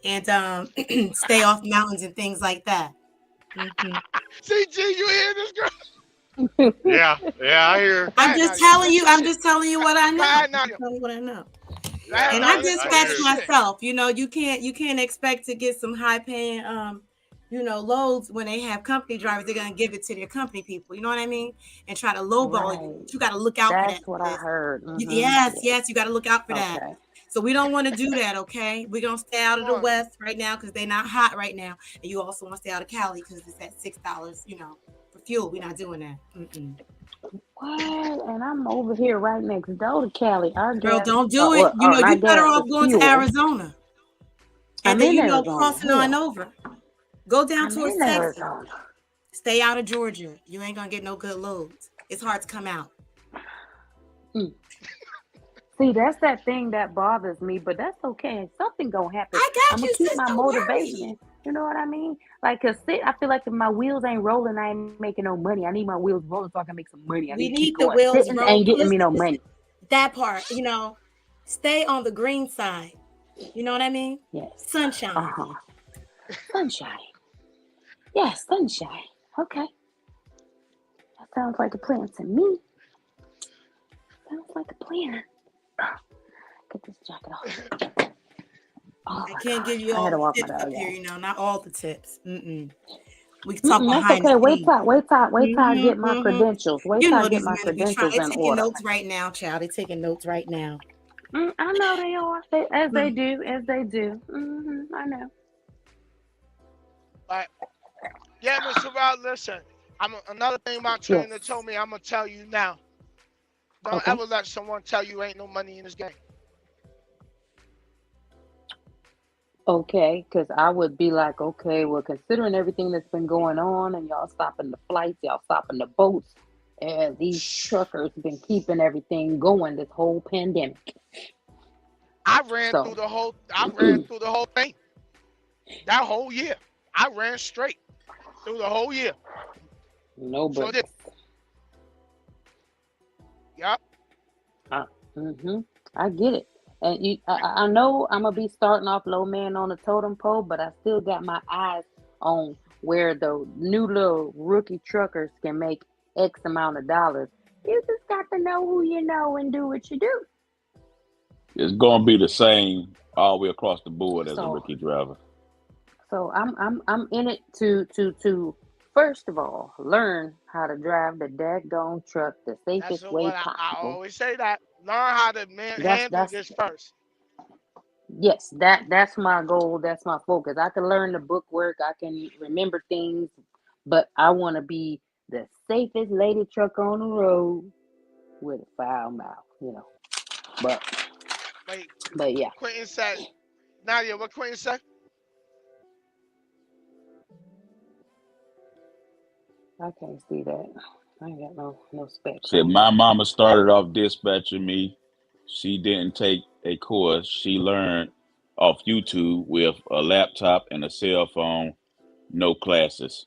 and stay off mountains and things like that. CG, you hear this girl? Yeah, I hear. I'm just telling you what I know. I'm telling you what I know. Yeah, and I dispatch myself. You can't expect to get some high paying loads when they have company drivers. They're gonna give it to their company people. You know what I mean? And try to lowball you. You got to look out for that. That's what I heard. Yes, you got to look out for that. Okay. So we don't want to do that, okay? We're gonna stay out of the West right now because they're not hot right now, and you also want to stay out of Cali because it's at $6, for fuel. We're not doing that. What? And I'm over here right next door to Cali. Girl, don't do it. You're better off going to Arizona. And then, crossing on over. Go down towards Texas. Stay out of Georgia. You ain't going to get no good loads. It's hard to come out. See, that's that thing that bothers me, but that's okay. Something going to happen. I'm going to keep my motivation. You know what I mean? Like, cause I feel like if my wheels ain't rolling, I ain't making no money. I need my wheels rolling so I can make some money. We need the wheels rolling. Ain't getting me no money. That part, stay on the green side. You know what I mean? Yes. Sunshine. Sunshine. Yes, sunshine. Okay. That sounds like a plan to me. Sounds like a plan. Get this jacket off. I can't give you all the tips up here, not all the tips. We can talk behind okay. the Wait scenes. till I get my credentials. Wait till I get my credentials in order. They're taking notes right now, child. They're taking notes right now. I know they are. They do. I know. But yeah, Mr. Rod, listen. Another thing my trainer told me, I'm gonna tell you now. Don't ever let someone tell you ain't no money in this game. Okay, because I would be like, okay, well, considering everything that's been going on and y'all stopping the flights, y'all stopping the boats, These truckers been keeping everything going this whole pandemic. I ran through the whole thing. That whole year. I ran straight through the whole year. No So breaks. Yep. I get it. And I know I'm gonna be starting off low man on the totem pole, but I still got my eyes on where the new little rookie truckers can make X amount of dollars. You just got to know who you know and do what you do. It's gonna be the same all the way across the board as a rookie driver. So I'm in it to first of all learn how to drive the daggone truck the safest way possible. I always say that. Learn how to handle this first. Yes, that's my goal. That's my focus. I can learn the book work. I can remember things, but I want to be the safest lady truck on the road with a foul mouth, But yeah. Quentin said, Nadia, what Quentin said? I can't see that. I ain't got no specs. Said my mama started off dispatching me. She didn't take a course. She learned off YouTube with a laptop and a cell phone, no classes.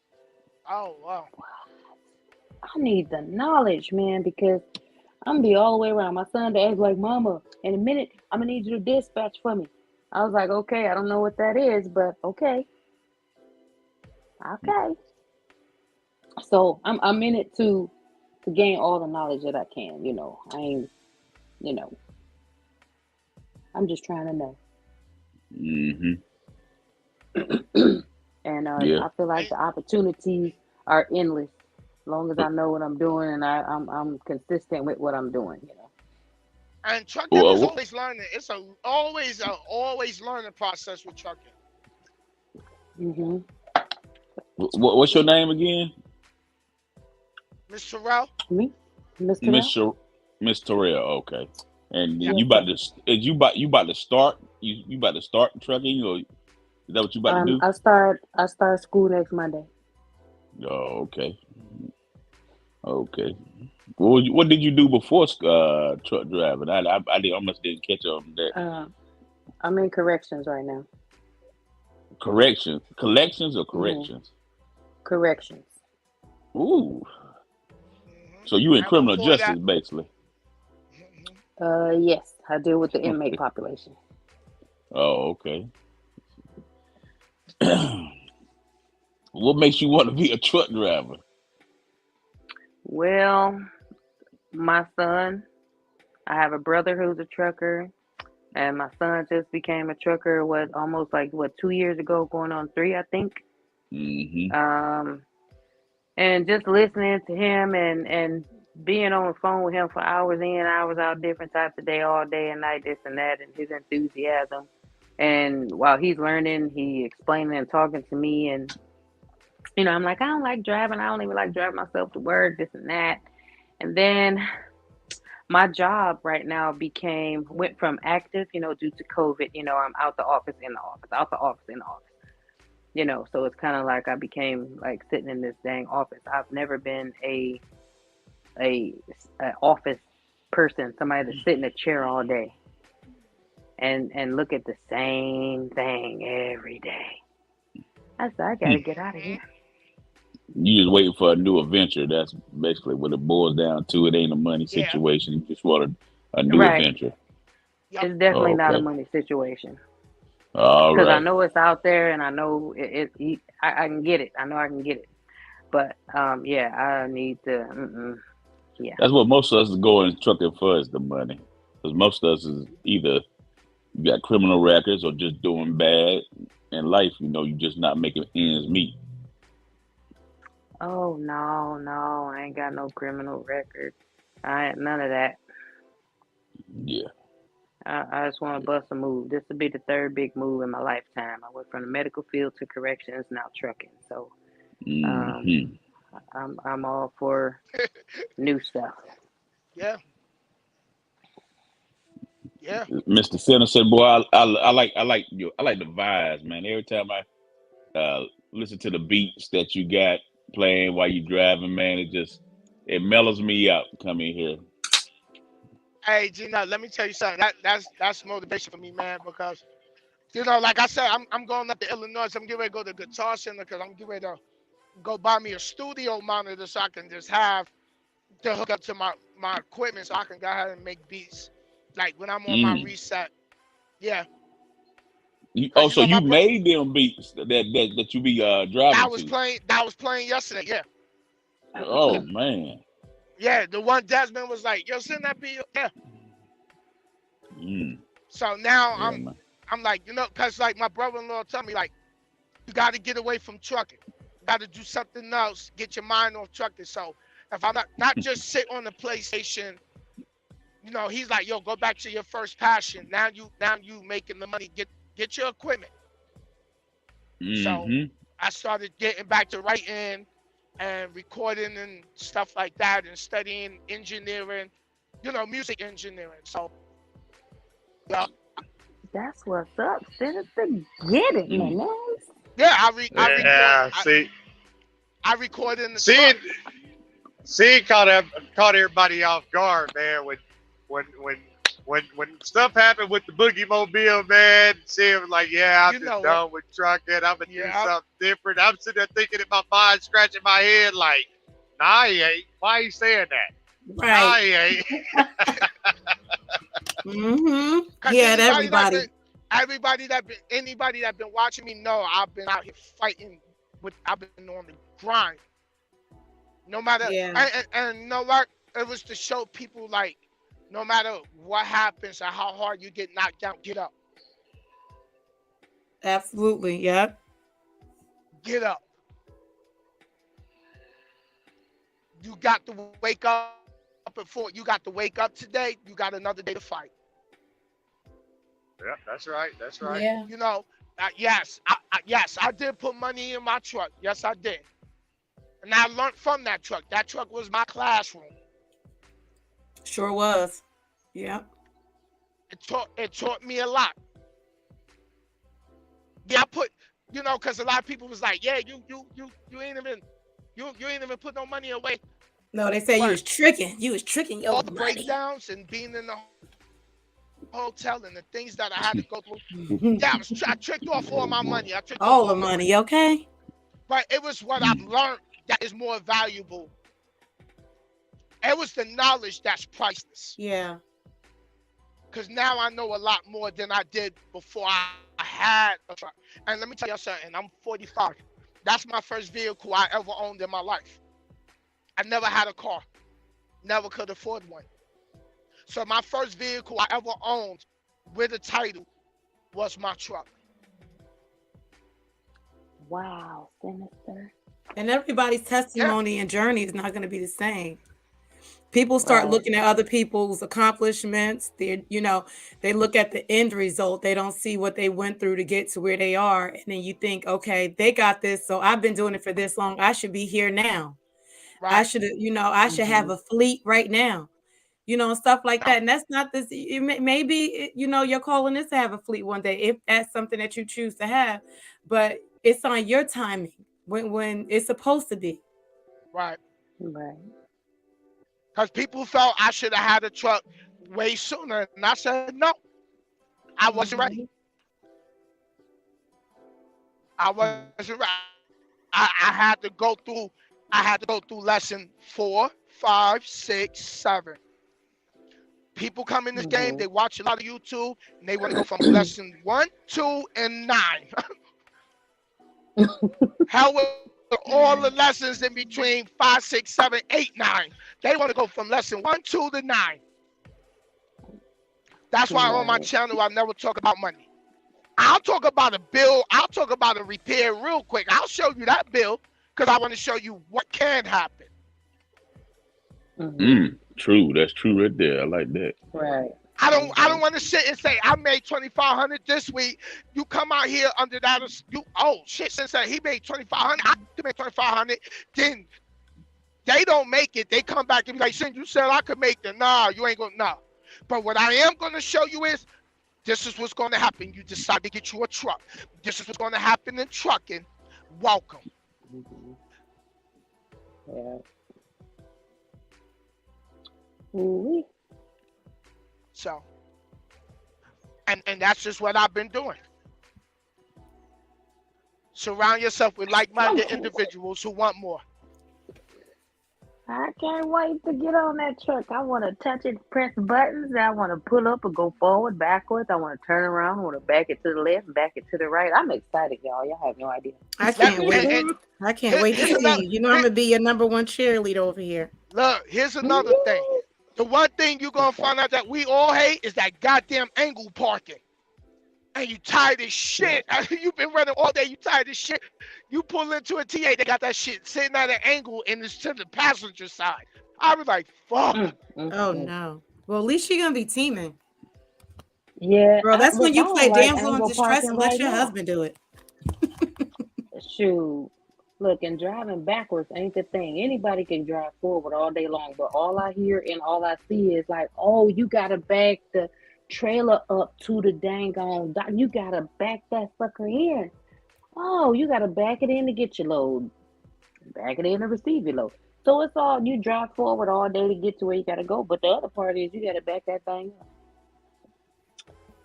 Oh, wow. I need the knowledge, man, because I'm going to be all the way around. My son asked like, Mama, in a minute, I'm going to need you to dispatch for me. I was like, okay, I don't know what that is, but okay. Okay. So I'm in it to gain all the knowledge that I can, I ain't, I'm just trying to know. And I feel like the opportunities are endless as long as I know what I'm doing and I'm consistent with what I'm doing, And trucking is always learning. It's always learning process with trucking. What's your name again? Miss Terrell? Me? Mr. Terrell, okay. And you about to start trucking, or is that what you about to do? I start school next Monday. Oh, okay. Okay. What did you do before truck driving? I almost didn't catch on that. I'm in corrections right now. Collections or corrections? Corrections. Ooh. So you in criminal justice, basically? Yes, I deal with the inmate population. Oh, okay. What makes you want to be a truck driver? Well, my son, I have a brother who's a trucker, and my son just became a trucker, almost 2 years ago, going on 3, I think. And just listening to him and being on the phone with him for hours in, hours out, different types of day, all day and night, this and that, and his enthusiasm. And while he's learning, he explaining and talking to me, and I'm like, I don't like driving. I don't even like driving myself to work, this and that. And then my job right now went from active, due to COVID, I'm out the office, in the office, out the office, in the office. So it's kind of like I became like sitting in this dang office. I've never been a office person, somebody to sit in a chair all day and look at the same thing every day. I said, I gotta get out of here. You just waiting for a new adventure. That's basically what it boils down to. It ain't a money situation. You just want a new adventure. It's definitely not a money situation. All right. Because I know it's out there, and I know I can get it. I know I can get it. But I need to. Yeah. That's what most of us is going trucking for, is the money. Because most of us is either you got criminal records or just doing bad in life. You just not making ends meet. Oh no! I ain't got no criminal record. I ain't none of that. Yeah. I just want to bust a move. This will be the third big move in my lifetime. I went from the medical field to corrections, now trucking. So, I'm all for new stuff. Yeah. Yeah. Mr.Sinnizter, boy, I like the vibes, man. Every time I listen to the beats that you got playing while you driving, man, it just It mellows me out to come in here. Hey, Gina, let me tell you something. That's motivation for me, man, because like I said, I'm going up to Illinois. I'm getting ready to go to Guitar Center because I'm getting ready to go buy me a studio monitor so I can just have to hook up to my equipment so I can go ahead and make beats. Like when I'm on my reset. Yeah. So you made them beats that you be driving That was to. playing yesterday. Yeah. Oh man. Yeah, the one Desmond was like, "Yo, send that beat." Yeah. So now I'm like, cause like my brother-in-law told me like, you got to get away from trucking. Got to do something else. Get your mind off trucking. So if I'm not just sit on the PlayStation, he's like, "Yo, go back to your first passion. Now you making the money. Get your equipment." So I started getting back to writing and recording and stuff like that, and studying engineering, music engineering. So yeah. That's what's up. Sinister, get it, man. Yeah, I record in the truck. See, caught everybody off guard, man. When stuff happened with the Boogie Mobile, man, see, it was like, yeah, I'm just done with trucking. I'm gonna do something different. I'm sitting there thinking in my mind, scratching my head, like, nah, he ain't. Why are you saying that? Right. Nah, he ain't. Yeah, everybody. Anybody that been watching me know I've been out here fighting I've been on the grind. No matter, and no what, it was to show people like, no matter what happens or how hard you get knocked down, get up. Absolutely, yeah. Get up. You got to wake up at 4. You got to wake up today. You got another day to fight. Yeah, that's right. That's right. Yeah. Yes, I did put money in my truck. Yes, I did. And I learned from that truck. That truck was my classroom. Sure was. Yeah. It taught me a lot. Yeah, I put, because a lot of people was like, yeah, you ain't even put no money away. No, they say you was tricking. You was tricking your all the money. breakdowns and being in the hotel and the things that I had to go through. Yeah, I tricked off all my money. I tricked all off the money, okay? But it was what I've learned that is more valuable. It was the knowledge that's priceless. Yeah. Because now I know a lot more than I did before I had a truck. And let me tell you something, I'm 45. That's my first vehicle I ever owned in my life. I never had a car. Never could afford one. So my first vehicle I ever owned with a title was my truck. Wow, Sinister. And everybody's testimony and journey is not going to be the same. People start looking at other people's accomplishments. They look at the end result. They don't see what they went through to get to where they are. And then you think, okay, they got this. So I've been doing it for this long. I should be here now. Right. I should, I should have a fleet right now, stuff like that. And that's not this. Maybe, you're calling this to have a fleet one day, if that's something that you choose to have. But it's on your timing when it's supposed to be. Right. Right. Because people felt I should have had a truck way sooner. And I said, no, I wasn't ready. I wasn't ready. I had to go through lesson 4, 5, 6, 7. People come in this game, they watch a lot of YouTube, and they want to go from lesson 1, 2, and 9. Hell with all the lessons in between 5, 6, 7, 8, 9. They want to go from lesson 1, 2 to 9. That's why on my channel I never talk about money. I'll talk about a bill. I'll talk about a repair real quick. I'll show you that bill because I want to show you what can happen. True. That's true right there. I like that. Right. I don't want to sit and say I made $2,500 this week. You come out here under that. Since he made $2,500, I could make $2,500. Then they don't make it. They come back and be like, "Sin, you said I could make it." Nah, you ain't gonna. Nah. But what I am gonna show you is, this is what's gonna happen. You decide to get you a truck. This is what's gonna happen in trucking. Welcome. Yeah. Ooh-wee. So, and that's just what I've been doing. Surround yourself with like-minded individuals who want more. I can't wait to get on that truck. I want to touch it, press buttons. I want to pull up and go forward, backwards. I want to turn around. I want to back it to the left, back it to the right. I'm excited, y'all. Y'all have no idea. I can't wait. I can't wait to see you. You know I'm gonna be your number one cheerleader over here. Look, here's another thing. The one thing you're gonna find out that we all hate is that goddamn angle parking. And you tired as shit. You've been running all day. You tired as shit. You pull into a TA, they got that shit sitting at an angle and it's to the passenger side. I was like, fuck. Oh no. Well, at least you're gonna be teaming. Yeah, Girl, that's when you play like damsel in distress and let your husband do it. Shoot. Look, and driving backwards ain't the thing. Anybody can drive forward all day long, but all I hear and all I see is like, oh, you gotta back the trailer up to the dang on. You gotta back that sucker in. Oh, you gotta back it in to get your load. Back it in to receive your load. So it's all, you drive forward all day to get to where you gotta go. But the other part is you gotta back that thing up.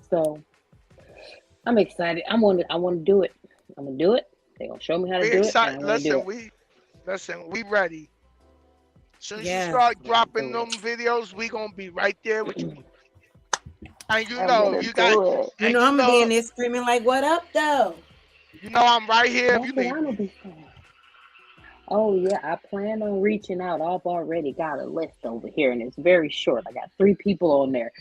So I'm excited. I want to do it. I'm gonna do it. They're gonna show me how to do it. And I'm do it. Listen, we ready. As soon as you start dropping them videos, we gonna be right there with you. And you know, you got. You know, I'm gonna be in there screaming like, "What up, though?" You know, I'm right here. That's what I'm gonna be saying. Oh yeah, I plan on reaching out. I've already got a list over here, and it's very short. I got 3 people on there.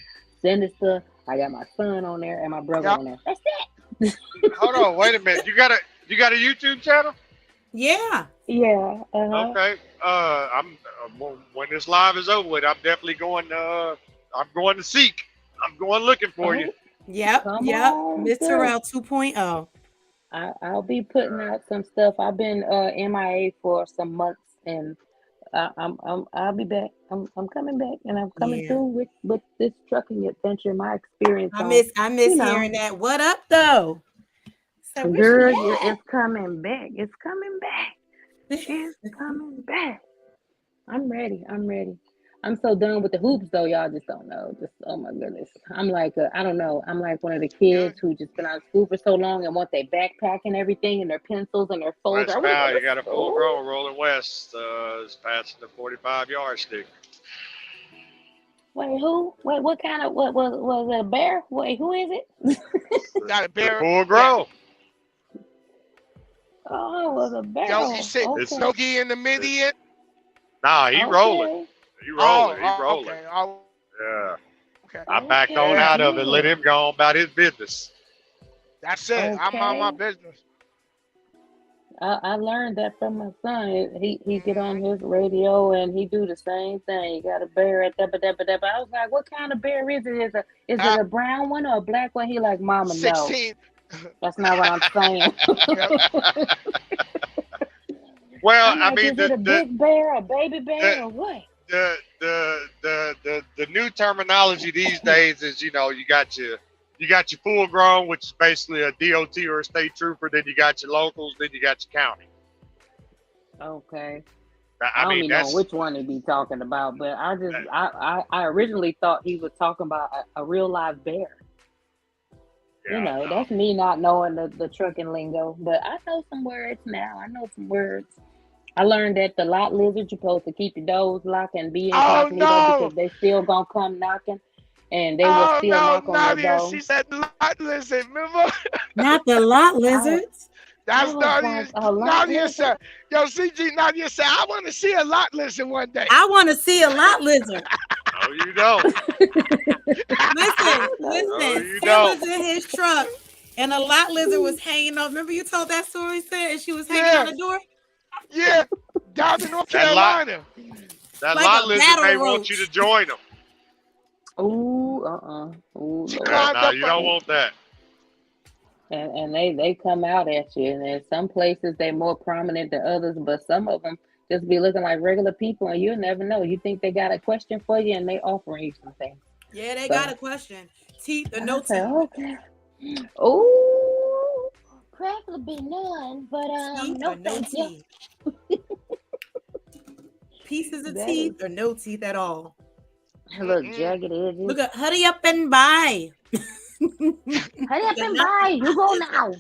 Sinnizter, I got my son on there, and my brother on there. That's it. Hold on, wait a minute. You got a YouTube channel? Yeah. Yeah. Okay. I'm when this live is over with, I'm definitely going. I'm going to seek. I'm going looking for you. Yep. Miss Terrell 2.0. I'll be putting out some stuff. I've been MIA for some months, and I'll be back. I'm coming back, and I'm coming through with this trucking adventure. My experience. I miss hearing that. What up, though? So girl, it's coming back. It's coming back. It's coming back. I'm ready. I'm so done with the hoops, though. Y'all just don't know. Just, oh my goodness. I'm like, I don't know. I'm like one of the kids who just been out of school for so long and want their backpack and everything and their pencils and their folders. West Val, you got a full grown rolling west. Is passing the 45-yard stick. Wait, who? Wait, what kind of, what was it a bear? Wait, who is it? Got a bear. Full grown. Oh, it was a bear. Yo, you said Snooky in the median? Nah, he rolling. He rolling. Okay. Yeah. Okay. I backed on out of it. Let him go on about his business. That's it. Okay. I'm on my business. I learned that from my son. He get on his radio and he do the same thing. He got a bear at that. I was like, what kind of bear is it? Is it a brown one or a black one? He like, Mama, 16. No. That's not what I'm saying. Well, I'm like, I mean, is it a big bear, a baby bear, or what? The new terminology these days is, you got your full grown, which is basically a DOT or a state trooper. Then you got your locals. Then you got your county. Okay. I don't mean, even know which one he'd be talking about, but I originally thought he was talking about a real live bear. Yeah, that's me not knowing the trucking lingo, but I know some words now. I know some words. I learned that the lot lizard, you're supposed to keep your doors locked and be incognito because they still gonna come knocking, and they will still knock on your door. She said lot lizard, remember? Not the lot lizards. That's Nadia said. Yo, CG Nadia said, I want to see a lot lizard one day. I want to see a lot lizard. No, you don't. Listen. Sam was in his truck, and a lot lizard was hanging off. Remember you told that story, Sam, and she was hanging on the door? Yeah, down in North Carolina. That Like lot a lizard battle may roach. want you to join them. Ooh, No, you don't want that. And they come out at you, and in some places they're more prominent than others, but some of them just be looking like regular people, and you'll never know. You think they got a question for you, and they offering you something. Yeah, they got a question. Teeth or no teeth? Okay. Ooh, preferably none, but no thank you. Pieces of teeth or no teeth at all. Look, jagged edges. Look at hurry up and buy. Hurry up and buy. You go now.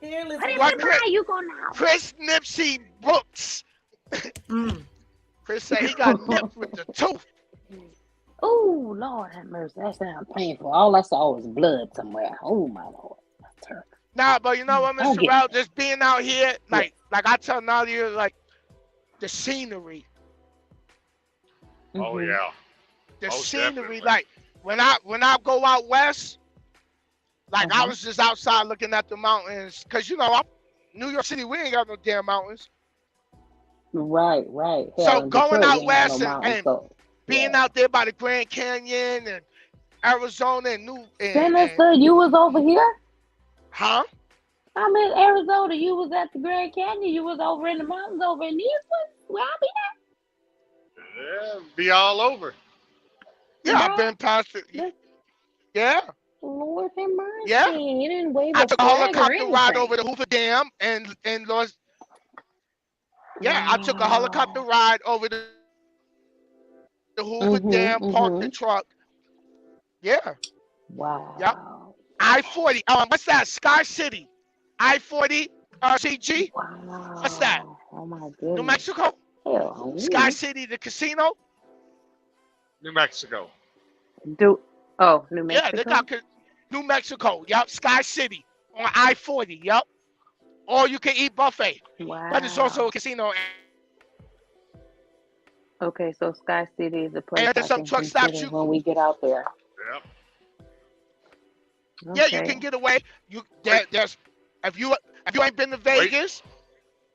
Hurry up and buy. You go now. Chris Nipsey Brooks. Chris said he got nipped with the tooth. Oh, Lord have mercy. That sounds painful. All I saw was blood somewhere. Oh, my Lord. That's terrible. Nah, but you know what, Mr. Rao, just being out here, like I tell Nadia, like, the scenery. Oh, yeah. The Most scenery, definitely. like, when I go out west, like, I was just outside looking at the mountains. Because, you know, New York City, we ain't got no damn mountains. Right, right. Hell, So in going Detroit, out we ain't got west no mountains, and so, being out there by the Grand Canyon and Arizona and Sinnizter, you was over here? Huh? I'm in Arizona. You was at the Grand Canyon. You was over in the mountains over in Eastwood. Where I be Yeah, be all over. Yeah, I've been past it. Yeah. Lord have mercy. Yeah. You didn't wave I a took a flag or helicopter ride anything. over the Hoover Dam and Los. Yeah, I took a helicopter ride over the Hoover Dam, parked the truck. Yeah. Wow. Yep. I-40. What's that? Sky City. I-40 RCG. Wow. What's that? Oh my goodness. New Mexico? Hell, Sky City, the casino? New Mexico. New Mexico. Yeah, they got New Mexico. Yep. Sky City on I-40. Yep. Or you can eat buffet. Wow. But it's also a casino. Okay, so Sky City is a place And I there's some can truck stops consider when we get out there. Yep. Yeah, Okay. you can get away. There's if you ain't been to Vegas,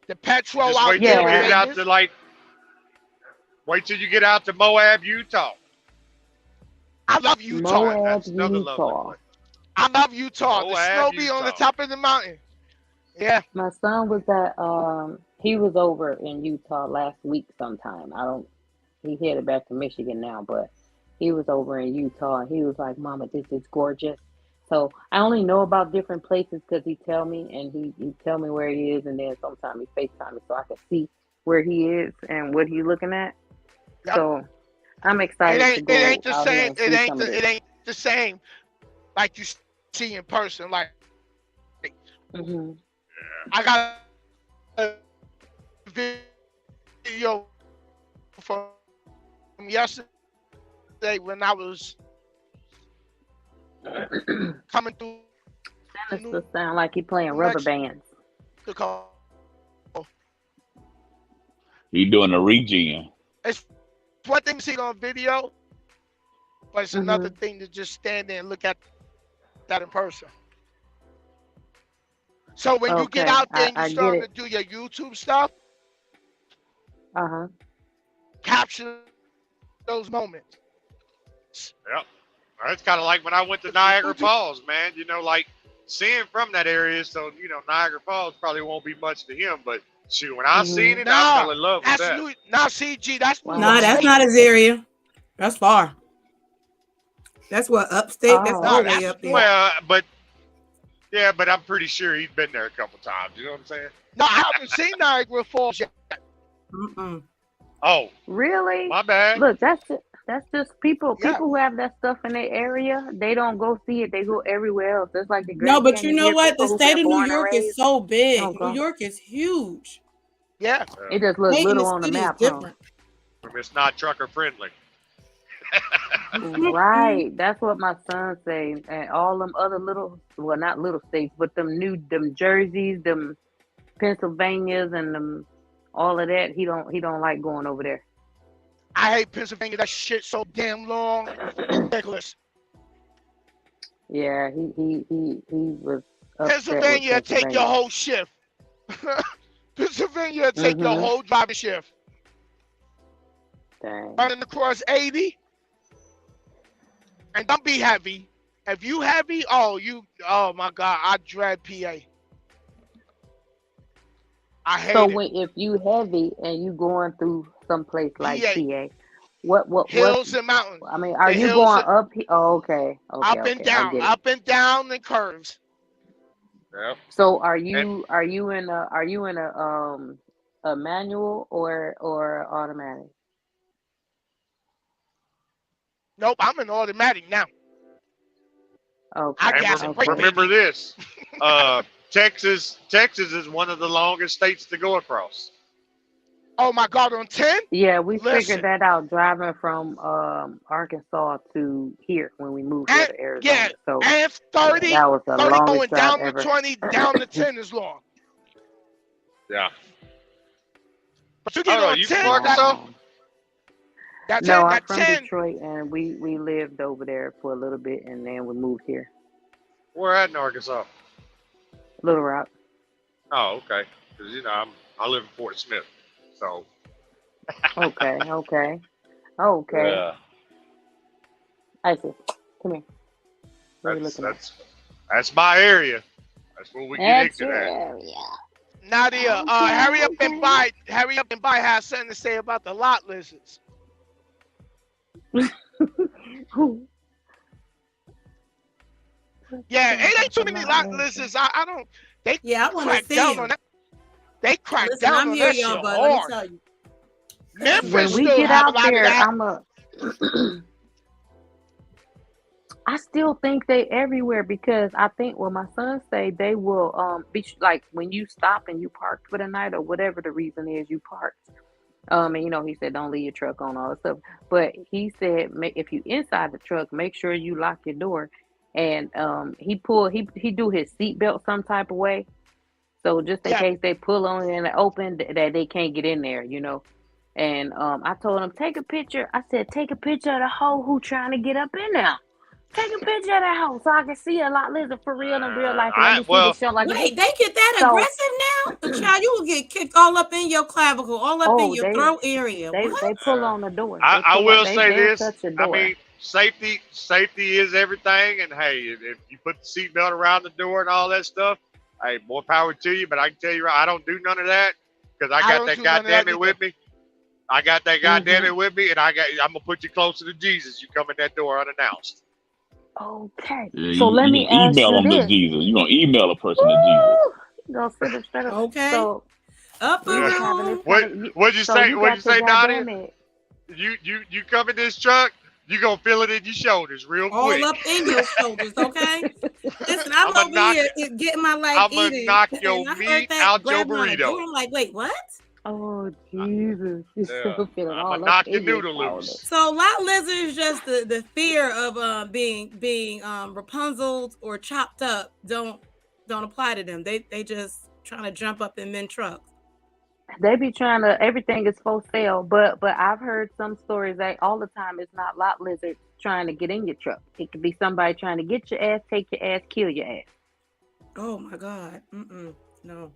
the petrol Just out wait there till you in get out Vegas. to wait till you get out to Moab, Utah. I love Utah. Moab, That's another lovely Utah. place. I love Utah. The Moab, snow be on the Utah. top of the mountain. Yeah. My son was he was over in Utah last week sometime. He headed back to Michigan now, but he was over in Utah and he was like, Mama, this is gorgeous. So I only know about different places because he tell me and he tell me where he is, and then sometimes he FaceTime me so I can see where he is and what he's looking at. Yep. So I'm excited to go It ain't the out here same. and see some of It this. ain't the same like you see in person. Like I got a video from yesterday when I was coming through. Sinnizter sound like he playing rubber bands. He doing a regen. It's one thing to see it on video, but it's another thing to just stand there and look at that in person. So when you get out there and you start to do your YouTube stuff, capture those moments. Yep. It's kind of like when I went to Niagara Falls, man. You know, like seeing from that area, so Niagara Falls probably won't be much to him, but shoot, when I seen it, I fell in love with that. CG, that's Nah, that's not his area. That's far. That's what upstate. That's all the way up there. Well, but I'm pretty sure he's been there a couple times. You know what I'm saying? No, I haven't seen Niagara Falls yet. Oh, really? My bad. Look, that's just people who have that stuff in their area. They don't go see it. They go everywhere else. It's like the Grand No, but Canyon you know here, what? The people who state been of New born and York is raised, so big. don't go. New York is huge. Yeah. It just looks State in little the on the city is map, huh? different. It's not trucker friendly. Right. That's what my son say. And all them other not little states, but them Jerseys, them Pennsylvanias, and them all of that. He don't like going over there. I hate Pennsylvania. That shit so damn long. Ridiculous. Yeah, he was upset Pennsylvania with take your whole shift. Pennsylvania take your whole driving shift. Dang. Running across 80. And don't be heavy. If you heavy, oh my God, I dread PA. I hate it. If you heavy and you going through some place like PA, what hills and mountains? I mean, are you going up? Oh, okay. Up and down and curves. Yep. So are you in a manual or automatic? Nope, I'm an automatic now. Okay. I gas and brake, remember baby. this. Texas is one of the longest states to go across. Oh my God, on 10? Yeah, we Listen. figured that out driving from Arkansas to here when we moved here to Arizona. Yeah, So and 30, that was the 30 longest going drive down ever. to 20, down to 10 is long. Yeah. But you get Oh, on you 10, from Arkansas? that 10, No, I'm that from 10. Detroit, and we lived over there for a little bit, and then we moved here, Where at in Arkansas? Little Rock. Oh, okay. Because I live in Fort Smith, so. Okay. Yeah. Isis, come here. What are you looking at? That's my area. That's where we get That's your into that. area. Nadia, hurry up and buy. Hurry up and buy. Has something to say about the lot lizards. Yeah, it ain't too many lot lizards. I don't. They I want to crack see down them. on that. They crack Listen, down I'm on here, that y'all, shit but let me hard. tell you. Memphis When we still get have a out lot there, of that. I still think they everywhere because I think what my son say they will be like when you stop and you park for the night or whatever the reason is you parked. And he said don't leave your truck on all the stuff. But he said if you inside the truck, make sure you lock your door. And he do his seatbelt some type of way. So just in case they pull on it and open that they can't get in there, And I told him take a picture. I said take a picture of the hoe who trying to get up in there. Take a picture of that hoe so I can see a lot lizard for real in real life. And let me see the show like Wait, they get that aggressive now? Child, you will get kicked all up in your clavicle, all up in your throat area. They What? pull on the door. I will say this. Touch the I door. mean, safety is everything. And hey, if you put the seatbelt around the door and all that stuff, hey, more power to you. But I can tell you, I don't do none of that because I got that goddamn it with me. I got that goddamn it with me, and I'm gonna put you closer to Jesus. You come in that door unannounced. Okay. Yeah, So let me ask email you them this. to Jesus. You're gonna email a person to Jesus. Go sit them straight up. Okay. So up and What'd you say? What'd you say, Nadia? You come in this truck, you gonna feel it in your shoulders real quick. All up in your shoulders, okay? Listen, I'm over here getting my life I'm gonna knock your meat out your burrito. I'm like, wait, what? Oh Jesus! You still feeling I'm all gonna up knock in your your noodle shoulders. loose. So lot lizard is just the fear of being Rapunzeled or chopped up don't apply to them. They just trying to jump up in men trucks. They be trying to. Everything is for sale, but I've heard some stories that all the time it's not lot lizards trying to get in your truck. It could be somebody trying to get your ass, take your ass, kill your ass. Oh my God! No.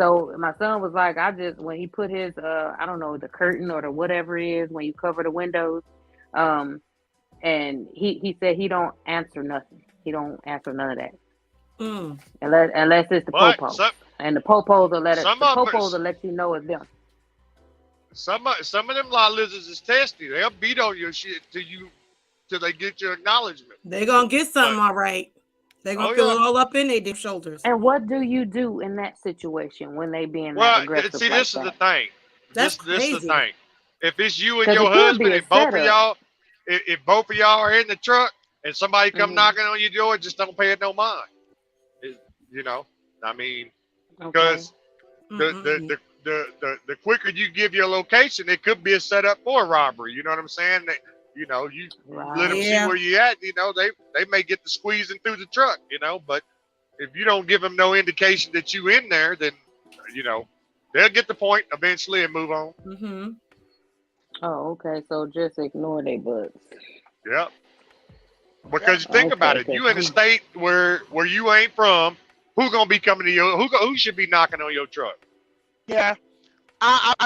So my son was like, when he put his I don't know, the curtain or the whatever it is when you cover the windows, and he said he don't answer nothing. He don't answer none of that. Unless it's the popo. And the popos will let you know it's them. Some of them lot lizards is testy. They'll beat on your shit till they get your acknowledgement. They gonna get something all right. They're gonna feel it all up in their shoulders. And what do you do in that situation when they being that aggressive? See, this is the thing. That's this is the thing. If it's you and 'Cause your it could husband, be a and both of setup. y'all, if both of y'all are in the truck and somebody come knocking on your door, just don't pay it no mind. I mean, because the quicker you give your location, it could be a setup for a robbery. You know what I'm saying? You let them see where you at. They may get to squeezing through the truck. But if you don't give them no indication that you in there, then they'll get the point eventually and move on. Mm-hmm. Oh, okay. So just ignore their butts. Yep. Because think about it, you in a state where you ain't from, who gonna be coming to you? Who should be knocking on your truck? Yeah,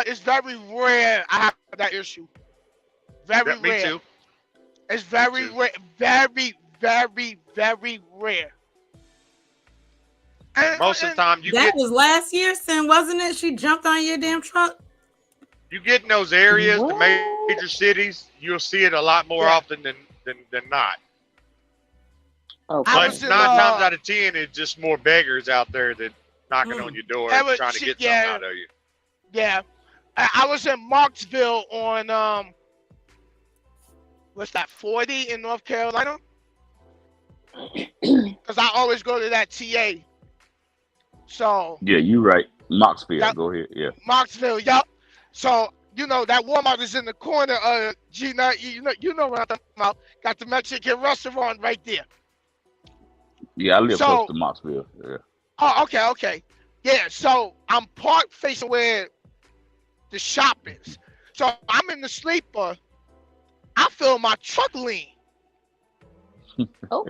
it's very rare I have that issue. Very rare. Me too. It's very rare. Very, very, very rare. Most of the time, that was last year, Sin, wasn't it? She jumped on your damn truck. You get in those areas, the major cities, you'll see it a lot more often than not. Okay. But 9 times out of 10, it's just more beggars out there that knocking on your door and trying to get something out of you. Yeah, I was in Marksville on what's that, 40 in North Carolina? Because I always go to that TA. So Yeah, you right. Knoxville. Go ahead. Yeah. Knoxville, yup. So you know that Walmart is in the corner of Gina. You know what I'm talking about. Got the Mexican restaurant right there. Yeah, I live close to Knoxville. Yeah. Oh, okay. Yeah, so I'm parked facing where the shop is. So I'm in the sleeper. I feel my truck lean. Oh.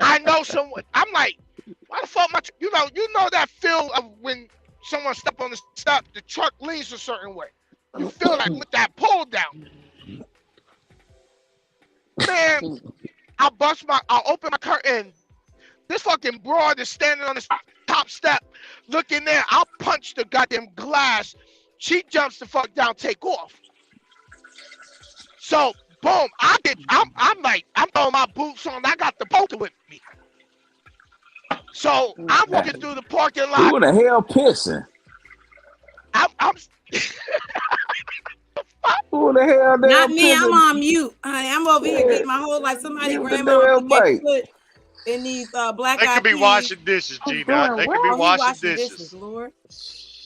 I know someone. I'm like, why the fuck you know that feel of when someone step on the step, the truck leans a certain way. You feel like with that pull down. Man, I open my curtain. This fucking broad is standing on the top step, looking there. I'll punch the goddamn glass. She jumps the fuck down, take off. So boom, I'm throwing my boots on. I got the poker with me. So I'm walking through the parking lot. Who the hell pissing? I'm Who the hell? Not me. Pissing? I'm on mute. I'm over here getting my whole life. Somebody grandma get put in these black They eyed could be peas. washing dishes, Gina. They could be washing dishes. Lord.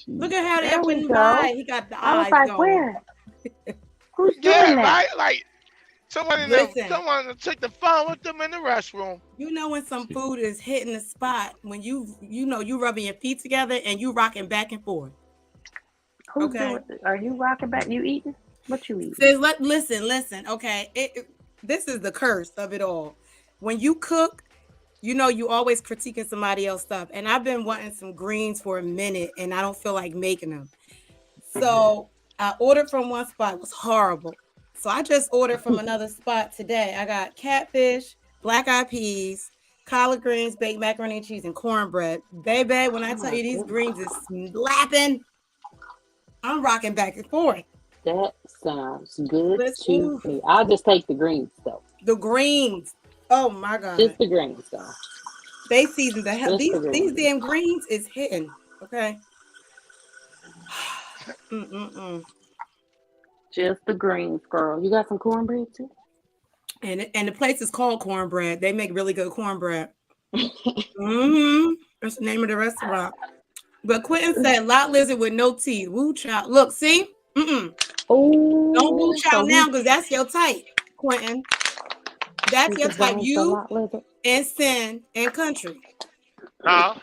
Look at how they up in the go. eye. He got the eyes like, going. where? Who's yeah, doing that? right? Like someone took the phone with them in the restroom. You know when some food is hitting the spot when you rubbing your feet together and you rocking back and forth. Who's doing it? Are you rocking back? You eating? What you eating? Says, listen. Okay, this is the curse of it all. When you cook, you always critiquing somebody else's stuff. And I've been wanting some greens for a minute, and I don't feel like making them. So I ordered from one spot. It was horrible. So I just ordered from another spot today. I got catfish, black eyed peas, collard greens, baked macaroni and cheese, and cornbread. Baby, when I tell you these greens is slapping, I'm rocking back and forth. That sounds good to me. I'll just take the greens though. The greens. Oh my God. Just the greens though. They seasoned the hell. These damn greens is hitting. Okay. Just the greens, girl. You got some cornbread too? And the place is called Cornbread. They make really good cornbread. Mm-hmm. That's the name of the restaurant. But Quentin said lot lizard with no teeth. Woo child. Look, see? Oh, don't woo child now because that's your type, Quentin. That's your type. You and sin and country. No.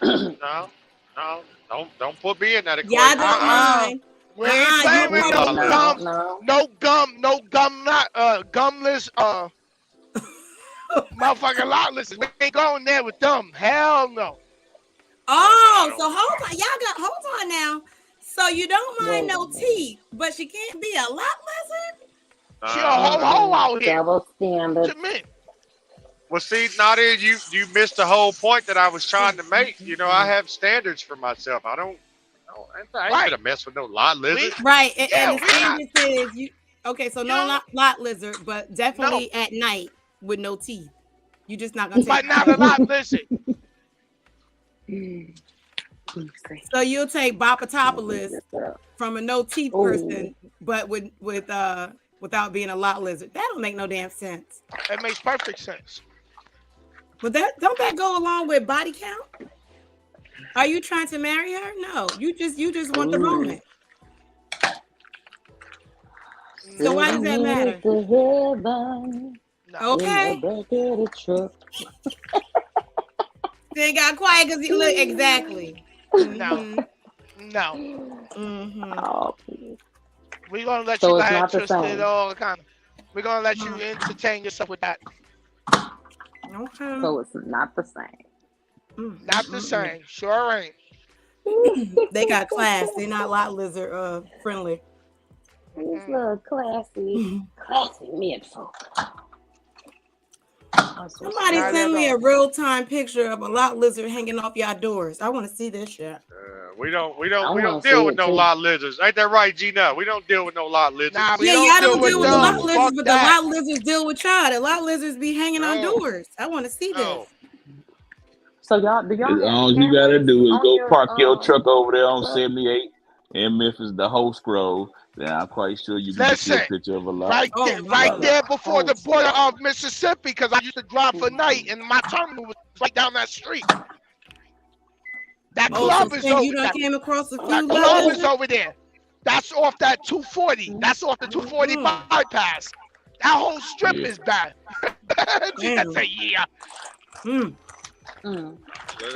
Don't put me in that equation. Yeah, I don't mind. We ain't playing with no gum, not gumless, motherfucking lotless. We ain't going there with them. Hell no. Oh, so hold on now. So you don't mind no teeth, but she can't be a lot lizard? She a whole out here. Double standard. Well, see, Nadia, you missed the whole point that I was trying to make. I have standards for myself. I ain't gonna mess with no lot lizard. Right, and the standard is you. Okay, so no lot lizard, but definitely at night with no teeth. You just not gonna take. But not a lot lizard. So you'll take Bopatopolis from a no teeth person, but without being a lot lizard. That don't make no damn sense. It makes perfect sense. But don't that go along with body count? Are you trying to marry her? No, you just want the moment. So why does that matter? Okay. They got quiet because you look exactly. No. Oh, we're gonna let you get interested all kind of. We're gonna let you entertain yourself with that. Okay. So it's not the same. Not the same. Sure ain't. They got class. They're not lot lizard friendly. These little classy men folk. Somebody send me a real-time picture of a lot lizard hanging off y'all doors. I want to see this shit. We don't deal with no lot lizards. Ain't that right, Gina? We don't deal with no lot lizards. Y'all don't deal with the lot lizards, but the lot lizards deal with y'all. The lot lizards be hanging on doors. I want to see this. So y'all, all you gotta do is go park your truck over there on 78 in Memphis, the whole scroll. Then I'm quite sure you can see a Listen, picture of a lot. right there before the border of Mississippi, because I used to drive for night, and my terminal was right down that street. That club so is Sam, over you done there. came across a That few club levels. is over there. That's off that 240. That's off the 240 bypass. That whole strip is bad. That's a year.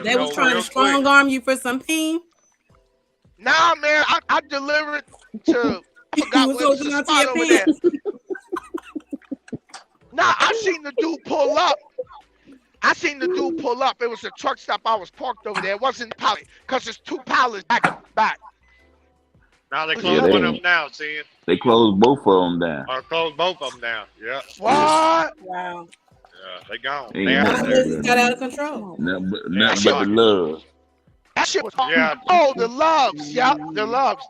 They was trying to strong arm you for some pain. Nah, man, I delivered to. I forgot what was the spot over there. Nah, I seen the dude pull up. It was a truck stop. I was parked over there. It wasn't pallet, because there's two pallets back to back. Now they closed one of them down, see? They closed both of them down. Or closed both of them down. Yeah. What? Wow. Yeah, they gone. Business got out of control. Nothing but the love. That shit was Oh, the loves. Yeah, the loves.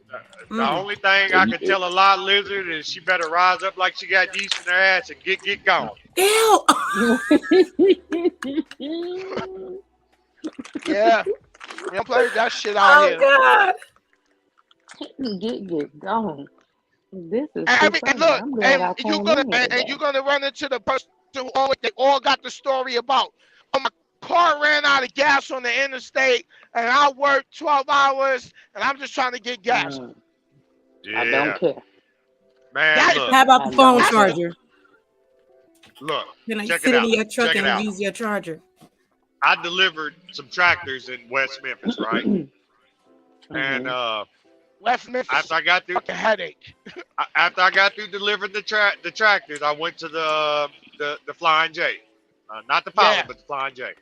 The only thing I can tell a lot lizard is she better rise up like she got yeast in her ass and get going. Ew. Yeah. We don't play that shit out here. God. Get going. This is And look, I'm glad I you're came in here you're gonna run into the person who they all got the story about. Oh, my car ran out of gas on the interstate, and I worked 12 hours, and I'm just trying to get gas. Yeah. I don't care. Man, look. How about the phone charger? Look, Can I check sit it out. in your truck Check it and out. use your charger? I delivered some tractors in West Memphis, right? And West Memphis. after I got through headache. After I got through delivering the tractors, I went to the Flying J, not the Pilot, but the Flying J.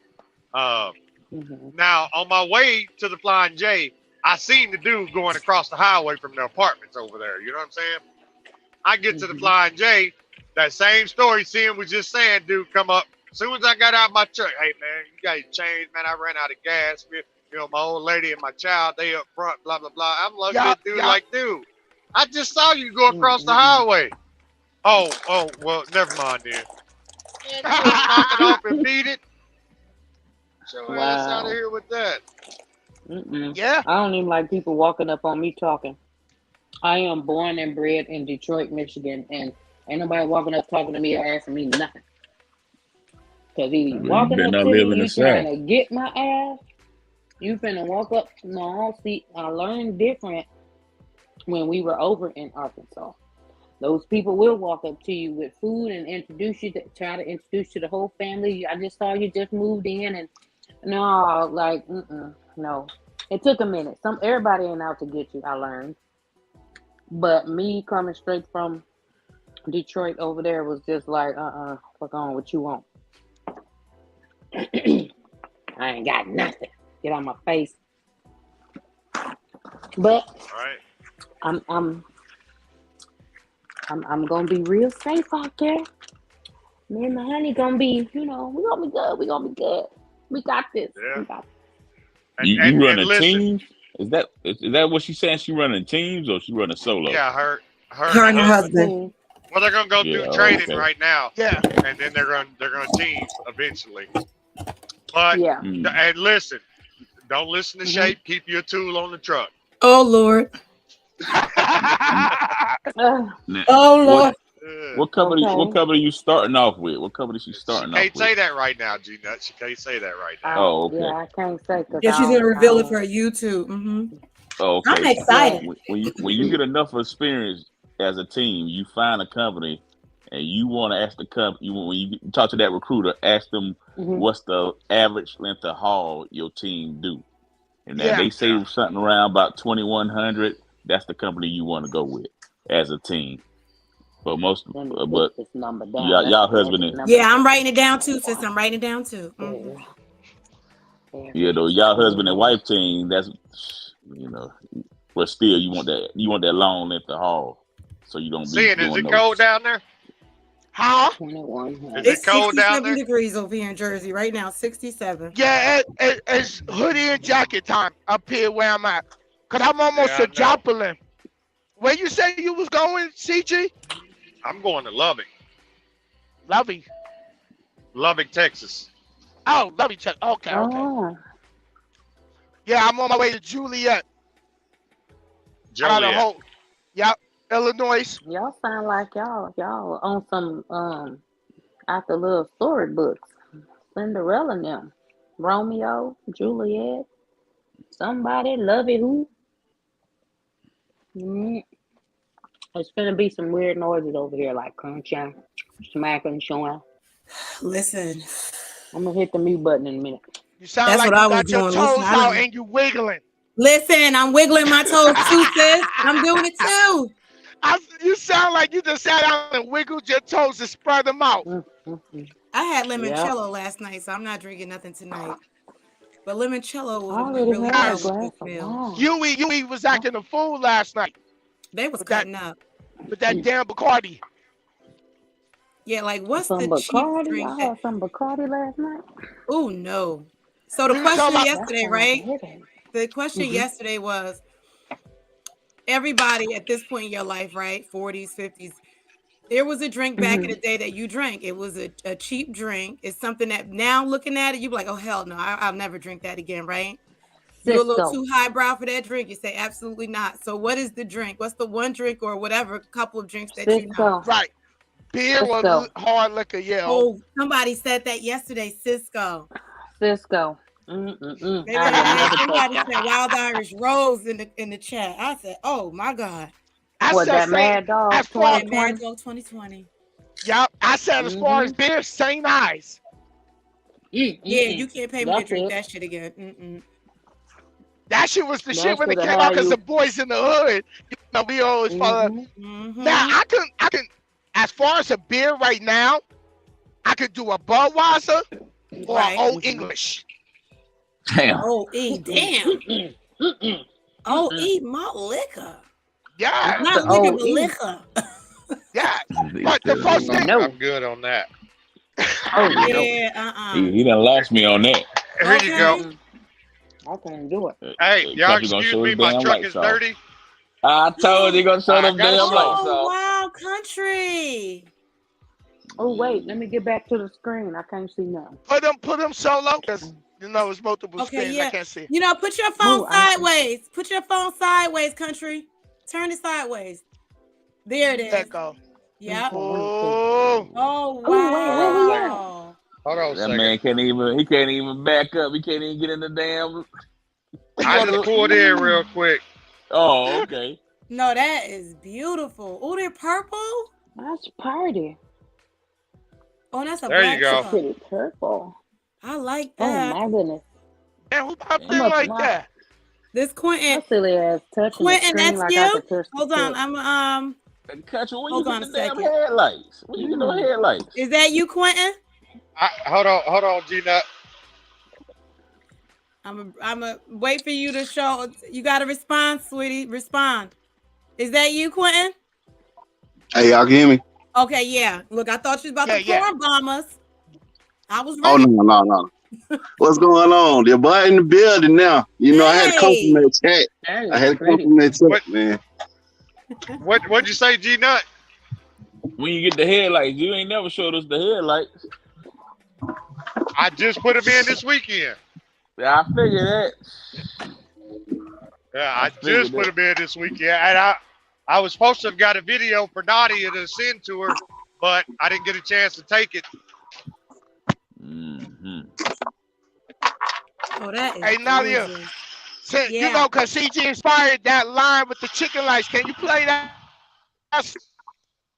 Now on my way to the Flying J, I seen the dude going across the highway from the apartments over there. You know what I'm saying? I get to the Flying J, that same story Sim was just saying, dude come up. As soon as I got out of my truck, hey man, you got your change, man. I ran out of gas. You know, my old lady and my child, they up front, blah, blah, blah. I'm looking at dude like, dude, I just saw you go across the highway. Oh, well, never mind then. Man, knock it off and beat it. Get your ass out of here with that. Yeah. I don't even like people walking up on me talking. I am born and bred in Detroit, Michigan, and ain't nobody walking up talking to me or asking me nothing. Because he walking up to me, you trying to get my ass. You finna walk up. No, see, I learned different when we were over in Arkansas. Those people will walk up to you with food and introduce you, try to introduce you to the whole family. I just saw you just moved in, and no, like, no. It took a minute. Everybody ain't out to get you, I learned. But me coming straight from Detroit over there was just like, fuck on what you want. I ain't got nothing. Get on my face. But I'm gonna be real safe out there. Me and my honey gonna be, we gonna be good. We gonna be good. We got this. Yeah. We got this. You run a team? Is that what she's saying? She running teams or she running solo? Yeah, her and her husband. Well, they're gonna go through training right now. Yeah. And then they're gonna team eventually. But and listen, don't listen to Shape. Keep your tool on the truck. Oh Lord. Oh Lord. What company? What company you starting off with? What company she starting off with? She can't say that right now, G Nut. She can't say that right now. Oh, okay. Yeah, I can't say. Yeah, she's gonna reveal it for YouTube. Oh, okay. I'm excited. When you get enough experience as a team, you find a company, and you want to ask the company. When you talk to that recruiter, ask them what's the average length of haul your team do, and if they say something around about 2,100, that's the company you want to go with as a team. But this number down. Y'all husband. Yeah, I'm writing it down too, sis. I'm writing it down too. Yeah, though y'all husband and wife team, that's but still you want that long length of haul, so you don't be. Is it cold down there? How? 21. Is it cold down there? 67 degrees over here in Jersey right now. 67. Yeah, it's hoodie and jacket time up here where I'm at. Cause I'm almost to Joplin. Where you say you was going, CG? I'm going to Lubbock. Lubbock, Texas. Oh, Lubbock, Texas. Okay. Yeah, I'm on my way to Joliet. Joliet. Yep, Illinois. Y'all sound like y'all on some out the little storybooks. Cinderella and them. Romeo, Juliet, somebody, love it who? It's gonna be some weird noises over here, like crunching, smacking, showing. Listen, I'm gonna hit the mute button in a minute. You sound That's like what I you was got your doing. toes Listen, out and you wiggling. Listen, I'm wiggling my toes too, sis. I'm doing it too. You sound like you just sat down and wiggled your toes and spread them out. I had limoncello last night, so I'm not drinking nothing tonight. But limoncello would really help with the feel. Huey was acting a fool last night. They was cutting up. With that damn Bacardi. Yeah, like what's some the cheap Bacardi? drink? I had some Bacardi last night. Oh no. So the question yesterday, right? The question Mhm. yesterday was, everybody at this point in your life, right? 40s, 50s. There was a drink back in the day that you drank. It was a cheap drink. It's something that now looking at it, you're like, oh hell no, I'll never drink that again, right? You're a little too highbrow for that drink. You say absolutely not. So what is the drink? What's the one drink or whatever couple of drinks that you know? Right. Beer or hard liquor, yeah. Oh, somebody said that yesterday, Cisco. Cisco. Somebody said Wild Irish Rose in the chat. I said, oh my God. What, that Mad Dog 2020? Mad Dog 2020. Yep. I said as far as beer, St. Ives. Yeah, you can't pay me to drink that shit again. That shit was the shit when it came out because the boys in the hood, you know, we always follow. Now I can, as far as a beer right now, I could do a Budweiser or an Old English. Damn. Oh, damn. Oh, malt liquor. Yeah. Not liquor, but liquor. Yeah. But the first thing. I'm good on that. He done lost me on that. Here you go. I can't do it. Hey, y'all excuse me, my truck is dirty. I told you gonna show them damn lights off. Oh, wow, country. Oh, wait, let me get back to the screen. I can't see nothing. Put them solo, because you know it's multiple screens. I can't see. You know, put your phone sideways. Put your phone sideways, country. Turn it sideways. There it is. Let go. Yep. Oh. Oh, wow. Hold on a that second. man can't even back up. He can't even get in the damn. I just pulled in real quick. Oh, okay. No, that is beautiful. Oh, they're purple? That's party. Oh, that's a there black you go. truck. Pretty purple. I like that. Oh, my goodness. Man, who popped in like that? This Quentin. Silly ass touching Quentin, the screen that's like you? I could touch Hold the on. tip. I'm Country, when hold you on get a the damn second. headlights? When you get no headlights? Is that you, Quentin? Hold on, G-Nut. I'm a wait for you to show. You got to respond, sweetie. Respond. Is that you, Quentin? Hey, y'all can hear me? Okay, yeah. Look, I thought you was about to porn bomb us. I was Oh, ready. no. What's going on? They're boy in the building now. You know, I had to come from that chat. I had to come from that chat, man. What'd you say, G-Nut? When you get the headlights, you ain't never showed us the headlights. I just put them in this weekend. Yeah, I figured that. Yeah, I just put them in this weekend. And I was supposed to have got a video for Nadia to send to her, but I didn't get a chance to take it. Oh, that is Hey, Nadia. You know, because CG inspired that line with the chicken lights. Can you play that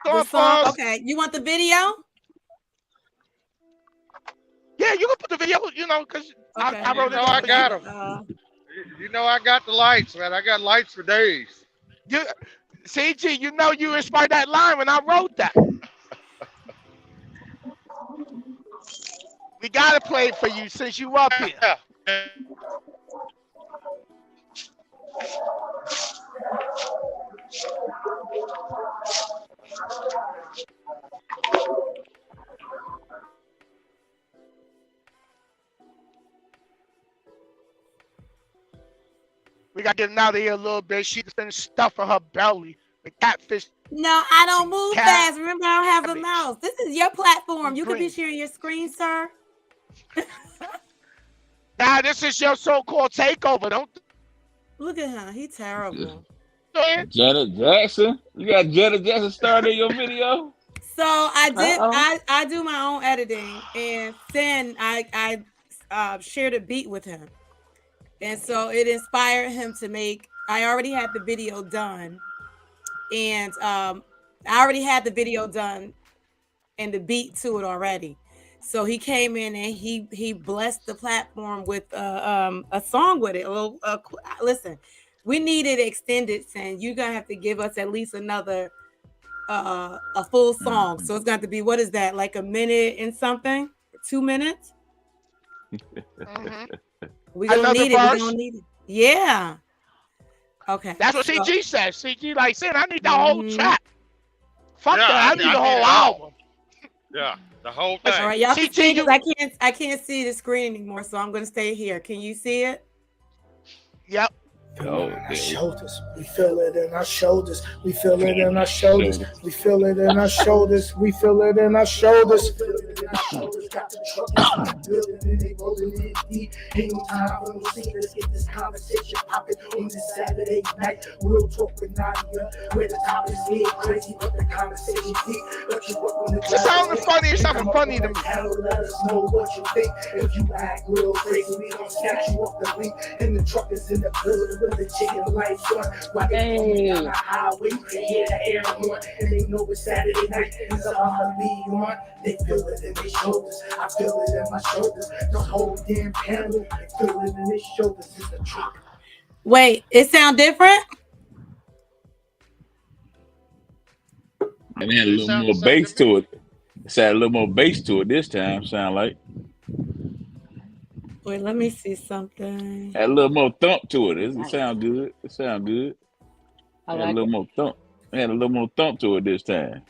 The song? Okay, you want the video? Yeah, you can put the video, you know, because I wrote it. I got them. You know I got the lights, man. I got lights for days. CG, you know you inspired that line when I wrote that. We got to play it for you since you up here. We got to get out of here a little bit. She's been stuffing her belly. The catfish. No, I don't move fast. Remember, I don't have a mouse. This is your platform. You could be sharing your screen, sir. Now, this is your so-called takeover. Don't look at him. He's terrible. Janet Jackson. You got Janet Jackson starred in your video? So I did. Uh-oh. I do my own editing, and then I shared a beat with him, and so it inspired him to make. I already had the video done, and I already had the video done and the beat to it already. So he came in and he blessed the platform with a song with it. A little, listen, we needed extended, and you're gonna have to give us at least another a full song. So it's going to be, what is that, like a minute and something, 2 minutes? We gonna need it. We gonna need it. Yeah. Okay. That's what CG says. CG like said, I need the whole track. Fuck that. I need the whole album. Yeah, the whole thing. All right, y'all can see, because I can't see the screen anymore, so I'm gonna stay here. Can you see it? Yep. Oh, our shoulders, we feel it in our shoulders, we feel it in our shoulders, we feel it in our shoulders, we feel it in our shoulders. Got the truck in the building and they rolling in deep. Ain't no time for no scene. Let's get this conversation popping on this Saturday night. Real talk with Nadia, where the top is getting crazy, but the conversation deep. But you welcome to. It sounded funny. It sounded funny to me. Let us know what you think. If you act real crazy, we gon' snatch you off the link. And the truck is in the building with the chicken lights on. While they coming down the highway, you can hear the air on. And they know it's Saturday night. It's about to be on. They feel it in their shoulders. I feel it in my shoulders. The whole damn panel. They feel it in their shoulders. It's the truck. Wait, it sound different? And then a little more bass to it. It's had a little more bass to it this time, sound like. Wait, let me see something. Had a little more thump to it. It sound good. It sound good. Had a little more thump. Had a little more thump to it this time.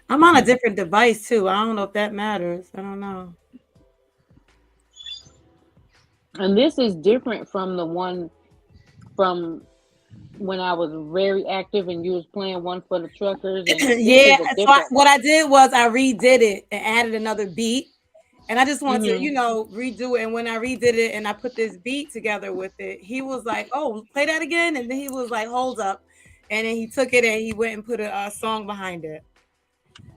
I'm on a different device too. I don't know if that matters. I don't know. And this is different from the one from when I was very active and you was playing one for the truckers. And Yeah, so what I did was I redid it and added another beat. And I just wanted to, redo it. And when I redid it and I put this beat together with it, he was like, "Oh, play that again." And then he was like, "Hold up." And then he took it and he went and put a song behind it.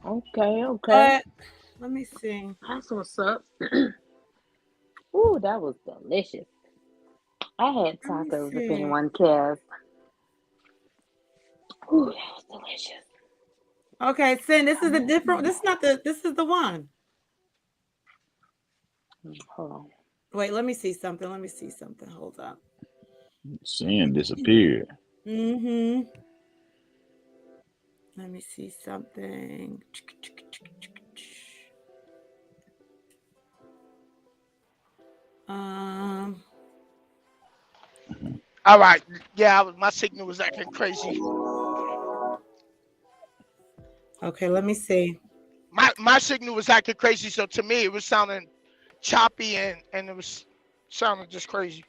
Okay. But let me see. That's what's up. Ooh, that was delicious. I had tacos if anyone cares. Ooh, that was delicious. Okay, Sin, this is a different. This is the one. Hold on. Wait, let me see something. Hold up. Sin disappeared. Mm-hmm. Let me see something. All right. Yeah, my signal was acting crazy. Okay, let me see. My signal was acting crazy, so to me it was sounding choppy and it was sounding just crazy.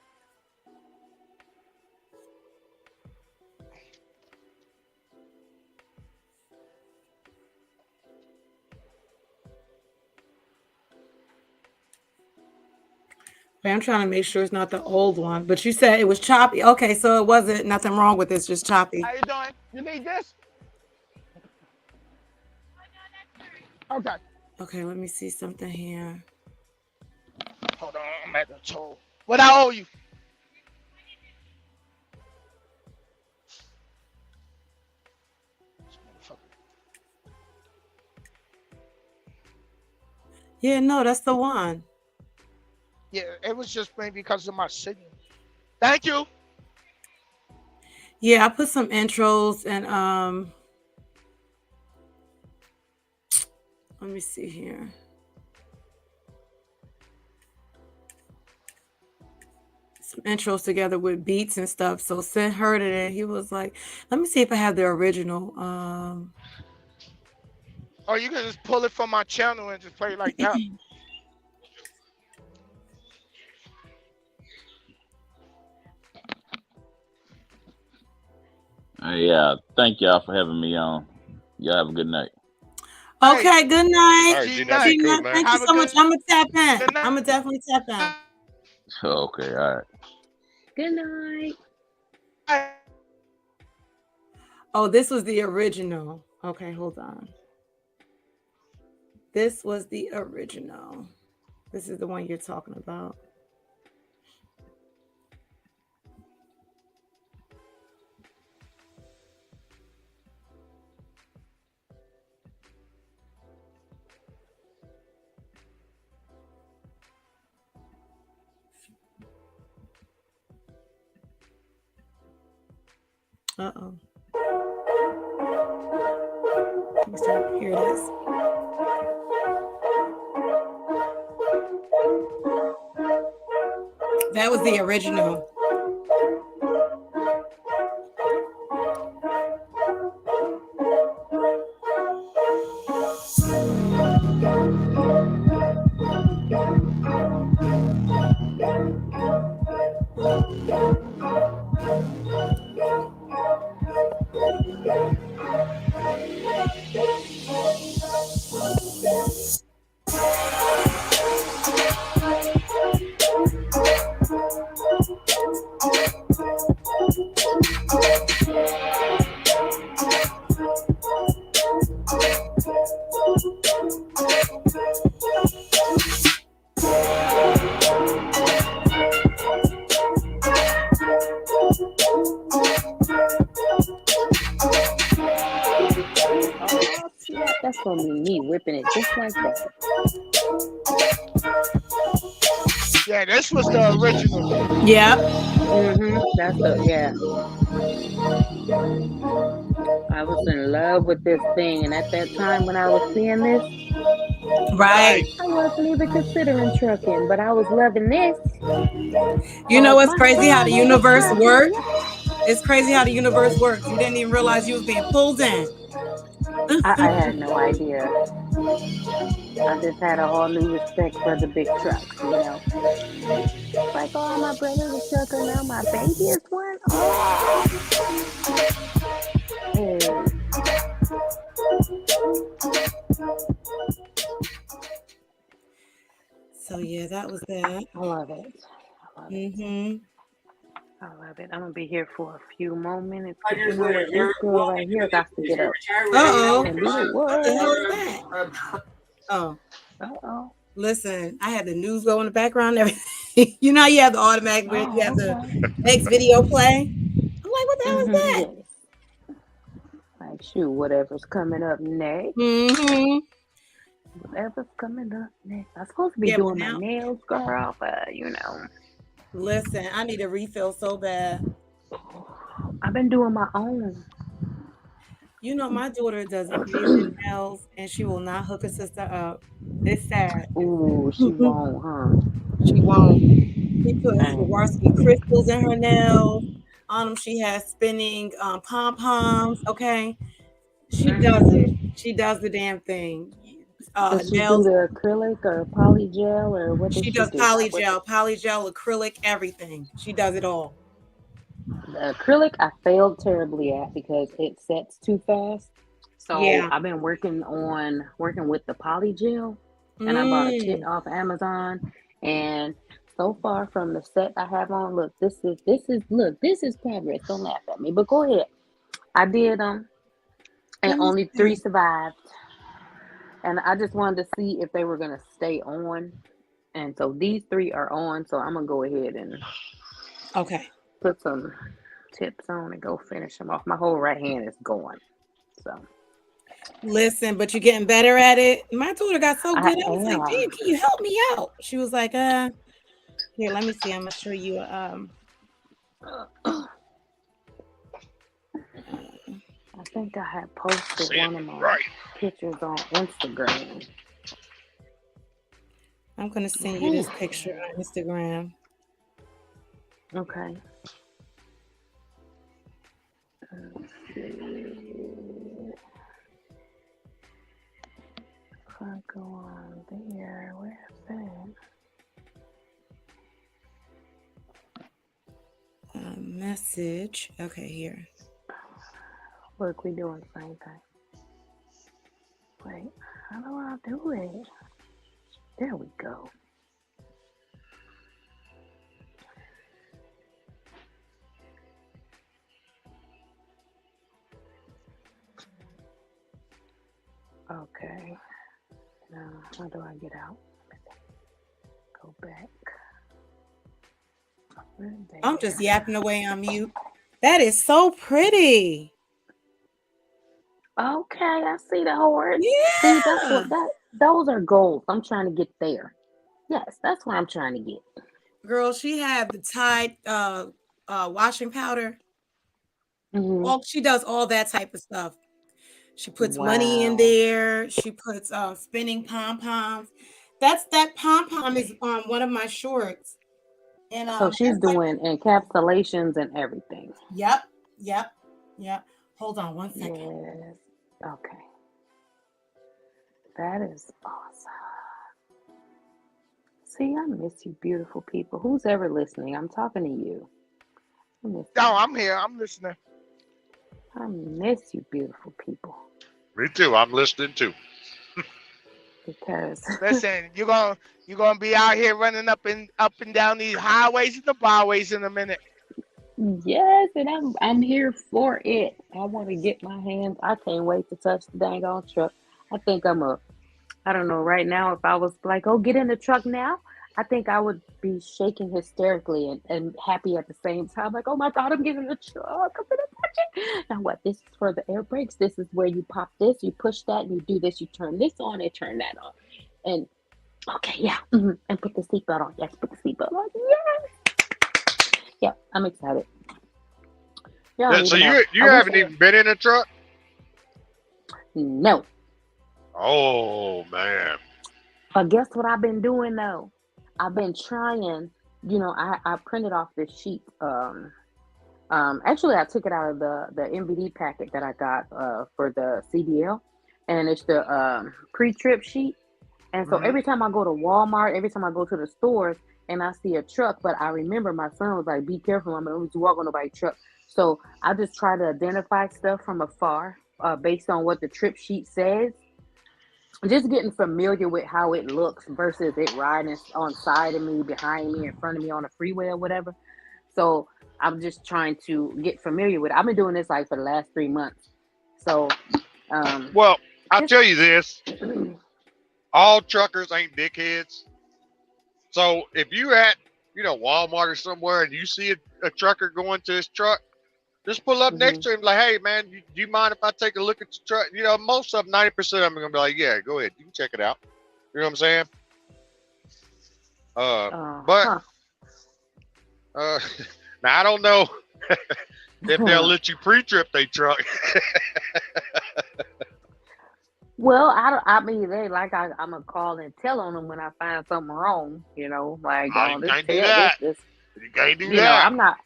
Okay, I'm trying to make sure it's not the old one, but you said it was choppy. Okay, so it wasn't nothing wrong with it, just choppy. How you doing? You need this? Okay. Okay, let me see something here. Hold on, I'm at the toll. What I owe you? Yeah, no, that's the one. Yeah, it was just maybe because of my signal. Thank you. Yeah, I put some intros and let me see here. Some intros together with beats and stuff. So Sin heard it and he was like, "Let me see if I have the original." Or you can just pull it from my channel and just play it like that. Yeah, thank y'all for having me on. Y'all have a good night. Okay, good night. All right, G-Nut, cool, man. Thank you so much. I'm gonna tap in. I'm gonna definitely tap in. Okay, all right. Good night. Oh, this was the original. Okay, hold on. This was the original. This is the one you're talking about. Uh-oh. Here it is. That was the original. Yeah, that's gonna be me whipping it just like that. Yeah, this was the original. Yeah. That's the I was in love with this thing, and at that time when I was seeing this, right, I wasn't even considering trucking, but I was loving this. You know what's My crazy? How the father was universe trucking. works. It's crazy how the universe works. You didn't even realize you was being pulled in. I had no idea. I just had a whole new respect for the big trucks, you know. It's like, oh, my brother's a trucker now. My baby is one. Oh, hey. So yeah, that was that. I love it. I love it. I love it. I'm gonna be here for a few more minutes. But you know what? This girl right here got to get up. Uh-oh. And do the What the hell is what? that? Oh. Uh-oh. Listen, I had the news go in the background and everything. You know how you have the automatic where you have the next video play? I'm like, what the hell is that? Yes. Like, shoot, whatever's coming up next. Whatever's coming up next. I'm supposed to be doing my nails, girl, but you know. Listen, I need a refill so bad. I've been doing my own. You know, my daughter does amazing nails, and she will not hook her sister up. It's sad. Ooh, she won't, huh? She won't. She put Swarovski crystals in her nails. On them, she has spinning pom-poms. Okay, she does it. She does the damn thing. Does she do Nails. the acrylic or poly gel or what does She she does do? polygel, acrylic, everything. She does it all. The acrylic I failed terribly at because it sets too fast. So I've been working with the poly gel, and I bought a kit off Amazon. And so far from the set I have on, look, this is progress. Don't laugh at me, but go ahead. I did them, and only 3 survived. And I just wanted to see if they were gonna stay on. And so these 3 are on. So I'm gonna go ahead and put some tips on and go finish them off. My whole right hand is going. So listen, but you're getting better at it. My daughter got so good. I was like, am. damn, can you help me out? She was like, here, let me see. I'm gonna show you I think I had posted one of my pictures on Instagram. I'm gonna send you this picture on Instagram. Okay. Let's see. If I go on there, where's that? Message. Okay, here. Look, we doing the same thing. Wait, how do I do it? There we go. Okay. Now, how do I get out? Go back. I'm just yapping away on mute. That is so pretty. Okay, I see the horse. Yeah. See, those are goals. I'm trying to get there. Yes, that's what I'm trying to get. Girl, she had the Tide washing powder. Mm-hmm. She does all that type of stuff. She puts money in Wow. there. She puts spinning pom-poms. That pom-pom is on one of my shorts. And So she's doing encapsulations and everything. Yep. Hold on one second. Yes. Okay. That is awesome. See, I miss you, beautiful people. Who's ever listening? I'm talking to you. I'm here. I'm listening. I miss you, beautiful people. Me too. I'm listening too. Because listen, you're gonna be out here running up and down these highways and the byways in a minute. yes, and I'm here for it. I want to get my hands. I can't wait to touch the dang on truck. I think I don't know, right now, if I was like, oh, get in the truck now, I think I would be shaking hysterically and happy at the same time. Like, oh my God, I'm getting in the truck. I'm going to touch it. Now what? This is for the air brakes. This is where you pop this, you push that, and you do this. You turn this on and turn that on. And okay, yeah. Mm-hmm. And put the seatbelt on. Yes, put the seatbelt on. Yes. Yeah, I'm excited. Yeah, so you haven't even been in a truck? No. Oh man. But guess what I've been doing though? I've been trying, I printed off this sheet. Actually I took it out of the MVD packet that I got for the CDL, and it's the pre-trip sheet. And so every time I go to Walmart, every time I go to the stores and I see a truck, but I remember my son was like, be careful, I'm going to walk on nobody's truck. So I just try to identify stuff from afar based on what the trip sheet says. Just getting familiar with how it looks versus it riding on side of me, behind me, in front of me on the freeway or whatever. So I'm just trying to get familiar with it. I've been doing this like for the last 3 months. So, well, I'll tell you this. All truckers ain't dickheads. So if you at, Walmart or somewhere and you see a trucker going to his truck, just pull up next to him like, hey, man, do you mind if I take a look at your truck? Most of them, 90% of them are going to be like, yeah, go ahead. You can check it out. You know what I'm saying? But now I don't know if they'll let you pre-trip their truck. Well, I mean, I'm going to call and tell on them when I find something wrong, like, you can't do that. You can't do that. I'm not.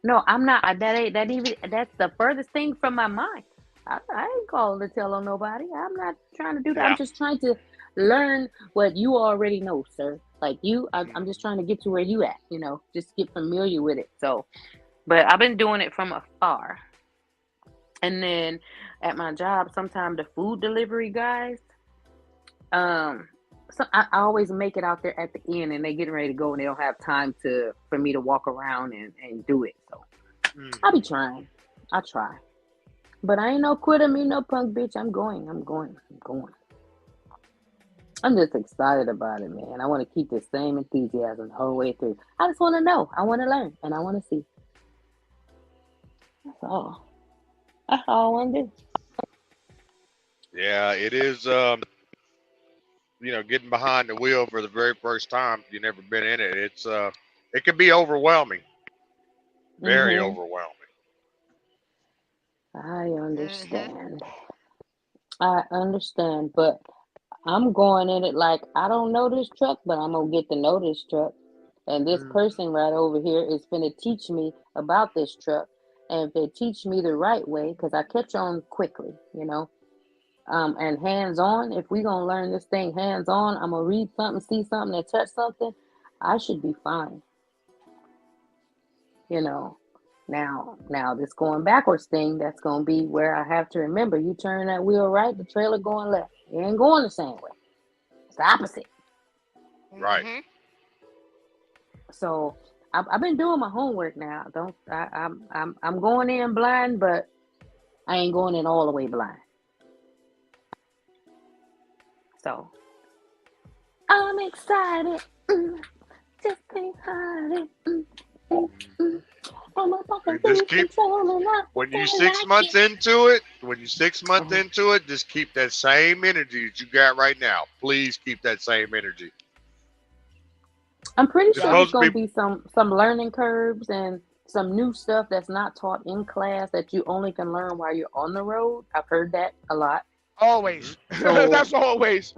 That's the furthest thing from my mind. I ain't calling to tell on nobody. I'm not trying to do that. Yeah. I'm just trying to learn what you already know, sir. Like I'm just trying to get to where you at, just get familiar with it. So, but I've been doing it from afar. And then at my job, sometimes the food delivery guys, so I always make it out there at the end, and they getting ready to go, and they don't have time for me to walk around and do it. So I'll be trying. I try, but I ain't no quitter, me no punk bitch. I'm going. I'm just excited about it, man. I want to keep the same enthusiasm the whole way through. I just want to know. I want to learn, and I want to see. That's all. That's all I want to do. Yeah, it is. Getting behind the wheel for the very first time, you've never been in it. It's it can be overwhelming, very overwhelming. I understand. I understand, but I'm going in it like I don't know this truck, but I'm gonna get to know this truck, and this person right over here is gonna teach me about this truck, and if they teach me the right way, because I catch on quickly, and hands-on, if we gonna learn this thing hands-on, I'm gonna read something, see something, and touch something, I should be fine. Now this going backwards thing, that's gonna be where I have to remember, you turn that wheel right, the trailer going left. It ain't going the same way. It's the opposite. Right. So I've been doing my homework now. I'm going in blind, but I ain't going in all the way blind. So I'm excited. Just can't hide it. I'm a fucking Just lose keep control and I when you feel 6 like months it. into it. When you 6 months into it, just keep that same energy that you got right now. Please keep that same energy. I'm pretty It's sure there's supposed to gonna be be some learning curves and some new stuff that's not taught in class that you only can learn while you're on the road. I've heard that a lot. Always. So That's always.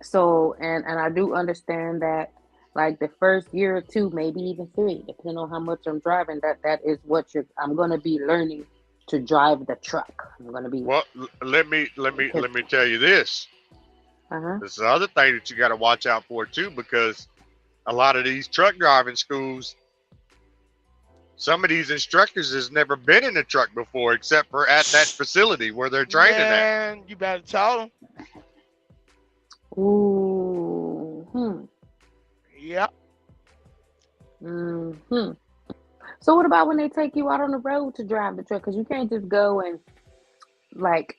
So and I do understand that like the first year or two, maybe even 3, depending on how much I'm driving, that is what I'm gonna be learning to drive the truck. I'm gonna be well. Let me tell you this. uh-huh. This is the other thing that you got to watch out for too, because a lot of these truck driving schools, some of these instructors has never been in a truck before, except for at that facility where they're training at. Man, you better tell them. Ooh. Yep. Hmm. So what about when they take you out on the road to drive the truck? Because you can't just go and like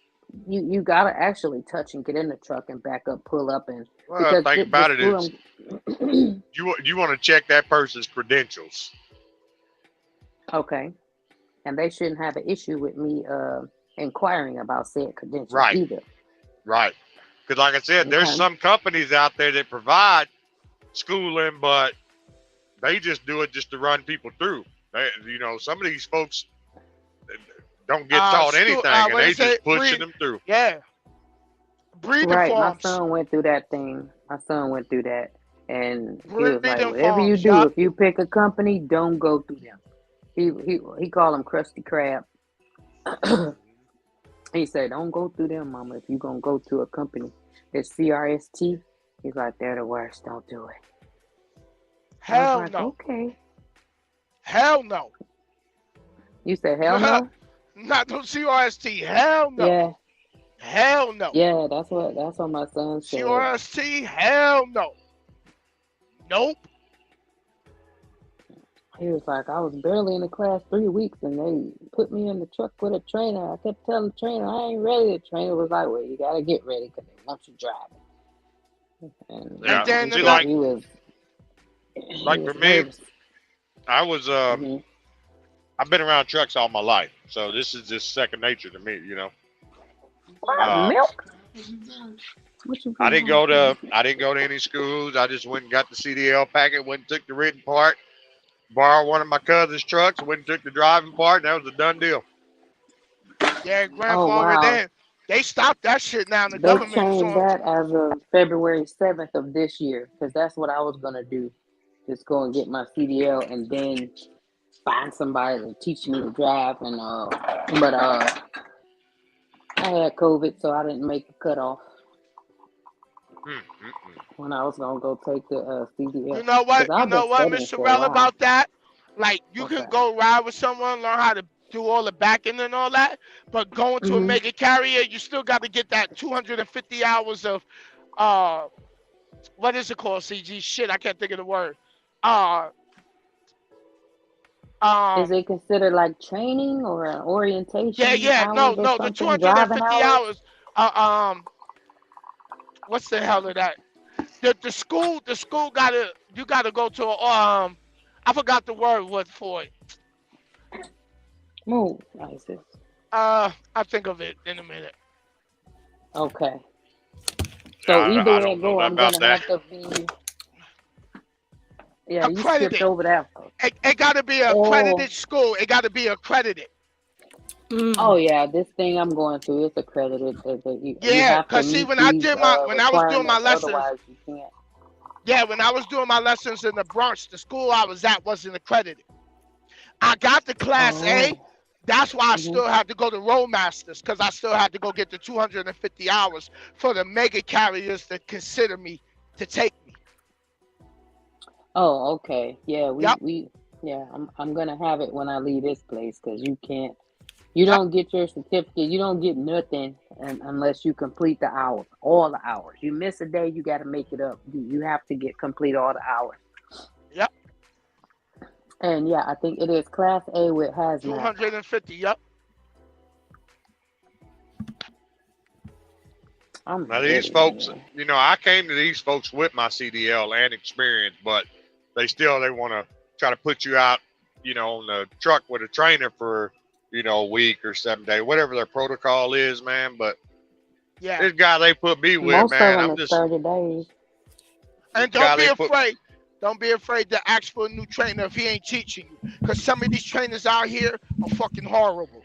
you gotta actually touch and get in the truck and back up, pull up, and Well, because think the about it school is you want to check that person's credentials. okay, and they shouldn't have an issue with me inquiring about said credentials Right. either. Right. Because like I said, there's Okay. some companies out there that provide schooling, but they just do it just to run people through. Some of these folks don't get taught anything, and they just pushing them through. Yeah. Breathing Right, my forms. son went through that thing. My son went through that, and he was like, Breathing "Whatever you forms, do, yup. if you pick a company, don't go through them." He called him Krusty Krab. He said, "Don't go through them, Mama. If you gonna go to a company, it's CRST." He's like, "They're the worst. Don't do it." I was Hell like, no. "Okay." Hell no. You said, "Hell no." Not no CRST. Hell no. Yeah. Hell no. Yeah, that's what my son said. CRST. Hell no. Nope. He was like, "I was barely in the class 3 weeks, and they put me in the truck with a trainer. I kept telling the trainer I ain't ready." The trainer was like, "Well, you gotta get ready because they want you driving." And Yeah. then See, he was for me, nervous. I was I've been around trucks all my life, so this is just second nature to me. What, milk? I didn't go to any schools. I just went and got the CDL packet, went and took the written part, borrowed one of my cousin's trucks, went and took the driving part, and that was a done deal. Yeah, Oh grandfather. wow! They stopped that shit now. The They government is changed on. that as of February 7th of this year because that's what I was gonna do. Just go and get my CDL and then find somebody to teach me to drive. And but I had COVID, so I didn't make the cutoff when I was gonna go take the CDL. You know what? Because I've been studying Mr. for a Rel, while. about that? Like, you What's can that? go ride with someone, learn how to do all the backing and all that, but going to a mega carrier, you still got to get that 250 hours of, what is it called, CG? Shit, I can't think of the word. Is it considered like training or orientation Yeah, hours or the something? Driving 250 hours? hours. What's the hell of that? The school you gotta go to I forgot the word for it. Move, Isis. I'll think of it in a minute. Okay. So I either way I don't know go, I'm about gonna that. have to be. Yeah, you Accredited. skipped over that. It got to be an accredited school. It got to be accredited. Oh yeah, this thing I'm going through is accredited. You Yeah, have to cause see, meet when these I was doing my requirements, lessons, otherwise you can't. yeah, when I was doing my lessons in the Bronx, the school I was at wasn't accredited. I got the Class A. That's why I still had to go to Roadmasters, because I still had to go get the 250 hours for the mega carriers to consider me to take me. Oh, okay. Yeah, I'm gonna have it when I leave this place because you don't get your certificate, you don't get nothing unless you complete the hours, all the hours. You miss a day, you got to make it up. You have to complete all the hours. Yep. And yeah, I think it is Class A with hazmat. 250. Yep. Now these folks, you know, I came to these folks with my CDL and experience, but they want to try to put you out, you know, on the truck with a trainer for, you know, a week or 7 days, whatever their protocol is, man. But Yeah. this guy they put me with, Most man, of them I'm is just 30 days. And don't be afraid. Don't be afraid to ask for a new trainer if he ain't teaching you. Because some of these trainers out here are fucking horrible.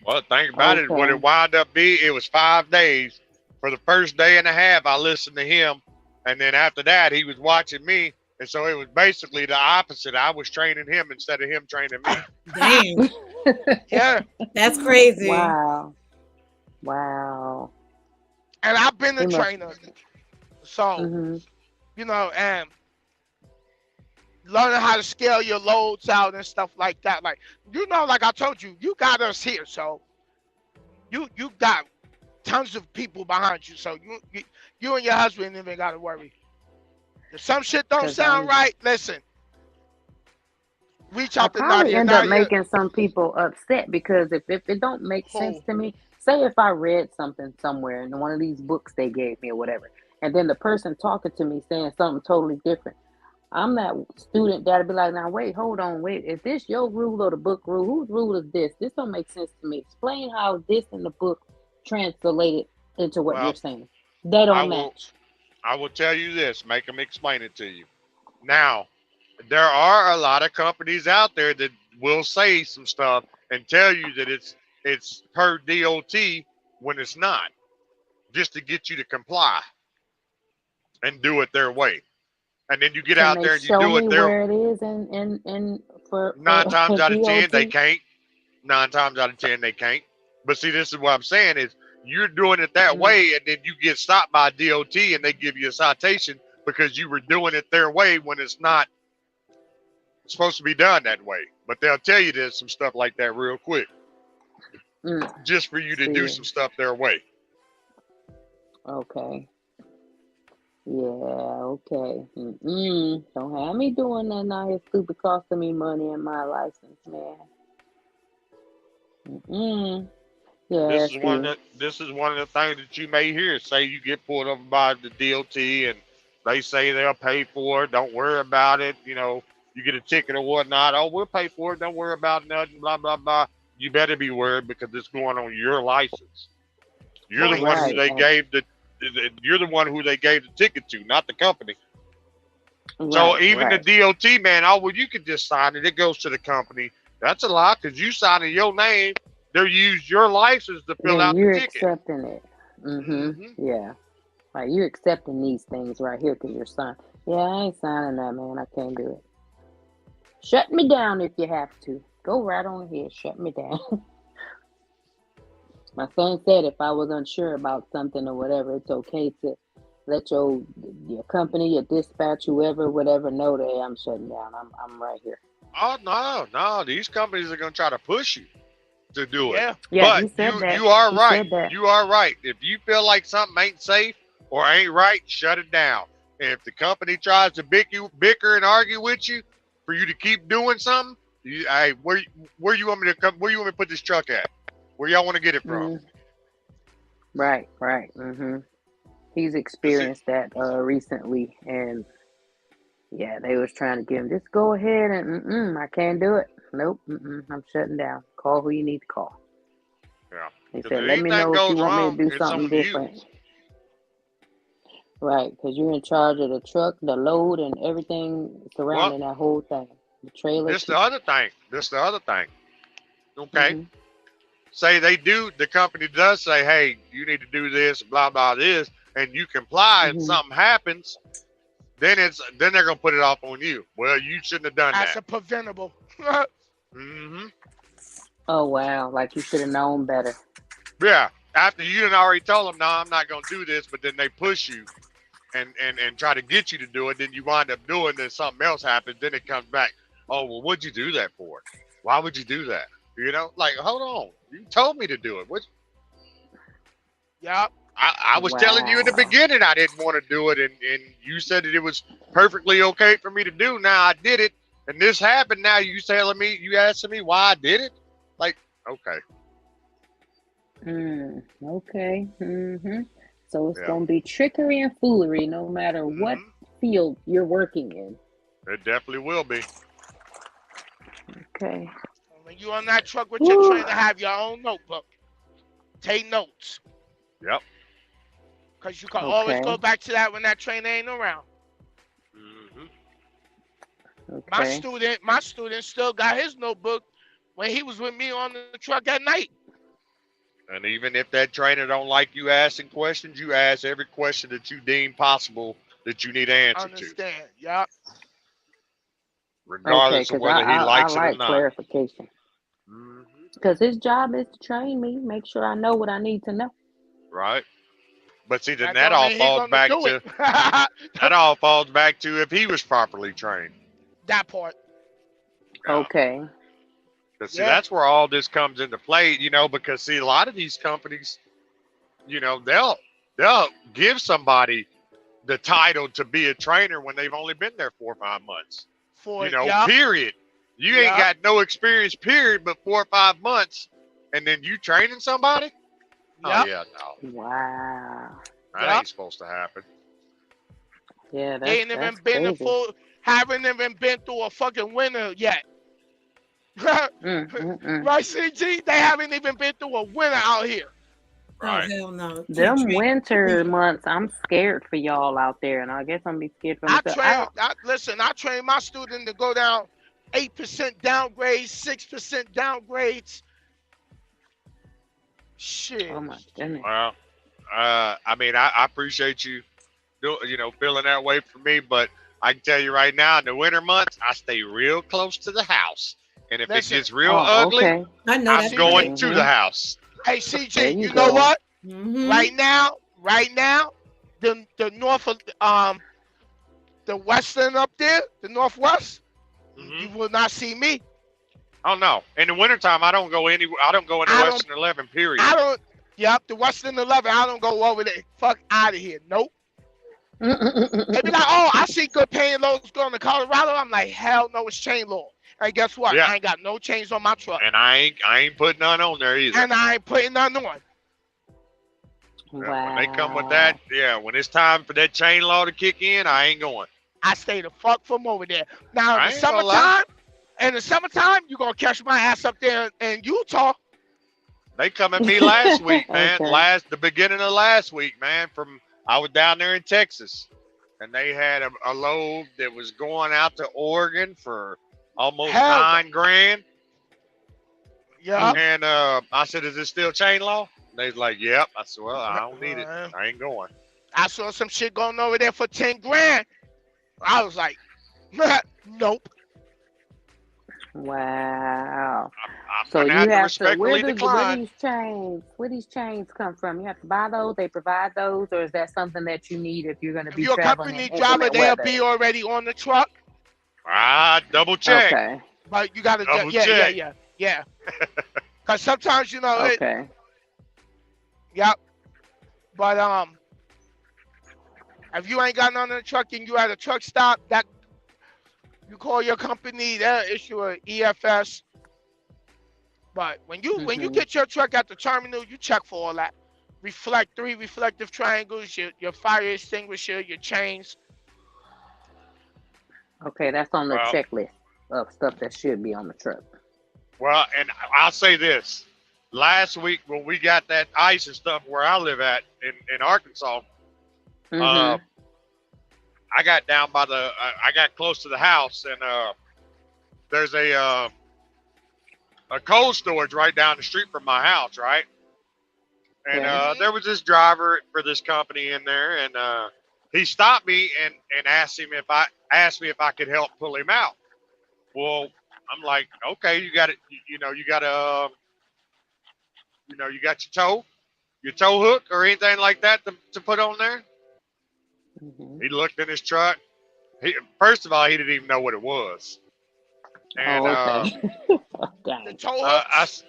Well, think about it. What it wound up being, it was 5 days. For the first day and a half, I listened to him. And then after that, he was watching me. And so it was basically the opposite. I was training him instead of him training me. Damn. Yeah. That's crazy. Wow. Wow. And I've been a He must- trainer. So, you know, and learning how to scale your loads out and stuff like that. Like, you know, like I told you, you got us here. So you got tons of people behind you. So you and your husband even got to worry. If some shit don't sound right, listen. Reach I out to probably Nadia. end up Nadia, making some people upset because if it don't make sense to me, say if I read something somewhere in one of these books they gave me or whatever, and then the person talking to me saying something totally different, I'm that student that'll be like, now wait, hold on, wait, is this your rule or the book rule? Whose rule is this? This don't make sense to me. Explain how this in the book translated into what you're saying. They don't match. I will tell you this, make them explain it to you. Now, there are a lot of companies out there that will say some stuff and tell you that it's per DOT when it's not, just to get you to comply and do it their way. And then you get Can out they there and you show do me it their where it is in for 9 times out of 10 they DOT? can't. 9 times out of 10 they can't. But see, this is what I'm saying is you're doing it that way, and then you get stopped by DOT and they give you a citation because you were doing it their way when it's not supposed to be done that way. But they'll tell you there's some stuff like that real quick, just for you to do some stuff their way. Okay. Yeah, okay. Don't have me doing that now. It's stupid costing me money in my license, man. Yeah, This is one of the things that you may hear. Say you get pulled over by the DOT and they say they'll pay for it. Don't worry about it. You know, you get a ticket or whatnot. Oh, we'll pay for it. Don't worry about nothing. Blah blah blah. You better be worried because it's going on your license. You're the one who they gave the. You're the one who they gave the ticket to, not the company. So even the DOT, man, you could just sign it. It goes to the company. That's a lie because you signing your name. They use your license to fill out the you're ticket. accepting it. Yeah. Like you're accepting these things right here because you're signing. Yeah, I ain't signing that, man. I can't do it. Shut me down if you have to. Go right on ahead. Shut me down. My son said if I was unsure about something or whatever, it's okay to let your company, your dispatch, whoever, whatever, know that I'm shutting down. I'm right here. Oh no! These companies are gonna try to push you to do it. Yeah, But he said that. you are He right. said that. You are right. If you feel like something ain't safe or ain't right, shut it down. And if the company tries to bicker and argue with you for you to keep doing something, where you want me to come? Where you want me to put this truck at? Where y'all want to get it from? Right. He's experienced that recently, and yeah, they was trying to get him. Just go ahead and I can't do it. Nope. I'm shutting down. Call who you need to call. Yeah. He said, let me know if you want me to do something different. Right, because you're in charge of the truck, the load, and everything surrounding that whole thing. The trailer. This the other thing. Okay. Say the company does say, hey, you need to do this, blah, blah, this, and you comply and something happens, then they're going to put it off on you. Well, you shouldn't have done that. That's a preventable. Oh, wow. Like you should have known better. Yeah. After you done already told them, no, I'm not going to do this, but then they push you and try to get you to do it. Then you wind up doing this, something else happens. Then it comes back. Oh, well, what'd you do that for? Why would you do that? You know, like, hold on. You told me to do it. What? Yeah. I was telling you in the beginning I didn't want to do it, and you said that it was perfectly okay for me to do. Now I did it, and this happened. Now you asking me why I did it? Like, okay. Okay. So it's gonna be trickery and foolery, no matter what field you're working in. It definitely will be. Okay. When you on that truck with your trainer, have your own notebook. Take notes. Yep. Because you can always go back to that when that trainer ain't around. Okay. My student still got his notebook when he was with me on the truck at night. And even if that trainer don't like you asking questions, you ask every question that you deem possible that you need an answer Understand? Yep. regardless of Because whether he I likes it or like not. clarification. Because his job is to train me, make sure I know what I need to know. Right. But see, then That that don't all mean he falls gonna back do to it. that all falls back to if he was properly trained. That part. Okay. But see, that's where all this comes into play, you know, because see, a lot of these companies, you know, they'll give somebody the title to be a trainer when they've only been there 4 or 5 months. Period. You ain't got no experience, period, but 4 or 5 months, and then you training somebody? Oh yeah, no. Wow. That ain't supposed to happen. Yeah, They ain't even been haven't even been through a fucking winter yet. Right, CG? They haven't even been through a winter out here. Right. Oh, hell no. Them winter months, I'm scared for y'all out there, and I guess I'm be scared for myself. I train my student to go down 8% downgrades, 6% downgrades. Shit. Oh my goodness. Well, I mean, I appreciate you, feeling that way for me, but I can tell you right now, in the winter months, I stay real close to the house, and if it gets real ugly, I'm going to the house. Hey, CG, you know what? Right now, the north of the western up there, the northwest, you will not see me. Oh no! In the wintertime, I don't go anywhere. I don't go in the Western 11. Period. The Western 11. I don't go over there. Fuck out of here. Nope. They be like, oh, I see good paying loads going to Colorado. I'm like, hell no, it's chain law. And guess what? I ain't got no chains on my truck. And I ain't putting none on there either. And I ain't putting none on. Wow. When they come with that, when it's time for that chain law to kick in, I ain't going. I stay the fuck from over there. Now in the summertime, you're gonna catch my ass up there in Utah. They come at me last week, man. The beginning of last week, man. I was down there in Texas, and they had a load that was going out to Oregon for almost $9,000. Yeah. And I said, "Is it still chain law?" And they was like, "Yep." I said, "Well, I don't need it. I ain't going." I saw some shit going over there for $10,000. I was like, nope. Wow. So you have to where these chains come from? You have to buy those, they provide those, or is that something that you need if you're going to be traveling? If you're a company driver, they'll be already on the truck. Double check. Okay. But you got to check. Yeah. Because sometimes, Okay. Yep. But if you ain't got none in the truck and you at a truck stop, that you call your company, they'll issue an EFS. But when you get your truck at the terminal, you check for all that. 3 reflective triangles, your fire extinguisher, your chains. Okay, that's on the checklist of stuff that should be on the truck. Well, and I'll say this. Last week when we got that ice and stuff where I live at in Arkansas, I got down by I got close to the house, and there's a cold storage right down the street from my house, right? And there was this driver for this company in there, and he stopped me and asked me if I could help pull him out. Well, I'm like, okay, you got it. You got your tow hook or anything like that to put on there. He looked in his truck. First of all, he didn't even know what it was. And the tow hooks?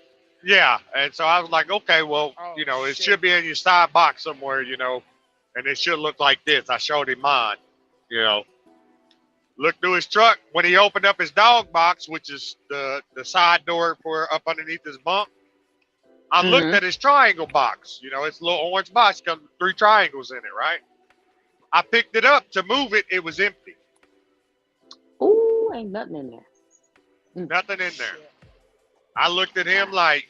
And so I was like, okay, well, it should be in your side box somewhere, and it should look like this. I showed him mine, Looked through his truck. When he opened up his dog box, which is the side door for up underneath his bunk, I looked at his triangle box. You know, it's a little orange box, comes with 3 triangles in it, right? I picked it up to move it. It was empty. Ooh, ain't nothing in there. Nothing in there. I looked at him like,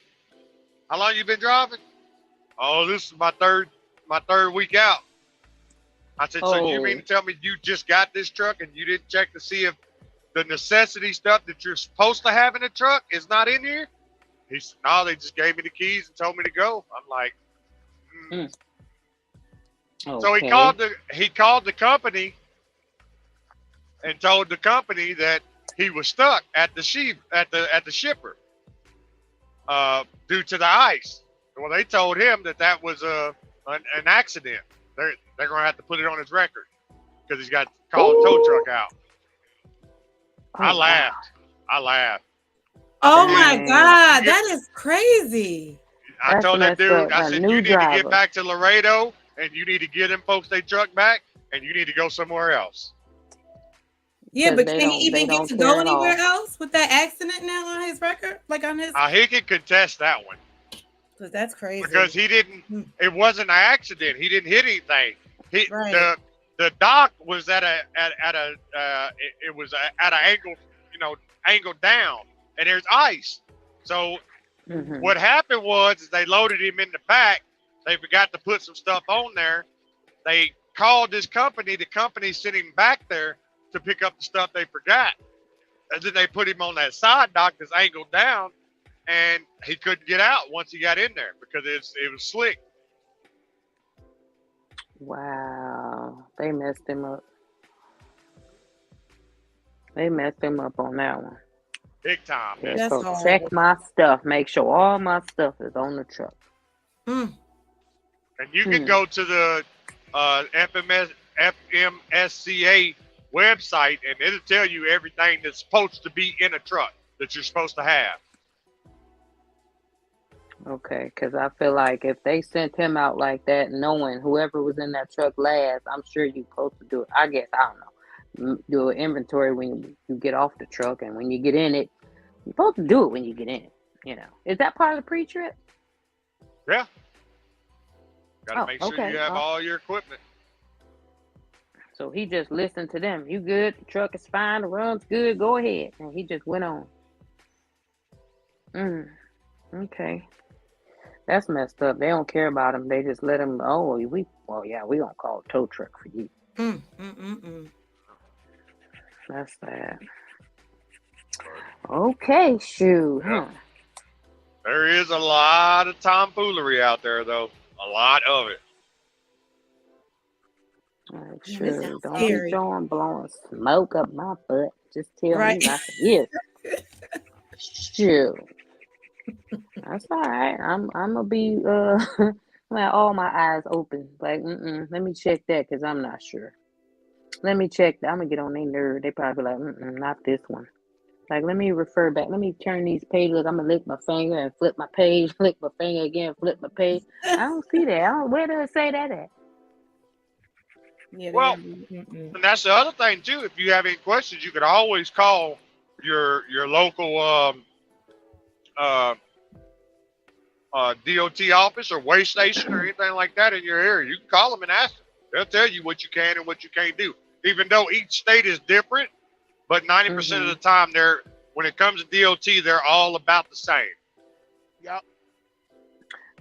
how long you been driving? Oh, this is my third week out. I said, so you mean to tell me you just got this truck and you didn't check to see if the necessity stuff that you're supposed to have in a truck is not in here? He said, no, they just gave me the keys and told me to go. I'm like, So he called the company and told the company that he was stuck at the shipper due to the ice. Well, they told him that was an accident. They're gonna have to put it on his record because he's got to call the tow truck out. I laughed. Oh my God, that is crazy. I told that dude, I said, you need to get back to Laredo and you need to get them folks their truck back and you need to go somewhere else. Yeah, but can he even get to go anywhere else with that accident now on his record? Like on his. He can contest that one. Because that's crazy. Because he didn't, it wasn't an accident. He didn't hit anything. The dock was at an angle, angled down, and there's ice. So what happened was they loaded him in the back. They forgot to put some stuff on there. They called this company. The company sent him back there to pick up the stuff they forgot. And then they put him on that side dock that's angled down, and he couldn't get out once he got in there because it was slick. Wow, they messed him up. They messed him up on that one. Big time. Yeah, so check my stuff. Make sure all my stuff is on the truck. And you can go to the FMSCA website, and it'll tell you everything that's supposed to be in a truck that you're supposed to have. Okay, because I feel like if they sent him out like that, knowing whoever was in that truck last, I'm sure you're supposed to do it. I guess, I don't know. Do an inventory when you get off the truck, and when you get in it, you're supposed to do it when you get in it. Is that part of the pre-trip? Yeah. Gotta make sure you have all your equipment. So he just listened to them. You good? The truck is fine. The run's good. Go ahead. And he just went on. Okay. That's messed up. They don't care about him. They just let him. We gonna call a tow truck for you. That's sad. Okay, shoot. Yeah. There is a lot of tomfoolery out there, though. A lot of it. Sure. Don't be blowing smoke up my butt. Just tell me like it is. Shoot. That's all right. I'm gonna be have all my eyes open. Like, let me check that because I'm not sure. Let me check that. I'm gonna get on their nerve. They probably be like, not this one. Like, let me refer back. Let me turn these pages. I'm gonna lick my finger and flip my page, lick my finger again, flip my page. I don't see that. Where does it say that at? Yeah, well, and that's the other thing too. If you have any questions, you could always call your local DOT office or weigh station or anything like that in your area. You can call them and ask them. They'll tell you what you can and what you can't do. Even though each state is different, but 90% of the time, when it comes to DOT, they're all about the same. Yep.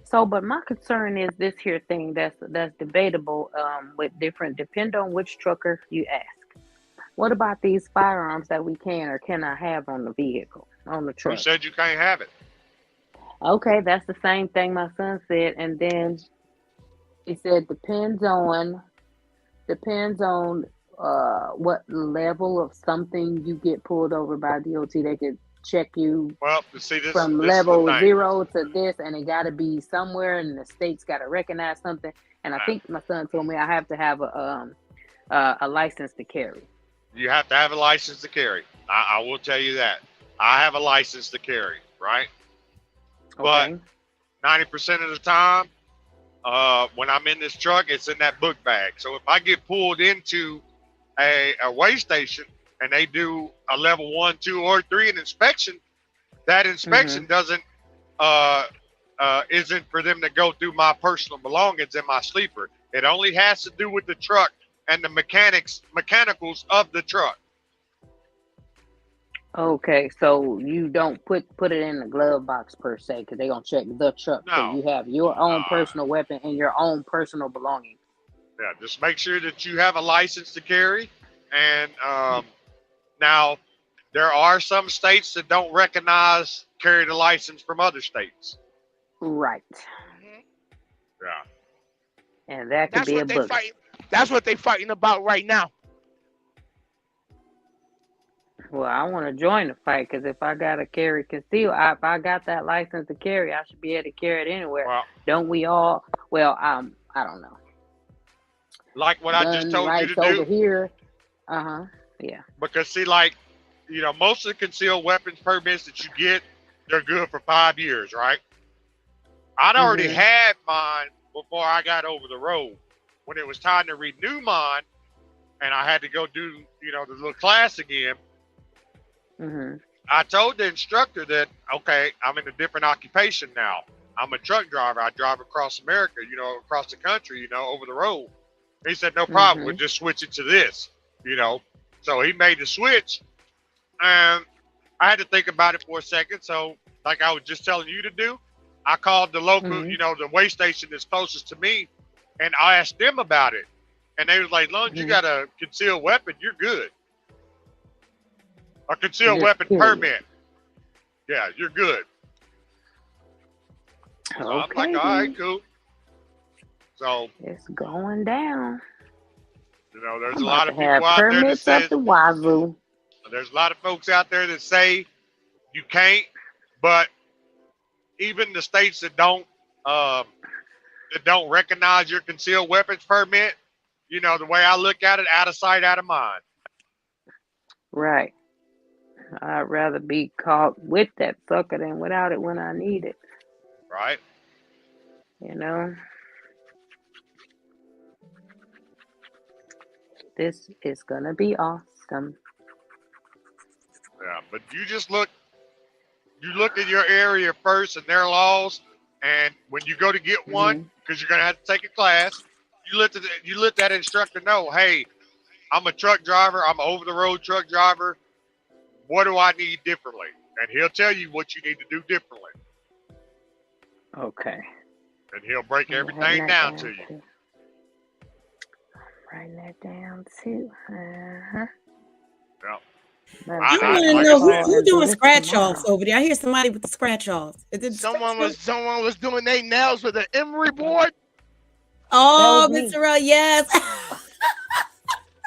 So, but my concern is this here thing that's debatable with different, depend on which trucker you ask. What about these firearms that we can or cannot have on the vehicle, on the truck? Who said you can't have it? Okay, that's the same thing my son said, and then he said depends on what level of something you get pulled over by DOT. They could check you from level 0 to this, and it got to be somewhere, and the state's got to recognize something. And I think my son told me I have to have a license to carry. You have to have a license to carry. I will tell you that. I have a license to carry, right? Okay. But 90% of the time, when I'm in this truck, it's in that book bag. So if I get pulled into a weigh station and they do a level 1, 2, or 3 inspection, that inspection doesn't isn't for them to go through my personal belongings in my sleeper. It only has to do with the truck and the mechanicals of the truck. Okay, so you don't put it in the glove box per se, because they're gonna check the truck. So No. you have your own personal weapon and your own personal belongings. Yeah, just make sure that you have a license to carry. And now, there are some states that don't recognize carrying a license from other states. Right. Yeah. And that could be a book. That's what they fighting about right now. Well, I want to join the fight, because if I gotta carry conceal, if I got that license to carry, I should be able to carry it anywhere. Well, don't we all? Well, I don't know. Like what I just told you to do. over here. Yeah. Because see, like, most of the concealed weapons permits that you get, they're good for 5 years, right? I'd already had mine before I got over the road. When it was time to renew mine, and I had to go do, the little class again, I told the instructor that, okay, I'm in a different occupation now. I'm a truck driver. I drive across America, across the country, over the road. He said, no problem. We'll just switch it to this, So he made the switch. And I had to think about it for a second. So, like I was just telling you to do, I called the local, the weigh station that's closest to me, and I asked them about it. And they was like, as long as you got a concealed weapon, you're good. A concealed weapon permit. Yeah, you're good. So I'm like, all right, cool. So it's going down. There's a lot of people out there that say the wazoo. There's a lot of folks out there that say you can't, but even the states that don't recognize your concealed weapons permit, the way I look at it, out of sight, out of mind. Right. I'd rather be caught with that sucker than without it when I need it. Right. This is gonna be awesome. Yeah, but you just look at your area first and their laws, and when you go to get one, because you're gonna have to take a class, you let that instructor know, hey, I'm a truck driver, I'm an over the road truck driver. What do I need differently? And he'll tell you what you need to do differently. Okay. And he'll break everything down to you. Writing that down too. Yeah. I want to know who's doing scratch offs over there. I hear somebody with the scratch offs. Someone was doing their nails with an emery board. Oh, Mr. Yes.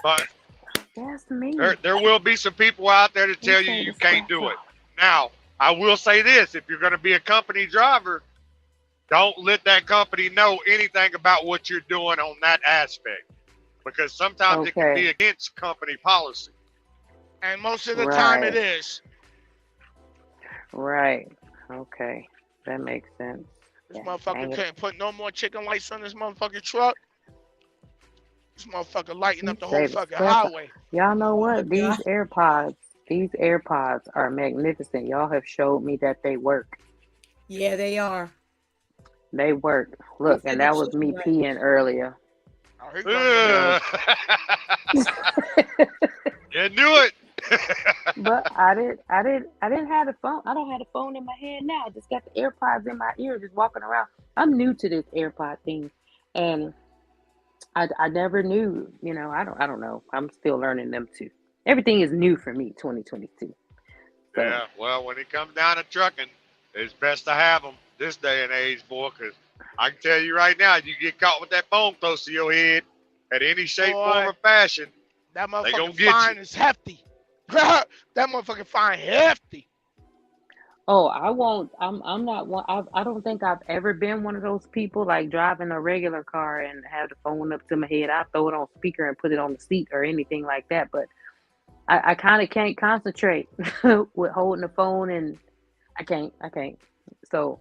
But that's me. There will be some people out there to tell you can't do it. Now, I will say this: if you're going to be a company driver, don't let that company know anything about what you're doing on that aspect, because sometimes it can be against company policy. And most of the time it is. Right. Okay. That makes sense. This motherfucker can't put no more chicken lights on this motherfucking truck. This motherfucker lighting up the whole fucking highway. Y'all know what? These AirPods are magnificent. Y'all have showed me that they work. Yeah, they are. They work. Look, and that was me peeing earlier. You knew it. But I didn't have the phone. I don't have the phone in my hand now. I just got the AirPods in my ear, just walking around. I'm new to this AirPod thing, and I never knew. I don't know. I'm still learning them too. Everything is new for me, 2022. So. Yeah. Well, when it comes down to trucking, it's best to have them this day and age, boy, because I can tell you right now, you get caught with that phone close to your head at any shape, form, or fashion, that they gonna motherfucking get fine you. is hefty. That motherfucking fine hefty. Oh, I won't. I'm not one. I don't think I've ever been one of those people like driving a regular car and have the phone up to my head. I throw it on speaker and put it on the seat or anything like that. But I kind of can't concentrate with holding the phone, and I can't. So,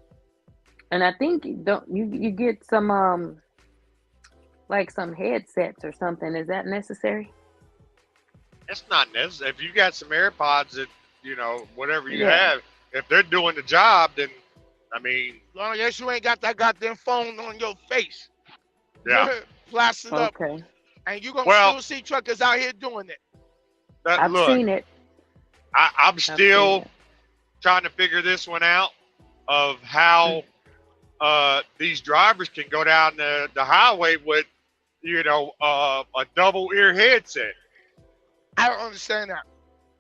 and I think you get some like some headsets or something. Is that necessary? It's not necessary. If you got some AirPods that, whatever you have, if they're doing the job, then I mean, as long as you ain't got that goddamn phone on your face, yeah. plastered up, Okay. and you gonna Well, still see truckers out here doing it. I've look, seen it. I'm I've seen still it. trying to figure this one out of how these drivers can go down the highway with, a double ear headset. I don't understand that.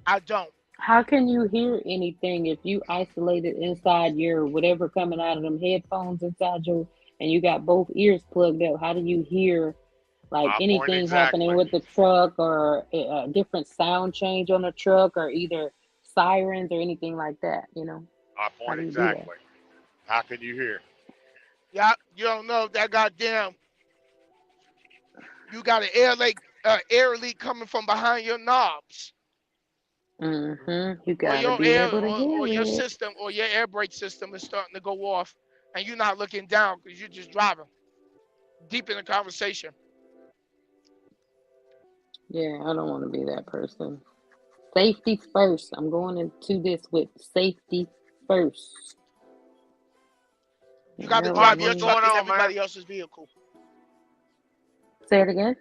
I don't. How can you hear anything if you isolated inside your whatever coming out of them headphones inside you, and you got both ears plugged up? How do you hear like My point anything exactly. happening with the truck or a different sound change on the truck or either sirens or anything like that? My How point do you do that? exactly. How can you hear? Yeah, you don't know if that goddamn. You got an air leak coming from behind your knobs, You gotta be able to or your hear it. system, or your air brake system is starting to go off, and you're not looking down because you're just driving deep in the conversation. Yeah, I don't want to be that person. Safety first. I'm going into this with safety first. You got to Yeah, drive your What's truck going in on, man? everybody else's vehicle. Say it again.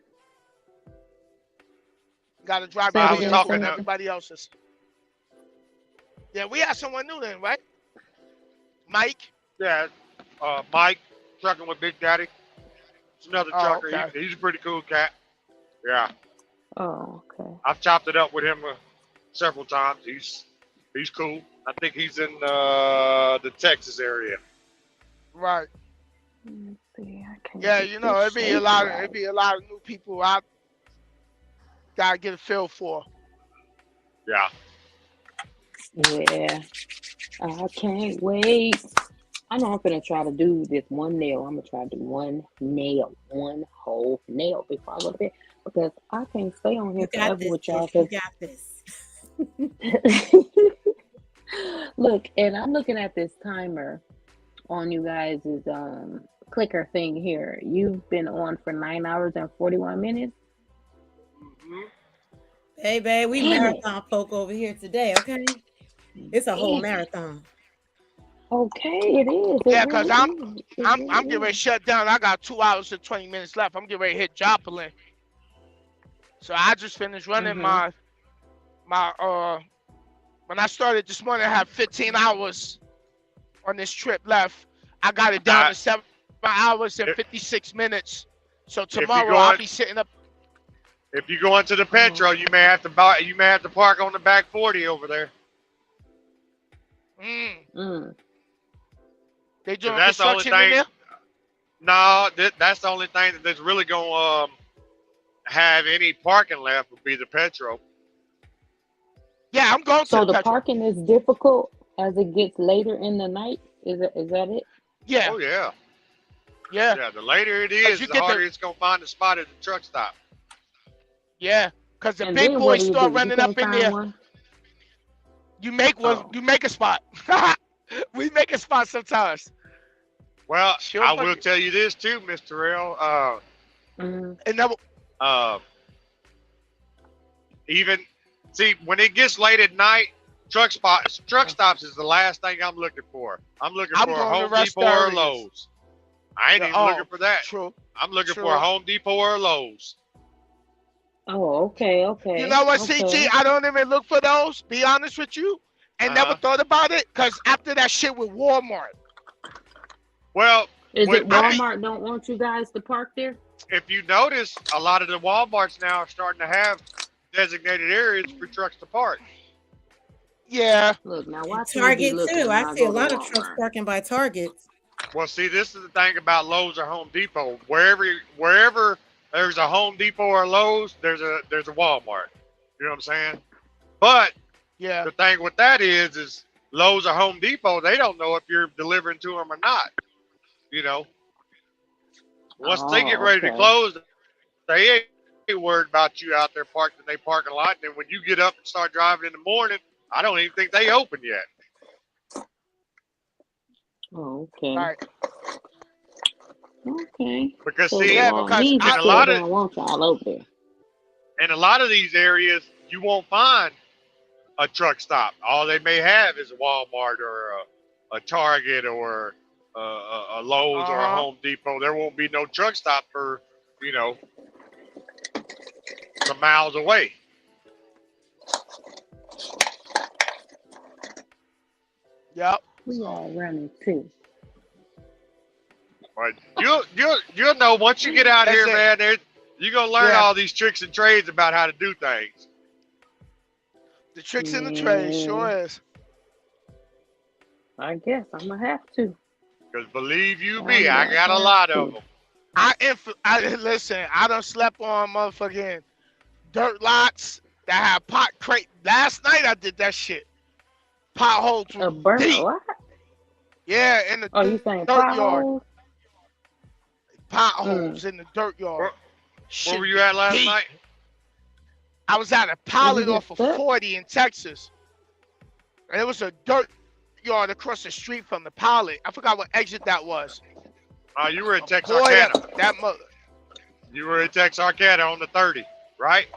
You got to drive Say your it I was again, vehicle talking in sir. to everybody else's. Yeah, we have someone new then, right? Mike. Mike, trucking with Big Daddy. It's another Oh, trucker. okay. He's a pretty cool cat. Yeah, Oh, okay. I've chopped it up with him several times. He's cool. I think he's in the Texas area. Right. Let's see. I can't Yeah, get this it'd be a shape lot right. of new people I gotta get a feel for. Yeah. Yeah. I can't wait. I know I'm gonna try to do this one nail. I'm gonna try to do one whole nail before I go to bed because I can't stay on here You got forever this, with y'all. sis. You got this. Look, and I'm looking at this timer on you guys' clicker thing here. You've been on for 9 hours and 41 minutes. Hey, babe, we Damn it. marathon folk over here today, okay? It's a whole Damn it. marathon. Okay, it is. It Yeah, cause really is. It I'm really getting ready to is. shut down. I got 2 hours and 20 minutes left. I'm getting ready to hit Joplin. So I just finished running my when I started this morning, I had 15 hours on this trip left. I got it down to 7 hours and 56 minutes. So tomorrow I'll be sitting up. If you go into the Petro, you may have to park on the back 40 over there. They doing That's the only construction in thing. there? No, that's the only thing that's really gonna have any parking left would be the Petro. Yeah, I'm going So to the Petro. parking is difficult as it gets later in the night. Is that it? Yeah. Oh yeah. Yeah. Yeah. The later it is, the harder it's gonna find a spot at the truck stop. Yeah, because the And big then what boys do you start do? You running can't up in find there. one? You make a spot. We make a spot sometimes. Well, I will tell you this too, Mr. L. And that even see when it gets late at night, truck stops is the last thing I'm looking for. I'm looking for a Home Depot or a Lowe's. I ain't even looking for that. True. I'm looking for a Home Depot or a Lowe's. Oh, okay. You know what, okay. CG? I don't even look for those, be honest with you. And never thought about it, because after that shit with Walmart. Well, is it Walmart don't want you guys to park there? If you notice, a lot of the Walmarts now are starting to have designated areas for trucks to park. Yeah. Look, now watch Target too. I see a lot of trucks parking by Target. Well, see, this is the thing about Lowe's or Home Depot. Wherever there's a Home Depot or Lowe's, there's a Walmart. You know what I'm saying? But yeah, the thing with that is Lowe's or Home Depot, they don't know if you're delivering to them or not. You know, once they get ready to close, they ain't worried about you out there parked in their parking lot. And then when you get up and start driving in the morning, I don't even think they open yet. Oh, okay. Right. Okay. Because so see, a lot of want y'all over there. In a lot of these areas, you won't find a truck stop. All they may have is a Walmart or a Target or a Lowe's or a Home Depot. There won't be no truck stop for, some miles away. Yep. We all running too. But you'll know once you get out here, man. You're gonna learn all these tricks and trades about how to do things. The tricks in the trade, sure is. I guess I'm gonna have to. Because believe you me, I got a lot of them. Listen, I done slept on motherfucking dirt lots that had pot crate. Last night I did that shit. Potholes deep. What? Yeah, in the you saying dirt yard. potholes? Potholes in the dirt yard. Where were you at last night? I was at a pilot off of 40 in Texas. And it was a dirt yard across the street from the pilot. I forgot what exit that was. You were in Texarkana. That mother. You were in Texarkana on the 30, right?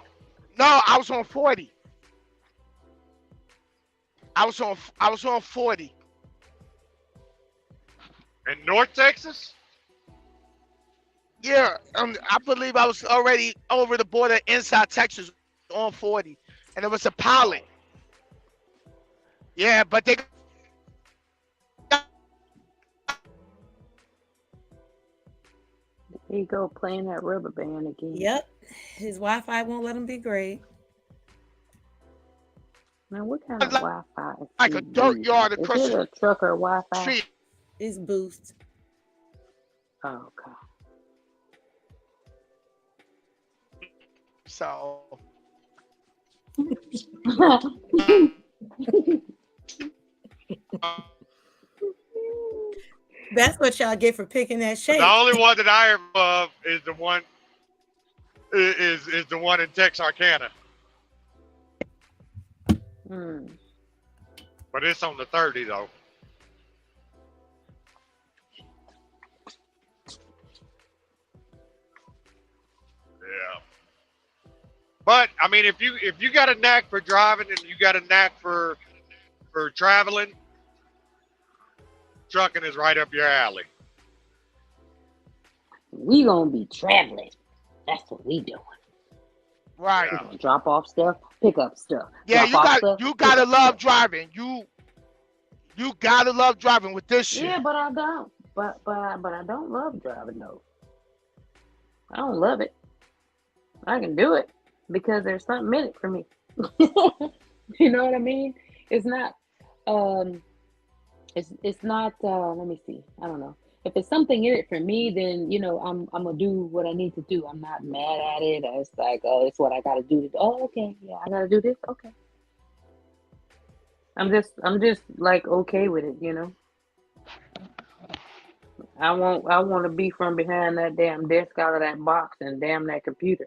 No, I was on 40. I was on 40. In North Texas? Yeah, I believe I was already over the border inside Texas on 40, and it was a pilot. Yeah, but they. Here you go, playing that rubber band again. Yep, his Wi-Fi won't let him be great. Man, what kind of Wi-Fi? Like a dirt yard across Is it a trucker Wi-Fi? Street. It's Boost. Oh, God. So. That's what y'all get for picking that shape. The only one that I love is the one is the one in Texarkana. But it's on the 30 though. Yeah. But I mean, if you got a knack for driving and you got a knack for traveling, trucking is right up your alley. We gonna be traveling. That's what we doing. Right. We gonna drop off stuff, pick up stuff. Yeah, you gotta love driving. You gotta love driving with this shit. Yeah, but I don't. But I don't love driving though. I don't love it. I can do it because there's something in it for me. You know what I mean? It's not. It's not. Let me see. I don't know. If it's something in it for me, then I'm gonna do what I need to do. I'm not mad at it. It's like, oh, it's what I gotta do. Oh, okay, yeah, I gotta do this. Okay. I'm just like okay with it, I want to be from behind that damn desk, out of that box, and damn that computer.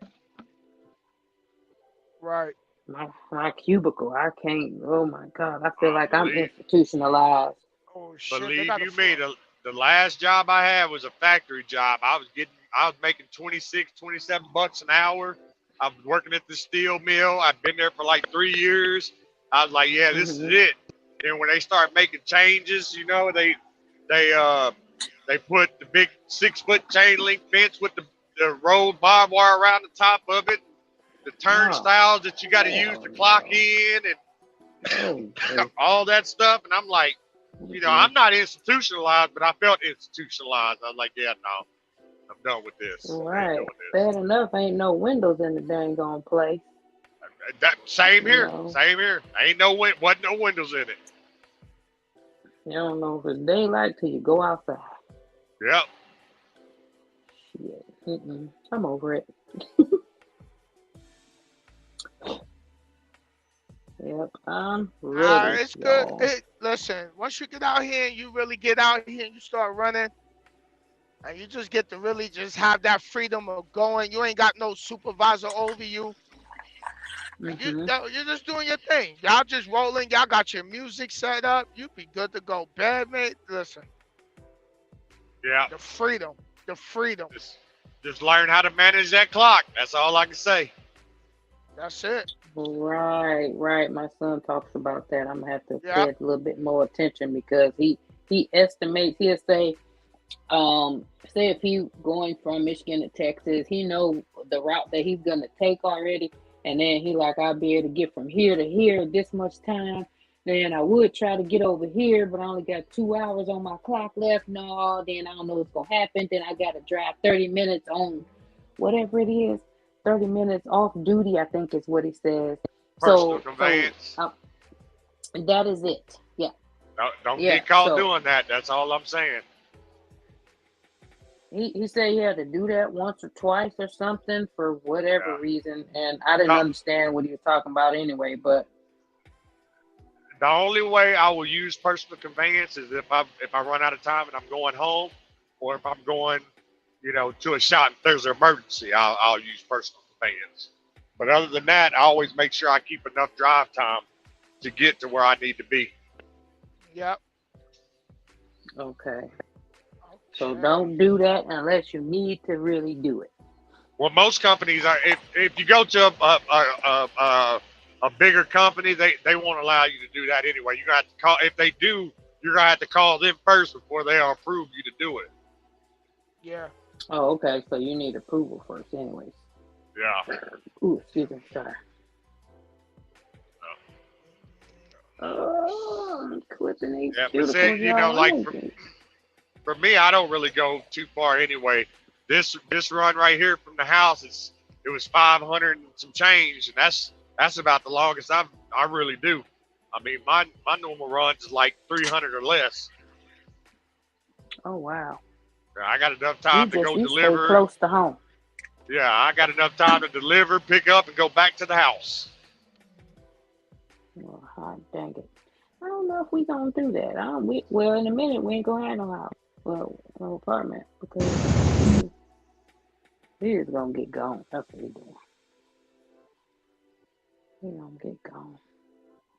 Right. My cubicle. I can't. Oh my God. I feel like I'm institutionalized. Oh shit. Believe you me, the last job I had was a factory job. I was making 26, 27 bucks an hour. I was working at the steel mill. I'd been there for like 3 years. I was like, yeah, this is it. And when they start making changes, they put the big 6-foot chain link fence with the rolled barbed wire around the top of it, the turnstiles that you got to use to clock in, and all that stuff. And I'm like, I'm not institutionalized, but I felt institutionalized. I was like, yeah, no, I'm done with this. Right. Bad enough, ain't no windows in the dang on place. Same here. Same here. Wasn't no windows in it. You don't know if it's daylight till you go outside. Yep. Shit. I'm over it. Yep, I'm ready. It's good. Listen, once you get out here and you really get out here and you start running, and you just get to really just have that freedom of going. You ain't got no supervisor over you. You're just doing your thing. Y'all just rolling. Y'all got your music set up. You be good to go. Bad mate. Listen. Yeah. The freedom. Just learn how to manage that clock. That's all I can say. That's it. Right. My son talks about that. I'm gonna have to pay a little bit more attention because he he estimates. He'll say, say if he going from Michigan to Texas, he know the route that he's gonna take already, and then he like, I'll be able to get from here to here this much time. Then I would try to get over here, but I only got 2 hours on my clock left. No, then I don't know what's gonna happen. Then I gotta drive 30 minutes on whatever it is, 30 minutes off duty, I think is what he says. Personal conveyance. That is it. Yeah. Don't get caught doing that. That's all I'm saying. He said he had to do that once or twice or something for whatever reason, and I didn't understand what he was talking about anyway. But the only way I will use personal conveyance is if I run out of time and I'm going home, or if I'm going, to a shop. If there's an emergency, I'll use personal conveyance. But other than that, I always make sure I keep enough drive time to get to where I need to be. Yep. Okay. So don't do that unless you need to really do it. Well, most companies are. If you go to a bigger company, they won't allow you to do that anyway. You're gonna have to call. If they do, you're gonna have to call them first before they'll approve you to do it. Yeah. Oh, okay. So you need approval first, anyways. Yeah. Ooh, excuse me, sorry. Oh, I'm clipping these. Yeah, but say, like for me, I don't really go too far anyway. This run right here from the house it was 500 and some change, and that's about the longest I really do. I mean, my normal runs is like 300 or less. Oh wow! I got enough time to go deliver. Stay close to home. Yeah, I got enough time to deliver, pick up, and go back to the house. Oh, hot dang it! I don't know if we gonna do that. Well, in a minute we ain't gonna have no house, no apartment, because we just gonna get gone. That's what we doing. We gonna get gone.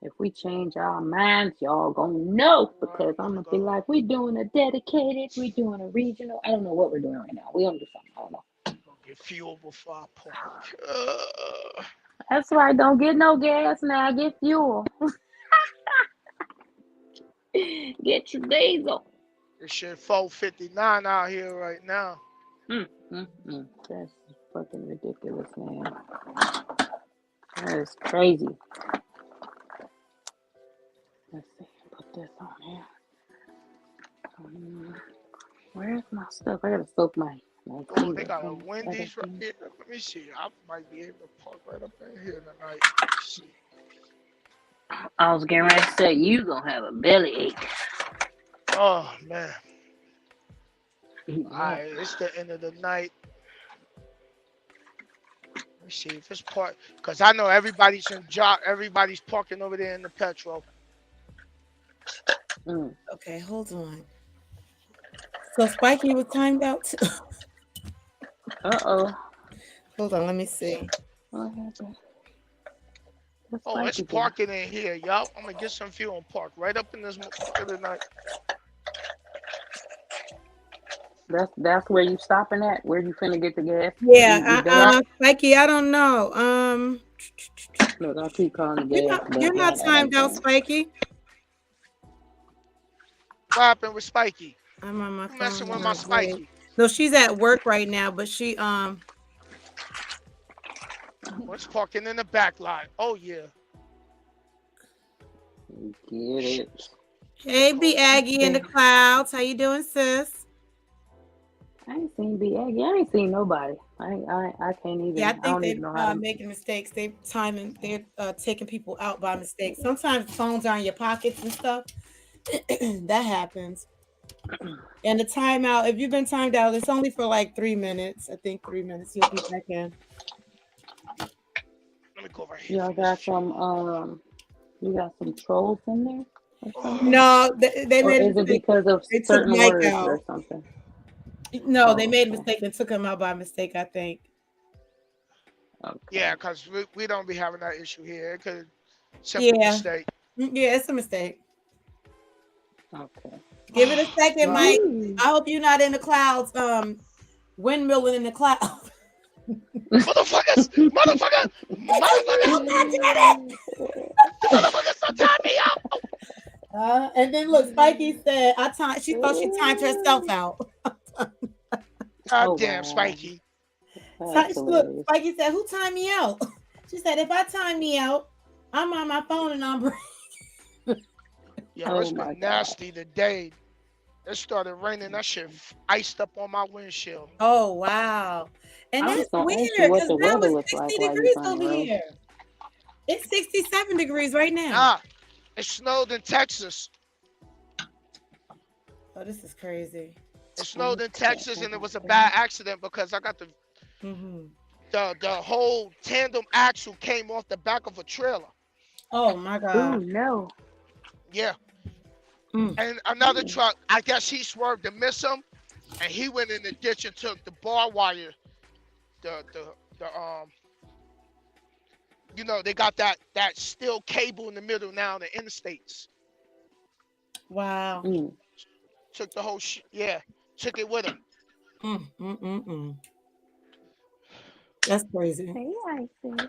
If we change our minds, y'all gonna know, because I'm gonna be like, we doing a dedicated, we doing a regional. I don't know what we're doing right now. We gonna do something. I don't know. Get fuel before I park. That's right. Don't get no gas now. Get fuel. Get your diesel. This shit 459 out here right now. That's fucking ridiculous, man. That is crazy. Let's see. Put this on here. Where's my stuff? I gotta soak my Oh, they got a Wendy's right here. Let me see. I might be able to park right up in here tonight. Let's see. I was getting ready to say you gonna have a bellyache. Oh man. Alright, it's the end of the night. Let me see if it's parked, because I know everybody's parking over there in the petrol. Okay, hold on. So Spikey was timed out too. Uh-oh. Hold on, let me see. What happened? Oh, it's parking in here, y'all. I'm gonna get some fuel and park right up in this of the night. That's where you stopping at? Where you finna get the gas? Yeah, Spikey, I don't know. Look, I'll keep calling the gas. You're not timed out, Spikey. What happened with Spikey? I'm on my phone. Messing with my Spikey. No, she's at work right now, but she What's parking in the back lot? Oh yeah. Get it. Hey, B Aggie in the clouds. How you doing, sis? I ain't seen B Aggie. I ain't seen nobody. I can't even. Yeah, I I don't think even know they're how making mistakes. They're taking people out by mistake. Sometimes phones are in your pockets and stuff. That happens. And the timeout, if you've been timed out, it's only for like 3 minutes. I think 3 minutes. You'll be back in. Let me go over here. Y'all got some you got some trolls in there? No, they made is it because of certain words or something? No, they made a mistake and took him out by mistake, I think. Okay. Yeah, because we don't be having that issue here. It could simple mistake. Yeah, it's a mistake. Okay. Give it a second, Mike. I hope you're not in the clouds, windmilling in the clouds. Motherfuckers! I'm not doing it! Motherfuckers, don't tie me up! And then look, Spikey said, she thought she timed herself out. God damn, Spikey. Look, Spikey said, who timed me out? She said, if I time me out, I'm on my phone and I'm breaking. Yo, it's been nasty today. It started raining. That shit iced up on my windshield. Oh, wow. And I was that's gonna weird ask you what because the now weather was it's 60 like while you degrees was on the over road. here. It's 67 degrees right now. Ah, it snowed in Texas. Oh, this is crazy. It snowed in Texas, and it was a bad accident because I got the whole tandem axle came off the back of a trailer. Oh my God. Oh no. Yeah. And another truck, I guess he swerved to miss him, and he went in the ditch and took the bar wire. You know, they got that steel cable in the middle now in the interstates. Wow. Took the whole took it with him. That's crazy. Hey, Icy.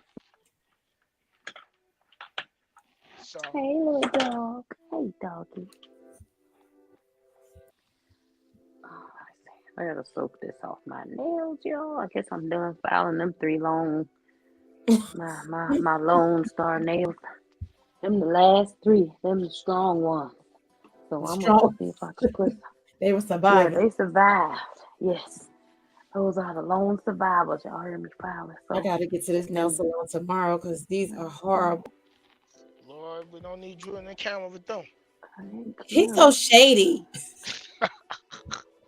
So. Hey, little dog. Hey, doggy. I gotta soak this off my nails, y'all. I guess I'm done filing them 3 long, my Lone Star nails. Them the last 3. Them the strong ones. So I'm gonna see if I can put. They were surviving. Yeah, they survived. Yes. Those are the lone survivors. Y'all heard me filing. So I gotta get to this nail salon tomorrow because these are horrible. Lord, we don't need you in the camera with them. He's so shady.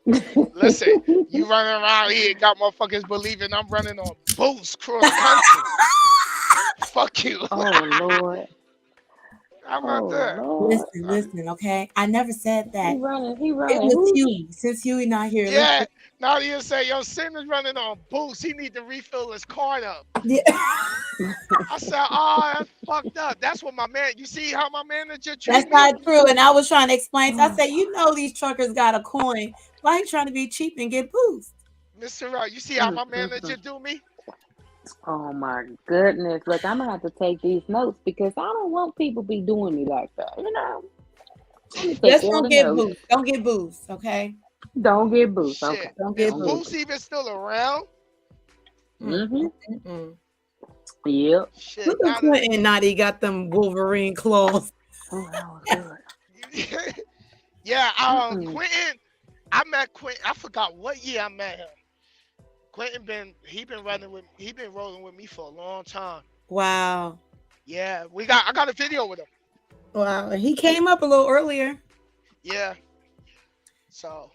Listen, you running around here and got motherfuckers believing I'm running on boats cross country. Fuck you. Oh Lord. How about that? Listen, okay? I never said that. He running. It was Huey. Since Huey not here. Yeah. Now you say, yo, Sin is running on boost. He need to refill his card up. Yeah. I said, oh, that's fucked up. That's what my man, you see how my manager treats That's me? not true. And I was trying to explain. I said, you know these truckers got a coin. Why you trying to be cheap and get boost? Mr. You see how my manager do me? Oh my goodness. Look, I'm gonna have to take these notes because I don't want people be doing me like that, you know. Just don't get boost. Don't get boost, okay? Don't get boost. Shit. Okay. Don't get Is Boost even still around? Yep. Shit, look at Quentin Naughty got them Wolverine claws. Oh, that was good. Yeah, Quentin, I met Quentin. I forgot what year I met him. Quentin been rolling with me for a long time. Wow. Yeah, I got a video with him. Wow. He came up a little earlier. Yeah. So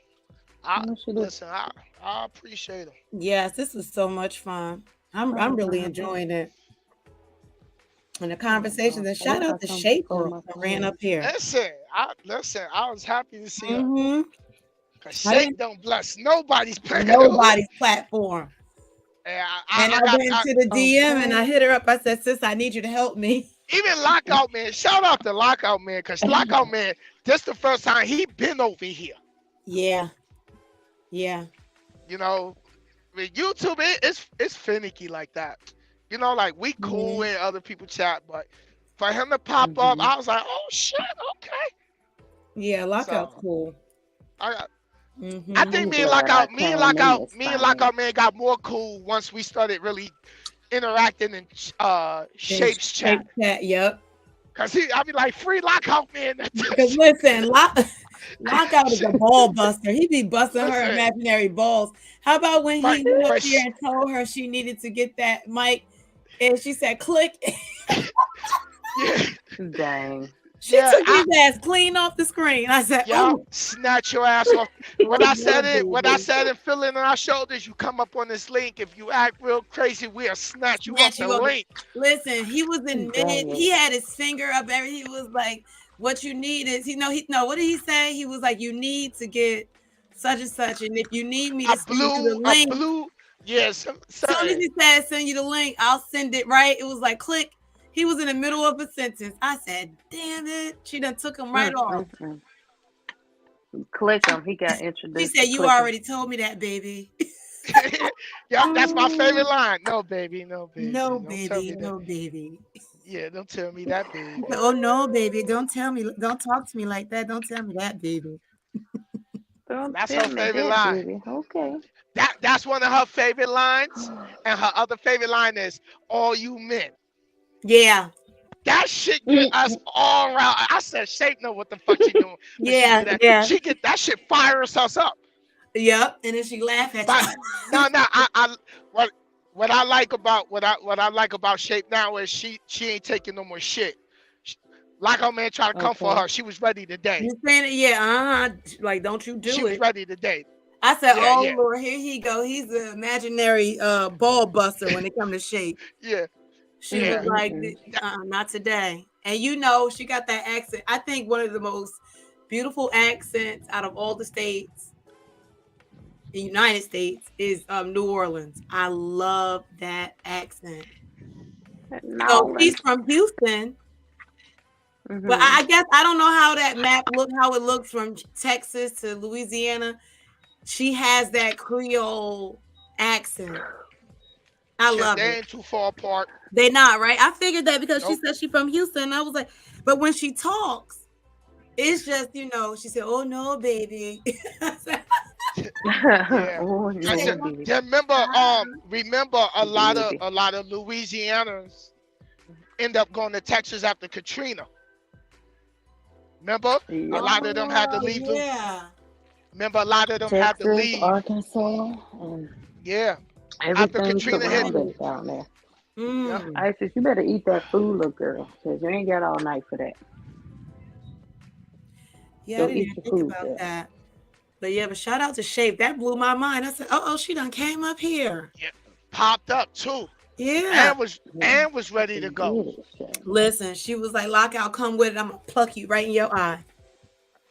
I appreciate him. Yes, this was so much fun. I'm really enjoying it. And the conversations. And shout out to Shaper that ran up here. Listen, I was happy to see him. Cause Shake don't bless nobody's platform. And I went into the DM and I hit her up. I said, sis, I need you to help me. Even Lockout Man, shout out to Lockout Man, because Lockout Man, this the first time he been over here. Yeah. Yeah. You know, with YouTube, it's finicky like that. You know, like we cool when other people chat, but for him to pop up, I was like, oh shit, okay. Yeah, Lockout's cool. I think me and Lockout Man got more cool once we started really interacting in Shapes chat. Yep. Cause I be like, free Lockout Man. Because listen, Lockout is a ball buster. He be busting her imaginary balls. How about when he went up here and told her she needed to get that mic, and she said, "Click." Dang. She took his ass clean off the screen. I said, "Yo, snatch your ass off." When I said it, feeling in our shoulders, you come up on this link. If you act real crazy, we'll snatch you off the link. Listen, he was in mid. He had his finger up. He was like, "What you need is," what did he say? He was like, "You need to get such and such, and if you need me to send you the link, yes." As soon as he said send you the link, I'll send it. Right? It was like click. He was in the middle of a sentence. I said, "Damn it!" She done took him right off. Click him. He got introduced. She said, "You already told me that, baby." Yeah, that's my favorite line. No, baby, no, baby. No, baby, no, baby. Yeah, don't tell me that, baby. Oh no, baby. Don't tell me. Don't talk to me like that. Don't tell me that, baby. That's her favorite line. Baby. Okay. That's one of her favorite lines. And her other favorite line is all you men. Yeah. That shit get us all around. I said, Shape know what the fuck she doing when she Yeah, do that. yeah. She get that shit fires us up. Yep. And then she laugh at But you. no, I what I like about what I like about Shape now is she ain't taking no more shit. Like her man trying to come for Okay. her. She was ready today. You saying it? Yeah. Like, don't you do She was it. ready today. I said, Yeah, oh yeah, Lord, here he go. He's the imaginary ball buster when it comes to Shape. yeah, She was yeah. like, not today. And you know, she got that accent. I think one of the most beautiful accents out of all the states, the United States, is New Orleans. I love that accent. So she's from Houston, but I guess I don't know how that map how it looks from Texas to Louisiana. She has that Creole accent. I Shit, love they it. ain't too far apart. They not, right? I figured that because she Nope. said she's from Houston. I was like, but when she talks, it's just, you know, she said, "Oh no, baby." Yeah. Oh, I no, said, baby. remember a lot of Louisianans end up going to Texas after Katrina. Remember? A lot of them had to leave. Yeah. Remember, a lot of them had to Texas, leave. Arkansas, and Yeah. After everything Katrina hit. surrounded down there. Yeah. I said, you better eat that food, little girl, because you ain't got all night for that. Yeah, Go I didn't eat even your think food, about girl. that. But yeah, but shout out to Shape. That blew my mind. I said, oh, she done came up here. Yeah. Popped up too. Yeah. And was ready to go. Listen, she was like, Lockout, come with it. I'm gonna pluck you right in your eye.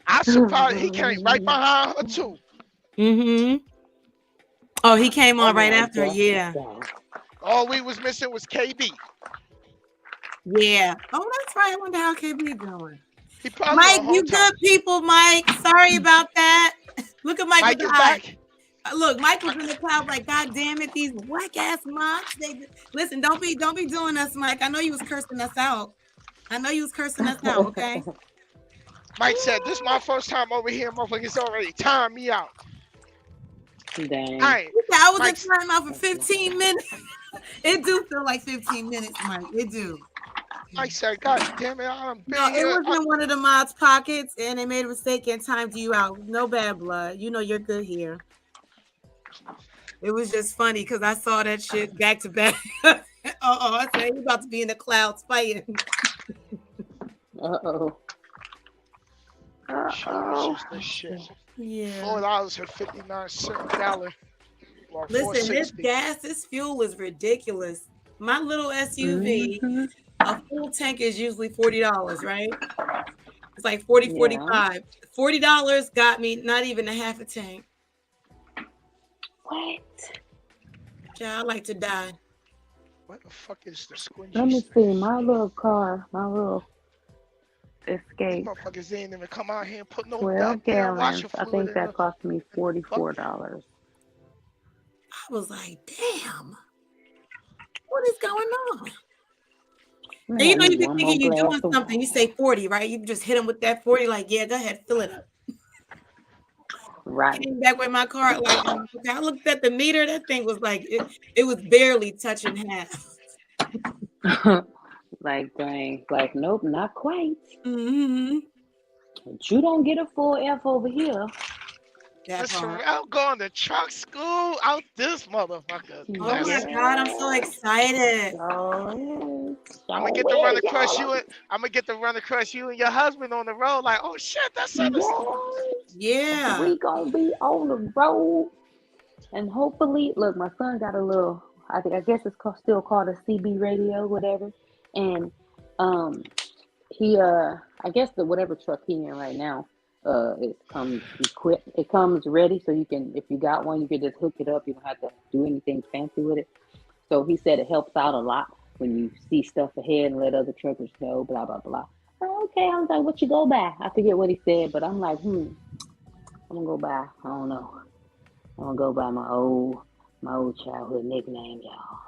I surprised he came right behind her too. Mm-hmm. Oh, he came on right after her. God. Yeah. All we was missing was KB. Yeah. Oh, that's right. I wonder how KB doing. He probably Mike, on home you time. good people, Mike. Sorry about that. Look at Mike with Mike the is eye. back. Look, Mike was in the crowd like, God damn it, these whack ass mods. Listen, don't be doing us, Mike. I know you was cursing us out. Okay? Mike said, this is my first time over here. Motherfuckers already timed me out. Dang. I was in timeout for 15 minutes. It do feel like 15 minutes, Mike. It do. Mike said, God damn it, I'm big. No, it was in one of the mods' pockets, and they made a mistake and timed you out. No bad blood. You know you're good here. It was just funny because I saw that shit back to back. I said he's about to be in the clouds fighting. Uh-oh. This shit. Yeah. $4.59 gallon. Listen, this fuel is ridiculous. My little SUV, a full tank is usually $40, right? It's like 40, 45. $40 got me not even a half a tank. What? Yeah, I like to die. What the fuck is the squingy? Let me see. My little car, my little Escape. Motherfuckers ain't even come out here and put no 12 goddamn gallons. washer I fluid think in that cost me $44. I was like, damn. What is going on? And you know, you be thinking you're doing something, you say 40, right? You just hit them with that 40, like, yeah, go ahead, fill it up. Right. Came back with my car, like, okay, I looked at the meter, that thing was like, it was barely touching half. Like, dang, like, nope, not quite. Mm-hmm. But you don't get a full F over here. Listen, I'm going to truck school out this motherfucker. Oh my God, I'm so excited. I'm gonna get to run across you. I'm gonna get to run across you and your husband on the road. Like, oh shit, that's Sinnizter. Yeah. We gonna be on the road, and hopefully, look, my son got a little. I guess it's still called a CB radio, whatever. And he I guess the whatever truck he in right now. It comes equipped. It comes ready, so you can, if you got one, you can just hook it up. You don't have to do anything fancy with it. So he said it helps out a lot when you see stuff ahead and let other truckers know. Blah blah blah. Okay, I was like, what you go by? I forget what he said, but I'm like, I'm gonna go by. I don't know. I'm gonna go by my old childhood nickname, y'all.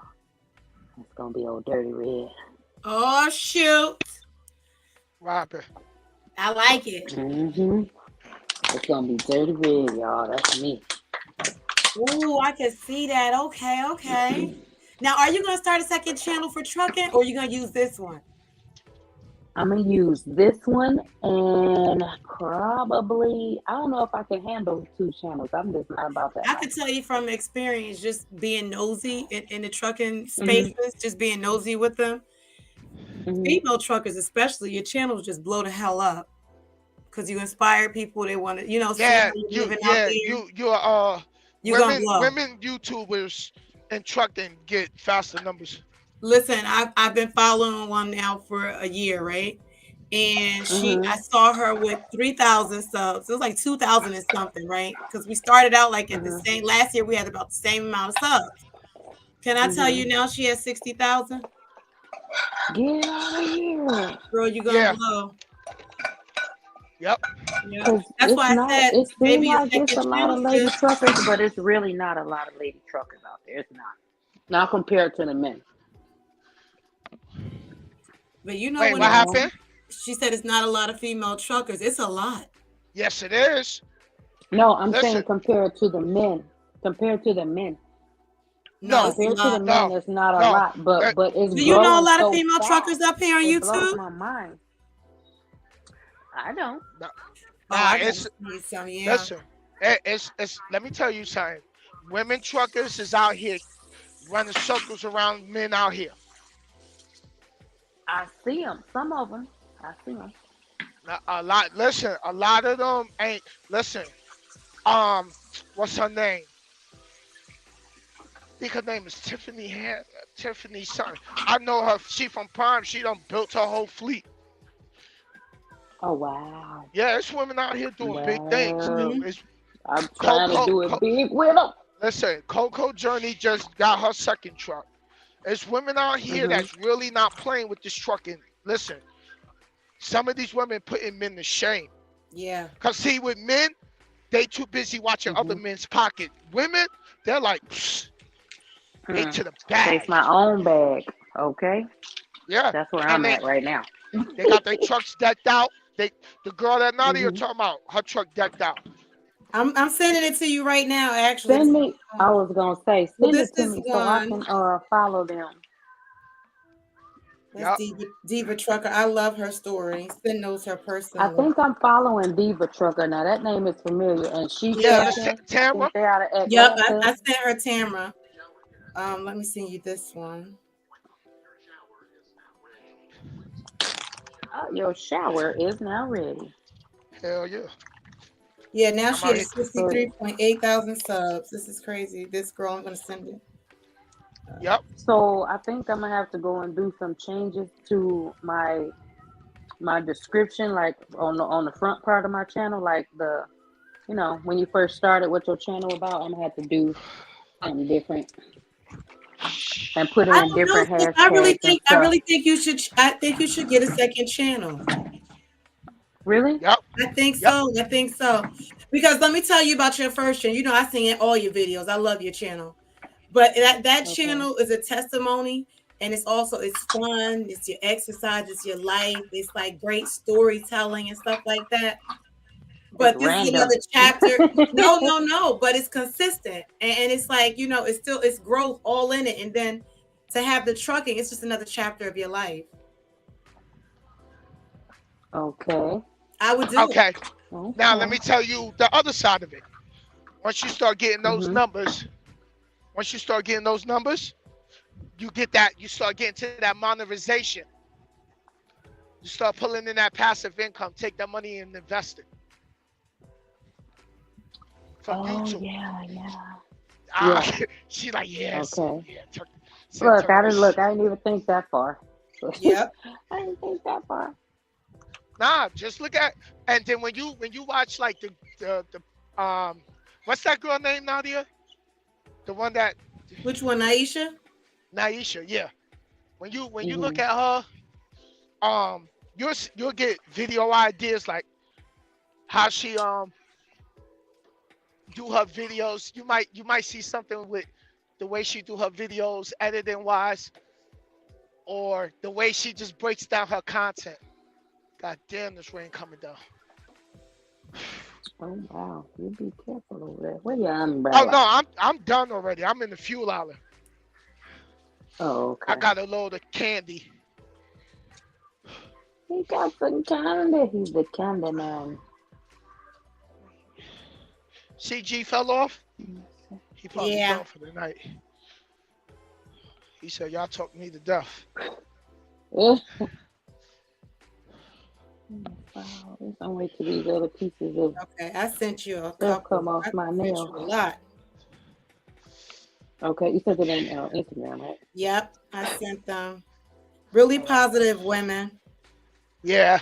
It's gonna be old Dirty Red. Oh shoot! Robert. I like it. It's gonna be dirty red, y'all. That's me. Ooh, I can see that. Okay. Now, are you gonna start a second channel for trucking, or are you gonna use this one? I'm gonna use this one and probably I don't know if I can handle 2 channels. I'm just not about that I life. could tell you from experience, just being nosy in the trucking Mhm. spaces, just being nosy with them. Female truckers, especially, your channels just blow the hell up because you inspire people. They want to, see how Yeah, you're living out there. You're gonna blow. women YouTubers and trucking get faster numbers. Listen, I've been following one now for a year, right? And I saw her with 3,000 subs. It was like 2,000 and something, right? Because we started out like at the same. Last year we had about the same amount of subs. Can I tell you now she has 60,000? Get out of here, girl. You gonna blow. Yep. Yeah. Cause That's why I said it seems maybe a like it's second a lot channel. of lady truckers, but it's really not a lot of lady truckers out there. It's not compared to the men. But you know Wait, when what happened? She said it's not a lot of female truckers. It's a lot. Yes, it is. No, I'm saying compared to the men. Compared to the men. No, Compared it's a to the lot. men, it's not a lot. But it's Do you know a growing lot of so female fast. truckers up here on It YouTube? blows my mind. I don't. Listen, it's let me tell you something. Women truckers is out here running circles around men out here. I see them. Some of them. I see them. A lot. Listen, a lot of them ain't. Listen, what's her name? I think her name is Tiffany. Tiffany something. I know her. She from Prime. She done built her whole fleet. Oh wow. Yeah, it's women out here doing big things. It's I'm trying to do it big with them. Listen, Coco Journey just got her second truck. It's women out here that's really not playing with this trucking. Listen, some of these women putting men to shame. Yeah. Cause see, with men, they too busy watching other men's pocket. Women, they're like, they to the bag. Chase my own bag. Okay. Yeah. That's where I'm at right now. They got their trucks decked out. The girl that Nadia talking about, her truck decked out. I'm sending it to you right now. Actually, Send me. I was gonna say, send it to me so I one. can follow them. That's Diva Trucker. I love her story. Send those her personally. I think I'm following Diva Trucker now. That name is familiar, and she Tamara. They out of Yep, Atlanta. I sent her Tamara. Let me send you this one. Oh, your shower is now ready. Hell yeah. Yeah, now she has 63.8 thousand subs. This is crazy. This girl, I'm gonna send it. Yep. So I think I'm gonna have to go and do some changes to my description, like on the front part of my channel, like when you first started what your channel about. I'm gonna have to do something different and put in different hashtags. I really think you should. I think you should get a second channel. Really? Yep. I think so. I think so. Because let me tell you about your first channel. You know, I seen all your videos. I love your channel. But that channel is a testimony, and it's fun. It's your exercise. It's your life. It's like great storytelling and stuff like that. But this is another chapter. No. But it's consistent, and it's like it's growth all in it. And then to have the trucking, it's just another chapter of your life. Okay. I would do okay. it. Now let me tell you the other side of it. Once you start getting those numbers, you start getting to that monetization. You start pulling in that passive income, take that money and invest it. From YouTube. Yeah. She's like, yes. Okay. Yeah, look, I didn't even think that far. Yep. I didn't think that far. Nah, just look at, and then when you watch like the what's that girl name, Nadia? The one that. Which one, Naisha? Naisha, yeah. When you look at her, you'll get video ideas like how she do her videos. You might see something with the way she do her videos, editing wise, or the way she just breaks down her content. God damn, this rain coming down. Oh wow, you be careful over there. Where your umbrella? Oh no, I'm done already. I'm in the fuel aisle. Oh, okay. I got a load of candy. He got some candy. He's the candy man. CG fell off. He probably Yeah. done for the night. He said, "Y'all talk me to death." Wow, I'm wait till these other pieces of Okay, I sent you a stuff couple. come off I my sent nails. you a lot. Okay, you sent it in Instagram, right? Yep, I sent them. Really positive women. Yeah.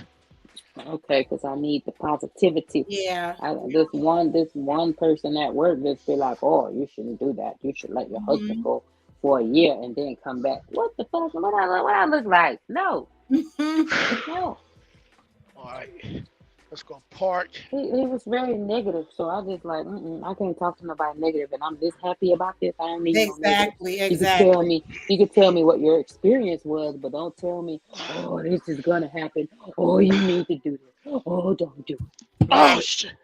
Okay, because I need the positivity. Yeah. This one person at work just be like, "Oh, you shouldn't do that. You should let your husband go for a year and then come back." What the fuck? What I look like? No, no. All right, let's go park. He was very negative, so I just like, I can't talk to nobody negative, and I'm this happy about this. I don't need no negative. Exactly. You can tell me what your experience was, but don't tell me, "Oh, this is gonna happen. Oh, you need to do this. Oh, don't do it." Oh shit.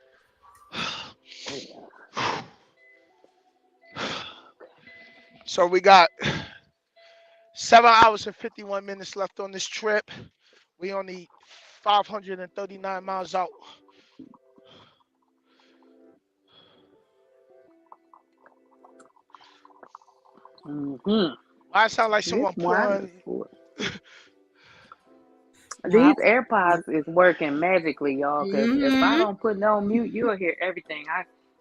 So we got 7 hours and 51 minutes left on this trip. We only 539 miles out. I sound like someone pouring. These AirPods is working magically, y'all. Cause if I don't put it on mute, you'll hear everything.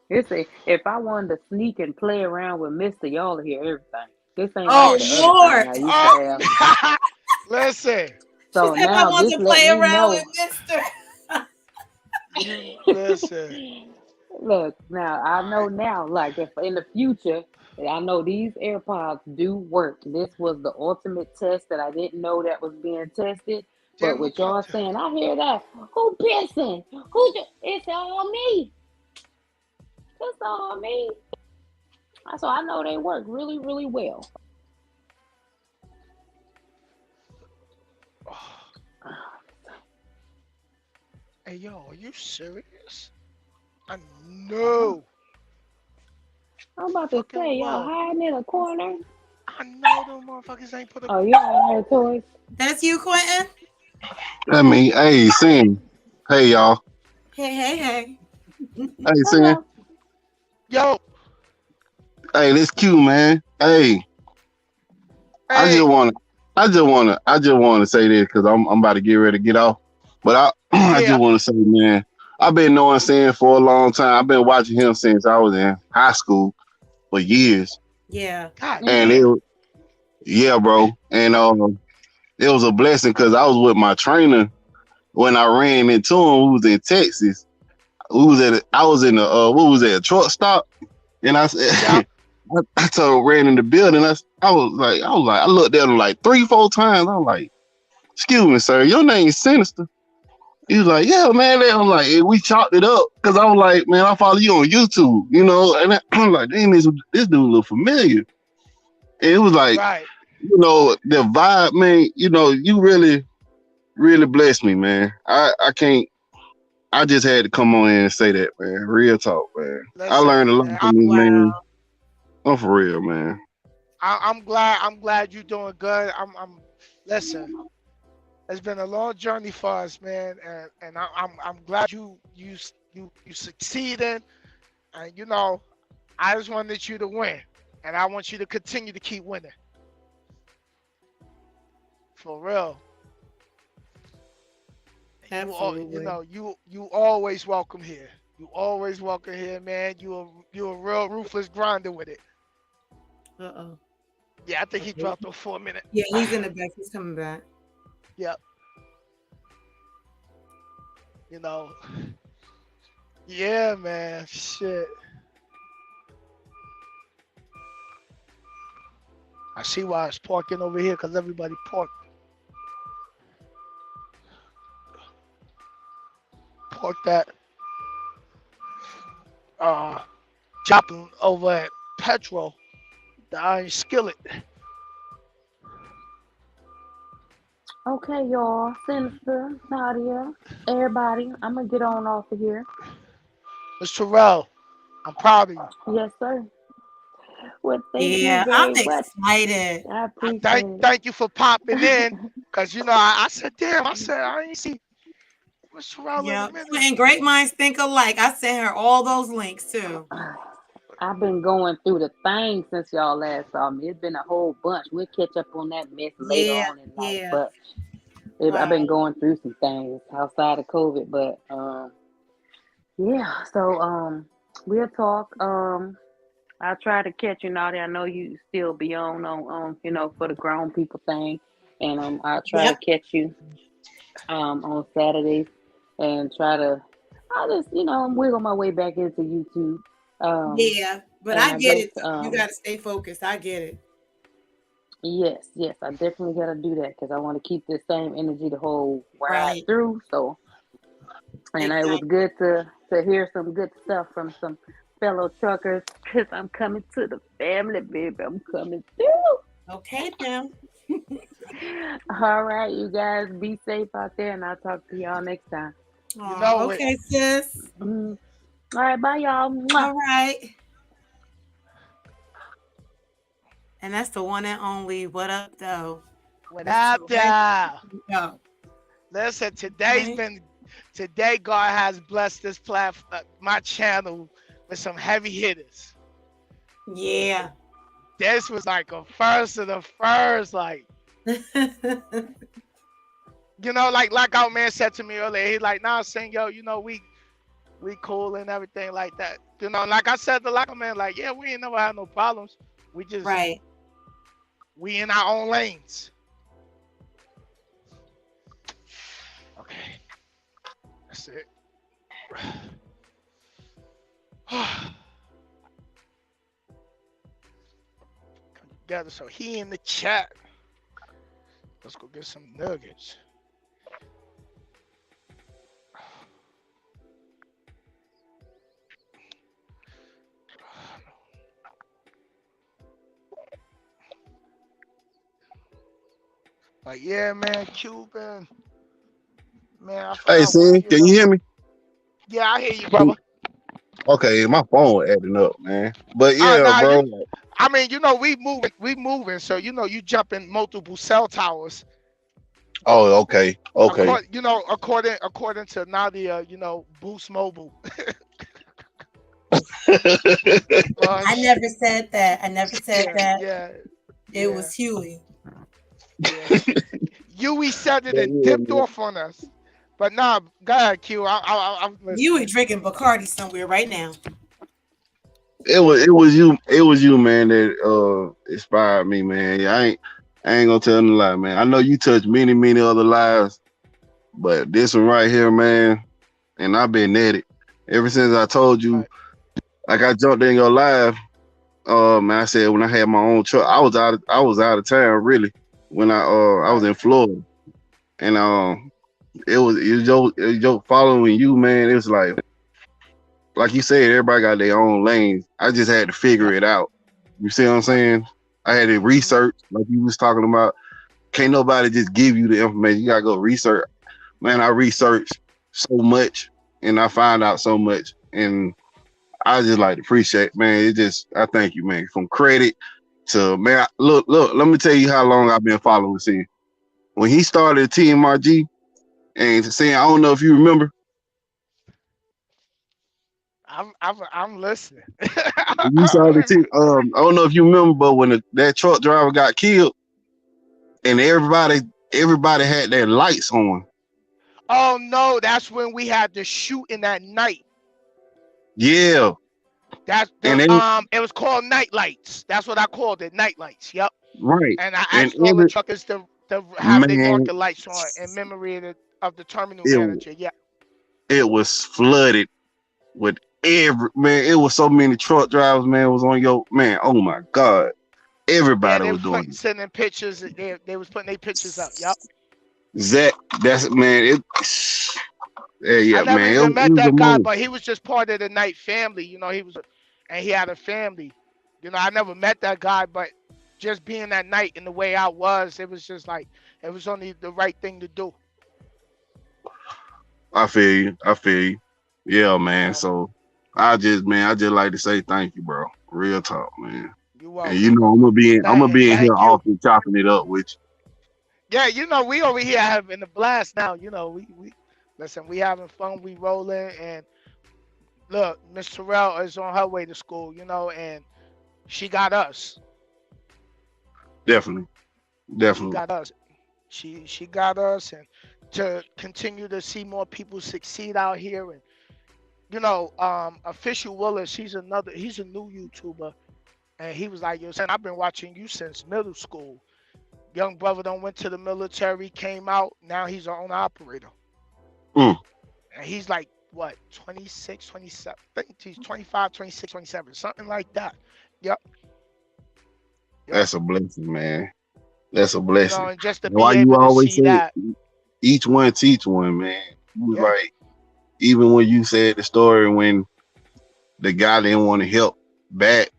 If I wanted to sneak and play around with Mister, y'all will hear everything. This ain't like the other thing I used to have. Listen. So She said, now I want just to let play me around know. with Mister. Listen. Look, now I know now, like if in the future, I know these AirPods do work. This was the ultimate test that I didn't know that was being tested. But with y'all saying, I hear that. Who pissing? It's all me. It's all me. So I know they work really, really well. Hey, yo, are you serious? I know. I'm about to say, y'all hiding in a corner. I know them motherfuckers ain't put a. Oh, you ain't heard toys. That's you, Quentin? I mean, hey, Sin. Hey, y'all. Hey. Hey, Sin. Yo. Hey, this Q, man. Hey. I just wanna say this because I'm about to get ready to get off. But I just want to say, man, I've been knowing Sin for a long time. I've been watching him since I was in high school for years. Yeah. And yeah, bro. And it was a blessing because I was with my trainer when I ran into him. Who was in Texas. I was in the what was that, truck stop? And I said, I told ran in the building. I looked at him like 3-4 times. I was like, "Excuse me, sir, your name's Sinister." He was like, "Yeah, man." I'm like, we chopped it up because I was like, "Man, I follow you on YouTube, you know." And I'm like, "Damn, this dude look familiar." And it was like, you know, the vibe, man. You know, you really, really blessed me, man. I can't. I just had to come on in and say that, man. Real talk, man. I learned a lot from this man. I'm for real, man. I'm glad you're doing good. Listen. It's been a long journey for us, man, and I'm glad you succeeded, and you know, I just wanted you to win, and I want you to continue to keep winning. For real. Absolutely. You always welcome here. You always welcome here, man. You a real ruthless grinder with it. Uh-oh. Yeah, I think he dropped off for a minute. Yeah, he's in the back. He's coming back. Yep. You know. Yeah, man. Shit. I see why it's parking over here, because everybody parked. Park that. Chopping over at Petro, the Iron Skillet. Okay, y'all. Sinister, Nadia, everybody. I'm gonna get on off of here. Mr. Terrell, I'm proud of you. Yes, sir. Well, thank you Yeah, I'm very much. excited. I appreciate it. Thank you for popping in, cause I said, damn, I ain't see Mr. Terrell in Yeah, a minute. and great minds think alike. I sent her all those links too. I've been going through the thing since y'all last saw me. It's been a whole bunch. We'll catch up on that mess later Yeah, on in life. yeah. But I've been Right. going through some things outside of COVID. But yeah. So we'll talk. I'll try to catch you, Naughty. I know you still be on for the grown people thing, and I'll try to Yep. catch you on Saturdays and try to. I just wiggle my way back into YouTube. Yeah, but And I I get guess it though. You gotta stay focused. I get it. yes, I definitely got to do that because I want to keep this same energy the whole ride Right. through. So, and it was Exactly. good to hear some good stuff from some fellow truckers because I'm coming to the family, baby. I'm coming through. Okay, then. All right, you guys be safe out there, and I'll talk to y'all next time. You know it. Okay, sis. All right, bye, y'all. All right. And that's the one and only. What up, though? What Mr. up, there? Yo. Listen, Right? today God has blessed this platform, my channel, with some heavy hitters. Yeah. This was like a first of the first, like like our man said to me earlier. He's like, nah, saying yo, we cool and everything like that. Like I said to like man, like, yeah, we ain't never had no problems. We just we in our own lanes. Okay. That's it. Come together. So he in the chat. Let's go get some nuggets. Like, yeah, man, Cuban. Man, I Hey, forgot see, can you hear me? Yeah, I hear you, brother. Okay, my phone acting up, man. But yeah, Nah, bro. I mean, we moving. So you jump in multiple cell towers. Oh, okay. According to Nadia, Boost Mobile. I never said that. I never said that. Yeah. It was Huey. Yeah. Huey said it and dipped off on us. But nah, go ahead, Q. I'm listening. Huey drinking Bacardi somewhere right now. It was you, man, that inspired me, man. I ain't gonna tell no lie, man. I know you touched many other lives, but this one right here, man, and I've been at it ever since I told you. Like I jumped in your live, man. I said when I had my own truck, I was out of town really when I was in Florida, and it was your following you, man. It was like you said, everybody got their own lanes. I just had to figure it out. You see what I'm saying? I had to research, like you was talking about. Can't nobody just give you the information. You gotta go research. Man, I researched so much and I found out so much. And I just like to appreciate, man. I thank you, man. From credit to, man, look, let me tell you how long I've been following C. When he started TMRG and saying, I don't know if you remember. I'm listening. You saw the I don't know if you remember, but when that truck driver got killed, and everybody had their lights on. Oh no, that's when we had the shooting that night. Yeah. It was called night lights. That's what I called it, night lights. Yep. Right. And I asked all the truckers to have their market lights on in memory of the terminal manager. Yeah. It was flooded with man. It was so many truck drivers, man. Was on your man. Oh my God. Everybody was doing it. Sending pictures. They was putting their pictures up. Yep. That's man. I never man. even met that guy, but he was just part of the night family. He was, and he had a family. I never met that guy, but just being that night and the way I was, it was just like it was only the right thing to do. I feel you. I feel you. Yeah, man. So, So I just like to say thank you, bro. Real talk, man. you're And welcome. I'm gonna be in here Thank you. often chopping it up with Yeah, we over here having a blast now. We listen, we having fun, we rolling, and look, Miss Terrell is on her way to school, and she got us. you. Definitely. She Definitely. got us. She got us, and to continue to see more people succeed out here, and Official Willis, he's a new YouTuber, and he was like, yo, son, I've been watching you since middle school. Young brother done went to the military, came out, now he's our own operator. Mm. And he's like, what, 26, 27? I think he's 25, 26, 27, something like that. Yep. That's a blessing, man. That's a blessing. And just to be Why you able to always see say that. each one teach one, man. You was like, even when you said the story when the guy didn't want to help back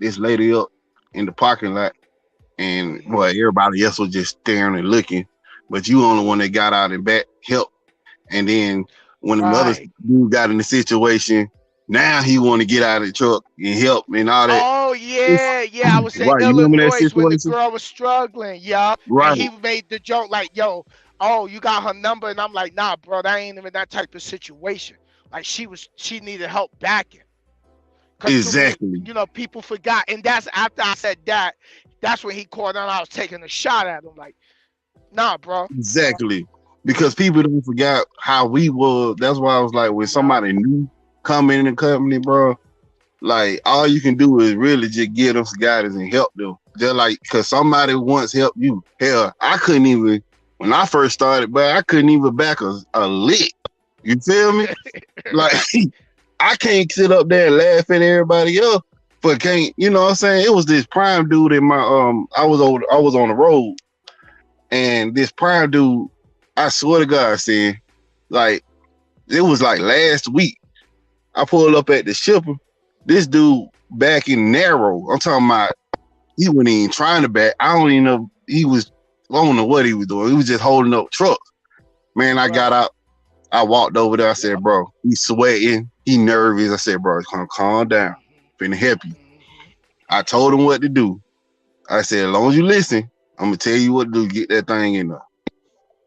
this lady up in the parking lot, and everybody else was just staring and looking, but you only one that got out and back help. And then when another dude got in the situation, now he want to get out of the truck and help and all that. Oh yeah. I was in Right, you remember that Illinois when the situation? girl was struggling, yeah. Right. And he made the joke like, yo, oh, you got her number, and I'm like, nah, bro, that ain't even that type of situation. Like she needed help backing. Exactly. People forgot, and that's after I said that. That's when he called on. I was taking a shot at him, like, nah, bro. Exactly. Because people don't forget how we were. That's why I was like, when somebody new come in the company, bro, like all you can do is really just give them some guidance and help them. They're like, because somebody once helped you. Hell, I couldn't even, when I first started, but I couldn't even back a lick. You feel me? Like, I can't sit up there and laugh at everybody else, but can't, you know what I'm saying? It was this prime dude in my, I was on the road, and this prime dude, I swear to God, saying, like, it was like last week, I pulled up at the shipper, this dude back in narrow, I'm talking about, he wasn't even trying to back, I don't even know, I don't know what he was doing, he was just holding up trucks. Man, I got out, I walked over there, I said, bro, he's sweating, he nervous, I said, bro, calm down, finna help you. I told him what to do. I said, as long as you listen, I'm gonna tell you what to do, get that thing in there.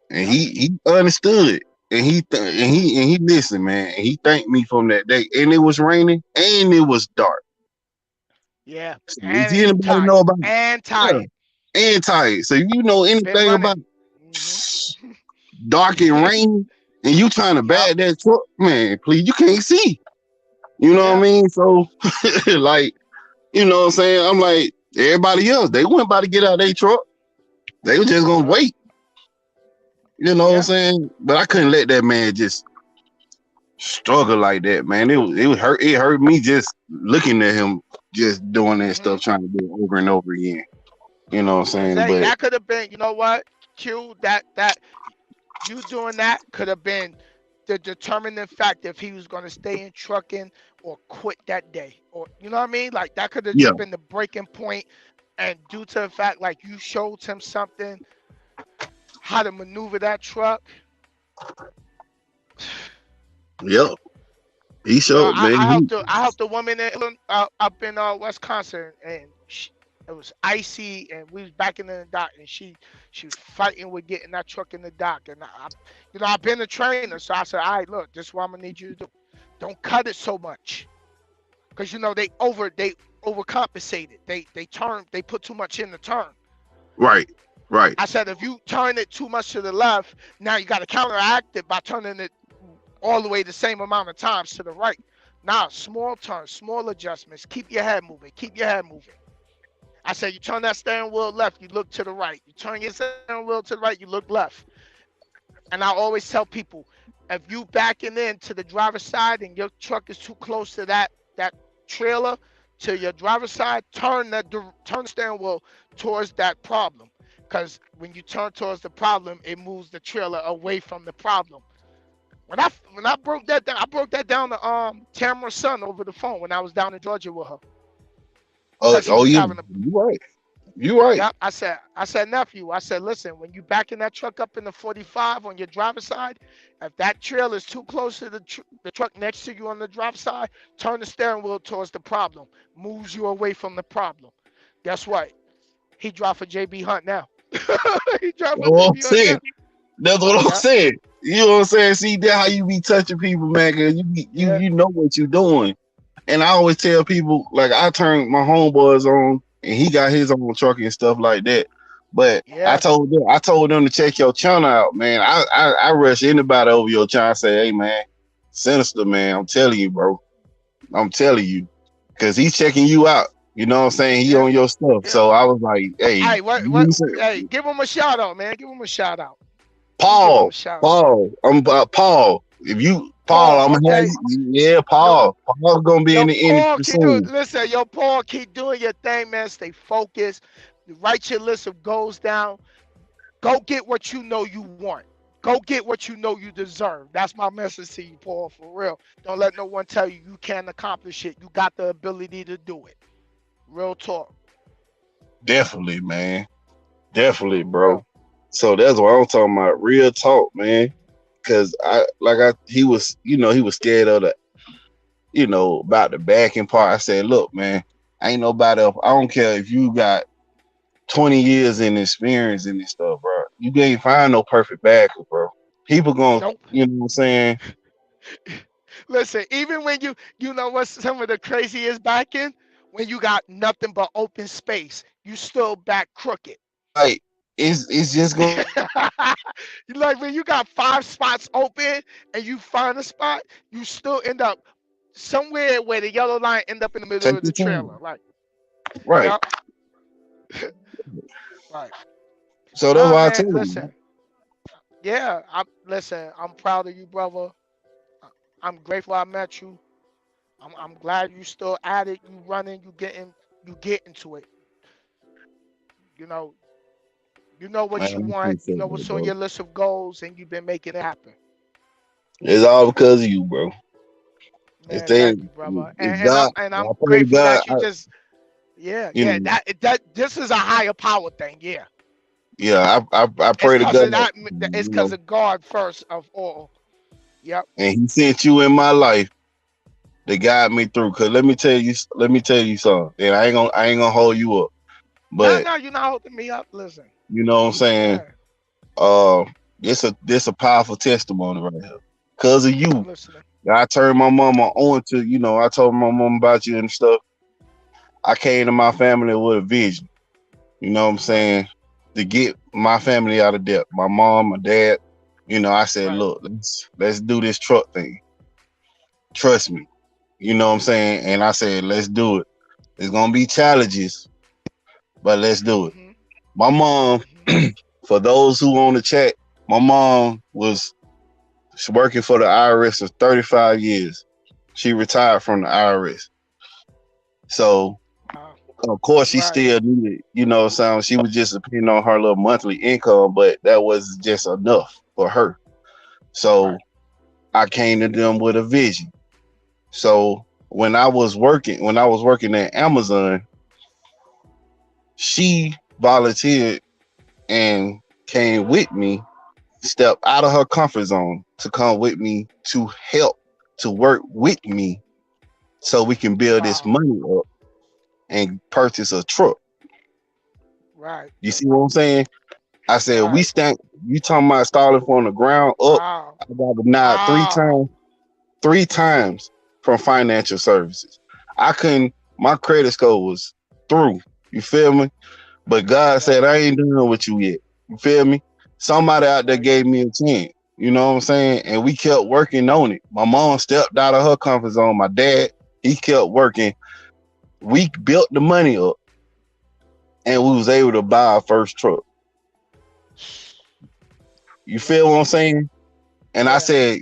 And he understood, and he listened, man. And he thanked me from that day. And it was raining, and it was dark. Yeah. So if anybody know about and tired. Yeah, and tired. So you know anything about dark and rain, and you trying to bag that truck, man, please, you can't see. You know what I mean? So like, you know what I'm saying? I'm like, everybody else, they weren't about to get out of their truck. They were just gonna wait. You know what I'm saying? But I couldn't let that man just struggle like that, man. It hurt me just looking at him just doing that stuff, trying to do it over and over again. You know what I'm saying? But that could have been, you know what, Q, that you doing that could have been the determining factor if he was going to stay in trucking or quit that day, or you know what I mean? Like that could have just been the breaking point, and due to the fact like you showed him something, how to maneuver that truck. Yep, he showed, man. I helped the woman up in Wisconsin, and it was icy, and we was back in the dock, and she was fighting with getting that truck in the dock, and I've been a trainer, so I said, all right, look, this is what I'm gonna need you to do. Don't cut it so much, because they overcompensated. They put too much in the turn. Right. I said, if you turn it too much to the left, now you got to counteract it by turning it all the way the same amount of times to the right. Now, small turns, small adjustments. Keep your head moving. I said, you turn that steering wheel left, you look to the right. You turn your steering wheel to the right, you look left. And I always tell people, if you backing in to the driver's side and your truck is too close to that trailer to your driver's side, turn the steering wheel towards that problem. Because when you turn towards the problem, it moves the trailer away from the problem. When I broke that down, I broke that down to Tamara's son over the phone when I was down in Georgia with her. Oh yeah, you right. You right. Yep. I said, nephew. I said, listen, when you backing that truck up in the 45 on your driver's side, if that trail is too close to the truck next to you on the drop side, turn the steering wheel towards the problem. Moves you away from the problem. Guess what? He dropped for JB Hunt now. He dropped That's for what I'm JB Hunt saying. now. That's what I'm Yep. saying. You know what I'm saying? See, that's how you be touching people, man. Cause Yeah. you know what you doing. And I always tell people, like I turned my homeboys on, and he got his own truck and stuff like that. But Yeah. I told them to check your channel out, man. I rush anybody over your channel. I say, hey, man, Sinister, man. I'm telling you, bro. I'm telling you, cause he's checking you out. You know what I'm saying? He Yeah. on your stuff. Yeah. So I was like, hey, Hey, hey, give him a shout out, man. Give him a shout out. Give him a Paul, shout out. Paul. I'm Paul. If you Paul, I'm Paul, gonna have okay. you. Yeah, Paul. Paul's gonna be in Yo, the Paul, industry keep doing. soon. Listen, yo, Paul, keep doing your thing, man. Stay focused. Write your list of goals down. Go get what you know you want. Go get what you know you deserve. That's my message to you, Paul, for real. Don't let no one tell you you can't accomplish it. You got the ability to do it. Real talk. Definitely, man. Definitely, For bro. real. So that's what I'm talking about. Real talk, man. Cause he was, he was scared of the, about the backing part. I said, look, man, ain't nobody else. I don't care if you got 20 years in experience in this stuff, bro. You can't find no perfect backer, bro. People gonna, Nope. you know what I'm saying? Listen, even when you know what's some of the craziest backing? When you got nothing but open space, you still back crooked. Like, it's just gonna Like when you got 5 spots open and you find a spot, you still end up somewhere where the yellow line end up in the middle take of your the time. trailer. Like, Right. yup, right. So that's Nah, why I man. told him. Listen, yeah. Listen. I'm proud of you, brother. I- I'm grateful I met you. I'm glad you still at it. You running. You getting to it. You know. You know Man, what I you want. You appreciate know that, what's on bro. your list of goals, and you've been making it happen. It's all because of you, bro. It's Man, thank saying you, brother. if And I'm God, and I I'm pray to grateful God, that you just yeah, you yeah, know, that this is a higher power thing, yeah. yeah, I It's pray to cause God, of that it's you cause know, of God first of all. Yep. and He sent you in my life to guide me through. Cause let me tell you something. And I ain't gonna hold you up, No, but no, you're not holding me up. Listen. you know what I'm saying. Yeah, Uh, this a powerful testimony right here. Cause of I'm you, listening. I turned my mama on to, I told my mama about you and stuff. I came to my family with a vision. You know what I'm Right, saying? To get my family out of debt. My mom, my dad, I said, right. look, let's do this truck thing. Trust me. You know what I'm saying? And I said, let's do it. There's gonna be challenges, but let's do it. Mm-hmm. My mom, Mm-hmm. for those who on the chat, my mom was working for the IRS for 35 years. She retired from the IRS. So Uh, of course she right, still needed, she was just depending on her little monthly income, but that was just enough for her. So right. I came to them with a vision. So when I was working at Amazon, she volunteered and came with me, stepped out of her comfort zone to come with me to help, to work with me so we can build this Wow. money up and purchase a truck. Right, You see what I'm saying? I said, right. you talking about starting from the ground up. Wow. I got denied Wow. three times from financial services. I couldn't, my credit score was through. You feel me? But God Right, said, I ain't done with you yet. You feel me? Somebody out there right. gave me a chance. You know what I'm saying? And we kept working on it. My mom stepped out of her comfort zone. My dad, he kept working. We built the money up and we was able to buy our first truck. You feel what I'm saying? And I Yeah. said,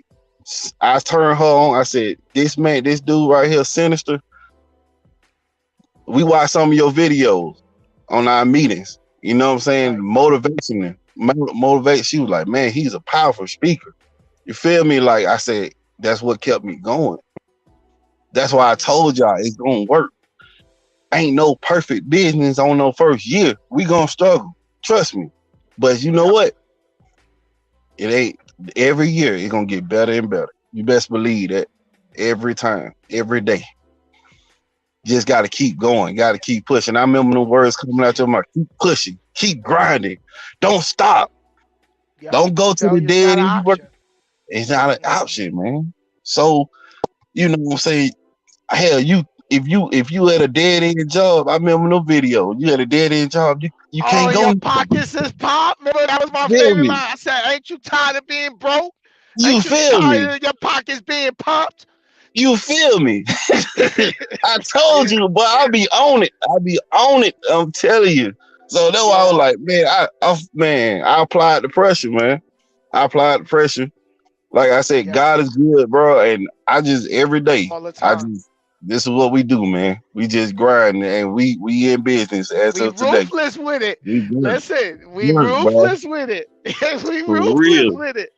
I turned her on. I said, this dude right here, Sinister, we watch some of your videos on our meetings. You know what I'm saying? Right. Motivation. Motivate. She was like, man, he's a powerful speaker. You feel me? Like I said, that's what kept me going. That's why I Mm-hmm. told y'all it's gonna work. ain't no perfect business on no first year. We gonna struggle. Trust me. But you know what? It ain't every year it's gonna get better and better. You best believe that every time, every day. Just gotta keep going, gotta keep pushing. I remember the words coming out your mouth. Keep pushing, keep grinding. Don't stop. Don't go to the dead end. You work. It's not an option, man. So, you know what I'm saying? Hell, if you had a dead end job, I remember no video. You had a dead end job, you can't go. Your pockets is popped. Remember that was my favorite line. I said, "Ain't you tired of being broke? You feel me? Tired of your pockets being popped?" You feel me? I told you, but I'll be on it. I'll be on it. I'm telling you. So that's why I was like, man, I applied the pressure, man. I applied the pressure. Like I said, God is good, bro. And I just every day, this is what we do, man. We just grind and we in business as of today. Ruthless with it. Listen, we Work, ruthless with it. We For ruthless real. with it.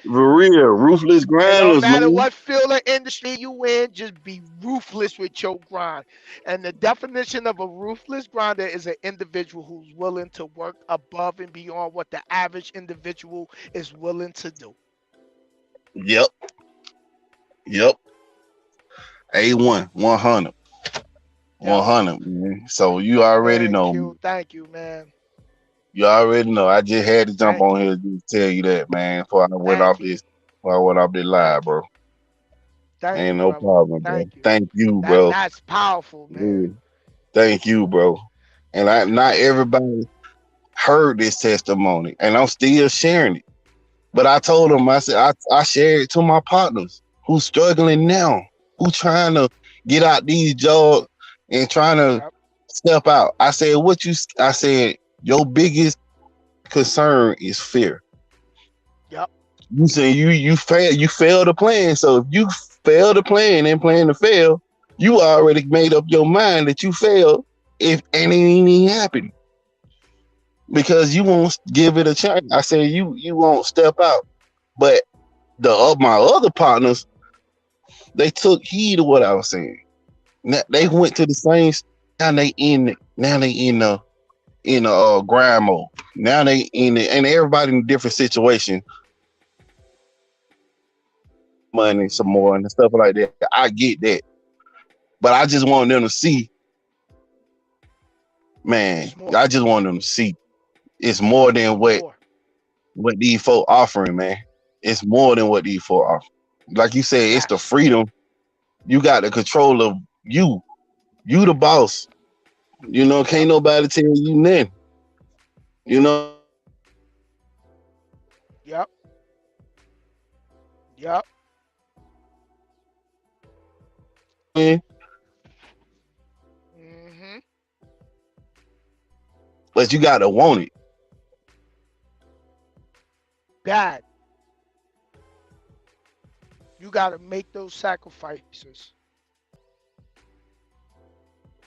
For real, ruthless grinders, No matter man. what field of industry you in, just be ruthless with your grind. And the definition of a ruthless grinder is an individual who's willing to work above and beyond what the average individual is willing to do. Yep. A1, 100. 100, man. So you already know. Thank you, man. You already know. I just had to jump on here to tell you that, man, before I went off this live, bro. Ain't no problem, bro. Thank you, bro. That's powerful, man. Thank you, bro. And not everybody heard this testimony, and I'm still sharing it. But I told them, I said, I shared it to my partners who's struggling now, who trying to get out these jobs and trying to step out. I said, your biggest concern is fear. Yep. You say you fail to plan. So if you fail to plan and plan to fail, you already made up your mind that you failed if anything ain't happening. Because you won't give it a chance. I said you won't step out. But my other partners, they took heed of what I was saying. Now, they went to the same. Now they in the grind mode. Now they in it, and everybody in a different situation. Money some more and stuff like that. I get that, but I just want them to see, man. I just want them to see it's more than what these folk offering, man. It's more than what these folk offer. Like you said, it's the freedom. You got the control of you. You the boss. You know, can't nobody tell you nothing. You know. Yep. But you gotta want it. Bad. You gotta make those sacrifices.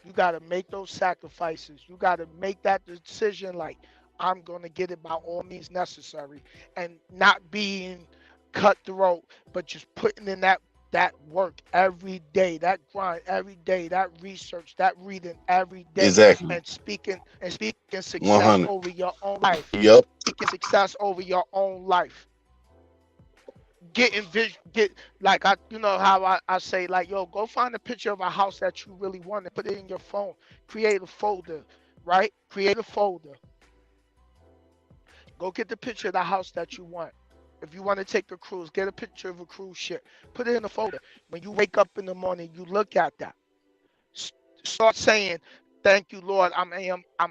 You gotta make those sacrifices. You gotta make that decision like, I'm gonna get it by all means necessary, and not being cutthroat, but just putting in that work every day, that grind every day, that research, that reading every day, exactly, and speaking success 100. over your own life. Yep. Speaking success over your own life. Get like how I say, like, yo, go find a picture of a house that you really want and put it in your phone. Create a folder, right? Create a folder. Go get the picture of the house that you want. If you want to take a cruise, get a picture of a cruise ship. Put it in a folder. When you wake up in the morning, you look at that. Start saying, "Thank you, Lord. I'm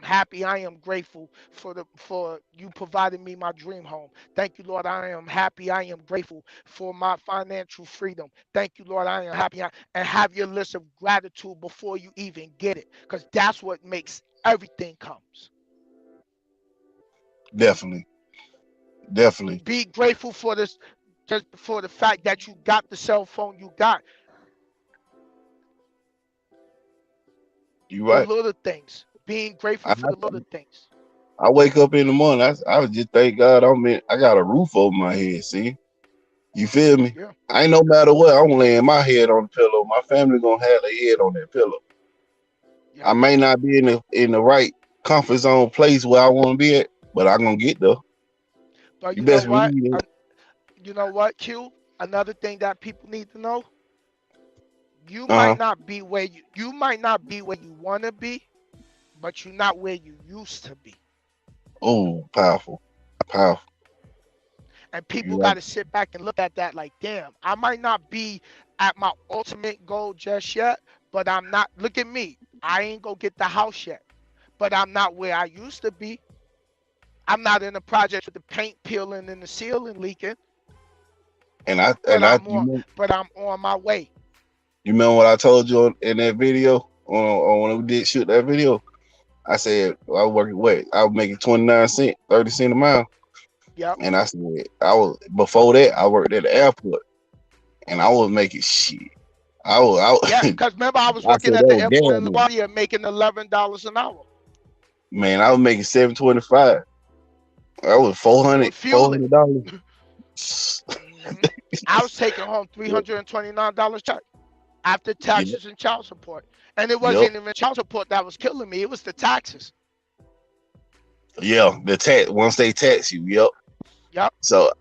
happy. I am grateful for you providing me my dream home. Thank you, Lord. I am happy. I am grateful for my financial freedom. Thank you, Lord. I am happy." And have your list of gratitude before you even get it, because that's what makes everything comes. Definitely. Be grateful for this, just for the fact that you got the cell phone you got. You right. The little things. Being grateful for the little things. I wake up in the morning. I would just thank God I got a roof over my head. See, you feel me? Yeah. I ain't no matter what. I'm laying my head on the pillow. My family gonna have their head on that pillow. I may not be in the right comfort zone place where I want to be at, but I'm gonna get there. But You you know best what? believe it. You know what, Q? Another thing that people need to know: you Uh-huh. might not be where you might not be where you want to be, but you're not where you used to be. Oh, powerful, powerful. And people Yeah. got to sit back and look at that like, damn, I might not be at my ultimate goal just yet, but I'm not. Look at me. I ain't gonna get the house yet, but I'm not where I used to be. I'm not in the project with the paint peeling and the ceiling leaking, And I but you I'm on my way. remember what I told you in that video on when we did shoot that video? I said I was working I was making 29 cents, 30 cents a mile. Yep. And I said before that I worked at the airport and I was making shit. Yeah, because remember I was I working said at that the was airport in damn. LaGuardia making $11 an hour. Man, I was making $7.25. That was Doing fueling. $400. I was taking home $329 check after taxes and child support. And it wasn't even child support that was killing me. It was the taxes. Yeah, the tax once they tax you, Yep. So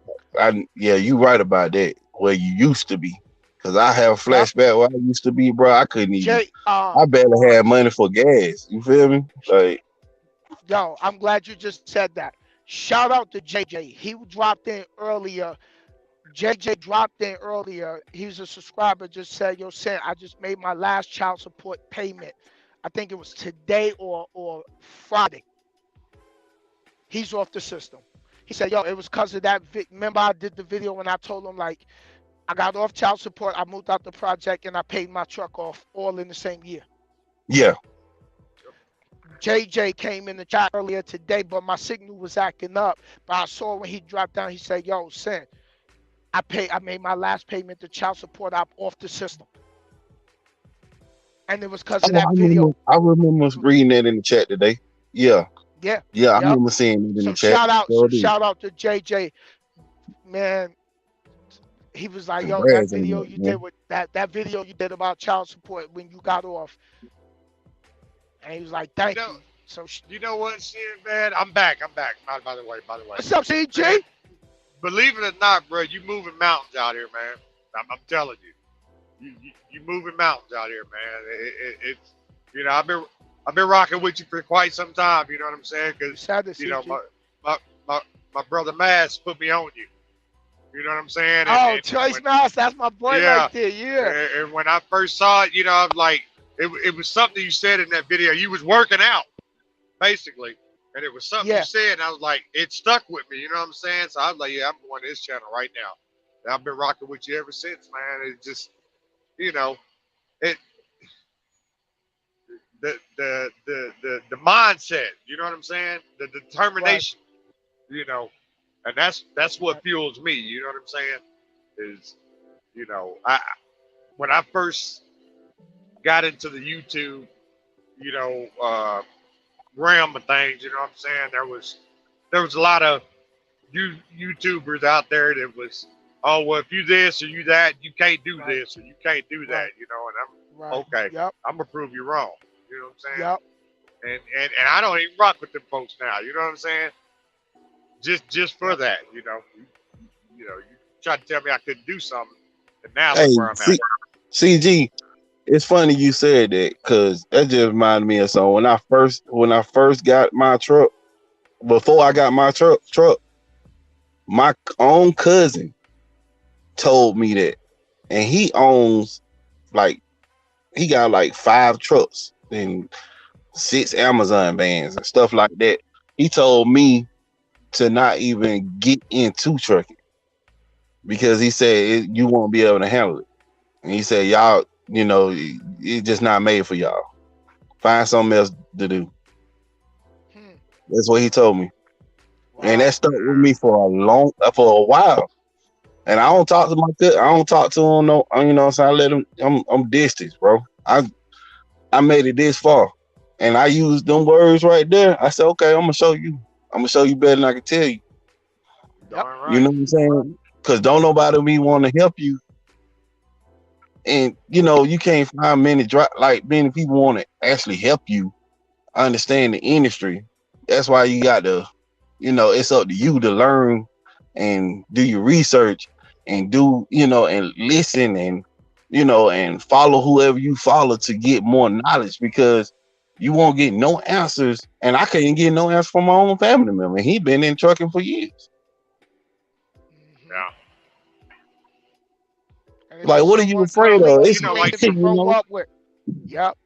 you right about that. Where you used to be. Cause I have a flashback where I used to be, bro. I couldn't even I barely had money for gas. You feel me? Like yo, I'm glad you just said that. Shout out to JJ. He dropped in earlier. JJ dropped in earlier. He's a subscriber. Just said, yo, Sin, I just made my last child support payment. I think it was today or Friday. He's off the system. He said, yo, it was because of that. Remember, I did the video when I told him, like, I got off child support, I moved out the project, and I paid my truck off all in the same year. Yeah. JJ came in the chat earlier today, but my signal was acting up. But I saw when he dropped down, he said, yo, Sin, I made my last payment to child support. I'm off the system. And it was because of that video. I remember reading that in the chat today. Yeah. Yeah. Yeah, I remember seeing it in the chat. Shout out to JJ. Man, he was like, yo, Congrats that video on that, you man. did with that video you did about child support when you got off. And he was like, thank you. So you know what, shit, man? I'm back. By the way. What's up, CJ? Man, believe it or not, bro, you moving mountains out here, man. I'm telling you. You moving mountains out here, man. It's I've been rocking with you for quite some time. You know what I'm saying? Because my brother Mass put me on you. You know what I'm saying? And Choice Mass, that's my boy right there. Yeah. And when I first saw it, I was like, it was something you said in that video. You was working out, basically, and it was something you said, and I was like, it stuck with me. You know what I'm saying? So I was like, yeah, I'm going to this channel right now. And I've been rocking with you ever since, man. It just, the mindset, you know what I'm saying? The determination, and that's what fuels me. You know what I'm saying? Is, when I first got into the YouTube, realm of things, you know what I'm saying? There was a lot of YouTubers out there that was, oh, well, if you this or you that, you can't do this or you can't do that, and I'm okay. I'm gonna prove you wrong. You know what I'm saying? And I don't even rock with them folks now. You know what I'm saying? Just for that, you tried to tell me I couldn't do something, and now look where I'm at. CG, it's funny you said that because that just reminded me of something. When I first got my truck, before I got my truck, my own cousin told me that, and he owns he got like 5 trucks and 6 Amazon vans and stuff like that. He told me to not even get into trucking because he said you won't be able to handle it. And he said, y'all, it's just not made for y'all. Find something else to do. That's what he told me. Wow. And that stuck with me for a while. And I don't talk to I don't talk to him, no, what I'm saying? I let him, I'm distance, bro. I made it this far. And I used them words right there. I said, okay, I'm gonna show you better than I can tell you. Yep. You know what I'm saying? Because don't nobody want to help you and you can't find many people want to actually help you understand the industry. That's why you got to, it's up to you to learn and do your research and and listen and and follow whoever you follow to get more knowledge, because you won't get no answers. And I couldn't get no answers from my own family member. He been in trucking for years. Yeah. Like, what are you afraid of? It's grow up with. Yep.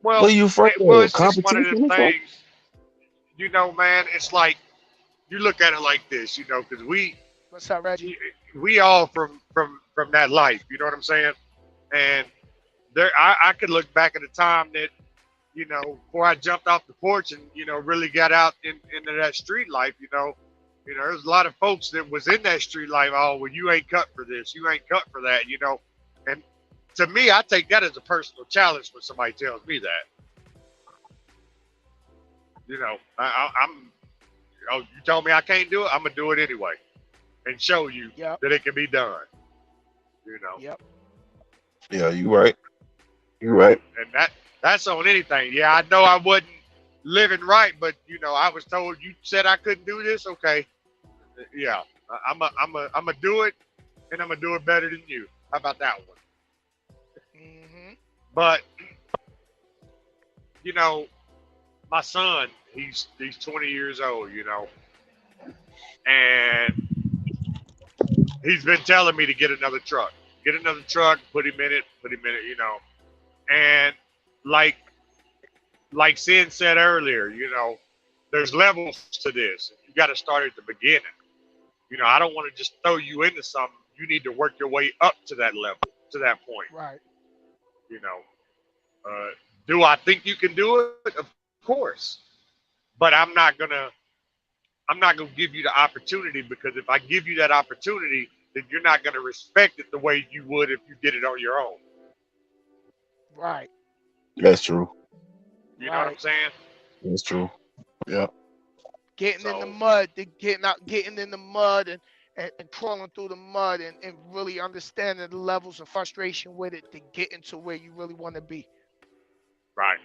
Well, what are you afraid of? it's just one of Competition them or something? things, man. It's like you look at it like this, because What's up, Reggie? We all from that life, you know what I'm saying? And I could look back at the time that, before I jumped off the porch and really got out into that street life, there's a lot of folks that was in that street life. Oh, well, you ain't cut for this, you ain't cut for that, And to me, I take that as a personal challenge when somebody tells me that. I'm. Oh, you told me I can't do it. I'm gonna do it anyway, and show you that it can be done. Yep. Yeah, you're right. You're right. And that's on anything. Yeah, I know I wasn't living right, but I was told you said I couldn't do this. Okay. Yeah, I'm a do it, and I'm gonna do it better than you. How about that one? Mm-hmm. But my son, he's 20 years old, and he's been telling me to get another truck, put him in it, and like Sin said earlier, there's levels to this. You got to start at the beginning. I don't want to just throw you into something. You need to work your way up to that level, to that point. Right. Do I think you can do it? Of course. But I'm not gonna give you the opportunity, because if I give you that opportunity, then you're not gonna respect it the way you would if you did it on your own. Right. That's true. You know what I'm saying? That's true. Yeah. Getting in the mud, getting in the mud and crawling through the mud and really understanding the levels of frustration with it to get into where you really want to be. Right.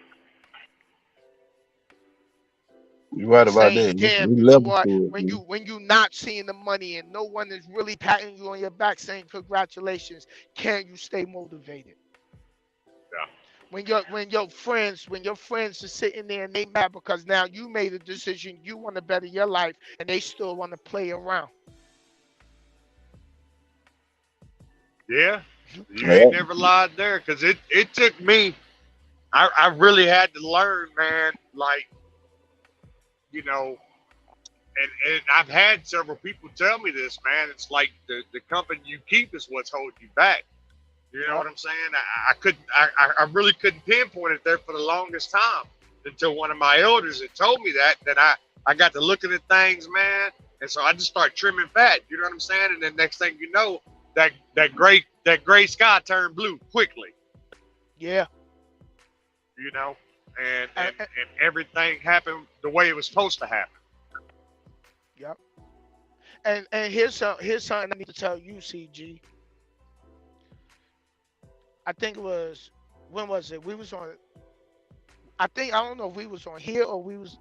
You're right about saying, that. damn, We you know level what? to it, When you not seeing the money and no one is really patting you on your back saying congratulations, can you stay motivated? Yeah. When your friends are sitting there and they mad because now you made a decision, you want to better your life, and they still want to play around. Yeah. You ain't never lied there, because it took me. I really had to learn, man. Like, and I've had several people tell me this, man. It's like the company you keep is what's holding you back. You know what I'm saying? I really couldn't pinpoint it there for the longest time until one of my elders had told me that. Then I got to looking at things, man. And so I just started trimming fat. You know what I'm saying? And then next thing you know, that gray sky turned blue quickly. Yeah. And everything happened the way it was supposed to happen. Yep. And here's something I need to tell you, CG. I think it was, when was it? We was on, I don't know if we was on here or we was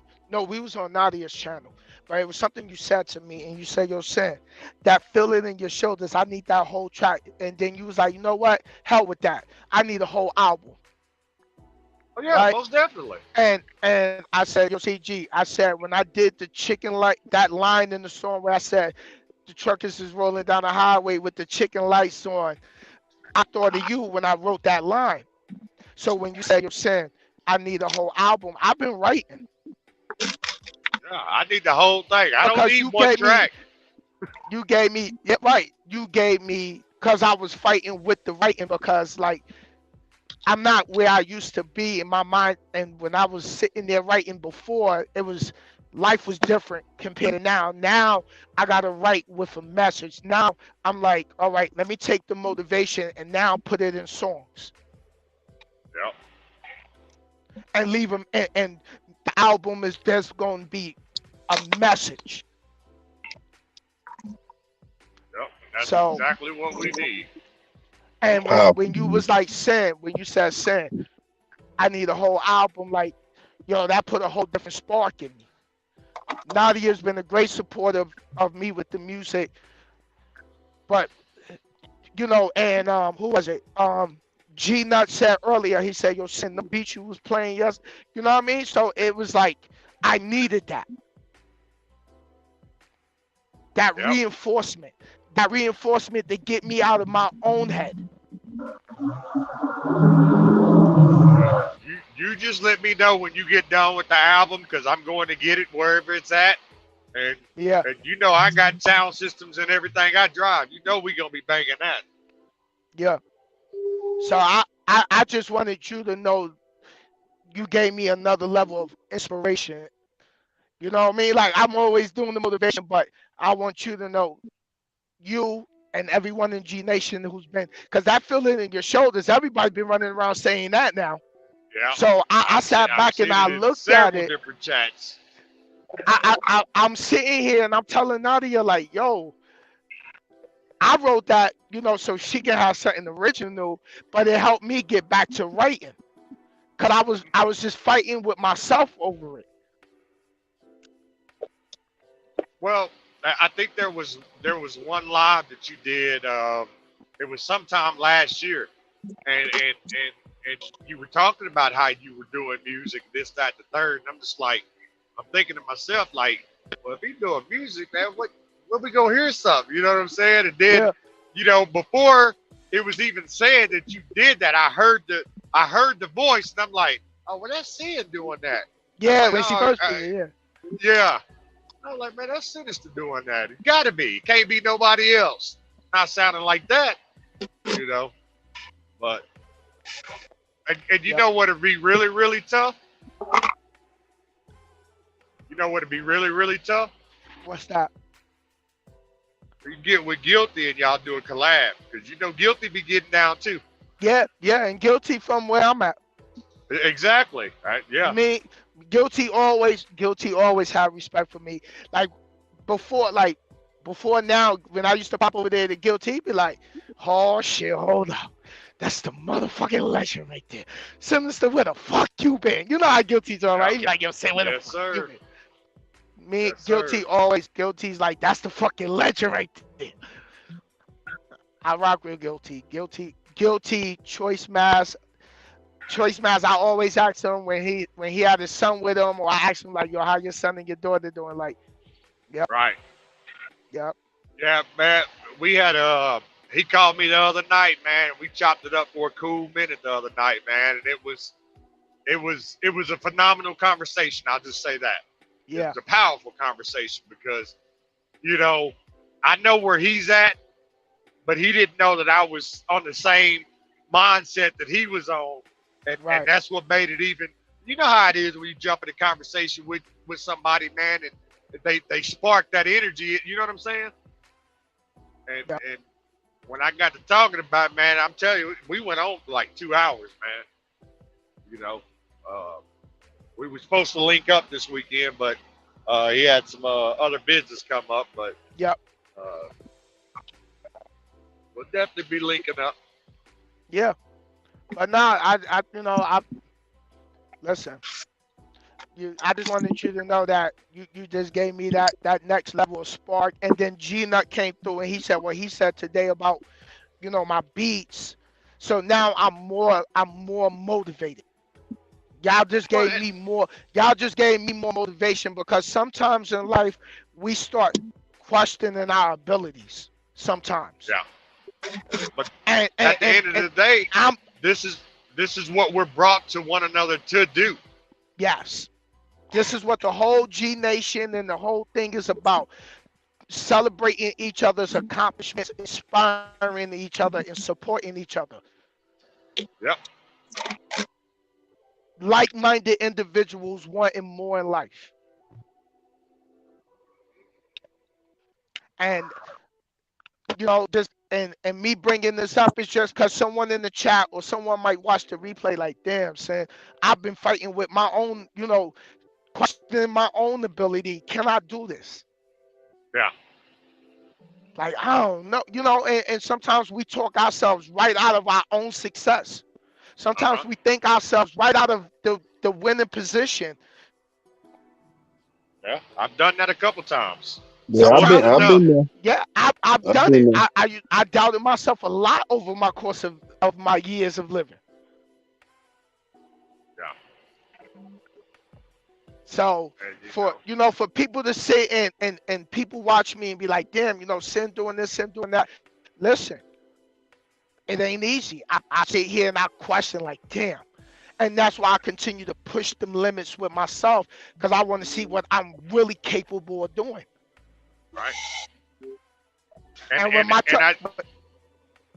on Nadia's channel, but it was something you said to me, and you said, yo, Sam, that feeling in your shoulders, I need that whole track. And then you was like, you know what? Hell with that. I need a whole album. Oh, yeah, right? Most definitely. And I said, yo, CG, I said, when I did the chicken light, that line in the song where I said, the truckers is rolling down the highway with the chicken lights on, I thought of you when I wrote that line. So when you say, yo, Sam, I need a whole album, I've been writing. Yeah, I need the whole thing. I don't need one track. You gave me, yeah, right. You gave me, because I was fighting with the writing, because, like, I'm not where I used to be in my mind. And when I was sitting there writing before, life was different compared to now. Now I got to write with a message. Now I'm like, all right, let me take the motivation and now put it in songs. Yep. And leave them. And the album there's going to be a message. Yep. That's exactly what we need. And when you was like Sin, when you said Sin, I need a whole album, like, yo, that put a whole different spark in me. Nadia's been a great supporter of me with the music, but and who was it? G Nut said earlier, he said, yo, Sin, the beat you was playing, yes, you know what I mean? So it was like I needed that reinforcement, to get me out of my own head. You just let me know when you get done with the album, because I'm going to get it wherever it's at. And I got sound systems and everything I drive. We gonna be banging that. Yeah. So I just wanted you to know you gave me another level of inspiration. You know what I mean? Like, I'm always doing the motivation, but I want you to know, you and everyone in G Nation who's been, because that feeling in your shoulders, everybody's been running around saying that now. Yeah. So I sat back and I looked at it. Different chats. I'm sitting here and I'm telling Nadia, like, yo, I wrote that, so she can have something original, but it helped me get back to writing. Cause I was just fighting with myself over it. Well, I think there was one live that you did. It was sometime last year, and you were talking about how you were doing music, this, that, the third. And I'm just like, I'm thinking to myself, like, well, if he's doing music, man, what we gonna hear something? You know what I'm saying? And then, before it was even said that you did that, I heard the voice, and I'm like, oh, well, that's Sin doing that. Yeah, like, when she first did it, yeah. I was like, man, that's Sinnizter doing that. It gotta be. It can't be nobody else. Not sounding like that, But and you know what'd be really, really tough? You know what'd be really, really tough? What's that? You get with Guilty and y'all do a collab, because Guilty be getting down too. Yeah, and Guilty from where I'm at. Exactly. Right? Yeah. Me, Guilty always had respect for me. Like before now, when I used to pop over there to Guilty, he'd be like, oh shit, hold up. That's the motherfucking legend right there. Sinnizter, where the fuck you been? You know how Guilty's all right. He's like, yo, say where the fuck you been? Me, Guilty's like, that's the fucking legend right there. I rock with Guilty. Guilty, Choice Mass. I always ask him when he had his son with him, or I ask him like, yo, how your son and your daughter doing? Like, yep. Right. Yep. Yeah, man. We had he called me the other night, man. We chopped it up for a cool minute the other night, man, and it was a phenomenal conversation. I'll just say that. Yeah. It was a powerful conversation because, I know where he's at, but he didn't know that I was on the same mindset that he was on. And that's what made it even. You know how it is when you jump in a conversation with somebody, man, and they spark that energy. You know what I'm saying? And when I got to talking about it, man, I'm telling you, we went on for like 2 hours, man. We were supposed to link up this weekend, but he had some other business come up. But we'll definitely be linking up. Yeah. But now, I listen. I just wanted you to know that you just gave me that next level of spark, and then G Nut came through and he said what he said today about my beats. So now I'm more motivated. Y'all just gave me more. Y'all just gave me more motivation, because sometimes in life we start questioning our abilities. Sometimes. Yeah. But at the end of the day, this is what we're brought to one another to do. Yes. This is what the whole G Nation and the whole thing is about. Celebrating each other's accomplishments, inspiring each other, and supporting each other. Yep. Like-minded individuals wanting more in life. And just and me bringing this up is just because someone in the chat or someone might watch the replay like, damn, saying I've been fighting with my own, questioning my own ability. Can I do this? Yeah. Like, I don't know, and sometimes we talk ourselves right out of our own success. Sometimes we think ourselves right out of the winning position. Yeah, I've done that a couple times. Yeah, Know enough to I've know. been there. Yeah, I've I've done it. been there. I doubted myself a lot over my course of my years of living. Yeah. So for people to say and people watch me and be like, damn, Sin doing this, Sin doing that. Listen, it ain't easy. I sit here and I question like, damn. And that's why I continue to push them limits with myself, because I want to see what I'm really capable of doing. Right. And when my truck,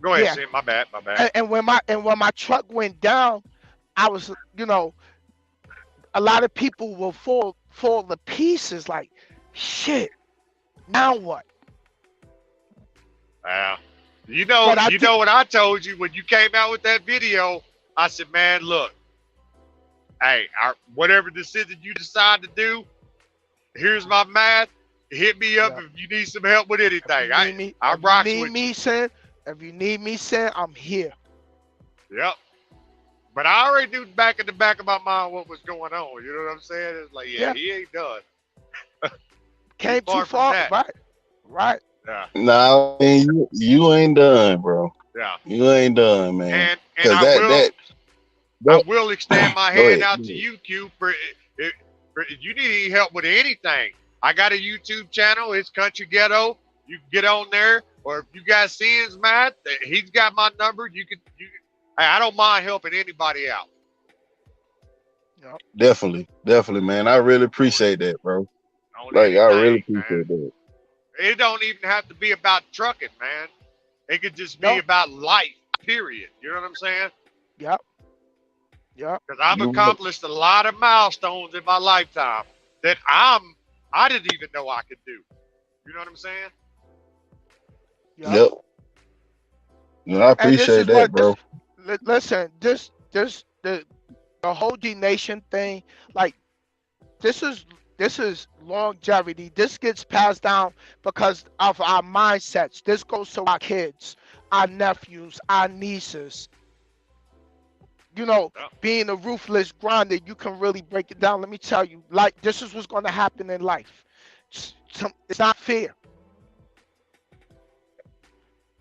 go ahead, yeah, Sin. My bad. and when my truck went down, I was, a lot of people will fall to pieces. Like, shit. Now what? You know what I told you when you came out with that video? I said, man, look, hey, whatever decision you decide to do, here's my math. Hit me up if you need some help with anything. I rock with you. If you need me, Sin, I'm here. Yep. But I already knew back in the back of my mind what was going on. You know what I'm saying? It's like, yeah. He ain't done. Came too far. Right. Yeah. Nah, you ain't done, bro. Yeah. You ain't done, man. And I will extend my hand out to you, Q, for if you need any help with anything. I got a YouTube channel. It's Country Ghetto. You can get on there. Or if you got Sin's Matt, he's got my number. I don't mind helping anybody out. Definitely, man. I really appreciate that, bro. I really appreciate that. It don't even have to be about trucking, man. It could just be about life, period. You know what I'm saying? Yep. Because I've accomplished a lot of milestones in my lifetime that I didn't even know I could do. You know what I'm saying? Yep. And I appreciate that, bro. Listen, the whole D Nation thing, like, this is longevity. This gets passed down because of our mindsets. This goes to our kids, our nephews, our nieces. Being a ruthless grinder, you can really break it down. Let me tell you, like, this is what's going to happen in life. It's not fair.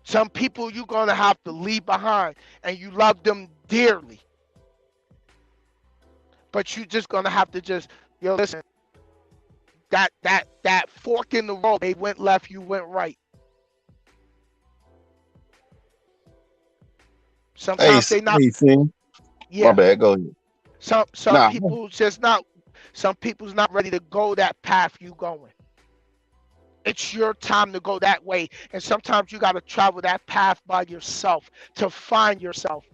Some people you're going to have to leave behind, and you love them dearly. But you're just going to have to listen, that fork in the road, they went left, you went right. Sometimes they not. Yeah. My bad, go ahead. Some people's not ready to go that path you going. It's your time to go that way. And sometimes you got to travel that path by yourself to find yourself,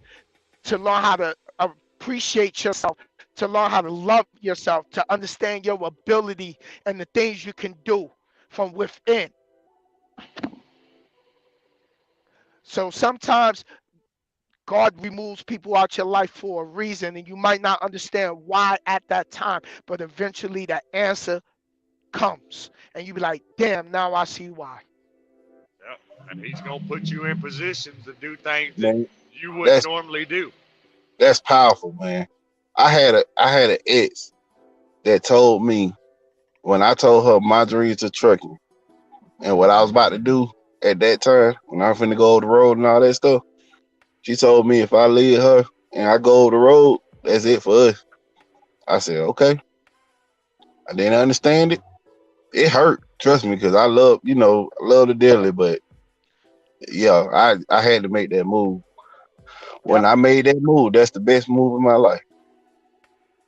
to learn how to appreciate yourself, to learn how to love yourself, to understand your ability and the things you can do from within. So sometimes God removes people out your life for a reason, and you might not understand why at that time, but eventually the answer comes, and you be like, damn, now I see why. Yep. And he's going to put you in positions to do things that you wouldn't normally do. That's powerful, man. I had an ex that told me, when I told her my dreams to trucking and what I was about to do at that time, when I was finna go over the road and all that stuff, she told me if I leave her and I go over the road, that's it for us. I said, okay. I didn't understand it. It hurt, trust me, because I love the dearly, but yeah, I had to make that move. When I made that move, that's the best move of my life.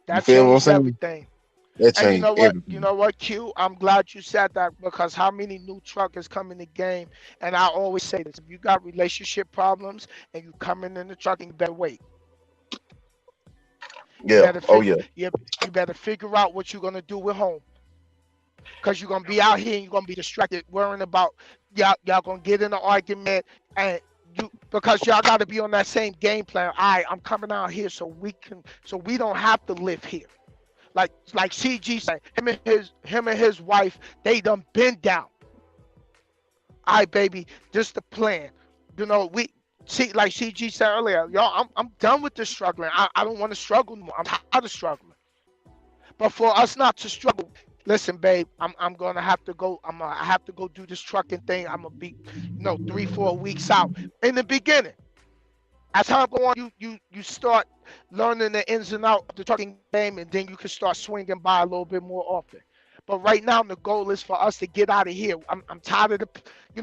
That changed everything. That changed everything. You know what, Q? I'm glad you said that, because how many new truckers come in the game? And I always say this: if you got relationship problems and you coming in the trucking, you better wait. Yeah. You better figure out what you're gonna do with home. Because you're going to be out here and you're going to be distracted worrying about y'all going to get in an argument, and because y'all got to be on that same game plan. I'm coming out here so we don't have to live here. Like CG said, him and his wife, they done been down. All right, baby, this the plan. We see, like CG said earlier, y'all, I'm done with this struggling. I don't want to struggle anymore. I'm tired of struggling. But for us not to struggle, listen, babe, I'm gonna have to go. I have to go do this trucking thing. I'm gonna be, 3-4 weeks out. In the beginning, as time go on, you start learning the ins and outs of the trucking game, and then you can start swinging by a little bit more often. But right now, the goal is for us to get out of here. I'm tired of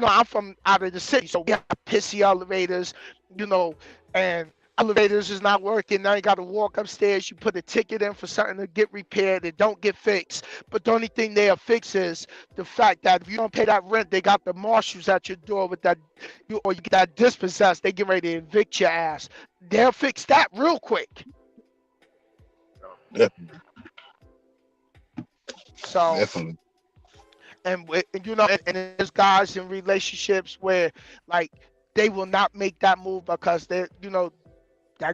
I'm from out of the city, so we have pissy elevators, you know, and elevators is not working. Now you got to walk upstairs. You put a ticket in for something to get repaired. It don't get fixed. But the only thing they'll fix is the fact that if you don't pay that rent, they got the marshals at your door with that, or you get that dispossessed. They get ready to evict your ass. They'll fix that real quick. Definitely. So, Definitely. and there's guys in relationships where like they will not make that move because that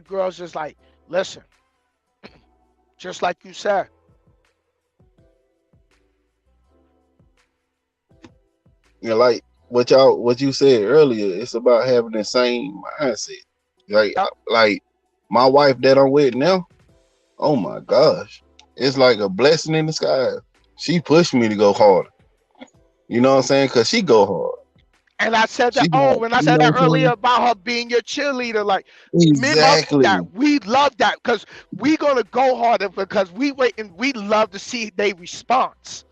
girl's just like, listen, just like you said. Like what you said earlier, it's about having the same mindset. Like my wife that I'm with now, oh my gosh, it's like a blessing in disguise. She pushed me to go harder. You know what I'm saying? Cause she go hard. And I said that. When I You said know that what I'm earlier saying? about her being your cheerleader, like men love Exactly. that. We love that because we gonna go harder because we wait and we love to see their response.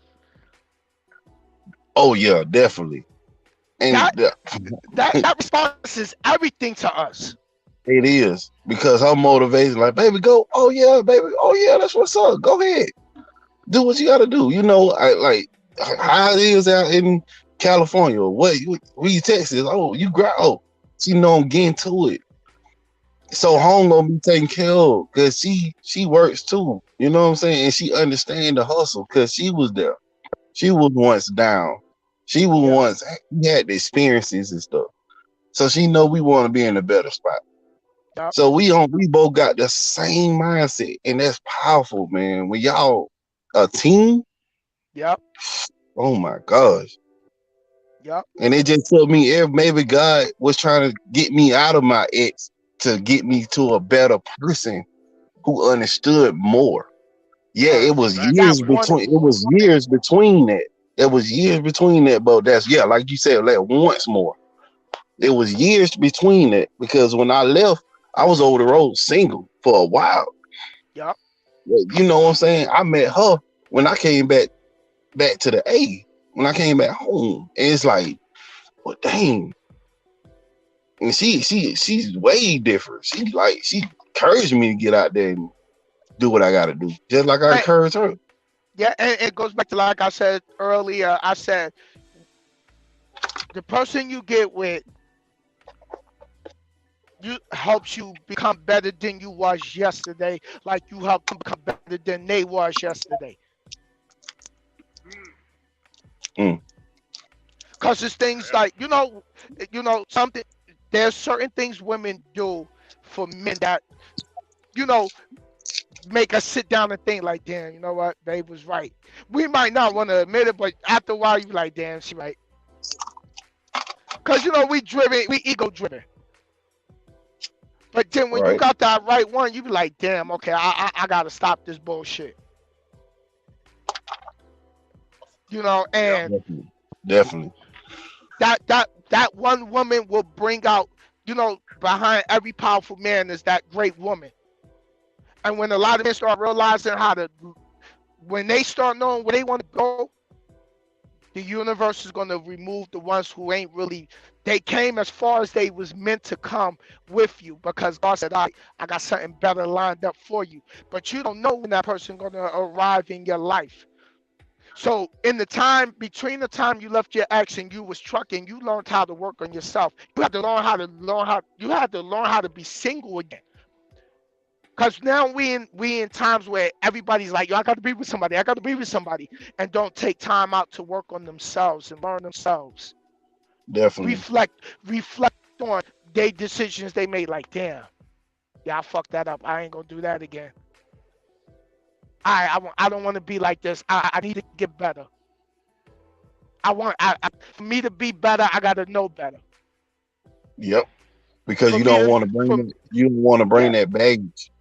Oh yeah, definitely. And That response is everything to us. it is because her motivation, like, baby, go. Oh yeah, baby. Oh yeah, that's what's up. Go ahead, do what you got to do. I like how it is out in California. We Texas. Oh, you grow. Oh, she know I'm getting to it. So home gonna be taken care of because she works too. You know what I'm saying? And she understand the hustle because she was there. She was once down. She was once had the experiences and stuff. So she know we want to be in a better spot. Yep. So we both got the same mindset, and that's powerful, man. When y'all a team, Yep. oh my gosh. Yep. And it just took me, maybe God was trying to get me out of my ex to get me to a better person who understood more. Yeah, it was years between. It was years between that. It was years between that, but that's like you said, like once more. It was years between that because when I left, I was over the road single for a while. Yep. You know what I'm saying? I met her when I came back to the A. When I came back home, and it's like, well, dang. And she's way different. She encouraged me to get out there and do what I got to do, just like I encouraged her. Yeah, and it goes back to like I said earlier. I said the person you get with helps you become better than you was yesterday, like you help them become better than they was yesterday. Because it's things like something. There's certain things women do for men that make us sit down and think like, damn, you know what, babe was right. We might not want to admit it, but after a while, you be like, damn, she right. Because we ego driven. But then when you got that right one, you be like, damn, okay, I gotta stop this bullshit. And definitely. That one woman will bring out, behind every powerful man is that great woman. And when a lot of men start realizing when they start knowing where they want to go, the universe is going to remove the ones who ain't really, they came as far as they was meant to come with you because God said, I got something better lined up for you. But you don't know when that person going to arrive in your life. So in the time, between the time you left your ex and you was trucking, you learned how to work on yourself. You had to learn how to be single again. Because now we in times where everybody's like, yo, I got to be with somebody. I got to be with somebody. And don't take time out to work on themselves and learn themselves. Definitely. Reflect on their decisions they made. Like, damn, yeah, I fucked that up. I ain't going to do that again. I don't want to be like this. I need to get better. For me to be better, I gotta know better. Yep. Because For you me don't to, want to bring for, that, you don't want to bring yeah, that baggage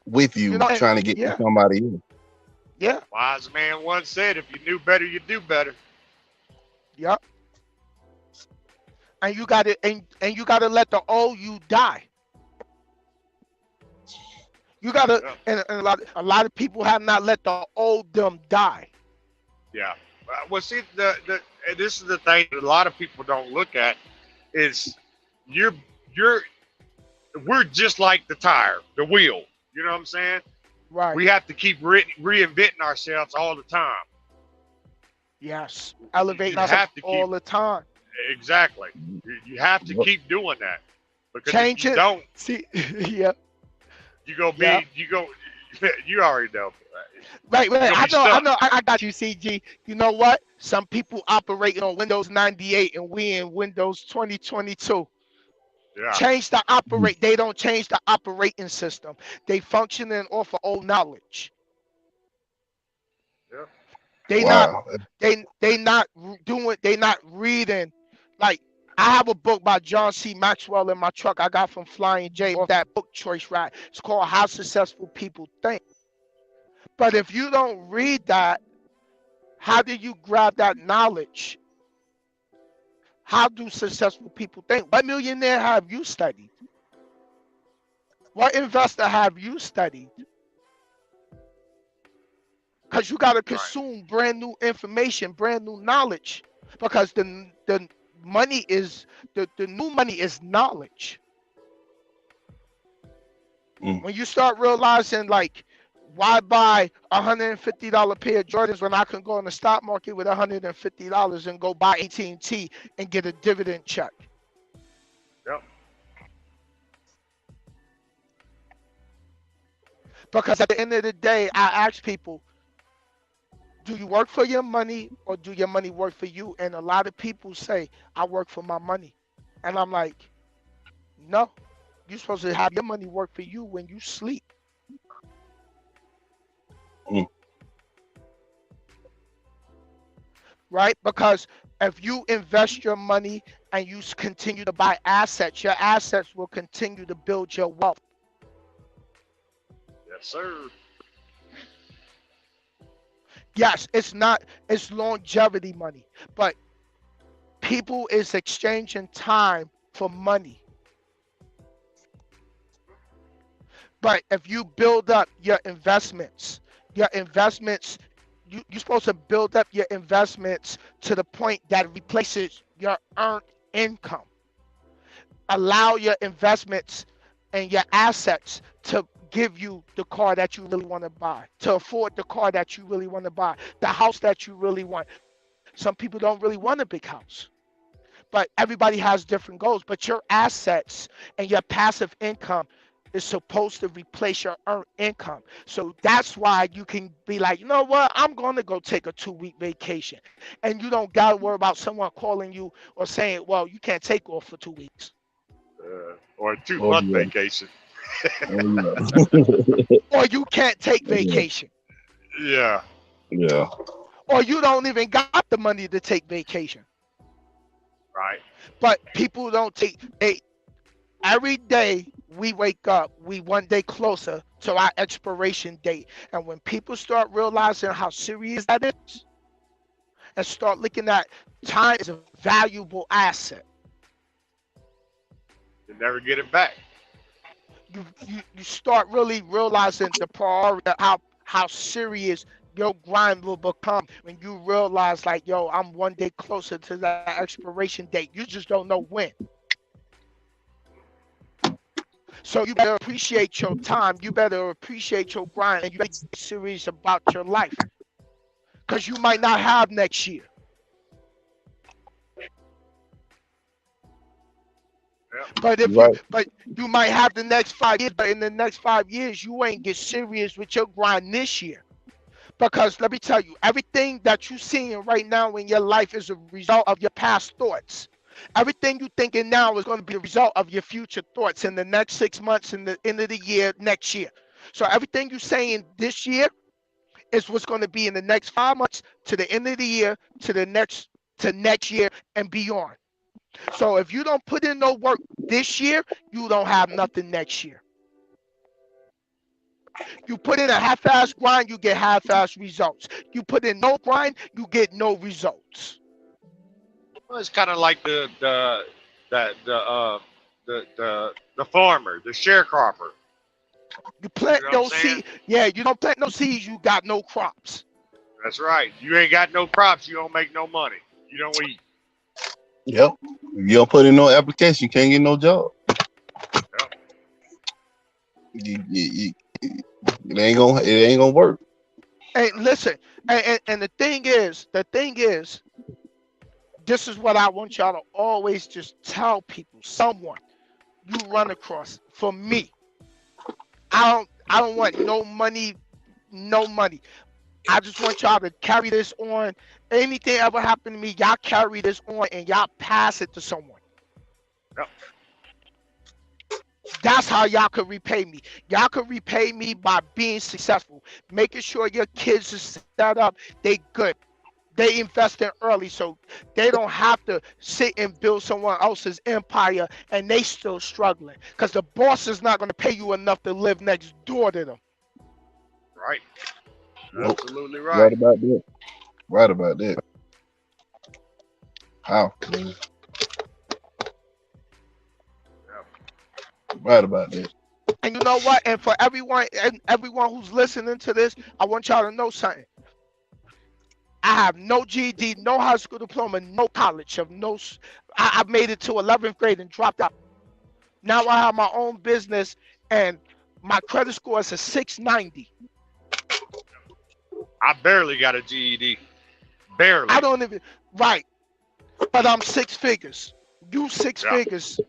with you, and, trying to get to yeah, somebody else. yeah, Wise man once said, if you knew better, you do better. yep. And you gotta let the old you die. You gotta, Yeah. and a lot of people have not let the old them die. Yeah. Well, see, and this is the thing that a lot of people don't look at is you're you're we're just like the tire, the wheel. You know what I'm saying? Right. We have to keep reinventing ourselves all the time. Yes. You Elevating have ourselves to keep all the time. exactly. You have to keep doing that because if Change you it. don't, See, yeah, you go yeah. be you go. You already know. Right. You're gonna I be know. stuck. I got you, CG. You know what? Some people operating on Windows 98 and we in Windows 2022. Yeah. Change the operate. They don't change the operating system. They functioning off of old knowledge. Yeah. They not. Wow. They not doing. They not reading. Like I have a book by John C. Maxwell in my truck. I got from Flying J off that book choice rack. It's called How Successful People Think. But if you don't read that, how do you grab that knowledge? How do successful people think? What millionaire have you studied? What investor have you studied? Because you got to Right. consume brand new information, brand new knowledge. Because the money is the new money is knowledge. When you start realizing like why buy $150 pair of Jordans when I can go in the stock market with $150 and go buy AT&T and get a dividend check? Yep. Because at the end of the day, I ask people, do you work for your money or do your money work for you? And a lot of people say, I work for my money. And I'm like, no, you're supposed to have your money work for you when you sleep. Right? Because if you invest your money and you continue to buy assets, your assets will continue to build your wealth. Yes, sir. Yes, it's longevity money, but people is exchanging time for money. But if you build up your investments, you're supposed to build up your investments to the point that replaces your earned income. Allow your investments and your assets to give you the car that you really want to buy, to afford the car that you really want to buy, the house that you really want. Some people don't really want a big house, but everybody has different goals. But your assets and your passive income is supposed to replace your earned income. So that's why you can be like, you know what, I'm going to go take a 2-week vacation. And you don't got to worry about someone calling you or saying, well, you can't take off for 2 weeks. Or a 2-month vacation. Or you can't take vacation. Yeah. Yeah. Or you don't even got the money to take vacation. Right. But people don't take, every day we wake up, we one day closer to our expiration date. And when people start realizing how serious that is and start looking at time as a valuable asset, You never get it back. you start really realizing the priority, how serious your grind will become when you realize like, yo, I'm one day closer to that expiration date. You just don't know when. So you better appreciate your time. You better appreciate your grind, and you better be serious about your life, because you might not have next year. But you might have the next 5 years. But in the next 5 years, you ain't get serious with your grind this year. Because let me tell you, everything that you're seeing right now in your life is a result of your past thoughts. Everything you're thinking now is going to be a result of your future thoughts in the next 6 months, in the end of the year, next year. So everything you're saying this year It's what's going to be in the next 5 months to the end of the year to next year and beyond. So if you don't put in no work this year, you don't have nothing next year. You put in a half-ass grind, you get half-ass results. You put in no grind, you get no results. Well, it's kind of like the farmer, the sharecropper. You plant You know no seed. Yeah, you don't plant no seeds, you got no crops. That's right. You ain't got no crops, you don't make no money. You don't eat. Yep. If you don't put in no application, you can't get no job. Yep. It ain't gonna work. And listen, and the thing is, this is what I want y'all to always just tell people, someone you run across. For me, I don't want no money. I just want y'all to carry this on. Anything ever happen to me, y'all carry this on and y'all pass it to someone. Yep. That's how y'all could repay me. Y'all could repay me by being successful, making sure your kids are set up, they good. They invest in early so they don't have to sit and build someone else's empire and they still struggling. Because the boss is not going to pay you enough to live next door to them. Right. Nope. Absolutely right. Right about that. Right about that. How? Yep. Right about that. And you know what? And for everyone who's listening to this, I want y'all to know something. I have no GED, no high school diploma, no college. I made it to 11th grade and dropped out. Now I have my own business and my credit score is a 690. I barely got a GED. Barely. I don't even, right. But I'm six figures. You six figures.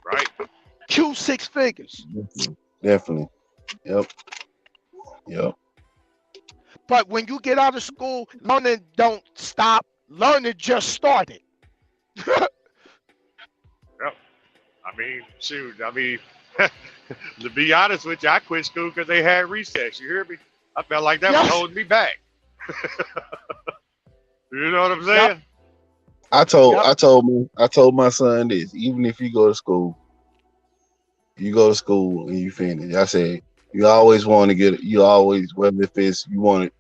Right. Q six figures. Definitely. Yep. But when you get out of school, learning don't stop. Learning just started. Yep. I mean, shoot. I mean, to be honest with you, I quit school because they had recess. You hear me? I felt like that was holding me back. You know what I'm saying? Yep. I told my son this. Even if you go to school and you finish. I said you always want to get. You always, whether if it's you want to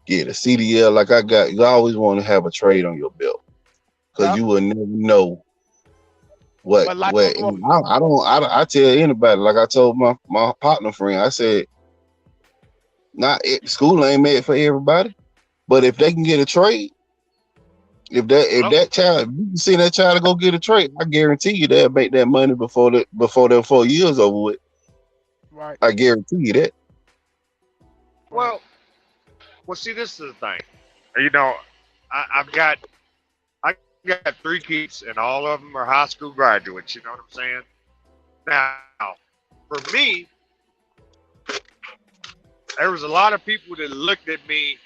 get a CDL like I got, you always want to have a trade on your belt because you will never know what. I tell anybody, like I told my partner friend, I said, school ain't made for everybody, but if they can get a trade, if that child, you can see that child to go get a trade, I guarantee you they'll make that money before their 4 years over with. Right. I guarantee you that. Well, see, this is the thing. You know, I've got 3 kids, and all of them are high school graduates. You know what I'm saying? Now, for me, there was a lot of people that looked at me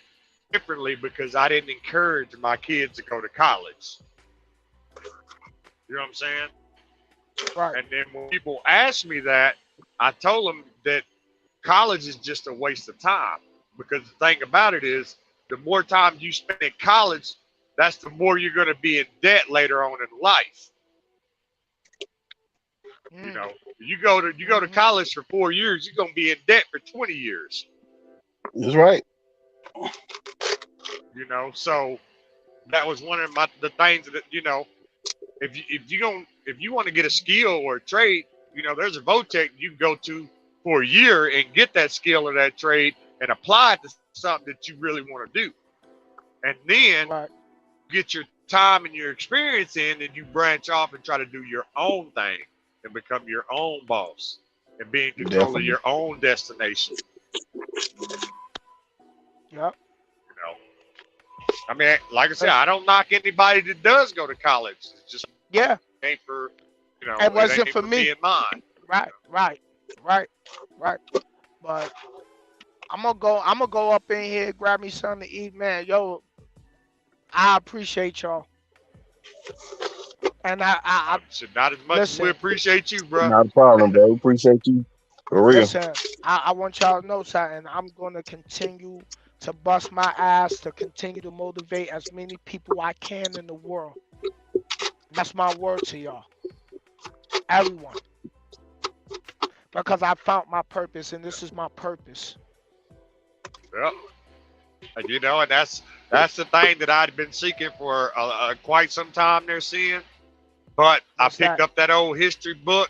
differently because I didn't encourage my kids to go to college. You know what I'm saying? Right. And then when people asked me that, I told them that college is just a waste of time. Because the thing about it is, the more time you spend in college, that's the more you're going to be in debt later on in life. You know, you go to college for 4 years, you're going to be in debt for 20 years. That's right. You know, so that was one of the things that, you know, if you want to get a skill or a trade, you know, there's a VOTEC you can go to for a year and get that skill or that trade and apply it to something that you really want to do. And then get your time and your experience in, and you branch off and try to do your own thing and become your own boss and be in control of your own destination. Yep. You know, I mean, like I said, I don't knock anybody that does go to college. It's just ain't for, you know, it wasn't for me. Being mine. Right. But I'm gonna go up in here, grab me something to eat, man. Yo, I appreciate y'all. And I not as much as we appreciate you, bro. Not a problem, bro. Appreciate you For real. Listen, I want y'all to know something. I'm gonna continue to bust my ass to continue to motivate as many people I can in the world. That's my word to y'all, everyone, because I found my purpose, and this is my purpose. Yep. And and that's the thing that I'd been seeking for quite some time there, seeing. But I picked up that old history book,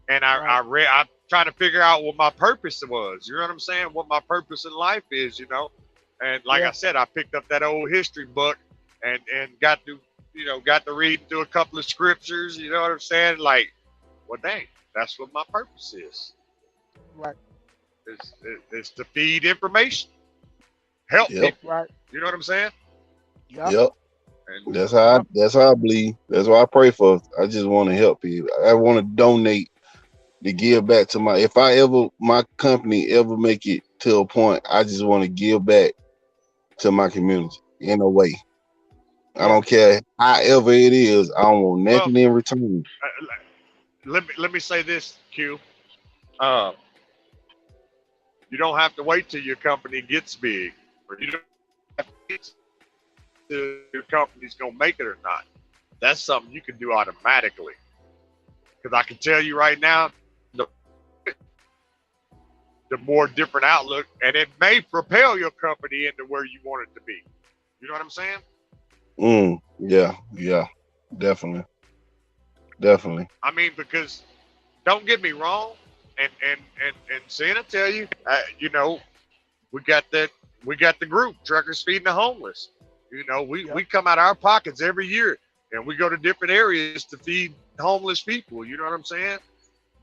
and I read. I'm trying to figure out what my purpose was. You know what I'm saying? What my purpose in life is. And like I said, I picked up that old history book, and got to read through a couple of scriptures. You know what I'm saying? Like, well, dang, that's what my purpose is. Right. It's to feed information, help people. Right. You know what I'm saying? Yep. That's how I believe. That's why I pray for. I just want to help people. I want to donate to give back to my company ever make it to a point, I just want to give back to my community in a way. I don't care however it is. I don't want nothing in return. Let me say this, Q. You don't have to wait till your company gets big, or you don't have to wait till your company's gonna make it or not. That's something you can do automatically. Because I can tell you right now, the more different outlook, and it may propel your company into where you want it to be. You know what I'm saying? Yeah, definitely. I mean, because don't get me wrong, and Santa tell you, we got the group Truckers Feeding the Homeless. We come out of our pockets every year, and we go to different areas to feed homeless people. You know what I'm saying?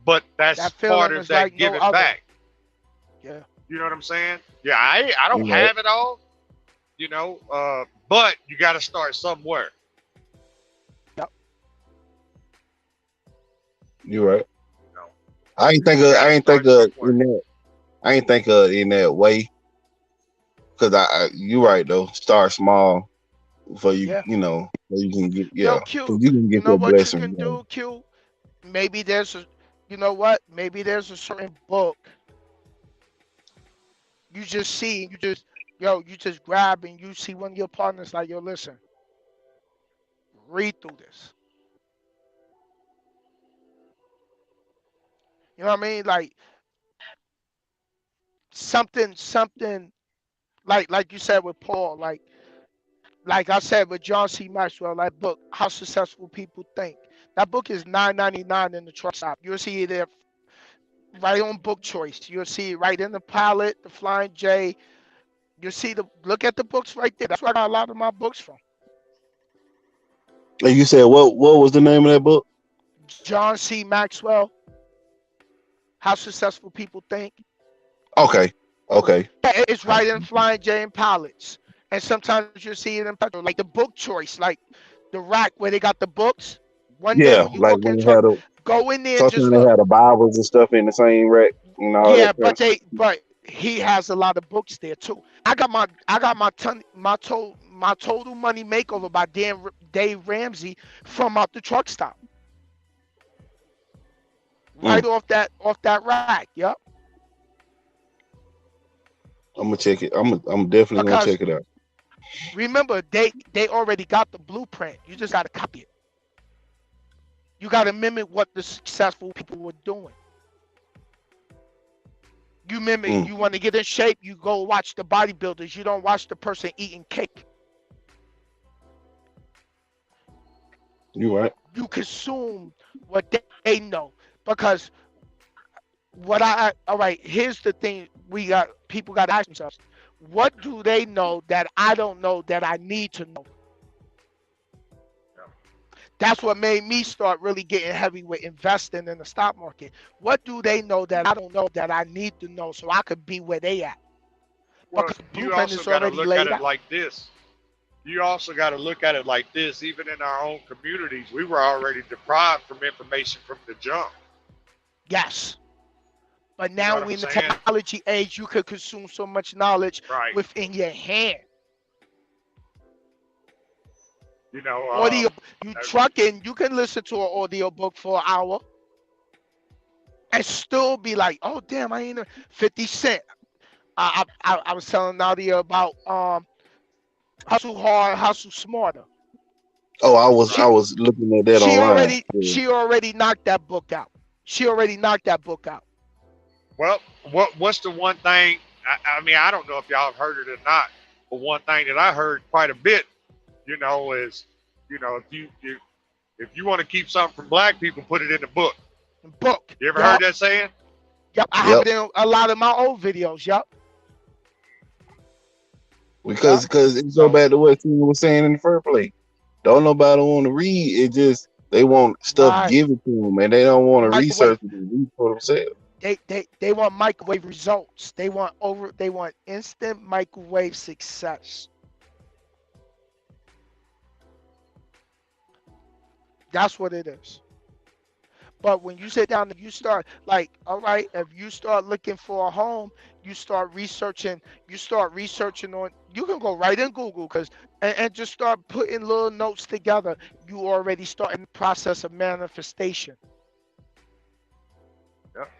But that's part of that like giving back. Yeah. You know what I'm saying? Yeah, I don't have it all, but you got to start somewhere. Yep. You're right. I ain't think of in that way. Cause you right though. Start small before you so you can get Q, you can get know that what you blessing. can do, Q? Maybe there's maybe there's a certain book you just grab and you see one of your partners like, yo, listen, read through this. You know what I mean? Like something like you said with Paul, like I said with John C. Maxwell, that book, How Successful People Think. That book is $9.99 in the truck stop. You'll see it there right on Book Choice. You'll see it right in the palette, the Flying J. You see look at the books right there. That's where I got a lot of my books from. And you said what was the name of that book? John C. Maxwell, How Successful People Think. Okay. Yeah, it's right in Flying J and palettes. And sometimes you'll see it in petrol, like the Book Choice, like the rack where they got the books. One day when you Like walk when in they truck, had go in there and just sometimes they look. had the Bibles and stuff in the same rack and all Yeah, that stuff. but he has a lot of books there too. I got my total money makeover by Dave Ramsey from out the truck stop. Right off that rack. Yep. I'm gonna check it. I'm definitely gonna check it out. Remember, they already got the blueprint. You just gotta copy it. You gotta mimic what the successful people were doing. You mimic. You want to get in shape, you go watch the bodybuilders. You don't watch the person eating cake. You right. You consume what they know, because all right, here's the thing people got to ask themselves, what do they know that I don't know that I need to know? That's what made me start really getting heavy with investing in the stock market. What do they know that I don't know that I need to know so I could be where they at? Well, Because the you blueprint also is got to already look at laid it out. like this. Even in our own communities, we were already deprived from information from the jump. Yes. But now we're in the technology age, you could consume so much knowledge within your hand. Audio, you trucking, you can listen to an audio book for an hour and still be like, oh damn, I ain't 50 Cent. I was telling Nadia about hustle hard, hustle smarter. Oh, I was looking at that online. Yeah. She already knocked that book out. She already knocked that book out. Well, what's the one thing? I mean, I don't know if y'all have heard it or not, but one thing that I heard quite a bit, is, if you want to keep something from black people, put it in the book. Book. You ever heard that saying? Yep, I have it in a lot of my old videos. Yep. Because it go back to what you was saying in the first place. Don't nobody want to read. It just they want stuff given to them, and they don't want to research it and read for themselves. They want microwave results. They want instant microwave success. That's what it is. But when you sit down and you start like, all right, if you start looking for a home, you start researching on, you can go right in Google and just start putting little notes together. You already starting the process of manifestation. Yep.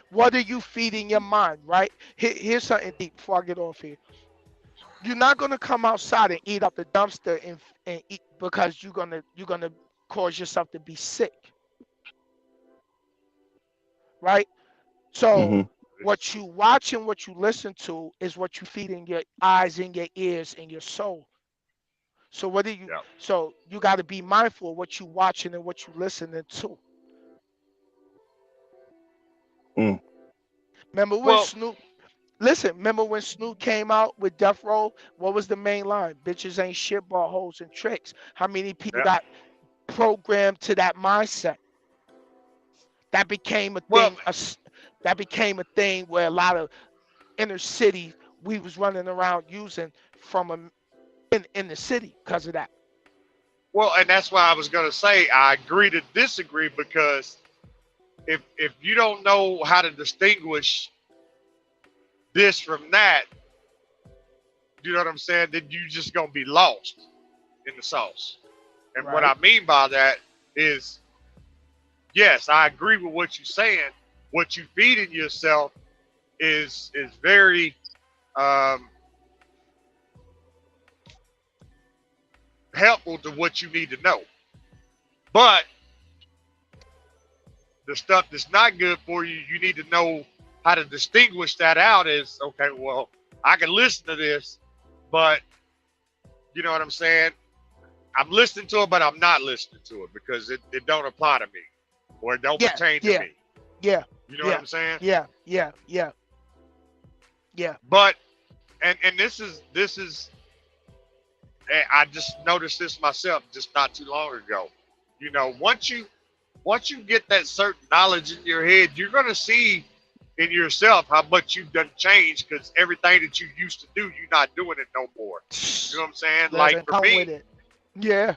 What are you feeding your mind, right? Here's something deep before I get off here. You're not gonna come outside and eat up the dumpster and eat because you're gonna cause yourself to be sick. Right? So what you watch and what you listen to is what you feed in your eyes, in your ears, in your soul. So what do you? Yep. So you got to be mindful of what you watching and what you listening to. Remember when Snoop? Listen, remember when Snoop came out with Death Row? What was the main line? Bitches ain't shit but hoes and tricks. How many people got programmed to that mindset? That became a thing. That became a thing where a lot of inner city we was running around using from in the city because of that. Well, and that's why I was gonna say I agree to disagree, because if you don't know how to distinguish this from that, you know what I'm saying, then you just gonna be lost in the sauce. And what I mean by that is, yes, I agree with what you're saying. What you feed in yourself is very helpful to what you need to know. But the stuff that's not good for you, you need to know how to distinguish that out as, okay, well, I can listen to this, but you know what I'm saying? I'm listening to it, but I'm not listening to it because it don't apply to me or it don't pertain to me. Yeah. You know what I'm saying? Yeah. But and this is I just noticed this myself just not too long ago. You know, once you get that certain knowledge in your head, you're gonna see in yourself how much you've done changed, because everything that you used to do, you're not doing it no more. You know what I'm saying? Like for me, yeah,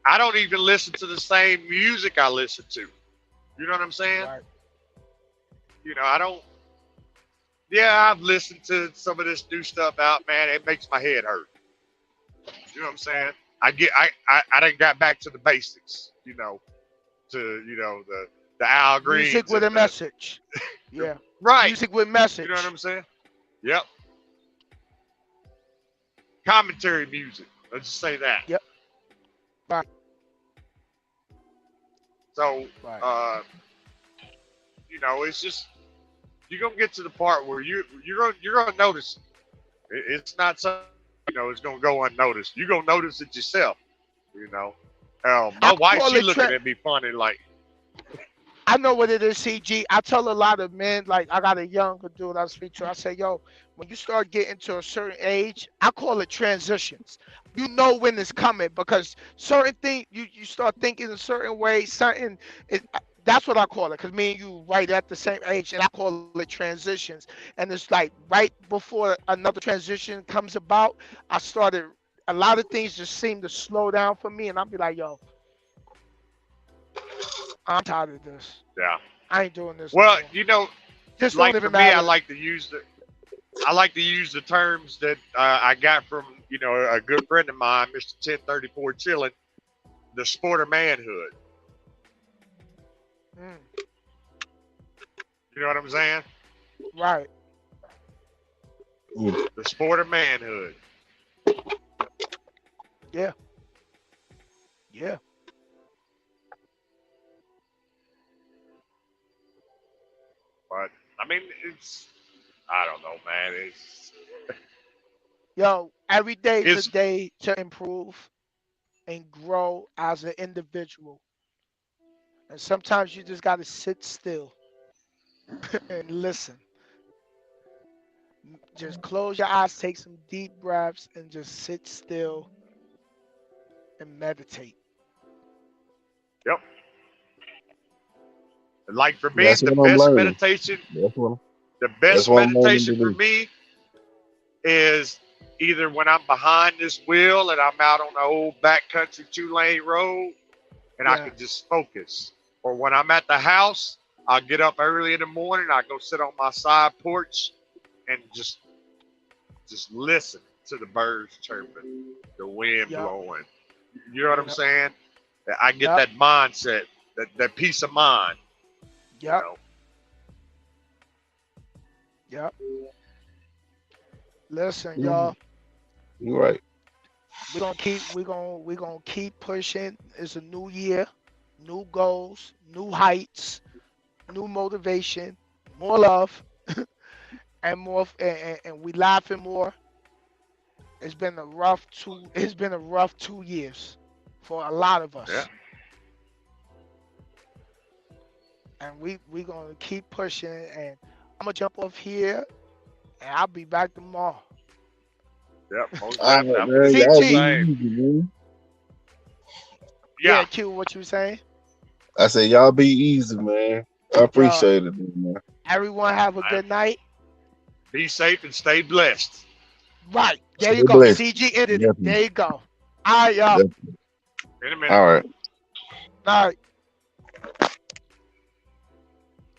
I don't even listen to the same music I listen to. You know what I'm saying? Right. You know, I don't. Yeah, I've listened to some of this new stuff out, man. It makes my head hurt. You know what I'm saying? I done got back to the basics, to the Al Green. Music with a message. Yeah. Right. Music with message. You know what I'm saying? Yep. Commentary music. Let's just say that. Yep. Right. So, it's just, you're gonna get to the part where you're gonna notice it. It's not something it's gonna go unnoticed. You're gonna notice it yourself. My wife, she looking at me funny like. I know what it is, CG. I tell a lot of men, like I got a younger dude I speak to. I say, yo, when you start getting to a certain age, I call it transitions. You know when it's coming, because certain things you start thinking a certain way. That's what I call it, because me and you right at the same age, and I call it transitions. And it's like right before another transition comes about, a lot of things just seem to slow down for me, and I'll be like, yo, I'm tired of this. Yeah. I ain't doing this. Well, Just like don't for even me, matter. I like to use the terms that I got from a good friend of mine, Mr. 1034 Chillin', the sport of manhood. You know what I'm saying? Right. The sport of manhood. Yeah. Yeah. But I mean, I don't know, man. Yo, every day is a day to improve and grow as an individual. And sometimes you just got to sit still and listen. Just close your eyes, take some deep breaths, and just sit still and meditate. Yep. Like for me, That's the what I'm best learning. meditation, That's the best what I'm learning meditation to for do. me is either when I'm behind this wheel and I'm out on the old backcountry 2-lane road and I Yeah. can just focus. Or when I'm at the house, I'll get up early in the morning, I go sit on my side porch and just listen to the birds chirping, the wind Yep. blowing. You know what I'm Yep. saying? I get Yep. that mindset, that peace of mind. Yep. You know? Yep. Listen, y'all. You're right. We're gonna keep pushing. It's a new year, new goals, new heights, new motivation, more love, and more and we laughing more. It's been a rough 2 years for a lot of us. Yeah. And we gonna keep pushing, and I'm gonna jump off here and I'll be back tomorrow. Yep. Most All definitely. right, I'm man. gonna do Y'all the be same. easy, man. Yeah, Yeah. Q, what you saying? I said y'all be easy, man. I Yo, appreciate it, man. everyone have a good night. Be safe and stay blessed. Right. There you Stay go. blessed. CG ended it. Definitely. There you go. All right, y'all. Definitely. In a minute. All right. All right.